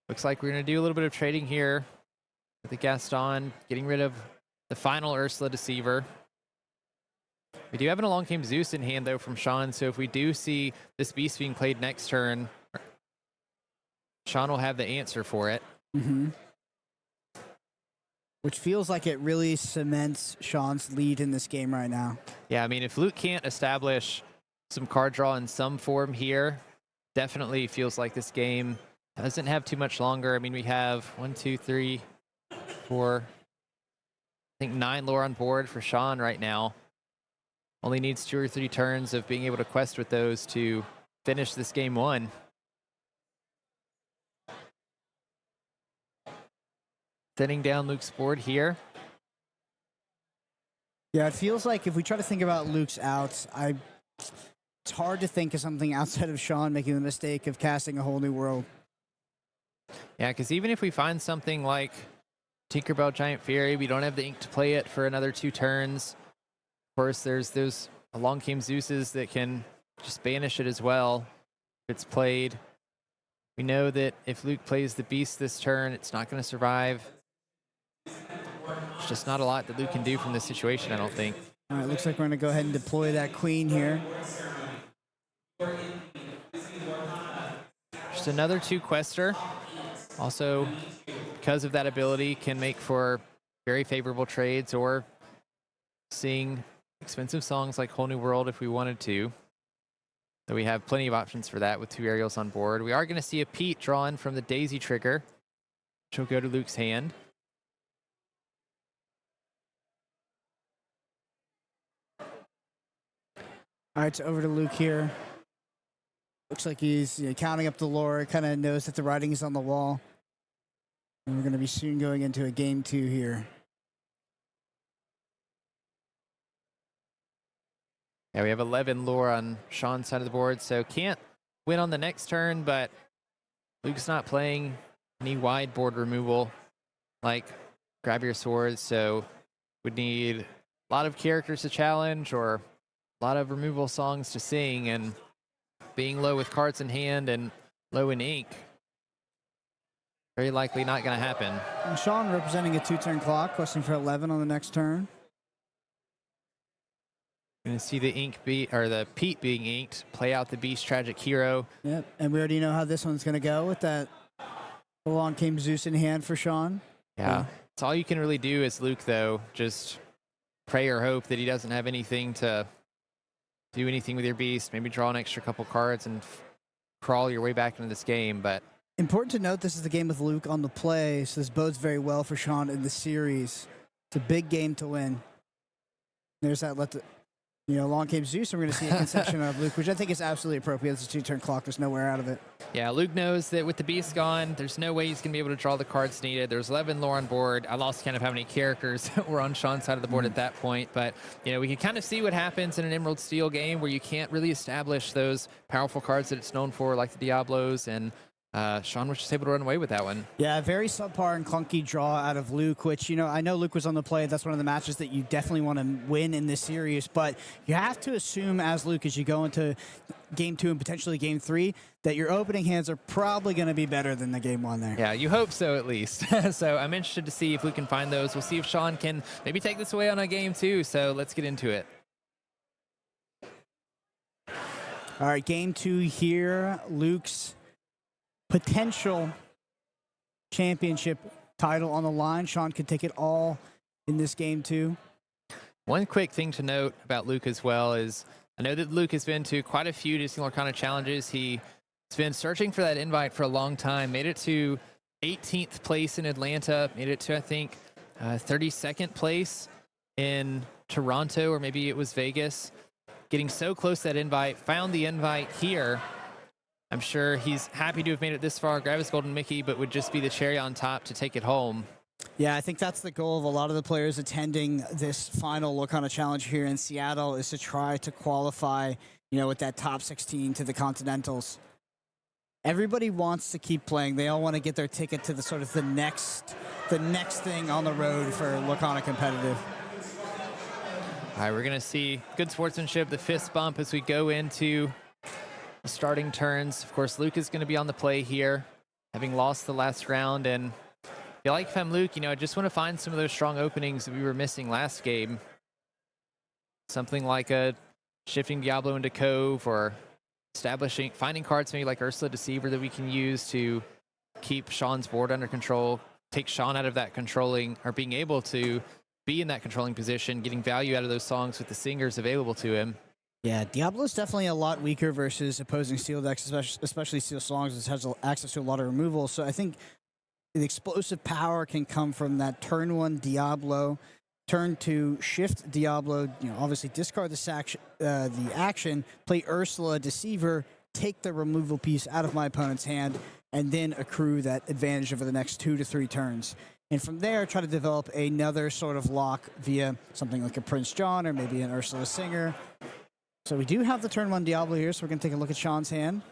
[SPEAKER 1] Looks like we're going to do a little bit of trading here with the Gaston, getting rid of the final Ursula Deceiver. We do have an Along Came Zeus in hand, though, from Shawn, so if we do see this Beast being played next turn, Shawn will have the answer for it.
[SPEAKER 6] Which feels like it really cements Shawn's lead in this game right now.
[SPEAKER 1] Yeah, if Luke can't establish some card draw in some form here, definitely feels like this game doesn't have too much longer. We have 1, 2, 3, 4, I think 9 lore on board for Shawn right now. Only needs 2 or 3 turns of being able to quest with those to finish this game 1. Thinning down Luke's board here.
[SPEAKER 6] Yeah, it feels like if we try to think about Luke's outs, it's hard to think of something outside of Shawn making the mistake of casting a whole new world.
[SPEAKER 1] Yeah, because even if we find something like Tinkerbell Giant Fury, we don't have the ink to play it for another 2 turns. Of course, there's those Along Came Zeuses that can just banish it as well if it's played. We know that if Luke plays the Beast this turn, it's not going to survive. There's just not a lot that Luke can do from this situation, I don't think.
[SPEAKER 6] All right, looks like we're going to go ahead and deploy that Queen here.
[SPEAKER 1] Just another 2 quester. Also, because of that ability, can make for very favorable trades or sing expensive songs like Whole New World if we wanted to. So we have plenty of options for that with 2 aerials on board. We are going to see a Pete drawn from the Daisy trigger, which will go to Luke's hand.
[SPEAKER 6] All right, so over to Luke here. Looks like he's counting up the lore, kind of knows that the writing is on the wall. And we're going to be soon going into a game 2 here.
[SPEAKER 1] Yeah, we have 11 lore on Shawn's side of the board, so can't win on the next turn, but Luke's not playing any wide board removal like Grab Your Swords, so would need a lot of characters to challenge or a lot of removal songs to sing, and being low with cards in hand and low in ink, very likely not going to happen.
[SPEAKER 6] And Shawn representing a 2-turn clock, questing for 11 on the next turn.
[SPEAKER 1] Going to see the the Pete being inked, play out the Beast Tragic Hero.
[SPEAKER 6] Yep, and we already know how this one's going to go with that Along Came Zeus in hand for Shawn.
[SPEAKER 1] Yeah, it's all you can really do as Luke, though. Just pray or hope that he doesn't have anything to do anything with your Beast. Maybe draw an extra couple cards and crawl your way back into this game. But
[SPEAKER 6] important to note, this is the game with Luke on the play, so this bodes very well for Shawn in the series. It's a big game to win. There's that Along Came Zeus, and we're going to see a concession of Luke, which I think is absolutely appropriate. It's a 2-turn clock. There's nowhere out of it.
[SPEAKER 1] Yeah, Luke knows that with the Beast gone, there's no way he's going to be able to draw the cards needed. There's 11 lore on board. I lost count of how many characters were on Shawn's side of the board at that point. But, we can kind of see what happens in an Emerald Steel game where you can't really establish those powerful cards that it's known for, like the Diablos, and Shawn was just able to run away with that one.
[SPEAKER 6] Yeah, very subpar and clunky draw out of Luke, which, I know Luke was on the play. That's one of the matches that you definitely want to win in this series. But you have to assume as Luke, as you go into game 2 and potentially game 3, that your opening hands are probably going to be better than the game 1 there.
[SPEAKER 1] Yeah, you hope so at least. So I'm interested to see if we can find those. We'll see if Shawn can maybe take this away on a game 2. So let's get into it.
[SPEAKER 6] All right, game 2 here. Luke's potential championship title on the line. Shawn could take it all in this game 2.
[SPEAKER 1] One quick thing to note about Luke as well is I know that Luke has been to quite a few Disney Lorcana challenges. He's been searching for that invite for a long time. Made it to 18th place in Atlanta. Made it to, I think, 32nd place in Toronto, or maybe it was Vegas. Getting so close to that invite. Found the invite here. I'm sure he's happy to have made it this far, grab his golden Mickey, but would just be the cherry on top to take it home.
[SPEAKER 6] Yeah, I think that's the goal of a lot of the players attending this final Lorcana Challenge here in Seattle, is to try to qualify, with that top 16 to the Continentals. Everybody wants to keep playing. They all want to get their ticket to the sort of the next thing on the road for Lorcana competitive.
[SPEAKER 1] All right, we're going to see good sportsmanship, the fist bump as we go into the starting turns. Of course, Luke is going to be on the play here, having lost the last round. And I feel like if I'm Luke, I just want to find some of those strong openings that we were missing last game. Something like a shifting Diablo into Cove, or finding cards maybe like Ursula Deceiver that we can use to keep Shawn's board under control, take Shawn out of that controlling, or being able to be in that controlling position, getting value out of those songs with the singers available to him.
[SPEAKER 6] Yeah, Diablo's definitely a lot weaker versus opposing steel decks, especially steel songs, which has access to a lot of removal. So I think the explosive power can come from that turn 1 Diablo, turn 2 shift Diablo, obviously discard the action, play Ursula Deceiver, take the removal piece out of my opponent's hand, and then accrue that advantage over the next 2 to 3 turns. And from there, try to develop another sort of lock via something like a Prince John or maybe an Ursula Singer. So we do have the turn 1 Diablo here, so we're going to take a look at Shawn's hand.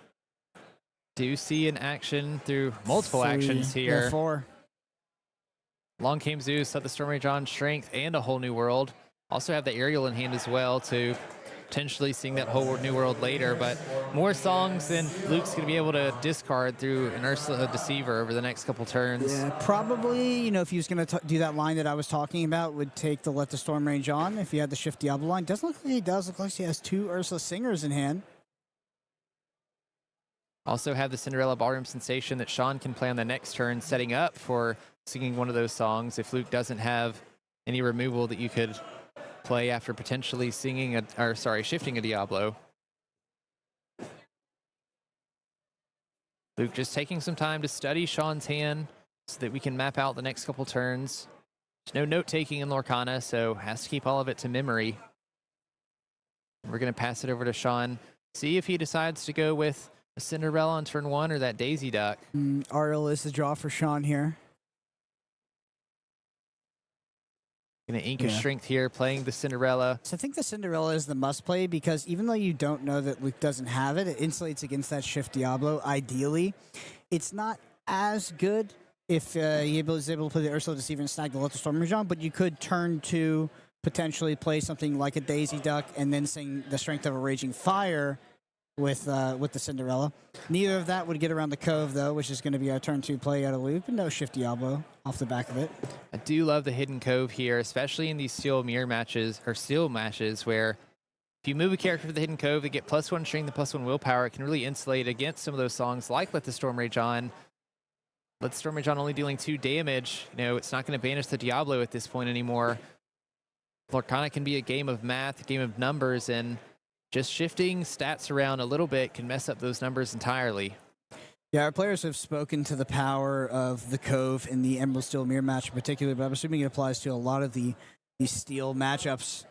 [SPEAKER 1] Do see an action through multiple actions here.
[SPEAKER 6] Yeah, 4.
[SPEAKER 1] Long came Zeus, set the Storm Rage on, Strength, and a Whole New World. Also have the Aerial in hand as well to potentially sing that Whole New World later, but more songs than Luke's going to be able to discard through an Ursula Deceiver over the next couple turns.
[SPEAKER 6] Yeah, probably, if he was going to do that line that I was talking about, would take the Let the Storm Rage on if he had the Shift Diablo line. Doesn't look like he does. Looks like he has 2 Ursula Singers in hand.
[SPEAKER 1] Also have the Cinderella Ballroom Sensation that Shawn can play on the next turn, setting up for singing one of those songs if Luke doesn't have any removal that you could play after potentially shifting a Diablo. Luke just taking some time to study Shawn's hand so that we can map out the next couple turns. There's no note-taking in Lorcana, so has to keep all of it to memory. We're going to pass it over to Shawn. See if he decides to go with a Cinderella on turn 1 or that Daisy Duck.
[SPEAKER 6] Ariel is the draw for Shawn here.
[SPEAKER 1] Gonna ink a Strength here, playing the Cinderella.
[SPEAKER 6] So I think the Cinderella is the must play because even though you don't know that Luke doesn't have it, it insulates against that Shift Diablo, ideally. It's not as good if he is able to play the Ursula Deceiver and snag the Let the Storm Rage on, but you could turn to potentially play something like a Daisy Duck and then sing the Strength of a Raging Fire with the Cinderella. Neither of that would get around the Cove, though, which is going to be our turn 2 play out of Luke, and no Shift Diablo off the back of it.
[SPEAKER 1] I do love the Hidden Cove here, especially in these steel mirror matches, or steel matches, where if you move a character to the Hidden Cove, they get +1 strength and +1 willpower. It can really insulate against some of those songs, like Let the Storm Rage On. Let the Storm Rage On only dealing 2 damage. It's not going to banish the Diablo at this point anymore. Lorcana can be a game of math, a game of numbers, and just shifting stats around a little bit can mess up those numbers entirely.
[SPEAKER 6] Yeah, our players have spoken to the power of the Cove in the Emerald Steel Mirror match in particular, but I'm assuming it applies to a lot of the steel matchups.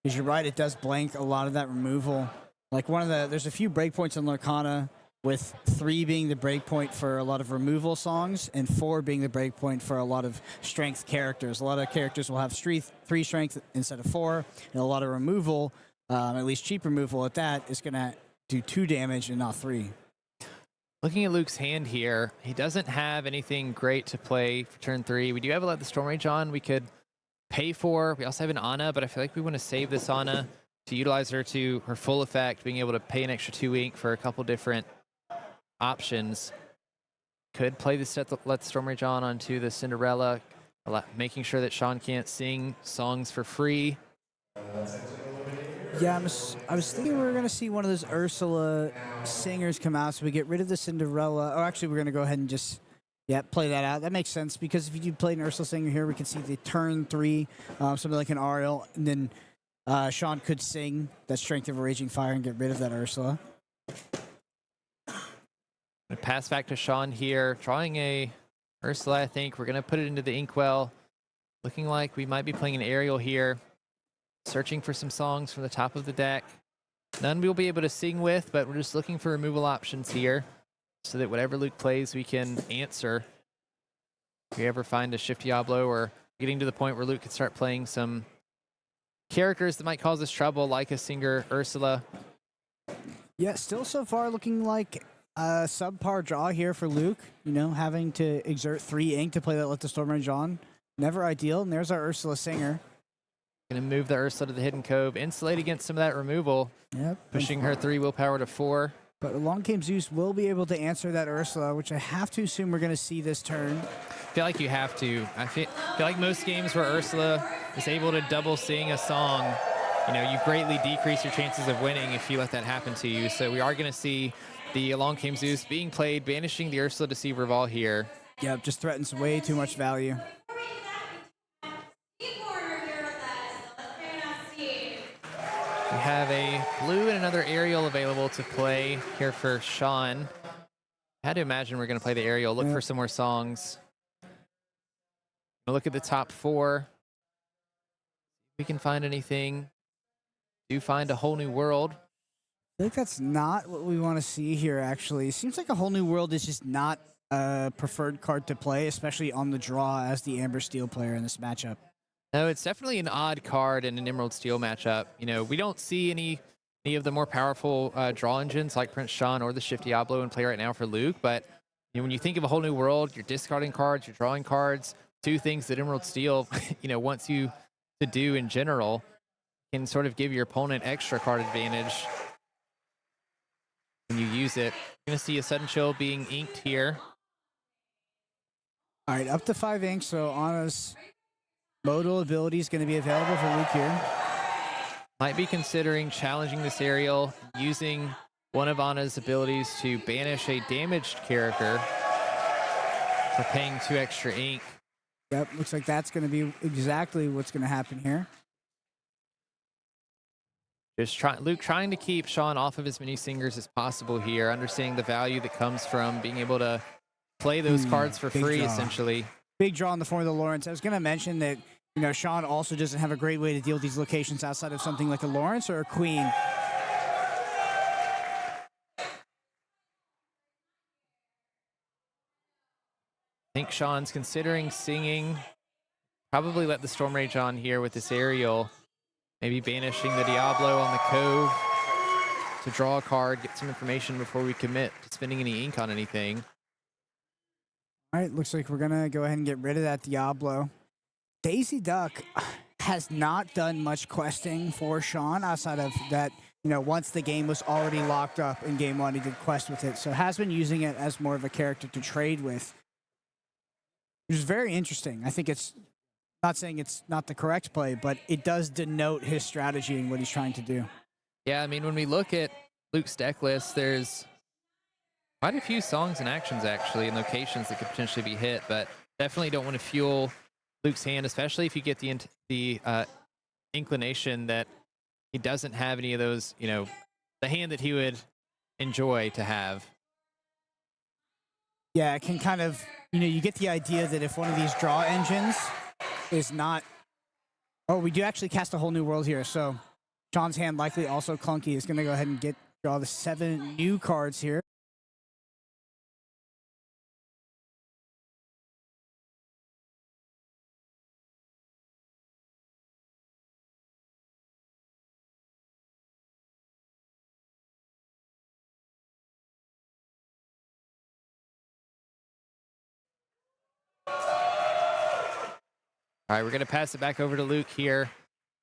[SPEAKER 6] Because you're right, it does blank a lot of that removal. Like there's a few breakpoints in Lorcana, with 3 being the breakpoint for a lot of removal songs and 4 being the breakpoint for a lot of strength characters. A lot of characters will have 3 strength instead of 4, and a lot of removal, at least cheap removal at that, is going to do 2 damage and not 3.
[SPEAKER 1] Looking at Luke's hand here, he doesn't have anything great to play for turn 3. We do have a Let the Storm Rage on. We could pay for. We also have an Ana, but I feel like we want to save this Ana to utilize her to her full effect, being able to pay an extra 2 ink for a couple different options. Could play this Let the Storm Rage on onto the Cinderella, making sure that Shawn can't sing songs for free.
[SPEAKER 6] Yeah, I was thinking we were going to see one of those Ursula singers come out, so we get rid of the Cinderella. Oh, actually, we're going to go ahead and just, yeah, play that out. That makes sense, because if you do play an Ursula singer here, we can see the turn 3, something like an Ariel, and then Shawn could sing that Strength of a Raging Fire and get rid of that Ursula.
[SPEAKER 1] Pass back to Shawn here, drawing a Ursula, I think. We're going to put it into the inkwell. Looking like we might be playing an Ariel here. Searching for some songs from the top of the deck. None we'll be able to sing with, but we're just looking for removal options here so that whatever Luke plays, we can answer. If we ever find a Shift Diablo or getting to the point where Luke can start playing some characters that might cause us trouble, like a singer Ursula.
[SPEAKER 6] Yeah, still so far looking like a subpar draw here for Luke. You know, having to exert 3 ink to play that Let the Storm Rage On. Never ideal, and there's our Ursula singer.
[SPEAKER 1] Gonna move the Ursula to the Hidden Cove, insulate against some of that removal.
[SPEAKER 6] Yep.
[SPEAKER 1] Pushing her 3 willpower to 4.
[SPEAKER 6] But Along Came Zeus will be able to answer that Ursula, which I have to assume we're going to see this turn.
[SPEAKER 1] I feel like you have to. I feel like most games where Ursula is able to double sing a song, you know, you greatly decrease your chances of winning if you let that happen to you. So we are going to see the Along Came Zeus being played, banishing the Ursula to see Reval here.
[SPEAKER 6] Yep, just threatens way too much value.
[SPEAKER 1] We have a blue and another Ariel available to play here for Shawn. I had to imagine we're going to play the Ariel. Look for some more songs. Look at the top 4. If we can find anything. Do find A Whole New World.
[SPEAKER 6] I think that's not what we want to see here, actually. It seems like A Whole New World is just not a preferred card to play, especially on the draw as the Amber Steel player in this matchup.
[SPEAKER 1] No, it's definitely an odd card in an Emerald Steel matchup. You know, we don't see any of the more powerful draw engines like Prince Shawn or the Shift Diablo in play right now for Luke. But you know, when you think of A Whole New World, you're discarding cards, you're drawing cards. 2 things that Emerald Steel, you know, wants you to do in general, can sort of give your opponent extra card advantage when you use it. You're going to see a Sudden Chill being inked here.
[SPEAKER 6] All right, up to 5 ink, so Anna's modal ability is going to be available for Luke here.
[SPEAKER 1] Might be considering challenging this Ariel, using one of Anna's abilities to banish a damaged character for paying 2 extra ink.
[SPEAKER 6] Yep, looks like that's going to be exactly what's going to happen here.
[SPEAKER 1] Just Luke trying to keep Shawn off of as many singers as possible here, understanding the value that comes from being able to play those cards for free,
[SPEAKER 6] draw.
[SPEAKER 1] essentially.
[SPEAKER 6] Big draw in the form of the Lawrence. I was going to mention that, you know, Shawn also doesn't have a great way to deal with these locations outside of something like a Lawrence or a Queen.
[SPEAKER 1] I think Shawn's considering singing. Probably let the Storm Rage on here with this Ariel. Maybe banishing the Diablo on the Cove to draw a card, get some information before we commit to spending any ink on anything.
[SPEAKER 6] All right, looks like we're going to go ahead and get rid of that Diablo. Daisy Duck has not done much questing for Shawn outside of that, you know, once the game was already locked up in game 1, he did quest with it. So has been using it as more of a character to trade with, which is very interesting. I think it's, not saying it's not the correct play, but it does denote his strategy and what he's trying to do.
[SPEAKER 1] Yeah, I mean, when we look at Luke's deck list, there's quite a few songs and actions, actually, and locations that could potentially be hit, but definitely don't want to fuel Luke's hand, especially if you get the inclination that he doesn't have any of those, you know, the hand that he would enjoy to have.
[SPEAKER 6] Yeah, it can kind of, you know, you get the idea that if one of these draw engines is not... Oh, we do actually cast A Whole New World here, so Shawn's hand likely also clunky. Is going to go ahead and draw the 7 new cards here.
[SPEAKER 1] All right, we're going to pass it back over to Luke here.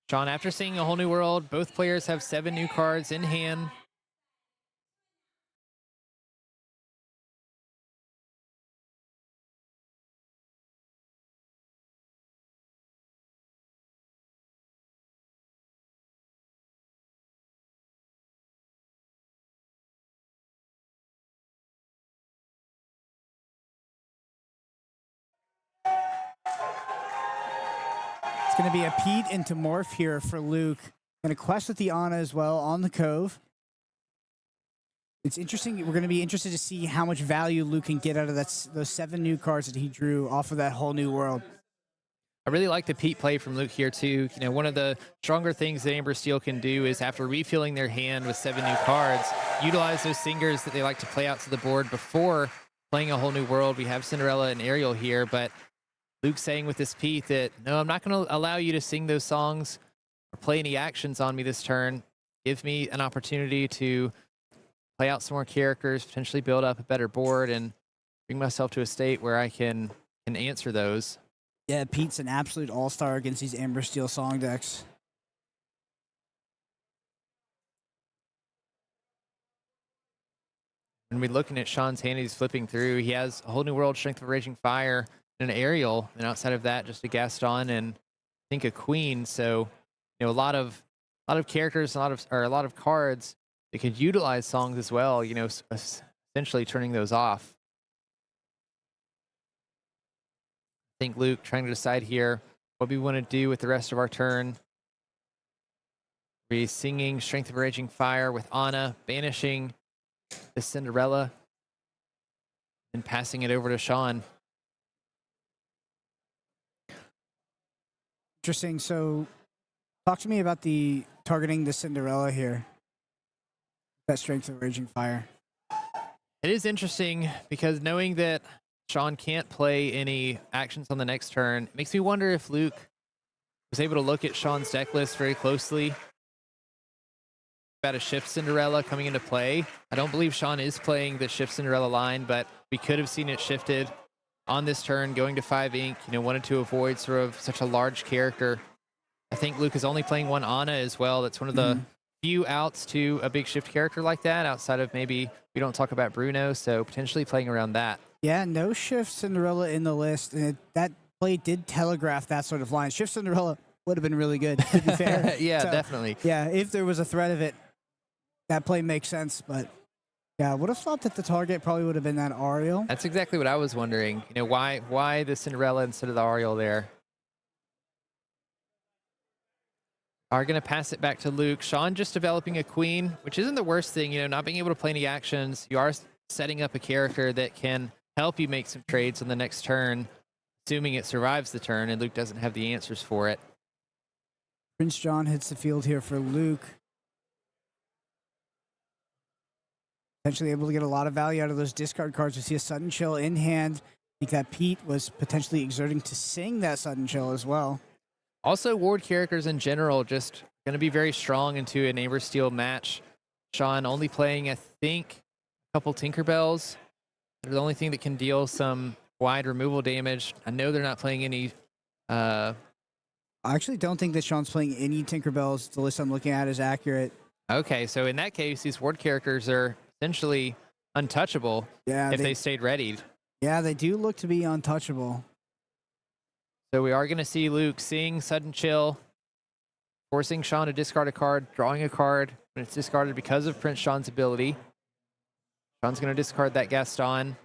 [SPEAKER 1] Shawn, after seeing A Whole New World, both players have 7 new cards in hand.
[SPEAKER 6] going to be a Pete into Morph here for Luke. Going to quest with the Ana as well on the Cove. It's interesting. We're going to be interested to see how much value Luke can get out of those 7 new cards that he drew off of that whole new world.
[SPEAKER 1] I really like the Pete play from Luke here too. You know, one of the stronger things that Amber Steel can do is after refilling their hand with 7 new cards, utilize those singers that they like to play out to the board before playing a whole new world. We have Cinderella and Ariel here, but Luke's saying with this Pete that, no, I'm not going to allow you to sing those songs or play any actions on me this turn. Give me an opportunity to play out some more characters, potentially build up a better board, and bring myself to a state where I can answer those.
[SPEAKER 6] Yeah, Pete's an absolute all-star against these Amber Steel song decks.
[SPEAKER 1] When we're looking at Shawn's hand, he's flipping through. He has a whole new world, Strength of Raging Fire, and an Ariel, and outside of that, just a Gaston and I think a Queen. So, you know, a lot of characters, a lot of cards that could utilize songs as well. You know, essentially turning those off. I think Luke trying to decide here what we want to do with the rest of our turn. We're singing Strength of Raging Fire with Ana, banishing the Cinderella, and passing it over to Shawn.
[SPEAKER 6] Interesting. So, talk to me about the targeting the Cinderella here. That Strength of Raging Fire.
[SPEAKER 1] It is interesting because knowing that Shawn can't play any actions on the next turn, it makes me wonder if Luke was able to look at Shawn's deck list very closely about a Shift Cinderella coming into play. I don't believe Shawn is playing the Shift Cinderella line, but we could have seen it shifted on this turn, going to 5 ink, you know, wanted to avoid sort of such a large character. I think Luke is only playing one Ana as well. That's one of the few outs to a big shift character like that, outside of maybe we don't talk about Bruno, so potentially playing around that.
[SPEAKER 6] Yeah, no Shift Cinderella in the list, and that play did telegraph that sort of line. Shift Cinderella would have been really good, to be fair.
[SPEAKER 1] Yeah,
[SPEAKER 6] So,
[SPEAKER 1] definitely.
[SPEAKER 6] Yeah, if there was a threat of it, that play makes sense, but yeah, I would have thought that the target probably would have been that Ariel.
[SPEAKER 1] That's exactly what I was wondering. You know, why the Cinderella instead of the Ariel there? Are going to pass it back to Luke. Shawn just developing a Queen, which isn't the worst thing, you know, not being able to play any actions. You are setting up a character that can help you make some trades on the next turn, assuming it survives the turn, and Luke doesn't have the answers for it.
[SPEAKER 6] Prince John hits the field here for Luke. Potentially able to get a lot of value out of those discard cards. We see a Sudden Chill in hand. I think that Pete was potentially exerting to sing that Sudden Chill as well.
[SPEAKER 1] Also, ward characters in general just going to be very strong into an Amber Steel match. Shawn only playing, I think, a couple Tinkerbells. They're the only thing that can deal some wide removal damage. I know they're not playing any...
[SPEAKER 6] I actually don't think that Shawn's playing any Tinkerbells. The list I'm looking at is accurate.
[SPEAKER 1] Okay, so in that case, these ward characters are essentially untouchable if they stayed readied.
[SPEAKER 6] Yeah, they do look to be untouchable.
[SPEAKER 1] So we are going to see Luke sing Sudden Chill, forcing Shawn to discard a card, drawing a card when it's discarded because of Prince Shawn's ability. Shawn's going to discard that Gaston.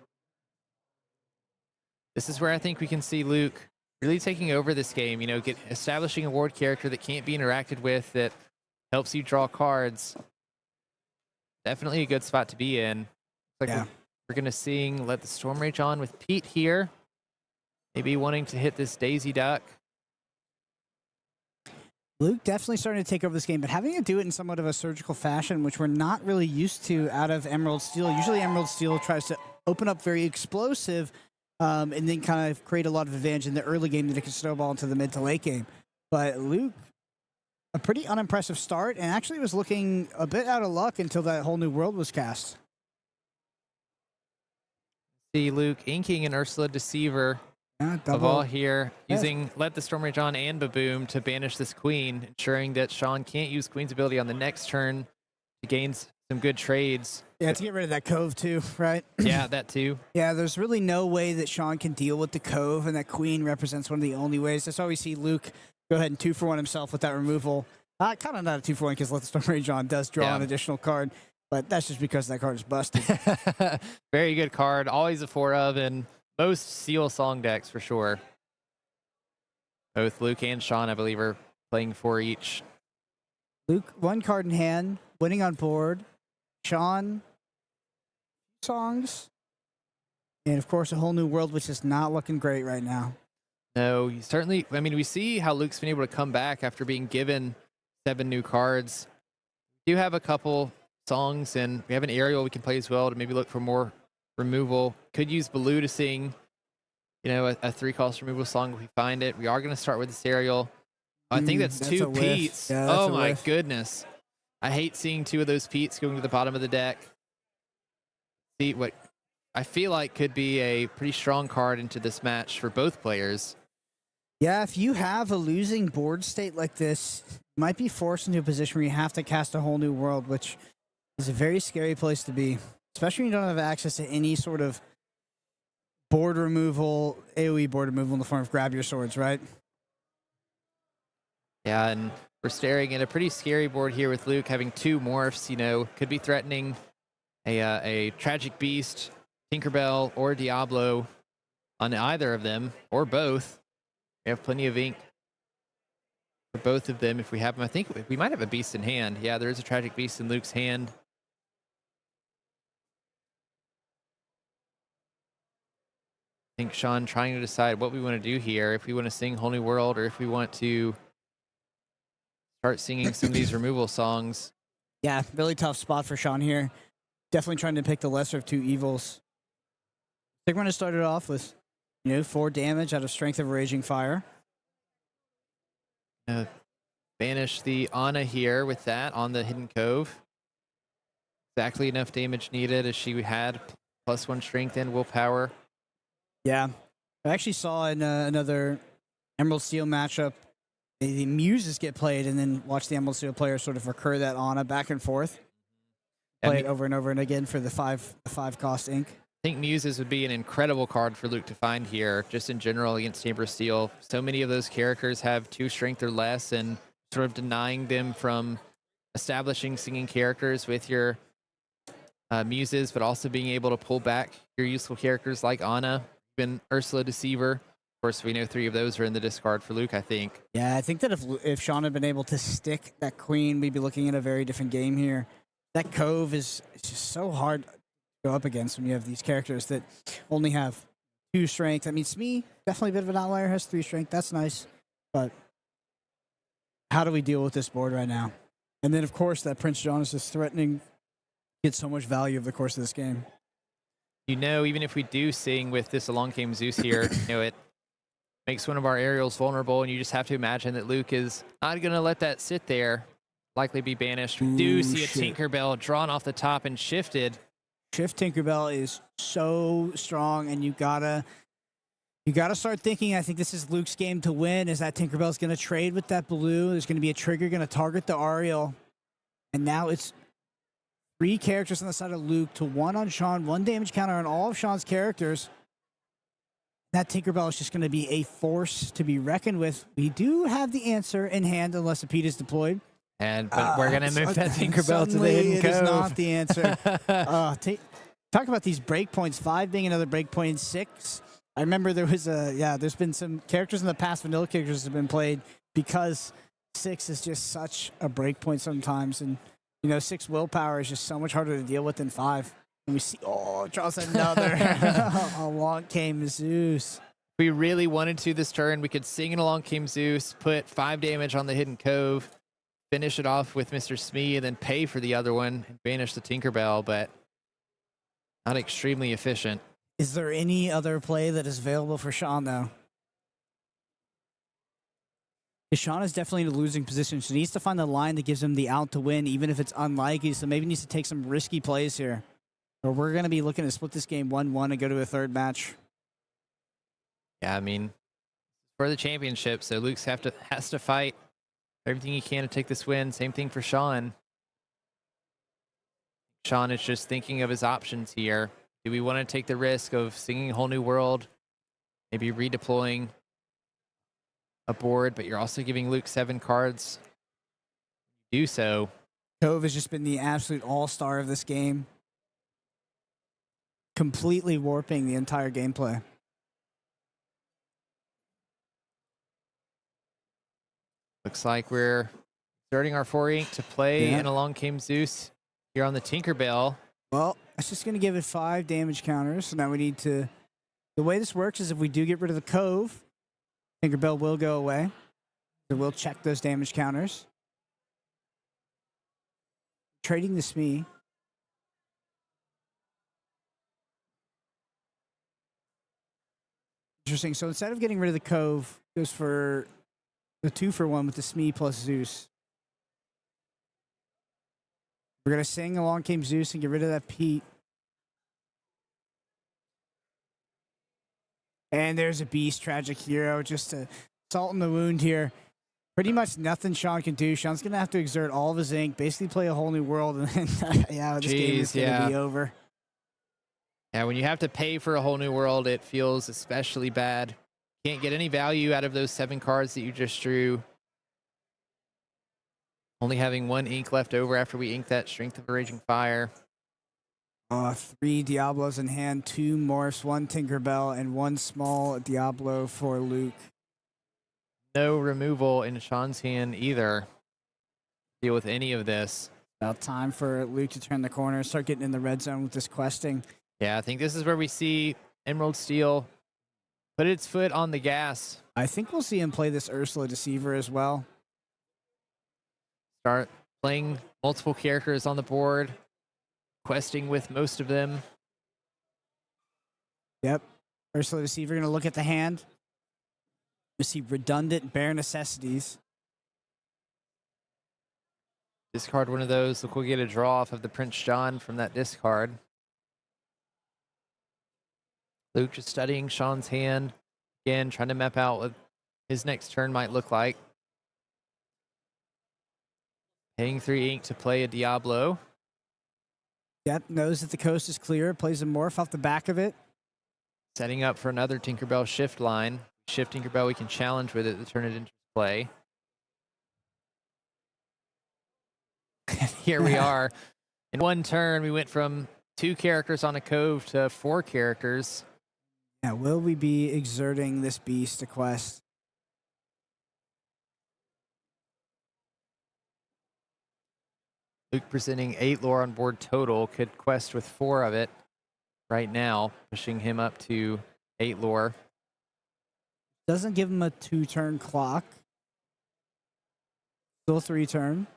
[SPEAKER 1] This is where I think we can see Luke really taking over this game, you know, establishing a ward character that can't be interacted with, that helps you draw cards. Definitely a good spot to be in. Like we're going to sing Let the Storm Rage On with Pete here. Maybe wanting to hit this Daisy Duck.
[SPEAKER 6] Luke definitely starting to take over this game, but having to do it in somewhat of a surgical fashion, which we're not really used to out of Emerald Steel. Usually Emerald Steel tries to open up very explosive and then kind of create a lot of advantage in the early game that it can snowball into the mid to late game. But Luke, a pretty unimpressive start, and actually was looking a bit out of luck until that whole new world was cast.
[SPEAKER 1] See Luke inking an Ursula Deceiver. Of all here, using Let the Storm Rage On and Baboom to banish this Queen, ensuring that Shawn can't use Queen's ability on the next turn to gain some good trades.
[SPEAKER 6] Yeah, to get rid of that Cove too, right?
[SPEAKER 1] Yeah, that too.
[SPEAKER 6] Yeah, there's really no way that Shawn can deal with the Cove, and that Queen represents one of the only ways. That's why we see Luke go ahead and 2-for-1 himself with that removal. Kind of not a 2-for-1 because Let the Storm Rage On does draw an additional card, but that's just because that card is busted.
[SPEAKER 1] Very good card, always a 4 of, and most Seal song decks for sure. Both Luke and Shawn, I believe, are playing 4 each.
[SPEAKER 6] Luke, 1 card in hand, winning on board. Shawn, songs. And of course, a whole new world, which is not looking great right now.
[SPEAKER 1] No, he certainly. I mean, we see how Luke's been able to come back after being given 7 new cards. We do have a couple songs, and we have an aerial we can play as well to maybe look for more removal. Could use Baloo to sing, a 3-cost removal song if we find it. We are going to start with this aerial. I think that's 2
[SPEAKER 6] a whiff.
[SPEAKER 1] Pete's.
[SPEAKER 6] Yeah, that's
[SPEAKER 1] oh
[SPEAKER 6] a
[SPEAKER 1] my
[SPEAKER 6] whiff.
[SPEAKER 1] goodness. I hate seeing 2 of those Pete's going to the bottom of the deck. See what I feel like could be a pretty strong card into this match for both players.
[SPEAKER 6] Yeah, if you have a losing board state like this, you might be forced into a position where you have to cast a whole new world, which is a very scary place to be, especially when you don't have access to any sort of board removal, AoE board removal in the form of grab your swords, right?
[SPEAKER 1] Yeah, and we're staring at a pretty scary board here with Luke having 2 morphs, could be threatening a Tragic Beast, Tinkerbell, or Diablo on either of them, or both. We have plenty of ink for both of them if we have them. I think we might have a beast in hand. Yeah, there is a Tragic Beast in Luke's hand. I think Shawn trying to decide what we want to do here, if we want to sing Whole New World or if we want to start singing some of these removal songs.
[SPEAKER 6] Yeah, really tough spot for Shawn here. Definitely trying to pick the lesser of 2 evils. I think we're going to start it off with, 4 damage out of Strength of Raging Fire.
[SPEAKER 1] Banish the Ana here with that on the Hidden Cove. Exactly enough damage needed as she had +1 strength and willpower.
[SPEAKER 6] Yeah. I actually saw in another Emerald Steel matchup, the Muses get played and then watch the Emerald Steel player sort of recur that Ana back and forth. Play it over and over and again for the 5-cost ink.
[SPEAKER 1] I think Muses would be an incredible card for Luke to find here, just in general against Chamber of Steel. So many of those characters have 2 strength or less, and sort of denying them from establishing singing characters with your Muses, but also being able to pull back your useful characters like Ana, even Ursula Deceiver. Of course, we know 3 of those are in the discard for Luke, I think.
[SPEAKER 6] Yeah, I think that if Shawn had been able to stick that queen, we'd be looking at a very different game here. That Cove is just so hard go up against when you have these characters that only have 2 strength. I mean, Smee, definitely a bit of an outlier, has 3 strength. That's nice. But how do we deal with this board right now? And then, of course, that Prince John is just threatening to get so much value over the course of this game.
[SPEAKER 1] Even if we do sing with this Along Came Zeus here, it makes one of our aerials vulnerable, and you just have to imagine that Luke is not going to let that sit there, likely be banished. We do see a Tinkerbell drawn off the top and shifted.
[SPEAKER 6] Shift Tinkerbell is so strong, and you gotta start thinking. I think this is Luke's game to win. Is that Tinkerbell's gonna trade with that blue? There's gonna be a trigger gonna target the Ariel, and now it's 3 characters on the side of Luke to 1 on Shawn, 1 damage counter on all of Shawn's characters. That Tinkerbell is just gonna be a force to be reckoned with. We do have the answer in hand unless a Pete is deployed.
[SPEAKER 1] But we're going to move that Tinkerbell to the Hidden Cove.
[SPEAKER 6] It is not the answer. Talk about these breakpoints. 5 being another breakpoint in 6. I remember there's been some characters in the past, vanilla characters have been played because 6 is just such a breakpoint sometimes. And, 6 willpower is just so much harder to deal with than 5. And we see, draws another. Along Came Zeus.
[SPEAKER 1] If we really wanted to this turn, we could sing it Along Came Zeus, put 5 damage on the Hidden Cove, finish it off with Mr. Smee, and then pay for the other one and banish the Tinkerbell, but not extremely efficient.
[SPEAKER 6] Is there any other play that is available for Shawn, though? Shawn is definitely in a losing position. So he needs to find the line that gives him the out to win, even if it's unlikely. So maybe he needs to take some risky plays here. Or we're going to be looking to split this game 1-1 and go to a 3rd match.
[SPEAKER 1] Yeah, I mean, for the championship, so Luke has to fight everything he can to take this win. Same thing for Shawn. Shawn is just thinking of his options here. Do we want to take the risk of singing a Whole New World? Maybe redeploying a board, but you're also giving Luke 7 cards. Do so.
[SPEAKER 6] Cove has just been the absolute all-star of this game. Completely warping the entire gameplay.
[SPEAKER 1] Looks like we're starting our 4 ink to play, and along came Zeus here on the Tinkerbell.
[SPEAKER 6] Well, that's just going to give it 5 damage counters. So now we need to... The way this works is if we do get rid of the Cove, Tinkerbell will go away. So we'll check those damage counters. Trading the Smee. Interesting. So instead of getting rid of the Cove, goes for the 2-for-1 with the Smee plus Zeus. We're going to sing Along Came Zeus and get rid of that Pete. And there's a Beast, Tragic Hero, just to salt in the wound here. Pretty much nothing Shawn can do. Shawn's going to have to exert all of his ink, basically play a whole new world, and then, yeah, this game is going to be over.
[SPEAKER 1] Yeah, when you have to pay for a whole new world, it feels especially bad. Can't get any value out of those 7 cards that you just drew. Only having 1 ink left over after we ink that Strength of a Raging Fire.
[SPEAKER 6] 3 Diablos in hand, 2 Morphs, 1 Tinkerbell, and 1 small Diablo for Luke.
[SPEAKER 1] No removal in Shawn's hand either. Deal with any of this.
[SPEAKER 6] About time for Luke to turn the corner, start getting in the red zone with this questing.
[SPEAKER 1] Yeah, I think this is where we see Emerald Steel put its foot on the gas.
[SPEAKER 6] I think we'll see him play this Ursula Deceiver as well.
[SPEAKER 1] Start playing multiple characters on the board, questing with most of them.
[SPEAKER 6] Yep. Ursula Deceiver going to look at the hand. You see redundant bare necessities.
[SPEAKER 1] Discard one of those. Look, we'll get a draw off of the Prince John from that discard. Luke just studying Shawn's hand. Again, trying to map out what his next turn might look like. Paying 3 ink to play a Diablo.
[SPEAKER 6] Yep, knows that the coast is clear. Plays a Morph off the back of it.
[SPEAKER 1] Setting up for another Tinkerbell shift line. Shift Tinkerbell, we can challenge with it to turn it into play. Here we are. In 1 turn, we went from 2 characters on a Cove to 4 characters.
[SPEAKER 6] Yeah, will we be exerting this Beast to quest?
[SPEAKER 1] Luke presenting 8 lore on board total. Could quest with 4 of it right now, pushing him up to 8 lore.
[SPEAKER 6] Doesn't give him a 2-turn clock. Still 3-turn.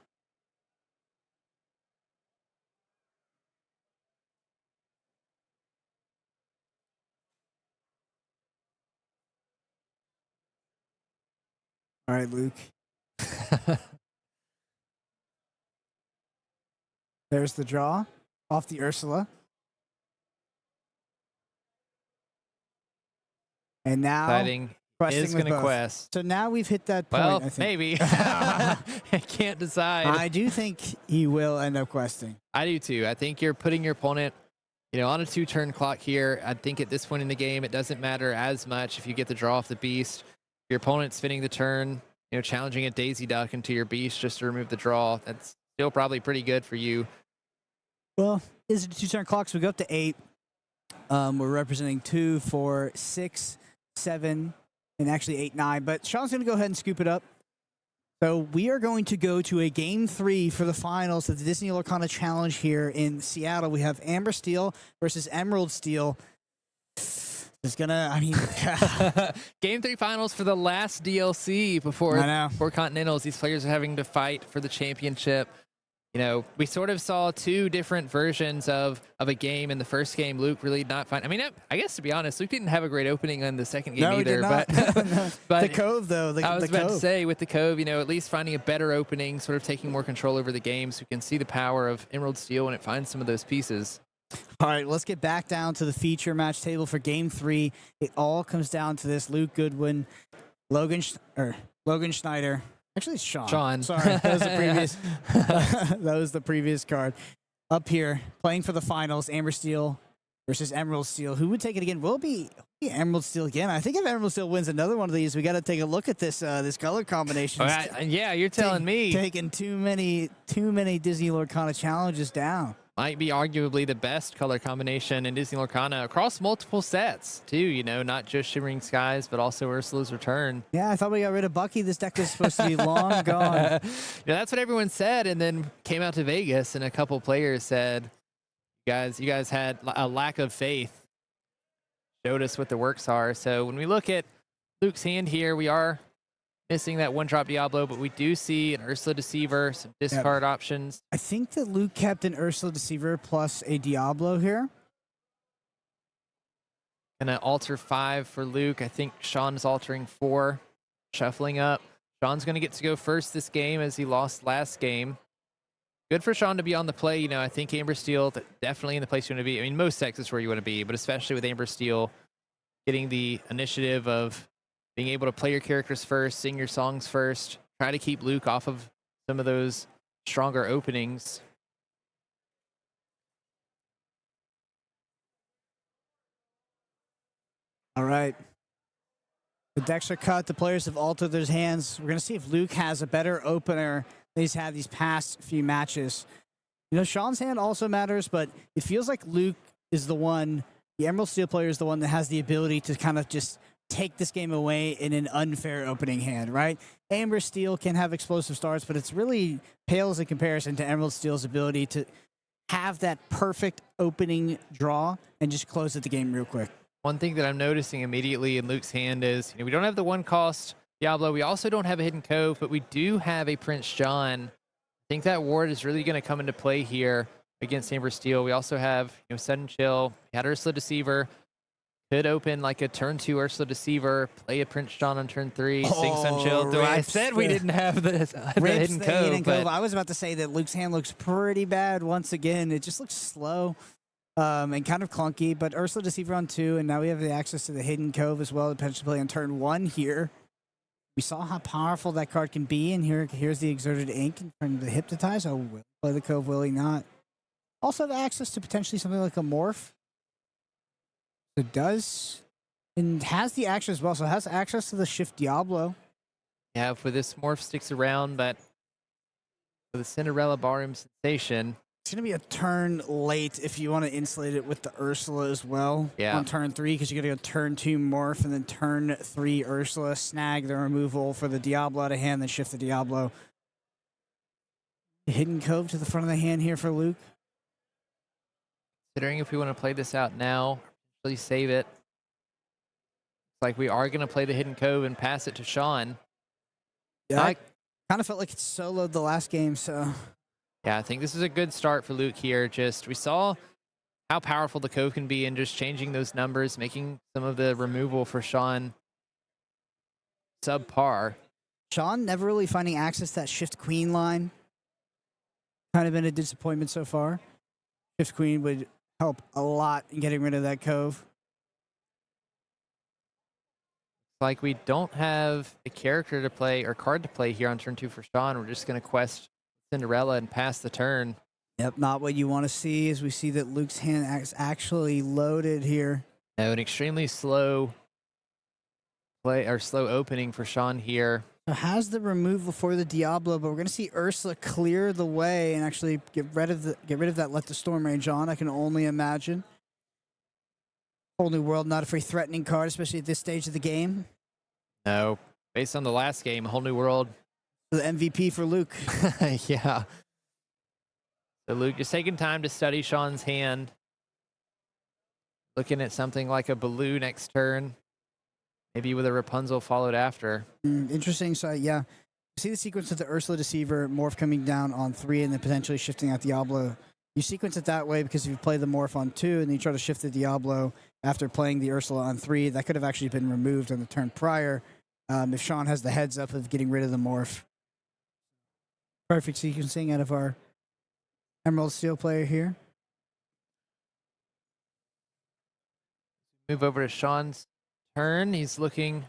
[SPEAKER 6] All right, Luke. There's the draw off the Ursula. And now
[SPEAKER 1] Exciting. Is going to quest.
[SPEAKER 6] So now we've hit that point.
[SPEAKER 1] Well,
[SPEAKER 6] I think.
[SPEAKER 1] maybe. I can't decide.
[SPEAKER 6] I do think he will end up questing.
[SPEAKER 1] I do too. I think you're putting your opponent, on a 2-turn clock here. I think at this point in the game, it doesn't matter as much if you get the draw off the Beast. Your opponent's spinning the turn, challenging a Daisy Duck into your Beast just to remove the draw. That's still probably pretty good for you.
[SPEAKER 6] Well, is it a 2-turn clock? So we go up to 8. We're representing 2, 4, 6, 7, and actually 8, 9. But Shawn's going to go ahead and scoop it up. So we are going to go to a Game 3 for the finals of the Disney Lorcana Challenge here in Seattle. We have Amber Steel versus Emerald Steel. It's gonna,
[SPEAKER 1] Game 3 finals for the last DLC before Continentals. These players are having to fight for the championship. We sort of saw 2 different versions of a game. In the first game, Luke really not fine. I guess to be honest, Luke didn't have a great opening in the second game either.
[SPEAKER 6] He did not.
[SPEAKER 1] But
[SPEAKER 6] the Cove, though.
[SPEAKER 1] I was about to say, with the Cove, at least finding a better opening, sort of taking more control over the game, so we can see the power of Emerald Steel when it finds some of those pieces.
[SPEAKER 6] All right, let's get back down to the feature match table for Game 3. It all comes down to this: Luke Goodwin, Logan Schneider. Actually, it's Shawn.
[SPEAKER 1] Shawn.
[SPEAKER 6] Sorry, that was the previous. That was the previous card. Up here, playing for the finals: Amber Steel versus Emerald Steel. Who would take it again? Will it be Emerald Steel again? I think if Emerald Steel wins another one of these, we got to take a look at this this color combination.
[SPEAKER 1] Yeah, you're telling me.
[SPEAKER 6] Taking too many Disney Lorcana challenges down.
[SPEAKER 1] might be arguably the best color combination in Disney Lorcana across multiple sets too, you know, not just Shimmering Skies, but also Ursula's Return.
[SPEAKER 6] Yeah, I thought we got rid of Bucky. This deck is supposed to be long gone.
[SPEAKER 1] Yeah, that's what everyone said, and then came out to Vegas, and a couple players said, you guys had a lack of faith. Showed us what the works are. So when we look at Luke's hand here, we are missing that one-drop Diablo, but we do see an Ursula Deceiver, some discard options.
[SPEAKER 6] I think that Luke kept an Ursula Deceiver plus a Diablo here.
[SPEAKER 1] Gonna alter 5 for Luke. I think Shawn is altering 4, shuffling up. Shawn's gonna get to go first this game as he lost last game. Good for Shawn to be on the play. You know, I think Amber Steel definitely in the place you want to be. I mean, most decks is where you want to be, but especially with Amber Steel getting the initiative of being able to play your characters first, sing your songs first, try to keep Luke off of some of those stronger openings.
[SPEAKER 6] All right. The decks are cut. The players have altered their hands. We're going to see if Luke has a better opener than he's had these past few matches. You know, Shawn's hand also matters, but it feels like Luke is the one, the Emerald Steel player is the one that has the ability to kind of just take this game away in an unfair opening hand, right? Amber Steel can have explosive starts, but it's really pales in comparison to Emerald Steel's ability to have that perfect opening draw and just close out the game real quick.
[SPEAKER 1] One thing that I'm noticing immediately in Luke's hand is, you know, we don't have the 1-cost Diablo. We also don't have a Hidden Cove, but we do have a Prince John. I think that ward is really going to come into play here against Amber Steel. We also have, you know, Sudden Chill. We had Ursula Deceiver. Could open like a turn 2 Ursula Deceiver, play a Prince John on turn 3, sing Sun Chill. I said we didn't have the Hidden Cove.
[SPEAKER 6] I was about to say that Luke's hand looks pretty bad once again. It just looks slow and kind of clunky, but Ursula Deceiver on 2, and now we have the access to the Hidden Cove as well to potentially play on turn 1 here. We saw how powerful that card can be, and here's the Exerted Ink in front of the Hypnotize. Oh, will play the Cove, will he not? Also have access to potentially something like a Morph. It does, and has the action as well, so it has access to the Shift Diablo.
[SPEAKER 1] Yeah, for this Morph sticks around, but for the Cinderella Ballroom Sensation,
[SPEAKER 6] it's going to be a turn late if you want to insulate it with the Ursula as well.
[SPEAKER 1] Yeah.
[SPEAKER 6] On turn 3, because you got to go turn 2 Morph, and then turn 3 Ursula, snag the removal for the Diablo out of hand, then shift the Diablo. Hidden Cove to the front of the hand here for Luke.
[SPEAKER 1] Considering if we want to play this out now, really save it. It's like we are going to play the Hidden Cove and pass it to Shawn.
[SPEAKER 6] Yeah, I kind of felt like it soloed the last game, so...
[SPEAKER 1] Yeah, I think this is a good start for Luke here. Just, we saw how powerful the Cove can be and just changing those numbers, making some of the removal for Shawn subpar.
[SPEAKER 6] Shawn never really finding access to that Shift Queen line. Kind of been a disappointment so far. Shift Queen would help a lot in getting rid of that Cove.
[SPEAKER 1] Like we don't have a character to play or card to play here on turn 2 for Shawn. We're just going to quest Cinderella and pass the turn.
[SPEAKER 6] Yep, not what you want to see, as we see that Luke's hand is actually loaded here.
[SPEAKER 1] No, an extremely slow play or slow opening for Shawn here.
[SPEAKER 6] So has the removal for the Diablo, but we're going to see Ursula clear the way and actually get rid of that Let the Storm Rage on. I can only imagine. Whole New World, not a very threatening card, especially at this stage of the game.
[SPEAKER 1] No, based on the last game, Whole New World.
[SPEAKER 6] The MVP for Luke.
[SPEAKER 1] Yeah. So Luke just taking time to study Shawn's hand. Looking at something like a Baloo next turn. Maybe with a Rapunzel followed after.
[SPEAKER 6] Interesting. So, yeah. See the sequence of the Ursula Deceiver, Morph coming down on 3 and then potentially shifting out Diablo. You sequence it that way because if you play the Morph on 2 and then you try to shift the Diablo after playing the Ursula on 3, that could have actually been removed on the turn prior if Shawn has the heads up of getting rid of the Morph. Perfect sequencing out of our Emerald Steel player here.
[SPEAKER 1] Move over to Shawn's turn. He's looking.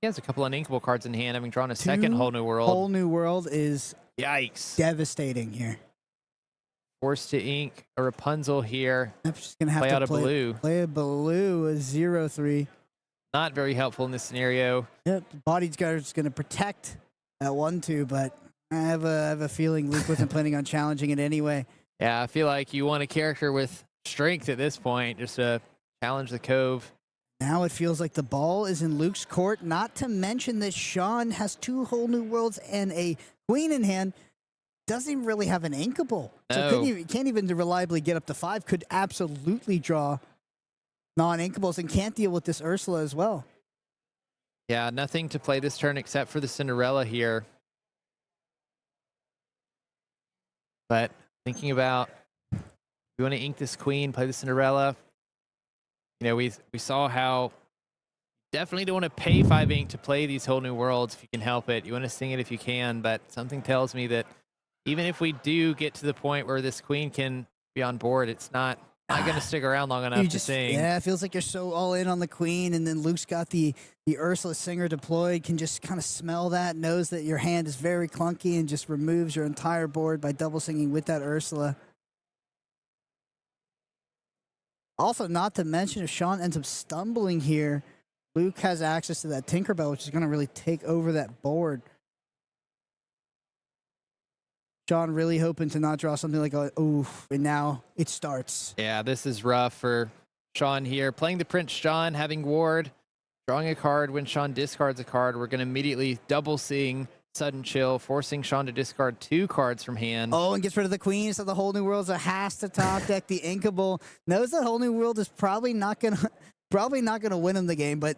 [SPEAKER 1] He has a couple uninkable cards in hand, having drawn a second Whole New World.
[SPEAKER 6] Whole New World is
[SPEAKER 1] yikes,
[SPEAKER 6] devastating here.
[SPEAKER 1] Forced to ink a Rapunzel here.
[SPEAKER 6] I'm just gonna have
[SPEAKER 1] play
[SPEAKER 6] to
[SPEAKER 1] out a Baloo.
[SPEAKER 6] Play a Baloo, a 0/3.
[SPEAKER 1] Not very helpful in this scenario.
[SPEAKER 6] Yep, Bodyguard's gonna protect that 1/2, but I have a feeling Luke wasn't planning on challenging it anyway.
[SPEAKER 1] Yeah, I feel like you want a character with strength at this point, just to challenge the Cove.
[SPEAKER 6] Now it feels like the ball is in Luke's court, not to mention that Shawn has 2 whole new worlds and a queen in hand. Doesn't even really have an inkable.
[SPEAKER 1] No.
[SPEAKER 6] So can't even reliably get up to 5. Could absolutely draw non-inkables and can't deal with this Ursula as well.
[SPEAKER 1] Yeah, nothing to play this turn except for the Cinderella here. But thinking about, we want to ink this queen, play the Cinderella. You know, we saw how definitely don't want to pay 5 ink to play these whole new worlds if you can help it. You want to sing it if you can, but something tells me that even if we do get to the point where this queen can be on board, it's not going to stick around long enough to sing.
[SPEAKER 6] Yeah, it feels like you're so all in on the queen, and then Luke's got the Ursula Singer deployed, can just kind of smell that, knows that your hand is very clunky, and just removes your entire board by double singing with that Ursula. Also, not to mention, if Shawn ends up stumbling here, Luke has access to that Tinkerbell, which is going to really take over that board. Shawn really hoping to not draw something like a oof, and now it starts.
[SPEAKER 1] Yeah, this is rough for Shawn here. Playing the Prince Shawn, having Ward, drawing a card when Shawn discards a card. We're going to immediately double sing Sudden Chill, forcing Shawn to discard 2 cards from hand.
[SPEAKER 6] Oh, and gets rid of the queen, so the whole new world has to top deck the Inkable. Knows that whole new world is probably not gonna win him the game, but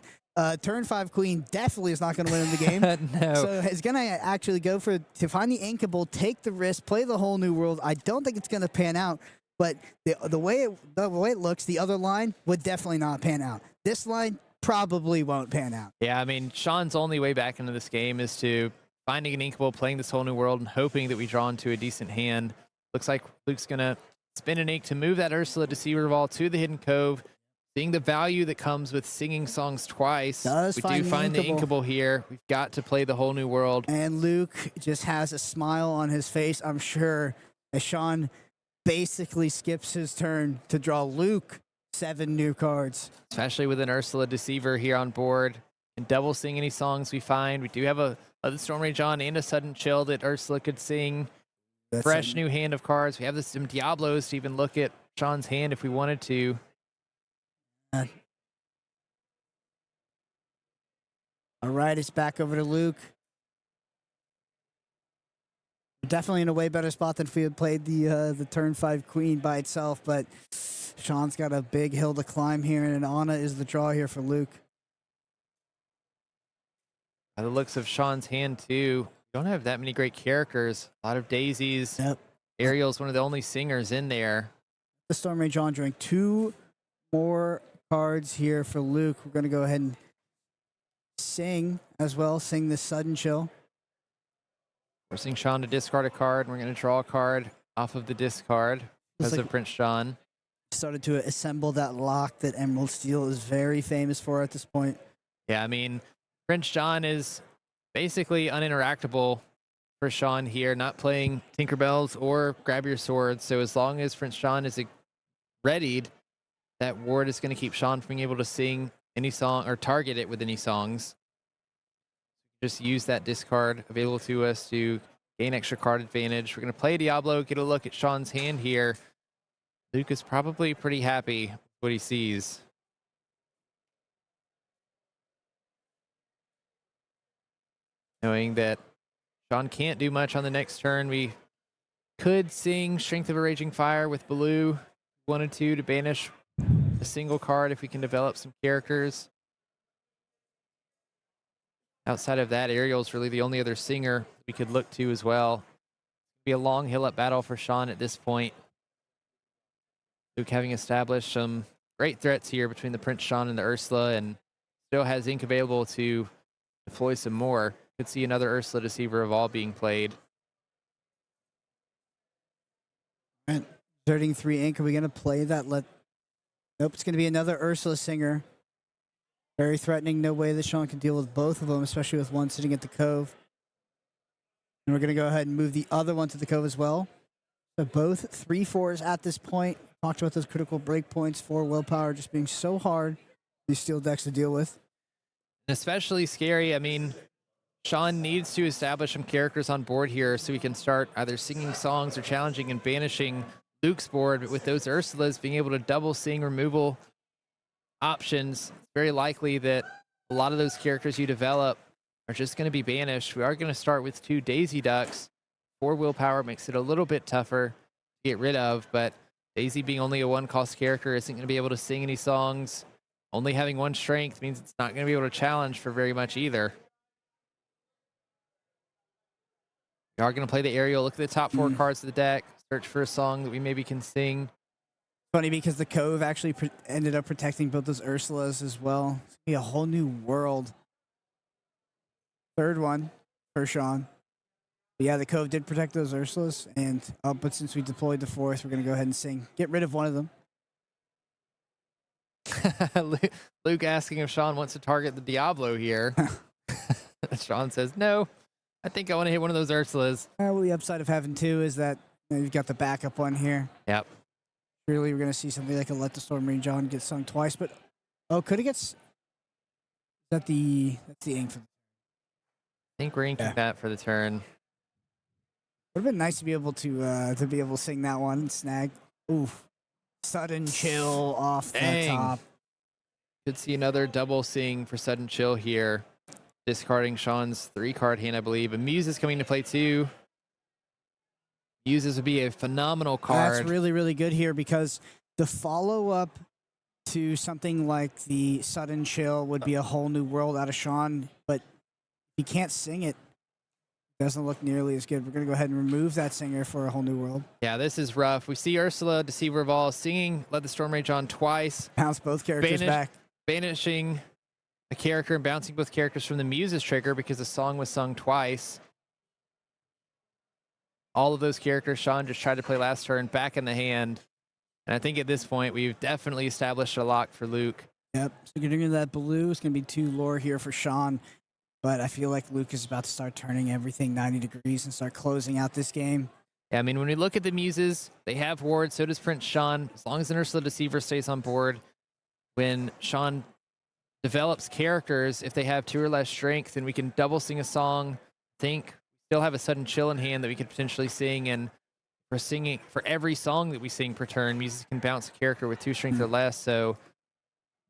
[SPEAKER 6] turn 5 queen definitely is not gonna win him the game.
[SPEAKER 1] No.
[SPEAKER 6] So he's gonna actually go to find the Inkable, take the risk, play the whole new world. I don't think it's gonna pan out, but the way it looks, the other line would definitely not pan out. This line probably won't pan out.
[SPEAKER 1] Yeah, I mean, Shawn's only way back into this game is to finding an Inkable, playing this whole new world, and hoping that we draw into a decent hand. Looks like Luke's going to spin an ink to move that Ursula Deceiver Ball to the Hidden Cove. Seeing the value that comes with singing songs twice. We do find the Inkable here. We've got to play the whole new world.
[SPEAKER 6] And Luke just has a smile on his face, I'm sure, as Shawn basically skips his turn to draw Luke 7 new cards.
[SPEAKER 1] Especially with an Ursula Deceiver here on board. And double sing any songs we find. We do have a Storm Rage on and a Sudden Chill that Ursula could sing. Fresh new hand of cards. We have some Diablos to even look at Shawn's hand if we wanted to.
[SPEAKER 6] All right, it's back over to Luke. Definitely in a way better spot than if we had played the turn 5 queen by itself, but Shawn's got a big hill to climb here, and Anna is the draw here for Luke.
[SPEAKER 1] By the looks of Shawn's hand, too, we don't have that many great characters. A lot of daisies.
[SPEAKER 6] Yep.
[SPEAKER 1] Ariel's one of the only singers in there.
[SPEAKER 6] The Storm Rage on, drawing 2 more cards here for Luke. We're going to go ahead and sing as well. Sing this Sudden Chill.
[SPEAKER 1] Forcing Shawn to discard a card. We're going to draw a card off of the discard because of Prince Shawn.
[SPEAKER 6] Started to assemble that lock that Emerald Steel is very famous for at this point.
[SPEAKER 1] Yeah, I mean, Prince Shawn is basically uninteractable for Shawn here, not playing Tinkerbells or Grab Your Sword. So as long as Prince Shawn is readied, that ward is going to keep Shawn from being able to sing any song or target it with any songs. Just use that discard available to us to gain extra card advantage. We're going to play Diablo, get a look at Shawn's hand here. Luke is probably pretty happy with what he sees. Knowing that Shawn can't do much on the next turn, we could sing Strength of a Raging Fire with Blue. Wanted to banish a single card if we can develop some characters. Outside of that, Ariel's really the only other singer we could look to as well. Be a long hill up battle for Shawn at this point. Luke having established some great threats here between the Prince Shawn and the Ursula, and still has ink available to deploy some more. Could see another Ursula Deceiver of all being played.
[SPEAKER 6] Right. 33 ink. Are we going to play that? Nope, it's going to be another Ursula Singer. Very threatening. No way that Shawn can deal with both of them, especially with one sitting at the Cove. And we're going to go ahead and move the other one to the Cove as well. So both 3/4s at this point. Talked about those critical break points for willpower just being so hard, these steel decks to deal with.
[SPEAKER 1] Especially scary. I mean, Shawn needs to establish some characters on board here so we can start either singing songs or challenging and banishing Luke's board, but with those Ursulas being able to double sing removal options, it's very likely that a lot of those characters you develop are just going to be banished. We are going to start with 2 Daisy Ducks. 4 willpower makes it a little bit tougher to get rid of, but Daisy being only a 1-cost character isn't going to be able to sing any songs. Only having 1 strength means it's not going to be able to challenge for very much either. We are going to play the aerial. Look at the top 4 cards of the deck. Search for a song that we maybe can sing.
[SPEAKER 6] Funny because the Cove actually ended up protecting both those Ursulas as well. It's going to be a whole new world. 3rd one for Shawn. But yeah, the Cove did protect those Ursulas. And but since we deployed the 4th, we're going to go ahead and sing. Get rid of one of them.
[SPEAKER 1] Luke asking if Shawn wants to target the Diablo here. Shawn says, no, I think I want to hit one of those Ursulas.
[SPEAKER 6] Well, the upside of having 2 is that you've got the backup one here.
[SPEAKER 1] Yep.
[SPEAKER 6] Really, we're going to see something like a Let the Storm Rain John get sung twice. But, could it get... That's the ink for...
[SPEAKER 1] I think we're inking that for the turn.
[SPEAKER 6] Would have been nice to be able to sing that one and snag. Oof. Sudden Chill off the top.
[SPEAKER 1] Could see another double sing for Sudden Chill here. Discarding Shawn's 3-card hand, I believe. And Muse is coming to play too. Muses would be a phenomenal card.
[SPEAKER 6] That's really, really good here because the follow-up to something like the Sudden Chill would be a whole new world out of Shawn, but he can't sing it. Doesn't look nearly as good. We're going to go ahead and remove that singer for a whole new world.
[SPEAKER 1] Yeah, this is rough. We see Ursula, Deceiver of All, singing Let the Storm Rage On twice.
[SPEAKER 6] Bounce both characters back.
[SPEAKER 1] Banishing a character and bouncing both characters from the Muse's trigger because the song was sung twice. All of those characters Shawn just tried to play last turn back in the hand. And I think at this point, we've definitely established a lock for Luke.
[SPEAKER 6] Yep. So getting into that blue, it's going to be 2 lore here for Shawn. But I feel like Luke is about to start turning everything 90 degrees and start closing out this game.
[SPEAKER 1] Yeah, I mean, when we look at the Muses, they have wards, so does Prince Shawn. As long as the Ursula Deceiver stays on board, when Shawn develops characters, if they have 2 or less strength, then we can double sing a song. Think still have a Sudden Chill in hand that we could potentially sing, and for every song that we sing per turn, Muses can bounce a character with 2 strength or less, so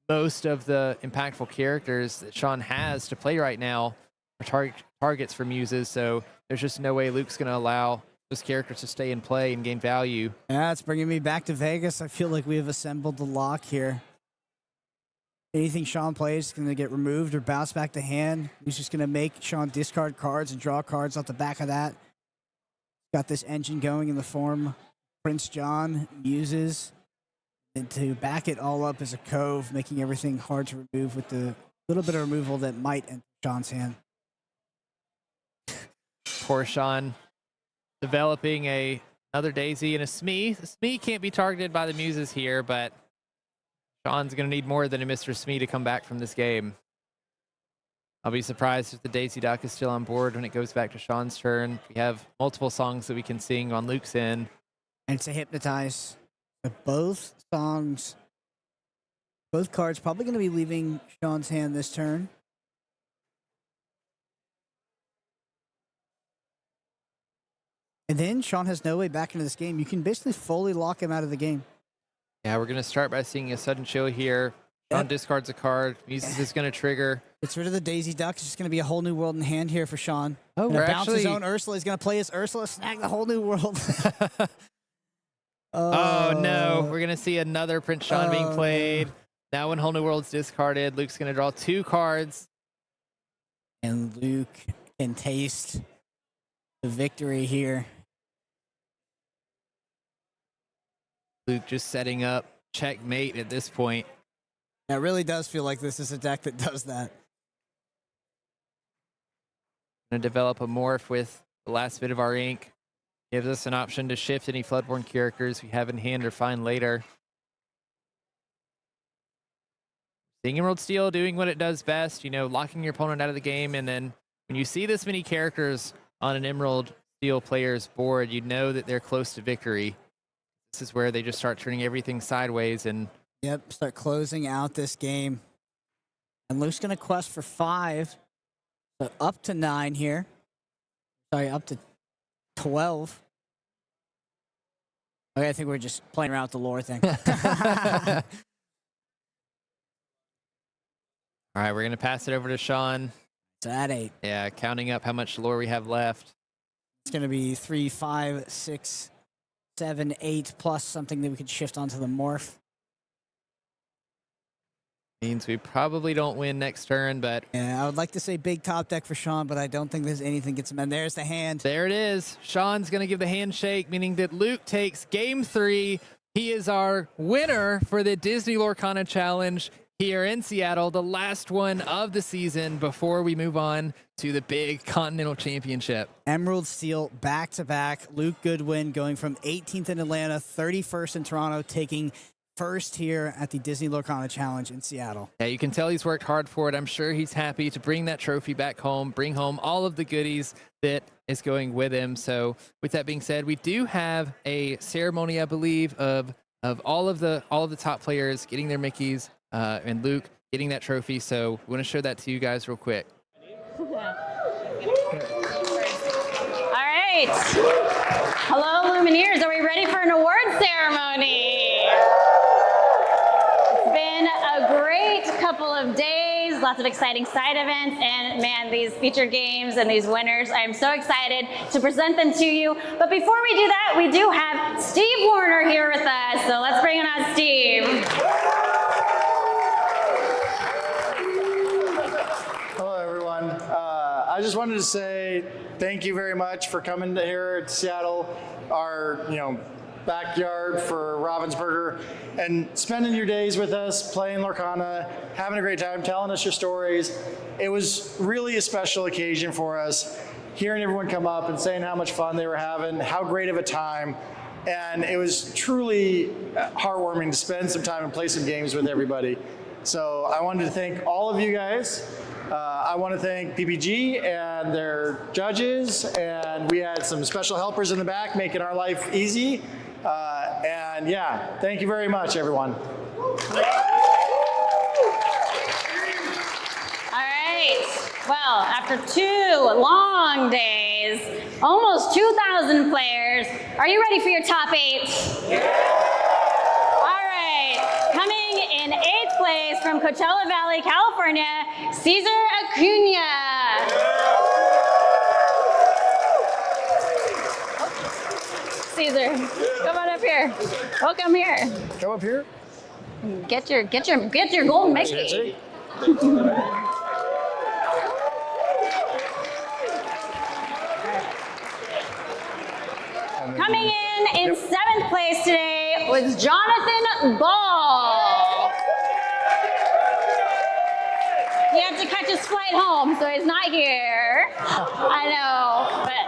[SPEAKER 1] most of the impactful characters that Shawn has to play right now are targets for Muses, so there's just no way Luke's going to allow those characters to stay in play and gain value.
[SPEAKER 6] Yeah, it's bringing me back to Vegas. I feel like we have assembled the lock here. Anything Shawn plays is going to get removed or bounce back to hand. He's just going to make Shawn discard cards and draw cards off the back of that. Got this engine going in the form Prince John uses. And to back it all up as a Cove, making everything hard to remove with the little bit of removal that might enter Shawn's hand.
[SPEAKER 1] Poor Shawn developing another Daisy and a Smee. The Smee can't be targeted by the Muses here, but Shawn's going to need more than a Mr. Smee to come back from this game. I'll be surprised if the Daisy Duck is still on board when it goes back to Shawn's turn. We have multiple songs that we can sing on Luke's end.
[SPEAKER 6] And it's a Hypnotize. So both songs, both cards probably going to be leaving Shawn's hand this turn. And then Shawn has no way back into this game. You can basically fully lock him out of the game.
[SPEAKER 1] Yeah, we're going to start by seeing a Sudden Chill here. Shawn discards a card. Muses is going to trigger.
[SPEAKER 6] Gets rid of the Daisy Duck. It's just going to be a whole new world in hand here for Shawn.
[SPEAKER 1] Oh,
[SPEAKER 6] we're bounce his own Ursula. He's going to play his Ursula, snag the whole new world.
[SPEAKER 1] Oh, no. We're going to see another Prince Shawn being played. Now when Whole New World's discarded, Luke's going to draw 2 cards.
[SPEAKER 6] And Luke can taste the victory here.
[SPEAKER 1] Luke just setting up checkmate at this point.
[SPEAKER 6] It really does feel like this is a deck that does that.
[SPEAKER 1] Going to develop a morph with the last bit of our ink. Gives us an option to shift any Floodborn characters we have in hand or find later. Seeing Emerald Steel doing what it does best, you know, locking your opponent out of the game. And then when you see this many characters on an Emerald Steel player's board, you know that they're close to victory. This is where they just start turning everything sideways and
[SPEAKER 6] start closing out this game. And Luke's going to quest for 5. So up to 9 here. Sorry, up to 12. Okay, I think we're just playing around with the lore thing.
[SPEAKER 1] All right, we're going to pass it over to Shawn.
[SPEAKER 6] So at 8.
[SPEAKER 1] Yeah, counting up how much lore we have left.
[SPEAKER 6] It's going to be 3, 5, 6, 7, 8, plus something that we could shift onto the morph.
[SPEAKER 1] Means we probably don't win next turn, but...
[SPEAKER 6] Yeah, I would like to say big top deck for Shawn, but I don't think there's anything gets him. And there's the hand.
[SPEAKER 1] There it is. Shawn's going to give the handshake, meaning that Luke takes game 3. He is our winner for the Disney Lorcana Challenge here in Seattle, the last one of the season before we move on to the big Continental Championship.
[SPEAKER 6] Emerald Steel back-to-back. Luke Goodwin going from 18th in Atlanta, 31st in Toronto, taking first here at the Disney Lorcana Challenge in Seattle.
[SPEAKER 1] Yeah, you can tell he's worked hard for it. I'm sure he's happy to bring that trophy back home, bring home all of the goodies that is going with him. So with that being said, we do have a ceremony, I believe, of all of the top players getting their Mickeys, and Luke getting that trophy. So we want to show that to you guys real quick.
[SPEAKER 3] All right. Hello, Lumineers. Are we ready for an award ceremony? It's been a great couple of days, lots of exciting side events, and man, these featured games and these winners, I'm so excited to present them to you. But before we do that, we do have Steve Warner here with us. So let's bring on Steve.
[SPEAKER 16] Hello, everyone. I just wanted to say thank you very much for coming to here to Seattle, our backyard for Ravensburger, and spending your days with us, playing Lorcana, having a great time, telling us your stories. It was really a special occasion for us, hearing everyone come up and saying how much fun they were having, how great of a time. And it was truly heartwarming to spend some time and play some games with everybody. So I wanted to thank all of you guys. I want to thank PPG and their judges, and we had some special helpers in the back making our life easy. And yeah, thank you very much, everyone.
[SPEAKER 3] All right. Well, after 2 long days, almost 2,000 players, are you ready for your top 8? All right. Coming in 8th place from Coachella Valley, California, Cesar Acuna. Cesar, come on up here. Oh, come here.
[SPEAKER 16] Come up here.
[SPEAKER 3] Get your golden Mickey. Coming in 7th place today was Jonathan Ball. He had to catch his flight home, so he's not here. I know, but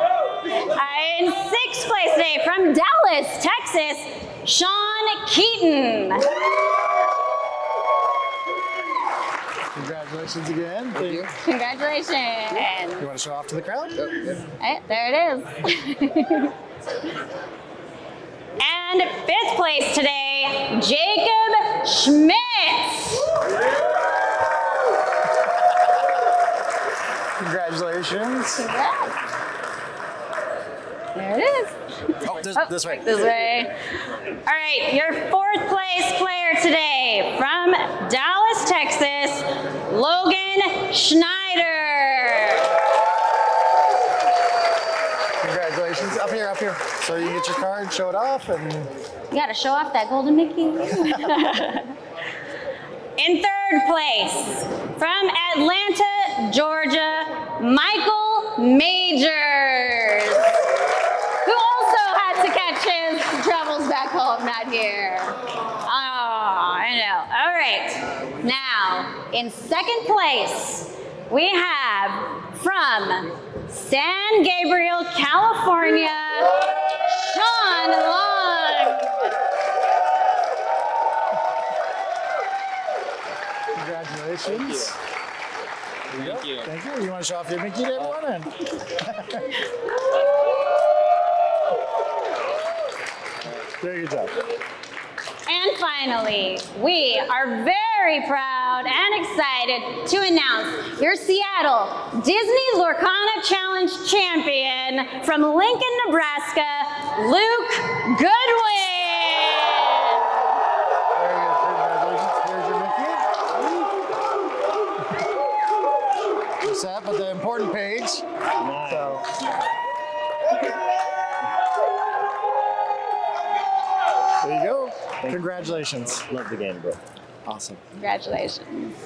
[SPEAKER 3] in 6th place today from Dallas, Texas, Shawn Keaton.
[SPEAKER 16] Congratulations again. Thank you.
[SPEAKER 3] Congratulations.
[SPEAKER 16] You want to show off to the crowd?
[SPEAKER 3] Right, there it is. And 5th place today, Jacob Schmidt.
[SPEAKER 16] Congratulations.
[SPEAKER 3] Congrats. There it is.
[SPEAKER 16] Oh, this way.
[SPEAKER 3] This way. All right, your 4th place player today from Dallas, Texas, Logan Schneider.
[SPEAKER 16] Congratulations. Up here. So you get your card, show it off, and...
[SPEAKER 3] You gotta show off that golden Mickey. In 3rd place, from Atlanta, Georgia, Michael Majors, who also had to catch his travels back home, not here. Oh, I know. All right. Now, in 2nd place, we have from San Gabriel, California, Shawn Long.
[SPEAKER 16] Congratulations.
[SPEAKER 14] Thank you.
[SPEAKER 16] Thank you. You want to show off your Mickey to everyone? Very good job.
[SPEAKER 3] And finally, we are very proud and excited to announce your Seattle Disney Lorcana Challenge champion from Lincoln, Nebraska, Luke Goodwin.
[SPEAKER 16] Congratulations.
[SPEAKER 9] Love the game, bro.
[SPEAKER 5] Awesome.
[SPEAKER 3] Congratulations.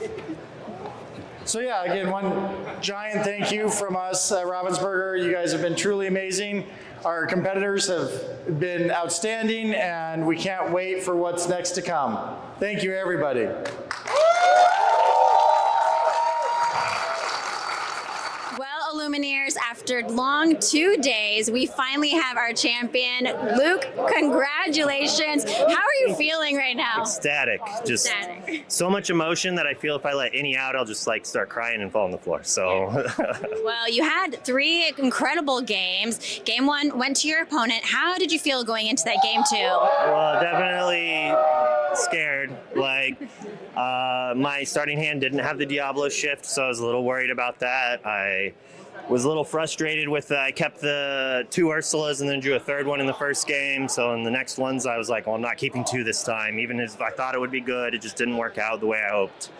[SPEAKER 16] So yeah, again, one giant thank you from us at Ravensburger. You guys have been truly amazing. Our competitors have been outstanding, and we can't wait for what's next to come. Thank you, everybody.
[SPEAKER 3] Well, Illumineers, after long 2 days, we finally have our champion. Luke, congratulations. How are you feeling right now?
[SPEAKER 11] Ecstatic. Just so much emotion that I feel if I let any out, I'll just like start crying and fall on the floor. So
[SPEAKER 3] Well, you had 3 incredible games. Game 1 went to your opponent. How did you feel going into that game 2?
[SPEAKER 11] well, definitely scared. Like my starting hand didn't have the Diablo shift, so I was a little worried about that. I was a little frustrated with I kept the 2 Ursulas and then drew a 3rd one in the first game. So in the next ones, I was like, well, I'm not keeping 2 this time. Even if I thought it would be good, it just didn't work out the way I hoped.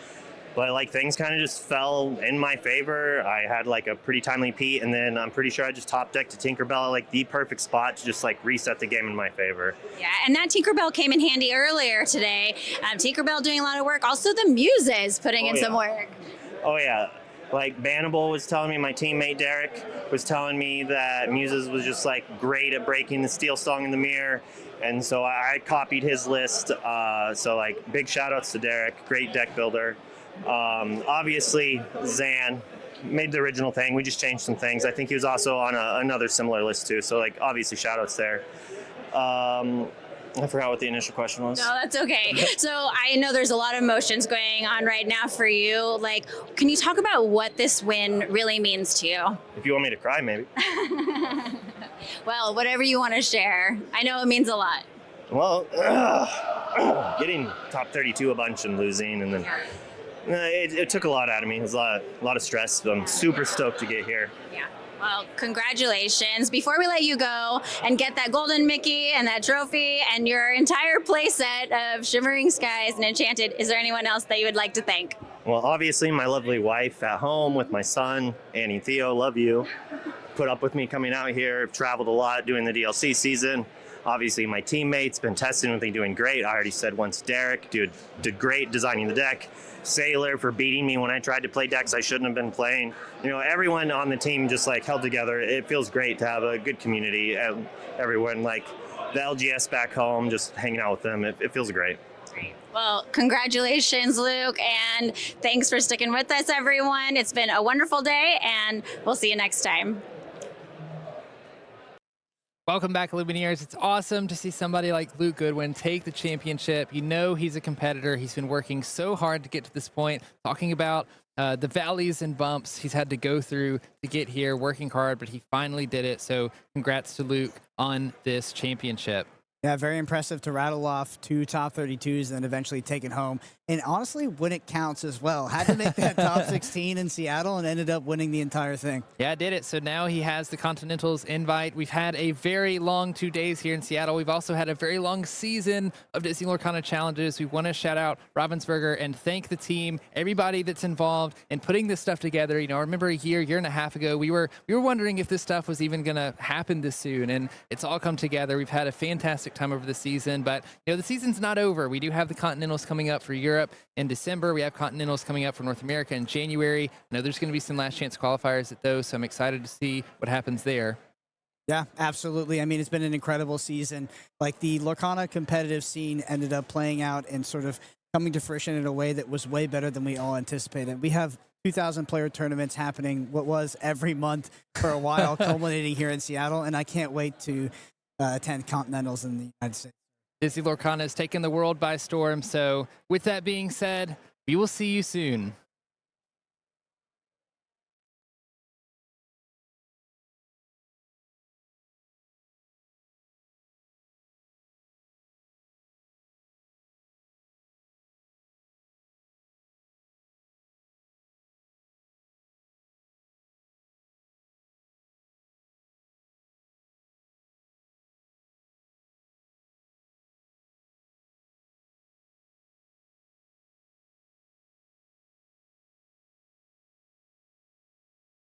[SPEAKER 11] But like things kind of just fell in my favor. I had like a pretty timely Pete, and then I'm pretty sure I just top decked to Tinkerbell, like the perfect spot to just like reset the game in my favor.
[SPEAKER 3] Yeah, and that Tinkerbell came in handy earlier today. Tinkerbell doing a lot of work. Also, the Muses putting in some work.
[SPEAKER 11] Oh yeah. Like Bannable was telling me, my teammate Derek was telling me that Muses was just like great at breaking the Steel Song in the Mirror. And so I copied his list. So like big shout outs to Derek, great deck builder. Obviously Zan made the original thing. We just changed some things. I think he was also on another similar list too. So like obviously shout outs there. I forgot what the initial question was.
[SPEAKER 3] No, that's okay. So I know there's a lot of emotions going on right now for you. Like, can you talk about what this win really means to you?
[SPEAKER 11] If you want me to cry, maybe.
[SPEAKER 3] Well, whatever you want to share. I know it means a lot.
[SPEAKER 11] Well, getting top 32 a bunch and losing, and then it took a lot out of me. It was a lot of stress, but I'm super stoked to get here.
[SPEAKER 3] Yeah. Well, congratulations. Before we let you go and get that golden Mickey and that trophy and your entire play set of Shimmering Skies and Enchanted, is there anyone else that you would like to thank?
[SPEAKER 11] Well, obviously my lovely wife at home with my son, Annie and Theo, love you. Put up with me coming out here, traveled a lot doing the DLC season. Obviously my teammates, been testing with me, doing great. I already said once Derek, dude, did great designing the deck. Sailor for beating me when I tried to play decks I shouldn't have been playing. You know, everyone on the team just like held together. It feels great to have a good community and everyone like the LGS back home, just hanging out with them. It feels great.
[SPEAKER 3] Well, congratulations, Luke, and thanks for sticking with us, everyone. It's been a wonderful day, and we'll see you next time.
[SPEAKER 1] Welcome back, Lumineers. It's awesome to see somebody like Luke Goodwin take the championship. You know he's a competitor. He's been working so hard to get to this point, talking about the valleys and bumps he's had to go through to get here, working hard, but he finally did it. So congrats to Luke on this championship.
[SPEAKER 6] Yeah, very impressive to rattle off 2 top 32s and then eventually take it home. And honestly, when it counts as well. Had to make that top 16 in Seattle and ended up winning the entire thing.
[SPEAKER 1] Yeah, did it. So now he has the Continentals invite. We've had a very long 2 days here in Seattle. We've also had a very long season of Disney Lorcana challenges. We want to shout out Ravensburger and thank the team, everybody that's involved in putting this stuff together. You know, I remember a year and a half ago, we were wondering if this stuff was even going to happen this soon, and it's all come together. We've had a fantastic time over the season, but you know, the season's not over. We do have the Continentals coming up for Europe in December. We have Continentals coming up for North America in January. I know there's going to be some last chance qualifiers at those, so I'm excited to see what happens there.
[SPEAKER 6] Yeah, absolutely. I mean, it's been an incredible season. Like the Lorcana competitive scene ended up playing out and sort of coming to fruition in a way that was way better than we all anticipated. We have 2,000 player tournaments happening, what was every month for a while, culminating here in Seattle, and I can't wait to attend Continentals in the United States.
[SPEAKER 1] Disney Lorcana has taken the world by storm, so with that being said, we will see you soon.